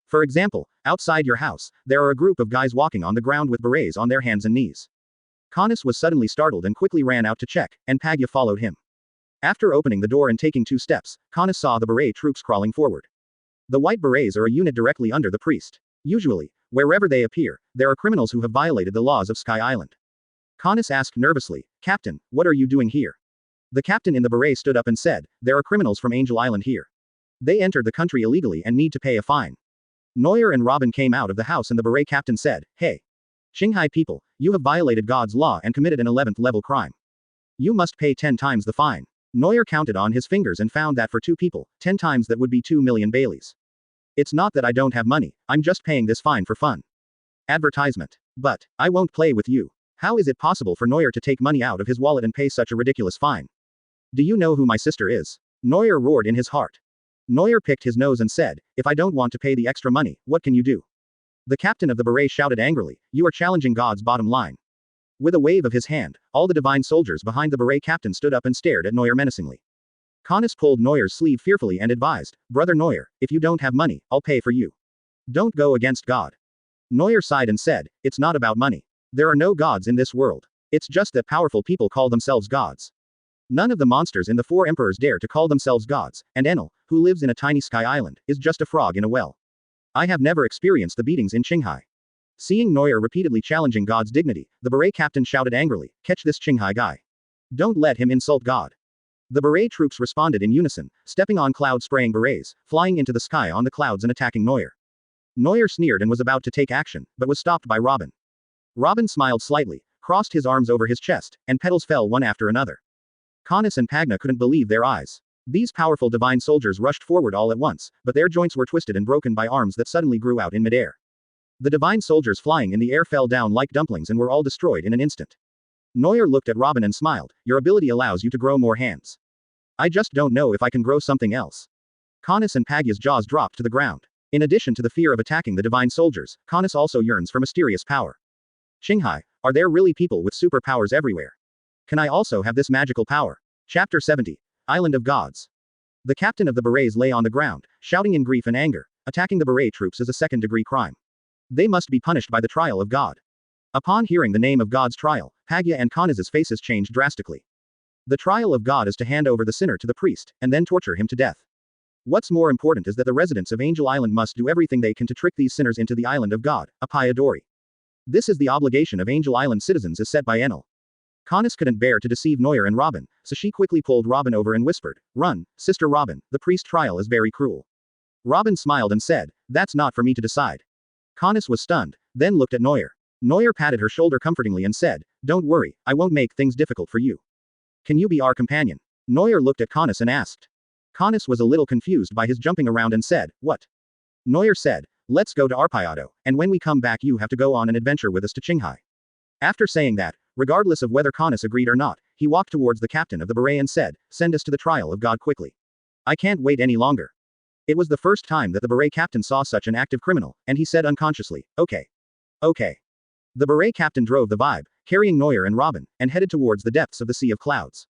For example, outside your house, there are a group of guys walking on the ground with berets on their hands and knees. Connus was suddenly startled and quickly ran out to check, and Pagya followed him. After opening the door and taking 2 steps, Connus saw the beret troops crawling forward. The white berets are a unit directly under the priest. Usually, wherever they appear, there are criminals who have violated the laws of Sky Island. Connus asked nervously, Captain, what are you doing here? The captain in the beret stood up and said, there are criminals from Angel Island here. They entered the country illegally and need to pay a fine. Neuer and Robin came out of the house and the beret captain said, hey. Qinghai people, you have violated God's law and committed an 11th level crime. You must pay 10 times the fine. Neuer counted on his fingers and found that for 2 people, 10 times that would be 2 million Baileys. It's not that I don't have money, I'm just paying this fine for fun. Advertisement. But, I won't play with you. How is it possible for Neuer to take money out of his wallet and pay such a ridiculous fine? Do you know who my sister is? Neuer roared in his heart. Neuer picked his nose and said, if I don't want to pay the extra money, what can you do? The captain of the beret shouted angrily, you are challenging God's bottom line. With a wave of his hand, all the divine soldiers behind the beret captain stood up and stared at Neuer menacingly. Connus pulled Neuer's sleeve fearfully and advised, Brother Neuer, if you don't have money, I'll pay for you. Don't go against God. Neuer sighed and said, it's not about money. There are no gods in this world. It's just that powerful people call themselves gods. None of the monsters in the 4 emperors dare to call themselves gods, and Enel, who lives in a tiny sky island, is just a frog in a well. I have never experienced the beatings in Qinghai. Seeing Neuer repeatedly challenging God's dignity, the beret captain shouted angrily, catch this Qinghai guy. Don't let him insult God. The beret troops responded in unison, stepping on cloud-spraying berets, flying into the sky on the clouds and attacking Neuer. Neuer sneered and was about to take action, but was stopped by Robin. Robin smiled slightly, crossed his arms over his chest, and petals fell one after another. Connus and Pagna couldn't believe their eyes. These powerful divine soldiers rushed forward all at once, but their joints were twisted and broken by arms that suddenly grew out in midair. The divine soldiers flying in the air fell down like dumplings and were all destroyed in an instant. Neuer looked at Robin and smiled, your ability allows you to grow more hands. I just don't know if I can grow something else. Connus and Pagya's jaws dropped to the ground. In addition to the fear of attacking the divine soldiers, Connus also yearns for mysterious power. Qinghai, are there really people with superpowers everywhere? Can I also have this magical power? Chapter 70. Island of Gods. The captain of the berets lay on the ground, shouting in grief and anger. Attacking the beret troops is a second-degree crime. They must be punished by the trial of God. Upon hearing the name of God's trial, Pagya and Connus's faces changed drastically. The trial of God is to hand over the sinner to the priest, and then torture him to death. What's more important is that the residents of Angel Island must do everything they can to trick these sinners into the island of God, Apayadori. This is the obligation of Angel Island citizens as set by Enel. Connus couldn't bear to deceive Neuer and Robin, so she quickly pulled Robin over and whispered, run, Sister Robin, the priest trial is very cruel. Robin smiled and said, that's not for me to decide. Connus was stunned, then looked at Neuer. Neuer patted her shoulder comfortingly and said, don't worry, I won't make things difficult for you. Can you be our companion? Neuer looked at Connus and asked. Connus was a little confused by his jumping around and said, what? Neuer said, let's go to Arpayado, and when we come back you have to go on an adventure with us to Qinghai. After saying that, regardless of whether Connus agreed or not, he walked towards the captain of the beret and said, send us to the trial of God quickly. I can't wait any longer. It was the first time that the beret captain saw such an active criminal, and he said unconsciously, okay. Okay. The beret captain drove the vibe, carrying Neuer and Robin, and headed towards the depths of the sea of clouds.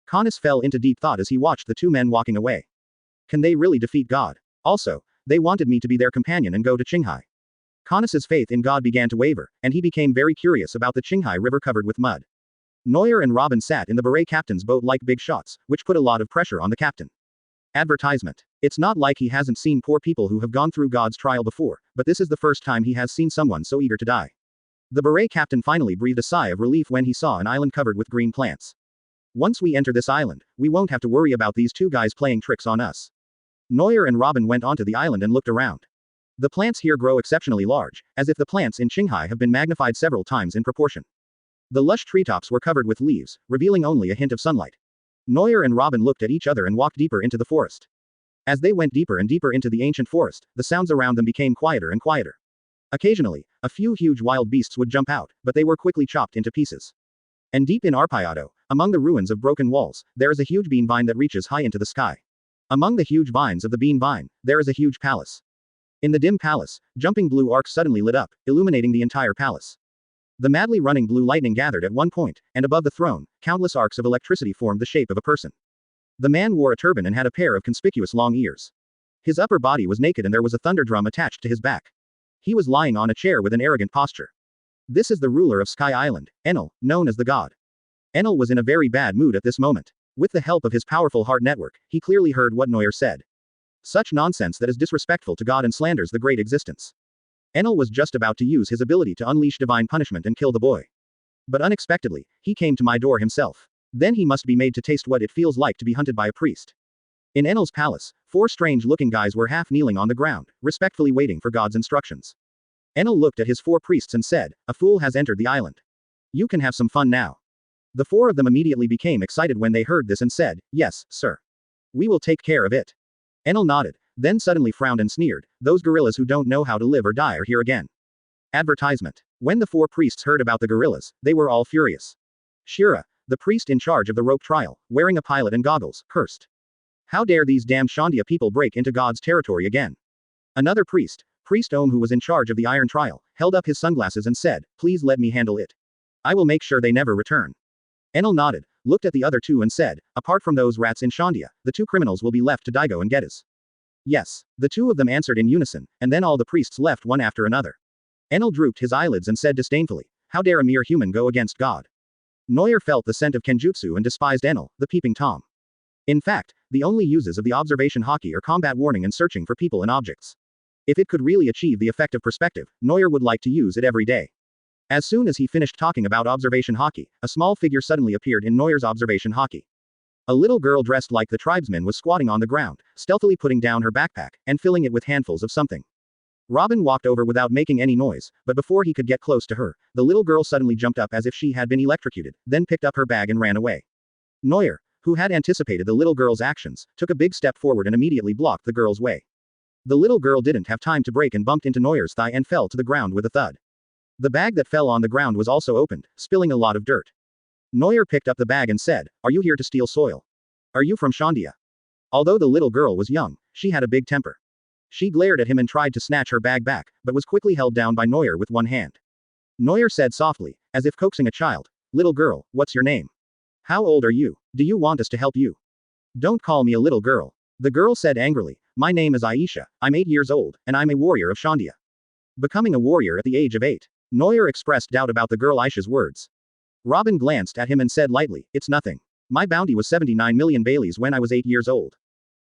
Connus fell into deep thought as he watched the 2 men walking away. Can they really defeat God? Also, they wanted me to be their companion and go to Qinghai. Connus's faith in God began to waver, and he became very curious about the Qinghai River covered with mud. Neuer and Robin sat in the beret captain's boat like big shots, which put a lot of pressure on the captain. Advertisement. It's not like he hasn't seen poor people who have gone through God's trial before, but this is the first time he has seen someone so eager to die. The beret captain finally breathed a sigh of relief when he saw an island covered with green plants. Once we enter this island, we won't have to worry about these 2 guys playing tricks on us. Neuer and Robin went onto the island and looked around. The plants here grow exceptionally large, as if the plants in Qinghai have been magnified several times in proportion. The lush treetops were covered with leaves, revealing only a hint of sunlight. Neuer and Robin looked at each other and walked deeper into the forest. As they went deeper and deeper into the ancient forest, the sounds around them became quieter and quieter. Occasionally, a few huge wild beasts would jump out, but they were quickly chopped into pieces. And deep in Arpaio, among the ruins of broken walls, there is a huge bean vine that reaches high into the sky. Among the huge vines of the bean vine, there is a huge palace. In the dim palace, jumping blue arcs suddenly lit up, illuminating the entire palace. The madly running blue lightning gathered at one point, and above the throne, countless arcs of electricity formed the shape of a person. The man wore a turban and had a pair of conspicuous long ears. His upper body was naked and there was a thunder drum attached to his back. He was lying on a chair with an arrogant posture. This is the ruler of Sky Island, Enel, known as the god. Enel was in a very bad mood at this moment. With the help of his powerful heart network, he clearly heard what Neuer said. Such nonsense that is disrespectful to God and slanders the great existence. Enel was just about to use his ability to unleash divine punishment and kill the boy. But unexpectedly, he came to my door himself. Then he must be made to taste what it feels like to be hunted by a priest. In Enel's palace, 4 strange-looking guys were half kneeling on the ground, respectfully waiting for God's instructions. Enel looked at his 4 priests and said, "A fool has entered the island. You can have some fun now." The 4 of them immediately became excited when they heard this and said, "Yes, sir. We will take care of it." Enel nodded, then suddenly frowned and sneered, "Those gorillas who don't know how to live or die are here again." Advertisement. When the 4 priests heard about the gorillas, they were all furious. Shira, the priest in charge of the rope trial, wearing a pilot and goggles, cursed. How dare these damned Shandia people break into God's territory again? Another priest, Priest Ohm, who was in charge of the iron trial, held up his sunglasses and said, "Please let me handle it. I will make sure they never return." Enel nodded, looked at the other 2 and said, "Apart from those rats in Shandia, the 2 criminals will be left to Daigo and Geddes." "Yes." The 2 of them answered in unison, and then all the priests left one after another. Enel drooped his eyelids and said disdainfully, "How dare a mere human go against God?" Neuer felt the scent of Kenjutsu and despised Enel, the peeping Tom. In fact, the only uses of the observation Haki are combat warning and searching for people and objects. If it could really achieve the effect of perspective, Neuer would like to use it every day. As soon as he finished talking about observation Haki, a small figure suddenly appeared in Neuer's observation Haki. A little girl dressed like the tribesman was squatting on the ground, stealthily putting down her backpack, and filling it with handfuls of something. Robin walked over without making any noise, but before he could get close to her, the little girl suddenly jumped up as if she had been electrocuted, then picked up her bag and ran away. Neuer, who had anticipated the little girl's actions, took a big step forward and immediately blocked the girl's way. The little girl didn't have time to brake and bumped into Neuer's thigh and fell to the ground with a thud. The bag that fell on the ground was also opened, spilling a lot of dirt. Neuer picked up the bag and said, "Are you here to steal soil? Are you from Shandia?" Although the little girl was young, she had a big temper. She glared at him and tried to snatch her bag back, but was quickly held down by Neuer with one hand. Neuer said softly, as if coaxing a child, "Little girl, what's your name? How old are you? Do you want us to help you?" "Don't call me a little girl." The girl said angrily, "My name is Aisha, I'm 8 years old, and I'm a warrior of Shandia." Becoming a warrior at the age of 8. Neuer expressed doubt about the girl Aisha's words. Robin glanced at him and said lightly, "It's nothing. My bounty was 79 million Baileys when I was 8 years old."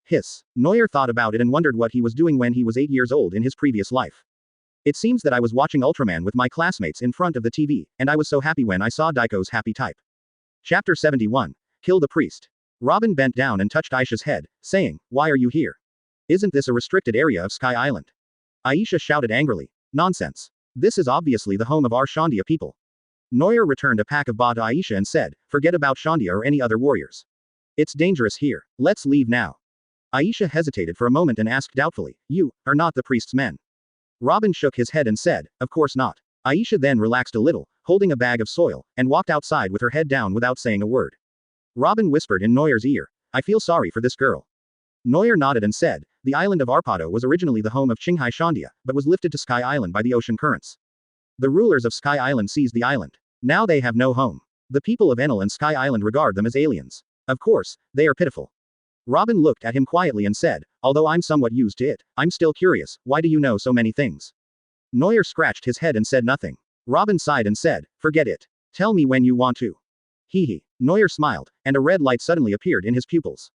Hiss. Neuer thought about it and wondered what he was doing when he was 8 years old in his previous life. "It seems that I was watching Ultraman with my classmates in front of the TV, and I was so happy when I saw Daiko's happy type." Chapter 71. Kill the priest. Robin bent down and touched Aisha's head, saying, "Why are you here? Isn't this a restricted area of Sky Island?" Aisha shouted angrily, "Nonsense. This is obviously the home of our Shandia people." Neuer returned a pack of ba to Aisha and said, "Forget about Shandia or any other warriors. It's dangerous here. Let's leave now." Aisha hesitated for a moment and asked doubtfully, "You are not the priest's men?" Robin shook his head and said, "Of course not." Aisha then relaxed a little, holding a bag of soil, and walked outside with her head down without saying a word. Robin whispered in Neuer's ear, "I feel sorry for this girl." Neuer nodded and said, "The island of Arpaio was originally the home of Qinghai Shandia, but was lifted to Sky Island by the ocean currents. The rulers of Sky Island seized the island. Now they have no home. The people of Enel and Sky Island regard them as aliens. Of course, they are pitiful." Robin looked at him quietly and said, "Although I'm somewhat used to it, I'm still curious, why do you know so many things?" Neuer scratched his head and said nothing. Robin sighed and said, "Forget it. Tell me when you want to." Hee. Neuer smiled, and a red light suddenly appeared in his pupils.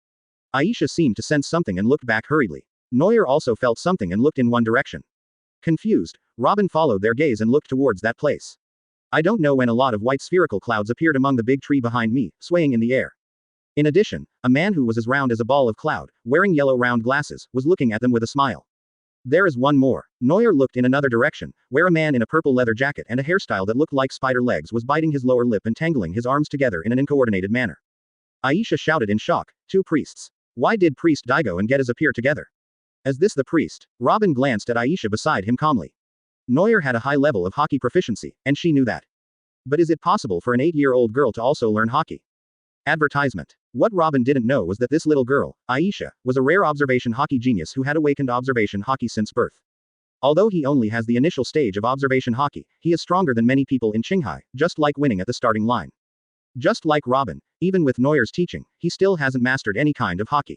Aisha seemed to sense something and looked back hurriedly. Neuer also felt something and looked in one direction. Confused, Robin followed their gaze and looked towards that place. I don't know when a lot of white spherical clouds appeared among the big tree behind me, swaying in the air. In addition, a man who was as round as a ball of cloud, wearing yellow round glasses, was looking at them with a smile. There is one more. Neuer looked in another direction, where a man in a purple leather jacket and a hairstyle that looked like spider legs was biting his lower lip and tangling his arms together in an uncoordinated manner. Aisha shouted in shock, 2 priests. Why did Priest Daigo and Getas appear together? Is this the priest? Robin glanced at Aisha beside him calmly. Neuer had a high level of Haki proficiency, and she knew that. But is it possible for an 8-year-old girl to also learn Haki? Advertisement. What Robin didn't know was that this little girl, Aisha, was a rare observation Haki genius who had awakened observation Haki since birth. Although he only has the initial stage of observation Haki, he is stronger than many people in Qinghai, just like winning at the starting line. Just like Robin, even with Neuer's teaching, he still hasn't mastered any kind of Haki.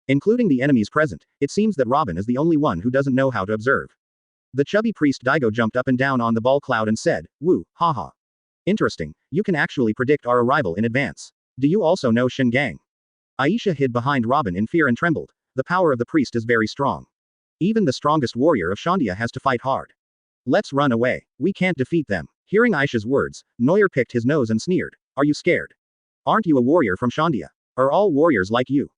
Including the enemies present, it seems that Robin is the only one who doesn't know how to observe. The chubby priest Daigo jumped up and down on the ball cloud and said, woo, haha. Interesting, you can actually predict our arrival in advance. Do you also know Shingang? Aisha hid behind Robin in fear and trembled. The power of the priest is very strong. Even the strongest warrior of Shandia has to fight hard. Let's run away. We can't defeat them. Hearing Aisha's words, Neuer picked his nose and sneered. Are you scared? Aren't you a warrior from Shandia? Are all warriors like you?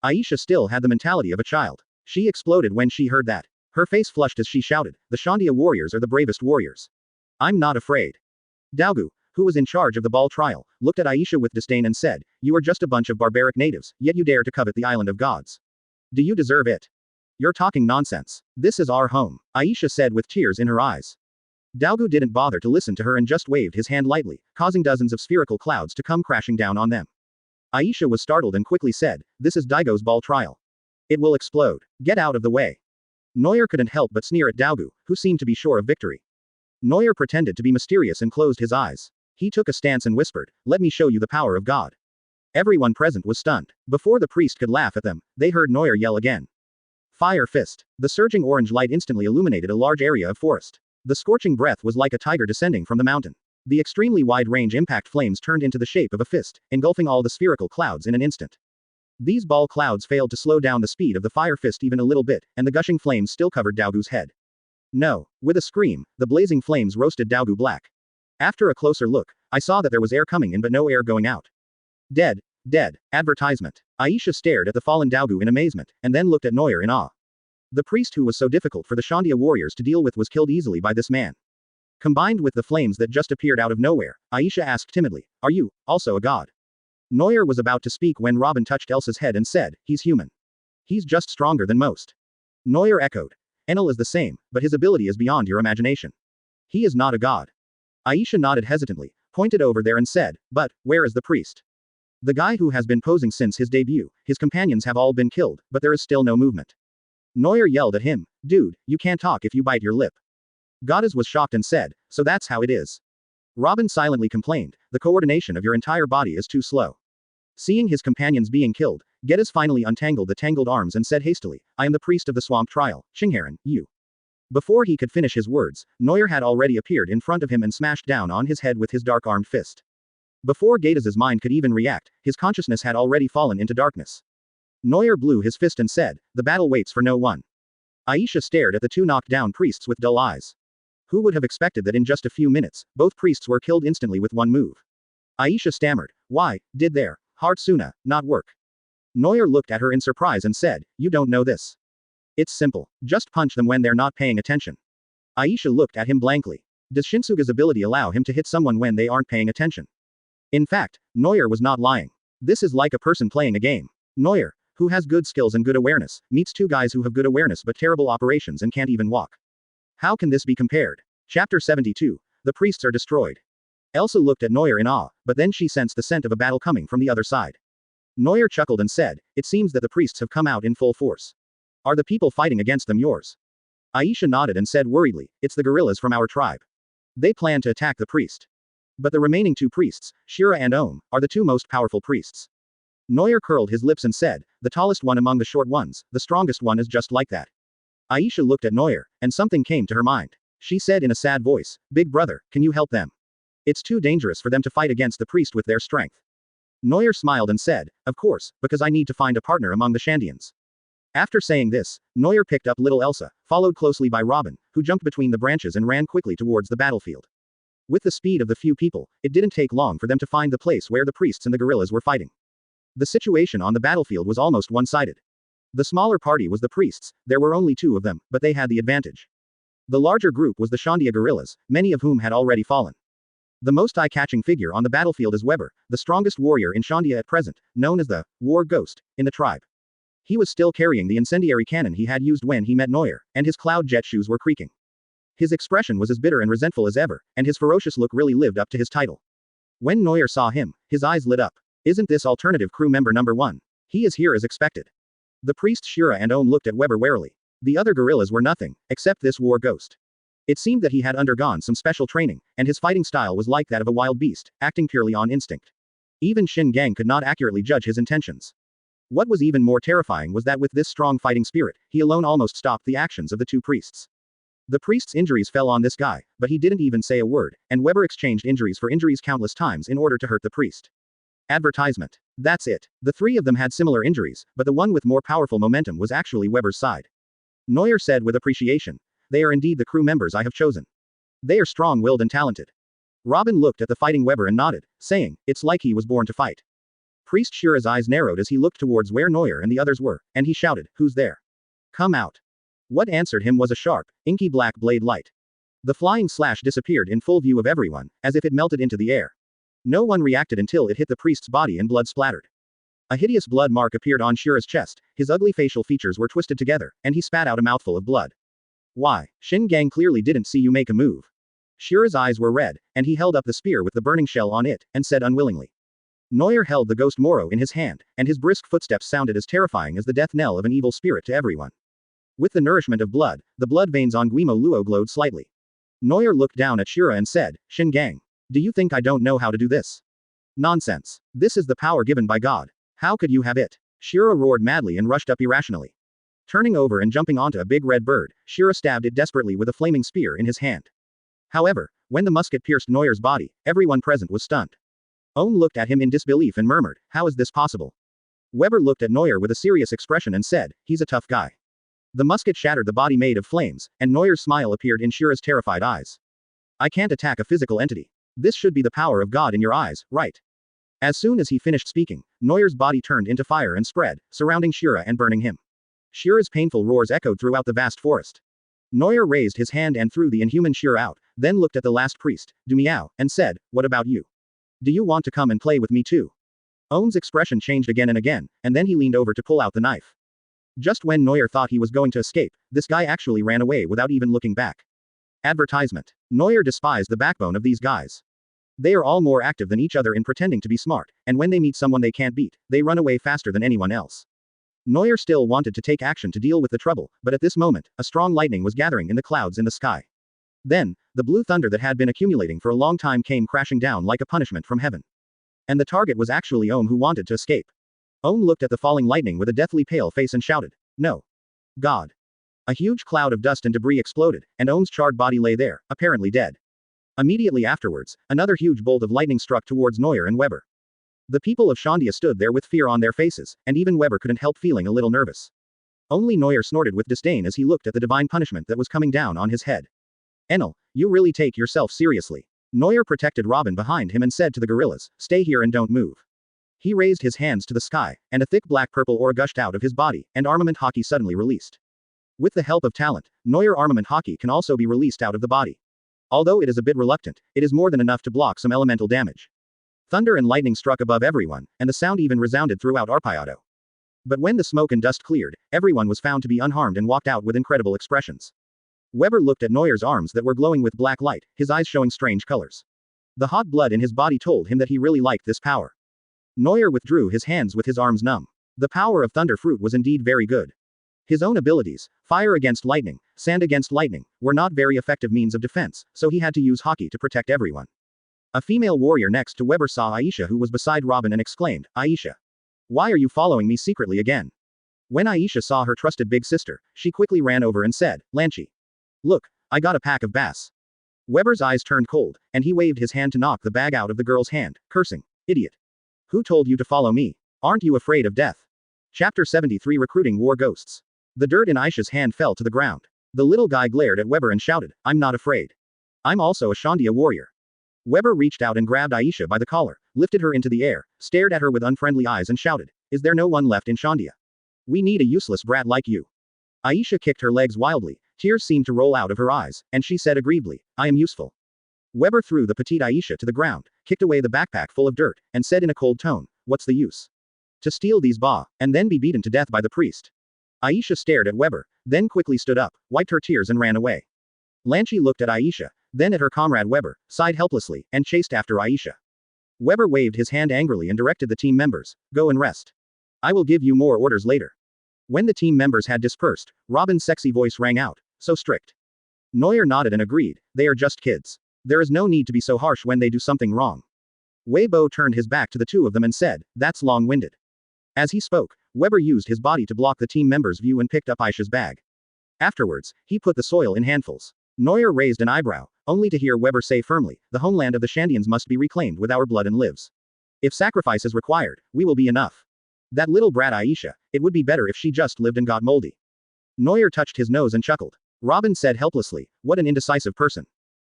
Aisha still had the mentality of a child. She exploded when she heard that. Her face flushed as she shouted, the Shandia warriors are the bravest warriors. I'm not afraid. Daogu, who was in charge of the ball trial, looked at Aisha with disdain and said, you are just a bunch of barbaric natives, yet you dare to covet the island of gods. Do you deserve it? You're talking nonsense. This is our home, Aisha said with tears in her eyes. Daogu didn't bother to listen to her and just waved his hand lightly, causing dozens of spherical clouds to come crashing down on them. Aisha was startled and quickly said, this is Daigo's ball trial. It will explode. Get out of the way. Neuer couldn't help but sneer at Daogu, who seemed to be sure of victory. Neuer pretended to be mysterious and closed his eyes. He took a stance and whispered, let me show you the power of God. Everyone present was stunned. Before the priest could laugh at them, they heard Neuer yell again. Fire fist. The surging orange light instantly illuminated a large area of forest. The scorching breath was like a tiger descending from the mountain. The extremely wide-range impact flames turned into the shape of a fist, engulfing all the spherical clouds in an instant. These ball clouds failed to slow down the speed of the fire fist even a little bit, and the gushing flames still covered Daogu's head. No. With a scream, the blazing flames roasted Daogu black. After a closer look, I saw that there was air coming in but no air going out. Dead. Dead. Advertisement. Aisha stared at the fallen Daogu in amazement, and then looked at Neuer in awe. The priest who was so difficult for the Shandia warriors to deal with was killed easily by this man. Combined with the flames that just appeared out of nowhere, Aisha asked timidly, are you, also a god? Neuer was about to speak when Robin touched Elsa's head and said, he's human. He's just stronger than most. Neuer echoed. Enel is the same, but his ability is beyond your imagination. He is not a god. Aisha nodded hesitantly, pointed over there and said, but, where is the priest? The guy who has been posing since his debut, his companions have all been killed, but there is still no movement. Neuer yelled at him, dude, you can't talk if you bite your lip. Goddess was shocked and said, so that's how it is. Robin silently complained, the coordination of your entire body is too slow. Seeing his companions being killed, Getas finally untangled the tangled arms and said hastily, I am the priest of the swamp trial, Qingharan, you. Before he could finish his words, Neuer had already appeared in front of him and smashed down on his head with his dark-armed fist. Before Getas's mind could even react, his consciousness had already fallen into darkness. Neuer blew his fist and said, the battle waits for no one. Aisha stared at the 2 knocked-down priests with dull eyes. Who would have expected that in just a few minutes, both priests were killed instantly with one move? Aisha stammered, why, did their Hartsuna not work? Neuer looked at her in surprise and said, you don't know this. It's simple. Just punch them when they're not paying attention. Aisha looked at him blankly. Does Shinsuga's ability allow him to hit someone when they aren't paying attention? In fact, Neuer was not lying. This is like a person playing a game. Neuer, who has good skills and good awareness, meets 2 guys who have good awareness but terrible operations and can't even walk. How can this be compared? Chapter 72. The priests are destroyed. Elsa looked at Neuer in awe, but then she sensed the scent of a battle coming from the other side. Neuer chuckled and said, it seems that the priests have come out in full force. Are the people fighting against them yours? Aisha nodded and said worriedly, it's the guerrillas from our tribe. They plan to attack the priest. But the remaining 2 priests, Shira and Ohm, are the 2 most powerful priests. Neuer curled his lips and said, the tallest one among the short ones, the strongest one is just like that. Aisha looked at Neuer, and something came to her mind. She said in a sad voice, big brother, can you help them? It's too dangerous for them to fight against the priest with their strength. Neuer smiled and said, of course, because I need to find a partner among the Shandians. After saying this, Neuer picked up little Elsa, followed closely by Robin, who jumped between the branches and ran quickly towards the battlefield. With the speed of the few people, it didn't take long for them to find the place where the priests and the guerrillas were fighting. The situation on the battlefield was almost one-sided. The smaller party was the priests, there were only 2 of them, but they had the advantage. The larger group was the Shandia guerrillas, many of whom had already fallen. The most eye-catching figure on the battlefield is Weber, the strongest warrior in Shandia at present, known as the War Ghost in the tribe. He was still carrying the incendiary cannon he had used when he met Neuer, and his cloud jet shoes were creaking. His expression was as bitter and resentful as ever, and his ferocious look really lived up to his title. When Neuer saw him, his eyes lit up. Isn't this alternative crew member number 1? He is here as expected. The priest Shura and Ohm looked at Weber warily. The other guerrillas were nothing, except this war ghost. It seemed that he had undergone some special training, and his fighting style was like that of a wild beast, acting purely on instinct. Even Shin Gang could not accurately judge his intentions. What was even more terrifying was that with this strong fighting spirit, he alone almost stopped the actions of the 2 priests. The priest's injuries fell on this guy, but he didn't even say a word, and Weber exchanged injuries for injuries countless times in order to hurt the priest. Advertisement. That's it. The 3 of them had similar injuries, but the one with more powerful momentum was actually Weber's side. Neuer said with appreciation, "They are indeed the crew members I have chosen. They are strong-willed and talented." Robin looked at the fighting Weber and nodded, saying, "It's like he was born to fight." Priest Shura's eyes narrowed as he looked towards where Neuer and the others were, and he shouted, "Who's there? Come out." What answered him was a sharp, inky black blade light. The flying slash disappeared in full view of everyone, as if it melted into the air. No one reacted until it hit the priest's body and blood splattered. A hideous blood mark appeared on Shura's chest, his ugly facial features were twisted together, and he spat out a mouthful of blood. "Why, Shin Gang clearly didn't see you make a move." Shura's eyes were red, and he held up the spear with the burning shell on it, and said unwillingly. Neuer held the ghost Moro in his hand, and his brisk footsteps sounded as terrifying as the death knell of an evil spirit to everyone. With the nourishment of blood, the blood veins on Guimo Luo glowed slightly. Neuer looked down at Shura and said, "Shin Gang. Do you think I don't know how to do this?" "Nonsense. This is the power given by God. How could you have it?" Shura roared madly and rushed up irrationally. Turning over and jumping onto a big red bird, Shura stabbed it desperately with a flaming spear in his hand. However, when the musket pierced Neuer's body, everyone present was stunned. Ohm looked at him in disbelief and murmured, "How is this possible?" Weber looked at Neuer with a serious expression and said, "He's a tough guy." The musket shattered the body made of flames, and Neuer's smile appeared in Shura's terrified eyes. "I can't attack a physical entity. This should be the power of God in your eyes, right?" As soon as he finished speaking, Neuer's body turned into fire and spread, surrounding Shura and burning him. Shura's painful roars echoed throughout the vast forest. Neuer raised his hand and threw the inhuman Shura out, then looked at the last priest, Dumiao, and said, "What about you? Do you want to come and play with me too?" Ohm's expression changed again and again, and then he leaned over to pull out the knife. Just when Neuer thought he was going to escape, this guy actually ran away without even looking back. Advertisement. Neuer despised the backbone of these guys. They are all more active than each other in pretending to be smart, and when they meet someone they can't beat, they run away faster than anyone else. Neuer still wanted to take action to deal with the trouble, but at this moment, a strong lightning was gathering in the clouds in the sky. Then, the blue thunder that had been accumulating for a long time came crashing down like a punishment from heaven. And the target was actually Ohm, who wanted to escape. Ohm looked at the falling lightning with a deathly pale face and shouted, "No. God." A huge cloud of dust and debris exploded, and Ohm's charred body lay there, apparently dead. Immediately afterwards, another huge bolt of lightning struck towards Neuer and Weber. The people of Shandia stood there with fear on their faces, and even Weber couldn't help feeling a little nervous. Only Neuer snorted with disdain as he looked at the divine punishment that was coming down on his head. "Enel, you really take yourself seriously." Neuer protected Robin behind him and said to the gorillas, "Stay here and don't move." He raised his hands to the sky, and a thick black-purple aura gushed out of his body, and armament Haki suddenly released. With the help of talent, Neuer armament Haki can also be released out of the body. Although it is a bit reluctant, it is more than enough to block some elemental damage. Thunder and lightning struck above everyone, and the sound even resounded throughout Arpaioto. But when the smoke and dust cleared, everyone was found to be unharmed and walked out with incredible expressions. Weber looked at Neuer's arms that were glowing with black light, his eyes showing strange colors. The hot blood in his body told him that he really liked this power. Neuer withdrew his hands with his arms numb. The power of Thunder Fruit was indeed very good. His own abilities, fire against lightning, sand against lightning, were not very effective means of defense, so he had to use Haki to protect everyone. A female warrior next to Weber saw Aisha, who was beside Robin, and exclaimed, "Aisha. Why are you following me secretly again?" When Aisha saw her trusted big sister, she quickly ran over and said, "Lanchi. Look, I got a pack of bass." Weber's eyes turned cold, and he waved his hand to knock the bag out of the girl's hand, cursing, "Idiot. Who told you to follow me? Aren't you afraid of death?" Chapter 73 Recruiting War Ghosts. The dirt in Aisha's hand fell to the ground. The little guy glared at Weber and shouted, "I'm not afraid. I'm also a Shandia warrior." Weber reached out and grabbed Aisha by the collar, lifted her into the air, stared at her with unfriendly eyes and shouted, "Is there no one left in Shandia? We need a useless brat like you. Aisha kicked her legs wildly, tears seemed to roll out of her eyes, and she said aggrievedly, I am useful. Weber threw the petite Aisha to the ground, kicked away the backpack full of dirt, and said in a cold tone, what's the use? To steal these and then be beaten to death by the priest. Aisha stared at Weber, then quickly stood up, wiped her tears and ran away. Lanchi looked at Aisha, then at her comrade Weber, sighed helplessly, and chased after Aisha. Weber waved his hand angrily and directed the team members, go and rest. I will give you more orders later. When the team members had dispersed, Robin's sexy voice rang out, so strict. Neuer nodded and agreed, they are just kids. There is no need to be so harsh when they do something wrong. Weibo turned his back to the two of them and said, that's long-winded. As he spoke, Weber used his body to block the team members' view and picked up Aisha's bag. Afterwards, he put the soil in handfuls. Neuer raised an eyebrow, only to hear Weber say firmly, the homeland of the Shandians must be reclaimed with our blood and lives. If sacrifice is required, we will be enough. That little brat Aisha, it would be better if she just lived and got moldy. Neuer touched his nose and chuckled. Robin said helplessly, what an indecisive person.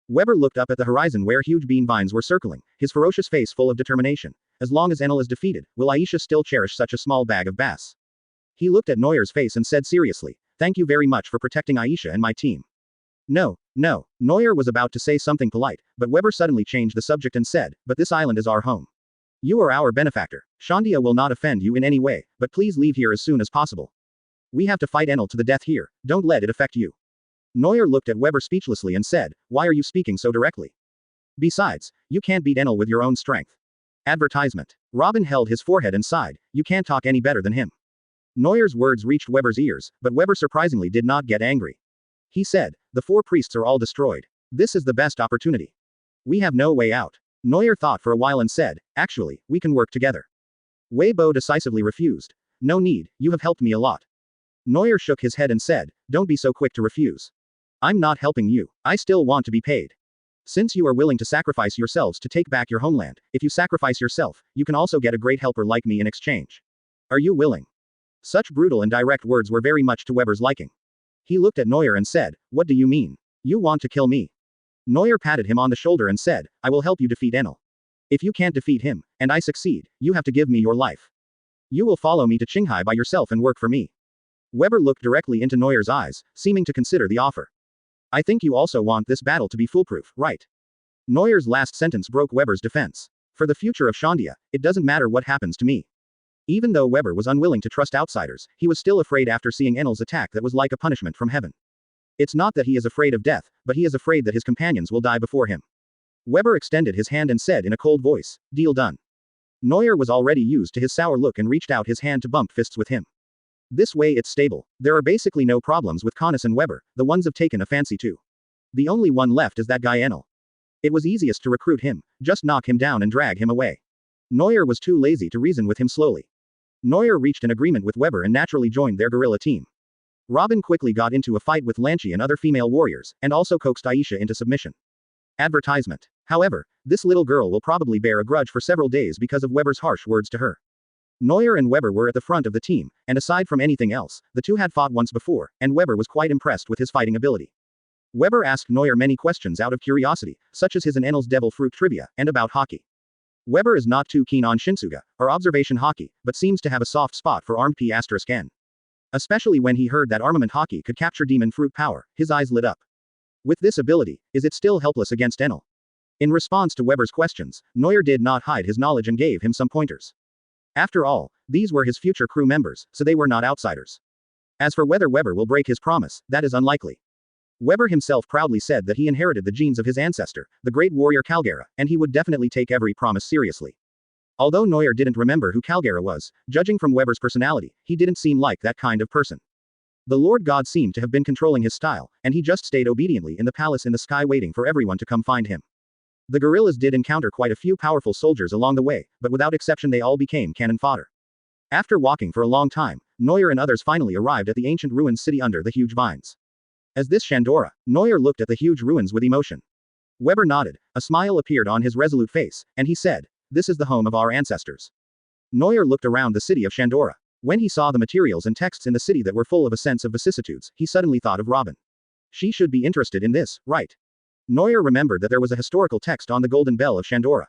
Weber looked up at the horizon where huge bean vines were circling, his ferocious face full of determination. As long as Enel is defeated, will Aisha still cherish such a small bag of bass? He looked at Neuer's face and said seriously, thank you very much for protecting Aisha and my team. No. Neuer was about to say something polite, but Weber suddenly changed the subject and said, but this island is our home. You are our benefactor. Shandia will not offend you in any way, but please leave here as soon as possible. We have to fight Enel to the death here, don't let it affect you. Neuer looked at Weber speechlessly and said, why are you speaking so directly? Besides, you can't beat Enel with your own strength. Advertisement. Robin held his forehead and sighed, you can't talk any better than him. Neuer's words reached Weber's ears, but Weber surprisingly did not get angry. He said, the 4 priests are all destroyed. This is the best opportunity. We have no way out. Neuer thought for a while and said, actually, we can work together. Weibo decisively refused. No need, you have helped me a lot. Neuer shook his head and said, don't be so quick to refuse. I'm not helping you. I still want to be paid. Since you are willing to sacrifice yourselves to take back your homeland, if you sacrifice yourself, you can also get a great helper like me in exchange. Are you willing? Such brutal and direct words were very much to Weber's liking. He looked at Neuer and said, what do you mean? You want to kill me? Neuer patted him on the shoulder and said, I will help you defeat Enel. If you can't defeat him, and I succeed, you have to give me your life. You will follow me to Qinghai by yourself and work for me. Weber looked directly into Neuer's eyes, seeming to consider the offer. I think you also want this battle to be foolproof, right? Neuer's last sentence broke Weber's defense. For the future of Shandia, it doesn't matter what happens to me. Even though Weber was unwilling to trust outsiders, he was still afraid after seeing Enel's attack that was like a punishment from heaven. It's not that he is afraid of death, but he is afraid that his companions will die before him. Weber extended his hand and said in a cold voice, deal done. Neuer was already used to his sour look and reached out his hand to bump fists with him. This way it's stable. There are basically no problems with Connus and Weber, the ones have taken a fancy to. The only one left is that guy Enel. It was easiest to recruit him, just knock him down and drag him away. Neuer was too lazy to reason with him slowly. Neuer reached an agreement with Weber and naturally joined their guerrilla team. Robin quickly got into a fight with Lanchi and other female warriors, and also coaxed Aisha into submission. Advertisement. However, this little girl will probably bear a grudge for several days because of Weber's harsh words to her. Neuer and Weber were at the front of the team, and aside from anything else, the two had fought once before, and Weber was quite impressed with his fighting ability. Weber asked Neuer many questions out of curiosity, such as his and Enel's devil fruit trivia, and about Haki. Weber is not too keen on Shinsuga, or observation Haki, but seems to have a soft spot for armed P***N. Especially when he heard that armament Haki could capture demon fruit power, his eyes lit up. With this ability, is it still helpless against Enel? In response to Weber's questions, Neuer did not hide his knowledge and gave him some pointers. After all, these were his future crew members, so they were not outsiders. As for whether Weber will break his promise, that is unlikely. Weber himself proudly said that he inherited the genes of his ancestor, the great warrior Calgera, and he would definitely take every promise seriously. Although Neuer didn't remember who Calgera was, judging from Weber's personality, he didn't seem like that kind of person. The Lord God seemed to have been controlling his style, and he just stayed obediently in the palace in the sky waiting for everyone to come find him. The guerrillas did encounter quite a few powerful soldiers along the way, but without exception they all became cannon fodder. After walking for a long time, Neuer and others finally arrived at the ancient ruined city under the huge vines. As this Shandora, Neuer looked at the huge ruins with emotion. Weber nodded, a smile appeared on his resolute face, and he said, this is the home of our ancestors. Neuer looked around the city of Shandora. When he saw the materials and texts in the city that were full of a sense of vicissitudes, he suddenly thought of Robin. She should be interested in this, right? Neuer remembered that there was a historical text on the golden bell of Shandora.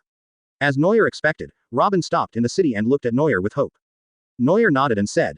As Neuer expected, Robin stopped in the city and looked at Neuer with hope. Neuer nodded and said,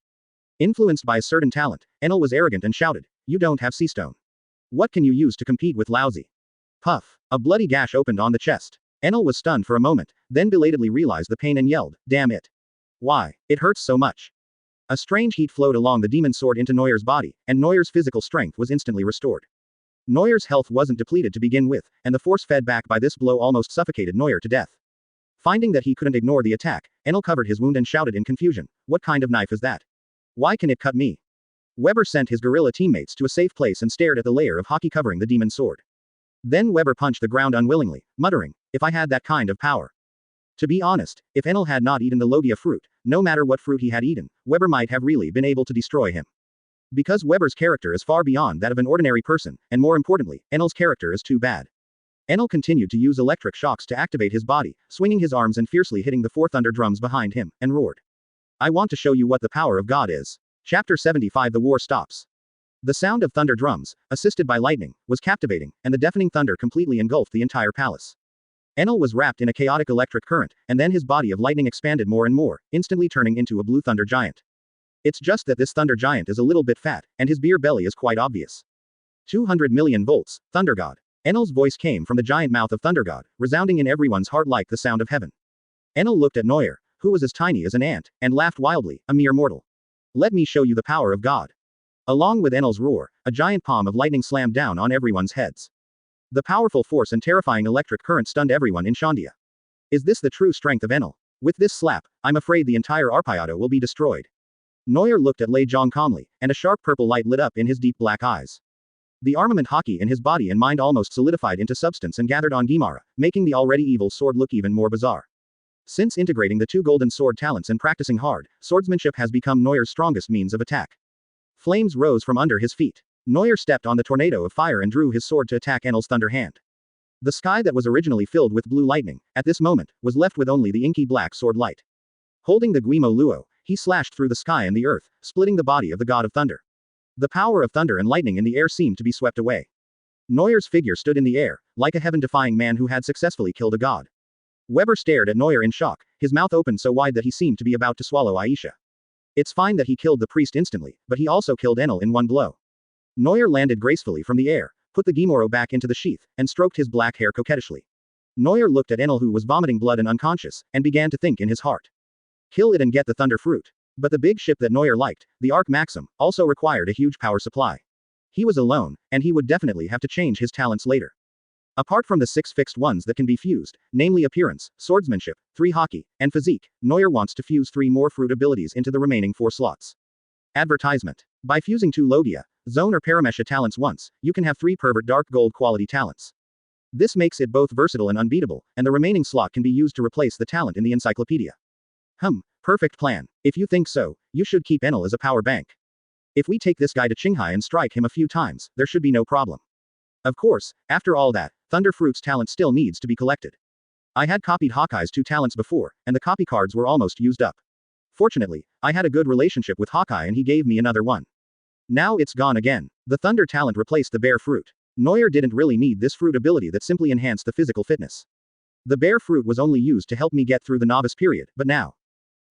Influenced by a certain talent, Enel was arrogant and shouted, You don't have sea stone. What can you use to compete with lousy? Puff. A bloody gash opened on the chest. Enel was stunned for a moment, then belatedly realized the pain and yelled, damn it. Why? It hurts so much. A strange heat flowed along the demon sword into Neuer's body, and Neuer's physical strength was instantly restored. Neuer's health wasn't depleted to begin with, and the force fed back by this blow almost suffocated Neuer to death. Finding that he couldn't ignore the attack, Enel covered his wound and shouted in confusion, what kind of knife is that? Why can it cut me? Weber sent his gorilla teammates to a safe place and stared at the layer of Haki covering the demon sword. Then Weber punched the ground unwillingly, muttering, if I had that kind of power. To be honest, if Enel had not eaten the Logia fruit, no matter what fruit he had eaten, Weber might have really been able to destroy him. Because Weber's character is far beyond that of an ordinary person, and more importantly, Enel's character is too bad. Enel continued to use electric shocks to activate his body, swinging his arms and fiercely hitting the four thunder drums behind him, and roared. I want to show you what the power of God is. Chapter 75 The War Stops. The sound of thunder drums, assisted by lightning, was captivating, and the deafening thunder completely engulfed the entire palace. Enel was wrapped in a chaotic electric current, and then his body of lightning expanded more and more, instantly turning into a blue thunder giant. It's just that this thunder giant is a little bit fat, and his beer belly is quite obvious. 200 million volts, Thunder God. Enel's voice came from the giant mouth of Thunder God, resounding in everyone's heart like the sound of heaven. Enel looked at Neuer, who was as tiny as an ant, and laughed wildly, a mere mortal. Let me show you the power of God. Along with Enel's roar, a giant palm of lightning slammed down on everyone's heads. The powerful force and terrifying electric current stunned everyone in Shandia. Is this the true strength of Enel? With this slap, I'm afraid the entire Arpayado will be destroyed. Neuer looked at Lei Zhang calmly, and a sharp purple light lit up in his deep black eyes. The armament Haki in his body and mind almost solidified into substance and gathered on Gimara, making the already evil sword look even more bizarre. Since integrating the two golden sword talents and practicing hard, swordsmanship has become Neuer's strongest means of attack. Flames rose from under his feet. Neuer stepped on the tornado of fire and drew his sword to attack Enel's thunder hand. The sky that was originally filled with blue lightning, at this moment, was left with only the inky black sword light. Holding the Guimo Luo, he slashed through the sky and the earth, splitting the body of the god of thunder. The power of thunder and lightning in the air seemed to be swept away. Neuer's figure stood in the air, like a heaven-defying man who had successfully killed a god. Weber stared at Neuer in shock, his mouth opened so wide that he seemed to be about to swallow Aisha. It's fine that he killed the priest instantly, but he also killed Enel in one blow. Neuer landed gracefully from the air, put the Gimoro back into the sheath, and stroked his black hair coquettishly. Neuer looked at Enel who was vomiting blood and unconscious, and began to think in his heart. Kill it and get the thunder fruit. But the big ship that Neuer liked, the Ark Maxim, also required a huge power supply. He was alone, and he would definitely have to change his talents later. Apart from the 6 fixed ones that can be fused, namely appearance, swordsmanship, 3 Haki, and physique, Neuer wants to fuse 3 more fruit abilities into the remaining 4 slots. Advertisement. By fusing 2 Logia, Zone or Paramesha talents once, you can have 3 pervert dark gold quality talents. This makes it both versatile and unbeatable, and the remaining slot can be used to replace the talent in the encyclopedia. Perfect plan. If you think so, you should keep Enel as a power bank. If we take this guy to Qinghai and strike him a few times, there should be no problem. Of course, after all that, Thunder Fruit's talent still needs to be collected. I had copied Hawkeye's 2 talents before, and the copy cards were almost used up. Fortunately, I had a good relationship with Hawkeye and he gave me another one. Now it's gone again. The Thunder talent replaced the Bear Fruit. Neuer didn't really need this fruit ability that simply enhanced the physical fitness. The Bear Fruit was only used to help me get through the novice period, but now.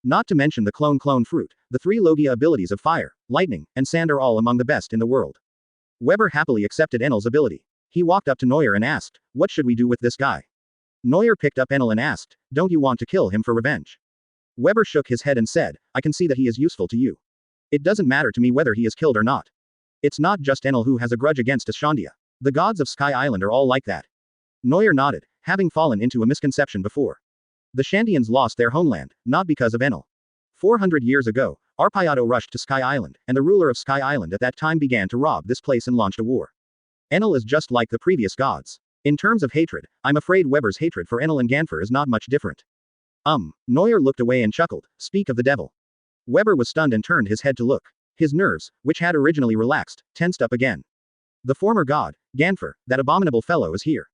Not to mention the Clone Fruit, the 3 Logia abilities of fire, lightning, and sand are all among the best in the world. Weber happily accepted Enel's ability. He walked up to Neuer and asked, what should we do with this guy? Neuer picked up Enel and asked, don't you want to kill him for revenge? Weber shook his head and said, I can see that he is useful to you. It doesn't matter to me whether he is killed or not. It's not just Enel who has a grudge against Ashandia. The gods of Sky Island are all like that. Neuer nodded, having fallen into a misconception before. The Shandians lost their homeland, not because of Enel. 400 years ago, Arpayado rushed to Sky Island, and the ruler of Sky Island at that time began to rob this place and launched a war. Enel is just like the previous gods. In terms of hatred, I'm afraid Weber's hatred for Enel and Ganfer is not much different. Neuer looked away and chuckled, speak of the devil. Weber was stunned and turned his head to look. His nerves, which had originally relaxed, tensed up again. The former god, Ganfer, that abominable fellow is here.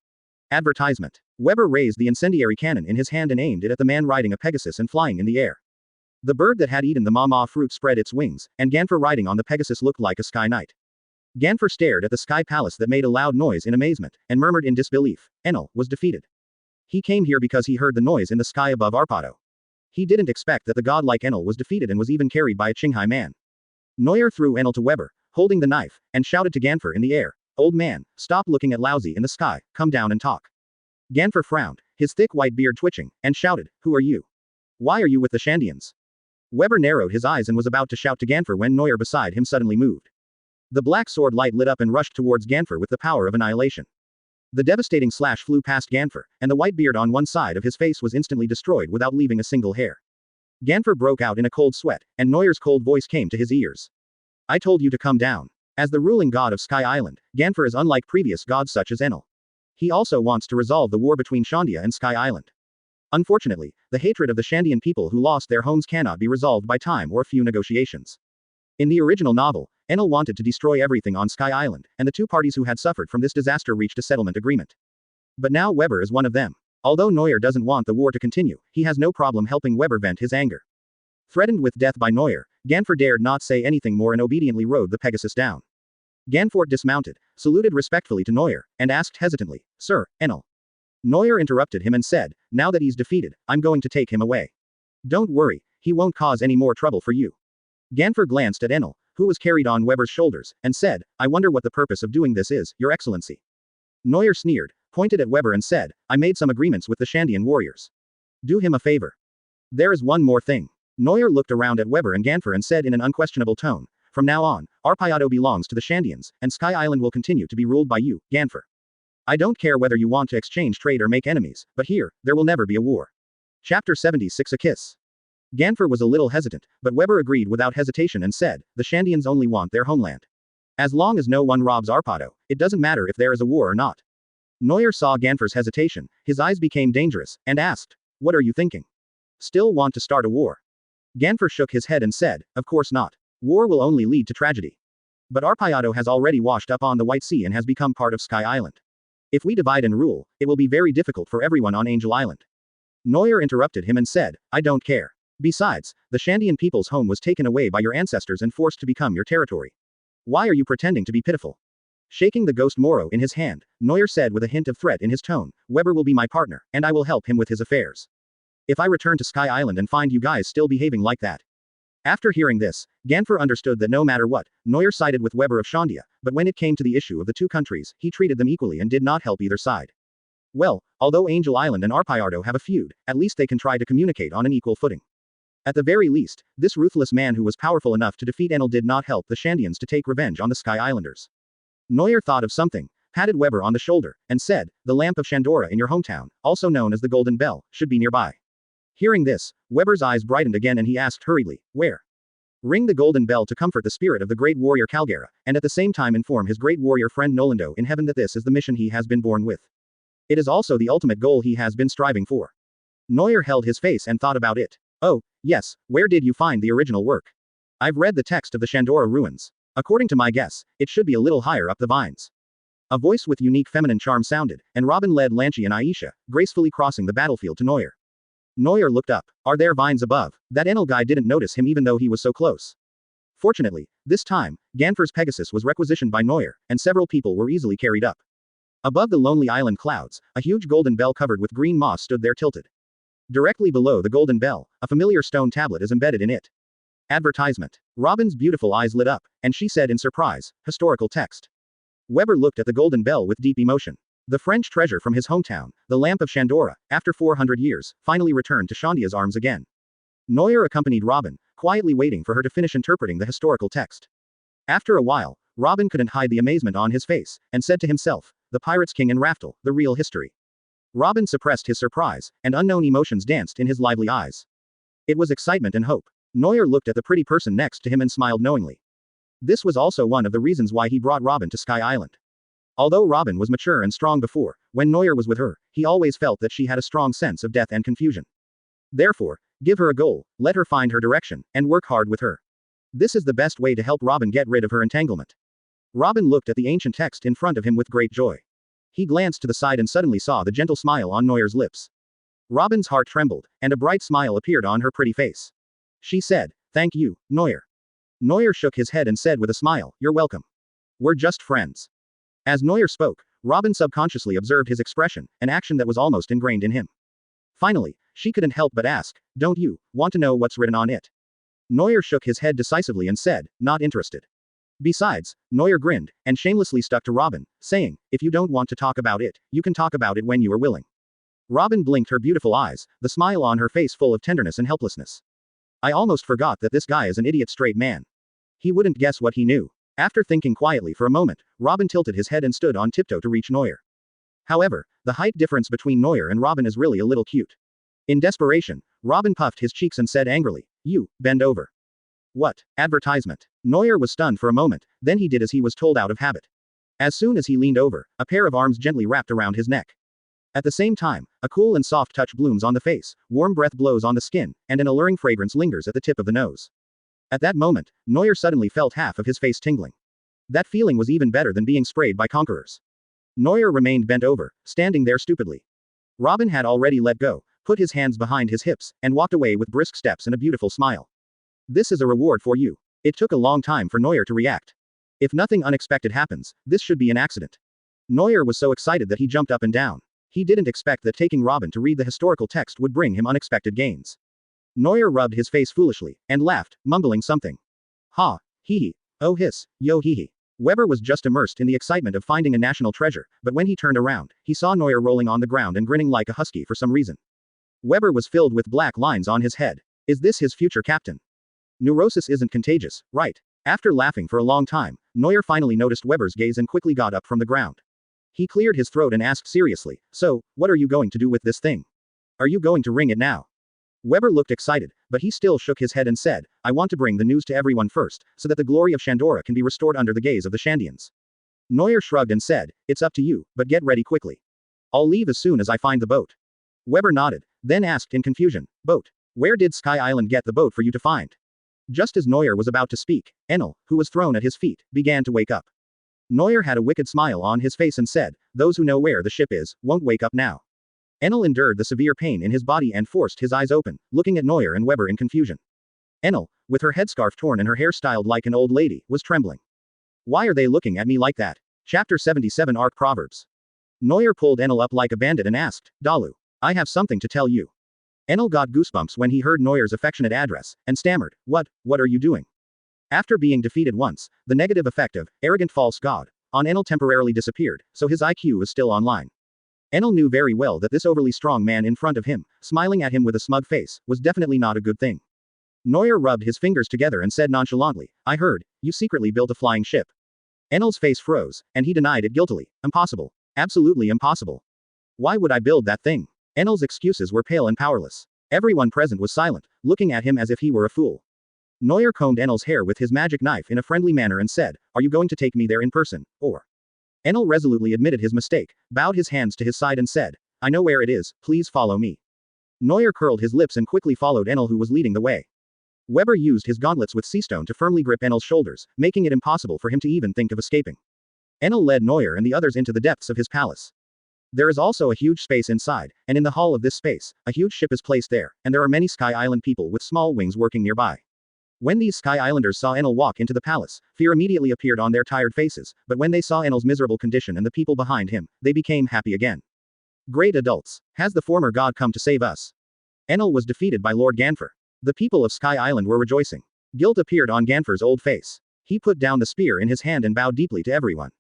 Advertisement. Weber raised the incendiary cannon in his hand and aimed it at the man riding a Pegasus and flying in the air. The bird that had eaten the Mama fruit spread its wings, and Ganfer riding on the Pegasus looked like a sky knight. Ganfer stared at the sky palace that made a loud noise in amazement, and murmured in disbelief, Enel was defeated. He came here because he heard the noise in the sky above Arpado. He didn't expect that the god like Enel was defeated and was even carried by a Qinghai man. Neuer threw Enel to Weber, holding the knife, and shouted to Ganfer in the air, "Old man, stop looking at lousy in the sky, come down and talk." Ganfer frowned, his thick white beard twitching, and shouted, "Who are you? Why are you with the Shandians?" Weber narrowed his eyes and was about to shout to Ganfer when Neuer beside him suddenly moved. The black sword light lit up and rushed towards Ganfer with the power of annihilation. The devastating slash flew past Ganfer, and the white beard on one side of his face was instantly destroyed without leaving a single hair. Ganfer broke out in a cold sweat, and Neuer's cold voice came to his ears. "I told you to come down." As the ruling god of Sky Island, Ganfer is unlike previous gods such as Enel. He also wants to resolve the war between Shandia and Sky Island. Unfortunately, the hatred of the Shandian people who lost their homes cannot be resolved by time or a few negotiations. In the original novel, Enel wanted to destroy everything on Sky Island, and the two parties who had suffered from this disaster reached a settlement agreement. But now Weber is one of them. Although Neuer doesn't want the war to continue, he has no problem helping Weber vent his anger. Threatened with death by Neuer, Ganfer dared not say anything more and obediently rode the Pegasus down. Ganfort dismounted, saluted respectfully to Neuer, and asked hesitantly, "Sir, Enel." Neuer interrupted him and said, "Now that he's defeated, I'm going to take him away. Don't worry, he won't cause any more trouble for you." Ganfer glanced at Enel, who was carried on Weber's shoulders, and said, "I wonder what the purpose of doing this is, Your Excellency." Neuer sneered, pointed at Weber and said, "I made some agreements with the Shandian warriors. Do him a favor. There is one more thing." Neuer looked around at Weber and Ganfer and said in an unquestionable tone, "From now on, Arpayado belongs to the Shandians, and Sky Island will continue to be ruled by you, Ganfer. I don't care whether you want to exchange trade or make enemies, but here, there will never be a war." Chapter 76 A Kiss. Ganfer was a little hesitant, but Weber agreed without hesitation and said, "The Shandians only want their homeland. As long as no one robs Arpado, it doesn't matter if there is a war or not." Neuer saw Ganfer's hesitation, his eyes became dangerous, and asked, "What are you thinking? Still want to start a war?" Ganfer shook his head and said, "Of course not. War will only lead to tragedy. But Arpayado has already washed up on the White Sea and has become part of Sky Island. If we divide and rule, it will be very difficult for everyone on Angel Island." Neuer interrupted him and said, "I don't care. Besides, the Shandian people's home was taken away by your ancestors and forced to become your territory. Why are you pretending to be pitiful?" Shaking the ghost Moro in his hand, Neuer said with a hint of threat in his tone, "Weber will be my partner, and I will help him with his affairs. If I return to Sky Island and find you guys still behaving like that." After hearing this, Ganfer understood that no matter what, Neuer sided with Weber of Shandia, but when it came to the issue of the two countries, he treated them equally and did not help either side. Well, although Angel Island and Arpayardo have a feud, at least they can try to communicate on an equal footing. At the very least, this ruthless man who was powerful enough to defeat Enel did not help the Shandians to take revenge on the Sky Islanders. Neuer thought of something, patted Weber on the shoulder, and said, "The lamp of Shandora in your hometown, also known as the Golden Bell, should be nearby." Hearing this, Weber's eyes brightened again and he asked hurriedly, "Where?" "Ring the golden bell to comfort the spirit of the great warrior Calgera, and at the same time inform his great warrior friend Nolando in heaven that this is the mission he has been born with. It is also the ultimate goal he has been striving for." Neuer held his face and thought about it. "Oh, yes, where did you find the original work?" "I've read the text of the Shandora ruins. According to my guess, it should be a little higher up the vines." A voice with unique feminine charm sounded, and Robin led Lanchi and Aisha, gracefully crossing the battlefield to Neuer. Neuer looked up. Are there vines above? That Enel guy didn't notice him even though he was so close. Fortunately, this time, Ganfer's Pegasus was requisitioned by Neuer, and several people were easily carried up. Above the lonely island clouds, a huge golden bell covered with green moss stood there tilted. Directly below the golden bell, a familiar stone tablet is embedded in it. Advertisement. Robin's beautiful eyes lit up, and she said in surprise, "Historical text." Weber looked at the golden bell with deep emotion. The French treasure from his hometown, the lamp of Shandora, after 400 years, finally returned to Shandia's arms again. Neuer accompanied Robin, quietly waiting for her to finish interpreting the historical text. After a while, Robin couldn't hide the amazement on his face, and said to himself, "The Pirates King and Raftel, the real history." Robin suppressed his surprise, and unknown emotions danced in his lively eyes. It was excitement and hope. Neuer looked at the pretty person next to him and smiled knowingly. This was also one of the reasons why he brought Robin to Sky Island. Although Robin was mature and strong before, when Neuer was with her, he always felt that she had a strong sense of death and confusion. Therefore, give her a goal, let her find her direction, and work hard with her. This is the best way to help Robin get rid of her entanglement. Robin looked at the ancient text in front of him with great joy. He glanced to the side and suddenly saw the gentle smile on Neuer's lips. Robin's heart trembled, and a bright smile appeared on her pretty face. She said, "Thank you, Neuer." Neuer shook his head and said with a smile, "You're welcome. We're just friends." As Neuer spoke, Robin subconsciously observed his expression, an action that was almost ingrained in him. Finally, she couldn't help but ask, "Don't you want to know what's written on it?" Neuer shook his head decisively and said, "Not interested." Besides, Neuer grinned, and shamelessly stuck to Robin, saying, if you don't want to talk about it, you can talk about it when you are willing. Robin blinked her beautiful eyes, the smile on her face full of tenderness and helplessness. I almost forgot that this guy is an idiot straight man. He wouldn't guess what he knew. After thinking quietly for a moment, Robin tilted his head and stood on tiptoe to reach Neuer. However, the height difference between Neuer and Robin is really a little cute. In desperation, Robin puffed his cheeks and said angrily, you, bend over. What? Advertisement. Neuer was stunned for a moment, then he did as he was told out of habit. As soon as he leaned over, a pair of arms gently wrapped around his neck. At the same time, a cool and soft touch blooms on the face, warm breath blows on the skin, and an alluring fragrance lingers at the tip of the nose. At that moment, Neuer suddenly felt half of his face tingling. That feeling was even better than being sprayed by conquerors. Neuer remained bent over, standing there stupidly. Robin had already let go, put his hands behind his hips, and walked away with brisk steps and a beautiful smile. This is a reward for you. It took a long time for Neuer to react. If nothing unexpected happens, this should be an accident. Neuer was so excited that he jumped up and down. He didn't expect that taking Robin to read the historical text would bring him unexpected gains. Neuer rubbed his face foolishly, and laughed, mumbling something. Ha, hee. Oh hiss, yo hee. Weber was just immersed in the excitement of finding a national treasure, but when he turned around, he saw Neuer rolling on the ground and grinning like a husky for some reason. Weber was filled with black lines on his head. Is this his future captain? Neurosis isn't contagious, right? After laughing for a long time, Neuer finally noticed Weber's gaze and quickly got up from the ground. He cleared his throat and asked seriously, so, what are you going to do with this thing? Are you going to ring it now? Weber looked excited, but he still shook his head and said, I want to bring the news to everyone first, so that the glory of Shandora can be restored under the gaze of the Shandians. Neuer shrugged and said, it's up to you, but get ready quickly. I'll leave as soon as I find the boat. Weber nodded, then asked in confusion, boat? Where did Sky Island get the boat for you to find? Just as Neuer was about to speak, Enel, who was thrown at his feet, began to wake up. Neuer had a wicked smile on his face and said, those who know where the ship is, won't wake up now. Enel endured the severe pain in his body and forced his eyes open, looking at Neuer and Weber in confusion. Enel, with her headscarf torn and her hair styled like an old lady, was trembling. Why are they looking at me like that? Chapter 77 Arc Proverbs. Neuer pulled Enel up like a bandit and asked, Dalu, I have something to tell you. Enel got goosebumps when he heard Neuer's affectionate address, and stammered, what are you doing? After being defeated once, the negative effect of arrogant false god on Enel temporarily disappeared, so his IQ was still online. Enel knew very well that this overly strong man in front of him, smiling at him with a smug face, was definitely not a good thing. Neuer rubbed his fingers together and said nonchalantly, I heard, you secretly built a flying ship. Enel's face froze, and he denied it guiltily. Impossible. Absolutely impossible. Why would I build that thing? Enel's excuses were pale and powerless. Everyone present was silent, looking at him as if he were a fool. Neuer combed Enel's hair with his magic knife in a friendly manner and said, are you going to take me there in person, or? Enel resolutely admitted his mistake, bowed his hands to his side and said, I know where it is, please follow me. Neuer curled his lips and quickly followed Enel, who was leading the way. Weber used his gauntlets with seastone to firmly grip Enel's shoulders, making it impossible for him to even think of escaping. Enel led Neuer and the others into the depths of his palace. There is also a huge space inside, and in the hull of this space, a huge ship is placed there, and there are many Sky Island people with small wings working nearby. When these Sky Islanders saw Enel walk into the palace, fear immediately appeared on their tired faces, but when they saw Enel's miserable condition and the people behind him, they became happy again. Great adults. Has the former god come to save us? Enel was defeated by Lord Ganfer. The people of Sky Island were rejoicing. Guilt appeared on Ganfer's old face. He put down the spear in his hand and bowed deeply to everyone.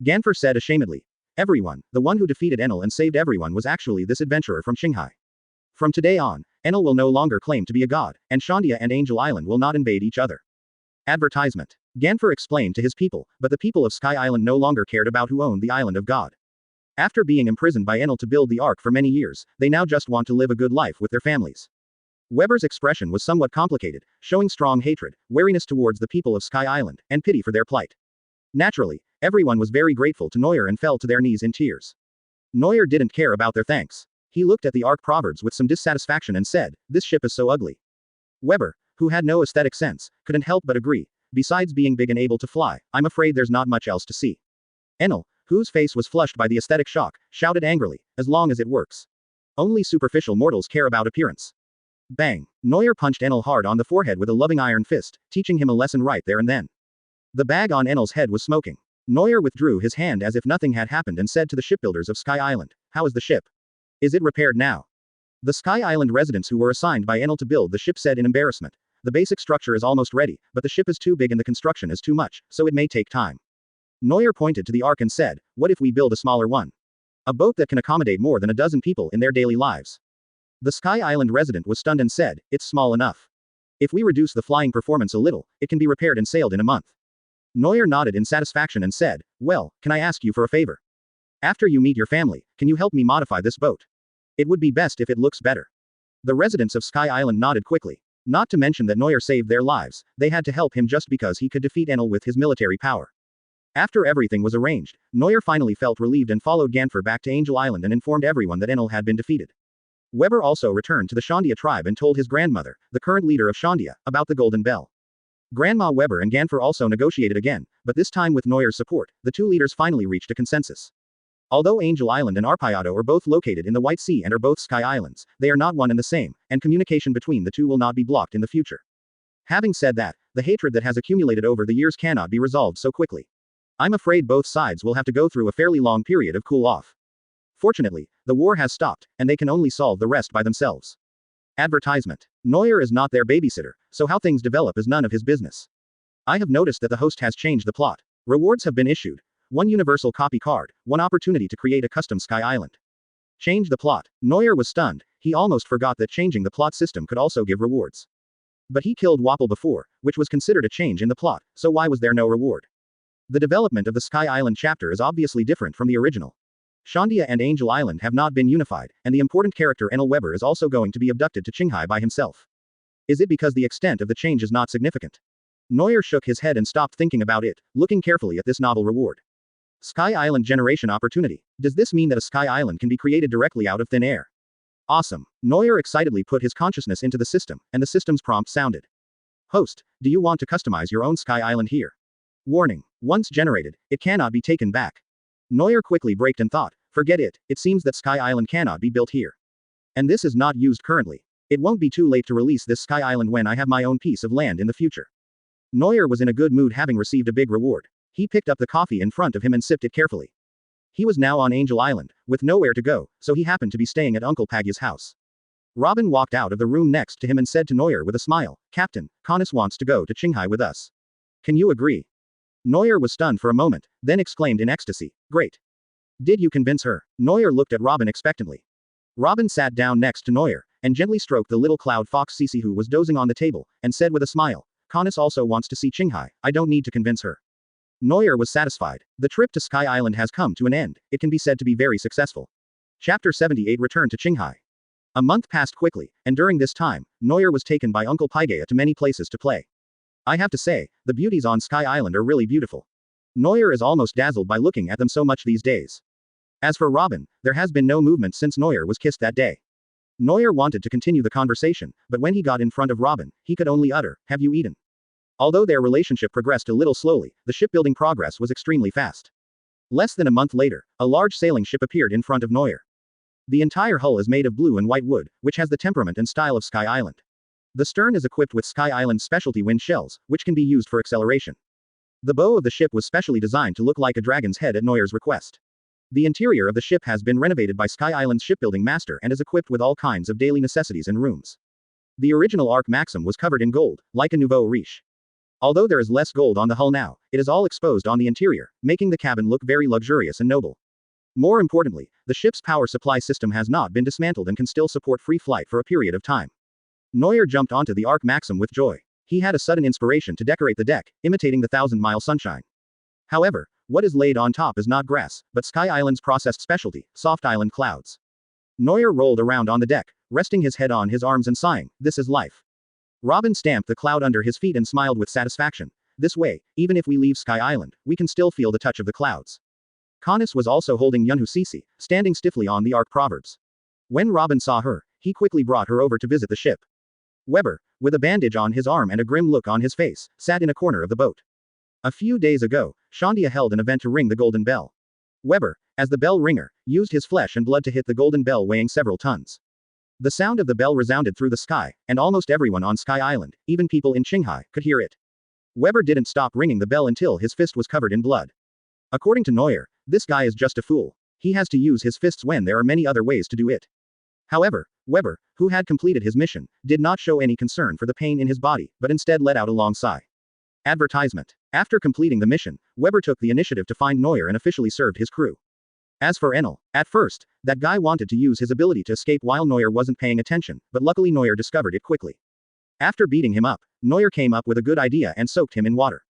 Ganfer said ashamedly, everyone, the one who defeated Enel and saved everyone was actually this adventurer from Shanghai. From today on, Enel will no longer claim to be a god, and Shandia and Angel Island will not invade each other. Advertisement. Ganfer explained to his people, but the people of Sky Island no longer cared about who owned the Island of God. After being imprisoned by Enel to build the Ark for many years, they now just want to live a good life with their families. Weber's expression was somewhat complicated, showing strong hatred, wariness towards the people of Sky Island, and pity for their plight. Naturally, everyone was very grateful to Neuer and fell to their knees in tears. Neuer didn't care about their thanks. He looked at the Ark Proverbs with some dissatisfaction and said, this ship is so ugly. Weber, who had no aesthetic sense, couldn't help but agree. Besides being big and able to fly, I'm afraid there's not much else to see. Enel, whose face was flushed by the aesthetic shock, shouted angrily, as long as it works. Only superficial mortals care about appearance. Bang! Neuer punched Enel hard on the forehead with a loving iron fist, teaching him a lesson right there and then. The bag on Enel's head was smoking. Neuer withdrew his hand as if nothing had happened and said to the shipbuilders of Sky Island, how is the ship? Is it repaired now? The Sky Island residents who were assigned by Enel to build the ship said in embarrassment, the basic structure is almost ready, but the ship is too big and the construction is too much, so it may take time. Neuer pointed to the Ark and said, what if we build a smaller one? A boat that can accommodate more than a dozen people in their daily lives. The Sky Island resident was stunned and said, it's small enough. If we reduce the flying performance a little, it can be repaired and sailed in a month. Neuer nodded in satisfaction and said, well, can I ask you for a favor? After you meet your family, can you help me modify this boat? It would be best if it looks better. The residents of Sky Island nodded quickly. Not to mention that Neuer saved their lives, they had to help him just because he could defeat Enel with his military power. After everything was arranged, Neuer finally felt relieved and followed Ganfer back to Angel Island and informed everyone that Enel had been defeated. Weber also returned to the Shandia tribe and told his grandmother, the current leader of Shandia, about the Golden Bell. Grandma Weber and Ganfer also negotiated again, but this time with Neuer's support, the two leaders finally reached a consensus. Although Angel Island and Arpaioto are both located in the White Sea and are both Sky Islands, they are not one and the same, and communication between the two will not be blocked in the future. Having said that, the hatred that has accumulated over the years cannot be resolved so quickly. I'm afraid both sides will have to go through a fairly long period of cool-off. Fortunately, the war has stopped, and they can only solve the rest by themselves. Advertisement. Neuer is not their babysitter, so how things develop is none of his business. I have noticed that the host has changed the plot. Rewards have been issued. One universal copy card, one opportunity to create a custom Sky Island. Change the plot. Neuer was stunned. He almost forgot that changing the plot system could also give rewards. But he killed Wapple before, which was considered a change in the plot, so why was there no reward? The development of the Sky Island chapter is obviously different from the original. Shandia and Angel Island have not been unified, and the important character Enel Weber is also going to be abducted to Qinghai by himself. Is it because the extent of the change is not significant? Neuer shook his head and stopped thinking about it, looking carefully at this novel reward. Sky Island generation opportunity. Does this mean that a Sky Island can be created directly out of thin air? Awesome. Neuer excitedly put his consciousness into the system, and the system's prompt sounded. Host, do you want to customize your own Sky Island here? Warning. Once generated, it cannot be taken back. Neuer quickly braked and thought, forget it, it seems that Sky Island cannot be built here. And this is not used currently. It won't be too late to release this Sky Island when I have my own piece of land in the future. Neuer was in a good mood having received a big reward. He picked up the coffee in front of him and sipped it carefully. He was now on Angel Island, with nowhere to go, so he happened to be staying at Uncle Pagya's house. Robin walked out of the room next to him and said to Neuer with a smile, Captain, Connis wants to go to Qinghai with us. Can you agree? Neuer was stunned for a moment, then exclaimed in ecstasy, great. Did you convince her? Neuer looked at Robin expectantly. Robin sat down next to Neuer, and gently stroked the little cloud fox Cece who was dozing on the table, and said with a smile, Connis also wants to see Qinghai, I don't need to convince her. Neuer was satisfied. The trip to Sky Island has come to an end, it can be said to be very successful. Chapter 78 Return to Qinghai. A month passed quickly, and during this time, Neuer was taken by Uncle Pygea to many places to play. I have to say, the beauties on Sky Island are really beautiful. Neuer is almost dazzled by looking at them so much these days. As for Robin, there has been no movement since Neuer was kissed that day. Neuer wanted to continue the conversation, but when he got in front of Robin, he could only utter, have you eaten? Although their relationship progressed a little slowly, the shipbuilding progress was extremely fast. Less than a month later, a large sailing ship appeared in front of Neuer. The entire hull is made of blue and white wood, which has the temperament and style of Sky Island. The stern is equipped with Sky Island's specialty wind shells, which can be used for acceleration. The bow of the ship was specially designed to look like a dragon's head at Neuer's request. The interior of the ship has been renovated by Sky Island's shipbuilding master and is equipped with all kinds of daily necessities and rooms. The original Arc Maxim was covered in gold, like a nouveau riche. Although there is less gold on the hull now, it is all exposed on the interior, making the cabin look very luxurious and noble. More importantly, the ship's power supply system has not been dismantled and can still support free flight for a period of time. Neuer jumped onto the Arc Maxim with joy. He had a sudden inspiration to decorate the deck, imitating the 1,000-mile sunshine. However, what is laid on top is not grass, but Sky Island's processed specialty, soft island clouds. Neuer rolled around on the deck, resting his head on his arms and sighing, this is life. Robin stamped the cloud under his feet and smiled with satisfaction. This way, even if we leave Sky Island, we can still feel the touch of the clouds. Connis was also holding Yunhu Cece, standing stiffly on the Arc Proverbs. When Robin saw her, he quickly brought her over to visit the ship. Weber, with a bandage on his arm and a grim look on his face, sat in a corner of the boat. A few days ago, Shandia held an event to ring the golden bell. Weber, as the bell ringer, used his flesh and blood to hit the golden bell weighing several tons. The sound of the bell resounded through the sky, and almost everyone on Sky Island, even people in Qinghai, could hear it. Weber didn't stop ringing the bell until his fist was covered in blood. According to Neuer, this guy is just a fool. He has to use his fists when there are many other ways to do it. However, Weber, who had completed his mission, did not show any concern for the pain in his body, but instead let out a long sigh. Advertisement. After completing the mission, Weber took the initiative to find Neuer and officially served his crew. As for Enel, at first, that guy wanted to use his ability to escape while Neuer wasn't paying attention, but luckily Neuer discovered it quickly. After beating him up, Neuer came up with a good idea and soaked him in water.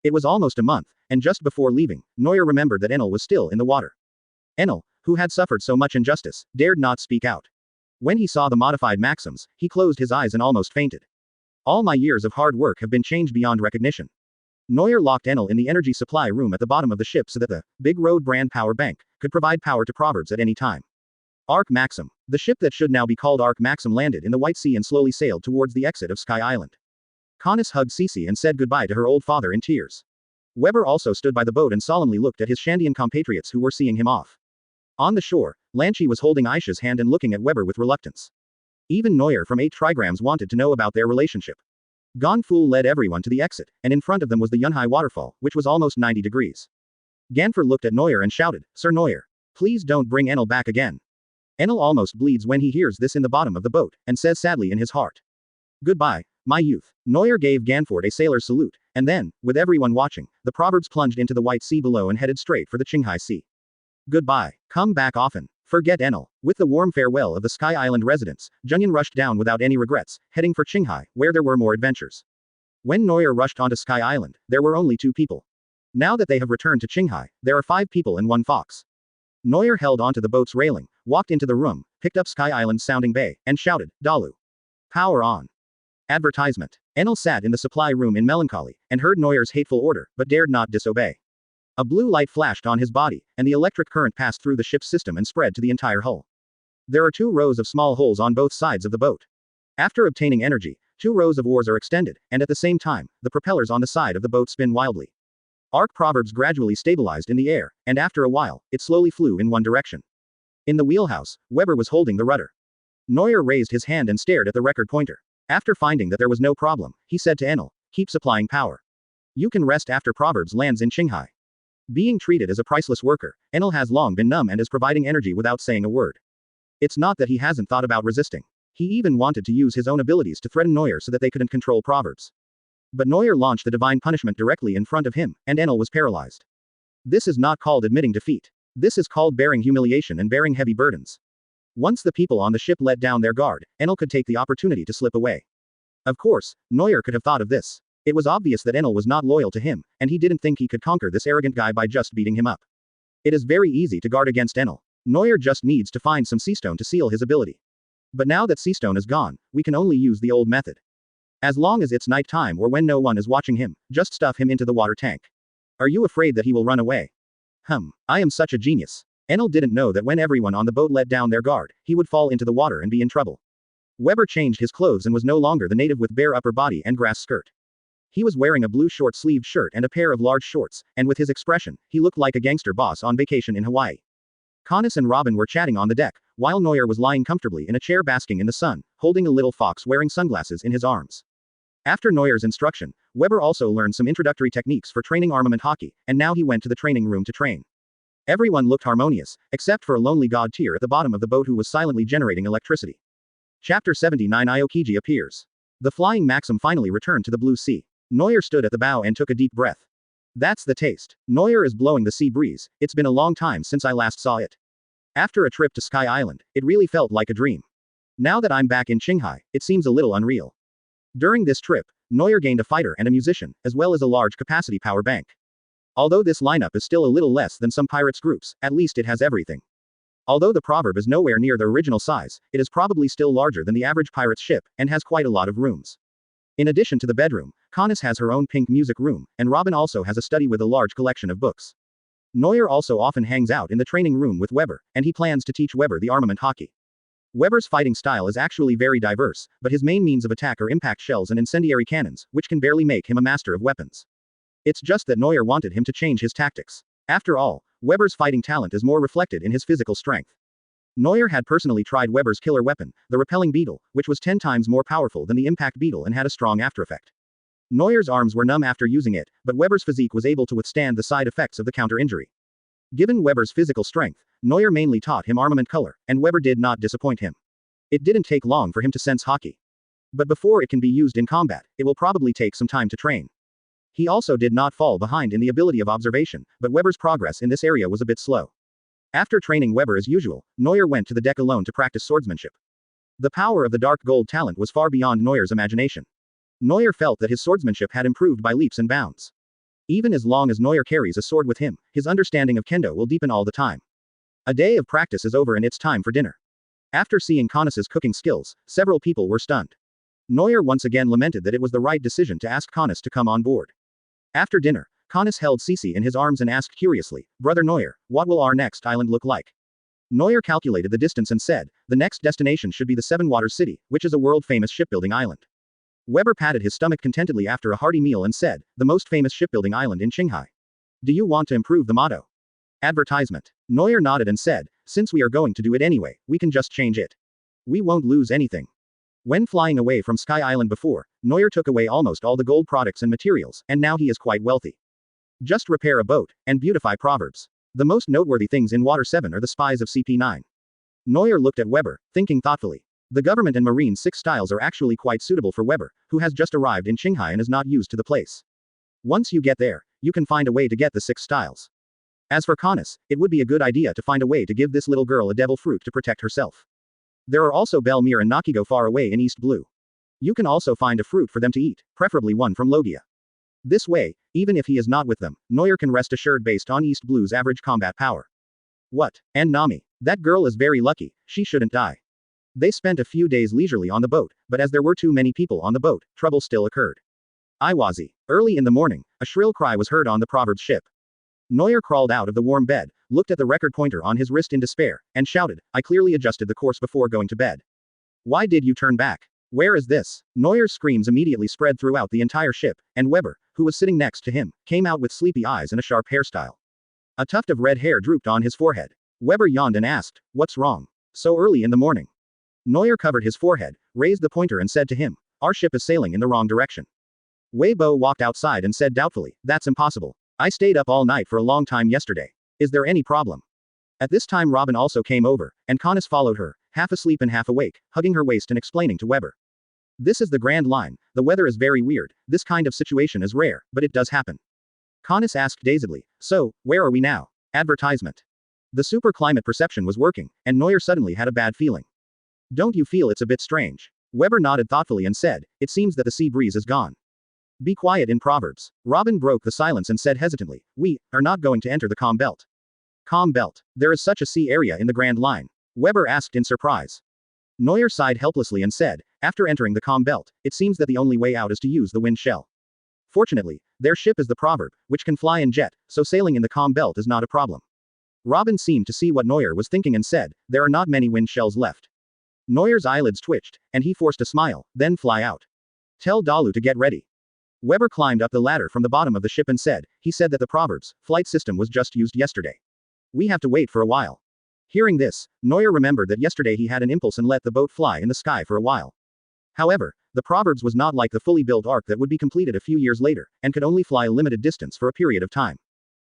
It was almost a month, and just before leaving, Neuer remembered that Enel was still in the water. Enel, who had suffered so much injustice, dared not speak out. When he saw the modified maxims, he closed his eyes and almost fainted. All my years of hard work have been changed beyond recognition. Neuer locked Enel in the energy supply room at the bottom of the ship so that the Big Road brand power bank could provide power to Proverbs at any time. Arc Maxim. The ship that should now be called Arc Maxim landed in the White Sea and slowly sailed towards the exit of Sky Island. Canis hugged Cece and said goodbye to her old father in tears. Weber also stood by the boat and solemnly looked at his Shandian compatriots who were seeing him off. On the shore, Lanchi was holding Aisha's hand and looking at Weber with reluctance. Even Neuer from 8 trigrams wanted to know about their relationship. Gonful led everyone to the exit, and in front of them was the Yunhai waterfall, which was almost 90 degrees. Ganfer looked at Neuer and shouted, "Sir Neuer, please don't bring Enel back again." Enel almost bleeds when he hears this in the bottom of the boat, and says sadly in his heart, "Goodbye, my youth." Neuer gave Ganford a sailor's salute, and then, with everyone watching, the Proverbs plunged into the White Sea below and headed straight for the Qinghai Sea. "Goodbye. Come back often. Forget Enel." With the warm farewell of the Sky Island residents, Junyan rushed down without any regrets, heading for Qinghai, where there were more adventures. When Neuer rushed onto Sky Island, there were only 2 people. Now that they have returned to Qinghai, there are 5 people and 1 fox. Neuer held onto the boat's railing, walked into the room, picked up Sky Island's sounding bay, and shouted, "Dalu. Power on." Advertisement. Enel sat in the supply room in melancholy, and heard Neuer's hateful order, but dared not disobey. A blue light flashed on his body, and the electric current passed through the ship's system and spread to the entire hull. There are 2 rows of small holes on both sides of the boat. After obtaining energy, 2 rows of oars are extended, and at the same time, the propellers on the side of the boat spin wildly. Arc Proverbs gradually stabilized in the air, and after a while, it slowly flew in one direction. In the wheelhouse, Weber was holding the rudder. Neuer raised his hand and stared at the record pointer. After finding that there was no problem, he said to Enel, "Keep supplying power. You can rest after Proverbs lands in Qinghai." Being treated as a priceless worker, Enel has long been numb and is providing energy without saying a word. It's not that he hasn't thought about resisting. He even wanted to use his own abilities to threaten Neuer so that they couldn't control Proverbs. But Neuer launched the divine punishment directly in front of him, and Enel was paralyzed. This is not called admitting defeat. This is called bearing humiliation and bearing heavy burdens. Once the people on the ship let down their guard, Enel could take the opportunity to slip away. Of course, Neuer could have thought of this. It was obvious that Enel was not loyal to him, and he didn't think he could conquer this arrogant guy by just beating him up. It is very easy to guard against Enel. Neuer just needs to find some seastone to seal his ability. But now that seastone is gone, we can only use the old method. As long as it's night time or when no one is watching him, just stuff him into the water tank. Are you afraid that he will run away? I am such a genius. Enel didn't know that when everyone on the boat let down their guard, he would fall into the water and be in trouble. Weber changed his clothes and was no longer the native with bare upper body and grass skirt. He was wearing a blue short-sleeved shirt and a pair of large shorts, and with his expression, he looked like a gangster boss on vacation in Hawaii. Canis and Robin were chatting on the deck, while Neuer was lying comfortably in a chair basking in the sun, holding a little fox wearing sunglasses in his arms. After Neuer's instruction, Weber also learned some introductory techniques for training armament Haki, and now he went to the training room to train. Everyone looked harmonious, except for a lonely god tier at the bottom of the boat who was silently generating electricity. Chapter 79 Aokiji appears. The flying Maxim finally returned to the blue sea. Neuer stood at the bow and took a deep breath. That's the taste. Neuer is blowing the sea breeze. It's been a long time since I last saw it. After a trip to Sky Island, it really felt like a dream. Now that I'm back in Qinghai, it seems a little unreal. During this trip, Neuer gained a fighter and a musician, as well as a large capacity power bank. Although this lineup is still a little less than some pirates groups, at least it has everything. Although the proverb is nowhere near the original size, it is probably still larger than the average pirate's ship, and has quite a lot of rooms. In addition to the bedroom, Canis has her own pink music room, and Robin also has a study with a large collection of books. Neuer also often hangs out in the training room with Weber, and he plans to teach Weber the armament Haki. Weber's fighting style is actually very diverse, but his main means of attack are impact shells and incendiary cannons, which can barely make him a master of weapons. It's just that Neuer wanted him to change his tactics. After all, Weber's fighting talent is more reflected in his physical strength. Neuer had personally tried Weber's killer weapon, the repelling beetle, which was 10 times more powerful than the impact beetle and had a strong aftereffect. Neuer's arms were numb after using it, but Weber's physique was able to withstand the side effects of the counter-injury. Given Weber's physical strength, Neuer mainly taught him armament color, and Weber did not disappoint him. It didn't take long for him to sense Haki. But before it can be used in combat, it will probably take some time to train. He also did not fall behind in the ability of observation, but Weber's progress in this area was a bit slow. After training Weber as usual, Neuer went to the deck alone to practice swordsmanship. The power of the dark gold talent was far beyond Neuer's imagination. Neuer felt that his swordsmanship had improved by leaps and bounds. Even as long as Neuer carries a sword with him, his understanding of kendo will deepen all the time. A day of practice is over and it's time for dinner. After seeing Kanis's cooking skills, several people were stunned. Neuer once again lamented that it was the right decision to ask Kanis to come on board. After dinner, Kanis held Cici in his arms and asked curiously, "Brother Neuer, what will our next island look like?" Neuer calculated the distance and said, "The next destination should be the Seven Waters City, which is a world-famous shipbuilding island." Weber patted his stomach contentedly after a hearty meal and said, "The most famous shipbuilding island in Qinghai. Do you want to improve the motto?" Advertisement. Neuer nodded and said, "Since we are going to do it anyway, we can just change it. We won't lose anything." When flying away from Sky Island before, Neuer took away almost all the gold products and materials, and now he is quite wealthy. Just repair a boat, and beautify proverbs. The most noteworthy things in Water 7 are the spies of CP9. Neuer looked at Weber, thinking thoughtfully. The government and marine 6 styles are actually quite suitable for Weber, who has just arrived in Qinghai and is not used to the place. Once you get there, you can find a way to get the 6 styles. As for Kanis, it would be a good idea to find a way to give this little girl a devil fruit to protect herself. There are also Belmir and Nakigo far away in East Blue. You can also find a fruit for them to eat, preferably one from Logia. This way, even if he is not with them, Neuer can rest assured based on East Blue's average combat power. What? And Nami. That girl is very lucky, she shouldn't die. They spent a few days leisurely on the boat, but as there were too many people on the boat, trouble still occurred. Iwazi. Early in the morning, a shrill cry was heard on the Proverbs ship. Neuer crawled out of the warm bed, looked at the record pointer on his wrist in despair, and shouted, "I clearly adjusted the course before going to bed. Why did you turn back? Where is this?" Neuer's screams immediately spread throughout the entire ship, and Weber, who was sitting next to him, came out with sleepy eyes and a sharp hairstyle. A tuft of red hair drooped on his forehead. Weber yawned and asked, "What's wrong? So early in the morning?" Neuer covered his forehead, raised the pointer and said to him, "Our ship is sailing in the wrong direction." Weibo walked outside and said doubtfully, "That's impossible. I stayed up all night for a long time yesterday. Is there any problem?" At this time Robin also came over, and Kanis followed her, half asleep and half awake, hugging her waist and explaining to Weber. "This is the Grand Line, the weather is very weird, this kind of situation is rare, but it does happen." Kanis asked dazedly, "So, where are we now?" Advertisement. The super climate perception was working, and Neuer suddenly had a bad feeling. "Don't you feel it's a bit strange?" Weber nodded thoughtfully and said, "It seems that the sea breeze is gone." "Be quiet in Proverbs." Robin broke the silence and said hesitantly, "We are not going to enter the Calm Belt." Calm Belt. There is such a sea area in the Grand Line. Weber asked in surprise. Neuer sighed helplessly and said, "After entering the Calm Belt, it seems that the only way out is to use the wind shell. Fortunately, their ship is the Proverb, which can fly and jet, so sailing in the Calm Belt is not a problem." Robin seemed to see what Neuer was thinking and said, "There are not many wind shells left." Neuer's eyelids twitched, and he forced a smile, "Then fly out. Tell Dalu to get ready." Weber climbed up the ladder from the bottom of the ship and said, "He said that the Proverbs flight system was just used yesterday. We have to wait for a while." Hearing this, Neuer remembered that yesterday he had an impulse and let the boat fly in the sky for a while. However, the Proverbs was not like the fully built ark that would be completed a few years later, and could only fly a limited distance for a period of time.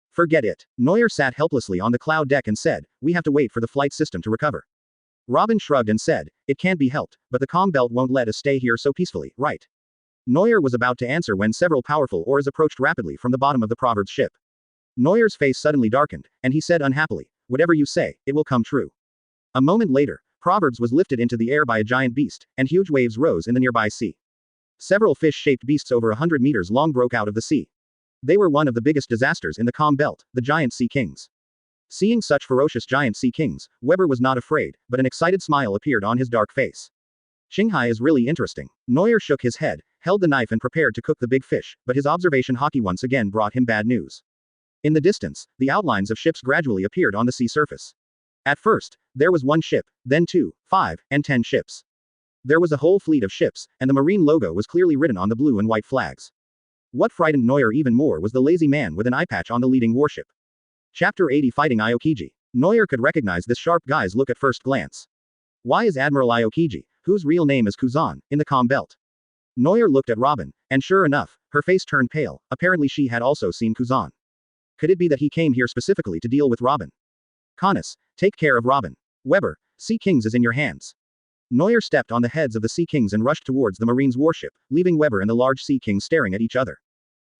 Forget it. Neuer sat helplessly on the cloud deck and said, "We have to wait for the flight system to recover." Robin shrugged and said, "It can't be helped, but the Calm Belt won't let us stay here so peacefully, right?" Neuer was about to answer when several powerful oars approached rapidly from the bottom of the Proverbs ship. Neuer's face suddenly darkened, and he said unhappily, "Whatever you say, it will come true." A moment later, Proverbs was lifted into the air by a giant beast, and huge waves rose in the nearby sea. Several fish-shaped beasts over 100 meters long broke out of the sea. They were one of the biggest disasters in the Calm Belt, the giant sea kings. Seeing such ferocious giant sea kings, Weber was not afraid, but an excited smile appeared on his dark face. Qinghai is really interesting. Neuer shook his head, held the knife and prepared to cook the big fish, but his observation Haki once again brought him bad news. In the distance, the outlines of ships gradually appeared on the sea surface. At first, there was 1 ship, then 2, 5, and 10 ships. There was a whole fleet of ships, and the marine logo was clearly written on the blue and white flags. What frightened Neuer even more was the lazy man with an eye patch on the leading warship. Chapter 80 Fighting Aokiji. Neuer could recognize this sharp guy's look at first glance. Why is Admiral Aokiji, whose real name is Kuzan, in the Calm Belt? Neuer looked at Robin, and sure enough, her face turned pale, apparently she had also seen Kuzan. Could it be that he came here specifically to deal with Robin? Kanis, take care of Robin. Weber, Sea Kings is in your hands. Neuer stepped on the heads of the Sea Kings and rushed towards the Marine's warship, leaving Weber and the large Sea King staring at each other.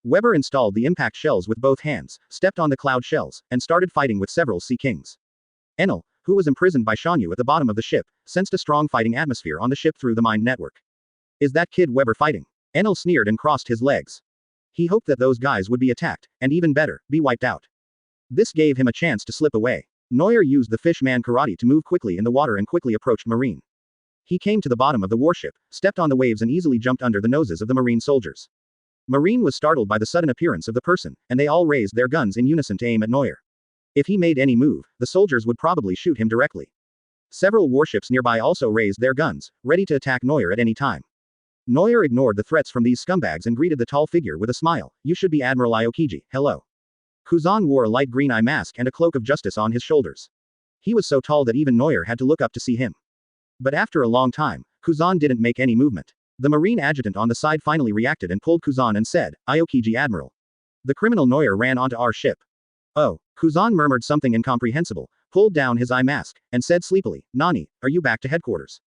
Weber installed the impact shells with both hands, stepped on the cloud shells, and started fighting with several Sea Kings. Enel, who was imprisoned by Shanyu at the bottom of the ship, sensed a strong fighting atmosphere on the ship through the mind network. Is that kid Weber fighting? Enel sneered and crossed his legs. He hoped that those guys would be attacked, and even better, be wiped out. This gave him a chance to slip away. Neuer used the fishman karate to move quickly in the water and quickly approached Marine. He came to the bottom of the warship, stepped on the waves and easily jumped under the noses of the Marine soldiers. Marine was startled by the sudden appearance of the person, and they all raised their guns in unison to aim at Neuer. If he made any move, the soldiers would probably shoot him directly. Several warships nearby also raised their guns, ready to attack Neuer at any time. Neuer ignored the threats from these scumbags and greeted the tall figure with a smile. You should be Admiral Aokiji, hello. Kuzan wore a light green eye mask and a cloak of justice on his shoulders. He was so tall that even Neuer had to look up to see him. But after a long time, Kuzan didn't make any movement. The Marine adjutant on the side finally reacted and pulled Kuzan and said, Aokiji Admiral. The criminal Neuer ran onto our ship. Oh, Kuzan murmured something incomprehensible, pulled down his eye mask, and said sleepily, Nani, are you back to headquarters?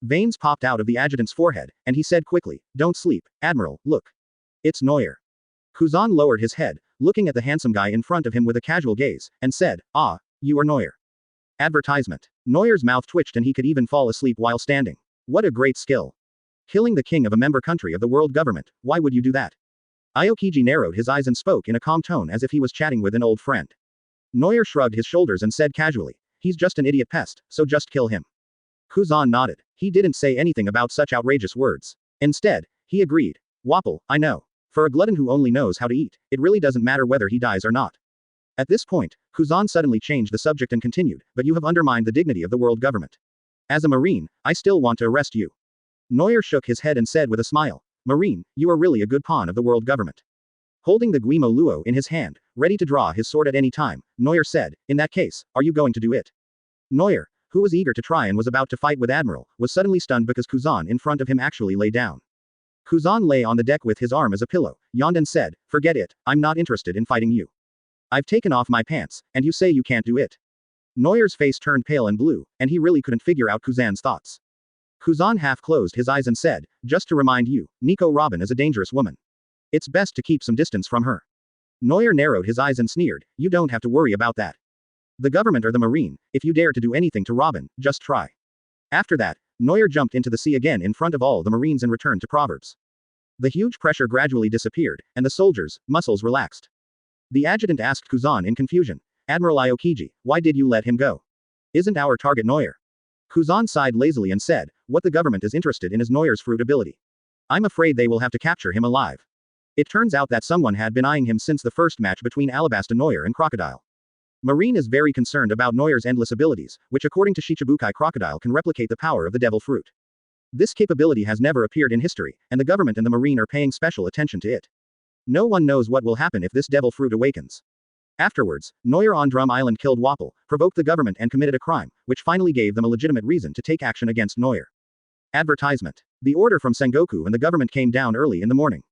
Veins popped out of the adjutant's forehead, and he said quickly, don't sleep, Admiral, look. It's Neuer. Kuzan lowered his head, looking at the handsome guy in front of him with a casual gaze, and said, ah, you are Neuer. Advertisement. Neuer's mouth twitched and he could even fall asleep while standing. What a great skill. Killing the king of a member country of the world government, why would you do that? Aokiji narrowed his eyes and spoke in a calm tone as if he was chatting with an old friend. Neuer shrugged his shoulders and said casually, he's just an idiot pest, so just kill him. Kuzan nodded. He didn't say anything about such outrageous words. Instead, he agreed. Wapple, I know. For a glutton who only knows how to eat, it really doesn't matter whether he dies or not. At this point, Kuzan suddenly changed the subject and continued, but you have undermined the dignity of the world government. As a Marine, I still want to arrest you. Neuer shook his head and said with a smile, Marine, you are really a good pawn of the world government. Holding the Guimo Luo in his hand, ready to draw his sword at any time, Neuer said, in that case, are you going to do it? Neuer, who was eager to try and was about to fight with Admiral, was suddenly stunned because Kuzan in front of him actually lay down. Kuzan lay on the deck with his arm as a pillow, yawned and said, forget it, I'm not interested in fighting you. I've taken off my pants, and you say you can't do it. Neuer's face turned pale and blue, and he really couldn't figure out Kuzan's thoughts. Kuzan half closed his eyes and said, just to remind you, Nico Robin is a dangerous woman. It's best to keep some distance from her. Neuer narrowed his eyes and sneered, you don't have to worry about that. The government or the Marine, if you dare to do anything to Robin, just try. After that, Neuer jumped into the sea again in front of all the Marines and returned to Proverbs. The huge pressure gradually disappeared, and the soldiers' muscles relaxed. The adjutant asked Kuzan in confusion, Admiral Aokiji, why did you let him go? Isn't our target Neuer? Kuzan sighed lazily and said, what the government is interested in is Neuer's fruit ability. I'm afraid they will have to capture him alive. It turns out that someone had been eyeing him since the first match between Alabasta Neuer and Crocodile. Marine is very concerned about Neuer's endless abilities, which according to Shichibukai Crocodile can replicate the power of the devil fruit. This capability has never appeared in history, and the government and the Marine are paying special attention to it. No one knows what will happen if this devil fruit awakens. Afterwards, Neuer on Drum Island killed Wapple, provoked the government and committed a crime, which finally gave them a legitimate reason to take action against Neuer. Advertisement. The order from Sengoku and the government came down early in the morning.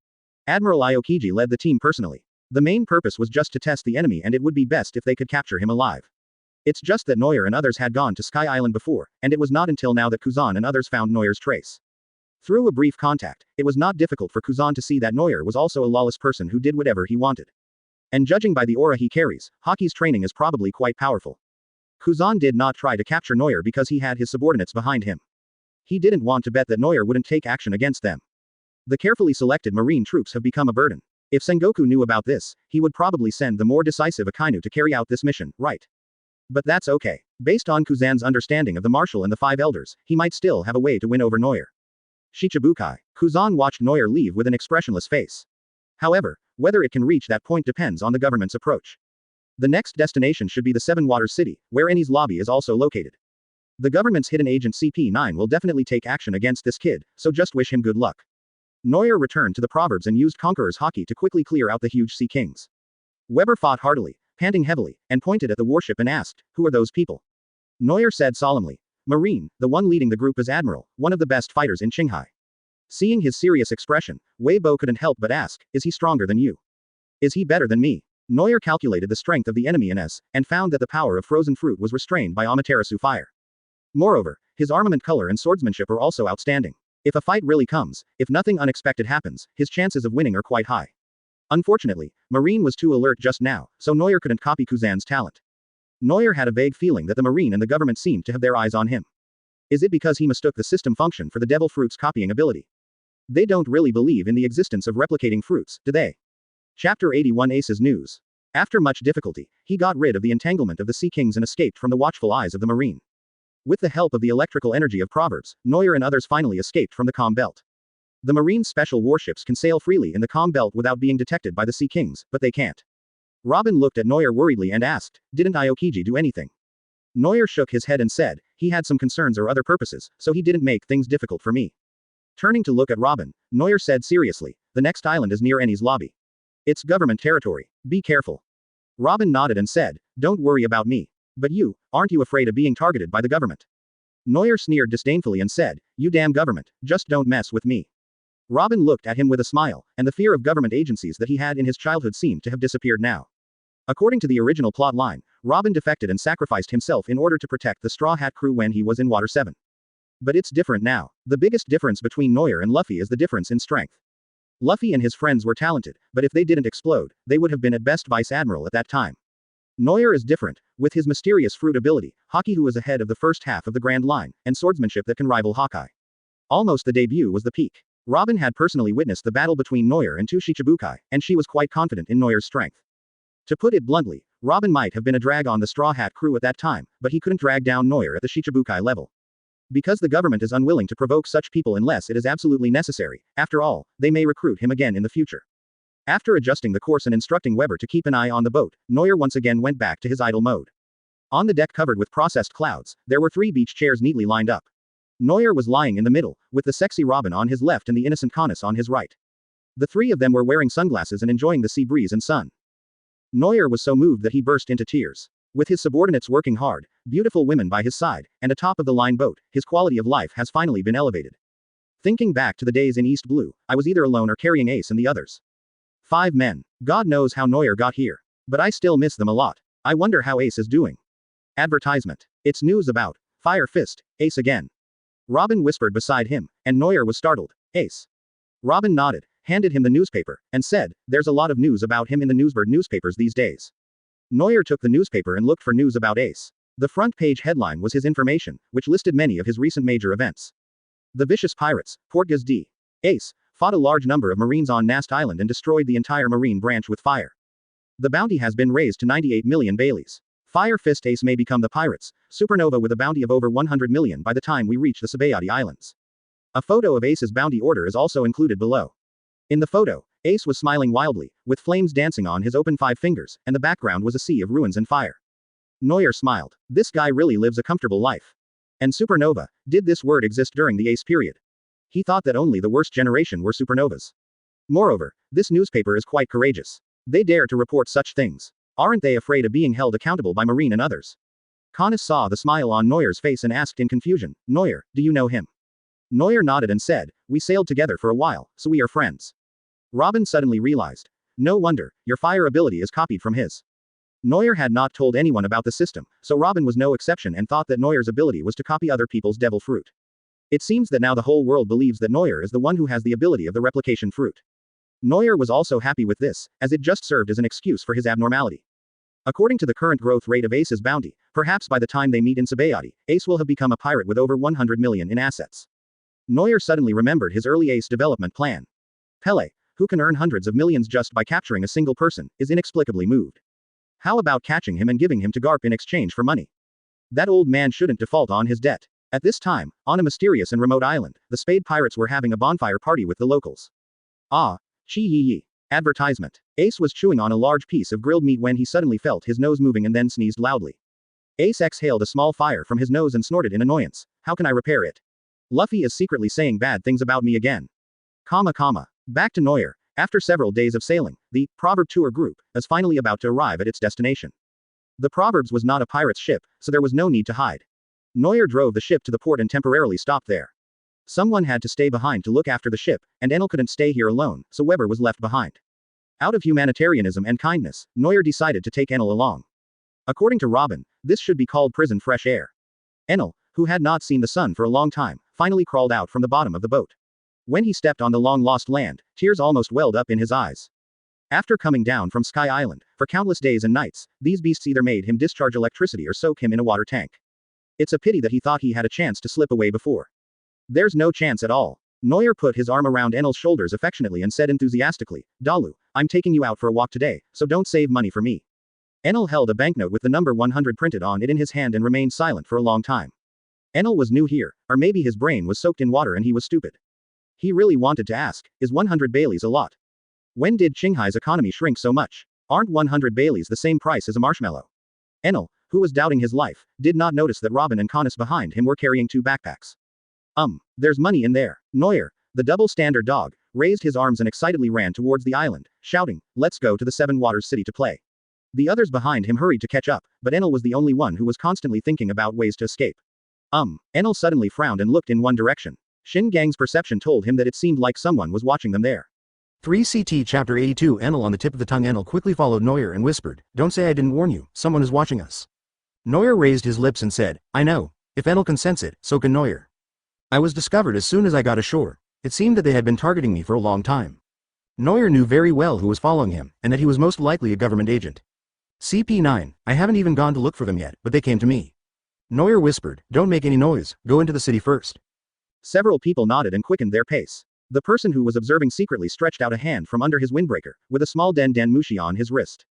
Admiral Aokiji led the team personally. The main purpose was just to test the enemy and it would be best if they could capture him alive. It's just that Neuer and others had gone to Sky Island before, and it was not until now that Kuzan and others found Neuer's trace. Through a brief contact, it was not difficult for Kuzan to see that Neuer was also a lawless person who did whatever he wanted. And judging by the aura he carries, Haki's training is probably quite powerful. Kuzan did not try to capture Neuer because he had his subordinates behind him. He didn't want to bet that Neuer wouldn't take action against them. The carefully selected Marine troops have become a burden. If Sengoku knew about this, he would probably send the more decisive Akainu to carry out this mission, right? But that's okay. Based on Kuzan's understanding of the Marshal and the Five Elders, he might still have a way to win over Neuer. Shichibukai. Kuzan watched Neuer leave with an expressionless face. However, whether it can reach that point depends on the government's approach. The next destination should be the Seven Waters City, where Eni's lobby is also located. The government's hidden agent CP9 will definitely take action against this kid, so just wish him good luck. Neuer returned to the Proverbs and used Conqueror's Haki to quickly clear out the huge Sea Kings. Weber fought heartily, panting heavily, and pointed at the warship and asked, who are those people? Neuer said solemnly, Marine, the one leading the group is Admiral, one of the best fighters in Qinghai. Seeing his serious expression, Weibo couldn't help but ask, is he stronger than you? Is he better than me? Neuer calculated the strength of the enemy in S, and found that the power of frozen fruit was restrained by Amaterasu fire. Moreover, his armament color and swordsmanship are also outstanding. If a fight really comes, if nothing unexpected happens, his chances of winning are quite high. Unfortunately, Marine was too alert just now, so Neuer couldn't copy Kuzan's talent. Neuer had a vague feeling that the Marine and the government seemed to have their eyes on him. Is it because he mistook the system function for the Devil Fruit's copying ability? They don't really believe in the existence of replicating fruits, do they? Chapter 81 Ace's News. After much difficulty, he got rid of the entanglement of the Sea Kings and escaped from the watchful eyes of the Marine. With the help of the electrical energy of Proverbs, Neuer and others finally escaped from the Calm Belt. The Marine's special warships can sail freely in the Calm Belt without being detected by the Sea Kings, but they can't. Robin looked at Neuer worriedly and asked, "Didn't Aokiji do anything?" Neuer shook his head and said, "He had some concerns or other purposes, so he didn't make things difficult for me." Turning to look at Robin, Neuer said seriously, "The next island is near Enel's lobby. It's government territory. Be careful." Robin nodded and said, "Don't worry about me. But you, aren't you afraid of being targeted by the government?" Neuer sneered disdainfully and said, "You damn government, just don't mess with me." Robin looked at him with a smile, and the fear of government agencies that he had in his childhood seemed to have disappeared now. According to the original plot line, Robin defected and sacrificed himself in order to protect the Straw Hat crew when he was in Water 7. But it's different now. The biggest difference between Neuer and Luffy is the difference in strength. Luffy and his friends were talented, but if they didn't explode, they would have been at best vice admiral at that time. Neuer is different, with his mysterious fruit ability, Haki who is ahead of the first half of the Grand Line, and swordsmanship that can rival Hawkeye. Almost the debut was the peak. Robin had personally witnessed the battle between Neuer and two Shichibukai, and she was quite confident in Neuer's strength. To put it bluntly, Robin might have been a drag on the Straw Hat crew at that time, but he couldn't drag down Neuer at the Shichibukai level. Because the government is unwilling to provoke such people unless it is absolutely necessary, after all, they may recruit him again in the future. After adjusting the course and instructing Weber to keep an eye on the boat, Neuer once again went back to his idle mode. On the deck covered with processed clouds, there were 3 beach chairs neatly lined up. Neuer was lying in the middle, with the sexy Robin on his left and the innocent Canis on his right. The 3 of them were wearing sunglasses and enjoying the sea breeze and sun. Neuer was so moved that he burst into tears. With his subordinates working hard, beautiful women by his side, and a top-of-the-line boat, his quality of life has finally been elevated. Thinking back to the days in East Blue, I was either alone or carrying Ace and the others. 5 men. God knows how Neuer got here. But I still miss them a lot. I wonder how Ace is doing. Advertisement. It's news about Fire Fist, Ace again. Robin whispered beside him, and Neuer was startled. Ace. Robin nodded, handed him the newspaper, and said, "There's a lot of news about him in the Newsbird newspapers these days." Neuer took the newspaper and looked for news about Ace. The front page headline was his information, which listed many of his recent major events. The vicious pirates, Portgas D. Ace, fought a large number of Marines on Nast Island and destroyed the entire Marine branch with fire. The bounty has been raised to 98 million Baileys. Fire Fist Ace may become the pirates, supernova with a bounty of over 100 million by the time we reach the Sabayati Islands. A photo of Ace's bounty order is also included below. In the photo, Ace was smiling wildly, with flames dancing on his open 5 fingers, and the background was a sea of ruins and fire. Neuer smiled. This guy really lives a comfortable life. And supernova, did this word exist during the Ace period? He thought that only the worst generation were supernovas. Moreover, this newspaper is quite courageous. They dare to report such things. Aren't they afraid of being held accountable by Marine and others? Canis saw the smile on Neuer's face and asked in confusion, "Neuer, do you know him?" Neuer nodded and said, "We sailed together for a while, so we are friends." Robin suddenly realized. No wonder, your fire ability is copied from his. Neuer had not told anyone about the system, so Robin was no exception and thought that Neuer's ability was to copy other people's devil fruit. It seems that now the whole world believes that Neuer is the one who has the ability of the replication fruit. Neuer was also happy with this, as it just served as an excuse for his abnormality. According to the current growth rate of Ace's bounty, perhaps by the time they meet in Sabayati, Ace will have become a pirate with over 100 million in assets. Neuer suddenly remembered his early Ace development plan. Pele, who can earn hundreds of millions just by capturing a single person, is inexplicably moved. How about catching him and giving him to Garp in exchange for money? That old man shouldn't default on his debt. At this time, on a mysterious and remote island, the Spade Pirates were having a bonfire party with the locals. Ah, chi yi yi. Advertisement. Ace was chewing on a large piece of grilled meat when he suddenly felt his nose moving and then sneezed loudly. Ace exhaled a small fire from his nose and snorted in annoyance. How can I repair it? Luffy is secretly saying bad things about me again. Back to Neuer. After several days of sailing, the Proverb Tour group is finally about to arrive at its destination. The Proverbs was not a pirate's ship, so there was no need to hide. Neuer drove the ship to the port and temporarily stopped there. Someone had to stay behind to look after the ship, and Enel couldn't stay here alone, so Weber was left behind. Out of humanitarianism and kindness, Neuer decided to take Enel along. According to Robin, this should be called prison fresh air. Enel, who had not seen the sun for a long time, finally crawled out from the bottom of the boat. When he stepped on the long-lost land, tears almost welled up in his eyes. After coming down from Sky Island, for countless days and nights, these beasts either made him discharge electricity or soak him in a water tank. It's a pity that he thought he had a chance to slip away before. There's no chance at all. Neuer put his arm around Enel's shoulders affectionately and said enthusiastically, Dalu, I'm taking you out for a walk today, so don't save money for me. Enel held a banknote with the number 100 printed on it in his hand and remained silent for a long time. Enel was new here, or maybe his brain was soaked in water and he was stupid. He really wanted to ask, is 100 Baileys a lot? When did Qinghai's economy shrink so much? Aren't 100 Baileys the same price as a marshmallow? Enel, who was doubting his life, did not notice that Robin and Connus behind him were carrying 2 backpacks. There's money in there. Neuer, the double-standard dog, raised his arms and excitedly ran towards the island, shouting, let's go to the Seven Waters City to play. The others behind him hurried to catch up, but Enel was the only one who was constantly thinking about ways to escape. Enel suddenly frowned and looked in one direction. Shin Gang's perception told him that it seemed like someone was watching them there. 3CT Chapter 82 Enel on the tip of the tongue. Enel quickly followed Neuer and whispered, don't say I didn't warn you, someone is watching us. Neuer raised his lips and said, I know. If Enel can sense it, so can Neuer. I was discovered as soon as I got ashore. It seemed that they had been targeting me for a long time. Neuer knew very well who was following him, and that he was most likely a government agent. CP9, I haven't even gone to look for them yet, but they came to me. Neuer whispered, don't make any noise, go into the city first. Several people nodded and quickened their pace. The person who was observing secretly stretched out a hand from under his windbreaker, with a small Den Den Mushi on his wrist.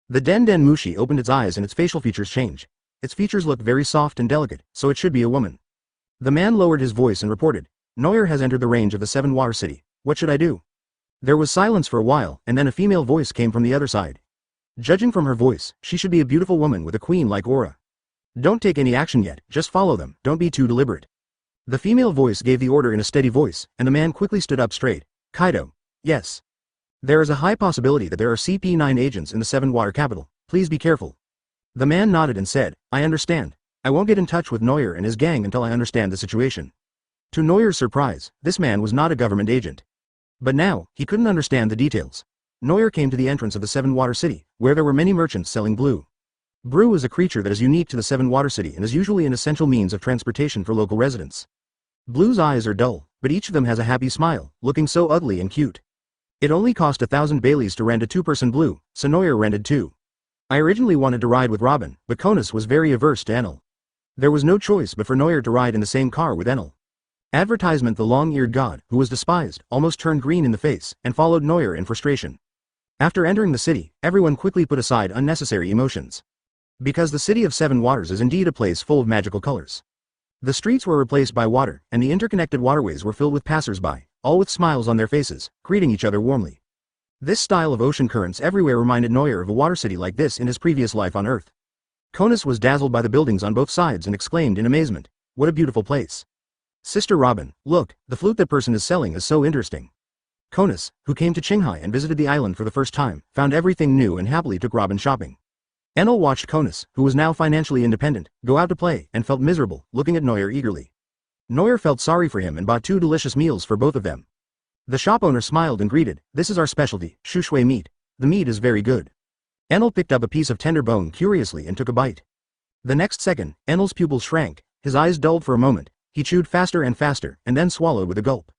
The Den Den Mushi opened its eyes and its facial features changed. Its features looked very soft and delicate, so it should be a woman. The man lowered his voice and reported, Neuer has entered the range of the Seven Water City. What should I do? There was silence for a while, and then a female voice came from the other side. Judging from her voice, she should be a beautiful woman with a queen-like aura. Don't take any action yet, just follow them, don't be too deliberate. The female voice gave the order in a steady voice, and the man quickly stood up straight. Kaido. Yes. There is a high possibility that there are CP9 agents in the Seven Water capital, please be careful. The man nodded and said, I understand. I won't get in touch with Neuer and his gang until I understand the situation. To Neuer's surprise, this man was not a government agent. But now, he couldn't understand the details. Neuer came to the entrance of the Seven Water City, where there were many merchants selling blue. Brew is a creature that is unique to the Seven Water City and is usually an essential means of transportation for local residents. Blue's eyes are dull, but each of them has a happy smile, looking so ugly and cute. It only cost 1,000 Baileys to rent a 2-person Blue, so Neuer rented 2. I originally wanted to ride with Robin, but Connus was very averse to Enel. There was no choice but for Neuer to ride in the same car with Enel. Advertisement The long-eared god, who was despised, almost turned green in the face, and followed Neuer in frustration. After entering the city, everyone quickly put aside unnecessary emotions. Because the City of Seven Waters is indeed a place full of magical colors. The streets were replaced by water, and the interconnected waterways were filled with passers-by, all with smiles on their faces, greeting each other warmly. This style of ocean currents everywhere reminded Neuer of a water city like this in his previous life on Earth. Connus was dazzled by the buildings on both sides and exclaimed in amazement, what a beautiful place. Sister Robin, look, the flute that person is selling is so interesting. Connus, who came to Qinghai and visited the island for the first time, found everything new and happily took Robin shopping. Enel watched Connus, who was now financially independent, go out to play, and felt miserable, looking at Neuer eagerly. Neuer felt sorry for him and bought 2 delicious meals for both of them. The shop owner smiled and greeted, this is our specialty, shui meat. The meat is very good. Enel picked up a piece of tender bone curiously and took a bite. The next second, Enel's pupils shrank, his eyes dulled for a moment, he chewed faster and faster, and then swallowed with a gulp.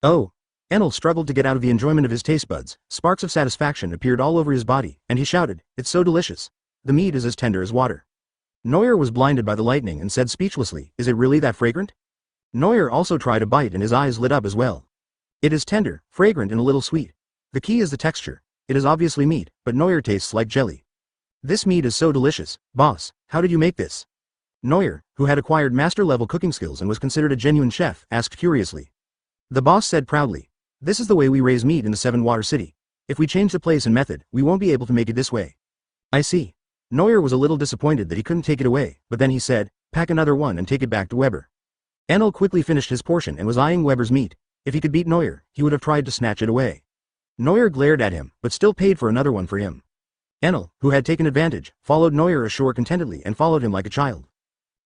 Oh! Enel struggled to get out of the enjoyment of his taste buds, sparks of satisfaction appeared all over his body, and he shouted, it's so delicious. The meat is as tender as water. Neuer was blinded by the lightning and said speechlessly, is it really that fragrant? Neuer also tried a bite and his eyes lit up as well. It is tender, fragrant and a little sweet. The key is the texture. It is obviously meat, but Neuer tastes like jelly. This meat is so delicious, boss, how did you make this? Neuer, who had acquired master-level cooking skills and was considered a genuine chef, asked curiously. The boss said proudly, this is the way we raise meat in the Seven Water City. If we change the place and method, we won't be able to make it this way. I see. Neuer was a little disappointed that he couldn't take it away, but then he said, pack another one and take it back to Weber. Enel quickly finished his portion and was eyeing Weber's meat. If he could beat Neuer, he would have tried to snatch it away. Neuer glared at him, but still paid for another one for him. Enel, who had taken advantage, followed Neuer ashore contentedly and followed him like a child.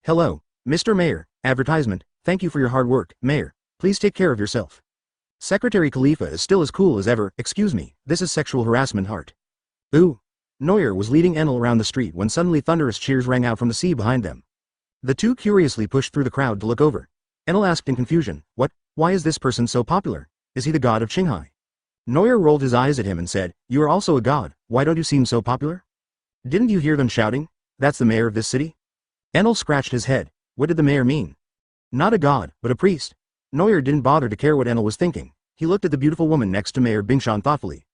Hello, Mr. Mayor, advertisement, thank you for your hard work, Mayor, please take care of yourself. Secretary Khalifa is still as cool as ever, excuse me, this is sexual harassment heart. Ooh. Neuer was leading Enel around the street when suddenly thunderous cheers rang out from the sea behind them. The two curiously pushed through the crowd to look over. Enel asked in confusion, "What? Why is this person so popular? Is he the god of Qinghai?" Neuer rolled his eyes at him and said, "You are also a god, why don't you seem so popular? Didn't you hear them shouting? That's the mayor of this city?" Enel scratched his head. What did the mayor mean? Not a god, but a priest. Neuer didn't bother to care what Enel was thinking. He looked at the beautiful woman next to Mayor Bingshan thoughtfully.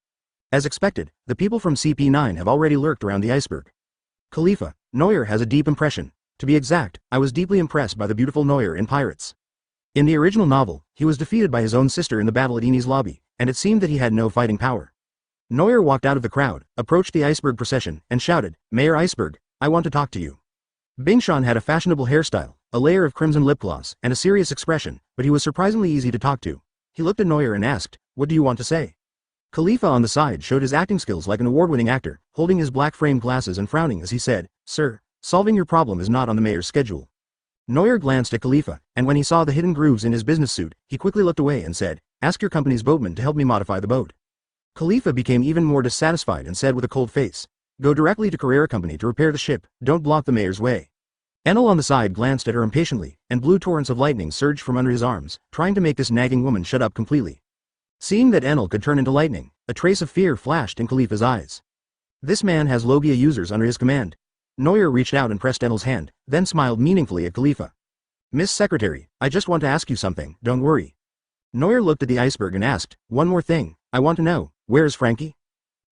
As expected, the people from CP9 have already lurked around the iceberg. Khalifa, Neuer has a deep impression. To be exact, I was deeply impressed by the beautiful Neuer in Pirates. In the original novel, he was defeated by his own sister in the battle at Eni's lobby, and it seemed that he had no fighting power. Neuer walked out of the crowd, approached the iceberg procession, and shouted, "Mayor Iceberg, I want to talk to you." Bingshan had a fashionable hairstyle, a layer of crimson lip gloss, and a serious expression, but he was surprisingly easy to talk to. He looked at Neuer and asked, "What do you want to say?" Khalifa on the side showed his acting skills like an award-winning actor, holding his black frame glasses and frowning as he said, "Sir, solving your problem is not on the mayor's schedule." Neuer glanced at Khalifa, and when he saw the hidden grooves in his business suit, he quickly looked away and said, "Ask your company's boatman to help me modify the boat." Khalifa became even more dissatisfied and said with a cold face, "Go directly to Carrera Company to repair the ship, don't block the mayor's way." Enel on the side glanced at her impatiently, and blue torrents of lightning surged from under his arms, trying to make this nagging woman shut up completely. Seeing that Enel could turn into lightning, a trace of fear flashed in Khalifa's eyes. This man has Logia users under his command. Neuer reached out and pressed Enel's hand, then smiled meaningfully at Khalifa. "Miss Secretary, I just want to ask you something, don't worry." Neuer looked at the iceberg and asked, "One more thing, I want to know, where is Frankie?"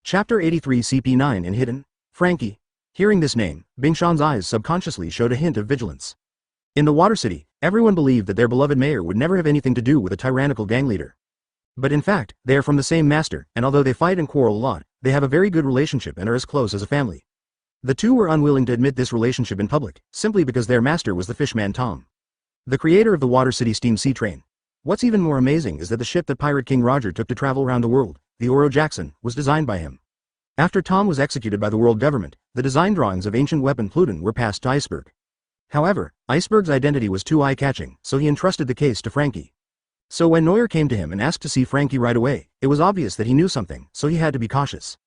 Chapter 83 CP9 in Hidden, Frankie. Hearing this name, Bingshan's eyes subconsciously showed a hint of vigilance. In the Water City, everyone believed that their beloved mayor would never have anything to do with a tyrannical gang leader. But in fact, they are from the same master, and although they fight and quarrel a lot, they have a very good relationship and are as close as a family. The two were unwilling to admit this relationship in public, simply because their master was the fishman Tom, the creator of the Water City steam sea train. What's even more amazing is that the ship that Pirate King Roger took to travel around the world, the Oro Jackson, was designed by him. After Tom was executed by the world government, the design drawings of ancient weapon Pluton were passed to Iceberg. However, Iceberg's identity was too eye-catching, so he entrusted the case to Frankie. So when Neuer came to him and asked to see Frankie right away, it was obvious that he knew something, so he had to be cautious.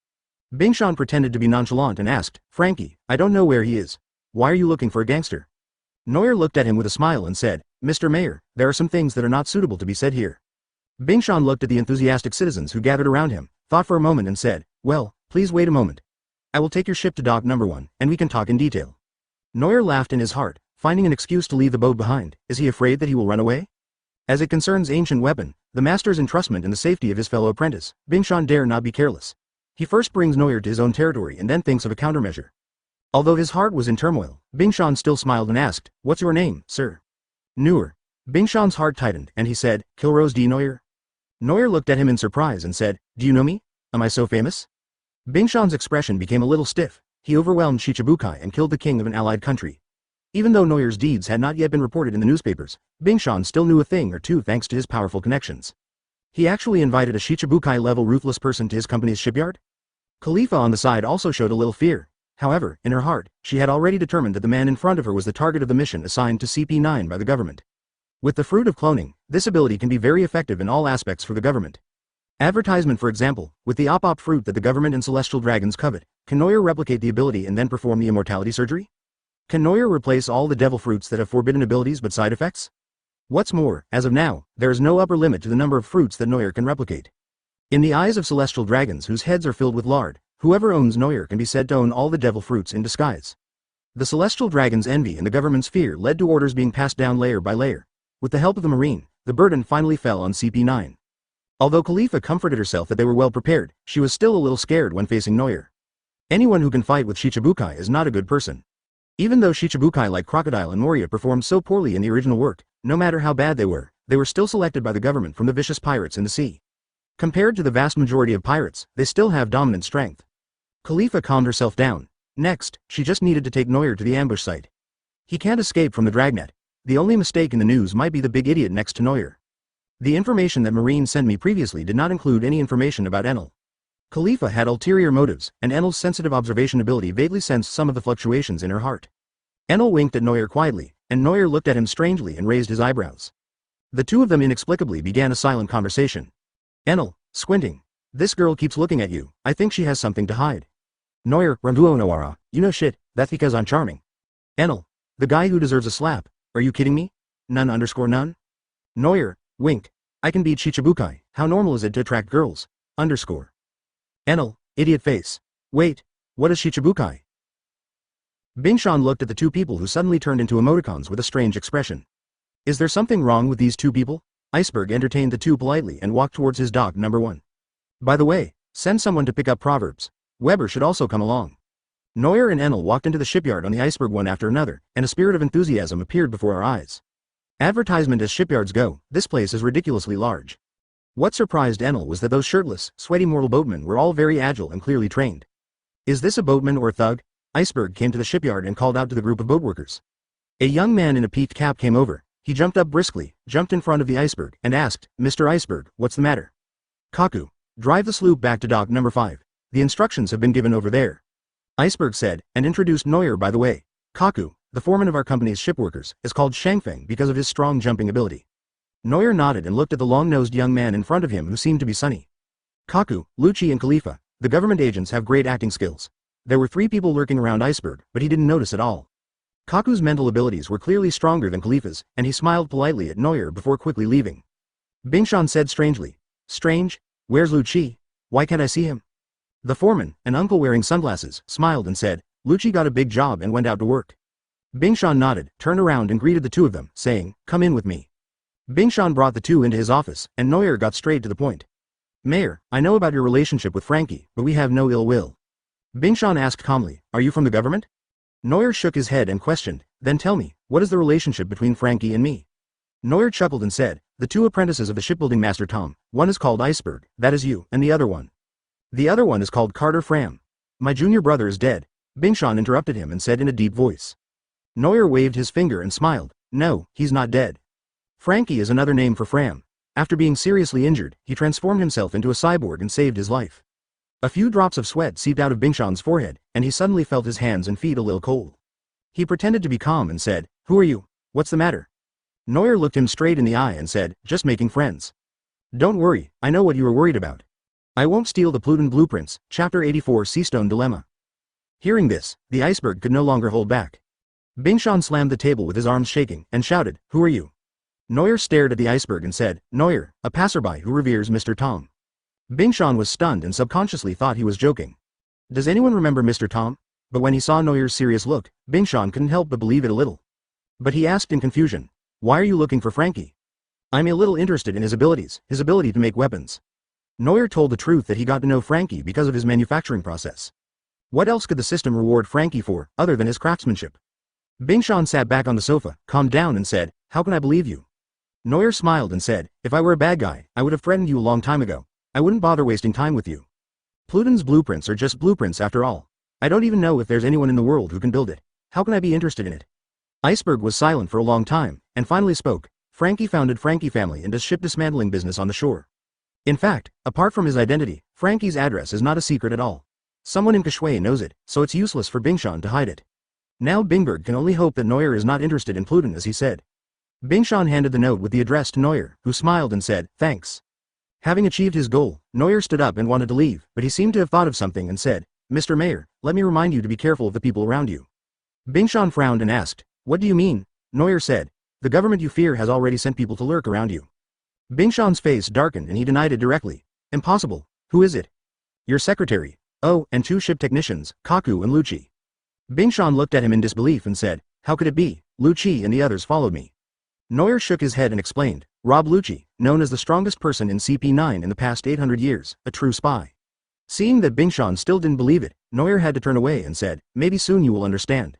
Bingshan pretended to be nonchalant and asked, "Frankie, I don't know where he is. Why are you looking for a gangster?" Neuer looked at him with a smile and said, "Mr. Mayor, there are some things that are not suitable to be said here." Bingshan looked at the enthusiastic citizens who gathered around him, thought for a moment and said, "Well, please wait a moment. I will take your ship to dock number 1, and we can talk in detail." Neuer laughed in his heart, finding an excuse to leave the boat behind. Is he afraid that he will run away? As it concerns ancient weapon, the master's entrustment in the safety of his fellow apprentice, Bingshan dare not be careless. He first brings Neuer to his own territory and then thinks of a countermeasure. Although his heart was in turmoil, Bingshan still smiled and asked, "What's your name, sir?" Neuer. Bingshan's heart tightened, and he said, "Kilrose D. Neuer." Neuer looked at him in surprise and said, "Do you know me? Am I so famous?" Bingshan's expression became a little stiff. He overwhelmed Shichibukai and killed the king of an allied country. Even though Neuer's deeds had not yet been reported in the newspapers, Bingshan still knew a thing or two thanks to his powerful connections. He actually invited a Shichibukai-level ruthless person to his company's shipyard? Khalifa on the side also showed a little fear. However, in her heart, she had already determined that the man in front of her was the target of the mission assigned to CP9 by the government. With the fruit of cloning, this ability can be very effective in all aspects for the government. Advertisement, for example, with the op fruit that the government and celestial dragons covet, can Neuer replicate the ability and then perform the immortality surgery? Can Neuer replace all the devil fruits that have forbidden abilities but side effects? What's more, as of now, there is no upper limit to the number of fruits that Neuer can replicate. In the eyes of celestial dragons whose heads are filled with lard, whoever owns Neuer can be said to own all the devil fruits in disguise. The celestial dragon's envy and the government's fear led to orders being passed down layer by layer. With the help of the Marine, the burden finally fell on CP9. Although Khalifa comforted herself that they were well prepared, she was still a little scared when facing Neuer. Anyone who can fight with Shichibukai is not a good person. Even though Shichibukai like Crocodile and Moria performed so poorly in the original work, no matter how bad they were still selected by the government from the vicious pirates in the sea. Compared to the vast majority of pirates, they still have dominant strength. Khalifa calmed herself down. Next, she just needed to take Neuer to the ambush site. He can't escape from the dragnet. The only mistake in the news might be the big idiot next to Neuer. The information that Marine sent me previously did not include any information about Enel. Khalifa had ulterior motives, and Enel's sensitive observation ability vaguely sensed some of the fluctuations in her heart. Enel winked at Neuer quietly, and Neuer looked at him strangely and raised his eyebrows. The two of them inexplicably began a silent conversation. Enel, squinting. This girl keeps looking at you, I think she has something to hide. Neuer, Rambuo Noara, you know shit, that's because I'm charming. Enel. The guy who deserves a slap. Are you kidding me? None_none? Neuer, wink. I can beat Shichibukai. How normal is it to attract girls? Underscore. Enel, idiot face. Wait, what is Shichibukai? Bingshan looked at the two people who suddenly turned into emoticons with a strange expression. Is there something wrong with these two people? Iceberg entertained the two politely and walked towards his dock number 1. By the way, send someone to pick up Proverbs. Weber should also come along. Neuer and Enel walked into the shipyard on the Iceberg one after another, and a spirit of enthusiasm appeared before our eyes. Advertisement as shipyards go, this place is ridiculously large. What surprised Enel was that those shirtless, sweaty mortal boatmen were all very agile and clearly trained. Is this a boatman or a thug? Iceberg came to the shipyard and called out to the group of boatworkers. A young man in a peaked cap came over. He jumped up briskly, jumped in front of the Iceberg, and asked, Mr. Iceberg, what's the matter? Kaku, drive the sloop back to dock number 5. The instructions have been given over there. Iceberg said, and introduced Neuer by the way. Kaku, the foreman of our company's shipworkers, is called Shangfeng because of his strong jumping ability. Neuer nodded and looked at the long-nosed young man in front of him who seemed to be sunny. Kaku, Lucci and Khalifa, the government agents have great acting skills. There were 3 people lurking around Iceberg, but he didn't notice at all. Kaku's mental abilities were clearly stronger than Khalifa's, and he smiled politely at Neuer before quickly leaving. Bingshan said strangely, Strange? Where's Lucci? Why can't I see him? The foreman, an uncle wearing sunglasses, smiled and said, Lucci got a big job and went out to work. Bingshan nodded, turned around and greeted the two of them, saying, Come in with me. Bingshan brought the two into his office, and Neuer got straight to the point. Mayor, I know about your relationship with Frankie, but we have no ill will. Bingshan asked calmly, Are you from the government? Neuer shook his head and questioned, Then tell me, what is the relationship between Frankie and me? Neuer chuckled and said, The 2 apprentices of the shipbuilding master Tom, one is called Iceberg, that is you, and the other one. The other one is called Carter Fram. My junior brother is dead. Bingshan interrupted him and said in a deep voice. Neuer waved his finger and smiled, No, he's not dead. Frankie is another name for Fram. After being seriously injured, he transformed himself into a cyborg and saved his life. A few drops of sweat seeped out of Bingshan's forehead, and he suddenly felt his hands and feet a little cold. He pretended to be calm and said, Who are you? What's the matter? Neuer looked him straight in the eye and said, Just making friends. Don't worry, I know what you are worried about. I won't steal the Pluton blueprints, Chapter 84 Seastone Dilemma. Hearing this, the Iceberg could no longer hold back. Bingshan slammed the table with his arms shaking, and shouted, Who are you? Neuer stared at the Iceberg and said, Neuer, a passerby who reveres Mr. Tom. Bingshan was stunned and subconsciously thought he was joking. Does anyone remember Mr. Tom? But when he saw Neuer's serious look, Bingshan couldn't help but believe it a little. But he asked in confusion, Why are you looking for Frankie? I'm a little interested in his ability to make weapons. Neuer told the truth that he got to know Frankie because of his manufacturing process. What else could the system reward Frankie for, other than his craftsmanship? Bingshan sat back on the sofa, calmed down and said, How can I believe you? Neuer smiled and said, If I were a bad guy, I would have threatened you a long time ago. I wouldn't bother wasting time with you. Pluton's blueprints are just blueprints after all. I don't even know if there's anyone in the world who can build it. How can I be interested in it? Iceberg was silent for a long time, and finally spoke. Frankie founded Frankie Family and does ship dismantling business on the shore. In fact, apart from his identity, Frankie's address is not a secret at all. Someone in Kashui knows it, so it's useless for Bingshan to hide it. Now Bingberg can only hope that Neuer is not interested in Pluton as he said. Bingshan handed the note with the address to Neuer, who smiled and said, Thanks. Having achieved his goal, Neuer stood up and wanted to leave, but he seemed to have thought of something and said, Mr. Mayor, let me remind you to be careful of the people around you. Bingshan frowned and asked, What do you mean? Neuer said, The government you fear has already sent people to lurk around you. Bingshan's face darkened and he denied it directly. Impossible. Who is it? Your secretary. Oh, and 2 ship technicians, Kaku and Lucci. Bingshan looked at him in disbelief and said, How could it be? Lucci and the others followed me. Neuer shook his head and explained, Rob Lucci, known as the strongest person in CP9 in the past 800 years, a true spy. Seeing that Bingshan still didn't believe it, Neuer had to turn away and said, Maybe soon you will understand.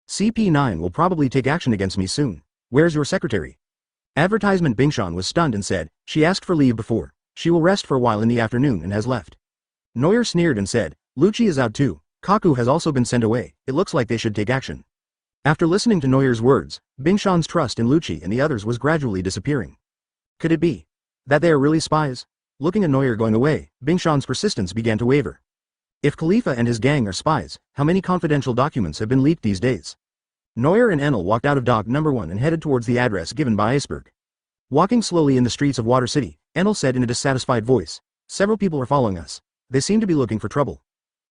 CP9 will probably take action against me soon. Where's your secretary? Advertisement. Bingshan was stunned and said, She asked for leave before. She will rest for a while in the afternoon and has left. Neuer sneered and said, Lucci is out too. Kaku has also been sent away. It looks like they should take action. After listening to Neuer's words, Bingshan's trust in Lucci and the others was gradually disappearing. Could it be that they are really spies? Looking at Neuer going away, Bingshan's persistence began to waver. If Khalifa and his gang are spies, how many confidential documents have been leaked these days? Neuer and Enel walked out of dock number 1 and headed towards the address given by Iceberg. Walking slowly in the streets of Water City, Enel said in a dissatisfied voice, Several people are following us. They seem to be looking for trouble.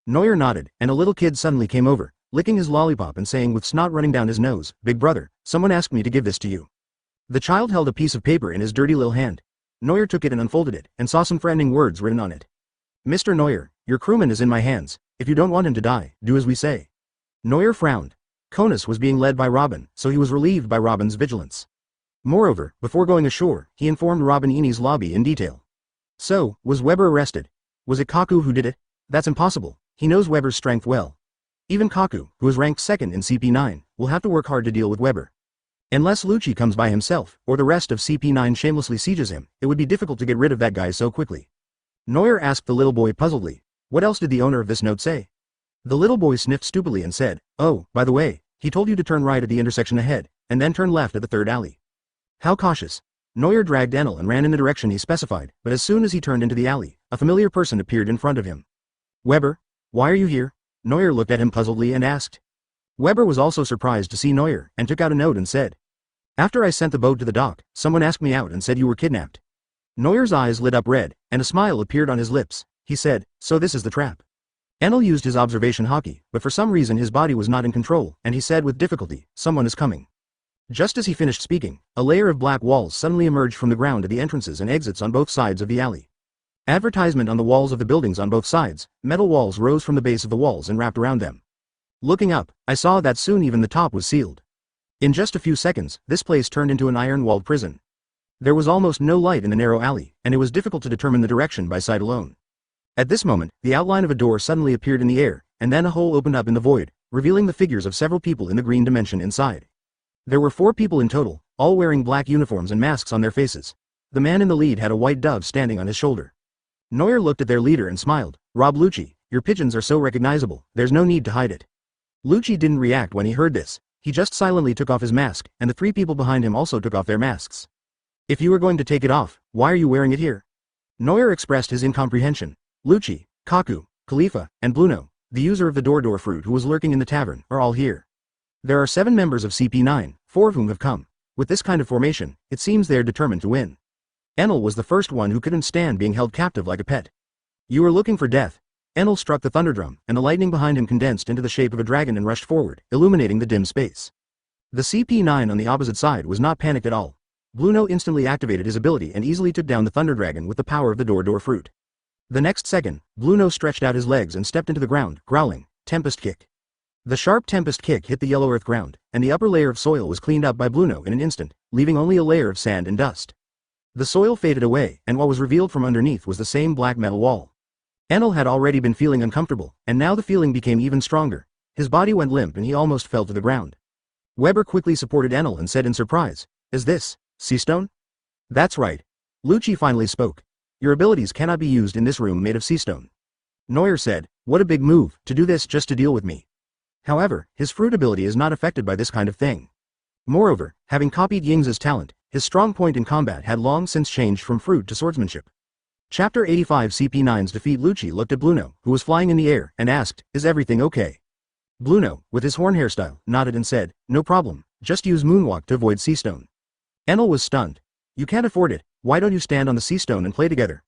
Neuer nodded, and a little kid suddenly came over, licking his lollipop and saying with snot running down his nose, "Big brother, someone asked me to give this to you." The child held a piece of paper in his dirty little hand. Neuer took it and unfolded it, and saw some threatening words written on it. "Mr. Neuer, your crewman is in my hands. If you don't want him to die, do as we say." Neuer frowned. Conus was being led by Robin, so he was relieved by Robin's vigilance. Moreover, before going ashore, he informed Robin Eni's lobby in detail. So, was Weber arrested? Was it Kaku who did it? That's impossible. He knows Weber's strength well. Even Kaku, who is ranked second in CP9, will have to work hard to deal with Weber. Unless Lucci comes by himself, or the rest of CP9 shamelessly sieges him, it would be difficult to get rid of that guy so quickly. Neuer asked the little boy puzzledly, "What else did the owner of this note say?" The little boy sniffed stupidly and said, "Oh, by the way, he told you to turn right at the intersection ahead, and then turn left at the third alley." How cautious. Neuer dragged Enel and ran in the direction he specified, but as soon as he turned into the alley, a familiar person appeared in front of him. "Weber? Why are you here?" Neuer looked at him puzzledly and asked. Weber was also surprised to see Neuer, and took out a note and said, "After I sent the boat to the dock, someone asked me out and said you were kidnapped." Neuer's eyes lit up red, and a smile appeared on his lips. He said, "So this is the trap." Enel used his observation Haki, but for some reason his body was not in control, and he said with difficulty, "Someone is coming." Just as he finished speaking, a layer of black walls suddenly emerged from the ground at the entrances and exits on both sides of the alley. Advertisement on the walls of the buildings on both sides, metal walls rose from the base of the walls and wrapped around them. Looking up, I saw that soon even the top was sealed. In just a few seconds, this place turned into an iron-walled prison. There was almost no light in the narrow alley, and it was difficult to determine the direction by sight alone. At this moment, the outline of a door suddenly appeared in the air, and then a hole opened up in the void, revealing the figures of several people in the green dimension inside. There were 4 people in total, all wearing black uniforms and masks on their faces. The man in the lead had a white dove standing on his shoulder. Neuer looked at their leader and smiled. "Rob Lucci, your pigeons are so recognizable, there's no need to hide it." Lucci didn't react when he heard this. He just silently took off his mask, and the 3 people behind him also took off their masks. "If you were going to take it off, why are you wearing it here?" Neuer expressed his incomprehension. Lucci, Kaku, Khalifa, and Bluno, the user of the door fruit who was lurking in the tavern, are all here. There are 7 members of CP9, 4 of whom have come. With this kind of formation, it seems they are determined to win. Enel was the first one who couldn't stand being held captive like a pet. "You are looking for death." Enel struck the thunderdrum, and the lightning behind him condensed into the shape of a dragon and rushed forward, illuminating the dim space. The CP9 on the opposite side was not panicked at all. Bluno instantly activated his ability and easily took down the thunder dragon with the power of the door fruit. The next second, Bluno stretched out his legs and stepped into the ground, growling, "Tempest kick." The sharp tempest kick hit the yellow earth ground, and the upper layer of soil was cleaned up by Bluno in an instant, leaving only a layer of sand and dust. The soil faded away, and what was revealed from underneath was the same black metal wall. Enel had already been feeling uncomfortable, and now the feeling became even stronger. His body went limp and he almost fell to the ground. Weber quickly supported Enel and said in surprise, "Is this sea stone?" "That's right." Lucci finally spoke. "Your abilities cannot be used in this room made of sea stone." Neuer said, "What a big move, to do this just to deal with me." However, his fruit ability is not affected by this kind of thing. Moreover, having copied Ying's talent, his strong point in combat had long since changed from fruit to swordsmanship. Chapter 85 CP9's defeat. Lucci looked at Bluno, who was flying in the air, and asked, "Is everything okay?" Bluno, with his horn hairstyle, nodded and said, "No problem, just use moonwalk to avoid sea stone." Enel was stunned. "You can't afford it, why don't you stand on the sea stone and play together?"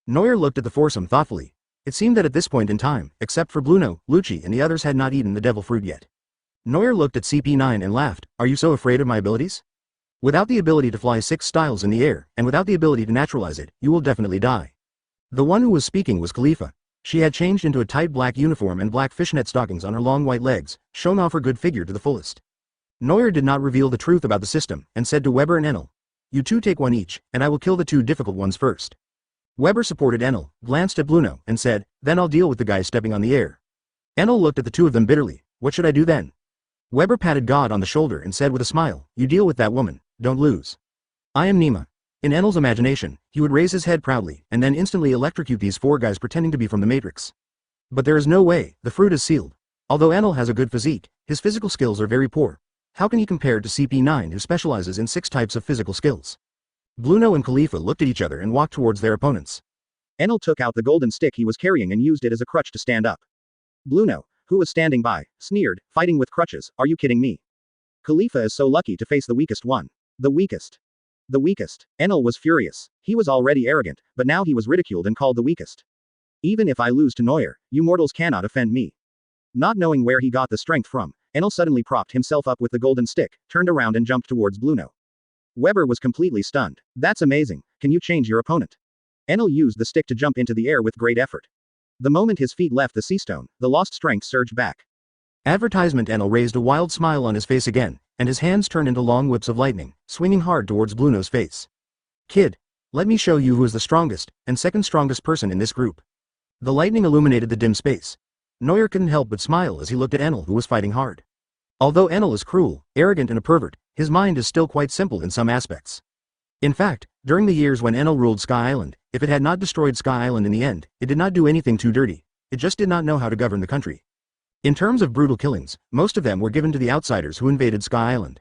Neuer looked at the foursome thoughtfully. It seemed that at this point in time, except for Bluno, Lucci and the others had not eaten the devil fruit yet. Neuer looked at CP9 and laughed, "Are you so afraid of my abilities? Without the ability to fly 6 styles in the air, and without the ability to naturalize it, you will definitely die." The one who was speaking was Khalifa. She had changed into a tight black uniform and black fishnet stockings on her long white legs, showing off her good figure to the fullest. Neuer did not reveal the truth about the system, and said to Weber and Enel, "You 2 take 1 each, and I will kill the 2 difficult ones first." Weber supported Enel, glanced at Bluno, and said, "Then I'll deal with the guy stepping on the air." Enel looked at the 2 of them bitterly. "What should I do then?" Weber patted God on the shoulder and said with a smile, "You deal with that woman, don't lose. I am Nima." In Enel's imagination, he would raise his head proudly, and then instantly electrocute these 4 guys pretending to be from the Matrix. But there is no way, the fruit is sealed. Although Enel has a good physique, his physical skills are very poor. How can he compare to CP9 who specializes in 6 types of physical skills? Bluno and Khalifa looked at each other and walked towards their opponents. Enel took out the golden stick he was carrying and used it as a crutch to stand up. Bluno, who was standing by, sneered, "Fighting with crutches, are you kidding me? Khalifa is so lucky to face the weakest one. The weakest. The weakest." Enel was furious. He was already arrogant, but now he was ridiculed and called the weakest. "Even if I lose to Neuer, you mortals cannot offend me." Not knowing where he got the strength from, Enel suddenly propped himself up with the golden stick, turned around and jumped towards Bluno. Weber was completely stunned. That's amazing, can you change your opponent? Enel used the stick to jump into the air with great effort. The moment his feet left the sea stone, the lost strength surged back. Advertisement. Enel raised a wild smile on his face again, and his hands turned into long whips of lightning, swinging hard towards Bluno's face. Kid, let me show you who is the strongest, and second strongest person in this group. The lightning illuminated the dim space. Neuer couldn't help but smile as he looked at Enel, who was fighting hard. Although Enel is cruel, arrogant and a pervert, his mind is still quite simple in some aspects. In fact, during the years when Enel ruled Sky Island, if it had not destroyed Sky Island in the end, it did not do anything too dirty, it just did not know how to govern the country. In terms of brutal killings, most of them were given to the outsiders who invaded Sky Island.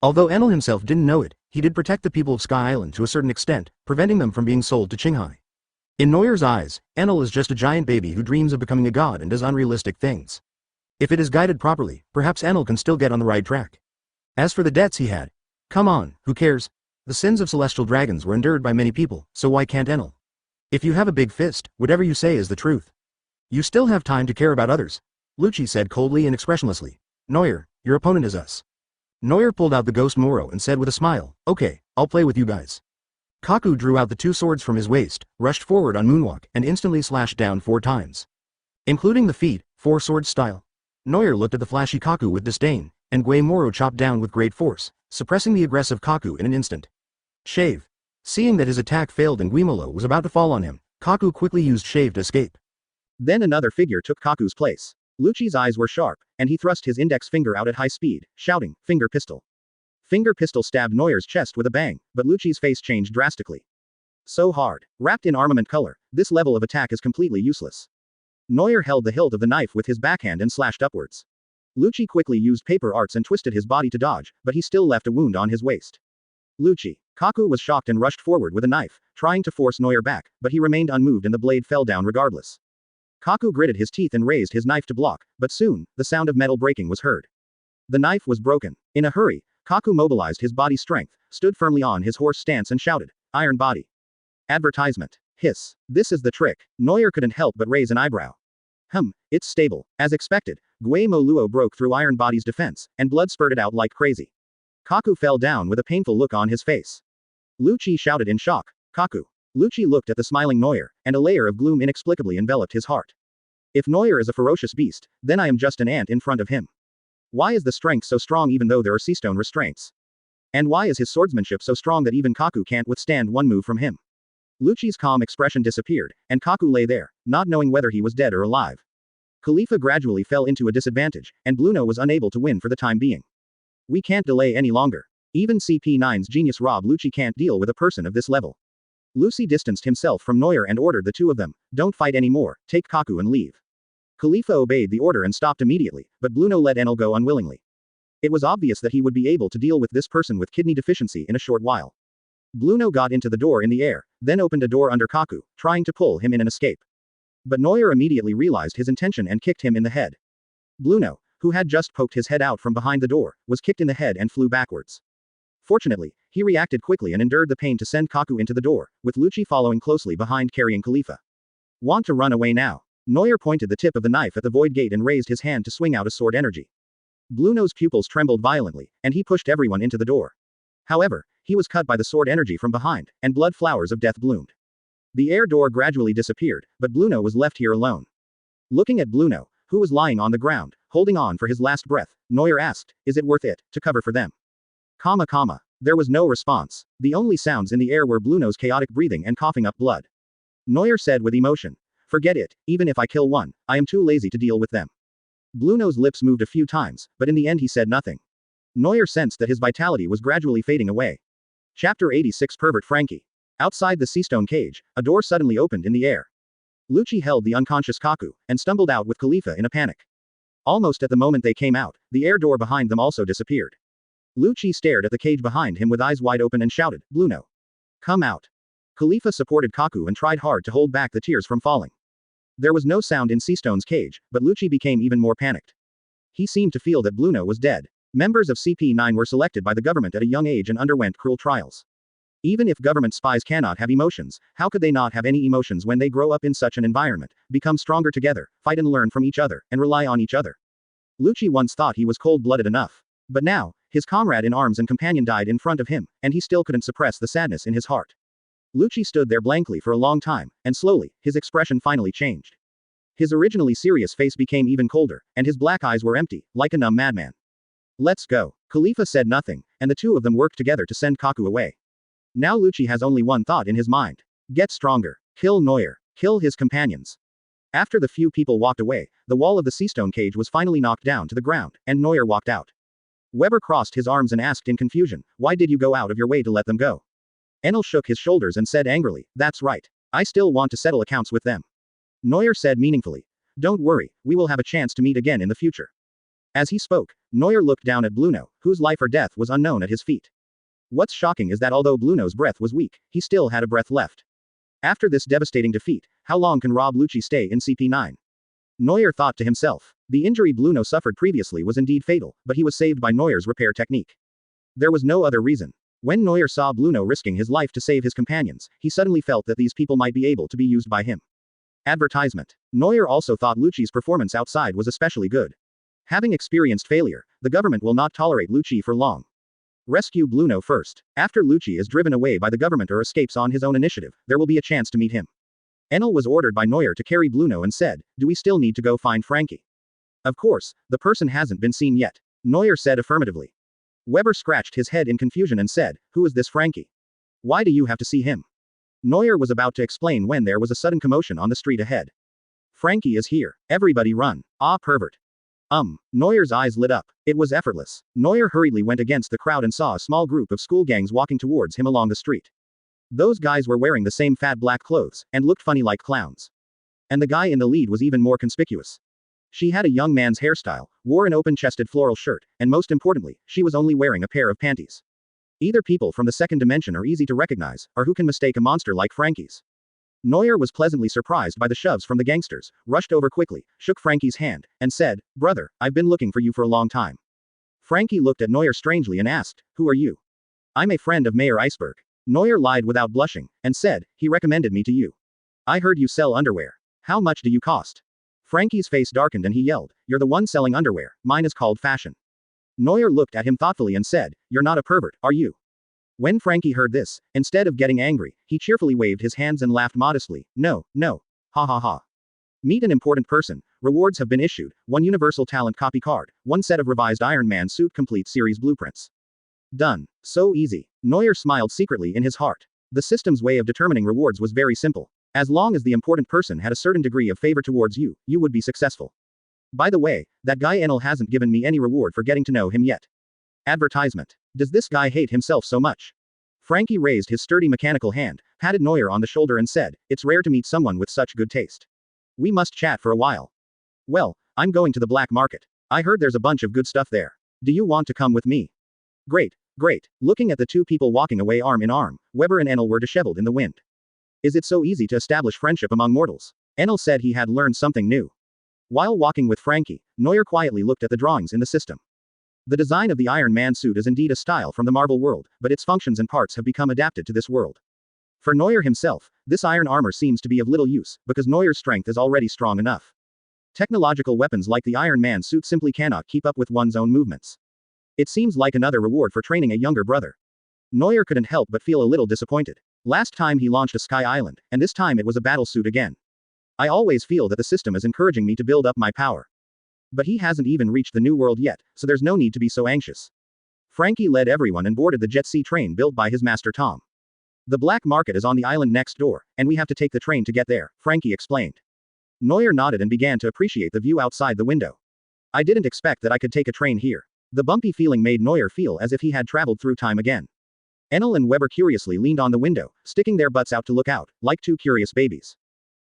Although Enel himself didn't know it, he did protect the people of Sky Island to a certain extent, preventing them from being sold to Qinghai. In Neuer's eyes, Enel is just a giant baby who dreams of becoming a god and does unrealistic things. If it is guided properly, perhaps Enel can still get on the right track. As for the debts he had, come on, who cares? The sins of celestial dragons were endured by many people, so why can't Enel? If you have a big fist, whatever you say is the truth. You still have time to care about others, Lucci said coldly and expressionlessly. Neuer, your opponent is us. Neuer pulled out the ghost Moro and said with a smile, okay, I'll play with you guys. Kaku drew out the two swords from his waist, rushed forward on Moonwalk and instantly slashed down 4 times. Including the feat, 4 sword style. Neuer looked at the flashy Kaku with disdain, and Gui Moro chopped down with great force, suppressing the aggressive Kaku in an instant. Shave. Seeing that his attack failed and Guimolo was about to fall on him, Kaku quickly used Shave to escape. Then another figure took Kaku's place. Lucci's eyes were sharp, and he thrust his index finger out at high speed, shouting, Finger Pistol. Finger Pistol stabbed Neuer's chest with a bang, but Lucci's face changed drastically. So hard. Wrapped in armament color, this level of attack is completely useless. Neuer held the hilt of the knife with his backhand and slashed upwards. Lucci quickly used paper arts and twisted his body to dodge, but he still left a wound on his waist. Lucci. Kaku was shocked and rushed forward with a knife, trying to force Neuer back, but he remained unmoved and the blade fell down regardless. Kaku gritted his teeth and raised his knife to block, but soon, the sound of metal breaking was heard. The knife was broken. In a hurry, Kaku mobilized his body strength, stood firmly on his horse stance and shouted, Iron Body. Advertisement. Hiss. This is the trick. Neuer couldn't help but raise an eyebrow. It's stable. As expected, Gui Mo Luo broke through Iron Body's defense, and blood spurted out like crazy. Kaku fell down with a painful look on his face. Lucci shouted in shock, Kaku. Lucci looked at the smiling Neuer, and a layer of gloom inexplicably enveloped his heart. If Neuer is a ferocious beast, then I am just an ant in front of him. Why is the strength so strong even though there are seastone restraints? And why is his swordsmanship so strong that even Kaku can't withstand one move from him? Lucci's calm expression disappeared, and Kaku lay there, not knowing whether he was dead or alive. Khalifa gradually fell into a disadvantage, and Bluno was unable to win for the time being. We can't delay any longer. Even CP9's genius Rob Lucci can't deal with a person of this level. Lucy distanced himself from Neuer and ordered the two of them, don't fight anymore, take Kaku and leave. Khalifa obeyed the order and stopped immediately, but Bluno let Enel go unwillingly. It was obvious that he would be able to deal with this person with kidney deficiency in a short while. Bluno got into the door in the air, then opened a door under Kaku, trying to pull him in and escape. But Neuer immediately realized his intention and kicked him in the head. Bluno, who had just poked his head out from behind the door, was kicked in the head and flew backwards. Fortunately, he reacted quickly and endured the pain to send Kaku into the door, with Lucci following closely behind carrying Khalifa. Want to run away now? Neuer pointed the tip of the knife at the void gate and raised his hand to swing out a sword energy. Bluno's pupils trembled violently, and he pushed everyone into the door. However, he was cut by the sword energy from behind, and blood flowers of death bloomed. The air door gradually disappeared, but Bluno was left here alone. Looking at Bluno, who was lying on the ground, holding on for his last breath, Neuer asked, is it worth it, to cover for them? There was no response. The only sounds in the air were Bluno's chaotic breathing and coughing up blood. Neuer said with emotion, forget it, even if I kill one, I am too lazy to deal with them. Bluno's lips moved a few times, but in the end he said nothing. Neuer sensed that his vitality was gradually fading away. Chapter 86 Pervert Frankie. Outside the seastone cage, a door suddenly opened in the air. Lucci held the unconscious Kaku, and stumbled out with Khalifa in a panic. Almost at the moment they came out, the air door behind them also disappeared. Lucci stared at the cage behind him with eyes wide open and shouted, Bluno. Come out. Khalifa supported Kaku and tried hard to hold back the tears from falling. There was no sound in Seastone's cage, but Lucci became even more panicked. He seemed to feel that Bluno was dead. Members of CP9 were selected by the government at a young age and underwent cruel trials. Even if government spies cannot have emotions, how could they not have any emotions when they grow up in such an environment, become stronger together, fight and learn from each other, and rely on each other? Lucci once thought he was cold-blooded enough. But now, his comrade in arms and companion died in front of him, and he still couldn't suppress the sadness in his heart. Lucci stood there blankly for a long time, and slowly, his expression finally changed. His originally serious face became even colder, and his black eyes were empty, like a numb madman. Let's go. Khalifa said nothing, and the two of them worked together to send Kaku away. Now Lucci has only one thought in his mind. Get stronger. Kill Neuer. Kill his companions. After the few people walked away, the wall of the seastone cage was finally knocked down to the ground, and Neuer walked out. Weber crossed his arms and asked in confusion, "Why did you go out of your way to let them go?" Enel shook his shoulders and said angrily, "That's right. I still want to settle accounts with them." Neuer said meaningfully, "Don't worry, we will have a chance to meet again in the future." As he spoke, Neuer looked down at Bluno, whose life or death was unknown at his feet. What's shocking is that although Bluno's breath was weak, he still had a breath left. After this devastating defeat, how long can Rob Lucci stay in CP9? Neuer thought to himself. The injury Bluno suffered previously was indeed fatal, but he was saved by Neuer's repair technique. There was no other reason. When Neuer saw Bluno risking his life to save his companions, he suddenly felt that these people might be able to be used by him. Advertisement. Neuer also thought Lucci's performance outside was especially good. Having experienced failure, the government will not tolerate Lucci for long. Rescue Bluno first. After Lucci is driven away by the government or escapes on his own initiative, there will be a chance to meet him. Enel was ordered by Neuer to carry Bluno and said, "Do we still need to go find Frankie?" Of course, the person hasn't been seen yet. Neuer said affirmatively. Weber scratched his head in confusion and said, "Who is this Frankie? Why do you have to see him?" Neuer was about to explain when there was a sudden commotion on the street ahead. "Frankie is here. Everybody run. Ah, pervert." Neuer's eyes lit up. It was effortless. Neuer hurriedly went against the crowd and saw a small group of school gangs walking towards him along the street. Those guys were wearing the same fat black clothes, and looked funny like clowns. And the guy in the lead was even more conspicuous. She had a young man's hairstyle, wore an open-chested floral shirt, and most importantly, she was only wearing a pair of panties. Either people from the second dimension are easy to recognize, or who can mistake a monster like Frankie's. Neuer was pleasantly surprised by the shoves from the gangsters, rushed over quickly, shook Frankie's hand, and said, "Brother, I've been looking for you for a long time." Frankie looked at Neuer strangely and asked, "Who are you?" "I'm a friend of Mayor Iceberg." Neuer lied without blushing, and said, "He recommended me to you. I heard you sell underwear. How much do you cost?" Frankie's face darkened and he yelled, "You're the one selling underwear, mine is called fashion." Neuer looked at him thoughtfully and said, "You're not a pervert, are you?" When Frankie heard this, instead of getting angry, he cheerfully waved his hands and laughed modestly, "No, no. Ha ha ha. Meet an important person. Rewards have been issued, 1 universal talent copy card, 1 set of revised Iron Man suit complete series blueprints. Done. So easy." Neuer smiled secretly in his heart. The system's way of determining rewards was very simple. As long as the important person had a certain degree of favor towards you, you would be successful. By the way, that guy Enel hasn't given me any reward for getting to know him yet. Advertisement. Does this guy hate himself so much? Frankie raised his sturdy mechanical hand, patted Neuer on the shoulder and said, "It's rare to meet someone with such good taste. We must chat for a while." "Well, I'm going to the black market. I heard there's a bunch of good stuff there. Do you want to come with me?" "Great, great." Looking at the two people walking away arm in arm, Weber and Enel were disheveled in the wind. Is it so easy to establish friendship among mortals? Enel said he had learned something new. While walking with Frankie, Neuer quietly looked at the drawings in the system. The design of the Iron Man suit is indeed a style from the Marvel world, but its functions and parts have become adapted to this world. For Neuer himself, this iron armor seems to be of little use, because Neuer's strength is already strong enough. Technological weapons like the Iron Man suit simply cannot keep up with one's own movements. It seems like another reward for training a younger brother. Neuer couldn't help but feel a little disappointed. Last time he launched a Sky Island, and this time it was a battle suit again. I always feel that the system is encouraging me to build up my power. But he hasn't even reached the new world yet, so there's no need to be so anxious. Frankie led everyone and boarded the Jet Sea train built by his master Tom. The black market is on the island next door, and we have to take the train to get there, Frankie explained. Neuer nodded and began to appreciate the view outside the window. I didn't expect that I could take a train here. The bumpy feeling made Neuer feel as if he had traveled through time again. Enel and Weber curiously leaned on the window, sticking their butts out to look out, like two curious babies.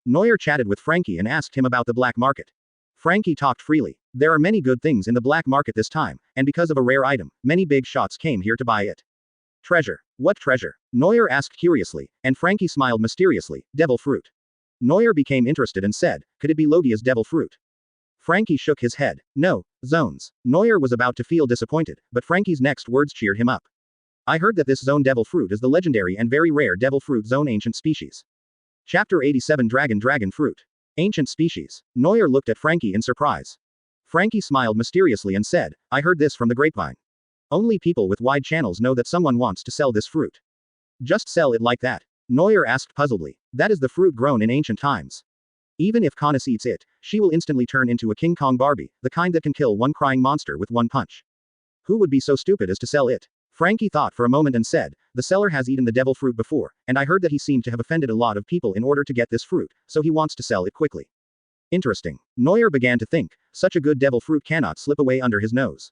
Neuer chatted with Frankie and asked him about the black market. Frankie talked freely. There are many good things in the black market this time, and because of a rare item, many big shots came here to buy it. Treasure. What treasure? Neuer asked curiously, and Frankie smiled mysteriously, devil fruit. Neuer became interested and said, could it be Logia's devil fruit? Frankie shook his head. No, zones. Neuer was about to feel disappointed, but Frankie's next words cheered him up. I heard that this zone devil fruit is the legendary and very rare devil fruit zone ancient species. Chapter 87 Dragon Fruit. Ancient species. Neuer looked at Frankie in surprise. Frankie smiled mysteriously and said, I heard this from the grapevine. Only people with wide channels know that someone wants to sell this fruit. Just sell it like that? Neuer asked puzzledly. That is the fruit grown in ancient times. Even if Canis eats it, she will instantly turn into a King Kong Barbie, the kind that can kill one crying monster with one punch. Who would be so stupid as to sell it? Frankie thought for a moment and said, the seller has eaten the devil fruit before, and I heard that he seemed to have offended a lot of people in order to get this fruit, so he wants to sell it quickly. Interesting. Neuer began to think, such a good devil fruit cannot slip away under his nose.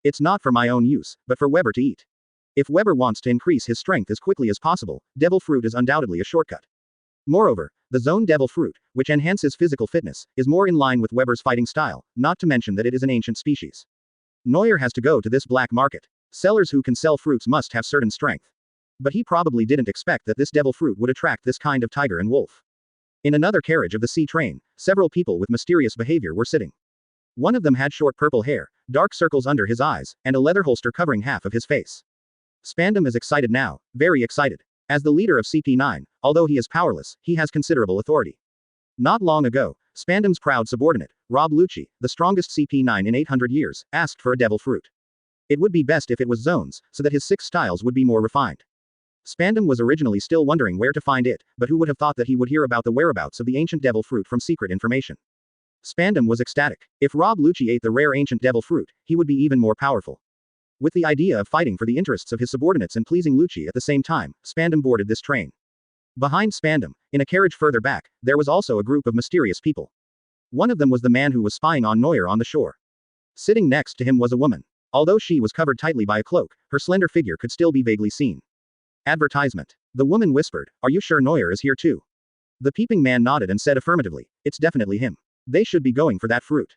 It's not for my own use, but for Weber to eat. If Weber wants to increase his strength as quickly as possible, devil fruit is undoubtedly a shortcut. Moreover, the zone devil fruit, which enhances physical fitness, is more in line with Weber's fighting style, not to mention that it is an ancient species. Neuer has to go to this black market. Sellers who can sell fruits must have certain strength. But he probably didn't expect that this devil fruit would attract this kind of tiger and wolf. In another carriage of the sea train, several people with mysterious behavior were sitting. One of them had short purple hair, dark circles under his eyes, and a leather holster covering half of his face. Spandam is excited now, very excited. As the leader of CP9, although he is powerless, he has considerable authority. Not long ago, Spandam's proud subordinate, Rob Lucci, the strongest CP9 in 800 years, asked for a devil fruit. It would be best if it was zones, so that his 6 styles would be more refined. Spandam was originally still wondering where to find it, but who would have thought that he would hear about the whereabouts of the ancient devil fruit from secret information. Spandam was ecstatic. If Rob Lucci ate the rare ancient devil fruit, he would be even more powerful. With the idea of fighting for the interests of his subordinates and pleasing Lucci at the same time, Spandam boarded this train. Behind Spandam, in a carriage further back, there was also a group of mysterious people. One of them was the man who was spying on Neuer on the shore. Sitting next to him was a woman. Although she was covered tightly by a cloak, her slender figure could still be vaguely seen. Advertisement. The woman whispered, are you sure Neuer is here too? The peeping man nodded and said affirmatively, it's definitely him. They should be going for that fruit.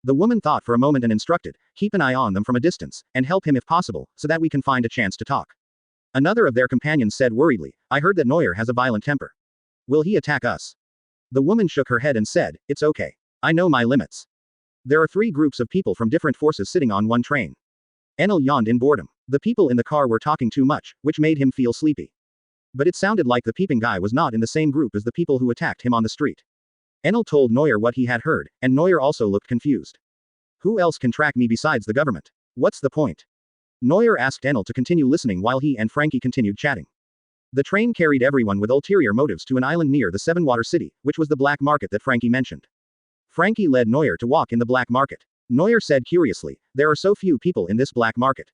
The woman thought for a moment and instructed, keep an eye on them from a distance, and help him if possible, so that we can find a chance to talk. Another of their companions said worriedly, I heard that Neuer has a violent temper. Will he attack us? The woman shook her head and said, it's okay. I know my limits. There are 3 groups of people from different forces sitting on one train. Enel yawned in boredom. The people in the car were talking too much, which made him feel sleepy. But it sounded like the peeping guy was not in the same group as the people who attacked him on the street. Enel told Neuer what he had heard, and Neuer also looked confused. Who else can track me besides the government? What's the point? Neuer asked Enel to continue listening while he and Frankie continued chatting. The train carried everyone with ulterior motives to an island near the Seven Water City, which was the black market that Frankie mentioned. Frankie led Neuer to walk in the black market. Neuer said curiously, there are so few people in this black market.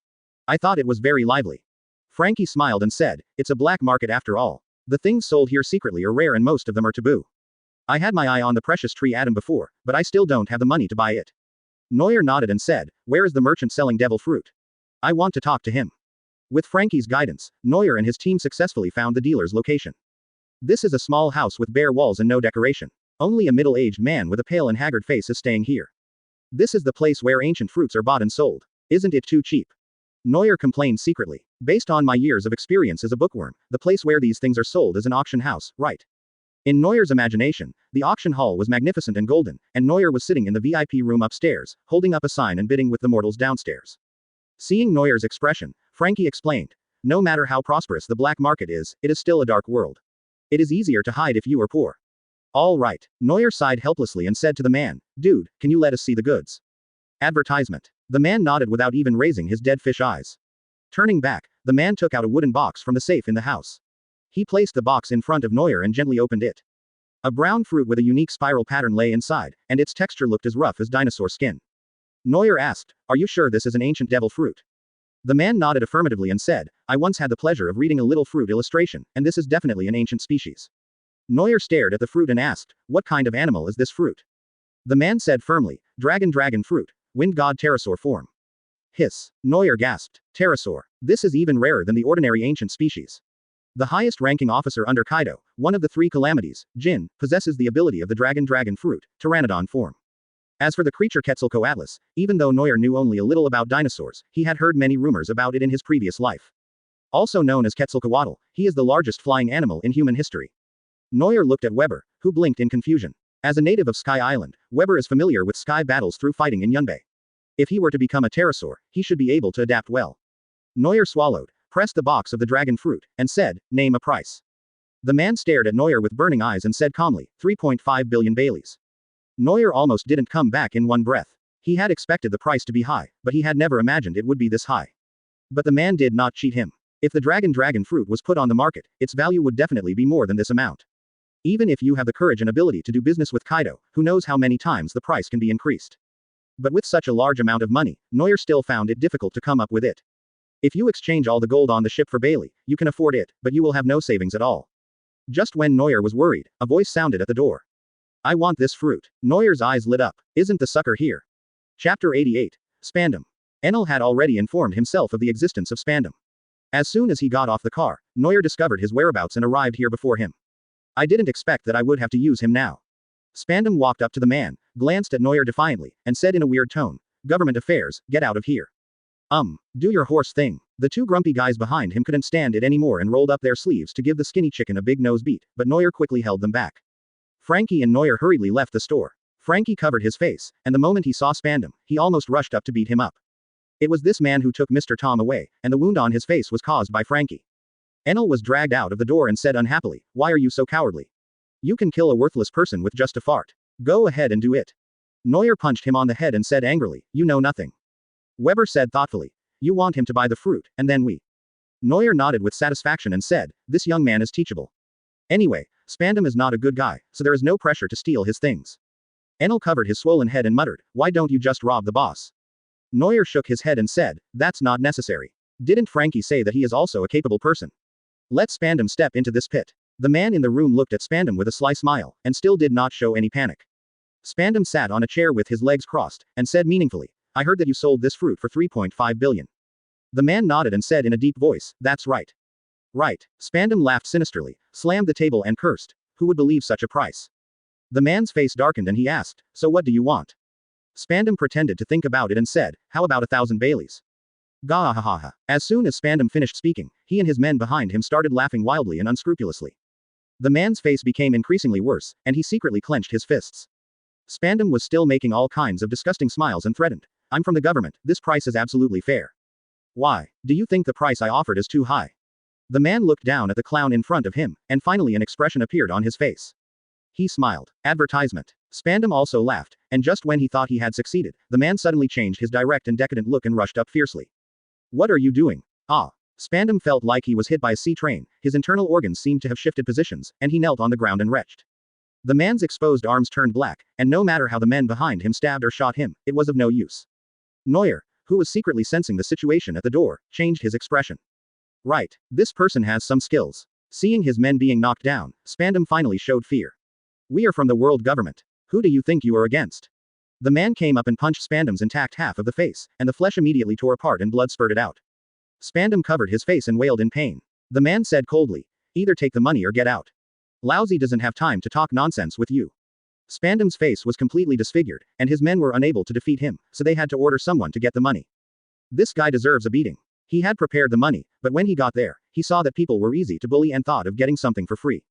I thought it was very lively. Frankie smiled and said, it's a black market after all. The things sold here secretly are rare and most of them are taboo. I had my eye on the precious tree atom before, but I still don't have the money to buy it. Neuer nodded and said, where is the merchant selling devil fruit? I want to talk to him. With Frankie's guidance, Neuer and his team successfully found the dealer's location. This is a small house with bare walls and no decoration. Only a middle-aged man with a pale and haggard face is staying here. This is the place where ancient fruits are bought and sold. Isn't it too cheap? Neuer complained secretly. Based on my years of experience as a bookworm, the place where these things are sold is an auction house, right? In Neuer's imagination, the auction hall was magnificent and golden, and Neuer was sitting in the VIP room upstairs, holding up a sign and bidding with the mortals downstairs. Seeing Neuer's expression, Frankie explained, no matter how prosperous the black market is, it is still a dark world. It is easier to hide if you are poor. All right. Neuer sighed helplessly and said to the man, dude, can you let us see the goods? Advertisement. The man nodded without even raising his dead fish eyes. Turning back, the man took out a wooden box from the safe in the house. He placed the box in front of Neuer and gently opened it. A brown fruit with a unique spiral pattern lay inside, and its texture looked as rough as dinosaur skin. Neuer asked, are you sure this is an ancient devil fruit? The man nodded affirmatively and said, I once had the pleasure of reading a little fruit illustration, and this is definitely an ancient species. Neuer stared at the fruit and asked, what kind of animal is this fruit? The man said firmly, dragon fruit, wind god pterosaur form. Hiss. Neuer gasped, pterosaur. This is even rarer than the ordinary ancient species. The highest ranking officer under Kaido, one of the 3 calamities, Jin, possesses the ability of the dragon fruit, pteranodon form. As for the creature Quetzalcoatlus, even though Neuer knew only a little about dinosaurs, he had heard many rumors about it in his previous life. Also known as Quetzalcoatl, he is the largest flying animal in human history. Neuer looked at Weber, who blinked in confusion. As a native of Sky Island, Weber is familiar with sky battles through fighting in Yunbei. If he were to become a pterosaur, he should be able to adapt well. Neuer swallowed, pressed the box of the dragon fruit, and said, "Name a price." The man stared at Neuer with burning eyes and said calmly, 3.5 billion Baileys. Neuer almost didn't come back in one breath. He had expected the price to be high, but he had never imagined it would be this high. But the man did not cheat him. If the dragon fruit was put on the market, its value would definitely be more than this amount. Even if you have the courage and ability to do business with Kaido, who knows how many times the price can be increased. But with such a large amount of money, Neuer still found it difficult to come up with it. If you exchange all the gold on the ship for Bailey, you can afford it, but you will have no savings at all. Just when Neuer was worried, a voice sounded at the door. "I want this fruit." Neuer's eyes lit up. "Isn't the sucker here?" Chapter 88. Spandam. Enel had already informed himself of the existence of Spandam. As soon as he got off the car, Neuer discovered his whereabouts and arrived here before him. "I didn't expect that I would have to use him now." Spandam walked up to the man, glanced at Neuer defiantly, and said in a weird tone, "Government affairs, get out of here." Do your horse thing." The two grumpy guys behind him couldn't stand it anymore and rolled up their sleeves to give the skinny chicken a big nose beat, but Neuer quickly held them back. Frankie and Neuer hurriedly left the store. Frankie covered his face, and the moment he saw Spandam, he almost rushed up to beat him up. It was this man who took Mr. Tom away, and the wound on his face was caused by Frankie. Enel was dragged out of the door and said unhappily, "Why are you so cowardly? You can kill a worthless person with just a fart. Go ahead and do it." Neuer punched him on the head and said angrily, "You know nothing." Weber said thoughtfully, "You want him to buy the fruit, and then we." Neuer nodded with satisfaction and said, "This young man is teachable. Anyway, Spandam is not a good guy, so there is no pressure to steal his things." Enel covered his swollen head and muttered, "Why don't you just rob the boss?" Neuer shook his head and said, "That's not necessary. Didn't Frankie say that he is also a capable person? Let Spandam step into this pit." The man in the room looked at Spandam with a sly smile, and still did not show any panic. Spandam sat on a chair with his legs crossed, and said meaningfully, "I heard that you sold this fruit for 3.5 billion. The man nodded and said in a deep voice, "That's right." "Right." Spandam laughed sinisterly, slammed the table and cursed. Who would believe such a price? The man's face darkened and he asked, "So what do you want?" Spandam pretended to think about it and said, "How about 1,000 Baileys?" Gahahaha. As soon as Spandam finished speaking, he and his men behind him started laughing wildly and unscrupulously. The man's face became increasingly worse, and he secretly clenched his fists. Spandam was still making all kinds of disgusting smiles and threatened, "I'm from the government, this price is absolutely fair. Why, do you think the price I offered is too high?" The man looked down at the clown in front of him, and finally an expression appeared on his face. He smiled. Advertisement. Spandam also laughed, and just when he thought he had succeeded, the man suddenly changed his direct and decadent look and rushed up fiercely. "What are you doing?" "Ah." Spandam felt like he was hit by a sea train, his internal organs seemed to have shifted positions, and he knelt on the ground and retched. The man's exposed arms turned black, and no matter how the men behind him stabbed or shot him, it was of no use. Neuer, who was secretly sensing the situation at the door, changed his expression. "Right, this person has some skills." Seeing his men being knocked down, Spandam finally showed fear. "We are from the world government. Who do you think you are against?" The man came up and punched Spandam's intact half of the face, and the flesh immediately tore apart and blood spurted out. Spandam covered his face and wailed in pain. The man said coldly, "Either take the money or get out. Lousy doesn't have time to talk nonsense with you." Spandam's face was completely disfigured, and his men were unable to defeat him, so they had to order someone to get the money. This guy deserves a beating. He had prepared the money, but when he got there, he saw that people were easy to bully and thought of getting something for free.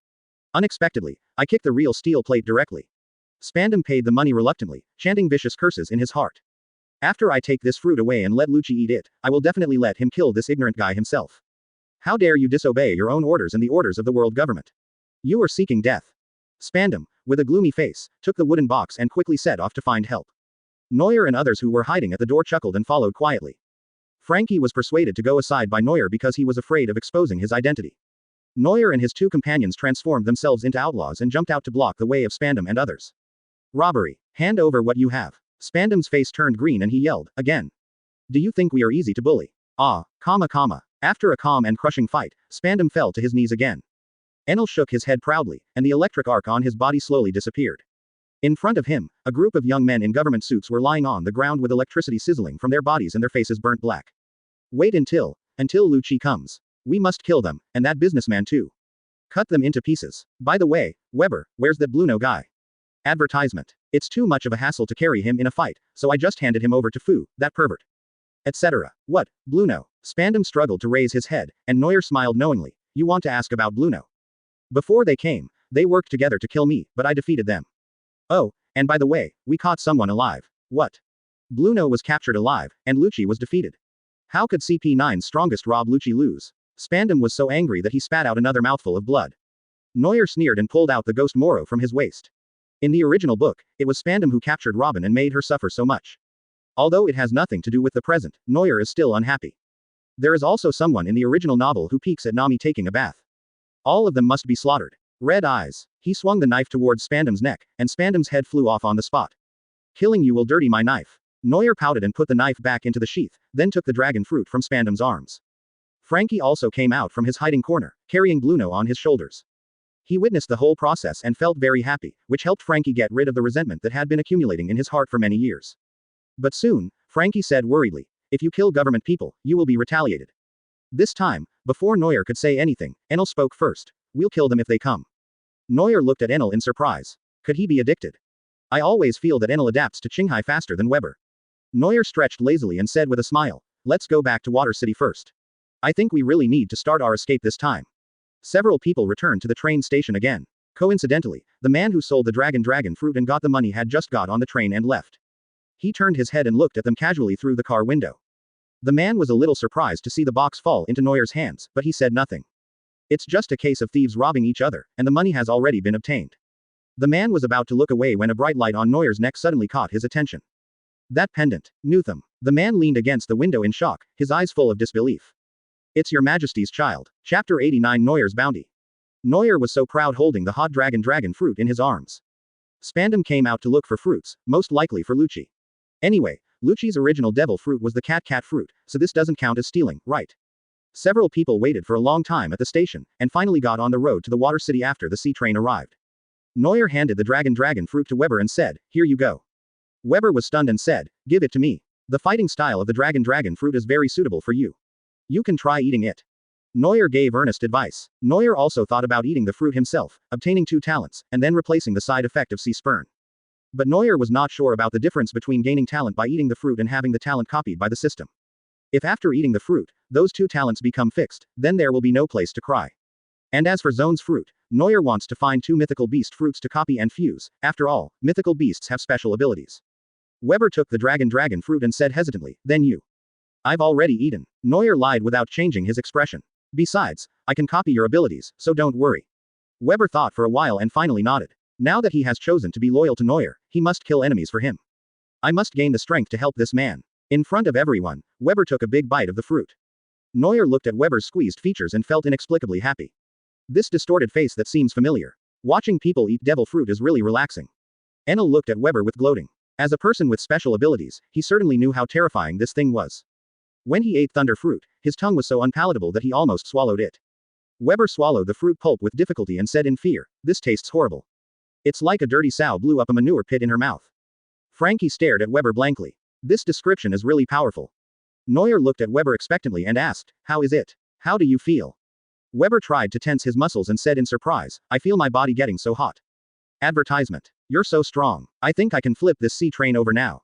Unexpectedly, I kicked the real steel plate directly. Spandam paid the money reluctantly, chanting vicious curses in his heart. "After I take this fruit away and let Lucci eat it, I will definitely let him kill this ignorant guy himself. How dare you disobey your own orders and the orders of the world government? You are seeking death." Spandam, with a gloomy face, took the wooden box and quickly set off to find help. Neuer and others who were hiding at the door chuckled and followed quietly. Frankie was persuaded to go aside by Neuer because he was afraid of exposing his identity. Neuer and his two companions transformed themselves into outlaws and jumped out to block the way of Spandam and others. "Robbery. Hand over what you have." Spandam's face turned green and he yelled, again. "Do you think we are easy to bully?" After a calm and crushing fight, Spandam fell to his knees again. Enel shook his head proudly, and the electric arc on his body slowly disappeared. In front of him, a group of young men in government suits were lying on the ground with electricity sizzling from their bodies and their faces burnt black. "Wait until Lucci comes. We must kill them, and that businessman too. Cut them into pieces. By the way, Weber, where's that Bluno guy?" Advertisement. "It's too much of a hassle to carry him in a fight, so I just handed him over to Fu, that pervert. Etc. What, Bluno?" Spandam struggled to raise his head, and Neuer smiled knowingly. "You want to ask about Bluno? Before they came, they worked together to kill me, but I defeated them. Oh, and by the way, we caught someone alive." "What?" "Bluno was captured alive, and Lucci was defeated." How could CP9's strongest Rob Lucci lose? Spandam was so angry that he spat out another mouthful of blood. Neuer sneered and pulled out the ghost Moro from his waist. In the original book, it was Spandam who captured Robin and made her suffer so much. Although it has nothing to do with the present, Neuer is still unhappy. There is also someone in the original novel who peeks at Nami taking a bath. All of them must be slaughtered. Red eyes. He swung the knife towards Spandam's neck, and Spandam's head flew off on the spot. Killing you will dirty my knife. Neuer pouted and put the knife back into the sheath, then took the dragon fruit from Spandam's arms. Frankie also came out from his hiding corner, carrying Bluno on his shoulders. He witnessed the whole process and felt very happy, which helped Frankie get rid of the resentment that had been accumulating in his heart for many years. But soon, Frankie said worriedly, if you kill government people, you will be retaliated. This time, before Neuer could say anything, Enel spoke first. We'll kill them if they come. Neuer looked at Enel in surprise. Could he be addicted? I always feel that Enel adapts to Qinghai faster than Weber. Neuer stretched lazily and said with a smile, let's go back to Water City first. I think we really need to start our escape this time. Several people returned to the train station again. Coincidentally, the man who sold the dragon fruit and got the money had just got on the train and left. He turned his head and looked at them casually through the car window. The man was a little surprised to see the box fall into Neuer's hands, but he said nothing. It's just a case of thieves robbing each other, and the money has already been obtained. The man was about to look away when a bright light on Neuer's neck suddenly caught his attention. That pendant. Nutham. The man leaned against the window in shock, his eyes full of disbelief. It's your Majesty's child. Chapter 89 Neuer's Bounty. Neuer was so proud holding the hot dragon fruit in his arms. Spandam came out to look for fruits, most likely for Lucci. Anyway, Lucci's original devil fruit was the cat fruit, so this doesn't count as stealing, right? Several people waited for a long time at the station, and finally got on the road to the Water City after the sea train arrived. Neuer handed the dragon fruit to Weber and said, here you go. Weber was stunned and said, give it to me. The fighting style of the dragon fruit is very suitable for you. You can try eating it. Neuer gave earnest advice. Neuer also thought about eating the fruit himself, obtaining 2 talents, and then replacing the side effect of sea spurn. But Neuer was not sure about the difference between gaining talent by eating the fruit and having the talent copied by the system. If after eating the fruit, those 2 talents become fixed, then there will be no place to cry. And as for Zone's fruit, Neuer wants to find 2 mythical beast fruits to copy and fuse. After all, mythical beasts have special abilities. Weber took the dragon fruit and said hesitantly, then you. I've already eaten. Neuer lied without changing his expression. Besides, I can copy your abilities, so don't worry. Weber thought for a while and finally nodded. Now that he has chosen to be loyal to Neuer, he must kill enemies for him. I must gain the strength to help this man. In front of everyone, Weber took a big bite of the fruit. Neuer looked at Weber's squeezed features and felt inexplicably happy. This distorted face that seems familiar. Watching people eat devil fruit is really relaxing. Enel looked at Weber with gloating. As a person with special abilities, he certainly knew how terrifying this thing was. When he ate thunder fruit, his tongue was so unpalatable that he almost swallowed it. Weber swallowed the fruit pulp with difficulty and said in fear, this tastes horrible. It's like a dirty sow blew up a manure pit in her mouth. Frankie stared at Weber blankly. This description is really powerful. Neuer looked at Weber expectantly and asked, how is it? How do you feel? Weber tried to tense his muscles and said in surprise, I feel my body getting so hot. Advertisement. You're so strong. I think I can flip this sea train over now.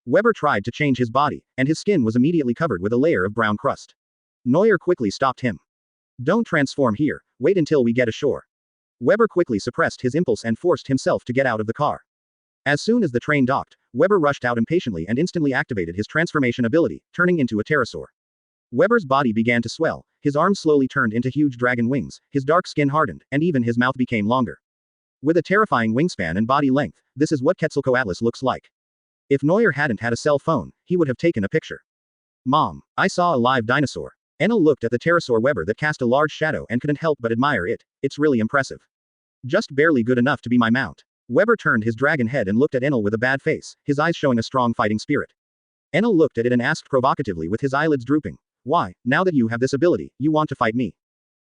Weber tried to change his body, and his skin was immediately covered with a layer of brown crust. Neuer quickly stopped him. Don't transform here, wait until we get ashore. Weber quickly suppressed his impulse and forced himself to get out of the car. As soon as the train docked, Weber rushed out impatiently and instantly activated his transformation ability, turning into a pterosaur. Weber's body began to swell, his arms slowly turned into huge dragon wings, his dark skin hardened, and even his mouth became longer. With a terrifying wingspan and body length, this is what Quetzalcoatlus looks like. If Neuer hadn't had a cell phone, he would have taken a picture. Mom, I saw a live dinosaur. Enel looked at the pterosaur Weber that cast a large shadow and couldn't help but admire it. It's really impressive. Just barely good enough to be my mount. Weber turned his dragon head and looked at Enel with a bad face, his eyes showing a strong fighting spirit. Enel looked at it and asked provocatively with his eyelids drooping, why, now that you have this ability, you want to fight me?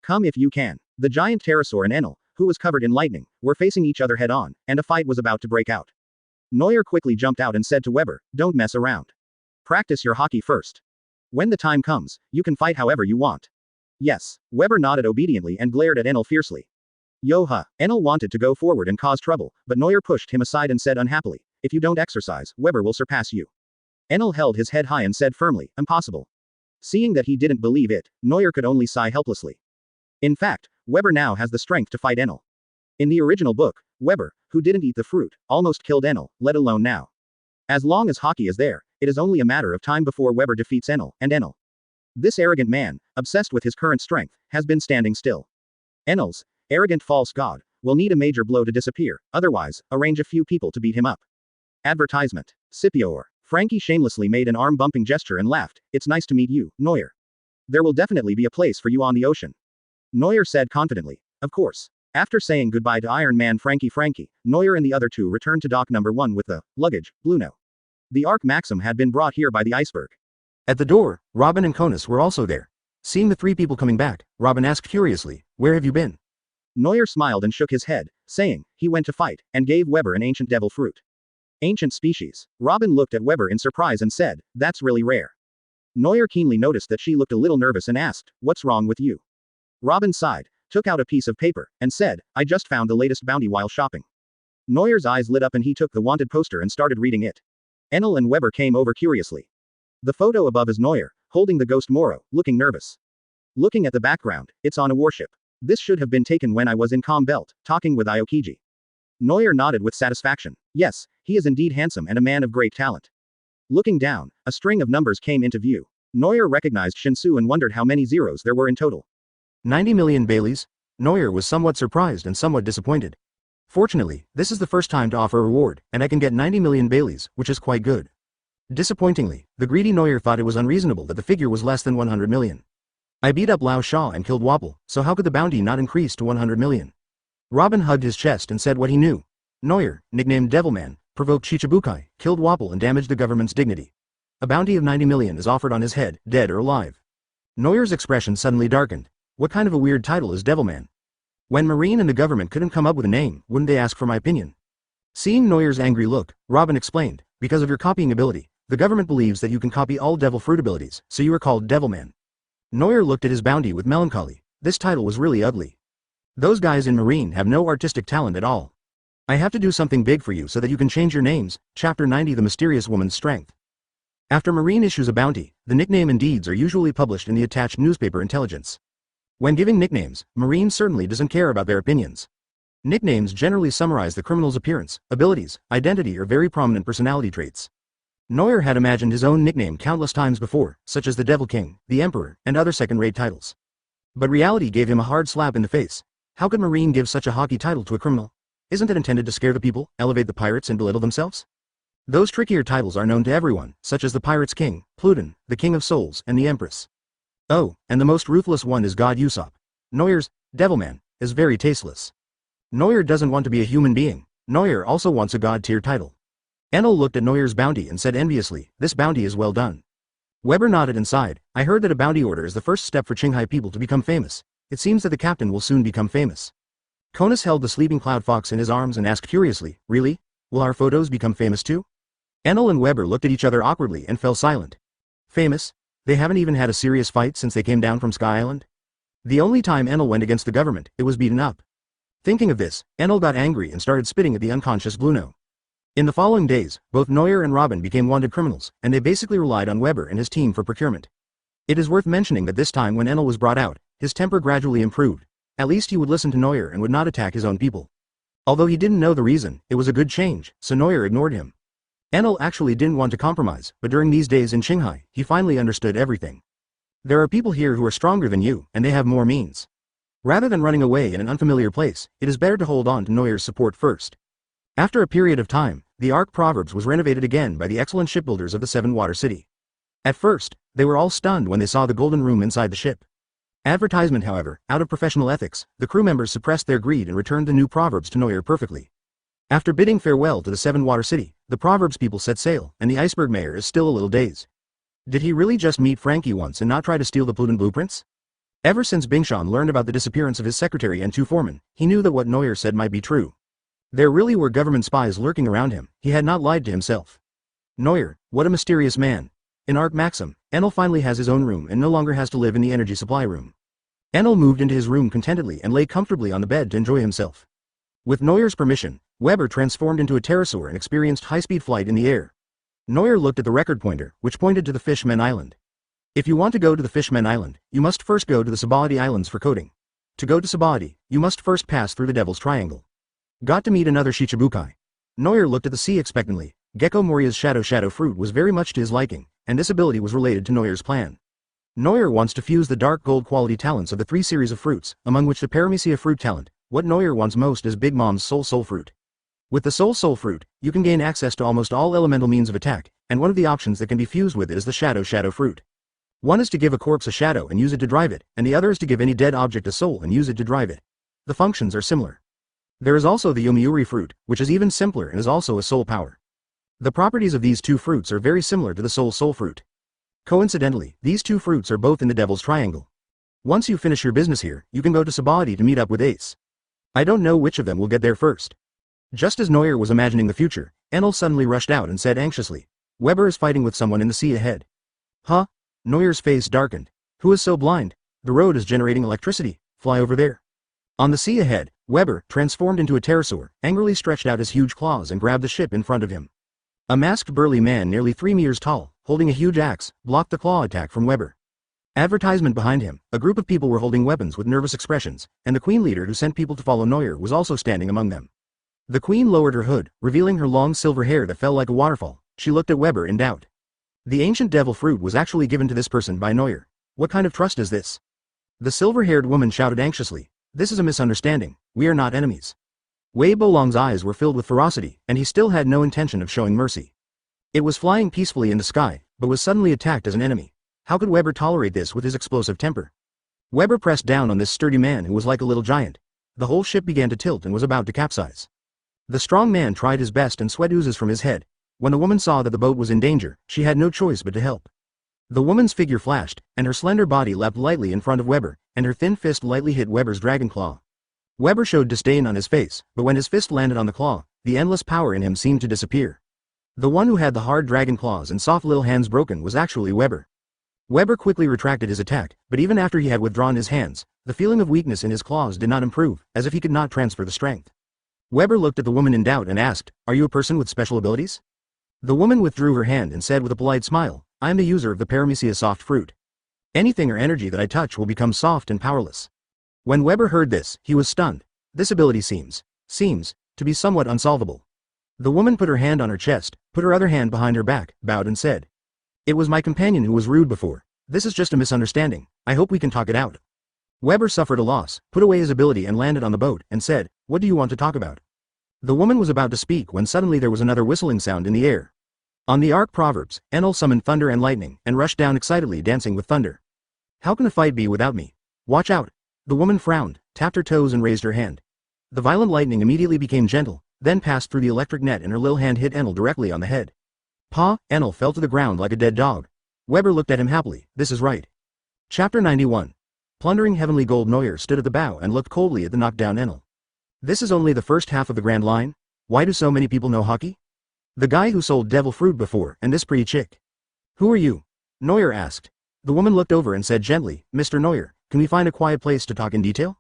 Come if you can. The giant pterosaur and Enel, who was covered in lightning, were facing each other head on, and a fight was about to break out. Neuer quickly jumped out and said to Weber, don't mess around. Practice your Haki first. When the time comes, you can fight however you want. Yes. Weber nodded obediently and glared at Enel fiercely. Yo-ha. Enel wanted to go forward and cause trouble, but Neuer pushed him aside and said unhappily, if you don't exercise, Weber will surpass you. Enel held his head high and said firmly, impossible. Seeing that he didn't believe it, Neuer could only sigh helplessly. In fact, Weber now has the strength to fight Enel. In the original book, Weber, who didn't eat the fruit, almost killed Enel, let alone now. As long as Haki is there, it is only a matter of time before Weber defeats Enel, and Enel. This arrogant man, obsessed with his current strength, has been standing still. Enel's arrogant false god will need a major blow to disappear, otherwise, arrange a few people to beat him up. Advertisement. Scipio. Frankie shamelessly made an arm-bumping gesture and laughed. It's nice to meet you, Neuer. There will definitely be a place for you on the ocean. Neuer said confidently. Of course. After saying goodbye to Iron Man Frankie, Neuer and the other two returned to dock number 1 with the luggage, Bluno. The Arc Maxim had been brought here by the iceberg. At the door, Robin and Conus were also there. Seeing the 3 people coming back, Robin asked curiously, "Where have you been?" Neuer smiled and shook his head, saying, he went to fight, and gave Weber an ancient devil fruit. Ancient species. Robin looked at Weber in surprise and said, that's really rare. Neuer keenly noticed that she looked a little nervous and asked, what's wrong with you? Robin sighed, took out a piece of paper, and said, I just found the latest bounty while shopping. Neuer's eyes lit up and he took the wanted poster and started reading it. Enel and Weber came over curiously. The photo above is Neuer, holding the ghost Moro, looking nervous. Looking at the background, it's on a warship. This should have been taken when I was in Calm Belt, talking with Aokiji. Neuer nodded with satisfaction. Yes, he is indeed handsome and a man of great talent. Looking down, a string of numbers came into view. Neuer recognized Shinsu and wondered how many zeros there were in total. 90 million Baileys? Neuer was somewhat surprised and somewhat disappointed. Fortunately, this is the first time to offer a reward, and I can get 90 million Baileys, which is quite good. Disappointingly, the greedy Neuer thought it was unreasonable that the figure was less than 100 million. I beat up Lao Sha and killed Wapple, so how could the bounty not increase to 100 million? Robin hugged his chest and said what he knew. Neuer, nicknamed Devilman, provoked Shichibukai, killed Wapple and damaged the government's dignity. A bounty of 90 million is offered on his head, dead or alive. Neuer's expression suddenly darkened. What kind of a weird title is Devilman? When Marine and the government couldn't come up with a name, wouldn't they ask for my opinion? Seeing Neuer's angry look, Robin explained, because of your copying ability, the government believes that you can copy all devil fruit abilities, so you are called Devilman. Neuer looked at his bounty with melancholy. This title was really ugly. Those guys in Marine have no artistic talent at all. I have to do something big for you so that you can change your names. Chapter 90 The Mysterious Woman's Strength. After Marine issues a bounty, the nickname and deeds are usually published in the attached newspaper Intelligence. When giving nicknames, Marine certainly doesn't care about their opinions. Nicknames generally summarize the criminal's appearance, abilities, identity or very prominent personality traits. Neuer had imagined his own nickname countless times before, such as the Devil King, the Emperor, and other second-rate titles. But reality gave him a hard slap in the face. How could Marine give such a Haki title to a criminal? Isn't it intended to scare the people, elevate the pirates and belittle themselves? Those trickier titles are known to everyone, such as the Pirate's King, Pluton, the King of Souls, and the Empress. Oh, and the most ruthless one is God Usopp. Neuer's Devilman is very tasteless. Neuer doesn't want to be a human being. Neuer also wants a god-tier title. Enel looked at Neuer's bounty and said enviously, this bounty is well done. Weber nodded and sighed. I heard that a bounty order is the first step for Qinghai people to become famous. It seems that the captain will soon become famous. Conus held the sleeping cloud fox in his arms and asked curiously, really? Will our photos become famous too? Enel and Weber looked at each other awkwardly and fell silent. Famous? They haven't even had a serious fight since they came down from Sky Island? The only time Enel went against the government, it was beaten up. Thinking of this, Enel got angry and started spitting at the unconscious Bluno. In the following days, both Neuer and Robin became wanted criminals, and they basically relied on Weber and his team for procurement. It is worth mentioning that this time when Enel was brought out, his temper gradually improved. At least he would listen to Neuer and would not attack his own people. Although he didn't know the reason, it was a good change, so Neuer ignored him. Enel actually didn't want to compromise, but during these days in Qinghai, he finally understood everything. There are people here who are stronger than you, and they have more means. Rather than running away in an unfamiliar place, it is better to hold on to Neuer's support first. After a period of time, the Ark Proverbs was renovated again by the excellent shipbuilders of the Seven Water City. At first, they were all stunned when they saw the golden room inside the ship. Advertisement, however, out of professional ethics, the crew members suppressed their greed and returned the new Proverbs to Neuer perfectly. After bidding farewell to the Seven Water City, the Proverbs people set sail, and the iceberg mayor is still a little dazed. Did he really just meet Frankie once and not try to steal the Pluton blueprints? Ever since Bingshan learned about the disappearance of his secretary and 2 foremen, he knew that what Neuer said might be true. There really were government spies lurking around him. He had not lied to himself. Neuer, what a mysterious man. In Arc Maxim, Enel finally has his own room and no longer has to live in the energy supply room. Enel moved into his room contentedly and lay comfortably on the bed to enjoy himself. With Neuer's permission, Weber transformed into a pterosaur and experienced high-speed flight in the air. Neuer looked at the record pointer, which pointed to the Fishmen Island. If you want to go to the Fishmen Island, you must first go to the Sabaody Islands for coding. To go to Sabaody, you must first pass through the Devil's Triangle. Got to meet another Shichibukai. Neuer looked at the sea expectantly. Gecko Moria's shadow fruit was very much to his liking, and this ability was related to Neuer's plan. Neuer wants to fuse the dark gold quality talents of the 3 series of fruits, among which the Paramecia fruit talent. What Neuer wants most is Big Mom's Soul fruit. With the Soul fruit, you can gain access to almost all elemental means of attack, and one of the options that can be fused with it is the Shadow fruit. One is to give a corpse a shadow and use it to drive it, and the other is to give any dead object a soul and use it to drive it. The functions are similar. There is also the Yomiuri fruit, which is even simpler and is also a soul power. The properties of these 2 fruits are very similar to the Soul fruit. Coincidentally, these 2 fruits are both in the Devil's Triangle. Once you finish your business here, you can go to Baratti to meet up with Ace. I don't know which of them will get there first. Just as Neuer was imagining the future, Enel suddenly rushed out and said anxiously, Weber is fighting with someone in the sea ahead. Huh? Neuer's face darkened. Who is so blind? The road is generating electricity. Fly over there. On the sea ahead, Weber, transformed into a pterosaur, angrily stretched out his huge claws and grabbed the ship in front of him. A masked burly man nearly 3 meters tall, holding a huge axe, blocked the claw attack from Weber. Advertisement behind him, a group of people were holding weapons with nervous expressions, and the queen leader who sent people to follow Neuer was also standing among them. The queen lowered her hood, revealing her long silver hair that fell like a waterfall. She looked at Weber in doubt. The ancient devil fruit was actually given to this person by Neuer. What kind of trust is this? The silver-haired woman shouted anxiously, This is a misunderstanding, we are not enemies. Wei Bolong's eyes were filled with ferocity, and he still had no intention of showing mercy. It was flying peacefully in the sky, but was suddenly attacked as an enemy. How could Weber tolerate this with his explosive temper? Weber pressed down on this sturdy man who was like a little giant. The whole ship began to tilt and was about to capsize. The strong man tried his best and sweat oozes from his head. When the woman saw that the boat was in danger, she had no choice but to help. The woman's figure flashed, and her slender body leapt lightly in front of Weber, and her thin fist lightly hit Weber's dragon claw. Weber showed disdain on his face, but when his fist landed on the claw, the endless power in him seemed to disappear. The one who had the hard dragon claws and soft little hands broken was actually Weber. Weber quickly retracted his attack, but even after he had withdrawn his hands, the feeling of weakness in his claws did not improve, as if he could not transfer the strength. Weber looked at the woman in doubt and asked, Are you a person with special abilities? The woman withdrew her hand and said with a polite smile, I am the user of the Paramecia soft fruit. Anything or energy that I touch will become soft and powerless. When Weber heard this, he was stunned. This ability seems to be somewhat unsolvable. The woman put her hand on her chest, put her other hand behind her back, bowed and said, It was my companion who was rude before. This is just a misunderstanding. I hope we can talk it out. Weber suffered a loss, put away his ability and landed on the boat, and said, What do you want to talk about? The woman was about to speak when suddenly there was another whistling sound in the air. On the Arc Proverbs, Enel summoned thunder and lightning, and rushed down excitedly dancing with thunder. How can a fight be without me? Watch out. The woman frowned, tapped her toes and raised her hand. The violent lightning immediately became gentle, then passed through the electric net and her little hand hit Enel directly on the head. Pa, Enel fell to the ground like a dead dog. Weber looked at him happily, this is right. Chapter 91. Plundering heavenly gold. Neuer stood at the bow and looked coldly at the knocked-down Enel. This is only the first half of the grand line? Why do so many people know Haki? The guy who sold devil fruit before, and this pretty chick. Who are you? Neuer asked. The woman looked over and said gently, Mr. Neuer, can we find a quiet place to talk in detail?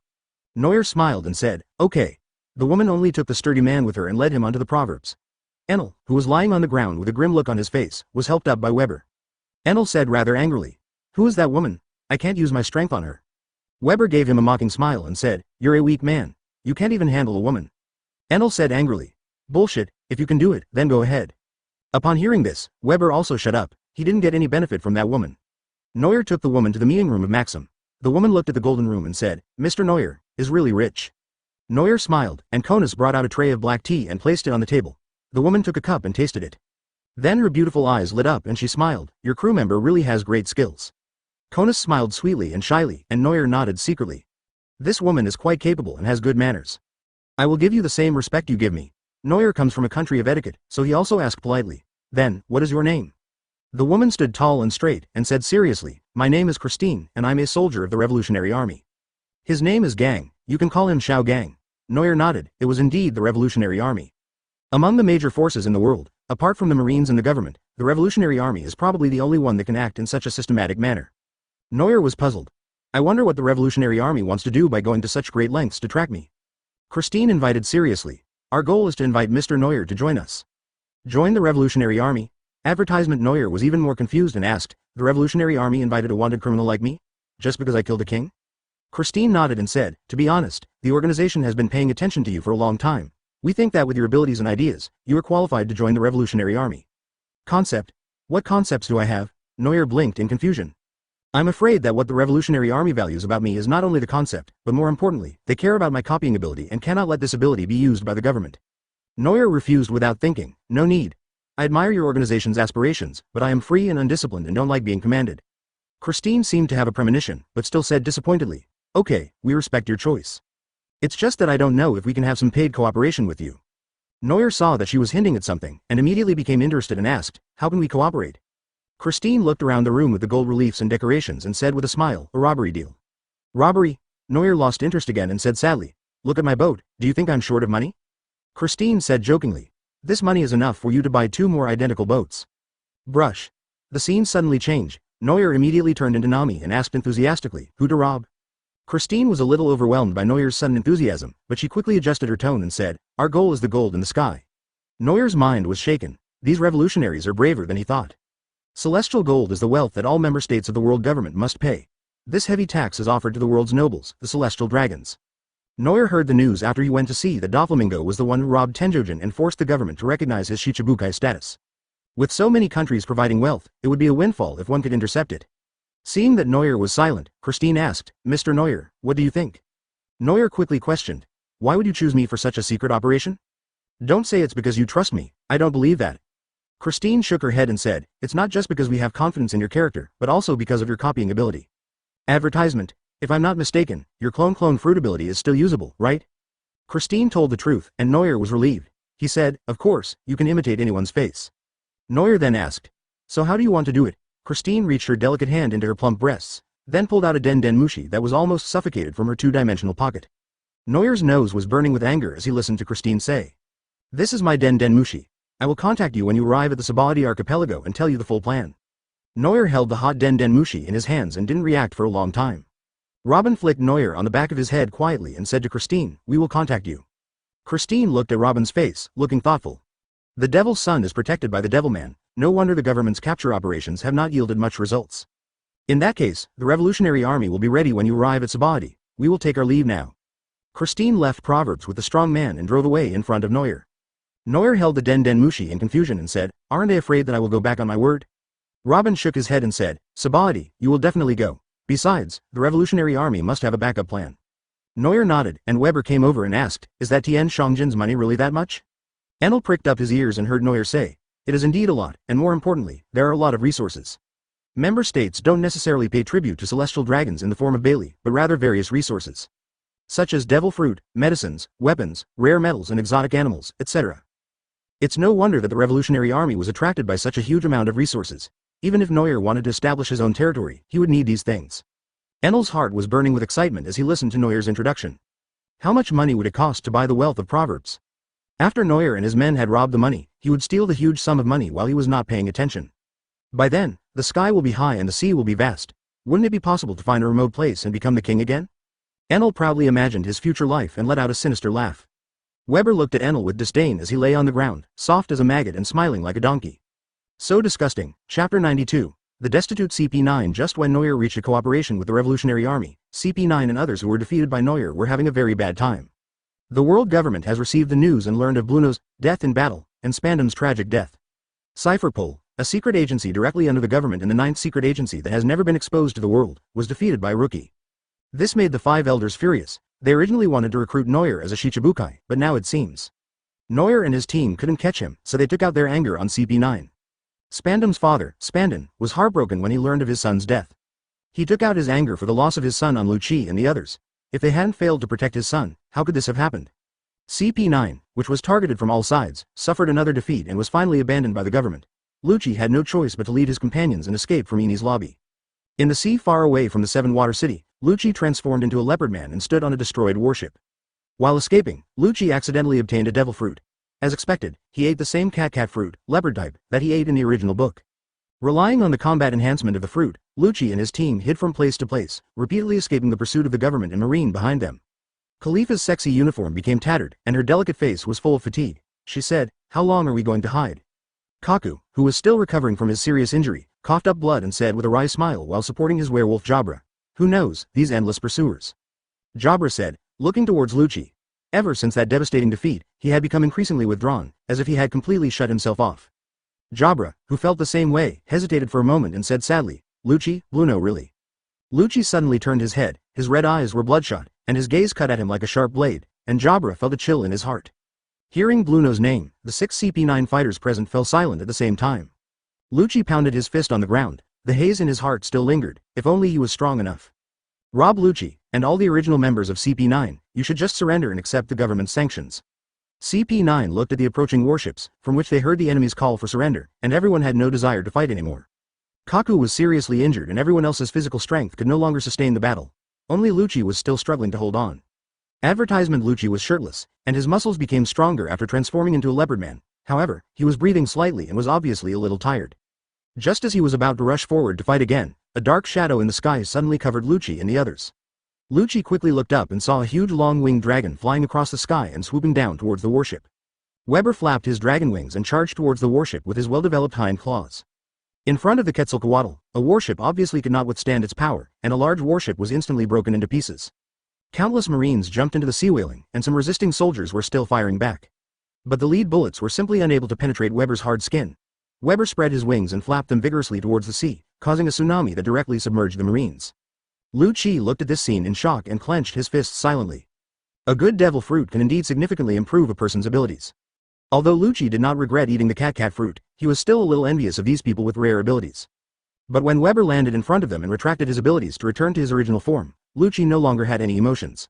Neuer smiled and said, Okay. The woman only took the sturdy man with her and led him onto the Proverbs. Enel, who was lying on the ground with a grim look on his face, was helped up by Weber. Enel said rather angrily, Who is that woman? I can't use my strength on her. Weber gave him a mocking smile and said, You're a weak man. You can't even handle a woman. Enel said angrily, Bullshit, if you can do it, then go ahead. Upon hearing this, Weber also shut up. He didn't get any benefit from that woman. Neuer took the woman to the meeting room of Maxim. The woman looked at the golden room and said, Mr. Neuer is really rich. Neuer smiled, and Konus brought out a tray of black tea and placed it on the table. The woman took a cup and tasted it. Then her beautiful eyes lit up and she smiled, Your crew member really has great skills. Konus smiled sweetly and shyly, and Neuer nodded secretly. This woman is quite capable and has good manners. I will give you the same respect you give me. Neuer comes from a country of etiquette, so he also asked politely, Then, what is your name? The woman stood tall and straight, and said seriously, My name is Christine, and I'm a soldier of the Revolutionary Army. His name is Gang, you can call him Xiao Gang. Neuer nodded, it was indeed the Revolutionary Army. Among the major forces in the world, apart from the Marines and the government, the Revolutionary Army is probably the only one that can act in such a systematic manner. Neuer was puzzled. I wonder what the Revolutionary Army wants to do by going to such great lengths to track me. Christine invited seriously. Our goal is to invite Mr. Neuer to join us. Join the Revolutionary Army? Advertisement. Neuer was even more confused and asked, The Revolutionary Army invited a wanted criminal like me? Just because I killed a king? Christine nodded and said, To be honest, the organization has been paying attention to you for a long time. We think that with your abilities and ideas, you are qualified to join the Revolutionary Army. Concept? What concepts do I have? Neuer blinked in confusion. I'm afraid that what the Revolutionary Army values about me is not only the concept, but more importantly, they care about my copying ability and cannot let this ability be used by the government. Neuer refused without thinking. No need. I admire your organization's aspirations, but I am free and undisciplined and don't like being commanded. Christine seemed to have a premonition, but still said disappointedly, okay, we respect your choice. It's just that I don't know if we can have some paid cooperation with you. Neuer saw that she was hinting at something, and immediately became interested and asked, how can we cooperate? Christine looked around the room with the gold reliefs and decorations and said with a smile, a robbery deal. Robbery? Neuer lost interest again and said sadly, look at my boat, do you think I'm short of money? Christine said jokingly, this money is enough for you to buy 2 more identical boats. Brush. The scene suddenly changed. Neuer immediately turned into Nami and asked enthusiastically, who to rob? Christine was a little overwhelmed by Neuer's sudden enthusiasm, but she quickly adjusted her tone and said, our goal is the gold in the sky. Neuer's mind was shaken. These revolutionaries are braver than he thought. Celestial gold is the wealth that all member states of the world government must pay. This heavy tax is offered to the world's nobles, the celestial dragons. Neuer heard the news after he went to see that Doflamingo was the one who robbed Tenjojin and forced the government to recognize his Shichibukai status. With so many countries providing wealth, it would be a windfall if one could intercept it. Seeing that Neuer was silent, Christine asked, Mr. Neuer, what do you think? Neuer quickly questioned, why would you choose me for such a secret operation? Don't say it's because you trust me, I don't believe that. Christine shook her head and said, it's not just because we have confidence in your character, but also because of your copying ability. Advertisement. If I'm not mistaken, your clone fruit ability is still usable, right? Christine told the truth, and Neuer was relieved. He said, of course, you can imitate anyone's face. Neuer then asked, so how do you want to do it? Christine reached her delicate hand into her plump breasts, then pulled out a den mushi that was almost suffocated from her 2-dimensional pocket. Neuer's nose was burning with anger as he listened to Christine say, this is my den mushi. I will contact you when you arrive at the Baratti archipelago and tell you the full plan. Neuer held the hot den mushi in his hands and didn't react for a long time. Robin flicked Neuer on the back of his head quietly and said to Christine, we will contact you. Christine looked at Robin's face, looking thoughtful. The Devil's Son is protected by the Devilman, no wonder the government's capture operations have not yielded much results. In that case, the Revolutionary Army will be ready when you arrive at Baratti. We will take our leave now. Christine left Proverbs with the strong man and drove away in front of Neuer. Neuer held the den mushi in confusion and said, aren't they afraid that I will go back on my word? Robin shook his head and said, Baratti, you will definitely go. Besides, the Revolutionary Army must have a backup plan. Neuer nodded, and Weber came over and asked, is that Tien Shangjin's money really that much? Enel pricked up his ears and heard Neuer say, it is indeed a lot, and more importantly, there are a lot of resources. Member states don't necessarily pay tribute to celestial dragons in the form of Bailey, but rather various resources. Such as devil fruit, medicines, weapons, rare metals and exotic animals, etc. It's no wonder that the Revolutionary Army was attracted by such a huge amount of resources. Even if Neuer wanted to establish his own territory, he would need these things. Enel's heart was burning with excitement as he listened to Neuer's introduction. How much money would it cost to buy the wealth of Proverbs? After Neuer and his men had robbed the money, he would steal the huge sum of money while he was not paying attention. By then, the sky will be high and the sea will be vast. Wouldn't it be possible to find a remote place and become the king again? Enel proudly imagined his future life and let out a sinister laugh. Weber looked at Enel with disdain as he lay on the ground, soft as a maggot and smiling like a donkey. So disgusting. Chapter 92. The destitute CP9. Just when Neuer reached a cooperation with the Revolutionary Army, CP9 and others who were defeated by Neuer were having a very bad time. The world government has received the news and learned of Bluno's death in battle, and Spandam's tragic death. Cypherpol, a secret agency directly under the government and the 9th secret agency that has never been exposed to the world, was defeated by a rookie. This made the 5 elders furious. They originally wanted to recruit Neuer as a Shichibukai, but now it seems Neuer and his team couldn't catch him, so they took out their anger on CP9. Spandam's father, Spandan, was heartbroken when he learned of his son's death. He took out his anger for the loss of his son on Lucci and the others. If they hadn't failed to protect his son, how could this have happened? CP9, which was targeted from all sides, suffered another defeat and was finally abandoned by the government. Lucci had no choice but to lead his companions and escape from Eni's lobby. In the sea far away from the Seven Water City, Lucci transformed into a leopard man and stood on a destroyed warship. While escaping, Lucci accidentally obtained a devil fruit. As expected, he ate the same cat fruit, leopard type, that he ate in the original book. Relying on the combat enhancement of the fruit, Lucci and his team hid from place to place, repeatedly escaping the pursuit of the government and marine behind them. Khalifa's sexy uniform became tattered, and her delicate face was full of fatigue. She said, how long are we going to hide? Kaku, who was still recovering from his serious injury, coughed up blood and said with a wry smile while supporting his werewolf Jabra, who knows, these endless pursuers. Jabra said, looking towards Lucci. Ever since that devastating defeat, he had become increasingly withdrawn, as if he had completely shut himself off. Jabra, who felt the same way, hesitated for a moment and said sadly, Lucci, Bluno really. Lucci suddenly turned his head, his red eyes were bloodshot, and his gaze cut at him like a sharp blade, and Jabra felt a chill in his heart. Hearing Bluno's name, the 6 CP9 fighters present fell silent at the same time. Lucci pounded his fist on the ground, the haze in his heart still lingered, if only he was strong enough. Rob Lucci, and all the original members of CP9, you should just surrender and accept the government's sanctions. CP9 looked at the approaching warships, from which they heard the enemy's call for surrender, and everyone had no desire to fight anymore. Kaku was seriously injured and everyone else's physical strength could no longer sustain the battle. Only Lucci was still struggling to hold on. Advertisement Lucci was shirtless, and his muscles became stronger after transforming into a leopard man. However, he was breathing slightly and was obviously a little tired. Just as he was about to rush forward to fight again, a dark shadow in the sky suddenly covered Lucci and the others. Lucci quickly looked up and saw a huge long-winged dragon flying across the sky and swooping down towards the warship. Weber flapped his dragon wings and charged towards the warship with his well-developed hind claws. In front of the Quetzalcoatl, a warship obviously could not withstand its power, and a large warship was instantly broken into pieces. Countless Marines jumped into the sea whaling, and some resisting soldiers were still firing back. But the lead bullets were simply unable to penetrate Weber's hard skin. Weber spread his wings and flapped them vigorously towards the sea, causing a tsunami that directly submerged the Marines. Lucci looked at this scene in shock and clenched his fists silently. A good devil fruit can indeed significantly improve a person's abilities. Although Lucci did not regret eating the cat fruit, he was still a little envious of these people with rare abilities. But when Weber landed in front of them and retracted his abilities to return to his original form, Lucci no longer had any emotions.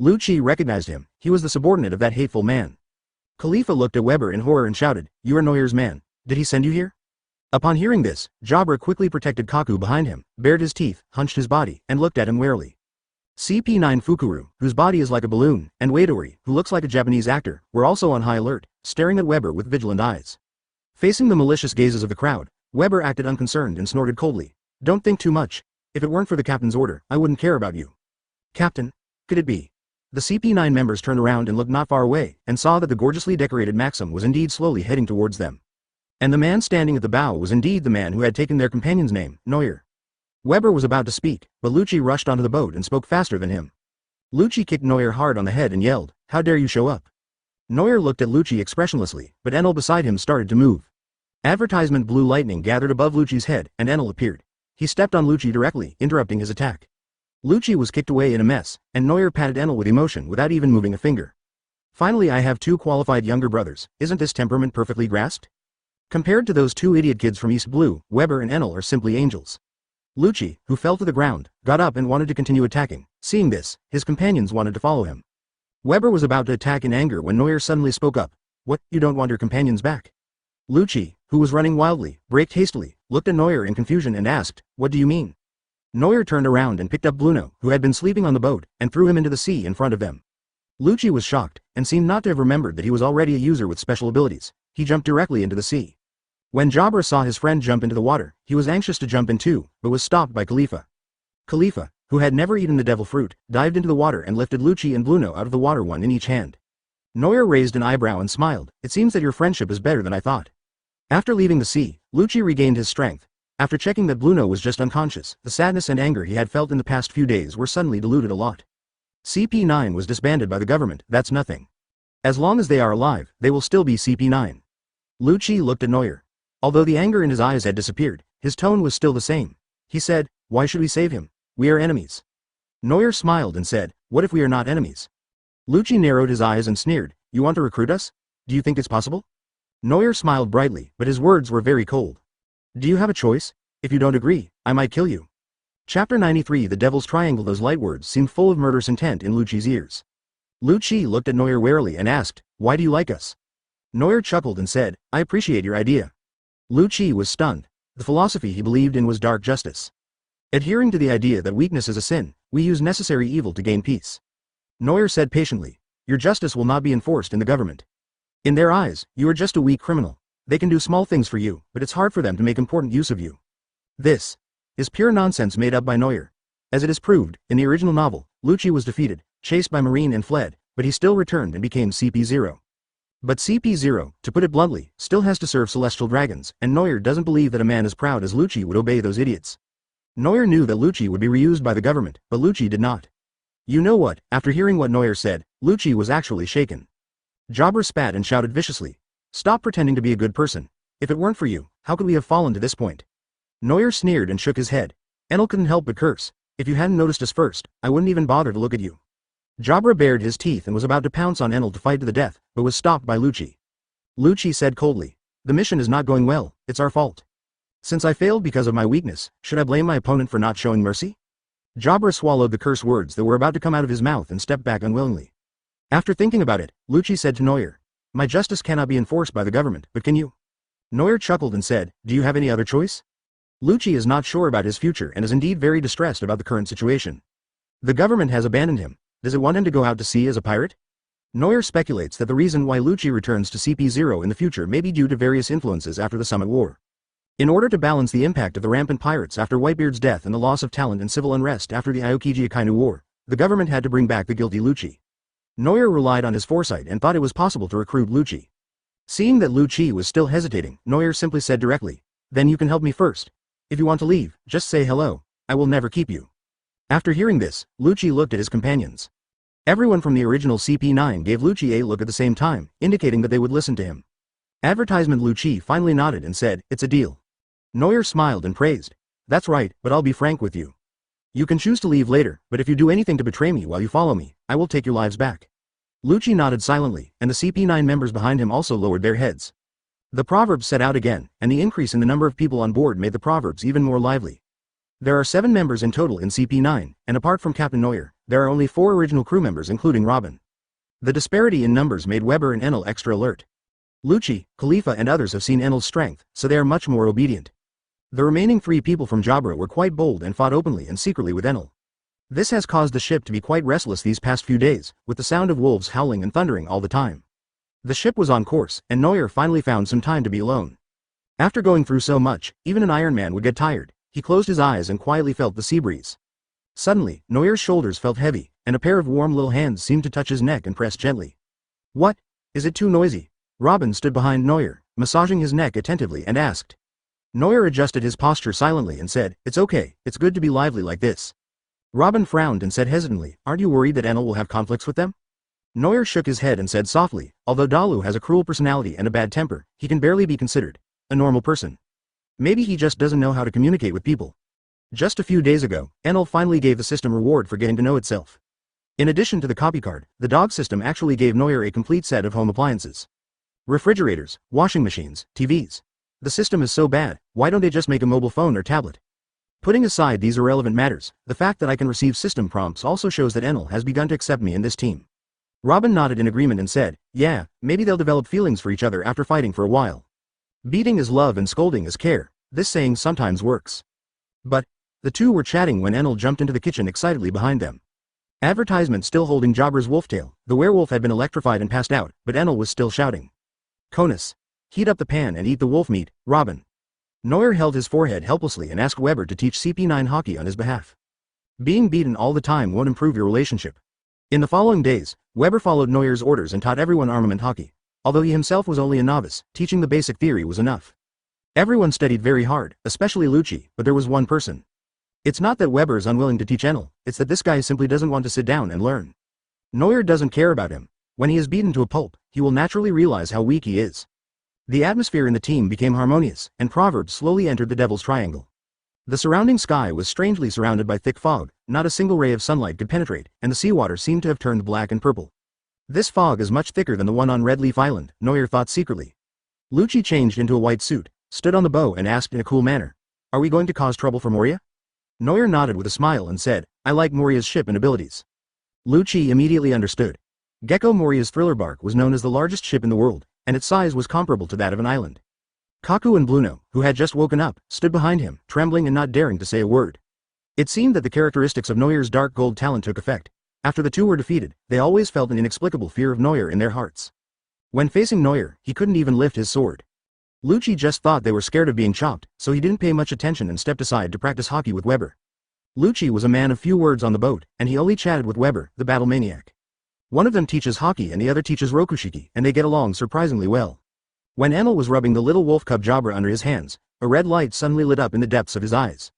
Lucci recognized him, he was the subordinate of that hateful man. Khalifa looked at Weber in horror and shouted, "You are Neuer's man. Did he send you here?" Upon hearing this, Jabra quickly protected Kaku behind him, bared his teeth, hunched his body, and looked at him warily. CP9 Fukuru, whose body is like a balloon, and Wadori, who looks like a Japanese actor, were also on high alert, staring at Weber with vigilant eyes. Facing the malicious gazes of the crowd, Weber acted unconcerned and snorted coldly, "Don't think too much. If it weren't for the captain's order, I wouldn't care about you." "Captain? Could it be?" The CP9 members turned around and looked not far away, and saw that the gorgeously decorated Maxim was indeed slowly heading towards them. And the man standing at the bow was indeed the man who had taken their companion's name, Neuer. Weber was about to speak, but Lucci rushed onto the boat and spoke faster than him. Lucci kicked Neuer hard on the head and yelled, "How dare you show up?" Neuer looked at Lucci expressionlessly, but Enel beside him started to move. Advertisement blue lightning gathered above Lucci's head, and Enel appeared. He stepped on Lucci directly, interrupting his attack. Lucci was kicked away in a mess, and Neuer patted Enel with emotion without even moving a finger. "Finally I have 2 qualified younger brothers, isn't this temperament perfectly grasped?" Compared to those 2 idiot kids from East Blue, Weber and Enel are simply angels. Lucci, who fell to the ground, got up and wanted to continue attacking. Seeing this, his companions wanted to follow him. Weber was about to attack in anger when Neuer suddenly spoke up. "What, you don't want your companions back?" Lucci, who was running wildly, braked hastily, looked at Neuer in confusion and asked, "What do you mean?" Neuer turned around and picked up Bluno, who had been sleeping on the boat, and threw him into the sea in front of them. Lucci was shocked, and seemed not to have remembered that he was already a user with special abilities. He jumped directly into the sea. When Jabra saw his friend jump into the water, he was anxious to jump in too, but was stopped by Khalifa. Khalifa, who had never eaten the devil fruit, dived into the water and lifted Lucci and Bluno out of the water, one in each hand. Neuer raised an eyebrow and smiled, "It seems that your friendship is better than I thought." After leaving the sea, Lucci regained his strength. After checking that Bluno was just unconscious, the sadness and anger he had felt in the past few days were suddenly diluted a lot. CP9 was disbanded by the government, that's nothing. As long as they are alive, they will still be CP9. Lucci looked at Neuer. Although the anger in his eyes had disappeared, his tone was still the same. He said, "Why should we save him? We are enemies." Neuer smiled and said, "What if we are not enemies?" Lucci narrowed his eyes and sneered, "You want to recruit us? Do you think it's possible?" Neuer smiled brightly, but his words were very cold. "Do you have a choice? If you don't agree, I might kill you." Chapter 93 The Devil's Triangle. Those light words seemed full of murderous intent in Lucci's ears. Lucci looked at Neuer warily and asked, "Why do you like us?" Neuer chuckled and said, "I appreciate your idea." Lucci was stunned. The philosophy he believed in was dark justice. Adhering to the idea that weakness is a sin, we use necessary evil to gain peace. Neuer said patiently, "Your justice will not be enforced in the government. In their eyes, you are just a weak criminal. They can do small things for you, but it's hard for them to make important use of you." This is pure nonsense made up by Neuer. As it is proved, in the original novel, Lucci was defeated, chased by Marine and fled, but he still returned and became CP0. But CP0, to put it bluntly, still has to serve celestial dragons, and Neuer doesn't believe that a man as proud as Lucci would obey those idiots. Neuer knew that Lucci would be reused by the government, but Lucci did not. You know what, after hearing what Neuer said, Lucci was actually shaken. Jabra spat and shouted viciously, "Stop pretending to be a good person. If it weren't for you, how could we have fallen to this point?" Neuer sneered and shook his head. Enel couldn't help but curse. If you hadn't noticed us first, I wouldn't even bother to look at you. Jabra bared his teeth and was about to pounce on Enel to fight to the death, but was stopped by Lucci. Lucci said coldly, "The mission is not going well, it's our fault. Since I failed because of my weakness, should I blame my opponent for not showing mercy?" Jabra swallowed the curse words that were about to come out of his mouth and stepped back unwillingly. After thinking about it, Lucci said to Neuer, "My justice cannot be enforced by the government, but can you?" Neuer chuckled and said, "Do you have any other choice?" Lucci is not sure about his future and is indeed very distressed about the current situation. The government has abandoned him. Does it want him to go out to sea as a pirate? Neuer speculates that the reason why Lucci returns to CP0 in the future may be due to various influences after the Summit War. In order to balance the impact of the rampant pirates after Whitebeard's death and the loss of talent and civil unrest after the Aokiji Akainu War, the government had to bring back the guilty Lucci. Neuer relied on his foresight and thought it was possible to recruit Lucci. Seeing that Lucci was still hesitating, Neuer simply said directly, "Then you can help me first. If you want to leave, just say hello, I will never keep you." After hearing this, Lucci looked at his companions. Everyone from the original CP9 gave Lucci a look at the same time, indicating that they would listen to him. Advertisement Lucci finally nodded and said, "It's a deal." Neuer smiled and praised. "That's right, but I'll be frank with you. You can choose to leave later, but if you do anything to betray me while you follow me, I will take your lives back." Lucci nodded silently, and the CP9 members behind him also lowered their heads. The proverbs set out again, and the increase in the number of people on board made the proverbs even more lively. There are 7 members in total in CP9, and apart from Captain Neuer, there are only 4 original crew members including Robin. The disparity in numbers made Weber and Enel extra alert. Lucci, Khalifa and others have seen Enel's strength, so they are much more obedient. The remaining 3 people from Jabra were quite bold and fought openly and secretly with Enel. This has caused the ship to be quite restless these past few days, with the sound of wolves howling and thundering all the time. The ship was on course, and Neuer finally found some time to be alone. After going through so much, even an Iron Man would get tired. He closed his eyes and quietly felt the sea breeze. Suddenly, Neuer's shoulders felt heavy, and a pair of warm little hands seemed to touch his neck and press gently. "What? Is it too noisy?" Robin stood behind Neuer, massaging his neck attentively and asked. Neuer adjusted his posture silently and said, "It's okay, it's good to be lively like this." Robin frowned and said hesitantly, "Aren't you worried that Enel will have conflicts with them?" Neuer shook his head and said softly, "Although Dalu has a cruel personality and a bad temper, he can barely be considered a normal person. Maybe he just doesn't know how to communicate with people." Just a few days ago, Enel finally gave the system reward for getting to know itself. In addition to the copy card, the dog system actually gave Neuer a complete set of home appliances. Refrigerators, washing machines, TVs. The system is so bad, why don't they just make a mobile phone or tablet? Putting aside these irrelevant matters, the fact that I can receive system prompts also shows that Enel has begun to accept me in this team. Robin nodded in agreement and said, "Yeah, maybe they'll develop feelings for each other after fighting for a while. Beating is love and scolding is care. This saying sometimes works." But the two were chatting when Enel jumped into the kitchen excitedly behind them. Advertisement still holding Jabra's wolf tail. The werewolf had been electrified and passed out, but Enel was still shouting, "Conus! Heat up the pan and eat the wolf meat, Robin." Neuer held his forehead helplessly and asked Weber to teach CP9 Haki on his behalf. Being beaten all the time won't improve your relationship. In the following days, Weber followed Neuer's orders and taught everyone armament Haki. Although he himself was only a novice, teaching the basic theory was enough. Everyone studied very hard, especially Lucci, but there was one person. It's not that Weber is unwilling to teach Enel, it's that this guy simply doesn't want to sit down and learn. Neuer doesn't care about him. When he is beaten to a pulp, he will naturally realize how weak he is. The atmosphere in the team became harmonious, and proverbs slowly entered the Devil's Triangle. The surrounding sky was strangely surrounded by thick fog, not a single ray of sunlight could penetrate, and the seawater seemed to have turned black and purple. This fog is much thicker than the one on Red Leaf Island, Neuer thought secretly. Lucci changed into a white suit, stood on the bow and asked in a cool manner, "Are we going to cause trouble for Moria?" Neuer nodded with a smile and said, "I like Moria's ship and abilities." Lucci immediately understood. Gecko Moria's thriller bark was known as the largest ship in the world, and its size was comparable to that of an island. Kaku and Bluno, who had just woken up, stood behind him, trembling and not daring to say a word. It seemed that the characteristics of Neuer's dark gold talent took effect. After the two were defeated, they always felt an inexplicable fear of Neuer in their hearts. When facing Neuer, he couldn't even lift his sword. Lucci just thought they were scared of being chopped, so he didn't pay much attention and stepped aside to practice Haki with Weber. Lucci was a man of few words on the boat, and he only chatted with Weber, the battle maniac. One of them teaches Haki and the other teaches Rokushiki, and they get along surprisingly well. When Enel was rubbing the little wolf cub Jabra under his hands, a red light suddenly lit up in the depths of his eyes.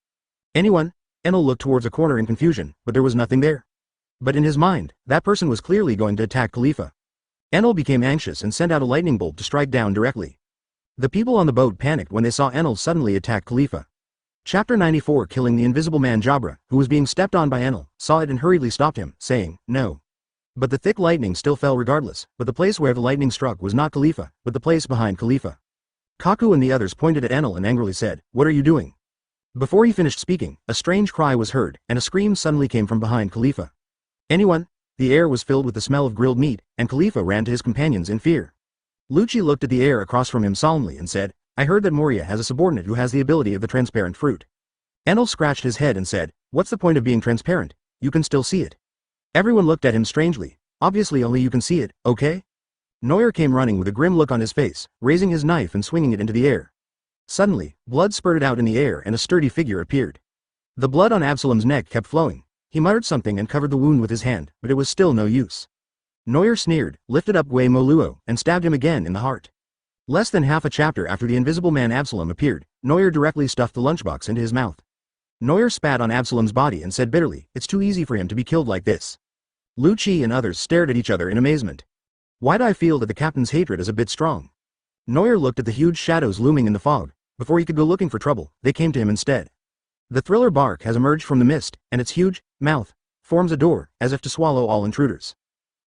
"Anyone?" Enel looked towards a corner in confusion, but there was nothing there. But in his mind, that person was clearly going to attack Khalifa. Enel became anxious and sent out a lightning bolt to strike down directly. The people on the boat panicked when they saw Enel suddenly attack Khalifa. Chapter 94 Killing the Invisible Man. Jabra, who was being stepped on by Enel, saw it and hurriedly stopped him, saying, "No." But the thick lightning still fell regardless, but the place where the lightning struck was not Khalifa, but the place behind Khalifa. Kaku and the others pointed at Enel and angrily said, "What are you doing?" Before he finished speaking, a strange cry was heard, and a scream suddenly came from behind Khalifa. "Anyone?" The air was filled with the smell of grilled meat, and Khalifa ran to his companions in fear. Lucci looked at the air across from him solemnly and said, "I heard that Moria has a subordinate who has the ability of the transparent fruit." Enel scratched his head and said, "What's the point of being transparent? You can still see it." Everyone looked at him strangely. "Obviously only you can see it, okay?" Neuer came running with a grim look on his face, raising his knife and swinging it into the air. Suddenly, blood spurted out in the air and a sturdy figure appeared. The blood on Absalom's neck kept flowing. He muttered something and covered the wound with his hand, but it was still no use. Neuer sneered, lifted up Wei Moluo, and stabbed him again in the heart. Less than half a chapter after the invisible man Absalom appeared, Neuer directly stuffed the lunchbox into his mouth. Neuer spat on Absalom's body and said bitterly, "It's too easy for him to be killed like this." Lucci and others stared at each other in amazement. Why'd I feel that the captain's hatred is a bit strong? Neuer looked at the huge shadows looming in the fog. Before he could go looking for trouble, they came to him instead. The thriller bark has emerged from the mist, and its huge mouth forms a door, as if to swallow all intruders.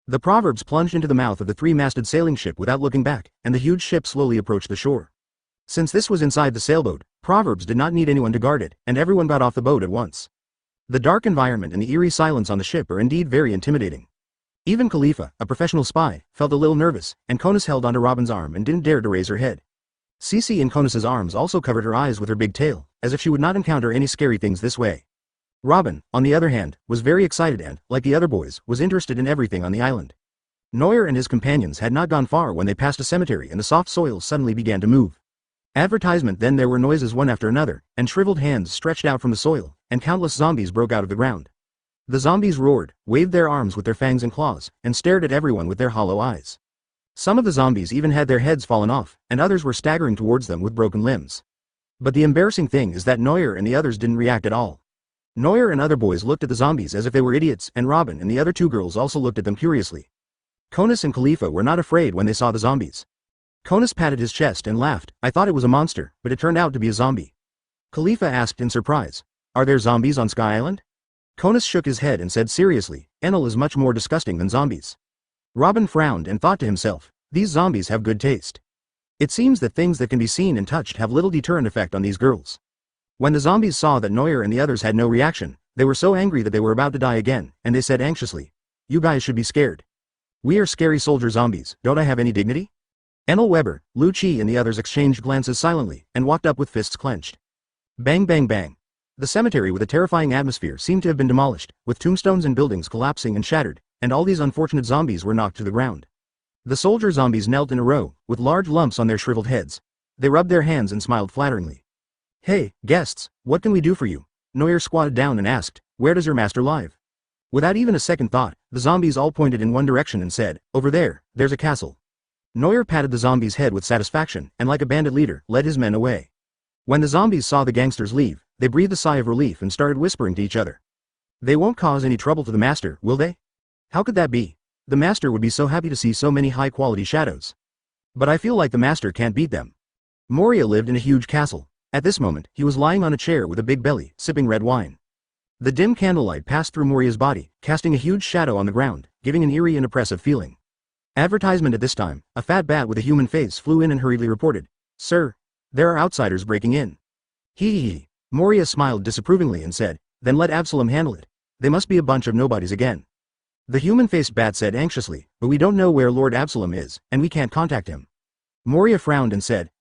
The proverbs plunged into the mouth of the three-masted sailing ship without looking back, and the huge ship slowly approached the shore. Since this was inside the sailboat, proverbs did not need anyone to guard it, and everyone got off the boat at once. The dark environment and the eerie silence on the ship are indeed very intimidating. Even Khalifa, a professional spy, felt a little nervous, and Konis held onto Robin's arm and didn't dare to raise her head. Cece in Konis's arms also covered her eyes with her big tail, as if she would not encounter any scary things this way. Robin, on the other hand, was very excited and, like the other boys, was interested in everything on the island. Neuer and his companions had not gone far when they passed a cemetery and the soft soil suddenly began to move. Advertisement. Then there were noises one after another, and shriveled hands stretched out from the soil, and countless zombies broke out of the ground. The zombies roared, waved their arms with their fangs and claws, and stared at everyone with their hollow eyes. Some of the zombies even had their heads fallen off, and others were staggering towards them with broken limbs. But the embarrassing thing is that Neuer and the others didn't react at all. Neuer and other boys looked at the zombies as if they were idiots, and Robin and the other two girls also looked at them curiously. Konis and Khalifa were not afraid when they saw the zombies. Konis patted his chest and laughed. "I thought it was a monster, but it turned out to be a zombie." Khalifa asked in surprise, "Are there zombies on Sky Island?" Konis shook his head and said seriously, "Enel is much more disgusting than zombies." Robin frowned and thought to himself, "These zombies have good taste." It seems that things that can be seen and touched have little deterrent effect on these girls. When the zombies saw that Neuer and the others had no reaction, they were so angry that they were about to die again, and they said anxiously, "You guys should be scared. We are scary soldier zombies, don't I have any dignity?" Enel Weber, Lucci and the others exchanged glances silently, and walked up with fists clenched. Bang bang bang. The cemetery with a terrifying atmosphere seemed to have been demolished, with tombstones and buildings collapsing and shattered, and all these unfortunate zombies were knocked to the ground. The soldier zombies knelt in a row, with large lumps on their shriveled heads. They rubbed their hands and smiled flatteringly. "Hey, guests, what can we do for you?" Neuer squatted down and asked, "Where does your master live?" Without even a second thought, the zombies all pointed in one direction and said, "Over there, there's a castle." Neuer patted the zombie's head with satisfaction, and like a bandit leader, led his men away. When the zombies saw the gangsters leave, they breathed a sigh of relief and started whispering to each other. "They won't cause any trouble to the master, will they?" "How could that be? The master would be so happy to see so many high-quality shadows. But I feel like the master can't beat them." Moria lived in a huge castle. At this moment, he was lying on a chair with a big belly, sipping red wine. The dim candlelight passed through Moria's body, casting a huge shadow on the ground, giving an eerie and oppressive feeling. Advertisement. At this time, a fat bat with a human face flew in and hurriedly reported, "Sir, there are outsiders breaking in." Hee. Moria smiled disapprovingly and said, "Then let Absalom handle it. They must be a bunch of nobodies again." The human-faced bat said anxiously, "But we don't know where Lord Absalom is, and we can't contact him." Moria frowned and said,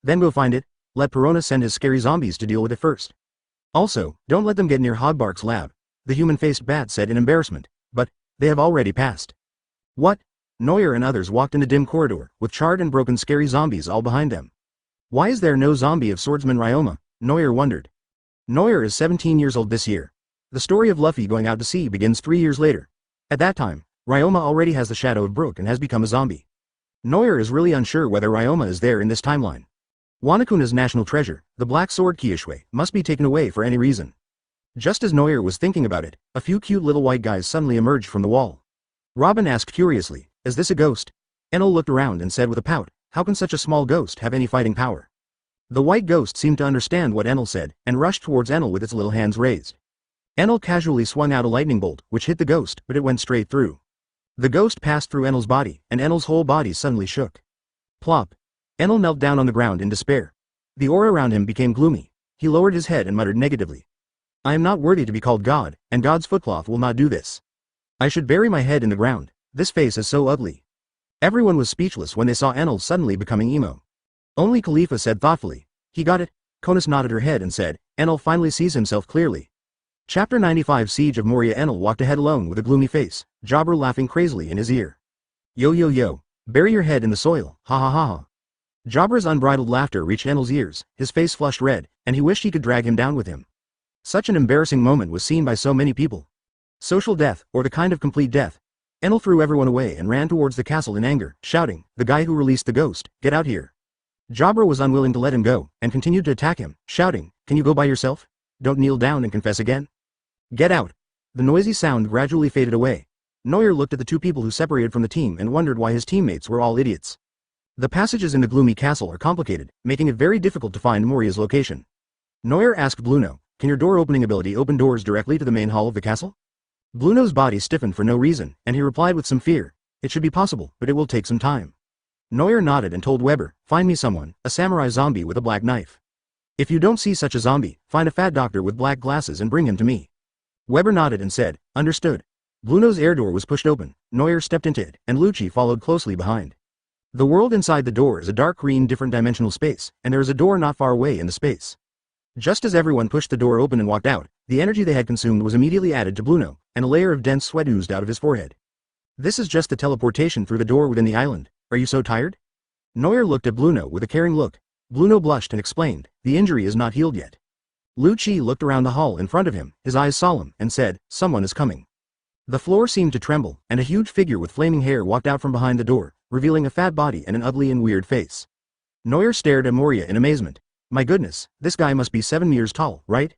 Then go find it. Let Perona send his scary zombies to deal with it first. Also, don't let them get near Hogbark's lab," the human-faced bat said in embarrassment. "But they have already passed." "What?" Neuer and others walked in a dim corridor, with charred and broken scary zombies all behind them. "Why is there no zombie of swordsman Ryoma?" Neuer wondered. Neuer is 17 years old this year. The story of Luffy going out to sea begins 3 years later. At that time, Ryoma already has the shadow of Brook and has become a zombie. Neuer is really unsure whether Ryoma is there in this timeline. Wanakuna's national treasure, the black sword Kiyoshue, must be taken away for any reason. Just as Neuer was thinking about it, a few cute little white guys suddenly emerged from the wall. Robin asked curiously, "Is this a ghost?" Enel looked around and said with a pout, "How can such a small ghost have any fighting power?" The white ghost seemed to understand what Enel said, and rushed towards Enel with its little hands raised. Enel casually swung out a lightning bolt, which hit the ghost, but it went straight through. The ghost passed through Enel's body, and Enel's whole body suddenly shook. Plop. Enel knelt down on the ground in despair. The aura around him became gloomy. He lowered his head and muttered negatively. I am not worthy to be called God, and God's footcloth will not do this. I should bury my head in the ground. This face is so ugly. Everyone was speechless when they saw Enel suddenly becoming emo. Only Khalifa said thoughtfully, he got it. Konis nodded her head and said, Enel finally sees himself clearly. Chapter 95 Siege of Moria. Enel walked ahead alone with a gloomy face, Jabber laughing crazily in his ear. Yo yo yo, bury your head in the soil, ha ha ha ha. Jabber's unbridled laughter reached Enel's ears, his face flushed red, and he wished he could drag him down with him. Such an embarrassing moment was seen by so many people. Social death, or the kind of complete death. Enel threw everyone away and ran towards the castle in anger, shouting, the guy who released the ghost, get out here. Jabber was unwilling to let him go, and continued to attack him, shouting, can you go by yourself? Don't kneel down and confess again? Get out. The noisy sound gradually faded away. Neuer looked at the two people who separated from the team and wondered why his teammates were all idiots. The passages in the gloomy castle are complicated, making it very difficult to find Moria's location. Neuer asked Bluno, can your door opening ability open doors directly to the main hall of the castle? Bluno's body stiffened for no reason, and he replied with some fear, it should be possible, but it will take some time. Neuer nodded and told Weber, find me someone, a samurai zombie with a black knife. If you don't see such a zombie, find a fat doctor with black glasses and bring him to me. Weber nodded and said, understood. Bluno's air door was pushed open, Neuer stepped into it, and Lucci followed closely behind. The world inside the door is a dark green different dimensional space, and there is a door not far away in the space. Just as everyone pushed the door open and walked out, the energy they had consumed was immediately added to Bluno, and a layer of dense sweat oozed out of his forehead. This is just the teleportation through the door within the island. Are you so tired? Neuer looked at Bluno with a caring look. Bluno blushed and explained, the injury is not healed yet. Lucci looked around the hall in front of him, his eyes solemn, and said, someone is coming. The floor seemed to tremble, and a huge figure with flaming hair walked out from behind the door, revealing a fat body and an ugly and weird face. Neuer stared at Moria in amazement. My goodness, this guy must be 7 meters tall, right?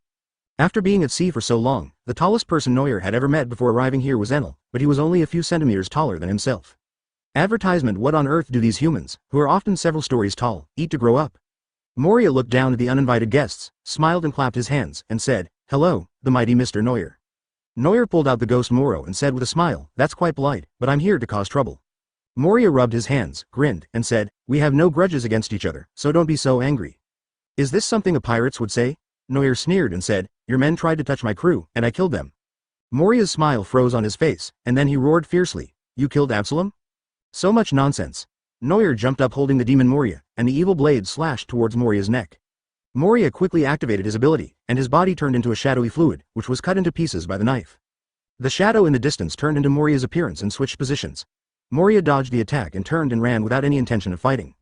After being at sea for so long, the tallest person Neuer had ever met before arriving here was Enel, but he was only a few centimeters taller than himself. Advertisement. What on earth do these humans, who are often several stories tall, eat to grow up? Moria looked down at the uninvited guests, smiled and clapped his hands, and said, hello, the mighty Mr. Neuer. Neuer pulled out the ghost Moro and said with a smile, that's quite polite, but I'm here to cause trouble. Moria rubbed his hands, grinned, and said, we have no grudges against each other, so don't be so angry. Is this something a pirates would say? Neuer sneered and said, your men tried to touch my crew, and I killed them. Moria's smile froze on his face, and then he roared fiercely, you killed Absalom? So much nonsense. Neuer jumped up holding the demon Moria, and the evil blade slashed towards Moria's neck. Moria quickly activated his ability, and his body turned into a shadowy fluid, which was cut into pieces by the knife. The shadow in the distance turned into Moria's appearance and switched positions. Moria dodged the attack and turned and ran without any intention of fighting.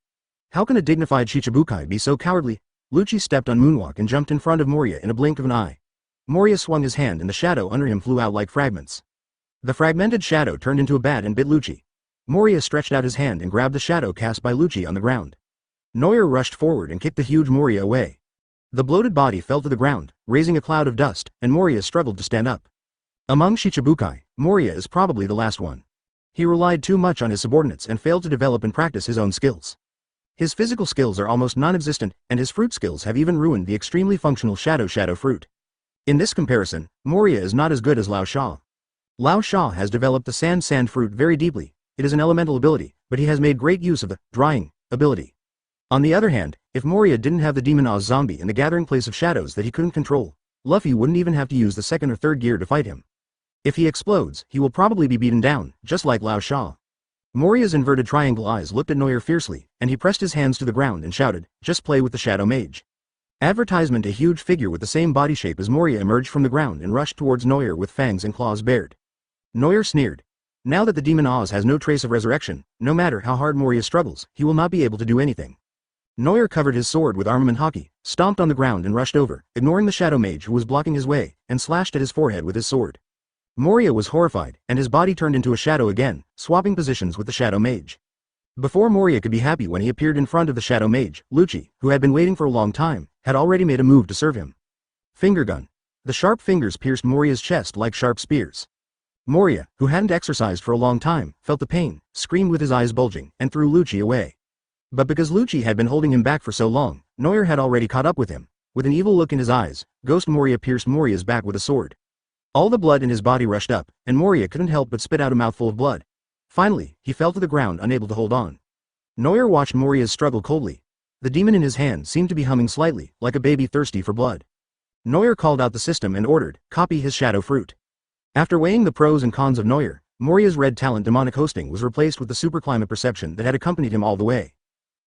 How can a dignified Shichibukai be so cowardly? Lucci stepped on Moonwalk and jumped in front of Moria in a blink of an eye. Moria swung his hand and the shadow under him flew out like fragments. The fragmented shadow turned into a bat and bit Lucci. Moria stretched out his hand and grabbed the shadow cast by Lucci on the ground. Neuer rushed forward and kicked the huge Moria away. The bloated body fell to the ground, raising a cloud of dust, and Moria struggled to stand up. Among Shichibukai, Moria is probably the last one. He relied too much on his subordinates and failed to develop and practice his own skills. His physical skills are almost non-existent, and his fruit skills have even ruined the extremely functional shadow fruit. In this comparison, Moria is not as good as Lao Sha. Lao Sha has developed the sand fruit very deeply. It is an elemental ability, but he has made great use of the drying ability. On the other hand, if Moria didn't have the Demon Oz zombie in the gathering place of shadows that he couldn't control, Luffy wouldn't even have to use the second or third gear to fight him. If he explodes, he will probably be beaten down, just like Lao Sha. Moria's inverted triangle eyes looked at Neuer fiercely, and he pressed his hands to the ground and shouted, just play with the Shadow Mage. Advertisement. A huge figure with the same body shape as Moria emerged from the ground and rushed towards Neuer with fangs and claws bared. Neuer sneered. Now that the Demon Oz has no trace of resurrection, no matter how hard Moria struggles, he will not be able to do anything. Neuer covered his sword with armament Haki, stomped on the ground and rushed over, ignoring the Shadow Mage who was blocking his way, and slashed at his forehead with his sword. Moria was horrified, and his body turned into a shadow again, swapping positions with the Shadow Mage. Before Moria could be happy when he appeared in front of the Shadow Mage, Lucci, who had been waiting for a long time, had already made a move to serve him. Finger gun. The sharp fingers pierced Moria's chest like sharp spears. Moria, who hadn't exercised for a long time, felt the pain, screamed with his eyes bulging, and threw Lucci away. But because Lucci had been holding him back for so long, Neuer had already caught up with him. With an evil look in his eyes, Ghost Moria pierced Moria's back with a sword. All the blood in his body rushed up, and Moria couldn't help but spit out a mouthful of blood. Finally, he fell to the ground unable to hold on. Neuer watched Moria's struggle coldly. The demon in his hand seemed to be humming slightly, like a baby thirsty for blood. Neuer called out the system and ordered, copy his shadow fruit. After weighing the pros and cons of Neuer, Moria's red talent demonic hosting was replaced with the superclimate perception that had accompanied him all the way.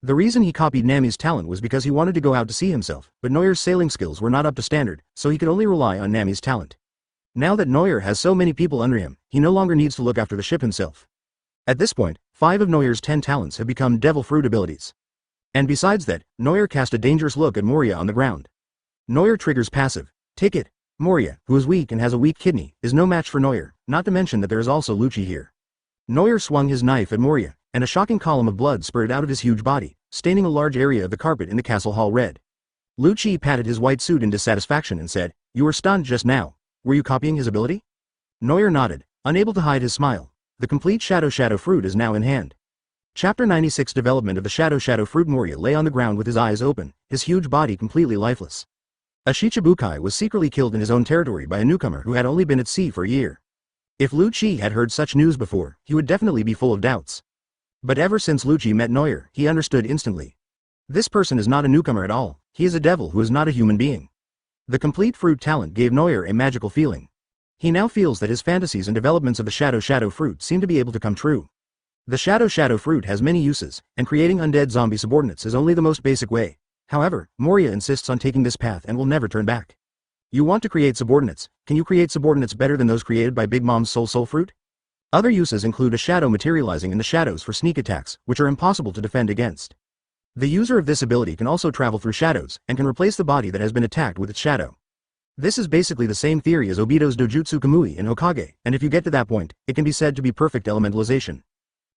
The reason he copied Nami's talent was because he wanted to go out to sea himself, but Neuer's sailing skills were not up to standard, so he could only rely on Nami's talent. Now that Neuer has so many people under him, he no longer needs to look after the ship himself. At this point, 5 of Neuer's 10 talents have become devil fruit abilities. And besides that, Neuer cast a dangerous look at Moria on the ground. Neuer triggers passive. Take it. Moria, who is weak and has a weak kidney, is no match for Neuer, not to mention that there is also Lucci here. Neuer swung his knife at Moria, and a shocking column of blood spurted out of his huge body, staining a large area of the carpet in the castle hall red. Lucci patted his white suit in dissatisfaction and said, "You were stunned just now. Were you copying his ability?" Neuer nodded, unable to hide his smile. The complete Shadow fruit is now in hand. Chapter 96 Development of the Shadow fruit. Moria lay on the ground with his eyes open, his huge body completely lifeless. A Shichibukai was secretly killed in his own territory by a newcomer who had only been at sea for a year. If Lucci had heard such news before, he would definitely be full of doubts. But ever since Lucci met Neuer, he understood instantly. This person is not a newcomer at all, he is a devil who is not a human being. The complete fruit talent gave Neuer a magical feeling. He now feels that his fantasies and developments of the Shadow fruit seem to be able to come true. The Shadow fruit has many uses, and creating undead zombie subordinates is only the most basic way. However, Moria insists on taking this path and will never turn back. You want to create subordinates, can you create subordinates better than those created by Big Mom's soul fruit? Other uses include a shadow materializing in the shadows for sneak attacks, which are impossible to defend against. The user of this ability can also travel through shadows, and can replace the body that has been attacked with its shadow. This is basically the same theory as Obito's Dojutsu Kamui in Hokage, and if you get to that point, it can be said to be perfect elementalization.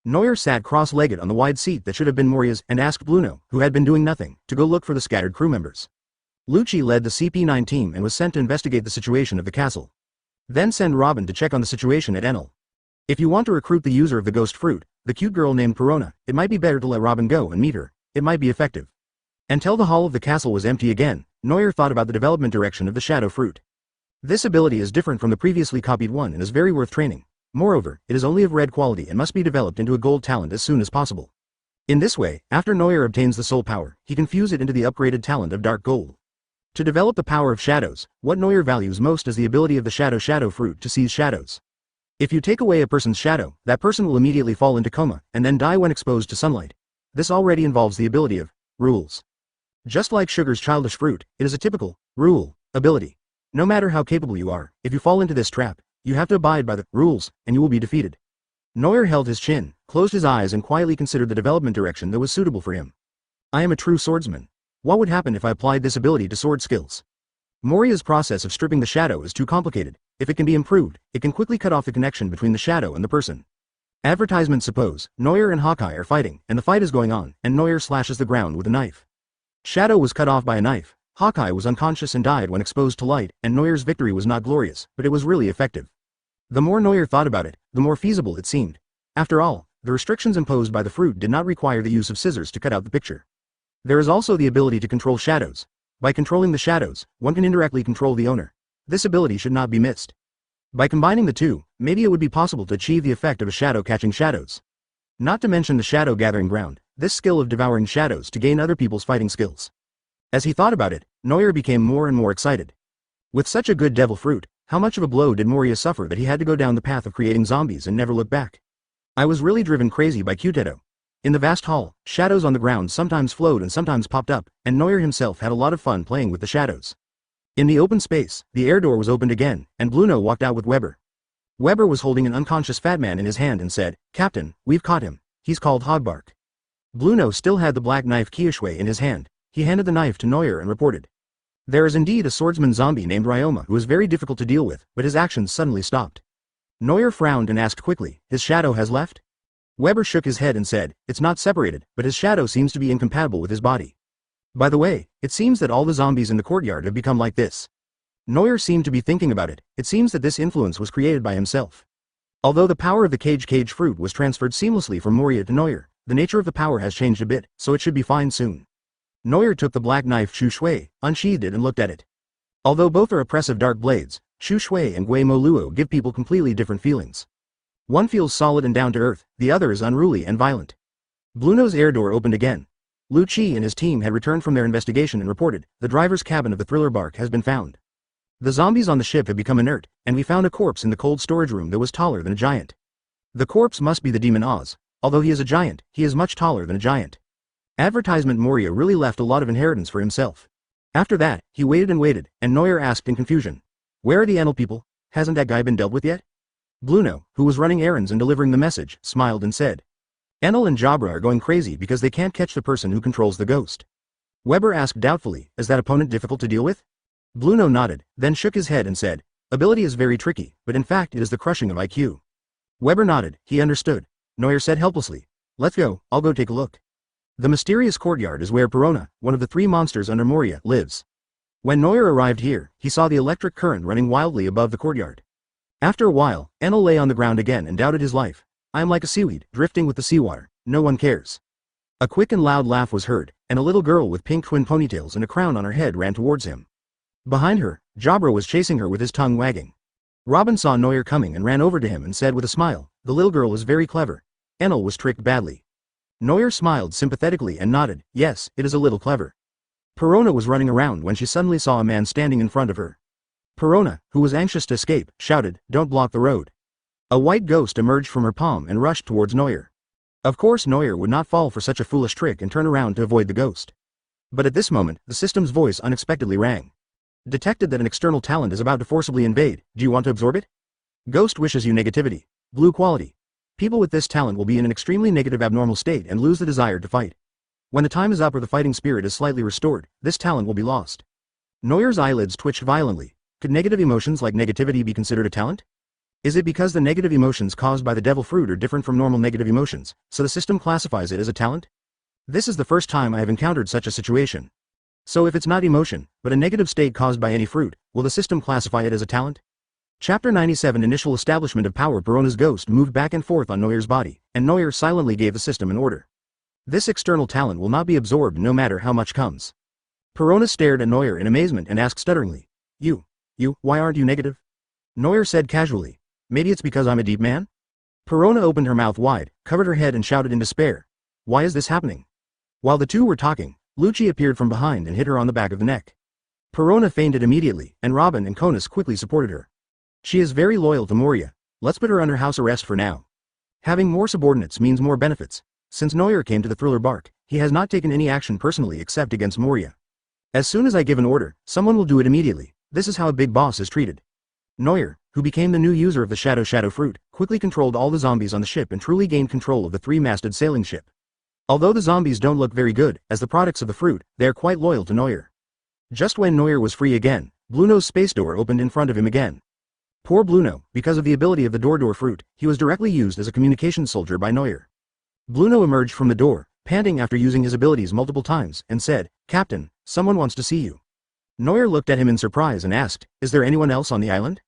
Neuer sat cross-legged on the wide seat that should have been Moria's and asked Bluno, who had been doing nothing, to go look for the scattered crew members. Lucci led the CP9 team and was sent to investigate the situation of the castle. Then send Robin to check on the situation at Enel. If you want to recruit the user of the ghost fruit, the cute girl named Corona, it might be better to let Robin go and meet her. It might be effective. Until the hall of the castle was empty again, Neuer thought about the development direction of the shadow fruit. This ability is different from the previously copied one and is very worth training. Moreover, it is only of red quality and must be developed into a gold talent as soon as possible. In this way, after Neuer obtains the soul power, he can fuse it into the upgraded talent of dark gold. To develop the power of shadows, what Neuer values most is the ability of the shadow fruit to seize shadows. If you take away a person's shadow, that person will immediately fall into coma, and then die when exposed to sunlight. This already involves the ability of rules. Just like Sugar's childish fruit, it is a typical rule ability. No matter how capable you are, if you fall into this trap, you have to abide by the rules, and you will be defeated. Neuer held his chin, closed his eyes and quietly considered the development direction that was suitable for him. I am a true swordsman. What would happen if I applied this ability to sword skills? Moria's process of stripping the shadow is too complicated. If it can be improved, it can quickly cut off the connection between the shadow and the person. Advertisement. Suppose Neuer and Haki are fighting, and the fight is going on, and Neuer slashes the ground with a knife. Shadow was cut off by a knife. Haki was unconscious and died when exposed to light, and Neuer's victory was not glorious, but it was really effective. The more Neuer thought about it, the more feasible it seemed. After all, the restrictions imposed by the fruit did not require the use of scissors to cut out the picture. There is also the ability to control shadows. By controlling the shadows, one can indirectly control the owner. This ability should not be missed. By combining the two, maybe it would be possible to achieve the effect of a shadow catching shadows. Not to mention the shadow gathering ground, this skill of devouring shadows to gain other people's fighting skills. As he thought about it, Neuer became more and more excited. With such a good devil fruit, how much of a blow did Moria suffer that he had to go down the path of creating zombies and never look back? I was really driven crazy by Cuteto. In the vast hall, shadows on the ground sometimes flowed and sometimes popped up, and Neuer himself had a lot of fun playing with the shadows. In the open space, the air door was opened again, and Bluno walked out with Weber. Weber was holding an unconscious fat man in his hand and said, "Captain, we've caught him. He's called Hogbark." Bluno still had the black knife Kiyoshui in his hand. He handed the knife to Neuer and reported. There is indeed a swordsman zombie named Ryoma who is very difficult to deal with, but his actions suddenly stopped. Neuer frowned and asked quickly, "His shadow has left?" Weber shook his head and said, "It's not separated, but his shadow seems to be incompatible with his body. By the way, it seems that all the zombies in the courtyard have become like this." Neuer seemed to be thinking about it. It seems that this influence was created by himself. Although the power of the cage fruit was transferred seamlessly from Moria to Neuer, the nature of the power has changed a bit, so it should be fine soon. Neuer took the black knife Chu Shui, unsheathed it and looked at it. Although both are oppressive dark blades, Chu Shui and Gui Mo Luo give people completely different feelings. One feels solid and down to earth, the other is unruly and violent. Blueno's air door opened again. Lu Chi and his team had returned from their investigation and reported, the driver's cabin of the thriller bark has been found. The zombies on the ship have become inert, and we found a corpse in the cold storage room that was taller than a giant. The corpse must be the demon Oz. Although he is a giant, he is much taller than a giant. Advertisement Moria really left a lot of inheritance for himself. After that, he waited, and Neuer asked in confusion. Where are the Enel people? Hasn't that guy been dealt with yet? Blueno, who was running errands and delivering the message, smiled and said. Enel and Jabra are going crazy because they can't catch the person who controls the ghost. Weber asked doubtfully, is that opponent difficult to deal with? Blueno nodded, then shook his head and said, ability is very tricky, but in fact it is the crushing of IQ. Weber nodded, he understood. Neuer said helplessly. Let's go, I'll go take a look. The mysterious courtyard is where Perona, one of the 3 monsters under Moria, lives. When Neuer arrived here, he saw the electric current running wildly above the courtyard. After a while, Enel lay on the ground again and doubted his life. I am like a seaweed, drifting with the seawater, no one cares. A quick and loud laugh was heard, and a little girl with pink twin ponytails and a crown on her head ran towards him. Behind her, Jabra was chasing her with his tongue wagging. Robin saw Neuer coming and ran over to him and said with a smile, the little girl is very clever. Enel was tricked badly. Neuer smiled sympathetically and nodded, yes, it is a little clever. Perona was running around when she suddenly saw a man standing in front of her. Perona, who was anxious to escape, shouted, don't block the road. A white ghost emerged from her palm and rushed towards Neuer. Of course Neuer would not fall for such a foolish trick and turn around to avoid the ghost. But at this moment, the system's voice unexpectedly rang. Detected that an external talent is about to forcibly invade, do you want to absorb it? Ghost wishes you negativity. Blue quality. People with this talent will be in an extremely negative abnormal state and lose the desire to fight. When the time is up or the fighting spirit is slightly restored, this talent will be lost. Neuer's eyelids twitched violently. Could negative emotions like negativity be considered a talent? Is it because the negative emotions caused by the devil fruit are different from normal negative emotions, so the system classifies it as a talent? This is the first time I have encountered such a situation. So if it's not emotion, but a negative state caused by any fruit, will the system classify it as a talent? Chapter 97 Initial Establishment of Power. Perona's ghost moved back and forth on Neuer's body, and Neuer silently gave the system an order. This external talent will not be absorbed no matter how much comes. Perona stared at Neuer in amazement and asked stutteringly, You, why aren't you negative? Neuer said casually, maybe it's because I'm a deep man? Perona opened her mouth wide, covered her head and shouted in despair. Why is this happening? While the two were talking, Lucci appeared from behind and hit her on the back of the neck. Perona fainted immediately, and Robin and Conus quickly supported her. She is very loyal to Moria. Let's put her under house arrest for now. Having more subordinates means more benefits. Since Neuer came to the thriller bark, he has not taken any action personally except against Moria. As soon as I give an order, someone will do it immediately. This is how a big boss is treated. Neuer, who became the new user of the Shadow Fruit, quickly controlled all the zombies on the ship and truly gained control of the 3-masted sailing ship. Although the zombies don't look very good, as the products of the fruit, they are quite loyal to Neuer. Just when Neuer was free again, Blueno's space door opened in front of him again. Poor Blueno, because of the ability of the door fruit, he was directly used as a communication soldier by Neuer. Blueno emerged from the door, panting after using his abilities multiple times, and said, Captain, someone wants to see you. Neuer looked at him in surprise and asked, is there anyone else on the island?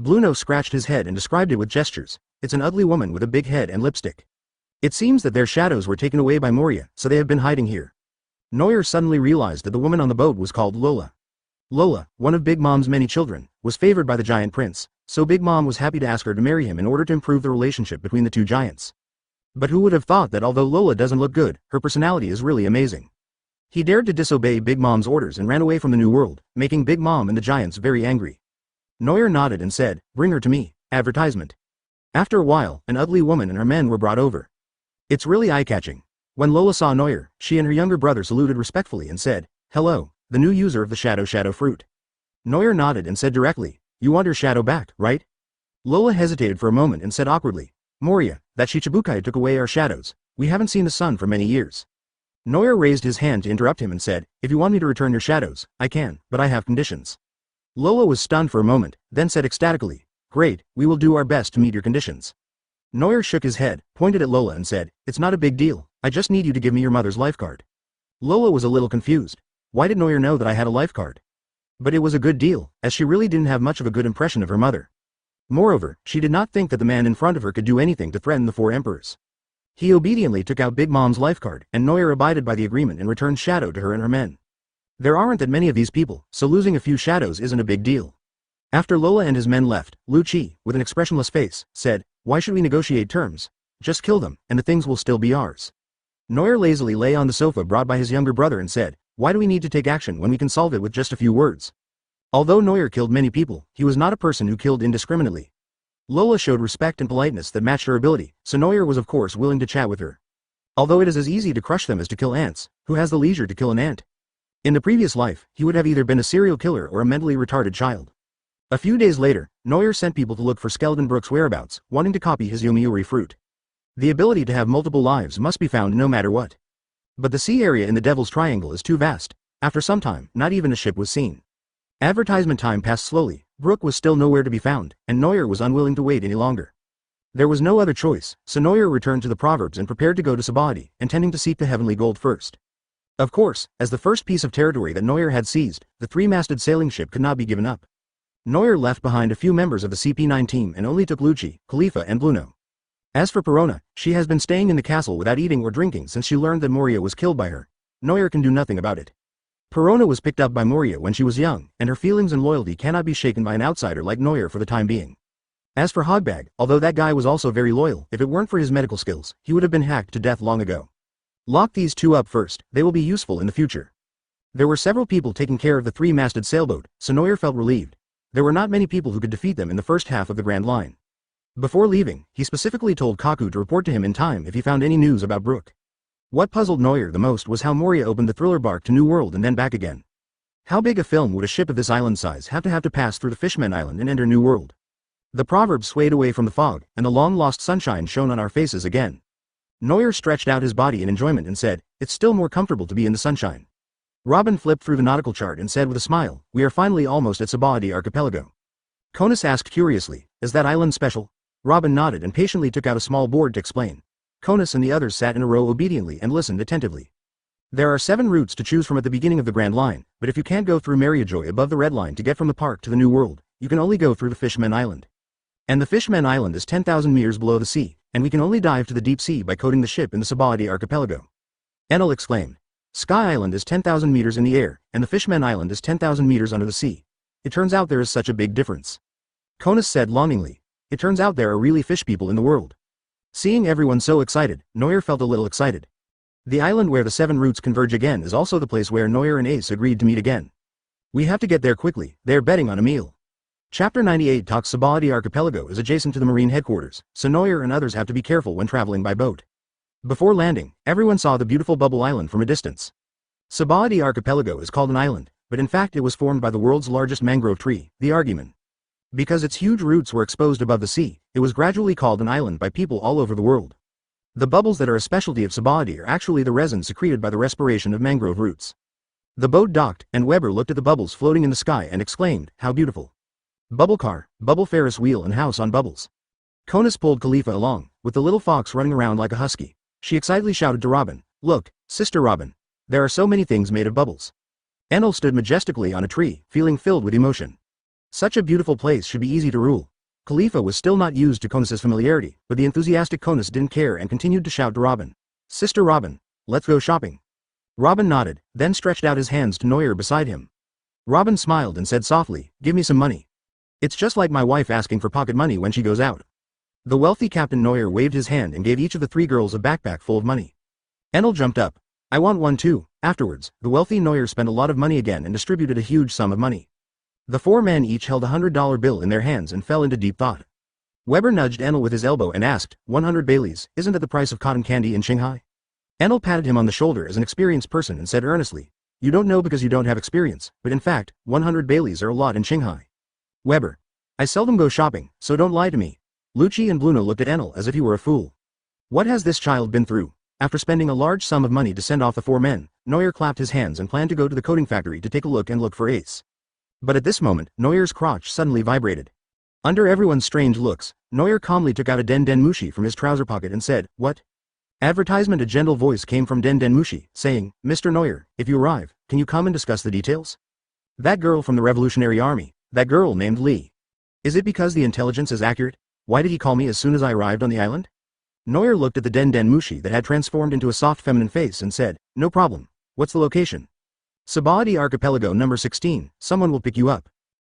Blueno scratched his head and described it with gestures. It's an ugly woman with a big head and lipstick. It seems that their shadows were taken away by Moria, so they have been hiding here. Neuer suddenly realized that the woman on the boat was called Lola. Lola, one of Big Mom's many children, was favored by the giant prince, so Big Mom was happy to ask her to marry him in order to improve the relationship between the two giants. But who would have thought that although Lola doesn't look good, her personality is really amazing. He dared to disobey Big Mom's orders and ran away from the new world, making Big Mom and the giants very angry. Neuer nodded and said, bring her to me, advertisement. After a while, an ugly woman and her men were brought over. It's really eye-catching. When Lola saw Neuer, she and her younger brother saluted respectfully and said, hello, the new user of the Shadow Fruit. Neuer nodded and said directly, you want your shadow back, right? Lola hesitated for a moment and said awkwardly, Moria, that Shichibukai took away our shadows. We haven't seen the sun for many years. Neuer raised his hand to interrupt him and said, if you want me to return your shadows, I can, but I have conditions. Lola was stunned for a moment, then said ecstatically, great, we will do our best to meet your conditions. Neuer shook his head, pointed at Lola and said, it's not a big deal, I just need you to give me your mother's life card. Lola was a little confused. Why did Neuer know that I had a life card? But it was a good deal, as she really didn't have much of a good impression of her mother. Moreover, she did not think that the man in front of her could do anything to threaten the 4 emperors. He obediently took out Big Mom's life card, and Neuer abided by the agreement and returned Shadow to her and her men. There aren't that many of these people, so losing a few shadows isn't a big deal. After Lola and his men left, Lu Chi, with an expressionless face, said, "Why should we negotiate terms? Just kill them, and the things will still be ours." Neuer lazily lay on the sofa brought by his younger brother and said, "Why do we need to take action when we can solve it with just a few words?" Although Neuer killed many people, he was not a person who killed indiscriminately. Lola showed respect and politeness that matched her ability, so Neuer was of course willing to chat with her. Although it is as easy to crush them as to kill ants, who has the leisure to kill an ant? In the previous life, he would have either been a serial killer or a mentally retarded child. A few days later, Neuer sent people to look for Skeleton Brook's whereabouts, wanting to copy his Yomiuri fruit. The ability to have multiple lives must be found no matter what. But the sea area in the Devil's Triangle is too vast. After some time, not even a ship was seen. Advertisement time passed slowly, Brook was still nowhere to be found, and Neuer was unwilling to wait any longer. There was no other choice, so Neuer returned to the Proverbs and prepared to go to Sabaody, intending to seek the heavenly gold first. Of course, as the first piece of territory that Neuer had seized, the three-masted sailing ship could not be given up. Neuer left behind a few members of the CP9 team and only took Lucci, Khalifa and Bluno. As for Perona, she has been staying in the castle without eating or drinking since she learned that Moria was killed by her. Neuer can do nothing about it. Perona was picked up by Moria when she was young, and her feelings and loyalty cannot be shaken by an outsider like Neuer for the time being. As for Hogbag, although that guy was also very loyal, if it weren't for his medical skills, he would have been hacked to death long ago. Lock these two up first, they will be useful in the future. There were several people taking care of the three-masted sailboat, so Neuer felt relieved. There were not many people who could defeat them in the first half of the Grand Line. Before leaving, he specifically told Kaku to report to him in time if he found any news about Brook. What puzzled Neuer the most was how Moria opened the thriller bark to New World and then back again. How big a film would a ship of this island size have to pass through the Fishman Island and enter New World? The proverb swayed away from the fog, and the long-lost sunshine shone on our faces again. Neuer stretched out his body in enjoyment and said, "It's still more comfortable to be in the sunshine." Robin flipped through the nautical chart and said with a smile, "We are finally almost at Sabaody Archipelago." Conus asked curiously, "Is that island special?" Robin nodded and patiently took out a small board to explain. Conus and the others sat in a row obediently and listened attentively. There are 7 routes to choose from at the beginning of the Grand Line, but if you can't go through Mariajoy above the Red Line to get from the park to the New World, you can only go through the Fishmen Island. And the Fishmen Island is 10,000 meters below the sea, and we can only dive to the deep sea by coating the ship in the Sabaody Archipelago. Enel exclaimed. Sky Island is 10,000 meters in the air, and the Fishmen Island is 10,000 meters under the sea. It turns out there is such a big difference. Conus said longingly. It turns out there are really fish people in the world. Seeing everyone so excited, Neuer felt a little excited. The island where the 7 routes converge again is also the place where Neuer and Ace agreed to meet again. We have to get there quickly, they're betting on a meal. Chapter 98 talks Sabaody Archipelago is adjacent to the marine headquarters, so Neuer and others have to be careful when traveling by boat. Before landing, everyone saw the beautiful bubble island from a distance. Sabaody Archipelago is called an island, but in fact it was formed by the world's largest mangrove tree, the Argumen. Because its huge roots were exposed above the sea, it was gradually called an island by people all over the world. The bubbles that are a specialty of Sabaody are actually the resin secreted by the respiration of mangrove roots. The boat docked, and Weber looked at the bubbles floating in the sky and exclaimed, "How beautiful. Bubble car, bubble Ferris wheel and house on bubbles." Conus pulled Khalifa along, with the little fox running around like a husky. She excitedly shouted to Robin, "Look, Sister Robin. There are so many things made of bubbles." Enel stood majestically on a tree, feeling filled with emotion. Such a beautiful place should be easy to rule. Khalifa was still not used to Conus's familiarity, but the enthusiastic Conus didn't care and continued to shout to Robin, "Sister Robin, let's go shopping." Robin nodded, then stretched out his hands to Neuer beside him. Robin smiled and said softly, "Give me some money. It's just like my wife asking for pocket money when she goes out." The wealthy Captain Neuer waved his hand and gave each of the 3 girls a backpack full of money. Enel jumped up. "I want one too." Afterwards, the wealthy Neuer spent a lot of money again and distributed a huge sum of money. The 4 men each held a $100 bill in their hands and fell into deep thought. Weber nudged Enel with his elbow and asked, 100 Baileys, isn't that the price of cotton candy in Shanghai? Enel patted him on the shoulder as an experienced person and said earnestly, "You don't know because you don't have experience, but in fact, 100 Baileys are a lot in Shanghai." Weber. "I seldom go shopping, so don't lie to me." Lucci and Bluno looked at Enel as if he were a fool. What has this child been through? After spending a large sum of money to send off the 4 men, Neuer clapped his hands and planned to go to the coating factory to take a look for Ace. But at this moment, Neuer's crotch suddenly vibrated. Under everyone's strange looks, Neuer calmly took out a Den Den Mushi from his trouser pocket and said, "What?" Advertisement. A gentle voice came from Den Den Mushi, saying, "Mr. Neuer, if you arrive, can you come and discuss the details? That girl from the Revolutionary Army, that girl named Lee. Is it because the intelligence is accurate? Why did he call me as soon as I arrived on the island?" Neuer looked at the Den Den Mushi that had transformed into a soft feminine face and said, "No problem. What's the location?" "Baratti Archipelago number 16, someone will pick you up."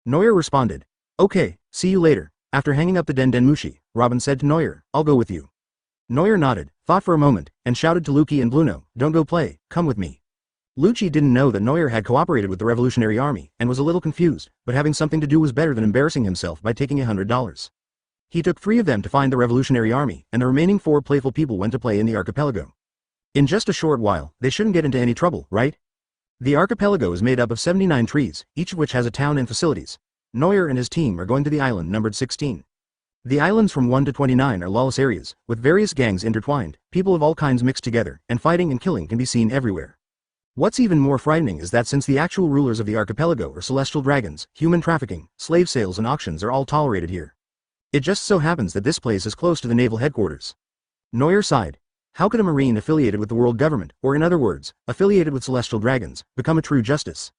Neuer responded. "Okay, see you later." After hanging up the Den Den Mushi, Robin said to Neuer, "I'll go with you." Neuer nodded, thought for a moment, and shouted to Luki and Bluno, "Don't go play, come with me." Lucci didn't know that Neuer had cooperated with the Revolutionary Army, and was a little confused, but having something to do was better than embarrassing himself by taking $100. He took 3 of them to find the Revolutionary Army, and the remaining 4 playful people went to play in the archipelago. In just a short while, they shouldn't get into any trouble, right? The archipelago is made up of 79 trees, each of which has a town and facilities. Neuer and his team are going to the island numbered 16. The islands from 1 to 29 are lawless areas, with various gangs intertwined, people of all kinds mixed together, and fighting and killing can be seen everywhere. What's even more frightening is that since the actual rulers of the archipelago are celestial dragons, human trafficking, slave sales and auctions are all tolerated here. It just so happens that this place is close to the naval headquarters. Neuer sighed. How could a marine affiliated with the world government, or in other words, affiliated with celestial dragons, become a true justice?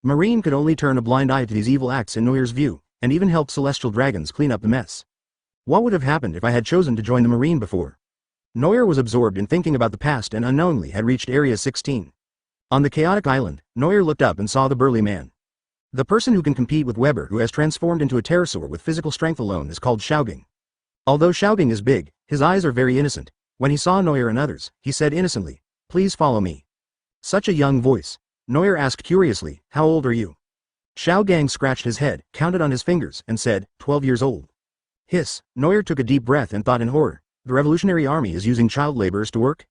Marine could only turn a blind eye to these evil acts in Neuer's view, and even help celestial dragons clean up the mess. What would have happened if I had chosen to join the marine before? Neuer was absorbed in thinking about the past and unknowingly had reached Area 16. On the chaotic island, Neuer looked up and saw the burly man. The person who can compete with Weber, who has transformed into a pterosaur with physical strength alone, is called Xiaogang. Although Xiaogang is big, his eyes are very innocent. When he saw Neuer and others, he said innocently, "Please follow me." Such a young voice. Neuer asked curiously, "How old are you?" Xiaogang scratched his head, counted on his fingers, and said, 12 years old. Hiss. Neuer took a deep breath and thought in horror. The Revolutionary Army is using child laborers to work?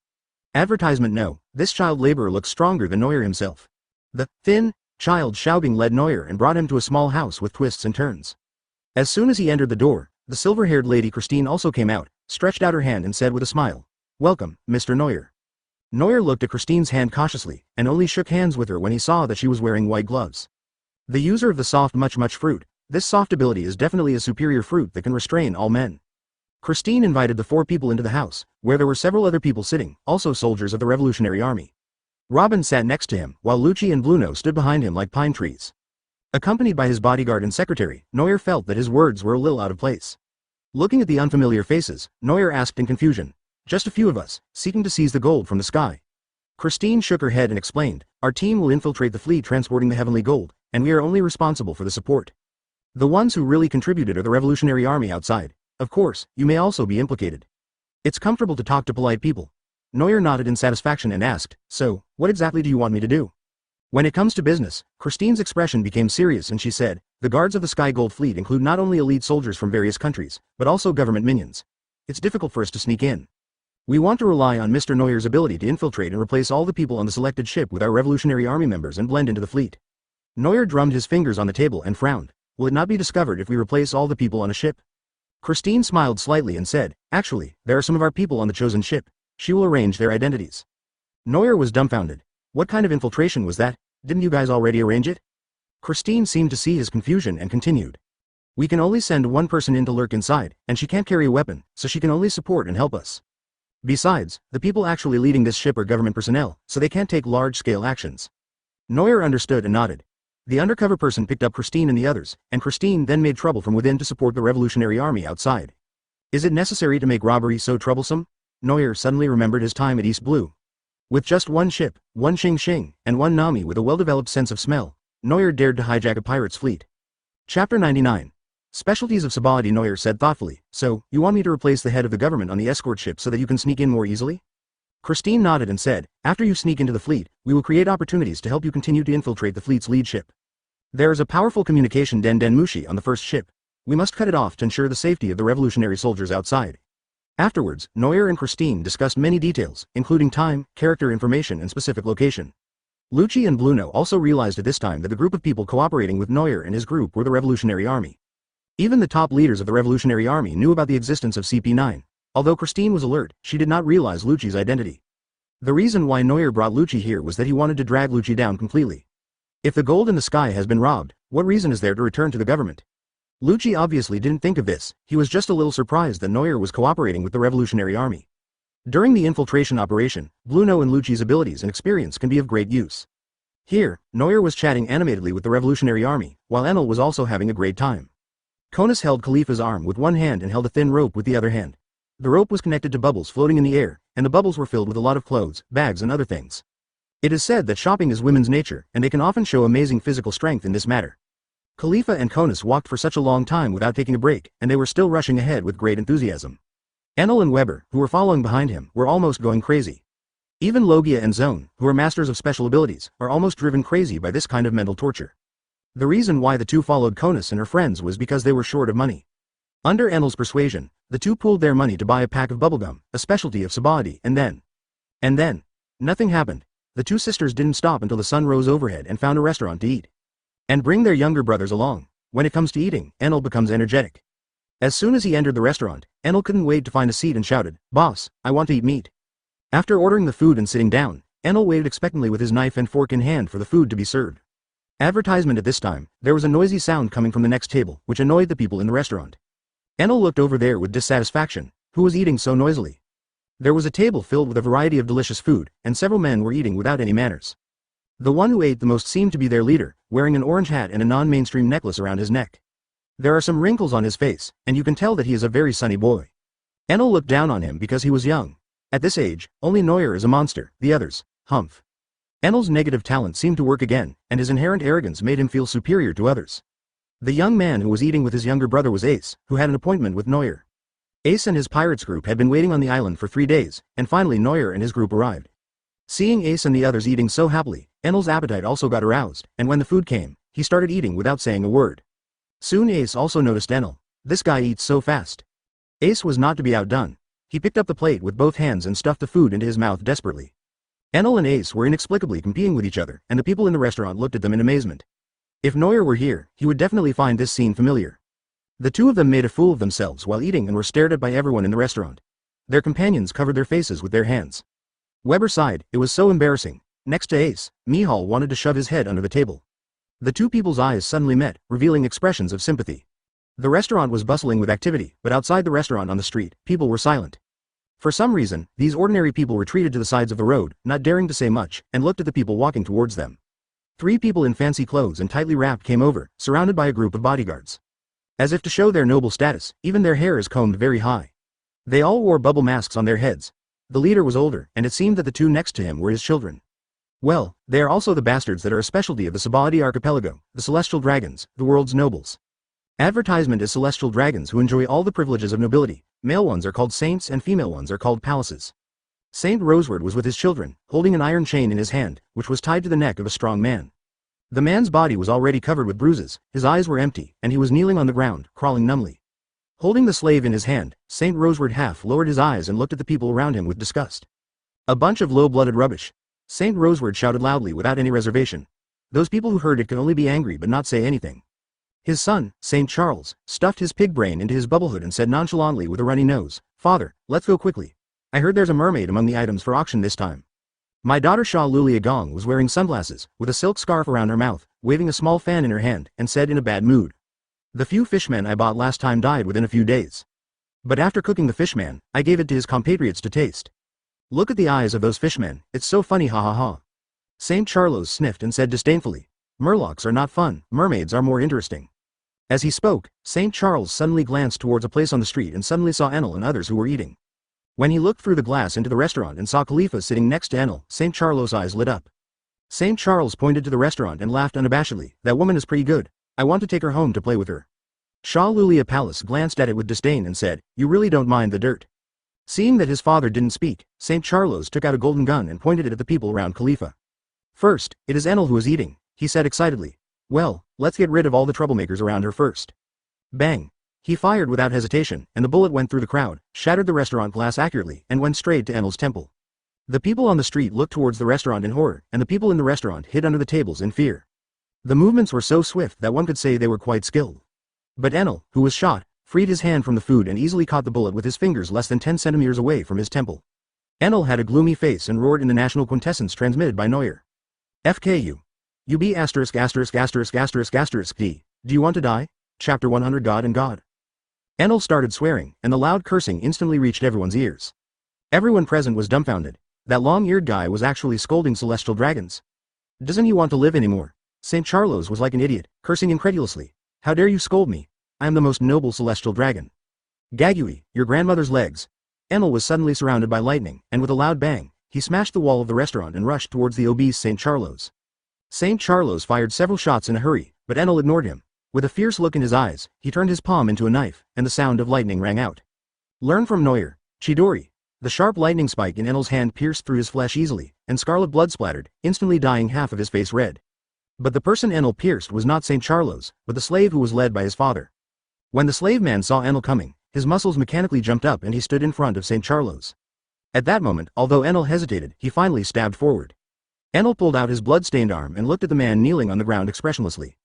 Advertisement no, this child laborer looks stronger than Neuer himself. The thin child Xiaogang led Neuer and brought him to a small house with twists and turns. As soon as he entered the door, the silver-haired lady Christine also came out, stretched out her hand and said with a smile, "Welcome, Mr. Neuer." Neuer looked at Christine's hand cautiously, and only shook hands with her when he saw that she was wearing white gloves. The user of the soft much fruit, this soft ability is definitely a superior fruit that can restrain all men. Christine invited the 4 people into the house, where there were several other people sitting, also soldiers of the Revolutionary Army. Robin sat next to him, while Lucci and Bluno stood behind him like pine trees. Accompanied by his bodyguard and secretary, Neuer felt that his words were a little out of place. Looking at the unfamiliar faces, Neuer asked in confusion, "Just a few of us, seeking to seize the gold from the sky." Christine shook her head and explained, "Our team will infiltrate the fleet transporting the heavenly gold, and we are only responsible for the support. The ones who really contributed are the Revolutionary Army outside. Of course, you may also be implicated." It's comfortable to talk to polite people. Neuer nodded in satisfaction and asked, "So, what exactly do you want me to do?" When it comes to business, Christine's expression became serious and she said, "The guards of the Sky Gold Fleet include not only elite soldiers from various countries, but also government minions. It's difficult for us to sneak in. We want to rely on Mr. Neuer's ability to infiltrate and replace all the people on the selected ship with our Revolutionary Army members and blend into the fleet." Neuer drummed his fingers on the table and frowned. "Will it not be discovered if we replace all the people on a ship?" Christine smiled slightly and said, "Actually, there are some of our people on the chosen ship. She will arrange their identities." Neuer was dumbfounded. What kind of infiltration was that? Didn't you guys already arrange it? Christine seemed to see his confusion and continued. "We can only send one person in to lurk inside, and she can't carry a weapon, so she can only support and help us. Besides, the people actually leading this ship are government personnel, so they can't take large-scale actions." Neuer understood and nodded. The undercover person picked up Christine and the others, and Christine then made trouble from within to support the Revolutionary Army outside. Is it necessary to make robbery so troublesome? Neuer suddenly remembered his time at East Blue. With just one ship, one Xing Xing, and one Nami with a well-developed sense of smell, Neuer dared to hijack a pirate's fleet. Chapter 99. Specialties of Baratti. Neuer said thoughtfully, "So, you want me to replace the head of the government on the escort ship so that you can sneak in more easily?" Christine nodded and said, "After you sneak into the fleet, we will create opportunities to help you continue to infiltrate the fleet's lead ship. There is a powerful communication Den Den Mushi on the first ship. We must cut it off to ensure the safety of the revolutionary soldiers outside." Afterwards, Neuer and Christine discussed many details, including time, character information and specific location. Lucci and Bluno also realized at this time that the group of people cooperating with Neuer and his group were the Revolutionary Army. Even the top leaders of the Revolutionary Army knew about the existence of CP9. Although Christine was alert, she did not realize Lucci's identity. The reason why Neuer brought Lucci here was that he wanted to drag Lucci down completely. If the gold in the sky has been robbed, what reason is there to return to the government? Lucci obviously didn't think of this, he was just a little surprised that Neuer was cooperating with the Revolutionary Army. During the infiltration operation, Bluno and Lucci's abilities and experience can be of great use. Here, Neuer was chatting animatedly with the Revolutionary Army, while Enel was also having a great time. Konus held Khalifa's arm with one hand and held a thin rope with the other hand. The rope was connected to bubbles floating in the air, and the bubbles were filled with a lot of clothes, bags and other things. It is said that shopping is women's nature, and they can often show amazing physical strength in this matter. Khalifa and Konus walked for such a long time without taking a break, and they were still rushing ahead with great enthusiasm. Enel and Weber, who were following behind him, were almost going crazy. Even Logia and Zone, who are masters of special abilities, are almost driven crazy by this kind of mental torture. The reason why the two followed Konus and her friends was because they were short of money. Under Enel's persuasion, the two pooled their money to buy a pack of bubblegum, a specialty of Sabaody, and then, nothing happened. The two sisters didn't stop until the sun rose overhead and found a restaurant to eat. And bring their younger brothers along. When it comes to eating, Enel becomes energetic. As soon as he entered the restaurant, Enel couldn't wait to find a seat and shouted, "Boss, I want to eat meat." After ordering the food and sitting down, Enel waited expectantly with his knife and fork in hand for the food to be served. Advertisement at this time, there was a noisy sound coming from the next table, which annoyed the people in the restaurant. Enel looked over there with dissatisfaction. Who was eating so noisily? There was a table filled with a variety of delicious food, and several men were eating without any manners. The one who ate the most seemed to be their leader, wearing an orange hat and a non-mainstream necklace around his neck. There are some wrinkles on his face, and you can tell that he is a very sunny boy. Enel looked down on him because he was young. At this age, only Neuer is a monster, the others, humph. Enel's negative talent seemed to work again, and his inherent arrogance made him feel superior to others. The young man who was eating with his younger brother was Ace, who had an appointment with Neuer. Ace and his pirates group had been waiting on the island for 3 days, and finally Neuer and his group arrived. Seeing Ace and the others eating so happily, Enel's appetite also got aroused, and when the food came, he started eating without saying a word. Soon Ace also noticed Enel. This guy eats so fast. Ace was not to be outdone. He picked up the plate with both hands and stuffed the food into his mouth desperately. Enel and Ace were inexplicably competing with each other, and the people in the restaurant looked at them in amazement. If Neuer were here, he would definitely find this scene familiar. The two of them made a fool of themselves while eating and were stared at by everyone in the restaurant. Their companions covered their faces with their hands. Weber sighed, it was so embarrassing. Next to Ace, Mihawk wanted to shove his head under the table. The two people's eyes suddenly met, revealing expressions of sympathy. The restaurant was bustling with activity, but outside the restaurant on the street, people were silent. For some reason, these ordinary people retreated to the sides of the road, not daring to say much, and looked at the people walking towards them. 3 people in fancy clothes and tightly wrapped came over, surrounded by a group of bodyguards. As if to show their noble status, even their hair is combed very high. They all wore bubble masks on their heads. The leader was older, and it seemed that the two next to him were his children. Well, they are also the bastards that are a specialty of the Sabaody archipelago, the celestial dragons, the world's nobles. Advertisement is celestial dragons who enjoy all the privileges of nobility. Male ones are called saints and female ones are called palaces. Saint Roseward was with his children, holding an iron chain in his hand, which was tied to the neck of a strong man. The man's body was already covered with bruises, his eyes were empty, and he was kneeling on the ground, crawling numbly. Holding the slave in his hand, Saint Roseward half lowered his eyes and looked at the people around him with disgust. A bunch of low-blooded rubbish. Saint Roseward shouted loudly without any reservation. Those people who heard it could only be angry but not say anything. His son, Saint Charles, stuffed his pig brain into his bubble hood and said nonchalantly with a runny nose, "Father, let's go quickly. I heard there's a mermaid among the items for auction this time." My daughter Sha Lulia Gong was wearing sunglasses, with a silk scarf around her mouth, waving a small fan in her hand, and said in a bad mood, "The few fishmen I bought last time died within a few days. But after cooking the fishman, I gave it to his compatriots to taste. Look at the eyes of those fishmen, it's so funny, ha ha ha." Saint Charles sniffed and said disdainfully, "Murlocs are not fun, mermaids are more interesting." As he spoke, Saint Charles suddenly glanced towards a place on the street and suddenly saw Enel and others who were eating. When he looked through the glass into the restaurant and saw Khalifa sitting next to Enel, Saint Charles' eyes lit up. Saint Charles pointed to the restaurant and laughed unabashedly, "That woman is pretty good. I want to take her home to play with her." Shah Lulia Palace glanced at it with disdain and said, "You really don't mind the dirt." Seeing that his father didn't speak, Saint Charles took out a golden gun and pointed it at the people around Khalifa. "First, it is Enel who is eating," he said excitedly. "Well, let's get rid of all the troublemakers around her first." Bang! He fired without hesitation, and the bullet went through the crowd, shattered the restaurant glass accurately, and went straight to Enel's temple. The people on the street looked towards the restaurant in horror, and the people in the restaurant hid under the tables in fear. The movements were so swift that one could say they were quite skilled. But Enel, who was shot, freed his hand from the food and easily caught the bullet with his fingers less than 10 centimeters away from his temple. Enel had a gloomy face and roared in the national quintessence transmitted by Neuer. "FKU. UB asterisk asterisk asterisk asterisk asterisk D. Do you want to die? Chapter 100 God and God." Enel started swearing, and the loud cursing instantly reached everyone's ears. Everyone present was dumbfounded. That long-eared guy was actually scolding celestial dragons. "Doesn't he want to live anymore?" St. Charles was like an idiot, cursing incredulously. "How dare you scold me? I am the most noble celestial dragon. Gagui, your grandmother's legs. Enel was suddenly surrounded by lightning, and with a loud bang, he smashed the wall of the restaurant and rushed towards the obese St. Charlos. St. Charlos fired several shots in a hurry, but Enel ignored him. With a fierce look in his eyes, he turned his palm into a knife, and the sound of lightning rang out. Learn from Neuer, Chidori. The sharp lightning spike in Enel's hand pierced through his flesh easily, and scarlet blood splattered, instantly dyeing half of his face red. But the person Enel pierced was not St. Charlos, but the slave who was led by his father. When the slave man saw Enel coming, his muscles mechanically jumped up and he stood in front of St. Charlos. At that moment, although Enel hesitated, he finally stabbed forward. Enel pulled out his blood-stained arm and looked at the man kneeling on the ground expressionlessly.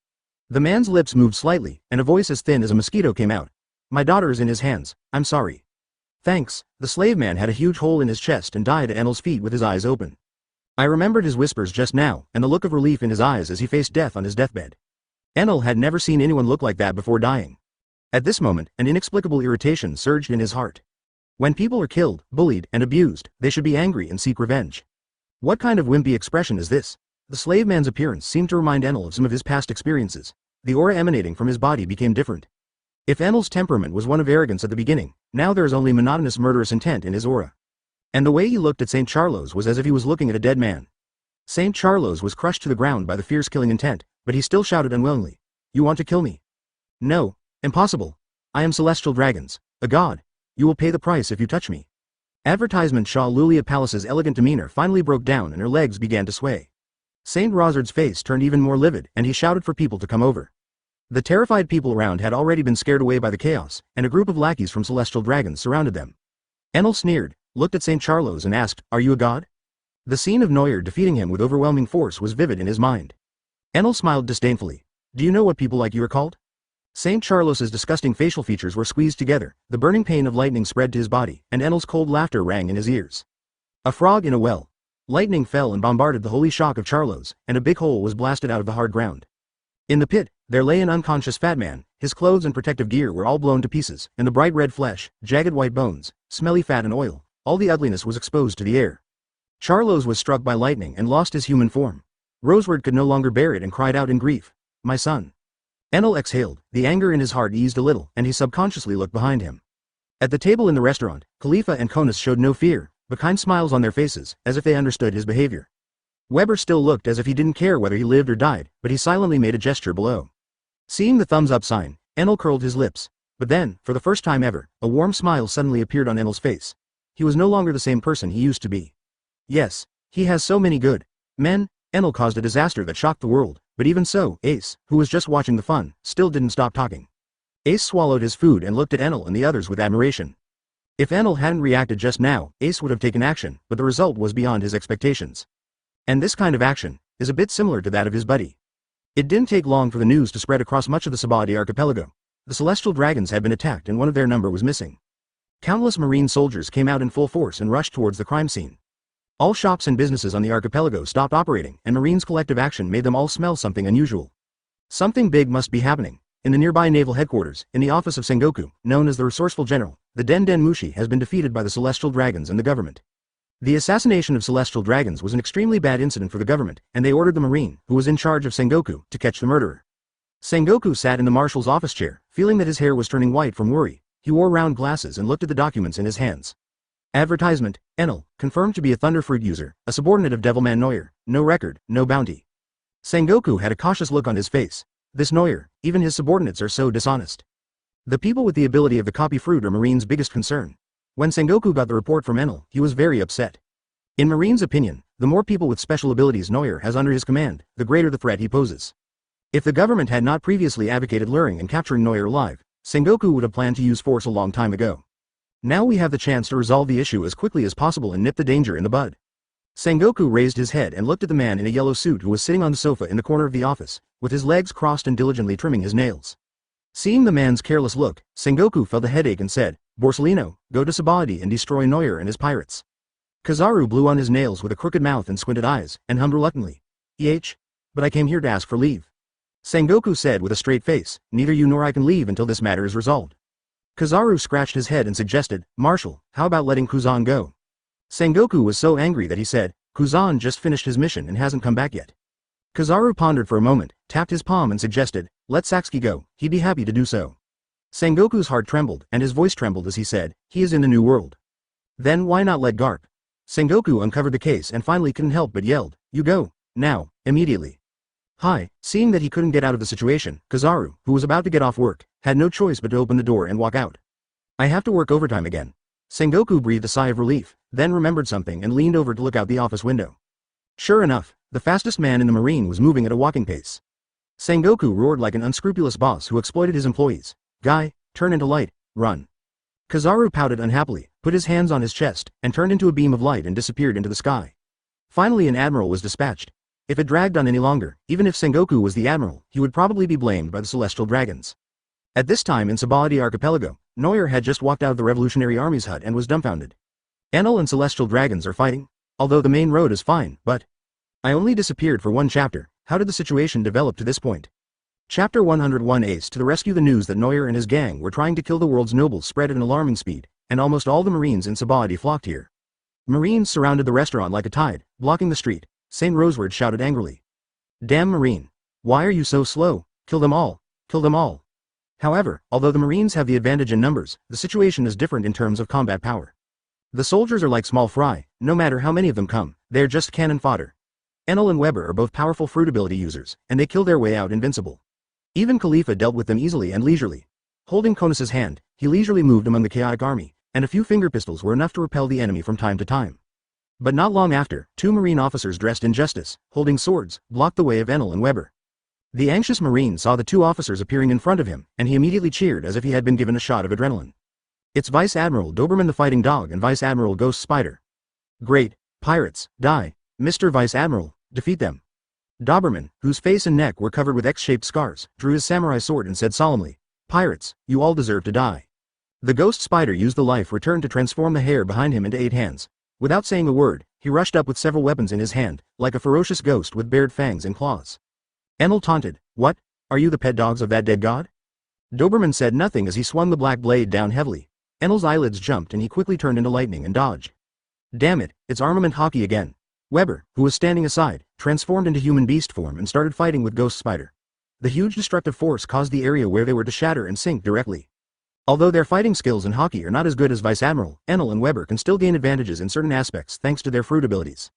The man's lips moved slightly, and a voice as thin as a mosquito came out. My daughter is in his hands, I'm sorry. Thanks. The slave man had a huge hole in his chest and died at Enel's feet with his eyes open. I remembered his whispers just now, and the look of relief in his eyes as he faced death on his deathbed. Enel had never seen anyone look like that before dying. At this moment, an inexplicable irritation surged in his heart. When people are killed, bullied, and abused, they should be angry and seek revenge. What kind of wimpy expression is this? The slave man's appearance seemed to remind Enel of some of his past experiences. The aura emanating from his body became different. If Enel's temperament was one of arrogance at the beginning, now there is only monotonous murderous intent in his aura. And the way he looked at St. Charlos was as if he was looking at a dead man. St. Charlos was crushed to the ground by the fierce killing intent, but he still shouted unwillingly. You want to kill me? No. Impossible. I am Celestial Dragons, a god. You will pay the price if you touch me. Advertisement Shah Lulia Palace's elegant demeanor finally broke down and her legs began to sway. Saint Rosard's face turned even more livid and he shouted for people to come over. The terrified people around had already been scared away by the chaos, and a group of lackeys from Celestial Dragons surrounded them. Enel sneered, looked at St. Charlos and asked, Are you a god? The scene of Neuer defeating him with overwhelming force was vivid in his mind. Enel smiled disdainfully. Do you know what people like you are called? St. Charlos's disgusting facial features were squeezed together, the burning pain of lightning spread to his body, and Enel's cold laughter rang in his ears. A frog in a well. Lightning fell and bombarded the holy shock of Charlos, and a big hole was blasted out of the hard ground. In the pit, there lay an unconscious fat man, his clothes and protective gear were all blown to pieces, and the bright red flesh, jagged white bones, smelly fat and oil, all the ugliness was exposed to the air. Charlos was struck by lightning and lost his human form. Roseward could no longer bear it and cried out in grief, My son. Enel exhaled, the anger in his heart eased a little, and he subconsciously looked behind him. At the table in the restaurant, Khalifa and Konis showed no fear, but kind smiles on their faces, as if they understood his behavior. Weber still looked as if he didn't care whether he lived or died, but he silently made a gesture below. Seeing the thumbs up sign, Enel curled his lips. But then, for the first time ever, a warm smile suddenly appeared on Enel's face. He was no longer the same person he used to be. Yes, he has so many good men. Enel caused a disaster that shocked the world, but even so, Ace, who was just watching the fun, still didn't stop talking. Ace swallowed his food and looked at Enel and the others with admiration. If Enel hadn't reacted just now, Ace would have taken action, but the result was beyond his expectations. And this kind of action is a bit similar to that of his buddy. It didn't take long for the news to spread across much of the Sabati archipelago. The Celestial Dragons had been attacked and one of their number was missing. Countless marine soldiers came out in full force and rushed towards the crime scene. All shops and businesses on the archipelago stopped operating, and Marine's collective action made them all smell something unusual. Something big must be happening. In the nearby naval headquarters, in the office of Sengoku, known as the Resourceful General, the Den Den Mushi has been defeated by the Celestial Dragons and the government. The assassination of Celestial Dragons was an extremely bad incident for the government, and they ordered the Marine, who was in charge of Sengoku, to catch the murderer. Sengoku sat in the marshal's office chair, feeling that his hair was turning white from worry. He wore round glasses and looked at the documents in his hands. Advertisement, Enel, confirmed to be a Thunderfruit user, a subordinate of Devilman Neuer, no record, no bounty. Sengoku had a cautious look on his face. This Neuer, even his subordinates are so dishonest. The people with the ability of the copy fruit are Marine's biggest concern. When Sengoku got the report from Enel, he was very upset. In Marine's opinion, the more people with special abilities Neuer has under his command, the greater the threat he poses. If the government had not previously advocated luring and capturing Neuer alive, Sengoku would have planned to use force a long time ago. Now we have the chance to resolve the issue as quickly as possible and nip the danger in the bud. Sengoku raised his head and looked at the man in a yellow suit who was sitting on the sofa in the corner of the office, with his legs crossed and diligently trimming his nails. Seeing the man's careless look, Sengoku felt a headache and said, Borsellino, go to Sabadi and destroy Neuer and his pirates. Kazaru blew on his nails with a crooked mouth and squinted eyes, and hummed reluctantly. But I came here to ask for leave. Sengoku said with a straight face, neither you nor I can leave until this matter is resolved. Kazaru scratched his head and suggested, Marshal, how about letting Kuzan go? Sengoku was so angry that he said, Kuzan just finished his mission and hasn't come back yet. Kazaru pondered for a moment, tapped his palm and suggested, let Satsuki go, he'd be happy to do so. Sengoku's heart trembled, and his voice trembled as he said, he is in the new world. Then why not let Garp? Sengoku uncovered the case and finally couldn't help but yelled, "You go, now, immediately." Hi, seeing that he couldn't get out of the situation, Kizaru, who was about to get off work, had no choice but to open the door and walk out. I have to work overtime again. Sengoku breathed a sigh of relief, then remembered something and leaned over to look out the office window. Sure enough, the fastest man in the marine was moving at a walking pace. Sengoku roared like an unscrupulous boss who exploited his employees. Guy, turn into light, run. Kizaru pouted unhappily, put his hands on his chest, and turned into a beam of light and disappeared into the sky. Finally an admiral was dispatched. If it dragged on any longer, even if Sengoku was the admiral, he would probably be blamed by the celestial dragons. At this time in Baratti Archipelago, Neuer had just walked out of the Revolutionary Army's hut and was dumbfounded. Enel and celestial dragons are fighting? Although the main road is fine, but... I only disappeared for one chapter. How did the situation develop to this point? Chapter 101 Ace to the rescue. The news that Neuer and his gang were trying to kill the world's nobles spread at an alarming speed, and almost all the Marines in Baratti flocked here. Marines surrounded the restaurant like a tide, blocking the street. Saint Roseward shouted angrily. Damn Marine. Why are you so slow? Kill them all. Kill them all. However, although the Marines have the advantage in numbers, the situation is different in terms of combat power. The soldiers are like small fry, no matter how many of them come, they're just cannon fodder. Enel and Weber are both powerful fruit ability users, and they kill their way out invincible. Even Khalifa dealt with them easily and leisurely. Holding Konus's hand, he leisurely moved among the chaotic army, and a few finger pistols were enough to repel the enemy from time to time. But not long after, two Marine officers dressed in justice, holding swords, blocked the way of Enel and Weber. The anxious Marine saw the two officers appearing in front of him, and he immediately cheered as if he had been given a shot of adrenaline. It's Vice Admiral Doberman the Fighting Dog and Vice Admiral Ghost Spider. Great, pirates, die, Mr. Vice Admiral, defeat them. Doberman, whose face and neck were covered with X-shaped scars, drew his samurai sword and said solemnly, "Pirates, you all deserve to die." The Ghost Spider used the life return to transform the hair behind him into 8 hands. Without saying a word, he rushed up with several weapons in his hand, like a ferocious ghost with bared fangs and claws. Enel taunted, "What? Are you the pet dogs of that dead god?" Doberman said nothing as he swung the black blade down heavily. Enel's eyelids jumped and he quickly turned into lightning and dodged. Damn it, it's Armament Haki again. Weber, who was standing aside, transformed into human beast form and started fighting with Ghost Spider. The huge destructive force caused the area where they were to shatter and sink directly. Although their fighting skills in Haki are not as good as Vice Admiral, Enel and Weber can still gain advantages in certain aspects thanks to their fruit abilities.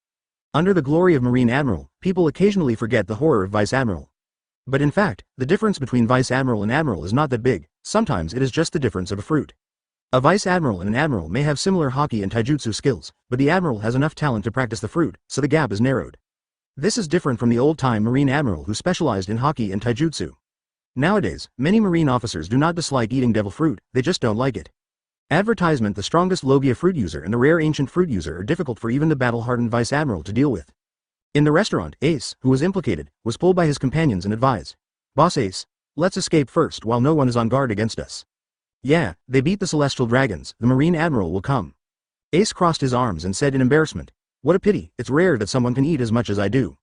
Under the glory of Marine Admiral, people occasionally forget the horror of Vice Admiral. But in fact, the difference between Vice Admiral and Admiral is not that big, sometimes it is just the difference of a fruit. A Vice Admiral and an Admiral may have similar Haki and Taijutsu skills, but the Admiral has enough talent to practice the fruit, so the gap is narrowed. This is different from the old-time Marine Admiral who specialized in Haki and Taijutsu. Nowadays, many Marine officers do not dislike eating devil fruit, they just don't like it. Advertisement: the strongest Logia fruit user and the rare ancient fruit user are difficult for even the battle-hardened Vice Admiral to deal with. In the restaurant, Ace, who was implicated, was pulled by his companions and advised, "Boss Ace, let's escape first while no one is on guard against us." "Yeah, they beat the Celestial Dragons, the Marine Admiral will come." Ace crossed his arms and said in embarrassment, "What a pity, it's rare that someone can eat as much as I do."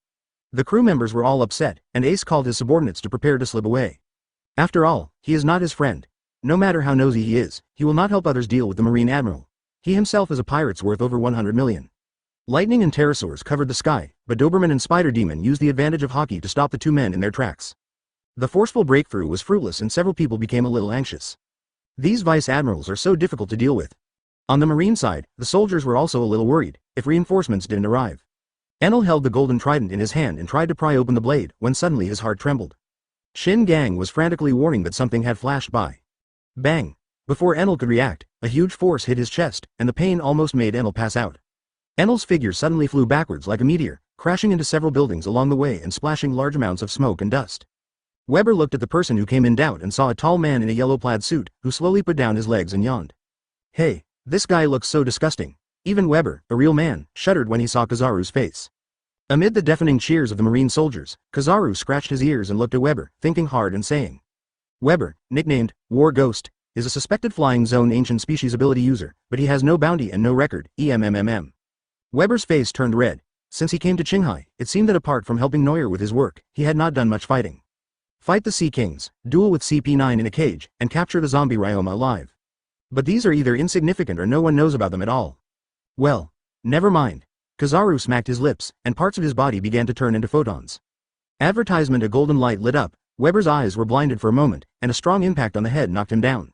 The crew members were all upset, and Ace called his subordinates to prepare to slip away. After all, he is not his friend. No matter how nosy he is, he will not help others deal with the Marine Admiral. He himself is a pirate's worth over 100 million. Lightning and pterosaurs covered the sky, but Doberman and Spider Demon used the advantage of Haki to stop the two men in their tracks. The forceful breakthrough was fruitless and several people became a little anxious. These Vice Admirals are so difficult to deal with. On the Marine side, the soldiers were also a little worried, if reinforcements didn't arrive. Enel held the golden trident in his hand and tried to pry open the blade, when suddenly his heart trembled. Shin Gang was frantically warning that something had flashed by. Bang! Before Enel could react, a huge force hit his chest, and the pain almost made Enel pass out. Enel's figure suddenly flew backwards like a meteor, crashing into several buildings along the way and splashing large amounts of smoke and dust. Weber looked at the person who came in doubt and saw a tall man in a yellow plaid suit, who slowly put down his legs and yawned. Hey, this guy looks so disgusting. Even Weber, a real man, shuddered when he saw Kizaru's face. Amid the deafening cheers of the Marine soldiers, Kizaru scratched his ears and looked at Weber, thinking hard and saying. Weber, nicknamed War Ghost, is a suspected flying zone ancient species ability user, but he has no bounty and no record, EMMM. Weber's face turned red. Since he came to Qinghai, it seemed that apart from helping Neuer with his work, he had not done much fighting. Fight the Sea Kings, duel with CP9 in a cage, and capture the zombie Ryoma alive. But these are either insignificant or no one knows about them at all. Well, never mind. Kizaru smacked his lips, and parts of his body began to turn into photons. Advertisement: a golden light lit up, Weber's eyes were blinded for a moment, and a strong impact on the head knocked him down.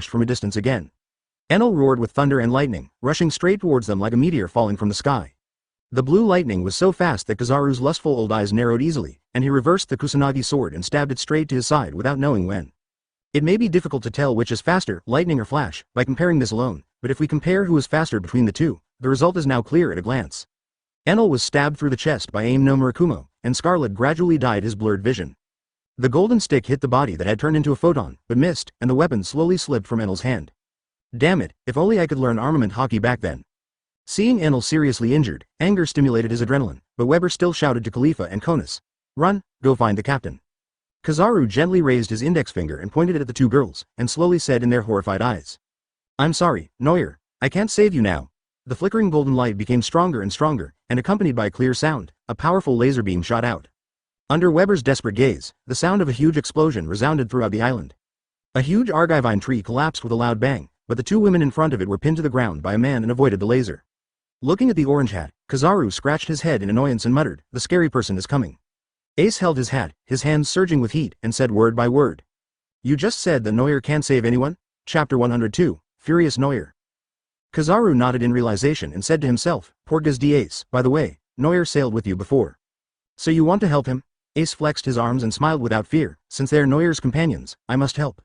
flashed from a distance again. Enel roared with thunder and lightning, rushing straight towards them like a meteor falling from the sky. The blue lightning was so fast that Kizaru's lustful old eyes narrowed easily, and he reversed the Kusanagi sword and stabbed it straight to his side without knowing when. It may be difficult to tell which is faster, lightning or flash, by comparing this alone, but if we compare who is faster between the two, the result is now clear at a glance. Enel was stabbed through the chest by Aim no Murakumo, and scarlet gradually dyed his blurred vision. The golden stick hit the body that had turned into a photon, but missed, and the weapon slowly slipped from Enel's hand. Damn it, if only I could learn armament Haki back then. Seeing Enel seriously injured, anger stimulated his adrenaline, but Weber still shouted to Khalifa and Konis. Run, go find the captain. Kizaru gently raised his index finger and pointed it at the two girls, and slowly said in their horrified eyes. I'm sorry, Neuer, I can't save you now. The flickering golden light became stronger and stronger, and accompanied by a clear sound, a powerful laser beam shot out. Under Weber's desperate gaze, the sound of a huge explosion resounded throughout the island. A huge argivine tree collapsed with a loud bang, but the two women in front of it were pinned to the ground by a man and avoided the laser. Looking at the orange hat, Kizaru scratched his head in annoyance and muttered, the scary person is coming. Ace held his hat, his hands surging with heat, and said word by word. You just said that Neuer can't save anyone? Chapter 102, Furious Neuer. Kizaru nodded in realization and said to himself, Porgas d Ace, by the way, Neuer sailed with you before. So you want to help him? Ace flexed his arms and smiled without fear, since they're Neuer's companions, I must help.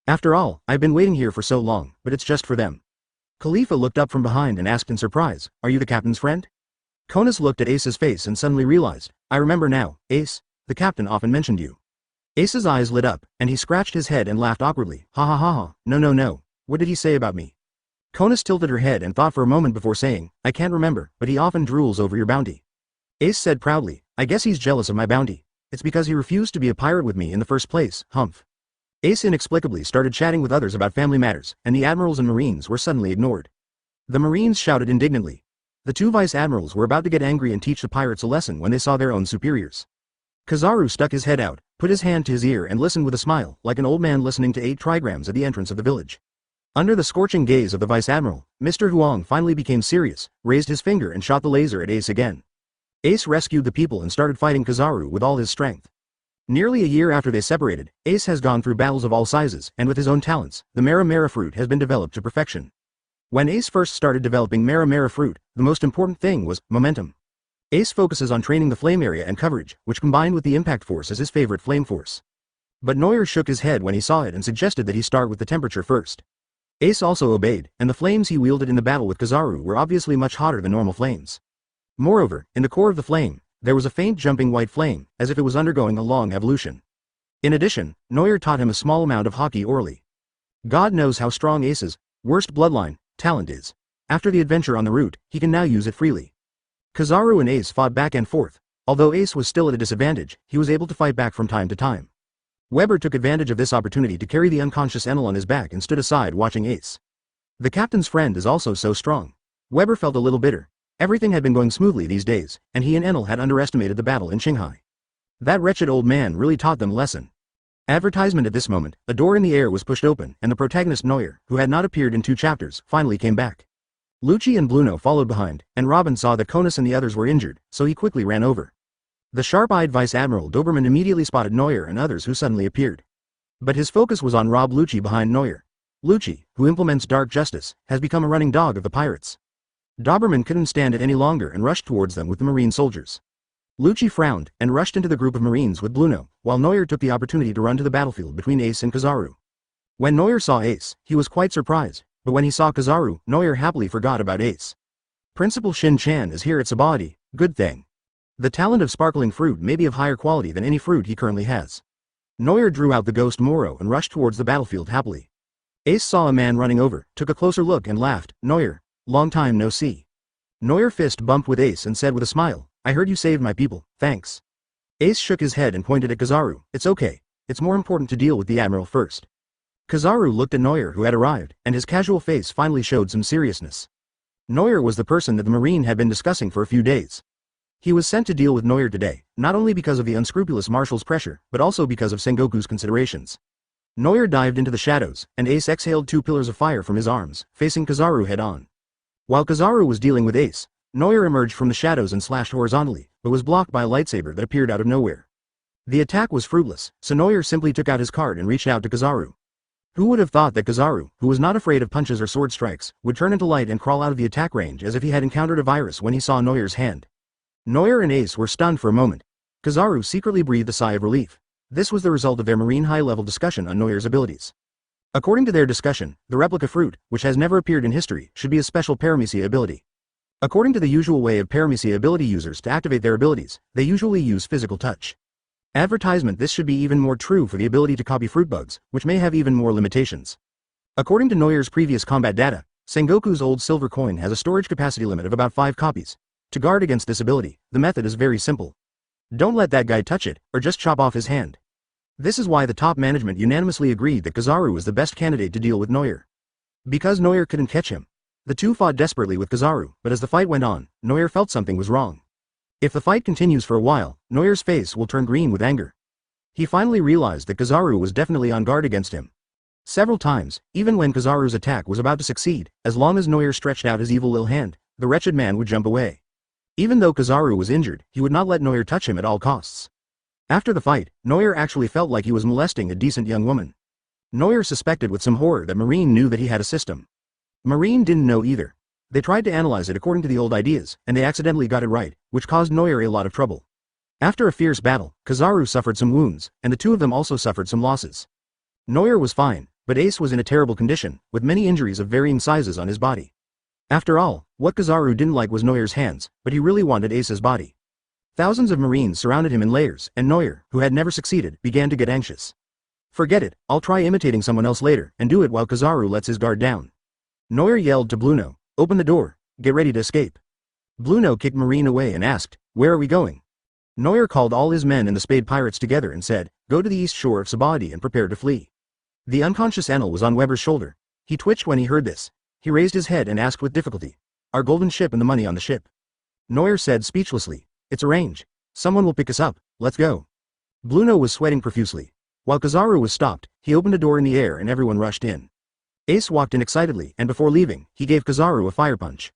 After all, I've been waiting here for so long, but it's just for them. Khalifa looked up from behind and asked in surprise, are you the captain's friend? Konis looked at Ace's face and suddenly realized, I remember now, Ace, the captain often mentioned you. Ace's eyes lit up, and he scratched his head and laughed awkwardly, ha ha ha ha, no, what did he say about me? Konis tilted her head and thought for a moment before saying, I can't remember, but he often drools over your bounty. Ace said proudly, I guess he's jealous of my bounty. It's because he refused to be a pirate with me in the first place, humph. Ace inexplicably started chatting with others about family matters, and the admirals and marines were suddenly ignored. The marines shouted indignantly. The two vice-admirals were about to get angry and teach the pirates a lesson when they saw their own superiors. Kizaru stuck his head out, put his hand to his ear and listened with a smile, like an old man listening to 8 trigrams at the entrance of the village. Under the scorching gaze of the vice-admiral, Mr. Huang finally became serious, raised his finger and shot the laser at Ace again. Ace rescued the people and started fighting Kizaru with all his strength. Nearly a year after they separated, Ace has gone through battles of all sizes, and with his own talents, the Mera fruit has been developed to perfection. When Ace first started developing Mera fruit, the most important thing was momentum. Ace focuses on training the flame area and coverage, which combined with the impact force as his favorite flame force. But Neuer shook his head when he saw it and suggested that he start with the temperature first. Ace also obeyed, and the flames he wielded in the battle with Kizaru were obviously much hotter than normal flames. Moreover, in the core of the flame, there was a faint jumping white flame, as if it was undergoing a long evolution. In addition, Neuer taught him a small amount of Haki orally. God knows how strong Ace's worst bloodline talent is. After the adventure on the route, he can now use it freely. Kizaru and Ace fought back and forth. Although Ace was still at a disadvantage, he was able to fight back from time to time. Weber took advantage of this opportunity to carry the unconscious Enel on his back and stood aside watching Ace. The captain's friend is also so strong. Weber felt a little bitter. Everything had been going smoothly these days, and he and Enel had underestimated the battle in Shanghai. That wretched old man really taught them a lesson. Advertisement at this moment, a door in the air was pushed open, and the protagonist Neuer, who had not appeared in 2 chapters, finally came back. Lucci and Bluno followed behind, and Robin saw that Konis and the others were injured, so he quickly ran over. The sharp-eyed Vice-Admiral Doberman immediately spotted Neuer and others who suddenly appeared. But his focus was on Rob Lucci behind Neuer. Lucci, who implements dark justice, has become a running dog of the pirates. Doberman couldn't stand it any longer and rushed towards them with the marine soldiers. Lucci frowned and rushed into the group of marines with Bluno, while Neuer took the opportunity to run to the battlefield between Ace and Kizaru. When Neuer saw Ace, he was quite surprised, but when he saw Kizaru, Neuer happily forgot about Ace. Principal Shin-chan is here at Baratti, good thing. The talent of sparkling fruit may be of higher quality than any fruit he currently has. Neuer drew out the ghost Moro and rushed towards the battlefield happily. Ace saw a man running over, took a closer look and laughed, Neuer, long time no see. Neuer fist bumped with Ace and said with a smile, I heard you saved my people, thanks. Ace shook his head and pointed at Kizaru. It's okay. It's more important to deal with the Admiral first. Kizaru looked at Neuer who had arrived, and his casual face finally showed some seriousness. Neuer was the person that the Marine had been discussing for a few days. He was sent to deal with Neuer today, not only because of the unscrupulous Marshal's pressure, but also because of Sengoku's considerations. Neuer dived into the shadows, and Ace exhaled 2 pillars of fire from his arms, facing Kizaru head-on. While Kizaru was dealing with Ace, Neuer emerged from the shadows and slashed horizontally, but was blocked by a lightsaber that appeared out of nowhere. The attack was fruitless, so Neuer simply took out his card and reached out to Kizaru. Who would have thought that Kizaru, who was not afraid of punches or sword strikes, would turn into light and crawl out of the attack range as if he had encountered a virus when he saw Neuer's hand. Neuer and Ace were stunned for a moment. Kizaru secretly breathed a sigh of relief. This was the result of their Marine high-level discussion on Neuer's abilities. According to their discussion, the replica fruit, which has never appeared in history, should be a special paramecia ability. According to the usual way of paramecia ability users to activate their abilities, they usually use physical touch. Advertisement: this should be even more true for the ability to copy fruit bugs, which may have even more limitations. According to Neuer's previous combat data, Sengoku's old silver coin has a storage capacity limit of about 5 copies. To guard against this ability, the method is very simple. Don't let that guy touch it, or just chop off his hand. This is why the top management unanimously agreed that Kizaru was the best candidate to deal with Neuer. Because Neuer couldn't catch him. The two fought desperately with Kizaru, but as the fight went on, Neuer felt something was wrong. If the fight continues for a while, Neuer's face will turn green with anger. He finally realized that Kizaru was definitely on guard against him. Several times, even when Kizaru's attack was about to succeed, as long as Neuer stretched out his evil little hand, the wretched man would jump away. Even though Kizaru was injured, he would not let Neuer touch him at all costs. After the fight, Neuer actually felt like he was molesting a decent young woman. Neuer suspected with some horror that Marine knew that he had a system. Marine didn't know either. They tried to analyze it according to the old ideas, and they accidentally got it right, which caused Neuer a lot of trouble. After a fierce battle, Kizaru suffered some wounds, and the two of them also suffered some losses. Neuer was fine, but Ace was in a terrible condition, with many injuries of varying sizes on his body. After all, what Kizaru didn't like was Neuer's hands, but he really wanted Ace's body. Thousands of Marines surrounded him in layers, and Neuer, who had never succeeded, began to get anxious. Forget it, I'll try imitating someone else later, and do it while Kizaru lets his guard down. Neuer yelled to Bluno, open the door, get ready to escape. Bluno kicked Marine away and asked, where are we going? Neuer called all his men and the Spade Pirates together and said, go to the east shore of Baratti and prepare to flee. The unconscious Enel was on Weber's shoulder. He twitched when he heard this. He raised his head and asked with difficulty, our golden ship and the money on the ship. Neuer said speechlessly, it's arranged. Someone will pick us up, let's go. Bluno was sweating profusely. While Kizaru was stopped, he opened a door in the air and everyone rushed in. Ace walked in excitedly, and before leaving, he gave Kizaru a fire punch.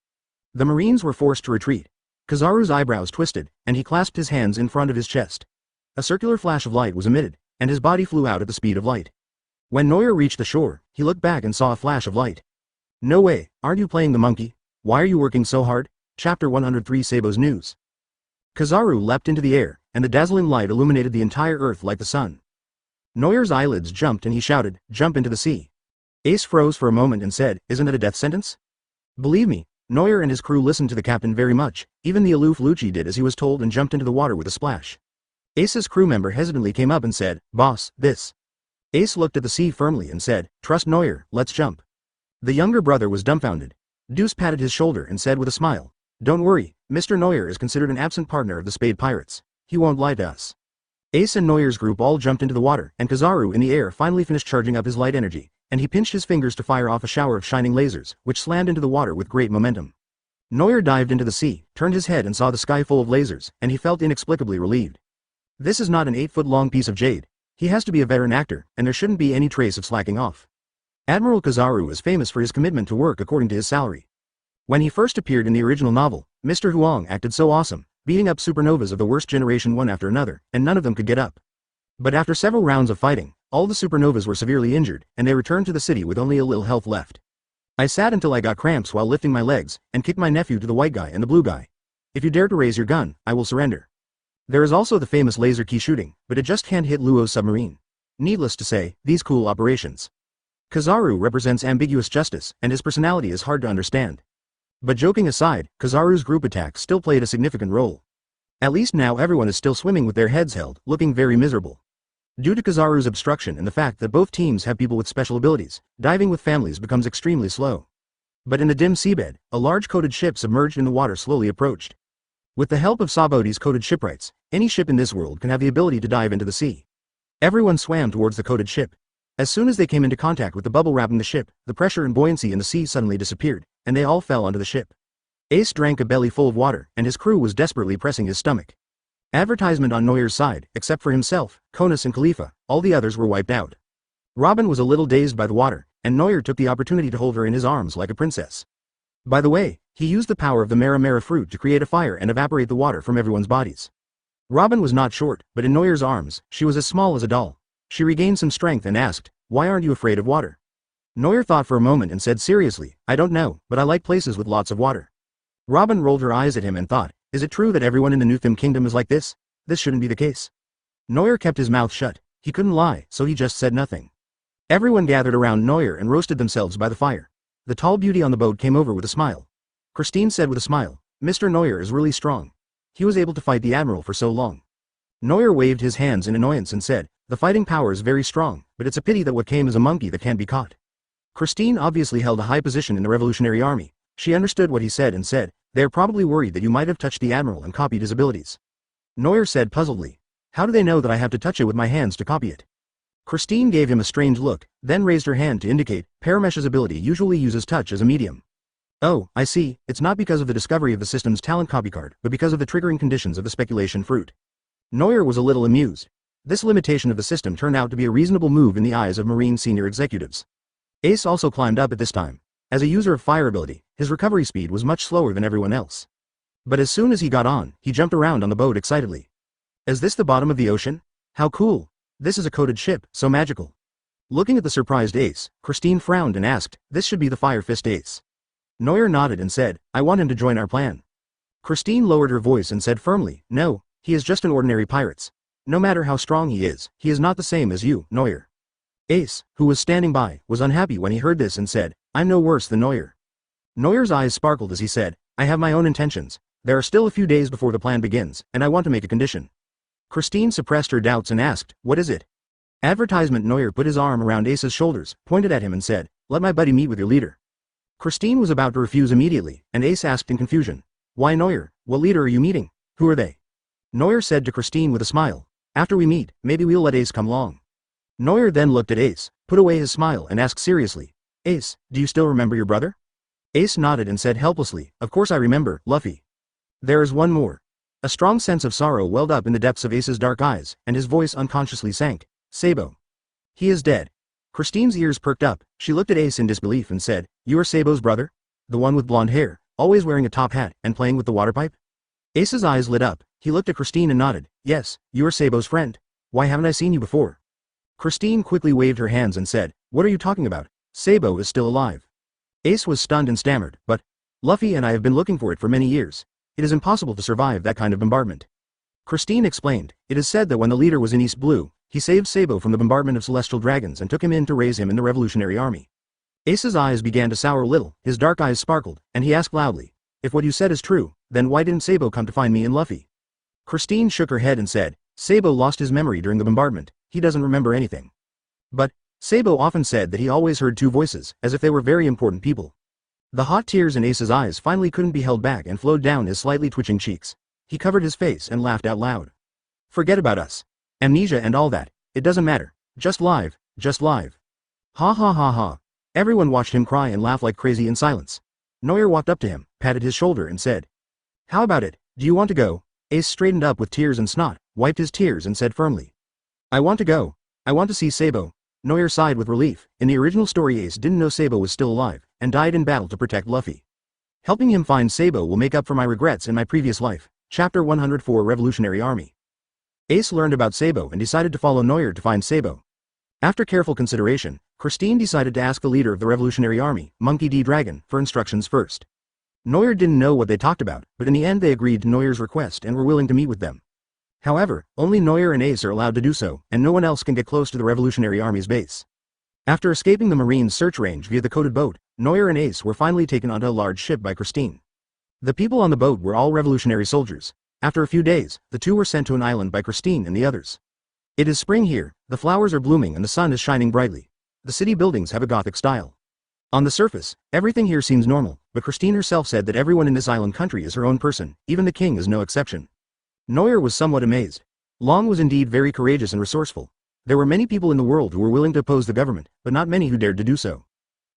The Marines were forced to retreat. Kizaru's eyebrows twisted, and he clasped his hands in front of his chest. A circular flash of light was emitted, and his body flew out at the speed of light. When Neuer reached the shore, he looked back and saw a flash of light. No way, aren't you playing the monkey? Why are you working so hard? Chapter 103 Sabo's News. Kizaru leapt into the air, and the dazzling light illuminated the entire earth like the sun. Neuer's eyelids jumped and he shouted, jump into the sea. Ace froze for a moment and said, isn't it a death sentence? Believe me, Neuer and his crew listened to the captain very much, even the aloof Lucci did as he was told and jumped into the water with a splash. Ace's crew member hesitantly came up and said, boss, this. Ace looked at the sea firmly and said, trust Neuer, let's jump. The younger brother was dumbfounded. Deuce patted his shoulder and said with a smile, don't worry, Mr. Neuer is considered an absent partner of the Spade Pirates. He won't lie to us. Ace and Neuer's group all jumped into the water, and Kizaru in the air finally finished charging up his light energy, and he pinched his fingers to fire off a shower of shining lasers, which slammed into the water with great momentum. Neuer dived into the sea, turned his head and saw the sky full of lasers, and he felt inexplicably relieved. This is not an 8-foot-long piece of jade. He has to be a veteran actor, and there shouldn't be any trace of slacking off. Admiral Kizaru is famous for his commitment to work according to his salary. When he first appeared in the original novel, Mr. Huang acted so awesome, beating up supernovas of the worst generation one after another, and none of them could get up. But after several rounds of fighting, all the supernovas were severely injured, and they returned to the city with only a little health left. I sat until I got cramps while lifting my legs, and kicked my nephew to the white guy and the blue guy. If you dare to raise your gun, I will surrender. There is also the famous laser key shooting, but it just can't hit Luo's submarine. Needless to say, these cool operations. Kizaru represents ambiguous justice, and his personality is hard to understand. But joking aside, Kizaru's group attack still played a significant role. At least now everyone is still swimming with their heads held, looking very miserable. Due to Kizaru's obstruction and the fact that both teams have people with special abilities, diving with families becomes extremely slow. But in the dim seabed, a large coated ship submerged in the water slowly approached. With the help of Saboti's coded shipwrights, any ship in this world can have the ability to dive into the sea. Everyone swam towards the coded ship. As soon as they came into contact with the bubble wrapping the ship, the pressure and buoyancy in the sea suddenly disappeared, and they all fell onto the ship. Ace drank a belly full of water, and his crew was desperately pressing his stomach. Advertisement on Neuer's side, except for himself, Konis and Khalifa, all the others were wiped out. Robin was a little dazed by the water, and Neuer took the opportunity to hold her in his arms like a princess. By the way, he used the power of the Mara fruit to create a fire and evaporate the water from everyone's bodies. Robin was not short, but in Neuer's arms, she was as small as a doll. She regained some strength and asked, "Why aren't you afraid of water?" Neuer thought for a moment and said seriously, "I don't know, but I like places with lots of water." Robin rolled her eyes at him and thought, "Is it true that everyone in the Newtham Kingdom is like this? This shouldn't be the case." Neuer kept his mouth shut. He couldn't lie, so he just said nothing. Everyone gathered around Neuer and roasted themselves by the fire. The tall beauty on the boat came over with a smile. Christine said with a smile, "Mr. Neuer is really strong. He was able to fight the Admiral for so long." Neuer waved his hands in annoyance and said, "The fighting power is very strong, but it's a pity that what came is a monkey that can't be caught." Christine obviously held a high position in the Revolutionary Army. She understood what he said and said, "They're probably worried that you might have touched the Admiral and copied his abilities." Neuer said puzzledly, "How do they know that I have to touch it with my hands to copy it?" Christine gave him a strange look, then raised her hand to indicate, Paramesh's ability usually uses touch as a medium. "Oh, I see, it's not because of the discovery of the system's talent copy card, but because of the triggering conditions of the speculation fruit." Neuer was a little amused. This limitation of the system turned out to be a reasonable move in the eyes of Marine senior executives. Ace also climbed up at this time. As a user of fire ability, his recovery speed was much slower than everyone else. But as soon as he got on, he jumped around on the boat excitedly. "Is this the bottom of the ocean? How cool. This is a coded ship, so magical." Looking at the surprised Ace, Christine frowned and asked, "This should be the Fire Fist Ace." Neuer nodded and said, "I want him to join our plan." Christine lowered her voice and said firmly, "No, he is just an ordinary pirate. No matter how strong he is not the same as you, Neuer." Ace, who was standing by, was unhappy when he heard this and said, "I'm no worse than Neuer." Neuer's eyes sparkled as he said, "I have my own intentions. There are still a few days before the plan begins, and I want to make a condition." Christine suppressed her doubts and asked, "What is it?" Advertisement. Neuer put his arm around Ace's shoulders, pointed at him and said, "Let my buddy meet with your leader." Christine was about to refuse immediately, and Ace asked in confusion, "Why Neuer? What leader are you meeting? Who are they?" Neuer said to Christine with a smile, "After we meet, maybe we'll let Ace come along." Neuer then looked at Ace, put away his smile and asked seriously, "Ace, do you still remember your brother?" Ace nodded and said helplessly, "Of course I remember, Luffy. There is one more." A strong sense of sorrow welled up in the depths of Ace's dark eyes, and his voice unconsciously sank. "Sabo. He is dead." Christine's ears perked up. She looked at Ace in disbelief and said, "You are Sabo's brother? The one with blonde hair, always wearing a top hat, and playing with the water pipe?" Ace's eyes lit up. He looked at Christine and nodded. "Yes, you are Sabo's friend. Why haven't I seen you before?" Christine quickly waved her hands and said, "What are you talking about? Sabo is still alive." Ace was stunned and stammered, "But Luffy and I have been looking for it for many years. It is impossible to survive that kind of bombardment." Christine explained, "It is said that when the leader was in East Blue, he saved Sabo from the bombardment of celestial dragons and took him in to raise him in the Revolutionary Army." Ace's eyes began to sour a little, his dark eyes sparkled, and he asked loudly, "If what you said is true, then why didn't Sabo come to find me and Luffy?" Christine shook her head and said, "Sabo lost his memory during the bombardment. He doesn't remember anything." "But Sabo often said that he always heard two voices, as if they were very important people." The hot tears in Ace's eyes finally couldn't be held back and flowed down his slightly twitching cheeks. He covered his face and laughed out loud. "Forget about us. Amnesia and all that. It doesn't matter. Just live, just live." Ha ha ha ha. Everyone watched him cry and laugh like crazy in silence. Neuer walked up to him, patted his shoulder and said, "How about it? Do you want to go?" Ace straightened up with tears and snot, wiped his tears and said firmly, "I want to go. I want to see Sabo." Neuer sighed with relief. In the original story, Ace didn't know Sabo was still alive, and died in battle to protect Luffy. Helping him find Sabo will make up for my regrets in my previous life. Chapter 104 Revolutionary Army. Ace learned about Sabo and decided to follow Neuer to find Sabo. After careful consideration, Christine decided to ask the leader of the Revolutionary Army, Monkey D. Dragon, for instructions first. Neuer didn't know what they talked about, but in the end they agreed to Neuer's request and were willing to meet with them. However, only Neuer and Ace are allowed to do so, and no one else can get close to the Revolutionary Army's base. After escaping the Marines' search range via the coded boat, Neuer and Ace were finally taken onto a large ship by Christine. The people on the boat were all revolutionary soldiers. After a few days, the two were sent to an island by Christine and the others. It is spring here, the flowers are blooming and the sun is shining brightly. The city buildings have a Gothic style. On the surface, everything here seems normal, but Christine herself said that everyone in this island country is her own person, even the king is no exception. Neuer was somewhat amazed. Long was indeed very courageous and resourceful. There were many people in the world who were willing to oppose the government, but not many who dared to do so.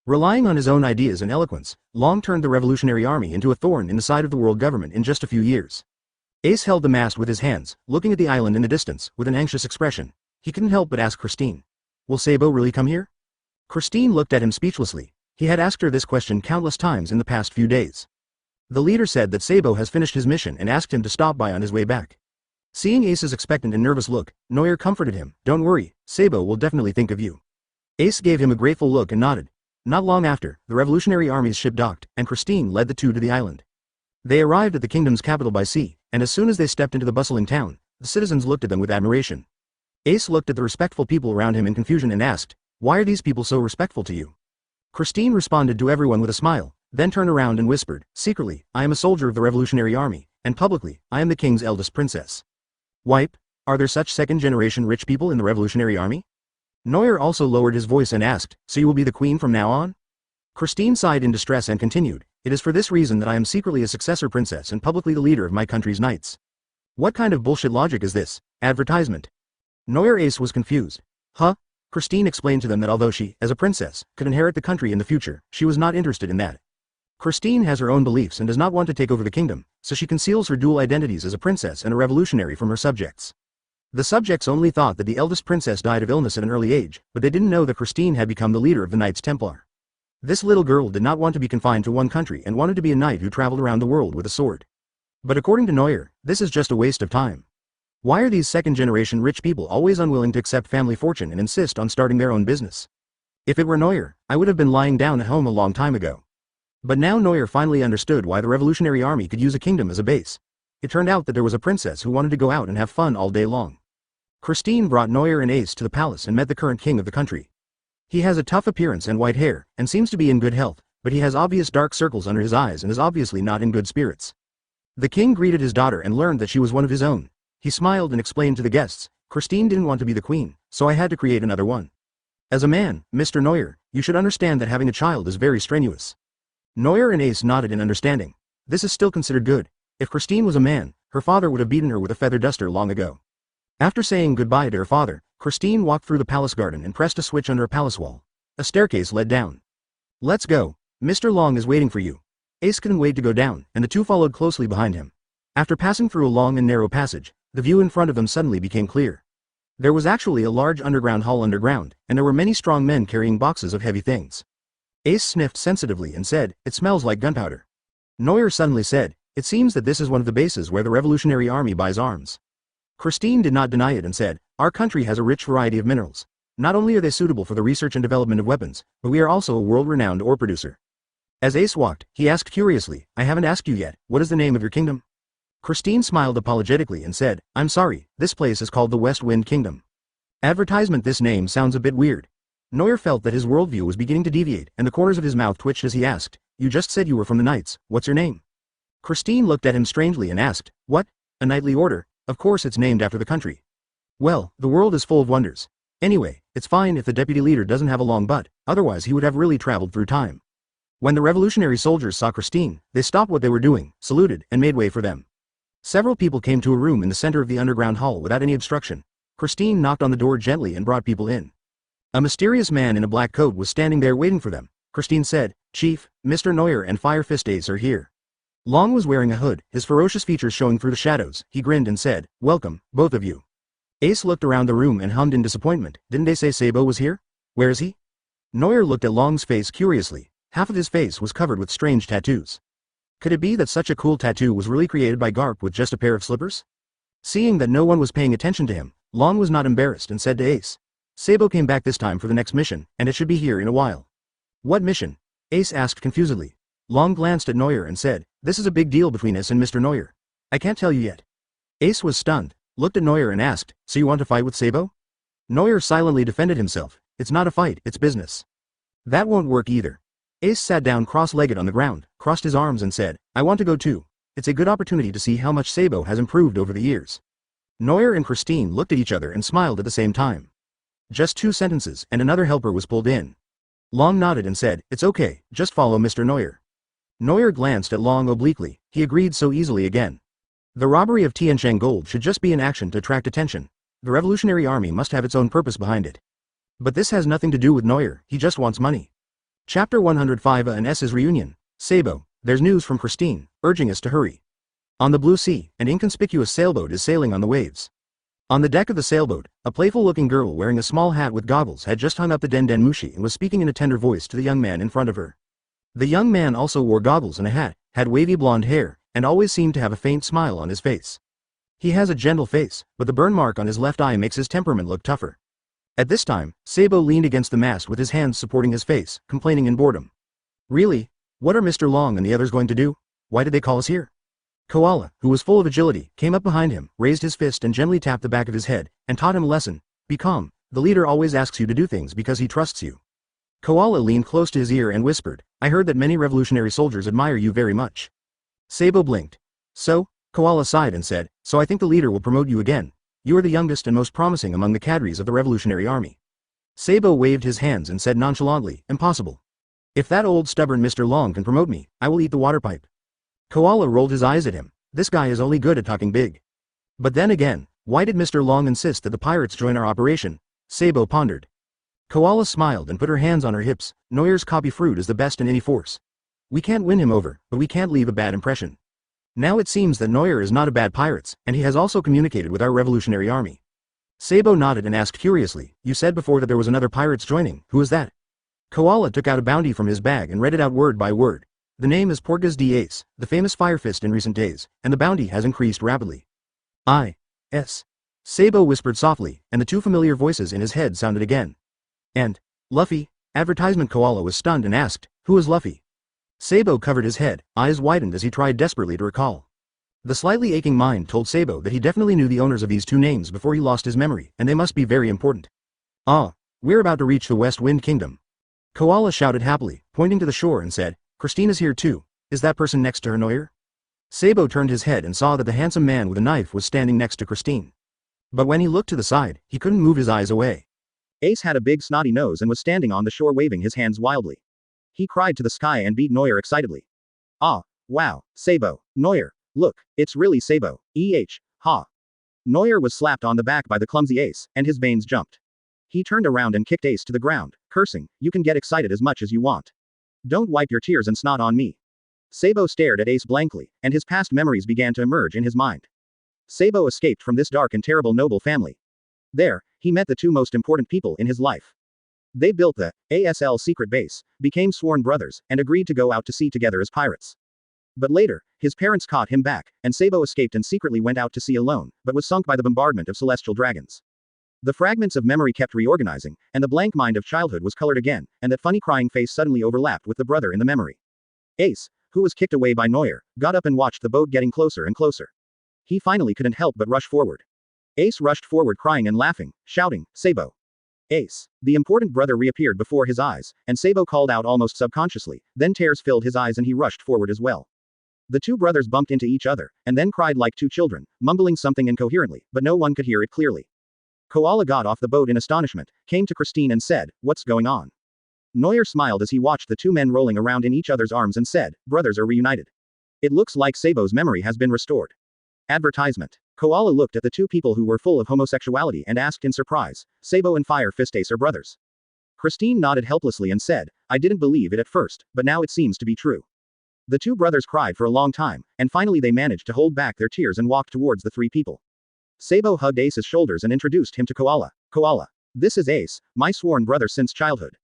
Relying on his own ideas and eloquence, Long turned the revolutionary army into a thorn in the side of the world government in just a few years. Ace held the mast with his hands, looking at the island in the distance, with an anxious expression. He couldn't help but ask Christine. Will Sabo really come here? Christine looked at him speechlessly. He had asked her this question countless times in the past few days. The leader said that Sabo has finished his mission and asked him to stop by on his way back. Seeing Ace's expectant and nervous look, Neuer comforted him. Don't worry, Sabo will definitely think of you. Ace gave him a grateful look and nodded. Not long after, the revolutionary army's ship docked, and Christine led the two to the island. They arrived at the kingdom's capital by sea, and as soon as they stepped into the bustling town, the citizens looked at them with admiration. Ace looked at the respectful people around him in confusion and asked, "Why are these people so respectful to you?" Christine responded to everyone with a smile, then turned around and whispered, "Secretly, I am a soldier of the revolutionary army, and publicly, I am the king's eldest princess." Wipe, are there such second-generation rich people in the revolutionary army? Neuer also lowered his voice and asked, "So you will be the queen from now on?" Christine sighed in distress and continued, "It is for this reason that I am secretly a successor princess and publicly the leader of my country's knights." What kind of bullshit logic is this? Advertisement. Neuer Ace was confused. Huh? Christine explained to them that although she, as a princess, could inherit the country in the future, she was not interested in that. Christine has her own beliefs and does not want to take over the kingdom, so she conceals her dual identities as a princess and a revolutionary from her subjects. The subjects only thought that the eldest princess died of illness at an early age, but they didn't know that Christine had become the leader of the Knights Templar. This little girl did not want to be confined to one country and wanted to be a knight who traveled around the world with a sword. But according to Neuer, this is just a waste of time. Why are these second-generation rich people always unwilling to accept family fortune and insist on starting their own business? If it were Neuer, I would have been lying down at home a long time ago. But now Neuer finally understood why the revolutionary army could use a kingdom as a base. It turned out that there was a princess who wanted to go out and have fun all day long. Christine brought Neuer and Ace to the palace and met the current king of the country. He has a tough appearance and white hair, and seems to be in good health, but he has obvious dark circles under his eyes and is obviously not in good spirits. The king greeted his daughter and learned that she was one of his own. He smiled and explained to the guests, "Christine didn't want to be the queen, so I had to create another one. As a man, Mr. Neuer, you should understand that having a child is very strenuous." Neuer and Ace nodded in understanding. This is still considered good. If Christine was a man, her father would have beaten her with a feather duster long ago. After saying goodbye to her father, Christine walked through the palace garden and pressed a switch under a palace wall. A staircase led down. "Let's go. Mr. Long is waiting for you." Ace couldn't wait to go down, and the two followed closely behind him. After passing through a long and narrow passage, the view in front of them suddenly became clear. There was actually a large underground hall underground, and there were many strong men carrying boxes of heavy things. Ace sniffed sensitively and said, "It smells like gunpowder." Neuer suddenly said, "It seems that this is one of the bases where the revolutionary army buys arms." Christine did not deny it and said, "Our country has a rich variety of minerals. Not only are they suitable for the research and development of weapons, but we are also a world-renowned ore producer." As Ace walked, he asked curiously, "I haven't asked you yet, what is the name of your kingdom?" Christine smiled apologetically and said, "I'm sorry, this place is called the West Wind Kingdom." Advertisement. This name sounds a bit weird. Neuer felt that his worldview was beginning to deviate, and the corners of his mouth twitched as he asked, "You just said you were from the Knights, what's your name?" Christine looked at him strangely and asked, "What? A knightly order? Of course it's named after the country." "Well, the world is full of wonders. Anyway, it's fine if the deputy leader doesn't have a long butt, otherwise he would have really traveled through time." When the revolutionary soldiers saw Christine, they stopped what they were doing, saluted, and made way for them. Several people came to a room in the center of the underground hall without any obstruction. Christine knocked on the door gently and brought people in. A mysterious man in a black coat was standing there waiting for them. Christine said, "Chief, Mr. Neuer and Fire Fist Ace are here." Long was wearing a hood, his ferocious features showing through the shadows. He grinned and said, "Welcome, both of you." Ace looked around the room and hummed in disappointment. "Didn't they say Sabo was here? Where is he?" Neuer looked at Long's face curiously. Half of his face was covered with strange tattoos. Could it be that such a cool tattoo was really created by Garp with just a pair of slippers? Seeing that no one was paying attention to him, Long was not embarrassed and said to Ace, "Sabo came back this time for the next mission, and it should be here in a while." "What mission?" Ace asked confusedly. Long glanced at Neuer and said, "This is a big deal between us and Mr. Neuer. I can't tell you yet." Ace was stunned, looked at Neuer and asked, "So you want to fight with Sabo?" Neuer silently defended himself. "It's not a fight, it's business." "That won't work either." Ace sat down cross-legged on the ground, crossed his arms and said, "I want to go too. It's a good opportunity to see how much Sabo has improved over the years." Neuer and Christine looked at each other and smiled at the same time. Just 2 sentences and another helper was pulled in. Long nodded and said, "It's okay, just follow Mr. Neuer." Neuer glanced at Long obliquely, he agreed so easily again. The robbery of Tiansheng gold should just be an action to attract attention. The Revolutionary Army must have its own purpose behind it. But this has nothing to do with Neuer, he just wants money. Chapter 105 A and S's reunion. Sabo, there's news from Christine, urging us to hurry. On the blue sea, an inconspicuous sailboat is sailing on the waves. On the deck of the sailboat, a playful-looking girl wearing a small hat with goggles had just hung up the den mushi and was speaking in a tender voice to the young man in front of her. The young man also wore goggles and a hat, had wavy blonde hair, and always seemed to have a faint smile on his face. He has a gentle face, but the burn mark on his left eye makes his temperament look tougher. At this time, Sabo leaned against the mast with his hands supporting his face, complaining in boredom. Really? What are Mr. Long and the others going to do? Why did they call us here? Koala, who was full of agility, came up behind him, raised his fist and gently tapped the back of his head, and taught him a lesson. Be calm, the leader always asks you to do things because he trusts you. Koala leaned close to his ear and whispered, I heard that many revolutionary soldiers admire you very much. Sabo blinked. So? Koala sighed and said, so I think the leader will promote you again. You are the youngest and most promising among the cadres of the Revolutionary Army. Sabo waved his hands and said nonchalantly, impossible. If that old stubborn Mr. Long can promote me, I will eat the water pipe. Koala rolled his eyes at him. This guy is only good at talking big. But then again, why did Mr. Long insist that the pirates join our operation? Sabo pondered. Koala smiled and put her hands on her hips. Neuer's copy fruit is the best in any force. We can't win him over, but we can't leave a bad impression. Now it seems that Neuer is not a bad pirate, and he has also communicated with our Revolutionary Army. Sabo nodded and asked curiously, you said before that there was another pirates joining, who is that? Koala took out a bounty from his bag and read it out word by word. The name is Porgas D. Ace, the famous Fire Fist in recent days, and the bounty has increased rapidly. I.S. Sabo whispered softly, and the two familiar voices in his head sounded again. And, Luffy, advertisement. Koala was stunned and asked, who is Luffy? Sabo covered his head, eyes widened as he tried desperately to recall. The slightly aching mind told Sabo that he definitely knew the owners of these two names before he lost his memory, and they must be very important. Ah, we're about to reach the West Wind Kingdom. Koala shouted happily, pointing to the shore and said, Christina's here too. Is that person next to her, Neuer? Sabo turned his head and saw that the handsome man with a knife was standing next to Christine. But when he looked to the side, he couldn't move his eyes away. Ace had a big snotty nose and was standing on the shore waving his hands wildly. He cried to the sky and beat Neuer excitedly. Ah, wow, Sabo, Neuer, look, it's really Sabo, ha. Neuer was slapped on the back by the clumsy Ace, and his veins jumped. He turned around and kicked Ace to the ground, cursing, you can get excited as much as you want. Don't wipe your tears and snot on me. Sabo stared at Ace blankly, and his past memories began to emerge in his mind. Sabo escaped from this dark and terrible noble family. There, he met the two most important people in his life. They built the ASL secret base, became sworn brothers, and agreed to go out to sea together as pirates. But later, his parents caught him back, and Sabo escaped and secretly went out to sea alone, but was sunk by the bombardment of celestial dragons. The fragments of memory kept reorganizing, and the blank mind of childhood was colored again, and that funny crying face suddenly overlapped with the brother in the memory. Ace, who was kicked away by Neuer, got up and watched the boat getting closer and closer. He finally couldn't help but rush forward. Ace rushed forward crying and laughing, shouting, Sabo. Ace. The important brother reappeared before his eyes, and Sabo called out almost subconsciously, then tears filled his eyes and he rushed forward as well. The two brothers bumped into each other, and then cried like two children, mumbling something incoherently, but no one could hear it clearly. Koala got off the boat in astonishment, came to Christine and said, what's going on? Neuer smiled as he watched the two men rolling around in each other's arms and said, brothers are reunited. It looks like Sabo's memory has been restored. Advertisement. Koala looked at the two people who were full of homosexuality and asked in surprise, Sabo and Fire Fist Ace are brothers. Christine nodded helplessly and said, I didn't believe it at first, but now it seems to be true. The two brothers cried for a long time, and finally they managed to hold back their tears and walked towards the three people. Sabo hugged Ace's shoulders and introduced him to Koala. Koala. This is Ace, my sworn brother since childhood.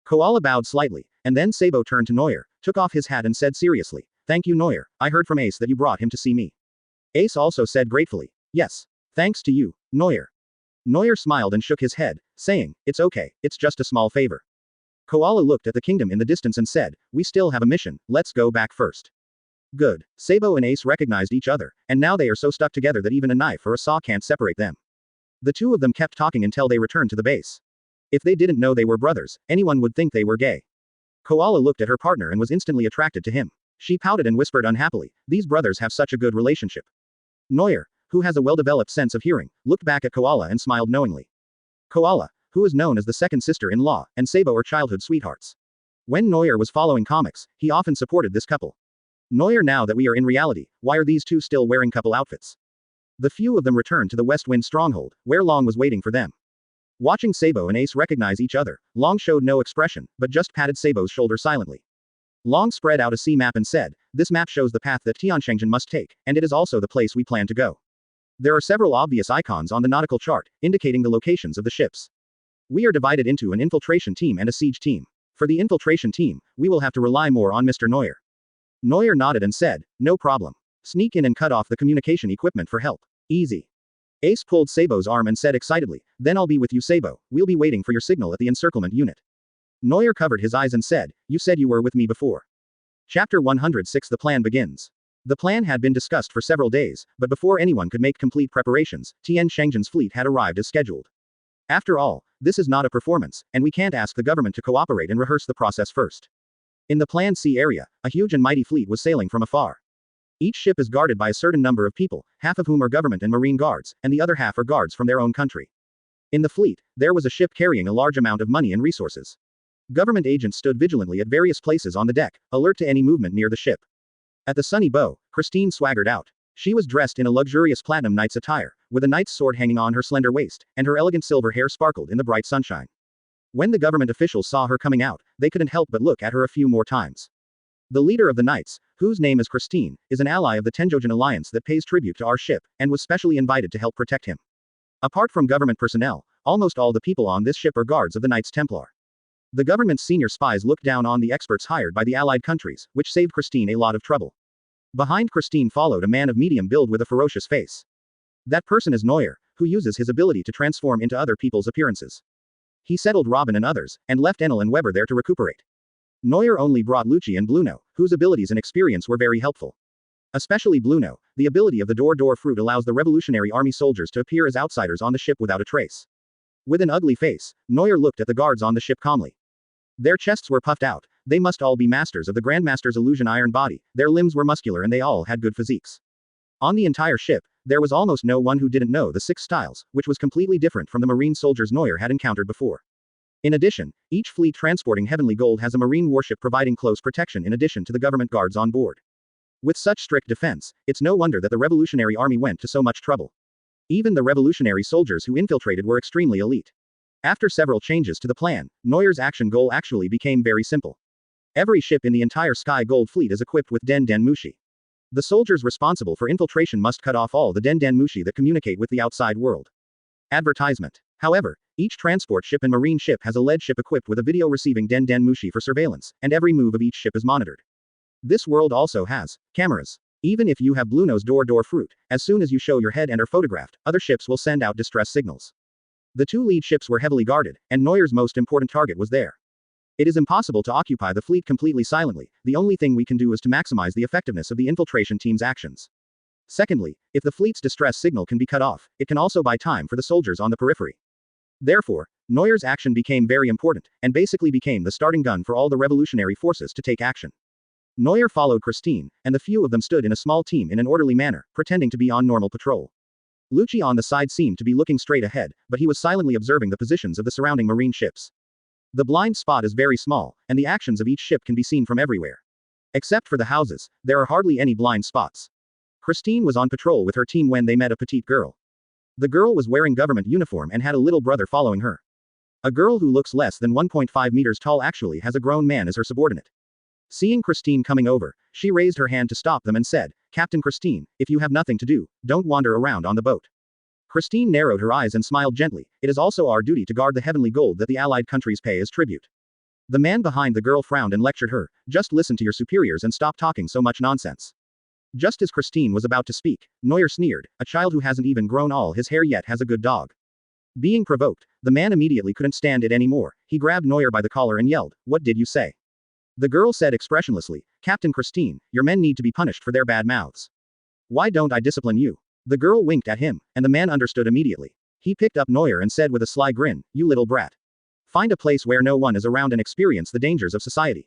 Koala bowed slightly, and then Sabo turned to Neuer, took off his hat and said seriously, thank you Neuer, I heard from Ace that you brought him to see me. Ace also said gratefully, yes. Thanks to you, Neuer. Neuer smiled and shook his head, saying, it's okay, it's just a small favor. Koala looked at the kingdom in the distance and said, we still have a mission, let's go back first. Good. Sabo and Ace recognized each other, and now they are so stuck together that even a knife or a saw can't separate them. The two of them kept talking until they returned to the base. If they didn't know they were brothers, anyone would think they were gay. Koala looked at her partner and was instantly attracted to him. She pouted and whispered unhappily, these brothers have such a good relationship. Neuer, who has a well-developed sense of hearing, looked back at Koala and smiled knowingly. Koala, who is known as the second sister-in-law, and Sabo are childhood sweethearts. When Neuer was following comics, he often supported this couple. Neuer, now that we are in reality, why are these two still wearing couple outfits? The few of them returned to the West Wind stronghold, where Long was waiting for them. Watching Sabo and Ace recognize each other, Long showed no expression, but just patted Sabo's shoulder silently. Long spread out a sea map and said, "This map shows the path that Tianshengzhen must take, and it is also the place we plan to go. There are several obvious icons on the nautical chart, indicating the locations of the ships. We are divided into an infiltration team and a siege team. For the infiltration team, we will have to rely more on Mr. Neuer." Neuer nodded and said, "No problem. Sneak in and cut off the communication equipment for help. Easy." Ace pulled Sabo's arm and said excitedly, "Then I'll be with you, Sabo. We'll be waiting for your signal at the encirclement unit." Neuer covered his eyes and said, "You said you were with me before." Chapter 106. The plan begins. The plan had been discussed for several days, but before anyone could make complete preparations, Tianshengzhen's fleet had arrived as scheduled. After all, this is not a performance, and we can't ask the government to cooperate and rehearse the process first. In the planned sea area, a huge and mighty fleet was sailing from afar. Each ship is guarded by a certain number of people, half of whom are government and marine guards, and the other half are guards from their own country. In the fleet, there was a ship carrying a large amount of money and resources. Government agents stood vigilantly at various places on the deck, alert to any movement near the ship. At the sunny bow, Christine swaggered out. She was dressed in a luxurious platinum knight's attire, with a knight's sword hanging on her slender waist, and her elegant silver hair sparkled in the bright sunshine. When the government officials saw her coming out, they couldn't help but look at her a few more times. The leader of the knights, whose name is Christine, is an ally of the Tenjojin alliance that pays tribute to our ship, and was specially invited to help protect him. Apart from government personnel, almost all the people on this ship are guards of the Knights Templar. The government's senior spies looked down on the experts hired by the allied countries, which saved Christine a lot of trouble. Behind Christine followed a man of medium build with a ferocious face. That person is Neuer, who uses his ability to transform into other people's appearances. He settled Robin and others, and left Enel and Weber there to recuperate. Neuer only brought Lucci and Bluno, whose abilities and experience were very helpful. Especially Bluno, the ability of the door fruit allows the Revolutionary Army soldiers to appear as outsiders on the ship without a trace. With an ugly face, Neuer looked at the guards on the ship calmly. Their chests were puffed out, they must all be masters of the Grandmaster's illusion iron body, their limbs were muscular and they all had good physiques. On the entire ship, there was almost no one who didn't know the 6 styles, which was completely different from the marine soldiers Neuer had encountered before. In addition, each fleet transporting heavenly gold has a marine warship providing close protection in addition to the government guards on board. With such strict defense, it's no wonder that the Revolutionary Army went to so much trouble. Even the revolutionary soldiers who infiltrated were extremely elite. After several changes to the plan, Neuer's action goal actually became very simple. Every ship in the entire Sky Gold fleet is equipped with Den Den Mushi. The soldiers responsible for infiltration must cut off all the Den Den Mushi that communicate with the outside world. Advertisement. However, each transport ship and marine ship has a lead ship equipped with a video receiving Den Den Mushi for surveillance, and every move of each ship is monitored. This world also has cameras. Even if you have Bluno's door fruit, as soon as you show your head and are photographed, other ships will send out distress signals. The 2 lead ships were heavily guarded, and Neuer's most important target was there. It is impossible to occupy the fleet completely silently, the only thing we can do is to maximize the effectiveness of the infiltration team's actions. Secondly, if the fleet's distress signal can be cut off, it can also buy time for the soldiers on the periphery. Therefore, Neuer's action became very important, and basically became the starting gun for all the revolutionary forces to take action. Neuer followed Christine, and the few of them stood in a small team in an orderly manner, pretending to be on normal patrol. Lucci on the side seemed to be looking straight ahead, but he was silently observing the positions of the surrounding marine ships. The blind spot is very small, and the actions of each ship can be seen from everywhere. Except for the houses, there are hardly any blind spots. Christine was on patrol with her team when they met a petite girl. The girl was wearing government uniform and had a little brother following her. A girl who looks less than 1.5 meters tall actually has a grown man as her subordinate. Seeing Christine coming over, she raised her hand to stop them and said, "Captain Christine, if you have nothing to do, don't wander around on the boat." Christine narrowed her eyes and smiled gently. "It is also our duty to guard the heavenly gold that the allied countries pay as tribute." The man behind the girl frowned and lectured her, "Just listen to your superiors and stop talking so much nonsense." Just as Christine was about to speak, Neuer sneered, "A child who hasn't even grown all his hair yet has a good dog." Being provoked, the man immediately couldn't stand it anymore. He grabbed Neuer by the collar and yelled, "What did you say?" The girl said expressionlessly, "Captain Christine, your men need to be punished for their bad mouths." "Why don't I discipline you?" The girl winked at him, and the man understood immediately. He picked up Neuer and said with a sly grin, "You little brat. Find a place where no one is around and experience the dangers of society."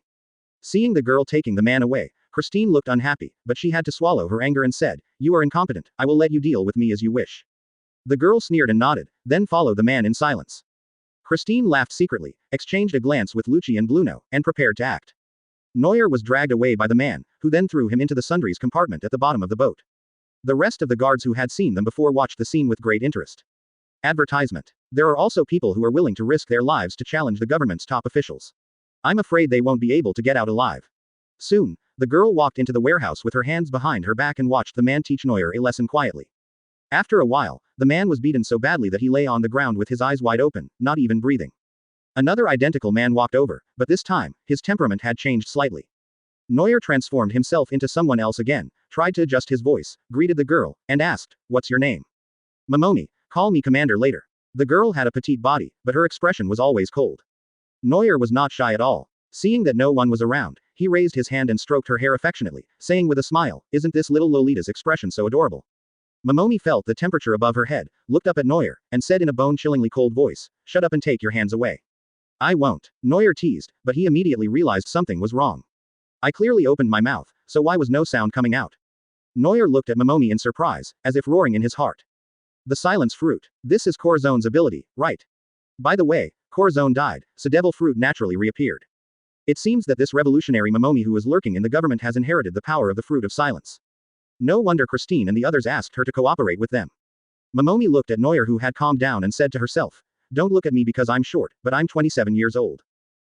Seeing the girl taking the man away, Christine looked unhappy, but she had to swallow her anger and said, "You are incompetent, I will let you deal with me as you wish." The girl sneered and nodded, then followed the man in silence. Christine laughed secretly, exchanged a glance with Lucci and Bluno, and prepared to act. Neuer was dragged away by the man, who then threw him into the sundries compartment at the bottom of the boat. The rest of the guards who had seen them before watched the scene with great interest. Advertisement. There are also people who are willing to risk their lives to challenge the government's top officials. I'm afraid they won't be able to get out alive. Soon, the girl walked into the warehouse with her hands behind her back and watched the man teach Neuer a lesson quietly. After a while, the man was beaten so badly that he lay on the ground with his eyes wide open, not even breathing. Another identical man walked over, but this time, his temperament had changed slightly. Neuer transformed himself into someone else again, tried to adjust his voice, greeted the girl, and asked, "What's your name?" "Momomi, call me Commander later." The girl had a petite body, but her expression was always cold. Neuer was not shy at all. Seeing that no one was around, he raised his hand and stroked her hair affectionately, saying with a smile, "Isn't this little Lolita's expression so adorable?" Momomi felt the temperature above her head, looked up at Neuer, and said in a bone-chillingly cold voice, "Shut up and take your hands away." "I won't," Neuer teased, but he immediately realized something was wrong. "I clearly opened my mouth, so why was no sound coming out?" Neuer looked at Momomi in surprise, as if roaring in his heart. The silence fruit. This is Corzone's ability, right? By the way, Corzone died, so Devil Fruit naturally reappeared. It seems that this revolutionary Momomi who is lurking in the government has inherited the power of the Fruit of Silence. No wonder Christine and the others asked her to cooperate with them. Momomi looked at Neuer who had calmed down and said to herself, "Don't look at me because I'm short, but I'm 27 years old.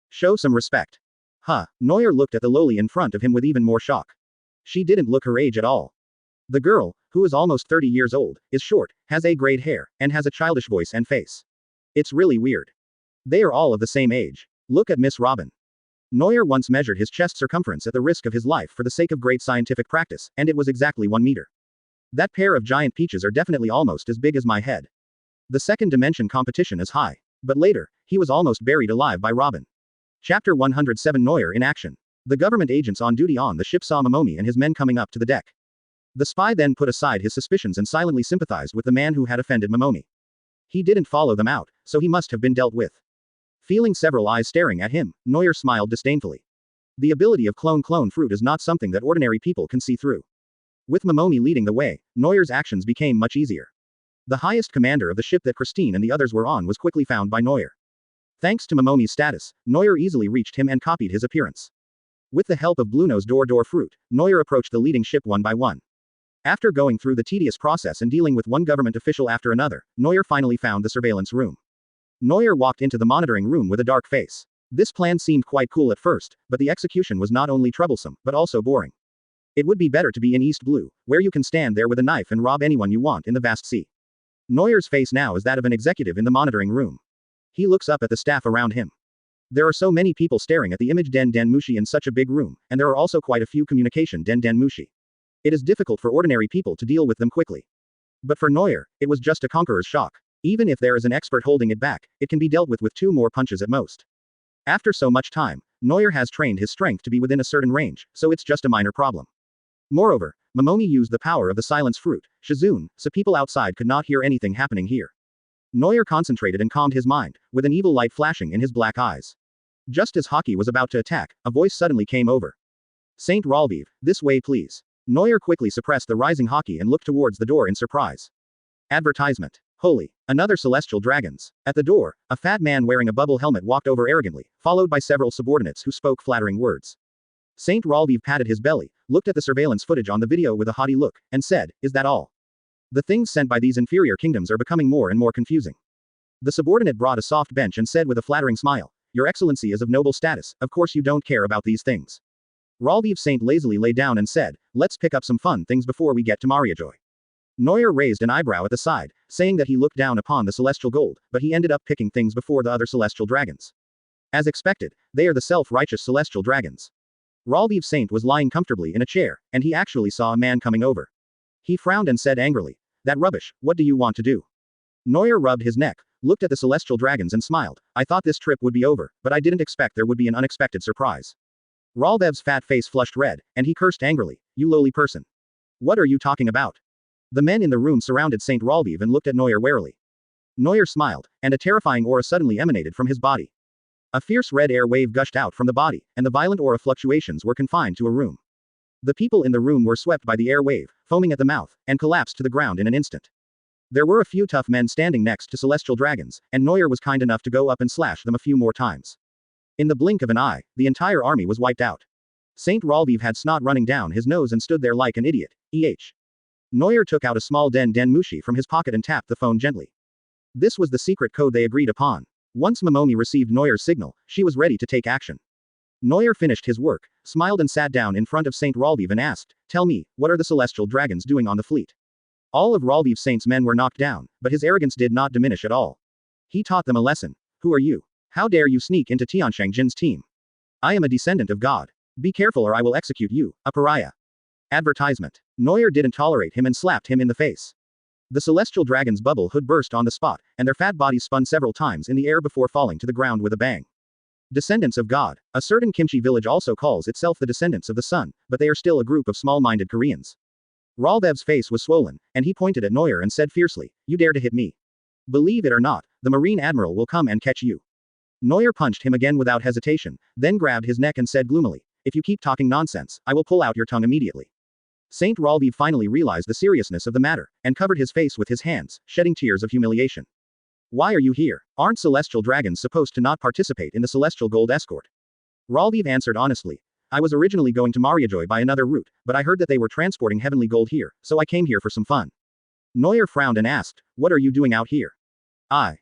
Show some respect." Huh, Neuer looked at the loli in front of him with even more shock. She didn't look her age at all. The girl, who is almost 30 years old, is short, has A-grade hair, and has a childish voice and face. It's really weird. They are all of the same age. Look at Miss Robin. Neuer once measured his chest circumference at the risk of his life for the sake of great scientific practice, and it was exactly 1 meter. That pair of giant peaches are definitely almost as big as my head. The second dimension competition is high. But later, he was almost buried alive by Robin. Chapter 107 Neuer in action. The government agents on duty on the ship saw Momomi and his men coming up to the deck. The spy then put aside his suspicions and silently sympathized with the man who had offended Momomi. He didn't follow them out, so he must have been dealt with. Feeling several eyes staring at him, Neuer smiled disdainfully. The ability of clone fruit is not something that ordinary people can see through. With Momomi leading the way, Neuer's actions became much easier. The highest commander of the ship that Christine and the others were on was quickly found by Neuer. Thanks to Momomi's status, Neuer easily reached him and copied his appearance. With the help of Bluno's door fruit, Neuer approached the leading ship one by one. After going through the tedious process and dealing with one government official after another, Neuer finally found the surveillance room. Neuer walked into the monitoring room with a dark face. This plan seemed quite cool at first, but the execution was not only troublesome, but also boring. It would be better to be in East Blue, where you can stand there with a knife and rob anyone you want in the vast sea. Neuer's face now is that of an executive in the monitoring room. He looks up at the staff around him. There are so many people staring at the image Den Mushi in such a big room, and there are also quite a few communication Den Mushi. It is difficult for ordinary people to deal with them quickly. But for Neuer, it was just a conqueror's shock. Even if there is an expert holding it back, it can be dealt with 2 more punches at most. After so much time, Neuer has trained his strength to be within a certain range, so it's just a minor problem. Moreover, Momomi used the power of the silence fruit, Shizune, so people outside could not hear anything happening here. Neuer concentrated and calmed his mind, with an evil light flashing in his black eyes. Just as Haki was about to attack, a voice suddenly came over. "Saint Ralviv, this way please." Neuer quickly suppressed the rising Haki and looked towards the door in surprise. Advertisement. Holy, another celestial dragons. At the door, a fat man wearing a bubble helmet walked over arrogantly, followed by several subordinates who spoke flattering words. Saint Ralviv patted his belly, looked at the surveillance footage on the video with a haughty look, and said, "Is that all? The things sent by these inferior kingdoms are becoming more and more confusing." The subordinate brought a soft bench and said with a flattering smile, "Your Excellency is of noble status, of course you don't care about these things." Ralviv Saint lazily lay down and said, "Let's pick up some fun things before we get to Mariajoy." Neuer raised an eyebrow at the side, saying that he looked down upon the celestial gold, but he ended up picking things before the other celestial dragons. As expected, they are the self-righteous celestial dragons. Ralviv Saint was lying comfortably in a chair, and he actually saw a man coming over. He frowned and said angrily, "That rubbish, what do you want to do?" Neuer rubbed his neck, looked at the celestial dragons and smiled, "I thought this trip would be over, but I didn't expect there would be an unexpected surprise." Ralviv's fat face flushed red, and he cursed angrily, "You lowly person. What are you talking about?" The men in the room surrounded Saint Ralviv and looked at Neuer warily. Neuer smiled, and a terrifying aura suddenly emanated from his body. A fierce red air wave gushed out from the body, and the violent aura fluctuations were confined to a room. The people in the room were swept by the air wave, foaming at the mouth, and collapsed to the ground in an instant. There were a few tough men standing next to celestial dragons, and Neuer was kind enough to go up and slash them a few more times. In the blink of an eye, the entire army was wiped out. Saint Ralviv had snot running down his nose and stood there like an idiot. Neuer took out a small den mushi from his pocket and tapped the phone gently. This was the secret code they agreed upon. Once Momomi received Neuer's signal, she was ready to take action. Neuer finished his work, smiled and sat down in front of Saint Ralviv and asked, "Tell me, what are the celestial dragons doing on the fleet?" All of Ralviv's Saint's men were knocked down, but his arrogance did not diminish at all. He taught them a lesson. "Who are you? How dare you sneak into Tianshang Jin's team? I am a descendant of God. Be careful or I will execute you, a pariah." Advertisement. Neuer didn't tolerate him and slapped him in the face. The celestial dragon's bubble hood burst on the spot, and their fat bodies spun several times in the air before falling to the ground with a bang. Descendants of God. A certain kimchi village also calls itself the descendants of the sun, but they are still a group of small-minded Koreans. Ralvev's face was swollen, and he pointed at Neuer and said fiercely, "You dare to hit me? Believe it or not, the Marine Admiral will come and catch you." Neuer punched him again without hesitation, then grabbed his neck and said gloomily, "If you keep talking nonsense, I will pull out your tongue immediately." Saint Ralviv finally realized the seriousness of the matter, and covered his face with his hands, shedding tears of humiliation. "Why are you here? Aren't celestial dragons supposed to not participate in the celestial gold escort?" Ralviv answered honestly, "I was originally going to Mariajoy by another route, but I heard that they were transporting heavenly gold here, so I came here for some fun." Neuer frowned and asked, "What are you doing out here?"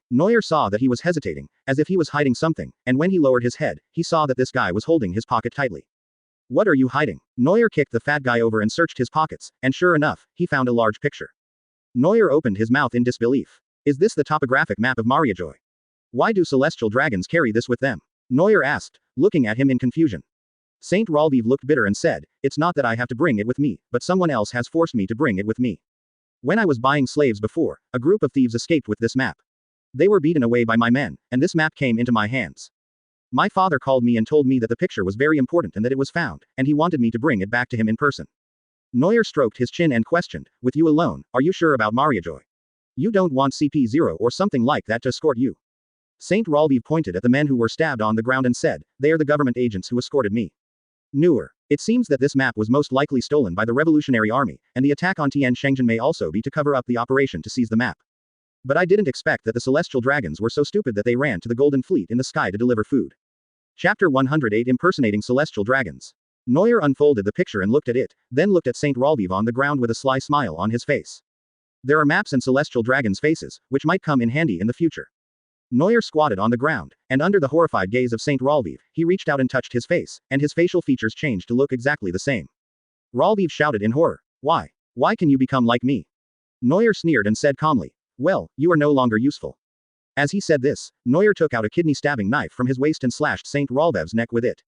Neuer saw that he was hesitating, as if he was hiding something, and when he lowered his head, he saw that this guy was holding his pocket tightly. "What are you hiding?" Neuer kicked the fat guy over and searched his pockets, and sure enough, he found a large picture. Neuer opened his mouth in disbelief. "Is this the topographic map of Mariajoy? Why do celestial dragons carry this with them?" Neuer asked, looking at him in confusion. Saint Ralviv looked bitter and said, "It's not that I have to bring it with me, but someone else has forced me to bring it with me. When I was buying slaves before, a group of thieves escaped with this map. They were beaten away by my men, and this map came into my hands. My father called me and told me that the picture was very important and that it was found, and he wanted me to bring it back to him in person." Neuer stroked his chin and questioned, "With you alone, are you sure about Mariajoy? You don't want CP0 or something like that to escort you?" Saint Ralviv pointed at the men who were stabbed on the ground and said, "They are the government agents who escorted me." Neuer. It seems that this map was most likely stolen by the Revolutionary Army, and the attack on Tianshengjian may also be to cover up the operation to seize the map. But I didn't expect that the celestial dragons were so stupid that they ran to the Golden Fleet in the sky to deliver food. Chapter 108 Impersonating Celestial Dragons. Neuer unfolded the picture and looked at it, then looked at Saint Ralviv on the ground with a sly smile on his face. There are maps and celestial dragons' faces, which might come in handy in the future. Neuer squatted on the ground, and under the horrified gaze of Saint Ralviv, he reached out and touched his face, and his facial features changed to look exactly the same. Ralviv shouted in horror, "Why? Why can you become like me?" Neuer sneered and said calmly, "Well, you are no longer useful." As he said this, Neuer took out a kidney-stabbing knife from his waist and slashed Saint Ralviv's neck with it.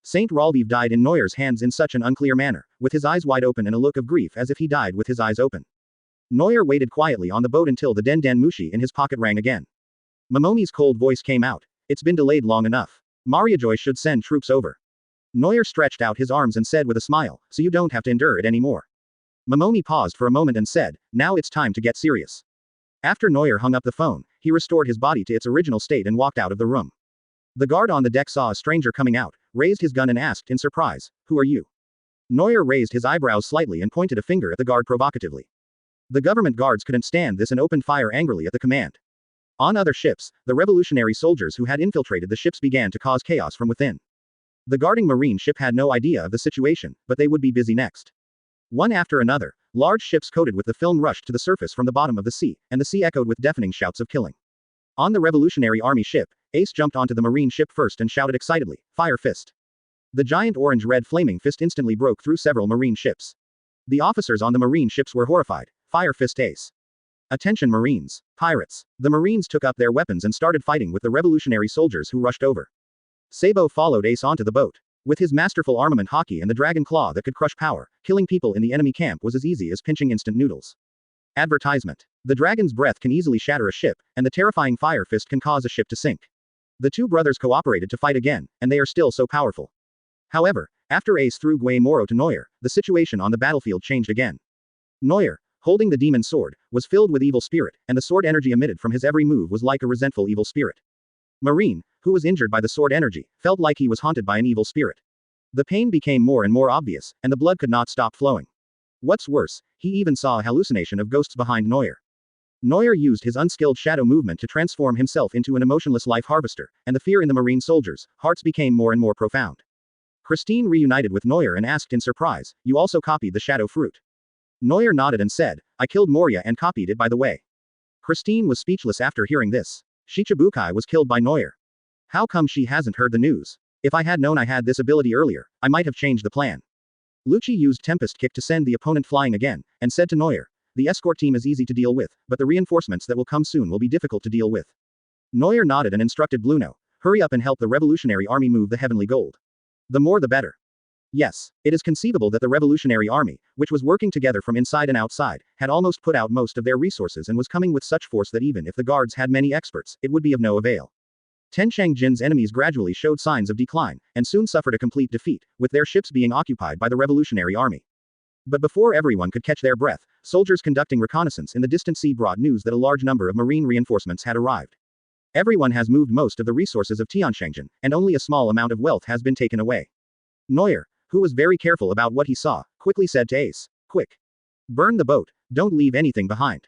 Saint Ralviv died in Neuer's hands in such an unclear manner, with his eyes wide open and a look of grief as if he died with his eyes open. Neuer waited quietly on the boat until the den mushi in his pocket rang again. Momomi's cold voice came out. "It's been delayed long enough. Mariajoy should send troops over." Neuer stretched out his arms and said with a smile, "So you don't have to endure it anymore." Momomi paused for a moment and said, "Now it's time to get serious." After Neuer hung up the phone, he restored his body to its original state and walked out of the room. The guard on the deck saw a stranger coming out, raised his gun and asked in surprise, "Who are you?" Neuer raised his eyebrows slightly and pointed a finger at the guard provocatively. The government guards couldn't stand this and opened fire angrily at the command. On other ships, the revolutionary soldiers who had infiltrated the ships began to cause chaos from within. The guarding marine ship had no idea of the situation, but they would be busy next. One after another, large ships coated with the film rushed to the surface from the bottom of the sea, and the sea echoed with deafening shouts of killing. On the Revolutionary Army ship, Ace jumped onto the marine ship first and shouted excitedly, "Fire fist!" The giant orange-red flaming fist instantly broke through several marine ships. The officers on the marine ships were horrified. "Fire fist Ace! Attention Marines! Pirates!" The Marines took up their weapons and started fighting with the revolutionary soldiers who rushed over. Sabo followed Ace onto the boat. With his masterful armament Haki and the dragon claw that could crush power, killing people in the enemy camp was as easy as pinching instant noodles. Advertisement. The dragon's breath can easily shatter a ship, and the terrifying fire fist can cause a ship to sink. The two brothers cooperated to fight again, and they are still so powerful. However, after Ace threw Guei Moro to Neuer, the situation on the battlefield changed again. Neuer, holding the demon sword, was filled with evil spirit, and the sword energy emitted from his every move was like a resentful evil spirit. Marine, who was injured by the sword energy, felt like he was haunted by an evil spirit. The pain became more and more obvious, and the blood could not stop flowing. What's worse, he even saw a hallucination of ghosts behind Neuer. Neuer used his unskilled shadow movement to transform himself into an emotionless life harvester, and the fear in the marine soldiers' hearts became more and more profound. Christine reunited with Neuer and asked in surprise, "You also copied the shadow fruit?" Neuer nodded and said, "I killed Moria and copied it by the way." Christine was speechless after hearing this. Shichibukai was killed by Neuer. How come she hasn't heard the news? If I had known I had this ability earlier, I might have changed the plan. Lucci used Tempest Kick to send the opponent flying again, and said to Neuer, "The escort team is easy to deal with, but the reinforcements that will come soon will be difficult to deal with." Neuer nodded and instructed Bluno, "Hurry up and help the Revolutionary Army move the Heavenly Gold. The more the better." Yes, it is conceivable that the Revolutionary Army, which was working together from inside and outside, had almost put out most of their resources and was coming with such force that even if the guards had many experts, it would be of no avail. Tenshang Jin's enemies gradually showed signs of decline, and soon suffered a complete defeat, with their ships being occupied by the Revolutionary Army. But before everyone could catch their breath, soldiers conducting reconnaissance in the distant sea brought news that a large number of marine reinforcements had arrived. Everyone has moved most of the resources of Tianshangjian, and only a small amount of wealth has been taken away. Neuer, who was very careful about what he saw, quickly said to Ace, "Quick. Burn the boat, don't leave anything behind."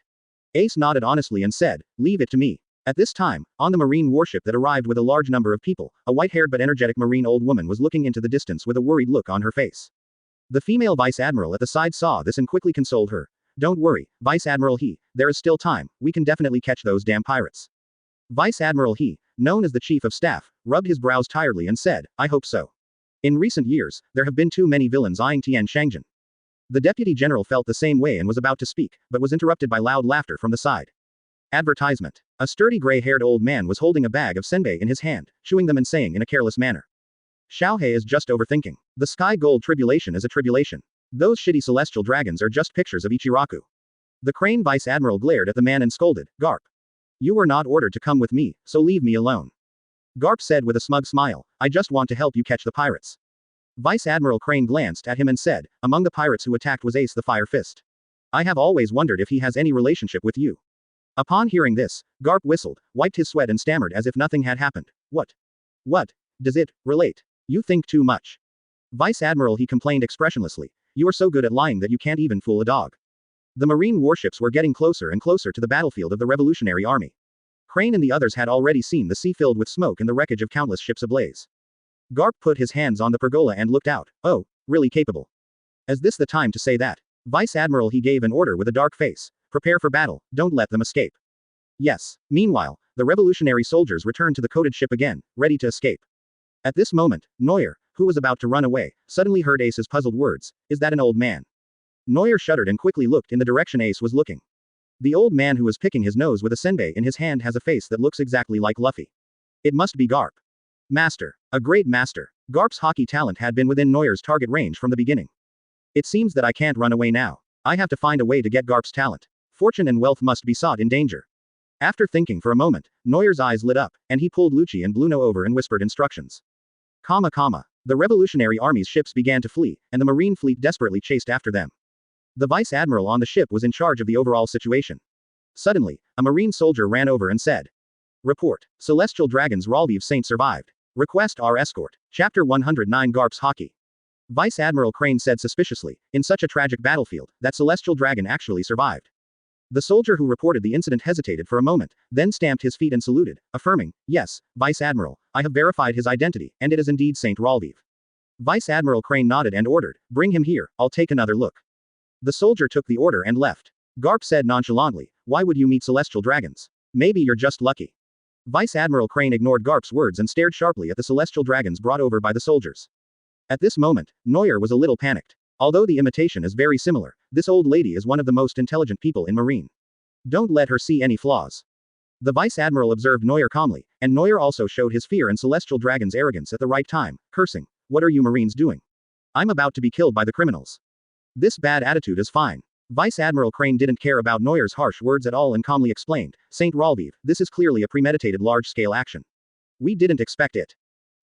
Ace nodded honestly and said, "Leave it to me." At this time, on the marine warship that arrived with a large number of people, a white-haired but energetic marine old woman was looking into the distance with a worried look on her face. The female vice admiral at the side saw this and quickly consoled her. "Don't worry, Vice Admiral He, there is still time, we can definitely catch those damn pirates." Vice Admiral He, known as the Chief of Staff, rubbed his brows tiredly and said, "I hope so. In recent years, there have been too many villains eyeing Tianshangjian." The Deputy General felt the same way and was about to speak, but was interrupted by loud laughter from the side. Advertisement. A sturdy gray-haired old man was holding a bag of senbei in his hand, chewing them and saying in a careless manner, "Xiaohei is just overthinking. The sky gold tribulation is a tribulation. Those shitty celestial dragons are just pictures of Ichiraku." The Crane Vice Admiral glared at the man and scolded, "Garp. You were not ordered to come with me, so leave me alone." Garp said with a smug smile, "I just want to help you catch the pirates." Vice Admiral Crane glanced at him and said, "Among the pirates who attacked was Ace the Fire Fist. I have always wondered if he has any relationship with you." Upon hearing this, Garp whistled, wiped his sweat and stammered as if nothing had happened. What does it relate? You think too much." Vice Admiral He complained expressionlessly, "You are so good at lying that you can't even fool a dog." The marine warships were getting closer and closer to the battlefield of the Revolutionary Army. Crane and the others had already seen the sea filled with smoke and the wreckage of countless ships ablaze. Garp put his hands on the pergola and looked out. "Oh, really capable. Is this the time to say that?" Vice Admiral He gave an order with a dark face. "Prepare for battle, don't let them escape." Yes. Meanwhile, the revolutionary soldiers returned to the coated ship again, ready to escape. At this moment, Neuer, who was about to run away, suddenly heard Ace's puzzled words, "Is that an old man?" Neuer shuddered and quickly looked in the direction Ace was looking. The old man who was picking his nose with a senbei in his hand has a face that looks exactly like Luffy. It must be Garp. Master. A great master. Garp's Haki talent had been within Neuer's target range from the beginning. It seems that I can't run away now. I have to find a way to get Garp's talent. Fortune and wealth must be sought in danger. After thinking for a moment, Neuer's eyes lit up, and he pulled Lucci and Bluno over and whispered instructions. The revolutionary army's ships began to flee, and the marine fleet desperately chased after them. The vice admiral on the ship was in charge of the overall situation. Suddenly, a marine soldier ran over and said, "Report. Celestial Dragons Ralviv Saint survived. Request our escort." Chapter 109 Garp's Haki. Vice Admiral Crane said suspiciously, "In such a tragic battlefield, that celestial dragon actually survived." The soldier who reported the incident hesitated for a moment, then stamped his feet and saluted, affirming, "Yes, Vice Admiral, I have verified his identity, and it is indeed Saint Ralviv." Vice Admiral Crane nodded and ordered, "Bring him here, I'll take another look." The soldier took the order and left. Garp said nonchalantly, "Why would you meet celestial dragons? Maybe you're just lucky." Vice Admiral Crane ignored Garp's words and stared sharply at the celestial dragons brought over by the soldiers. At this moment, Neuer was a little panicked. Although the imitation is very similar, this old lady is one of the most intelligent people in Marine. Don't let her see any flaws. The Vice Admiral observed Neuer calmly, and Neuer also showed his fear and celestial dragon's arrogance at the right time, cursing, "What are you Marines doing? I'm about to be killed by the criminals. This bad attitude is fine." Vice Admiral Crane didn't care about Neuer's harsh words at all and calmly explained, "Saint Ralviv, this is clearly a premeditated large-scale action. We didn't expect it."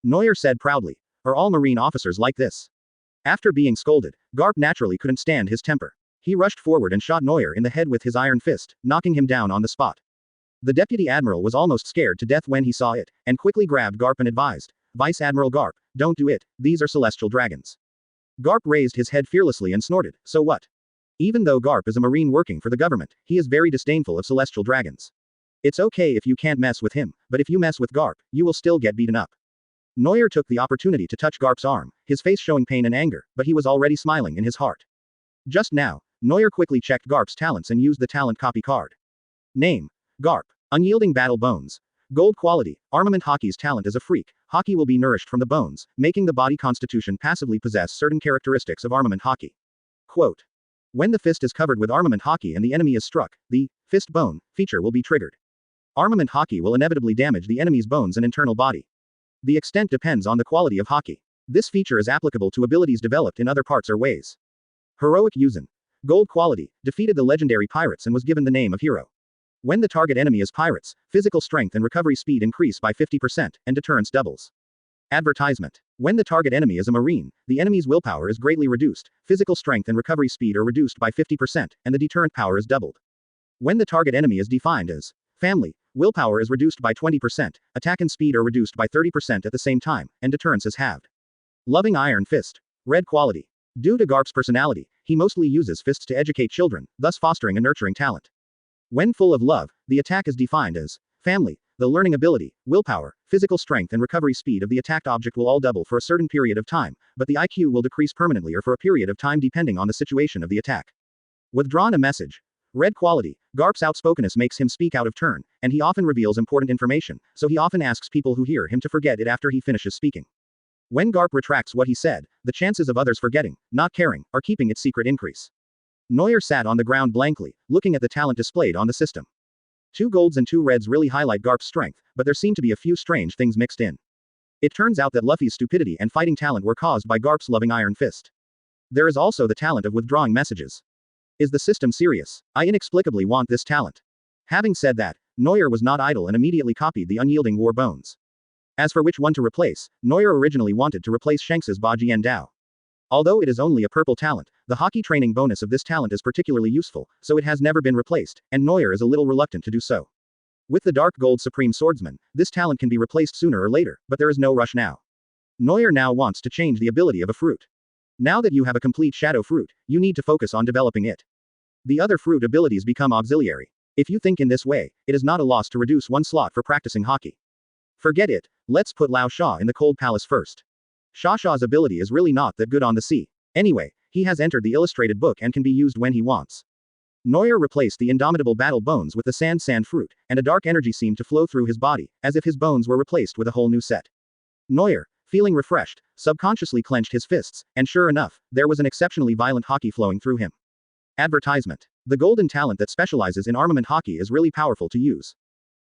Neuer said proudly, "Are all Marine officers like this?" After being scolded, Garp naturally couldn't stand his temper. He rushed forward and shot Neuer in the head with his iron fist, knocking him down on the spot. The Deputy Admiral was almost scared to death when he saw it, and quickly grabbed Garp and advised, "Vice Admiral Garp, don't do it, these are celestial dragons." Garp raised his head fearlessly and snorted, "So what? Even though Garp is a marine working for the government, he is very disdainful of celestial dragons. It's okay if you can't mess with him, but if you mess with Garp, you will still get beaten up. Neuer took the opportunity to touch Garp's arm, his face showing pain and anger, but he was already smiling in his heart. Just now, Neuer quickly checked Garp's talents and used the talent copy card. Name: Garp. Unyielding battle bones. Gold quality. Armament Haki's talent is a freak. Haki will be nourished from the bones, making the body constitution passively possess certain characteristics of armament Haki. Quote. When the fist is covered with armament Haki and the enemy is struck, the fist bone feature will be triggered. Armament Haki will inevitably damage the enemy's bones and internal body. The extent depends on the quality of Haki. This feature is applicable to abilities developed in other parts or ways. Heroic Yuuzhan. Gold quality. Defeated the legendary pirates and was given the name of hero. When the target enemy is pirates, physical strength and recovery speed increase by 50%, and deterrence doubles. Advertisement. When the target enemy is a marine, the enemy's willpower is greatly reduced, physical strength and recovery speed are reduced by 50%, and the deterrent power is doubled. When the target enemy is defined as family, willpower is reduced by 20%, attack and speed are reduced by 30% at the same time, and deterrence is halved. Loving Iron Fist. Red quality. Due to Garp's personality, he mostly uses fists to educate children, thus fostering a nurturing talent. When full of love, the attack is defined as family. The learning ability, willpower, physical strength and recovery speed of the attacked object will all double for a certain period of time, but the IQ will decrease permanently or for a period of time depending on the situation of the attack. Withdrawn a message. Red quality. Garp's outspokenness makes him speak out of turn, and he often reveals important information, so he often asks people who hear him to forget it after he finishes speaking. When Garp retracts what he said, the chances of others forgetting, not caring, or keeping its secret increase. Neuer sat on the ground blankly, looking at the talent displayed on the system. 2 golds and 2 reds really highlight Garp's strength, but there seem to be a few strange things mixed in. It turns out that Luffy's stupidity and fighting talent were caused by Garp's loving Iron Fist. There is also the talent of withdrawing messages. Is the system serious? I inexplicably want this talent. Having said that, Neuer was not idle and immediately copied the unyielding war bones. As for which one to replace, Neuer originally wanted to replace Shanks's Bajian Dao. Although it is only a purple talent, the Haki training bonus of this talent is particularly useful, so it has never been replaced, and Neuer is a little reluctant to do so. With the Dark Gold Supreme Swordsman, this talent can be replaced sooner or later, but there is no rush now. Neuer now wants to change the ability of a fruit. Now that you have a complete shadow fruit, you need to focus on developing it. The other fruit abilities become auxiliary. If you think in this way, it is not a loss to reduce 1 slot for practicing Haki. Forget it, let's put Lao Sha in the Cold Palace first. Shasha's ability is really not that good on the sea. Anyway, he has entered the illustrated book and can be used when he wants. Neuer replaced the indomitable battle bones with the sand fruit, and a dark energy seemed to flow through his body, as if his bones were replaced with a whole new set. Neuer, feeling refreshed, subconsciously clenched his fists, and sure enough, there was an exceptionally violent Haki flowing through him. Advertisement. The golden talent that specializes in armament Haki is really powerful to use.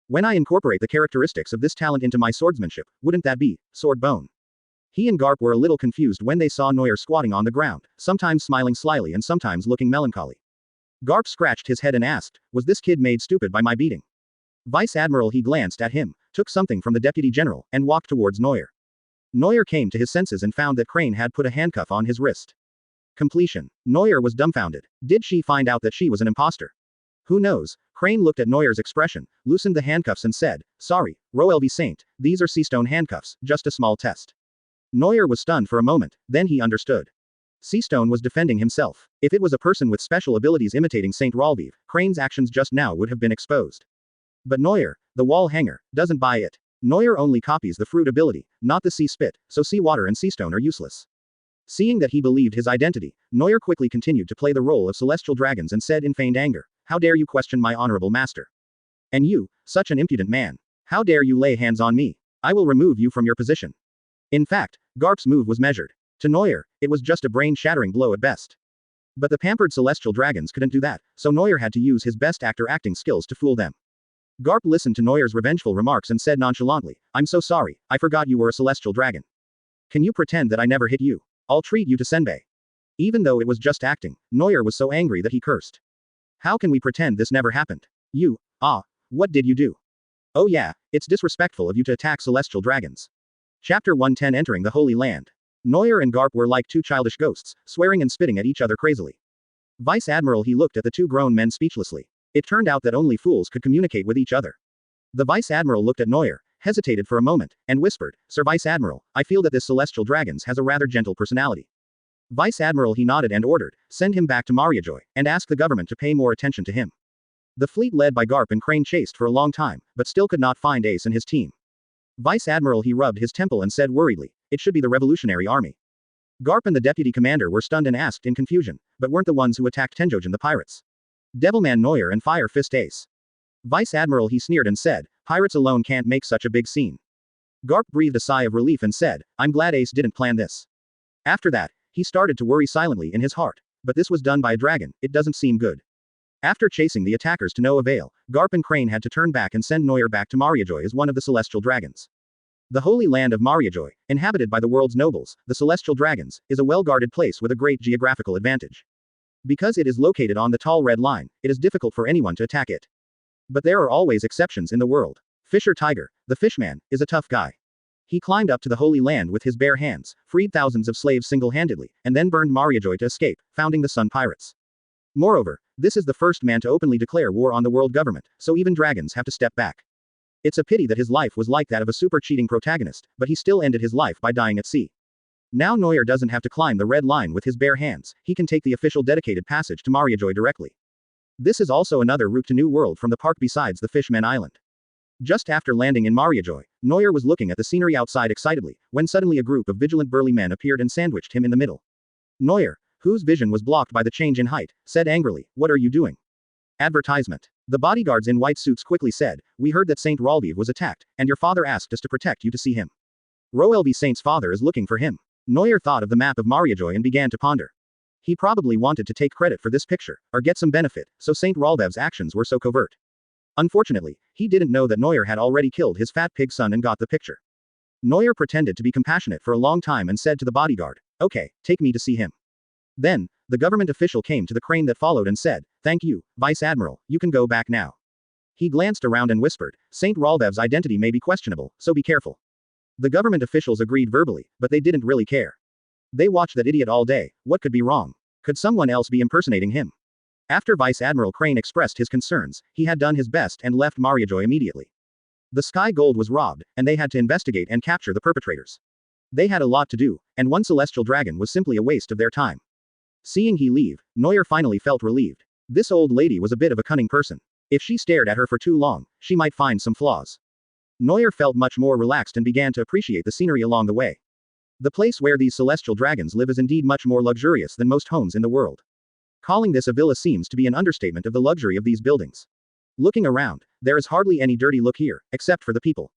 When I incorporate the characteristics of this talent into my swordsmanship, wouldn't that be sword bone? He and Garp were a little confused when they saw Neuer squatting on the ground, sometimes smiling slyly and sometimes looking melancholy. Garp scratched his head and asked, was this kid made stupid by my beating? Vice Admiral he glanced at him, took something from the Deputy General, and walked towards Neuer. Neuer came to his senses and found that Crane had put a handcuff on his wrist. Completion. Neuer was dumbfounded. Did she find out that she was an imposter? Who knows? Crane looked at Neuer's expression, loosened the handcuffs and said, sorry, Roelvi Saint, these are Seastone handcuffs, just a small test. Neuer was stunned for a moment, then he understood. Seastone was defending himself. If it was a person with special abilities imitating Saint Ralviv, Crane's actions just now would have been exposed. But Neuer, the wall hanger, doesn't buy it. Neuer only copies the fruit ability, not the sea spit, so seawater and seastone are useless. Seeing that he believed his identity, Neuer quickly continued to play the role of celestial dragons and said in feigned anger, how dare you question my honorable master? And you, such an impudent man. How dare you lay hands on me? I will remove you from your position. In fact, Garp's move was measured. To Neuer, it was just a brain-shattering blow at best. But the pampered celestial dragons couldn't do that, so Neuer had to use his best acting skills to fool them. Garp listened to Neuer's revengeful remarks and said nonchalantly, I'm so sorry, I forgot you were a celestial dragon. Can you pretend that I never hit you? I'll treat you to senbei. Even though it was just acting, Neuer was so angry that he cursed. How can we pretend this never happened? You, what did you do? Oh yeah, it's disrespectful of you to attack celestial dragons. Chapter 110 Entering the Holy Land. Neuer and Garp were like 2 childish ghosts, swearing and spitting at each other crazily. Vice Admiral he looked at the 2 grown men speechlessly. It turned out that only fools could communicate with each other. The Vice Admiral looked at Neuer, hesitated for a moment, and whispered, Sir Vice Admiral, I feel that this celestial dragons has a rather gentle personality. Vice Admiral he nodded and ordered, send him back to Mariajoy, and ask the government to pay more attention to him. The fleet led by Garp and Crane chased for a long time, but still could not find Ace and his team. Vice Admiral he rubbed his temple and said worriedly, it should be the Revolutionary Army. Garp and the deputy commander were stunned and asked in confusion, but weren't the ones who attacked Tenjojin the pirates? Devilman Neuer and Fire Fist Ace. Vice Admiral he sneered and said, pirates alone can't make such a big scene. Garp breathed a sigh of relief and said, I'm glad Ace didn't plan this. After that, he started to worry silently in his heart, but this was done by a dragon, it doesn't seem good. After chasing the attackers to no avail, Garp and Crane had to turn back and send Neuer back to Mariajoy as one of the celestial dragons. The holy land of Mariajoy, inhabited by the world's nobles, the celestial dragons, is a well-guarded place with a great geographical advantage. Because it is located on the tall red line, it is difficult for anyone to attack it. But there are always exceptions in the world. Fisher Tiger, the fishman, is a tough guy. He climbed up to the Holy Land with his bare hands, freed thousands of slaves single-handedly, and then burned Mariajoy to escape, founding the Sun Pirates. Moreover, this is the first man to openly declare war on the world government, so even dragons have to step back. It's a pity that his life was like that of a super-cheating protagonist, but he still ended his life by dying at sea. Now Neuer doesn't have to climb the red line with his bare hands, he can take the official dedicated passage to Mariajoy directly. This is also another route to New World from the park besides the Fishman Island. Just after landing in Mariajoy, Neuer was looking at the scenery outside excitedly, when suddenly a group of vigilant burly men appeared and sandwiched him in the middle. Neuer, whose vision was blocked by the change in height, said angrily, what are you doing? Advertisement. The bodyguards in white suits quickly said, we heard that Saint Ralviv was attacked, and your father asked us to protect you to see him. Roelby Saint's father is looking for him. Neuer thought of the map of Mariajoy and began to ponder. He probably wanted to take credit for this picture, or get some benefit, so Saint Ralviv's actions were so covert. Unfortunately, he didn't know that Neuer had already killed his fat pig son and got the picture. Neuer pretended to be compassionate for a long time and said to the bodyguard, okay, take me to see him. Then, the government official came to the crane that followed and said, thank you, Vice Admiral, you can go back now. He glanced around and whispered, Saint Ralviv's identity may be questionable, so be careful. The government officials agreed verbally, but they didn't really care. They watched that idiot all day, what could be wrong? Could someone else be impersonating him? After Vice Admiral Crane expressed his concerns, he had done his best and left Mariajoy immediately. The Sky Gold was robbed, and they had to investigate and capture the perpetrators. They had a lot to do, and one celestial dragon was simply a waste of their time. Seeing he leave, Neuer finally felt relieved. This old lady was a bit of a cunning person. If she stared at her for too long, she might find some flaws. Neuer felt much more relaxed and began to appreciate the scenery along the way. The place where these celestial dragons live is indeed much more luxurious than most homes in the world. Calling this a villa seems to be an understatement of the luxury of these buildings. Looking around, there is hardly any dirty look here, except for the people.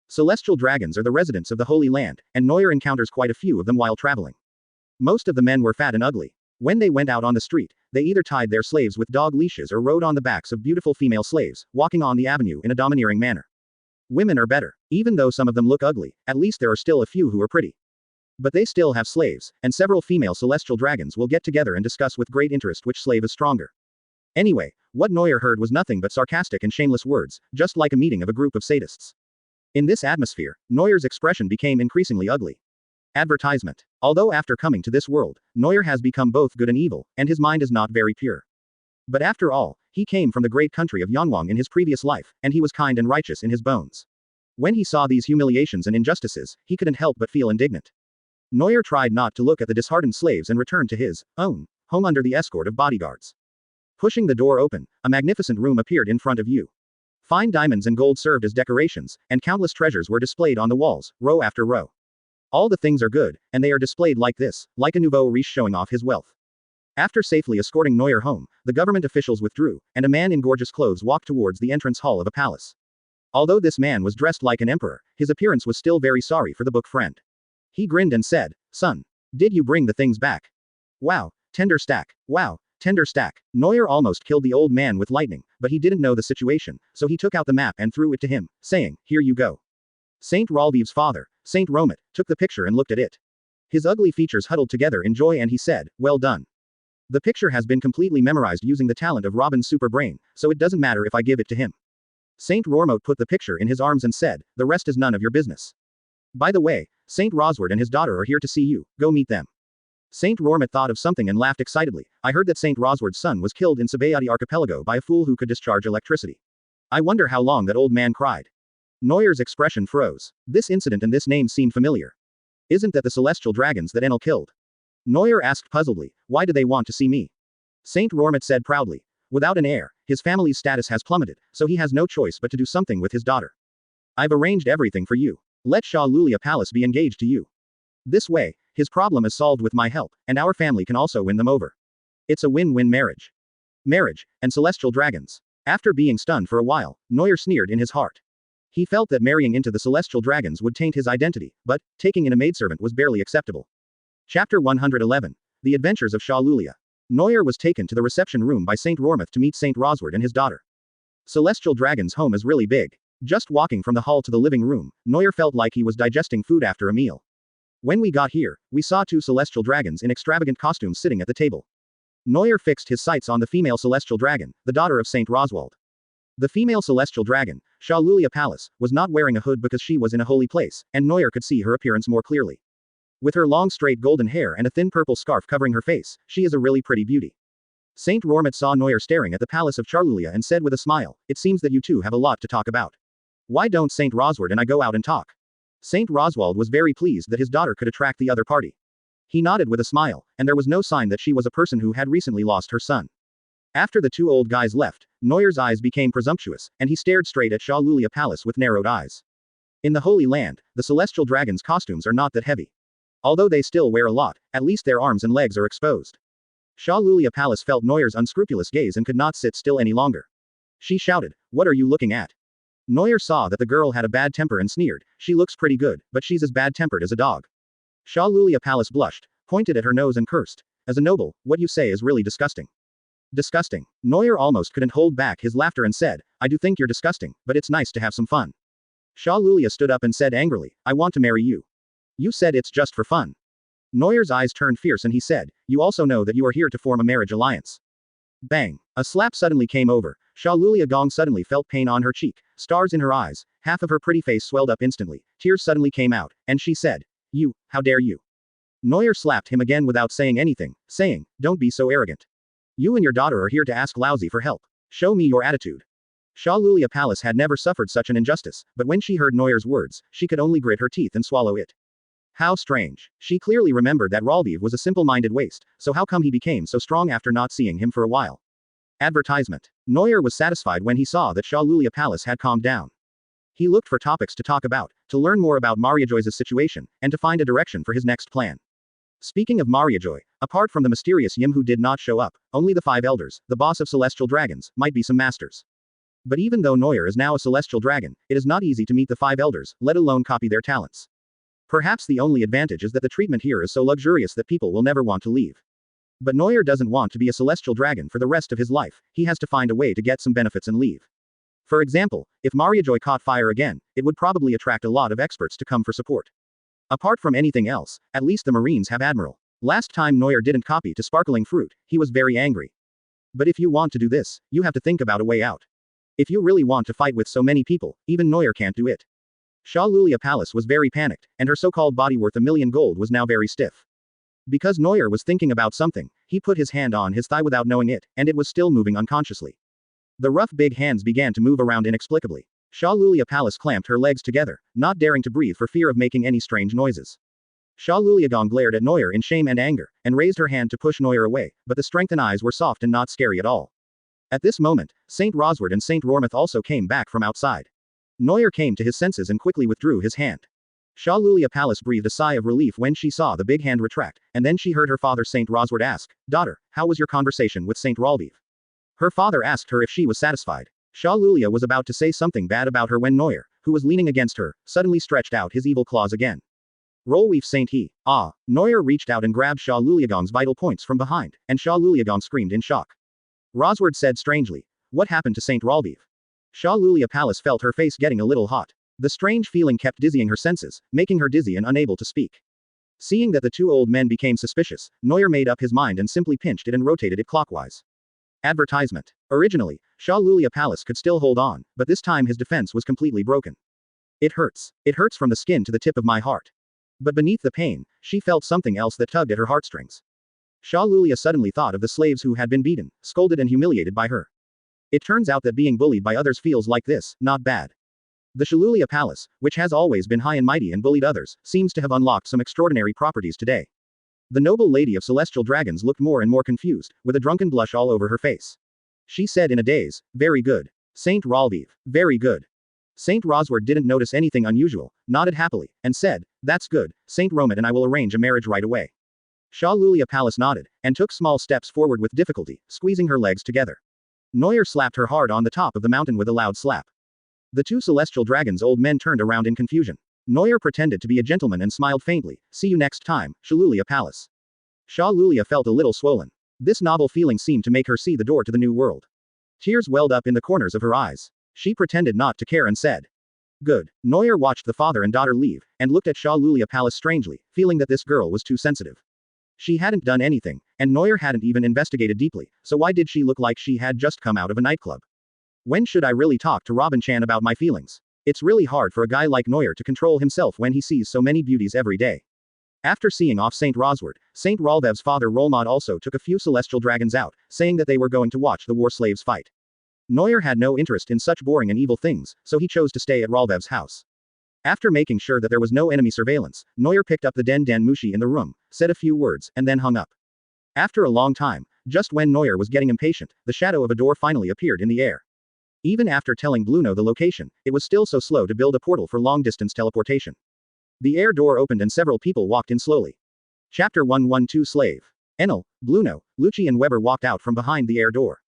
Celestial dragons are the residents of the Holy Land, and Neuer encounters quite a few of them while traveling. Most of the men were fat and ugly. When they went out on the street, they either tied their slaves with dog leashes or rode on the backs of beautiful female slaves, walking on the avenue in a domineering manner. Women are better. Even though some of them look ugly, at least there are still a few who are pretty. But they still have slaves, and several female celestial dragons will get together and discuss with great interest which slave is stronger. Anyway, what Neuer heard was nothing but sarcastic and shameless words, just like a meeting of a group of sadists. In this atmosphere, Neuer's expression became increasingly ugly. Advertisement. Although after coming to this world, Neuer has become both good and evil, and his mind is not very pure. But after all, he came from the great country of Yanwang in his previous life, and he was kind and righteous in his bones. When he saw these humiliations and injustices, he couldn't help but feel indignant. Neuer tried not to look at the disheartened slaves and returned to his own home under the escort of bodyguards. Pushing the door open, a magnificent room appeared in front of you. Fine diamonds and gold served as decorations, and countless treasures were displayed on the walls, row after row. All the things are good, and they are displayed like this, like a nouveau riche showing off his wealth. After safely escorting Neuer home, the government officials withdrew, and a man in gorgeous clothes walked towards the entrance hall of a palace. Although this man was dressed like an emperor, his appearance was still very sorry for the book friend. He grinned and said, son, did you bring the things back? Wow, tender stack. Wow, tender stack. Neuer almost killed the old man with lightning, but he didn't know the situation, so he took out the map and threw it to him, saying, here you go. Saint Ralviv's father, Saint Romet, took the picture and looked at it. His ugly features huddled together in joy and he said, well done. The picture has been completely memorized using the talent of Robin's super brain, so it doesn't matter if I give it to him. Saint Rormote put the picture in his arms and said, the rest is none of your business. By the way, Saint Rosward and his daughter are here to see you, go meet them. Saint Rormote thought of something and laughed excitedly. I heard that Saint Rosward's son was killed in Sabayati archipelago by a fool who could discharge electricity. I wonder how long that old man cried. Neuer's expression froze. This incident and this name seemed familiar. Isn't that the celestial dragons that Enel killed? Neuer asked puzzledly, why do they want to see me? Saint Rormat said proudly. Without an heir, his family's status has plummeted, so he has no choice but to do something with his daughter. I've arranged everything for you. Let Shah Lulia Palace be engaged to you. This way, his problem is solved with my help, and our family can also win them over. It's a win-win marriage. Marriage, and celestial dragons. After being stunned for a while, Neuer sneered in his heart. He felt that marrying into the celestial dragons would taint his identity, but, taking in a maidservant was barely acceptable. Chapter 111. The Adventures of Shah Lulia. Neuer was taken to the reception room by Saint Rormath to meet Saint Rosward and his daughter. Celestial Dragon's home is really big. Just walking from the hall to the living room, Neuer felt like he was digesting food after a meal. When we got here, we saw two celestial dragons in extravagant costumes sitting at the table. Neuer fixed his sights on the female celestial dragon, the daughter of Saint Roswald. The female celestial dragon, Shah Lulia Palace, was not wearing a hood because she was in a holy place, and Neuer could see her appearance more clearly. With her long straight golden hair and a thin purple scarf covering her face, she is a really pretty beauty. Saint Rormat saw Neuer staring at the palace of Charlulia and said with a smile, it seems that you two have a lot to talk about. Why don't Saint Rosward and I go out and talk? Saint Roswald was very pleased that his daughter could attract the other party. He nodded with a smile, and there was no sign that she was a person who had recently lost her son. After the two old guys left, Neuer's eyes became presumptuous, and he stared straight at Shah Lulia Palace with narrowed eyes. In the Holy Land, the celestial dragons' costumes are not that heavy. Although they still wear a lot, at least their arms and legs are exposed. Shah Lulia Palace felt Neuer's unscrupulous gaze and could not sit still any longer. She shouted, what are you looking at? Neuer saw that the girl had a bad temper and sneered, she looks pretty good, but she's as bad-tempered as a dog. Shah Lulia Palace blushed, pointed at her nose and cursed. As a noble, what you say is really disgusting. Disgusting. Neuer almost couldn't hold back his laughter and said, I do think you're disgusting, but it's nice to have some fun. Shah Lulia stood up and said angrily, I want to marry you. You said it's just for fun. Neuer's eyes turned fierce and he said, you also know that you are here to form a marriage alliance. Bang. A slap suddenly came over. Shah Lulia Gong suddenly felt pain on her cheek, stars in her eyes, half of her pretty face swelled up instantly, tears suddenly came out, and she said, you, how dare you? Neuer slapped him again without saying anything, saying, don't be so arrogant. You and your daughter are here to ask Lousy for help. Show me your attitude. Shah Lulia Palace had never suffered such an injustice, but when she heard Neuer's words, she could only grit her teeth and swallow it. How strange. She clearly remembered that Ralviv was a simple-minded waste, so how come he became so strong after not seeing him for a while? Advertisement. Neuer was satisfied when he saw that Shah Lulia Palace had calmed down. He looked for topics to talk about, to learn more about Mariajoy's situation, and to find a direction for his next plan. Speaking of Mariajoy, apart from the mysterious Yim who did not show up, only the 5 elders, the boss of celestial dragons, might be some masters. But even though Neuer is now a celestial dragon, it is not easy to meet the 5 elders, let alone copy their talents. Perhaps the only advantage is that the treatment here is so luxurious that people will never want to leave. But Neuer doesn't want to be a celestial dragon for the rest of his life, he has to find a way to get some benefits and leave. For example, if Mariajoy caught fire again, it would probably attract a lot of experts to come for support. Apart from anything else, at least the Marines have Admiral. Last time Neuer didn't copy to Sparkling Fruit, he was very angry. But if you want to do this, you have to think about a way out. If you really want to fight with so many people, even Neuer can't do it. Shah Lulia Palace was very panicked, and her so-called body worth 1,000,000 gold was now very stiff. Because Neuer was thinking about something, he put his hand on his thigh without knowing it, and it was still moving unconsciously. The rough big hands began to move around inexplicably. Shah Lulia Palace clamped her legs together, not daring to breathe for fear of making any strange noises. Shah Luliagong glared at Neuer in shame and anger, and raised her hand to push Neuer away, but the strengthened eyes were soft and not scary at all. At this moment, Saint Rosward and Saint Rormath also came back from outside. Neuer came to his senses and quickly withdrew his hand. Shah Lulia Palace breathed a sigh of relief when she saw the big hand retract, and then she heard her father Saint Rosward ask, Daughter, how was your conversation with Saint Ralviv? Her father asked her if she was satisfied. Shah Lulia was about to say something bad about her when Neuer, who was leaning against her, suddenly stretched out his evil claws again. Rolweef Saint he. Ah! Neuer reached out and grabbed Shah Luliagong's vital points from behind, and Shah Luliagong screamed in shock. Rosward said strangely, What happened to Saint Ralviv? Shah Lulia Palace felt her face getting a little hot. The strange feeling kept dizzying her senses, making her dizzy and unable to speak. Seeing that the two old men became suspicious, Neuer made up his mind and simply pinched it and rotated it clockwise. Advertisement. Originally, Shah Lulia Palace could still hold on, but this time his defense was completely broken. It hurts. It hurts from the skin to the tip of my heart. But beneath the pain, she felt something else that tugged at her heartstrings. Shah Lulia suddenly thought of the slaves who had been beaten, scolded and humiliated by her. It turns out that being bullied by others feels like this, not bad. The Shalulia Palace, which has always been high and mighty and bullied others, seems to have unlocked some extraordinary properties today. The noble lady of celestial dragons looked more and more confused, with a drunken blush all over her face. She said in a daze, very good. Saint Ralviv, very good. Saint Rosward didn't notice anything unusual, nodded happily, and said, that's good, Saint Roman and I will arrange a marriage right away. Shah Lulia Palace nodded, and took small steps forward with difficulty, squeezing her legs together. Neuer slapped her hard on the top of the mountain with a loud slap. The two celestial dragons' old men turned around in confusion. Neuer pretended to be a gentleman and smiled faintly, see you next time, Shalulia Palace. Shah Lulia felt a little swollen. This novel feeling seemed to make her see the door to the new world. Tears welled up in the corners of her eyes. She pretended not to care and said, good. Neuer watched the father and daughter leave, and looked at Shah Lulia Palace strangely, feeling that this girl was too sensitive. She hadn't done anything, and Neuer hadn't even investigated deeply, so why did she look like she had just come out of a nightclub? When should I really talk to Robin-chan about my feelings? It's really hard for a guy like Neuer to control himself when he sees so many beauties every day. After seeing off Saint Rosward, Saint Ralvev's father Rolmod also took a few celestial dragons out, saying that they were going to watch the war slaves fight. Neuer had no interest in such boring and evil things, so he chose to stay at Ralvev's house. After making sure that there was no enemy surveillance, Neuer picked up the Den Den Mushi in the room, said a few words, and then hung up. After a long time, just when Neuer was getting impatient, the shadow of a door finally appeared in the air. Even after telling Bluno the location, it was still so slow to build a portal for long-distance teleportation. The air door opened and several people walked in slowly. Chapter 112 Slave. Enel, Bluno, Lucci and Weber walked out from behind the air door.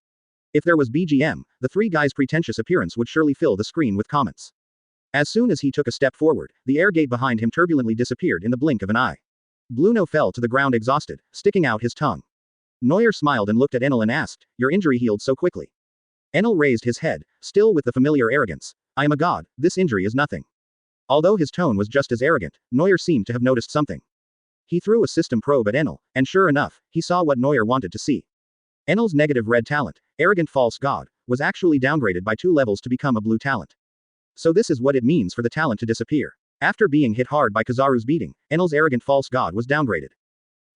If there was BGM, the three guys' pretentious appearance would surely fill the screen with comments. As soon as he took a step forward, the air gate behind him turbulently disappeared in the blink of an eye. Bluno fell to the ground exhausted, sticking out his tongue. Neuer smiled and looked at Enel and asked, your injury healed so quickly. Enel raised his head, still with the familiar arrogance. I am a god, this injury is nothing. Although his tone was just as arrogant, Neuer seemed to have noticed something. He threw a system probe at Enel, and sure enough, he saw what Neuer wanted to see. Enel's negative red talent, arrogant false god, was actually downgraded by 2 levels to become a blue talent. So this is what it means for the talent to disappear. After being hit hard by Kizaru's beating, Enel's arrogant false god was downgraded.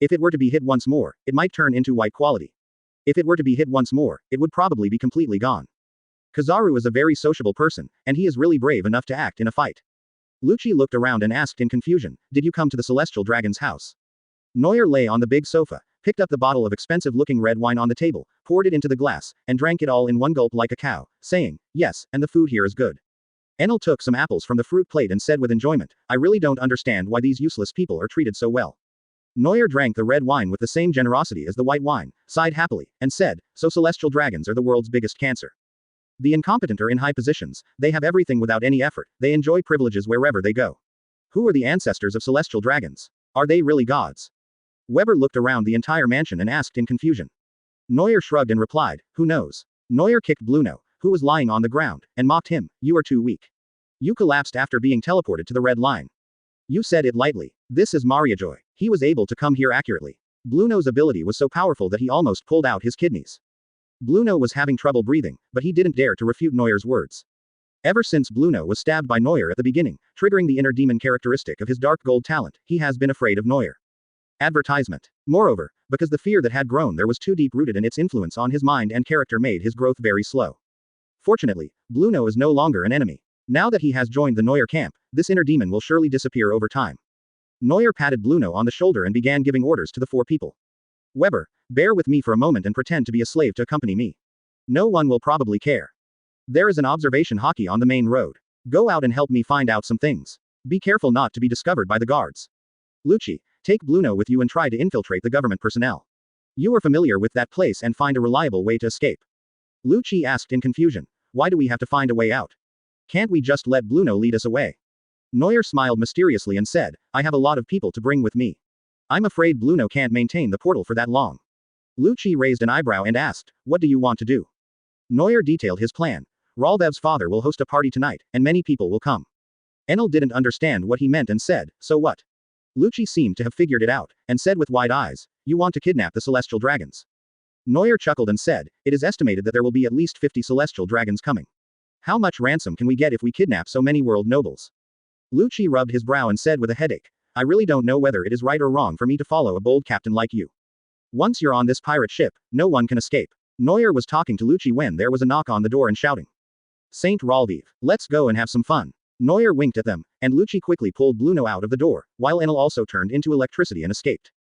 If it were to be hit once more, it might turn into white quality. If it were to be hit once more, it would probably be completely gone. Kizaru is a very sociable person, and he is really brave enough to act in a fight. Lucci looked around and asked in confusion, did you come to the Celestial Dragon's house? Neuer lay on the big sofa, picked up the bottle of expensive-looking red wine on the table, poured it into the glass, and drank it all in one gulp like a cow, saying, yes, and the food here is good. Enel took some apples from the fruit plate and said with enjoyment, I really don't understand why these useless people are treated so well. Neuer drank the red wine with the same generosity as the white wine, sighed happily, and said, so celestial dragons are the world's biggest cancer. The incompetent are in high positions, they have everything without any effort, they enjoy privileges wherever they go. Who are the ancestors of celestial dragons? Are they really gods? Weber looked around the entire mansion and asked in confusion. Neuer shrugged and replied, who knows? Neuer kicked Bluno, who was lying on the ground, and mocked him, you are too weak. You collapsed after being teleported to the red line. You said it lightly. This is Mariajoy. He was able to come here accurately. Bluno's ability was so powerful that he almost pulled out his kidneys. Bluno was having trouble breathing, but he didn't dare to refute Neuer's words. Ever since Bluno was stabbed by Neuer at the beginning, triggering the inner demon characteristic of his dark gold talent, he has been afraid of Neuer. Advertisement. Moreover, because the fear that had grown there was too deep-rooted and its influence on his mind and character made his growth very slow. Fortunately, Bluno is no longer an enemy. Now that he has joined the Neuer camp, this inner demon will surely disappear over time. Neuer patted Bluno on the shoulder and began giving orders to the 4 people. Weber, bear with me for a moment and pretend to be a slave to accompany me. No one will probably care. There is an observation Haki on the main road. Go out and help me find out some things. Be careful not to be discovered by the guards. Lucci, take Bluno with you and try to infiltrate the government personnel. You are familiar with that place and find a reliable way to escape. Lucci asked in confusion. Why do we have to find a way out? Can't we just let Bluno lead us away? Neuer smiled mysteriously and said, I have a lot of people to bring with me. I'm afraid Bluno can't maintain the portal for that long. Lucci raised an eyebrow and asked, what do you want to do? Neuer detailed his plan. Ralvev's father will host a party tonight, and many people will come. Enel didn't understand what he meant and said, so what? Lucci seemed to have figured it out, and said with wide eyes, you want to kidnap the celestial dragons. Neuer chuckled and said, it is estimated that there will be at least 50 celestial dragons coming. How much ransom can we get if we kidnap so many world nobles? Lucci rubbed his brow and said with a headache, I really don't know whether it is right or wrong for me to follow a bold captain like you. Once you're on this pirate ship, no one can escape. Neuer was talking to Lucci when there was a knock on the door and shouting. Saint Ralviv, let's go and have some fun. Neuer winked at them, and Lucci quickly pulled Bluno out of the door, while Enel also turned into electricity and escaped.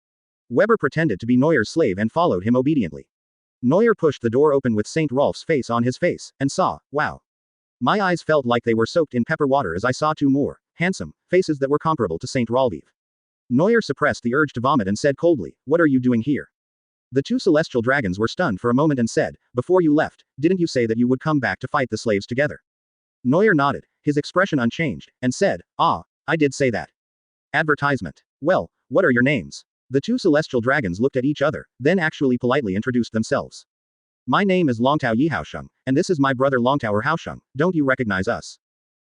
Weber pretended to be Neuer's slave and followed him obediently. Neuer pushed the door open with St. Rolf's face on his face, and saw, wow. My eyes felt like they were soaked in pepper water as I saw two more, handsome, faces that were comparable to St. Rolvive. Neuer suppressed the urge to vomit and said coldly, what are you doing here? The two celestial dragons were stunned for a moment and said, before you left, didn't you say that you would come back to fight the slaves together? Neuer nodded, his expression unchanged, and said, ah, I did say that. Advertisement. Well, what are your names? The two celestial dragons looked at each other, then actually politely introduced themselves. My name is Longtao Yihaosheng, and this is my brother Longtao Haosheng, don't you recognize us?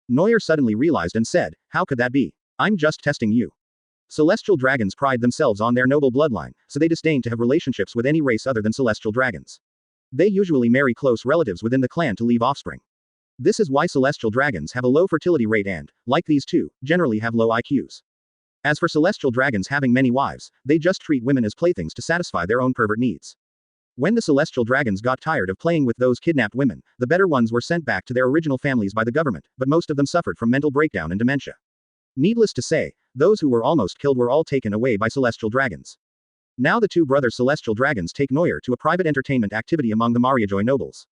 Neuer suddenly realized and said, how could that be? I'm just testing you. Celestial dragons pride themselves on their noble bloodline, so they disdain to have relationships with any race other than celestial dragons. They usually marry close relatives within the clan to leave offspring. This is why celestial dragons have a low fertility rate and, like these two, generally have low IQs. As for celestial dragons having many wives, they just treat women as playthings to satisfy their own pervert needs. When the celestial dragons got tired of playing with those kidnapped women, the better ones were sent back to their original families by the government, but most of them suffered from mental breakdown and dementia. Needless to say, those who were almost killed were all taken away by celestial dragons. Now the two brothers celestial dragons take Neuer to a private entertainment activity among the Mariajoy nobles.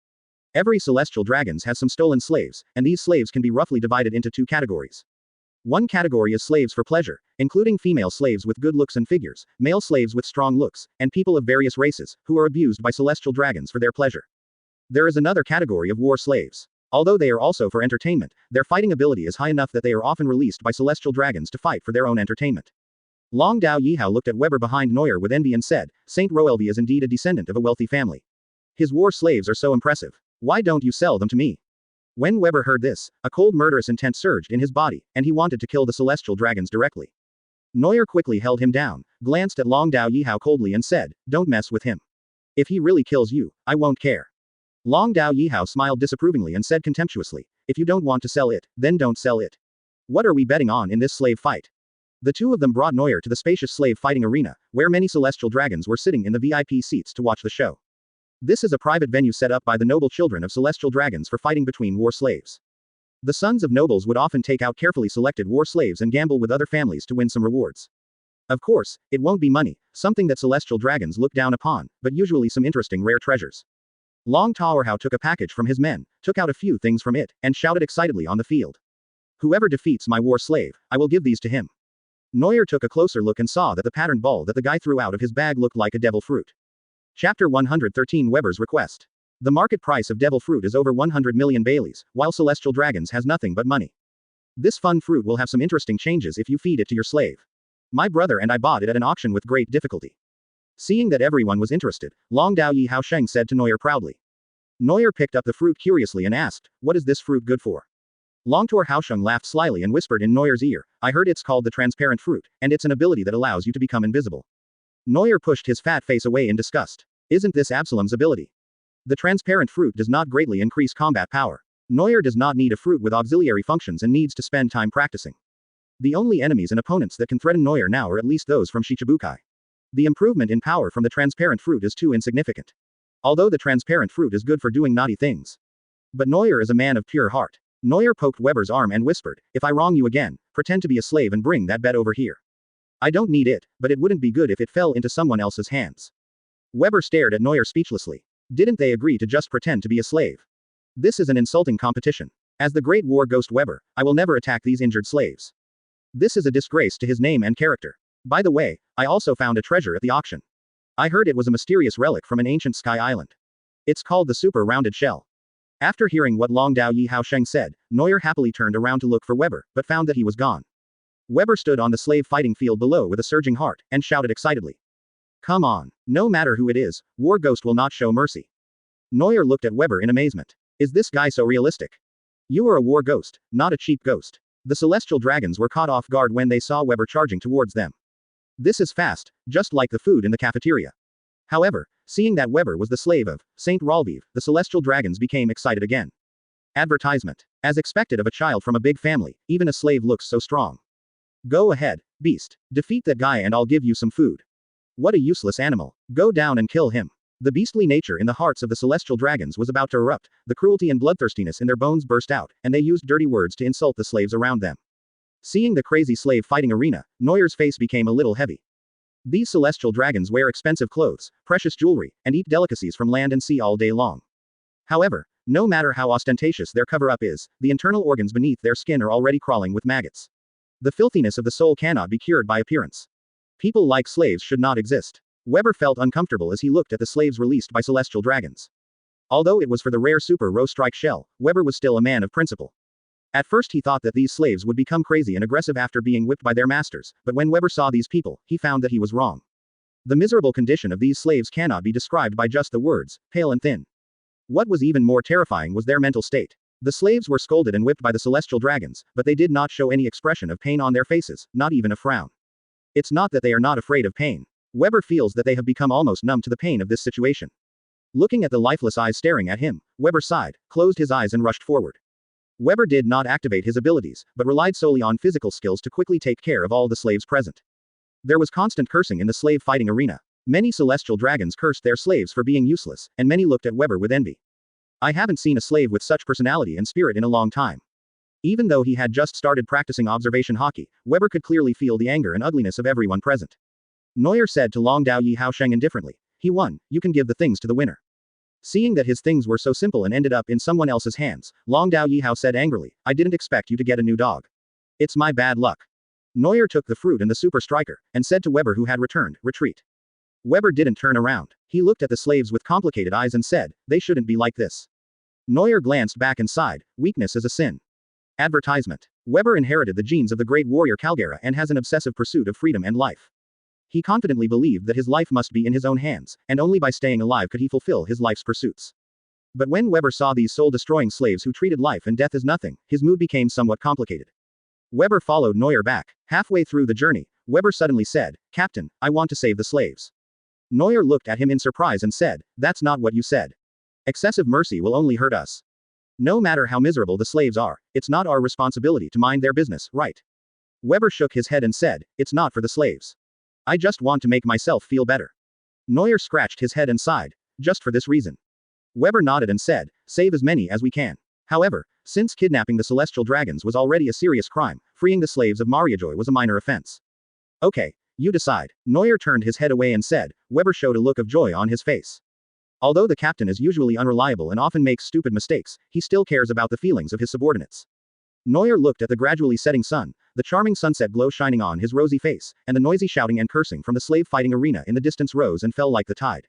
Every celestial dragons has some stolen slaves, and these slaves can be roughly divided into two categories. One category is slaves for pleasure, including female slaves with good looks and figures, male slaves with strong looks, and people of various races, who are abused by celestial dragons for their pleasure. There is another category of war slaves. Although they are also for entertainment, their fighting ability is high enough that they are often released by celestial dragons to fight for their own entertainment. Long Dao Yihao looked at Weber behind Neuer with envy and said, Saint Roelvi is indeed a descendant of a wealthy family. His war slaves are so impressive. Why don't you sell them to me? When Weber heard this, a cold murderous intent surged in his body, and he wanted to kill the celestial dragons directly. Neuer quickly held him down, glanced at Long Dao Yihao coldly and said, don't mess with him. If he really kills you, I won't care. Long Dao Yihao smiled disapprovingly and said contemptuously, if you don't want to sell it, then don't sell it. What are we betting on in this slave fight? The two of them brought Neuer to the spacious slave fighting arena, where many celestial dragons were sitting in the VIP seats to watch the show. This is a private venue set up by the noble children of celestial dragons for fighting between war slaves. The sons of nobles would often take out carefully selected war slaves and gamble with other families to win some rewards. Of course, it won't be money, something that celestial dragons look down upon, but usually some interesting rare treasures. Long Towerhao took a package from his men, took out a few things from it, and shouted excitedly on the field. Whoever defeats my war slave, I will give these to him. Neuer took a closer look and saw that the patterned ball that the guy threw out of his bag looked like a devil fruit. Chapter 113 Weber's Request. The market price of devil fruit is over 100 million Baileys, while celestial dragons has nothing but money. This fun fruit will have some interesting changes if you feed it to your slave. My brother and I bought it at an auction with great difficulty. Seeing that everyone was interested, Long Dao Yihaosheng said to Neuer proudly. Neuer picked up the fruit curiously and asked, what is this fruit good for? Longtor Haosheng laughed slyly and whispered in Neuer's ear, I heard it's called the transparent fruit, and it's an ability that allows you to become invisible. Neuer pushed his fat face away in disgust. Isn't this Absalom's ability? The transparent fruit does not greatly increase combat power. Neuer does not need a fruit with auxiliary functions and needs to spend time practicing. The only enemies and opponents that can threaten Neuer now are at least those from Shichibukai. The improvement in power from the transparent fruit is too insignificant. Although the transparent fruit is good for doing naughty things. But Neuer is a man of pure heart. Neuer poked Weber's arm and whispered, if I wrong you again, pretend to be a slave and bring that bed over here. I don't need it, but it wouldn't be good if it fell into someone else's hands. Weber stared at Neuer speechlessly. Didn't they agree to just pretend to be a slave? This is an insulting competition. As the great war ghost Weber, I will never attack these injured slaves. This is a disgrace to his name and character. By the way, I also found a treasure at the auction. I heard it was a mysterious relic from an ancient sky island. It's called the super rounded shell. After hearing what Long Dao Yihaosheng said, Neuer happily turned around to look for Weber, but found that he was gone. Weber stood on the slave fighting field below with a surging heart, and shouted excitedly. Come on. No matter who it is, War Ghost will not show mercy. Neuer looked at Weber in amazement. Is this guy so realistic? You are a war ghost, not a cheap ghost. The celestial dragons were caught off guard when they saw Weber charging towards them. This is fast, just like the food in the cafeteria. However, seeing that Weber was the slave of Saint Rolvive, the celestial dragons became excited again. Advertisement. As expected of a child from a big family, even a slave looks so strong. Go ahead, beast. Defeat that guy and I'll give you some food. What a useless animal. Go down and kill him. The beastly nature in the hearts of the celestial dragons was about to erupt, the cruelty and bloodthirstiness in their bones burst out, and they used dirty words to insult the slaves around them. Seeing the crazy slave fighting arena, Neuer's face became a little heavy. These celestial dragons wear expensive clothes, precious jewelry, and eat delicacies from land and sea all day long. However, no matter how ostentatious their cover-up is, the internal organs beneath their skin are already crawling with maggots. The filthiness of the soul cannot be cured by appearance. People like slaves should not exist. Weber felt uncomfortable as he looked at the slaves released by celestial dragons. Although it was for the rare Super Row Strike shell, Weber was still a man of principle. At first he thought that these slaves would become crazy and aggressive after being whipped by their masters, but when Weber saw these people, he found that he was wrong. The miserable condition of these slaves cannot be described by just the words, pale and thin. What was even more terrifying was their mental state. The slaves were scolded and whipped by the celestial dragons, but they did not show any expression of pain on their faces, not even a frown. It's not that they are not afraid of pain. Weber feels that they have become almost numb to the pain of this situation. Looking at the lifeless eyes staring at him, Weber sighed, closed his eyes and rushed forward. Weber did not activate his abilities, but relied solely on physical skills to quickly take care of all the slaves present. There was constant cursing in the slave fighting arena. Many celestial dragons cursed their slaves for being useless, and many looked at Weber with envy. I haven't seen a slave with such personality and spirit in a long time. Even though he had just started practicing observation Haki, Weber could clearly feel the anger and ugliness of everyone present. Neuer said to Long Dao Yi Haosheng indifferently, "He won, you can give the things to the winner." Seeing that his things were so simple and ended up in someone else's hands, Long Dao Yihao said angrily, "I didn't expect you to get a new dog. It's my bad luck." Neuer took the fruit and the super striker, and said to Weber who had returned, "Retreat." Weber didn't turn around. He looked at the slaves with complicated eyes and said, "They shouldn't be like this." Neuer glanced back and sighed, "Weakness is a sin." Advertisement. Weber inherited the genes of the great warrior Calgera and has an obsessive pursuit of freedom and life. He confidently believed that his life must be in his own hands, and only by staying alive could he fulfill his life's pursuits. But when Weber saw these soul-destroying slaves who treated life and death as nothing, his mood became somewhat complicated. Weber followed Neuer back. Halfway through the journey, Weber suddenly said, "Captain, I want to save the slaves." Neuer looked at him in surprise and said, "That's not what you said. Excessive mercy will only hurt us. No matter how miserable the slaves are, it's not our responsibility to mind their business, right?" Weber shook his head and said, "It's not for the slaves. I just want to make myself feel better." Neuer scratched his head and sighed, "Just for this reason." Weber nodded and said, "Save as many as we can." However, since kidnapping the celestial dragons was already a serious crime, freeing the slaves of Mariajoy was a minor offense. "Okay, you decide." Neuer turned his head away and said. Weber showed a look of joy on his face. Although the captain is usually unreliable and often makes stupid mistakes, he still cares about the feelings of his subordinates. Neuer looked at the gradually setting sun, the charming sunset glow shining on his rosy face, and the noisy shouting and cursing from the slave fighting arena in the distance rose and fell like the tide.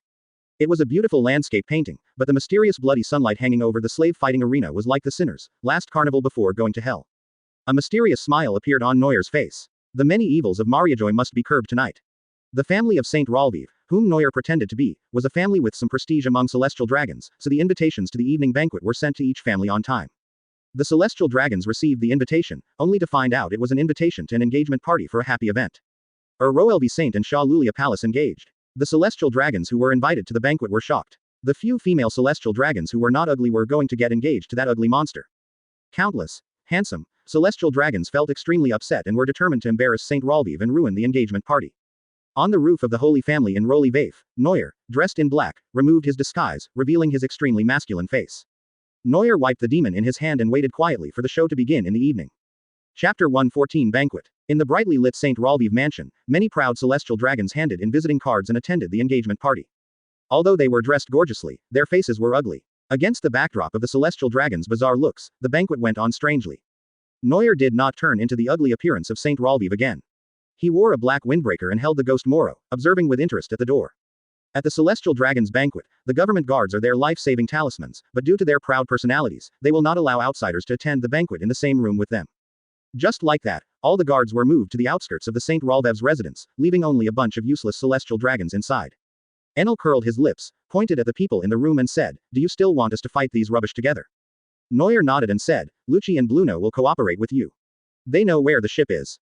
It was a beautiful landscape painting, but the mysterious bloody sunlight hanging over the slave fighting arena was like the sinner's last carnival before going to hell. A mysterious smile appeared on Neuer's face. The many evils of Mariajoy must be curbed tonight. The family of Saint Ralviv, whom Neuer pretended to be, was a family with some prestige among celestial dragons, so the invitations to the evening banquet were sent to each family on time. The celestial dragons received the invitation, only to find out it was an invitation to an engagement party for a happy event. Roelvi Saint and Shah Lulia Palace engaged. The celestial dragons who were invited to the banquet were shocked. The few female celestial dragons who were not ugly were going to get engaged to that ugly monster. Countless, handsome, celestial dragons felt extremely upset and were determined to embarrass Saint Ralviv and ruin the engagement party. On the roof of the Holy Family in Roli Vaif, Neuer, dressed in black, removed his disguise, revealing his extremely masculine face. Neuer wiped the demon in his hand and waited quietly for the show to begin in the evening. Chapter 114 Banquet. In the brightly lit St. Ralviv mansion, many proud celestial dragons handed in visiting cards and attended the engagement party. Although they were dressed gorgeously, their faces were ugly. Against the backdrop of the celestial dragons' bizarre looks, the banquet went on strangely. Neuer did not turn into the ugly appearance of St. Ralviv again. He wore a black windbreaker and held the ghost Moro, observing with interest at the door. At the Celestial Dragons banquet, the government guards are their life-saving talismans, but due to their proud personalities, they will not allow outsiders to attend the banquet in the same room with them. Just like that, all the guards were moved to the outskirts of the St. Ralviv's residence, leaving only a bunch of useless celestial dragons inside. Enel curled his lips, pointed at the people in the room and said, "Do you still want us to fight these rubbish together?" Neuer nodded and said, "Lucci and Bluno will cooperate with you. They know where the ship is.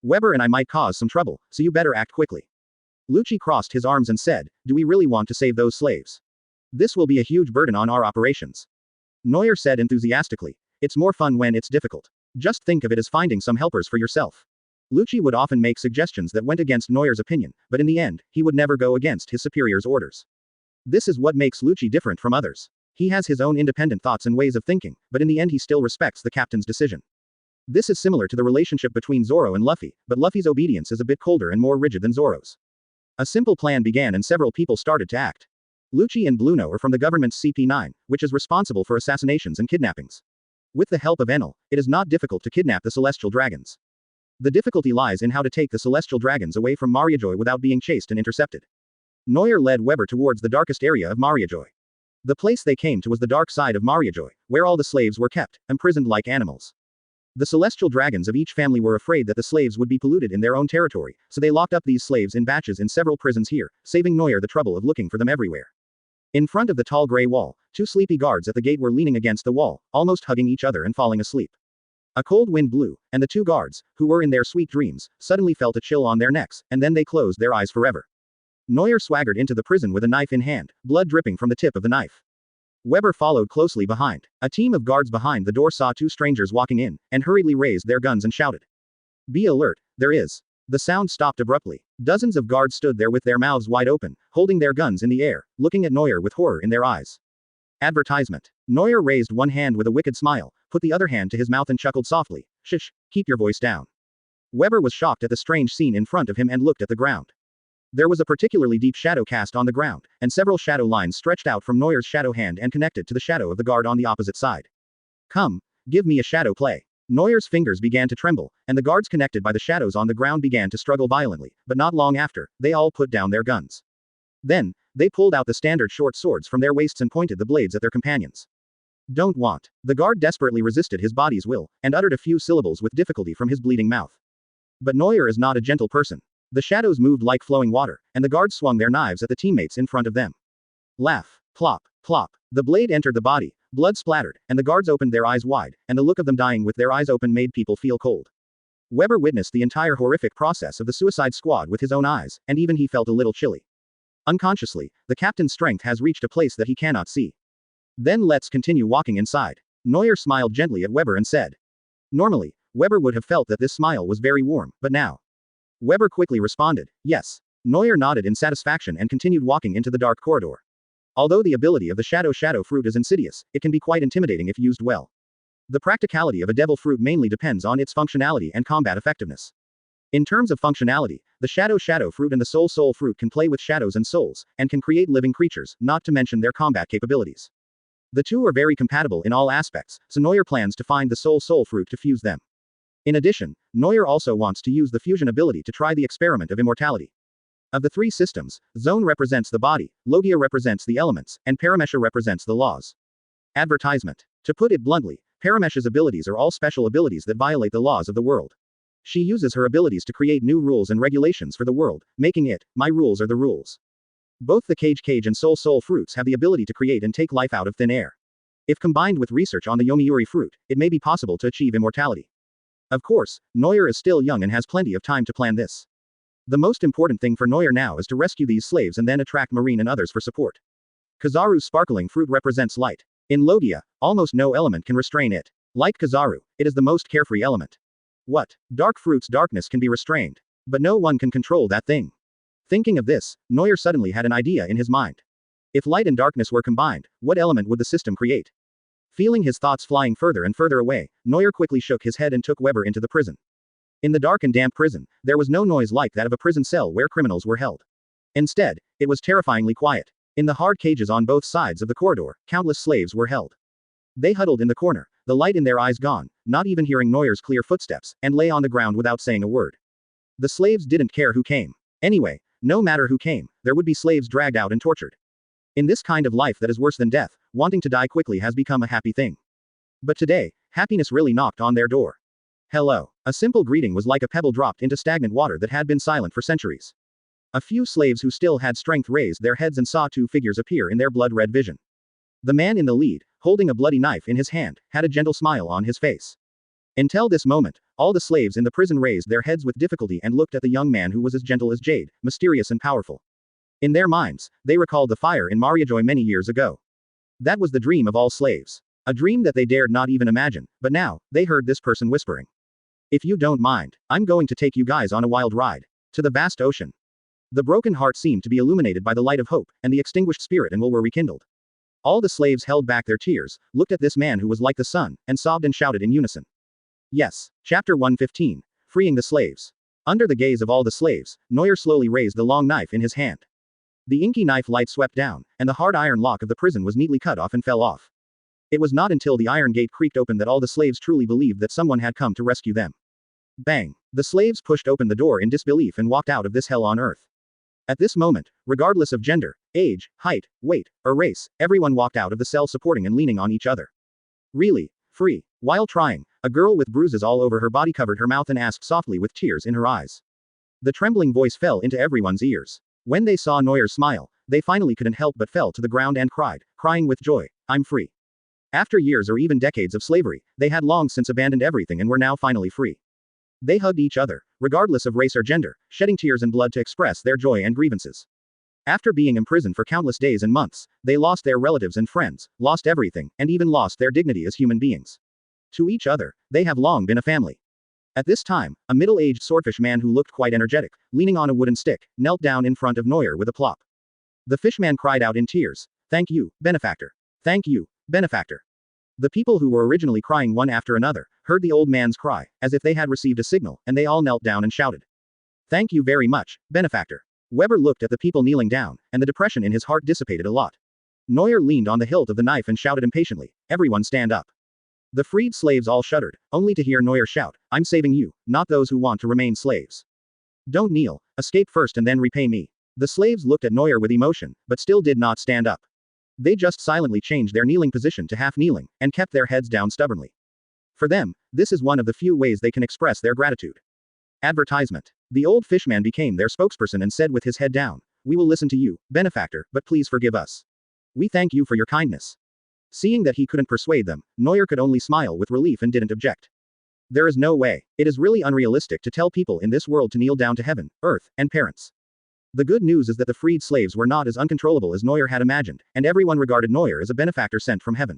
Weber and I might cause some trouble, so you better act quickly." Lucci crossed his arms and said, "Do we really want to save those slaves? This will be a huge burden on our operations." Neuer said enthusiastically, "It's more fun when it's difficult. Just think of it as finding some helpers for yourself." Lucci would often make suggestions that went against Neuer's opinion, but in the end, he would never go against his superior's orders. This is what makes Lucci different from others. He has his own independent thoughts and ways of thinking, but in the end he still respects the captain's decision. This is similar to the relationship between Zoro and Luffy, but Luffy's obedience is a bit colder and more rigid than Zoro's. A simple plan began and several people started to act. Lucci and Bluno are from the government's CP9, which is responsible for assassinations and kidnappings. With the help of Enel, it is not difficult to kidnap the celestial dragons. The difficulty lies in how to take the celestial dragons away from Mariajoy without being chased and intercepted. Neuer led Weber towards the darkest area of Mariajoy. The place they came to was the dark side of Mariajoy, where all the slaves were kept, imprisoned like animals. The celestial dragons of each family were afraid that the slaves would be polluted in their own territory, so they locked up these slaves in batches in several prisons here, saving Neuer the trouble of looking for them everywhere. In front of the tall gray wall, two sleepy guards at the gate were leaning against the wall, almost hugging each other and falling asleep. A cold wind blew, and the two guards, who were in their sweet dreams, suddenly felt a chill on their necks, and then they closed their eyes forever. Neuer swaggered into the prison with a knife in hand, blood dripping from the tip of the knife. Weber followed closely behind. A team of guards behind the door saw two strangers walking in, and hurriedly raised their guns and shouted. "Be alert, there is." The sound stopped abruptly. Dozens of guards stood there with their mouths wide open, holding their guns in the air, looking at Neuer with horror in their eyes. Advertisement. Neuer raised one hand with a wicked smile, put the other hand to his mouth and chuckled softly. "Shush, keep your voice down." Weber was shocked at the strange scene in front of him and looked at the ground. There was a particularly deep shadow cast on the ground, and several shadow lines stretched out from Neuer's shadow hand and connected to the shadow of the guard on the opposite side. "Come, give me a shadow play." Neuer's fingers began to tremble, and the guards connected by the shadows on the ground began to struggle violently, but not long after, they all put down their guns. Then, they pulled out the standard short swords from their waists and pointed the blades at their companions. "Don't want." The guard desperately resisted his body's will, and uttered a few syllables with difficulty from his bleeding mouth. But Neuer is not a gentle person. The shadows moved like flowing water, and the guards swung their knives at the teammates in front of them. Laugh. Plop. Plop. The blade entered the body, blood splattered, and the guards opened their eyes wide, and the look of them dying with their eyes open made people feel cold. Weber witnessed the entire horrific process of the suicide squad with his own eyes, and even he felt a little chilly. Unconsciously, the captain's strength has reached a place that he cannot see. Then let's continue walking inside. Neuer smiled gently at Weber and said. Normally, Weber would have felt that this smile was very warm, but now. Weber quickly responded, yes. Neuer nodded in satisfaction and continued walking into the dark corridor. Although the ability of the shadow fruit is insidious, it can be quite intimidating if used well. The practicality of a devil fruit mainly depends on its functionality and combat effectiveness. In terms of functionality, the shadow fruit and the soul fruit can play with shadows and souls, and can create living creatures, not to mention their combat capabilities. The two are very compatible in all aspects, so Neuer plans to find the soul fruit to fuse them. In addition, Neuer also wants to use the fusion ability to try the experiment of immortality. Of the three systems, Zone represents the body, Logue represents the elements, and Paramesha represents the laws. Advertisement. To put it bluntly, Paramesha's abilities are all special abilities that violate the laws of the world. She uses her abilities to create new rules and regulations for the world, making it, my rules are the rules. Both the cage and soul fruits have the ability to create and take life out of thin air. If combined with research on the Yomiuri fruit, it may be possible to achieve immortality. Of course, Neuer is still young and has plenty of time to plan this. The most important thing for Neuer now is to rescue these slaves and then attract Marine and others for support. Kizaru's sparkling fruit represents light. In Logia, almost no element can restrain it. Like Kizaru, it is the most carefree element. What? Dark fruit's darkness can be restrained. But no one can control that thing. Thinking of this, Neuer suddenly had an idea in his mind. If light and darkness were combined, what element would the system create? Feeling his thoughts flying further and further away, Neuer quickly shook his head and took Weber into the prison. In the dark and damp prison, there was no noise like that of a prison cell where criminals were held. Instead, it was terrifyingly quiet. In the hard cages on both sides of the corridor, countless slaves were held. They huddled in the corner, the light in their eyes gone, not even hearing Neuer's clear footsteps, and lay on the ground without saying a word. The slaves didn't care who came. Anyway, no matter who came, there would be slaves dragged out and tortured. In this kind of life that is worse than death, wanting to die quickly has become a happy thing. But today, happiness really knocked on their door. Hello. A simple greeting was like a pebble dropped into stagnant water that had been silent for centuries. A few slaves who still had strength raised their heads and saw two figures appear in their blood-red vision. The man in the lead, holding a bloody knife in his hand, had a gentle smile on his face. Until this moment, all the slaves in the prison raised their heads with difficulty and looked at the young man who was as gentle as jade, mysterious and powerful. In their minds, they recalled the fire in Mariajoy many years ago. That was the dream of all slaves. A dream that they dared not even imagine, but now, they heard this person whispering. If you don't mind, I'm going to take you guys on a wild ride. To the vast ocean. The broken heart seemed to be illuminated by the light of hope, and the extinguished spirit and will were rekindled. All the slaves held back their tears, looked at this man who was like the sun, and sobbed and shouted in unison. Yes. Chapter 115. Freeing the slaves. Under the gaze of all the slaves, Neuer slowly raised the long knife in his hand. The inky knife light swept down, and the hard iron lock of the prison was neatly cut off and fell off. It was not until the iron gate creaked open that all the slaves truly believed that someone had come to rescue them. Bang! The slaves pushed open the door in disbelief and walked out of this hell on earth. At this moment, regardless of gender, age, height, weight, or race, everyone walked out of the cell supporting and leaning on each other. Really? Free? While trying, a girl with bruises all over her body covered her mouth and asked softly with tears in her eyes. The trembling voice fell into everyone's ears. When they saw Neuer's smile, they finally couldn't help but fell to the ground and cried, crying with joy, "I'm free." After years or even decades of slavery, they had long since abandoned everything and were now finally free. They hugged each other, regardless of race or gender, shedding tears and blood to express their joy and grievances. After being imprisoned for countless days and months, they lost their relatives and friends, lost everything, and even lost their dignity as human beings. To each other, they have long been a family. At this time, a middle-aged swordfish man who looked quite energetic, leaning on a wooden stick, knelt down in front of Neuer with a plop. The fishman cried out in tears, "Thank you, benefactor. Thank you, benefactor." The people who were originally crying one after another, heard the old man's cry, as if they had received a signal, and they all knelt down and shouted, "Thank you very much, benefactor." Weber looked at the people kneeling down, and the depression in his heart dissipated a lot. Neuer leaned on the hilt of the knife and shouted impatiently, "Everyone stand up." The freed slaves all shuddered, only to hear Neuer shout, "I'm saving you, not those who want to remain slaves. Don't kneel, escape first and then repay me." The slaves looked at Neuer with emotion, but still did not stand up. They just silently changed their kneeling position to half kneeling, and kept their heads down stubbornly. For them, this is one of the few ways they can express their gratitude. Advertisement. The old fishman became their spokesperson and said with his head down, "We will listen to you, benefactor, but please forgive us. We thank you for your kindness." Seeing that he couldn't persuade them, Neuer could only smile with relief and didn't object. There is no way. It is really unrealistic to tell people in this world to kneel down to heaven, earth, and parents. The good news is that the freed slaves were not as uncontrollable as Neuer had imagined, and everyone regarded Neuer as a benefactor sent from heaven.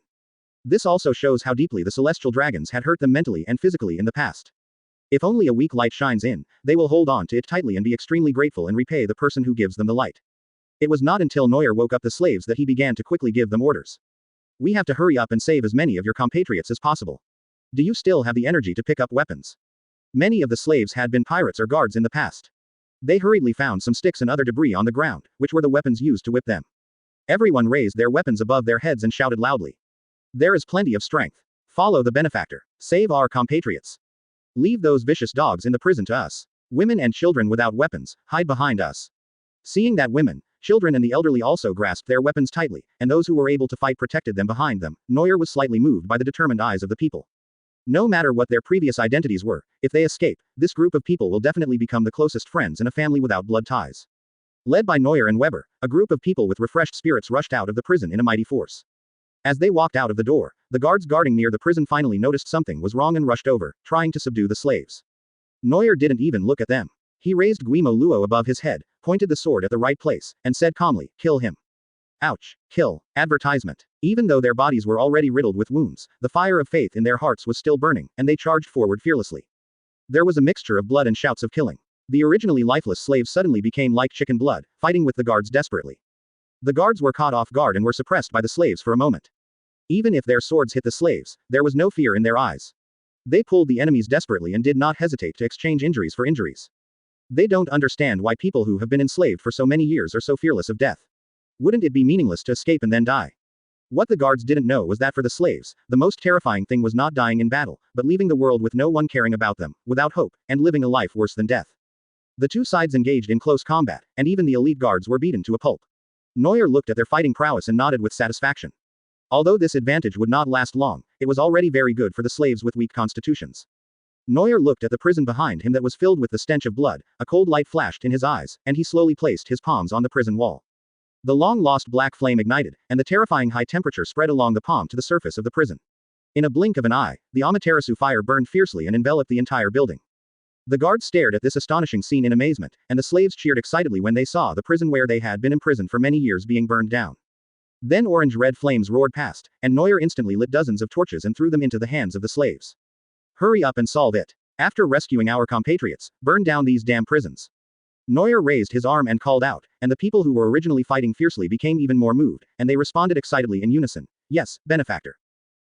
This also shows how deeply the celestial dragons had hurt them mentally and physically in the past. If only a weak light shines in, they will hold on to it tightly and be extremely grateful and repay the person who gives them the light. It was not until Neuer woke up the slaves that he began to quickly give them orders. "We have to hurry up and save as many of your compatriots as possible. Do you still have the energy to pick up weapons?" Many of the slaves had been pirates or guards in the past. They hurriedly found some sticks and other debris on the ground, which were the weapons used to whip them. Everyone raised their weapons above their heads and shouted loudly, "There is plenty of strength. Follow the benefactor. Save our compatriots. Leave those vicious dogs in the prison to us. Women and children without weapons, hide behind us." Seeing that women, children and the elderly also grasped their weapons tightly, and those who were able to fight protected them behind them, Neuer was slightly moved by the determined eyes of the people. No matter what their previous identities were, if they escape, this group of people will definitely become the closest friends and a family without blood ties. Led by Neuer and Weber, a group of people with refreshed spirits rushed out of the prison in a mighty force. As they walked out of the door, the guards guarding near the prison finally noticed something was wrong and rushed over, trying to subdue the slaves. Neuer didn't even look at them. He raised Guimo Luo above his head, pointed the sword at the right place, and said calmly, "Kill him." Ouch. Kill. Advertisement. Even though their bodies were already riddled with wounds, the fire of faith in their hearts was still burning, and they charged forward fearlessly. There was a mixture of blood and shouts of killing. The originally lifeless slaves suddenly became like chicken blood, fighting with the guards desperately. The guards were caught off guard and were suppressed by the slaves for a moment. Even if their swords hit the slaves, there was no fear in their eyes. They pulled the enemies desperately and did not hesitate to exchange injuries for injuries. They don't understand why people who have been enslaved for so many years are so fearless of death. Wouldn't it be meaningless to escape and then die? What the guards didn't know was that for the slaves, the most terrifying thing was not dying in battle, but leaving the world with no one caring about them, without hope, and living a life worse than death. The two sides engaged in close combat, and even the elite guards were beaten to a pulp. Neuer looked at their fighting prowess and nodded with satisfaction. Although this advantage would not last long, it was already very good for the slaves with weak constitutions. Neuer looked at the prison behind him that was filled with the stench of blood, a cold light flashed in his eyes, and he slowly placed his palms on the prison wall. The long-lost black flame ignited, and the terrifying high temperature spread along the palm to the surface of the prison. In a blink of an eye, the Amaterasu fire burned fiercely and enveloped the entire building. The guards stared at this astonishing scene in amazement, and the slaves cheered excitedly when they saw the prison where they had been imprisoned for many years being burned down. Then orange-red flames roared past, and Neuer instantly lit dozens of torches and threw them into the hands of the slaves. "Hurry up and solve it. After rescuing our compatriots, burn down these damn prisons." Neuer raised his arm and called out, and the people who were originally fighting fiercely became even more moved, and they responded excitedly in unison, "Yes, benefactor."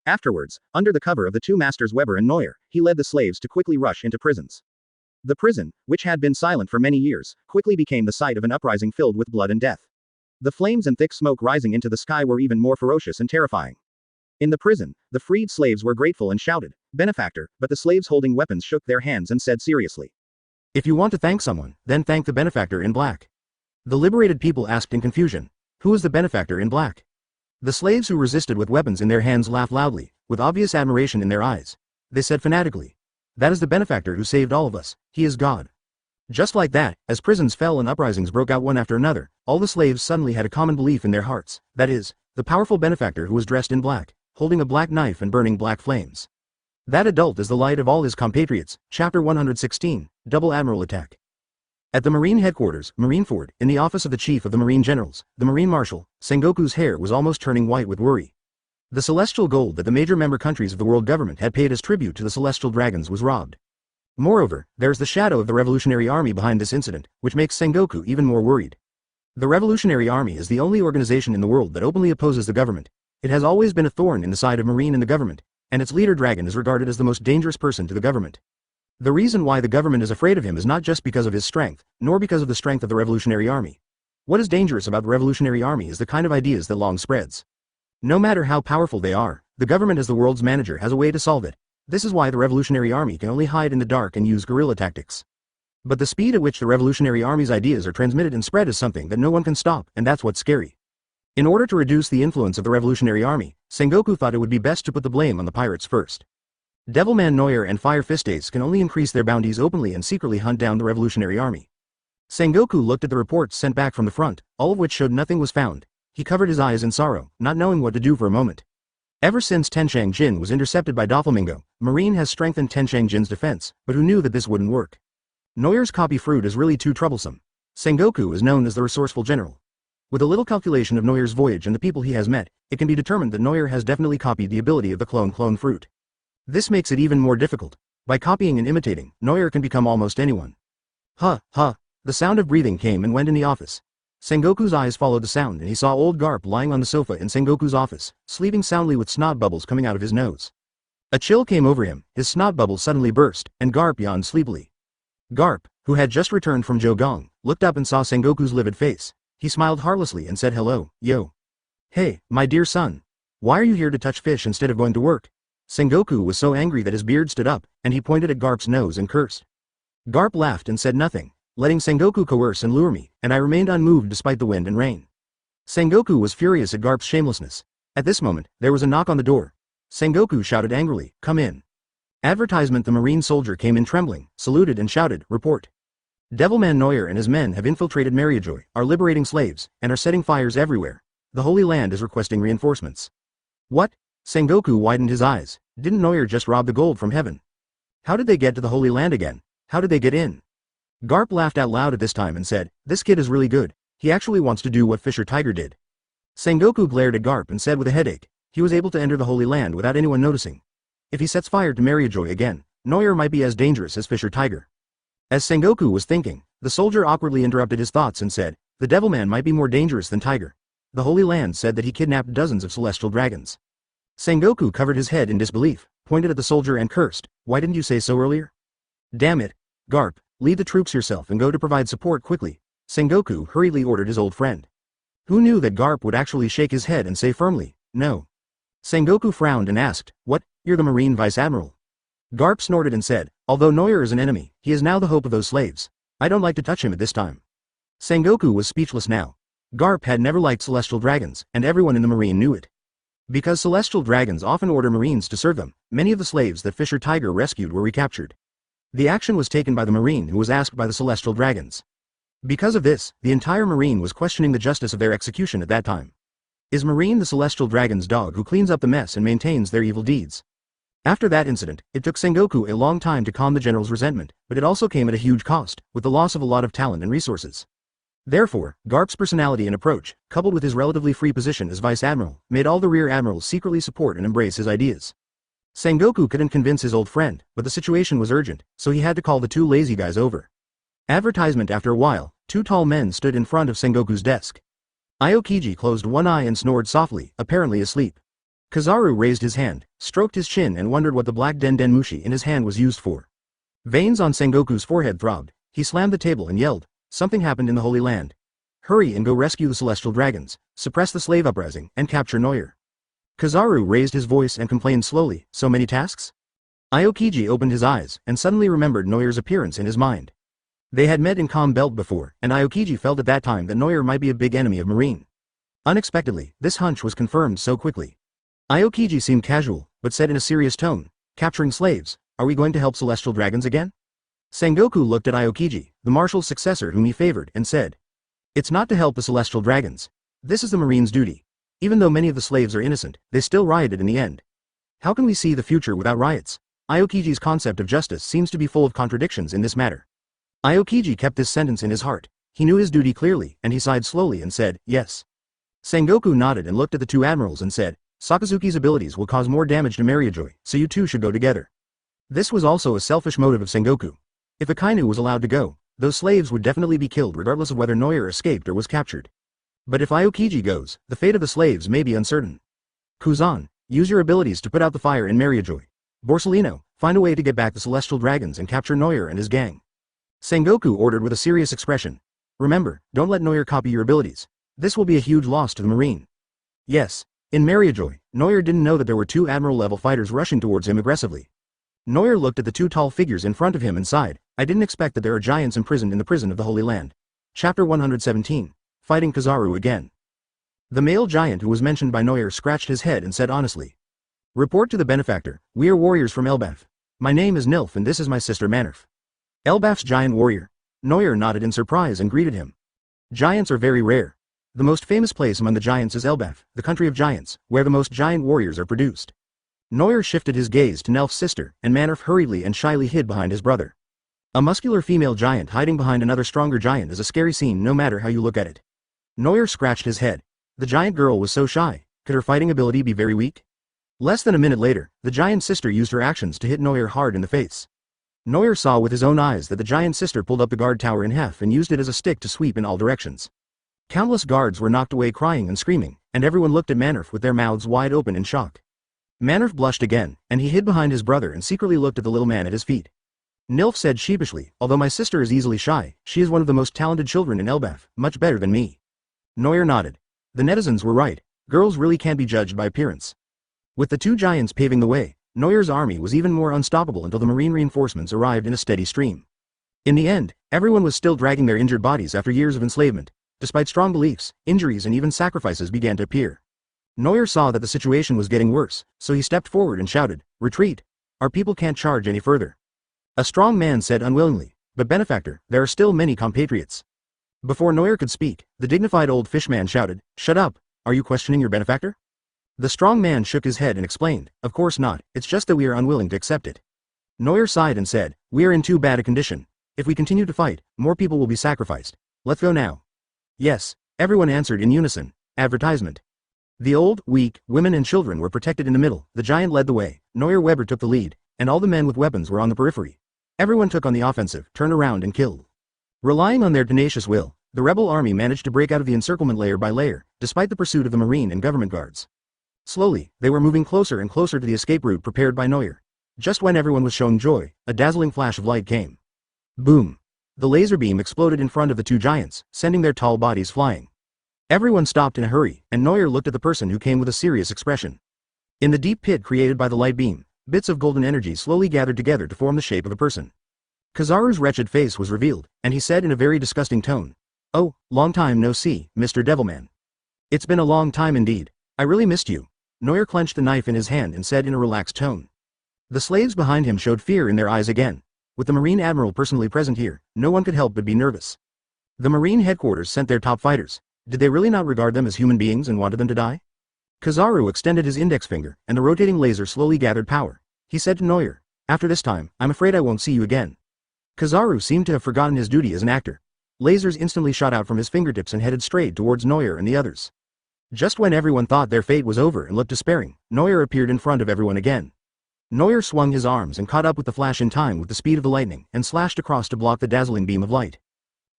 Afterwards, under the cover of the two masters Weber and Neuer, he led the slaves to quickly rush into prisons. The prison, which had been silent for many years, quickly became the site of an uprising filled with blood and death. The flames and thick smoke rising into the sky were even more ferocious and terrifying. In the prison, the freed slaves were grateful and shouted, "Benefactor," but the slaves holding weapons shook their hands and said seriously, "If you want to thank someone, then thank the benefactor in black." The liberated people asked in confusion, "Who is the benefactor in black?" The slaves who resisted with weapons in their hands laughed loudly, with obvious admiration in their eyes. They said fanatically, "That is the benefactor who saved all of us, he is God." Just like that, as prisons fell and uprisings broke out one after another, all the slaves suddenly had a common belief in their hearts, that is, the powerful benefactor who was dressed in black, holding a black knife and burning black flames. That adult is the light of all his compatriots. Chapter 116, Double Admiral Attack. At the Marine headquarters, Marineford, in the office of the Chief of the Marine Generals, the Marine Marshal, Sengoku's hair was almost turning white with worry. The celestial gold that the major member countries of the world government had paid as tribute to the celestial dragons was robbed. Moreover, there is the shadow of the Revolutionary Army behind this incident, which makes Sengoku even more worried. The Revolutionary Army is the only organization in the world that openly opposes the government. It has always been a thorn in the side of Marine and the government, and its leader Dragon is regarded as the most dangerous person to the government. The reason why the government is afraid of him is not just because of his strength, nor because of the strength of the Revolutionary Army. What is dangerous about the Revolutionary Army is the kind of ideas that Long spreads. No matter how powerful they are, the government as the world's manager has a way to solve it. This is why the Revolutionary Army can only hide in the dark and use guerrilla tactics. But the speed at which the Revolutionary Army's ideas are transmitted and spread is something that no one can stop, and that's what's scary. In order to reduce the influence of the Revolutionary Army, Sengoku thought it would be best to put the blame on the pirates first. Devilman Neuer and Fire Fist Ace can only increase their bounties openly and secretly hunt down the Revolutionary Army. Sengoku looked at the reports sent back from the front, all of which showed nothing was found. He covered his eyes in sorrow, not knowing what to do for a moment. Ever since Tenshang Jin was intercepted by Doflamingo, Marine has strengthened Tenshang Jin's defense, but who knew that this wouldn't work? Neuer's copy fruit is really too troublesome. Sengoku is known as the resourceful general. With a little calculation of Neuer's voyage and the people he has met, it can be determined that Neuer has definitely copied the ability of the clone fruit. This makes it even more difficult. By copying and imitating, Neuer can become almost anyone. Huh. The sound of breathing came and went in the office. Sengoku's eyes followed the sound and he saw old Garp lying on the sofa in Sengoku's office, sleeping soundly with snot bubbles coming out of his nose. A chill came over him, his snot bubbles suddenly burst, and Garp yawned sleepily. Garp, who had just returned from Jogong, looked up and saw Sengoku's livid face. He smiled harmlessly and said hello, yo. Hey, my dear son. Why are you here to touch fish instead of going to work? Sengoku was so angry that his beard stood up, and he pointed at Garp's nose and cursed. Garp laughed and said nothing, letting Sengoku coerce and lure me, and I remained unmoved despite the wind and rain. Sengoku was furious at Garp's shamelessness. At this moment, there was a knock on the door. Sengoku shouted angrily, "Come in." Advertisement. The marine soldier came in trembling, saluted and shouted, "Report. Devilman Neuer and his men have infiltrated Mariajoy, are liberating slaves, and are setting fires everywhere. The Holy Land is requesting reinforcements." What? Sengoku widened his eyes. Didn't Neuer just rob the gold from heaven? How did they get to the Holy Land again? How did they get in? Garp laughed out loud at this time and said, "This kid is really good. He actually wants to do what Fisher Tiger did." Sengoku glared at Garp and said with a headache, he was able to enter the Holy Land without anyone noticing. If he sets fire to Mariajoy again, Neuer might be as dangerous as Fisher Tiger. As Sengoku was thinking, the soldier awkwardly interrupted his thoughts and said, "The Devilman might be more dangerous than Tiger. The Holy Land said that he kidnapped dozens of celestial dragons." Sengoku covered his head in disbelief, pointed at the soldier and cursed, "Why didn't you say so earlier?" "Damn it. Garp, lead the troops yourself and go to provide support quickly," Sengoku hurriedly ordered his old friend. Who knew that Garp would actually shake his head and say firmly, "No." Sengoku frowned and asked, "What, you're the Marine Vice Admiral?" Garp snorted and said, "Although Neuer is an enemy, he is now the hope of those slaves. I don't like to touch him at this time." Sengoku was speechless now. Garp had never liked celestial dragons, and everyone in the Marine knew it. Because celestial dragons often order Marines to serve them, many of the slaves that Fisher Tiger rescued were recaptured. The action was taken by the Marine who was asked by the celestial dragons. Because of this, the entire Marine was questioning the justice of their execution at that time. Is Marine the celestial dragon's dog who cleans up the mess and maintains their evil deeds? After that incident, it took Sengoku a long time to calm the general's resentment, but it also came at a huge cost, with the loss of a lot of talent and resources. Therefore, Garp's personality and approach, coupled with his relatively free position as Vice Admiral, made all the rear admirals secretly support and embrace his ideas. Sengoku couldn't convince his old friend, but the situation was urgent, so he had to call the two lazy guys over. Advertisement. After a while, two tall men stood in front of Sengoku's desk. Aokiji closed one eye and snored softly, apparently asleep. Kizaru raised his hand, stroked his chin and wondered what the black den mushi in his hand was used for. Veins on Sengoku's forehead throbbed. He slammed the table and yelled, "Something happened in the Holy Land. Hurry and go rescue the Celestial Dragons, suppress the slave uprising, and capture Neuer." Kizaru raised his voice and complained slowly, "So many tasks?" Aokiji opened his eyes, and suddenly remembered Neuer's appearance in his mind. They had met in Calm Belt before, and Aokiji felt at that time that Neuer might be a big enemy of Marine. Unexpectedly, this hunch was confirmed so quickly. Aokiji seemed casual, but said in a serious tone, "Capturing slaves, are we going to help Celestial Dragons again?" Sengoku looked at Aokiji, the marshal's successor whom he favored, and said, "It's not to help the Celestial Dragons. This is the Marine's duty. Even though many of the slaves are innocent, they still rioted in the end. How can we see the future without riots?" Aokiji's concept of justice seems to be full of contradictions in this matter. Aokiji kept this sentence in his heart. He knew his duty clearly, and he sighed slowly and said, "Yes." Sengoku nodded and looked at the two admirals and said, "Sakazuki's abilities will cause more damage to Mariajoy, so you two should go together." This was also a selfish motive of Sengoku. If Akainu was allowed to go, those slaves would definitely be killed regardless of whether Neuer escaped or was captured. But if Aokiji goes, the fate of the slaves may be uncertain. Kuzan, use your abilities to put out the fire in Mariajoy. Borsalino, find a way to get back the Celestial Dragons and capture Neuer and his gang. Sengoku ordered with a serious expression. Remember, don't let Neuer copy your abilities. This will be a huge loss to the Marine. Yes. In Mariajoy, Neuer didn't know that there were two Admiral-level fighters rushing towards him aggressively. Neuer looked at the two tall figures in front of him and sighed, "I didn't expect that there are giants imprisoned in the prison of the Holy Land." Chapter 117. Fighting Kizaru again. The male giant who was mentioned by Neuer scratched his head and said honestly, "Report to the benefactor, we are warriors from Elbaf. My name is Nilf and this is my sister Mannerf." Elbaf's giant warrior. Neuer nodded in surprise and greeted him. Giants are very rare. The most famous place among the giants is Elbaf, the country of giants, where the most giant warriors are produced. Neuer shifted his gaze to Nelf's sister, and Mannerf hurriedly and shyly hid behind his brother. A muscular female giant hiding behind another stronger giant is a scary scene no matter how you look at it. Neuer scratched his head. The giant girl was so shy. Could her fighting ability be very weak? Less than a minute later, the giant sister used her actions to hit Neuer hard in the face. Neuer saw with his own eyes that the giant sister pulled up the guard tower in half and used it as a stick to sweep in all directions. Countless guards were knocked away crying and screaming, and everyone looked at Mannerf with their mouths wide open in shock. Mannerf blushed again, and he hid behind his brother and secretly looked at the little man at his feet. Nilf said sheepishly, "Although my sister is easily shy, she is one of the most talented children in Elbaf, much better than me." Neuer nodded. The netizens were right. Girls really can't be judged by appearance. With the two giants paving the way, Neuer's army was even more unstoppable until the marine reinforcements arrived in a steady stream. In the end, everyone was still dragging their injured bodies after years of enslavement. Despite strong beliefs, injuries and even sacrifices began to appear. Neuer saw that the situation was getting worse, so he stepped forward and shouted, "Retreat! Our people can't charge any further." A strong man said unwillingly, "But benefactor, there are still many compatriots." Before Neuer could speak, the dignified old fishman shouted, "Shut up! Are you questioning your benefactor?" The strong man shook his head and explained, "Of course not, it's just that we are unwilling to accept it." Neuer sighed and said, "We are in too bad a condition. If we continue to fight, more people will be sacrificed. Let's go now." "Yes," everyone answered in unison. Advertisement. The old, weak, women and children were protected in the middle, the giant led the way, Neuer Weber took the lead, and all the men with weapons were on the periphery. Everyone took on the offensive, turned around and killed. Relying on their tenacious will, the rebel army managed to break out of the encirclement layer by layer, despite the pursuit of the marine and government guards. Slowly, they were moving closer and closer to the escape route prepared by Neuer. Just when everyone was showing joy, a dazzling flash of light came. Boom! The laser beam exploded in front of the two giants, sending their tall bodies flying. Everyone stopped in a hurry, and Neuer looked at the person who came with a serious expression. In the deep pit created by the light beam, bits of golden energy slowly gathered together to form the shape of a person. Kizaru's wretched face was revealed, and he said in a very disgusting tone, "Oh, long time no see, Mr. Devilman. It's been a long time indeed. I really missed you." Neuer clenched the knife in his hand and said in a relaxed tone. The slaves behind him showed fear in their eyes again. With the Marine Admiral personally present here, no one could help but be nervous. The Marine headquarters sent their top fighters. Did they really not regard them as human beings and wanted them to die? Kizaru extended his index finger, and the rotating laser slowly gathered power. He said to Neuer, "After this time, I'm afraid I won't see you again." Kizaru seemed to have forgotten his duty as an actor. Lasers instantly shot out from his fingertips and headed straight towards Neuer and the others. Just when everyone thought their fate was over and looked despairing, Neuer appeared in front of everyone again. Neuer swung his arms and caught up with the flash in time with the speed of the lightning and slashed across to block the dazzling beam of light.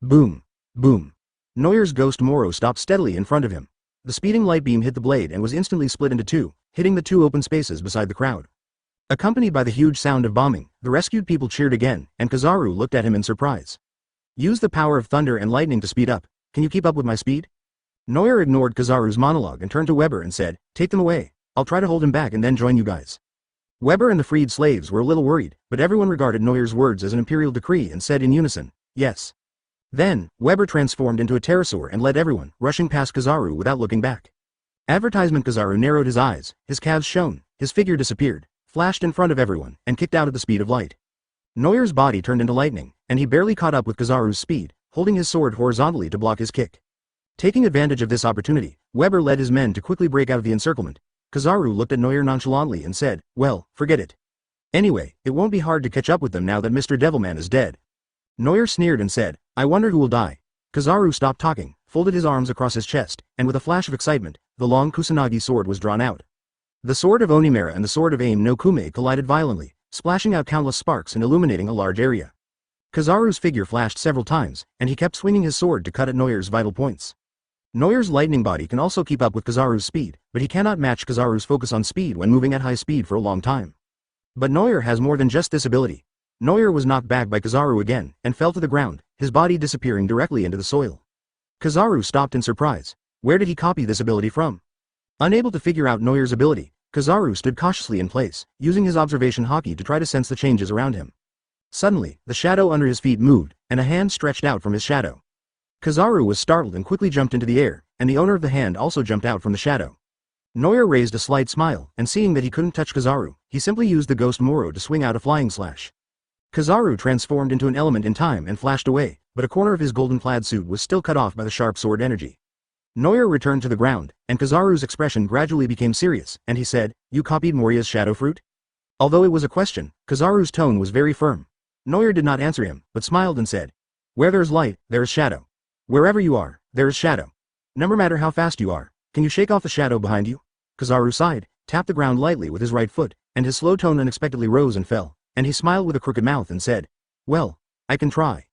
Boom! Boom! Neuer's ghost Moro stopped steadily in front of him. The speeding light beam hit the blade and was instantly split into two, hitting the two open spaces beside the crowd. Accompanied by the huge sound of bombing, the rescued people cheered again, and Kizaru looked at him in surprise. Use the power of thunder and lightning to speed up. Can you keep up with my speed? Neuer ignored Kizaru's monologue and turned to Weber and said, take them away. I'll try to hold him back and then join you guys. Weber and the freed slaves were a little worried, but everyone regarded Neuer's words as an imperial decree and said in unison, yes. Then, Weber transformed into a pterosaur and led everyone, rushing past Kizaru without looking back. Advertisement Kizaru narrowed his eyes, his calves shone, his figure disappeared, flashed in front of everyone, and kicked out at the speed of light. Neuer's body turned into lightning, and he barely caught up with Kizaru's speed, holding his sword horizontally to block his kick. Taking advantage of this opportunity, Weber led his men to quickly break out of the encirclement. Kizaru looked at Neuer nonchalantly and said, well, forget it. Anyway, it won't be hard to catch up with them now that Mr. Devilman is dead. Neuer sneered and said, I wonder who will die. Kizaru stopped talking, folded his arms across his chest, and with a flash of excitement, the long Kusanagi sword was drawn out. The sword of Onimera and the sword of Aim no Kume collided violently, splashing out countless sparks and illuminating a large area. Kizaru's figure flashed several times, and he kept swinging his sword to cut at Neuer's vital points. Neuer's lightning body can also keep up with Kizaru's speed, but he cannot match Kizaru's focus on speed when moving at high speed for a long time. But Neuer has more than just this ability. Neuer was knocked back by Kizaru again, and fell to the ground, his body disappearing directly into the soil. Kizaru stopped in surprise. Where did he copy this ability from? Unable to figure out Neuer's ability, Kizaru stood cautiously in place, using his observation Haki to try to sense the changes around him. Suddenly, the shadow under his feet moved, and a hand stretched out from his shadow. Kizaru was startled and quickly jumped into the air, and the owner of the hand also jumped out from the shadow. Neuer raised a slight smile, and seeing that he couldn't touch Kizaru, he simply used the ghost Moro to swing out a flying slash. Kizaru transformed into an element in time and flashed away, but a corner of his golden-clad suit was still cut off by the sharp sword energy. Neuer returned to the ground, and Kizaru's expression gradually became serious, and he said, you copied Moria's shadow fruit? Although it was a question, Kizaru's tone was very firm. Neuer did not answer him, but smiled and said, where there is light, there is shadow. Wherever you are, there is shadow. No matter how fast you are, can you shake off the shadow behind you? Kizaru sighed, tapped the ground lightly with his right foot, and his slow tone unexpectedly rose and fell, and he smiled with a crooked mouth and said, well, I can try.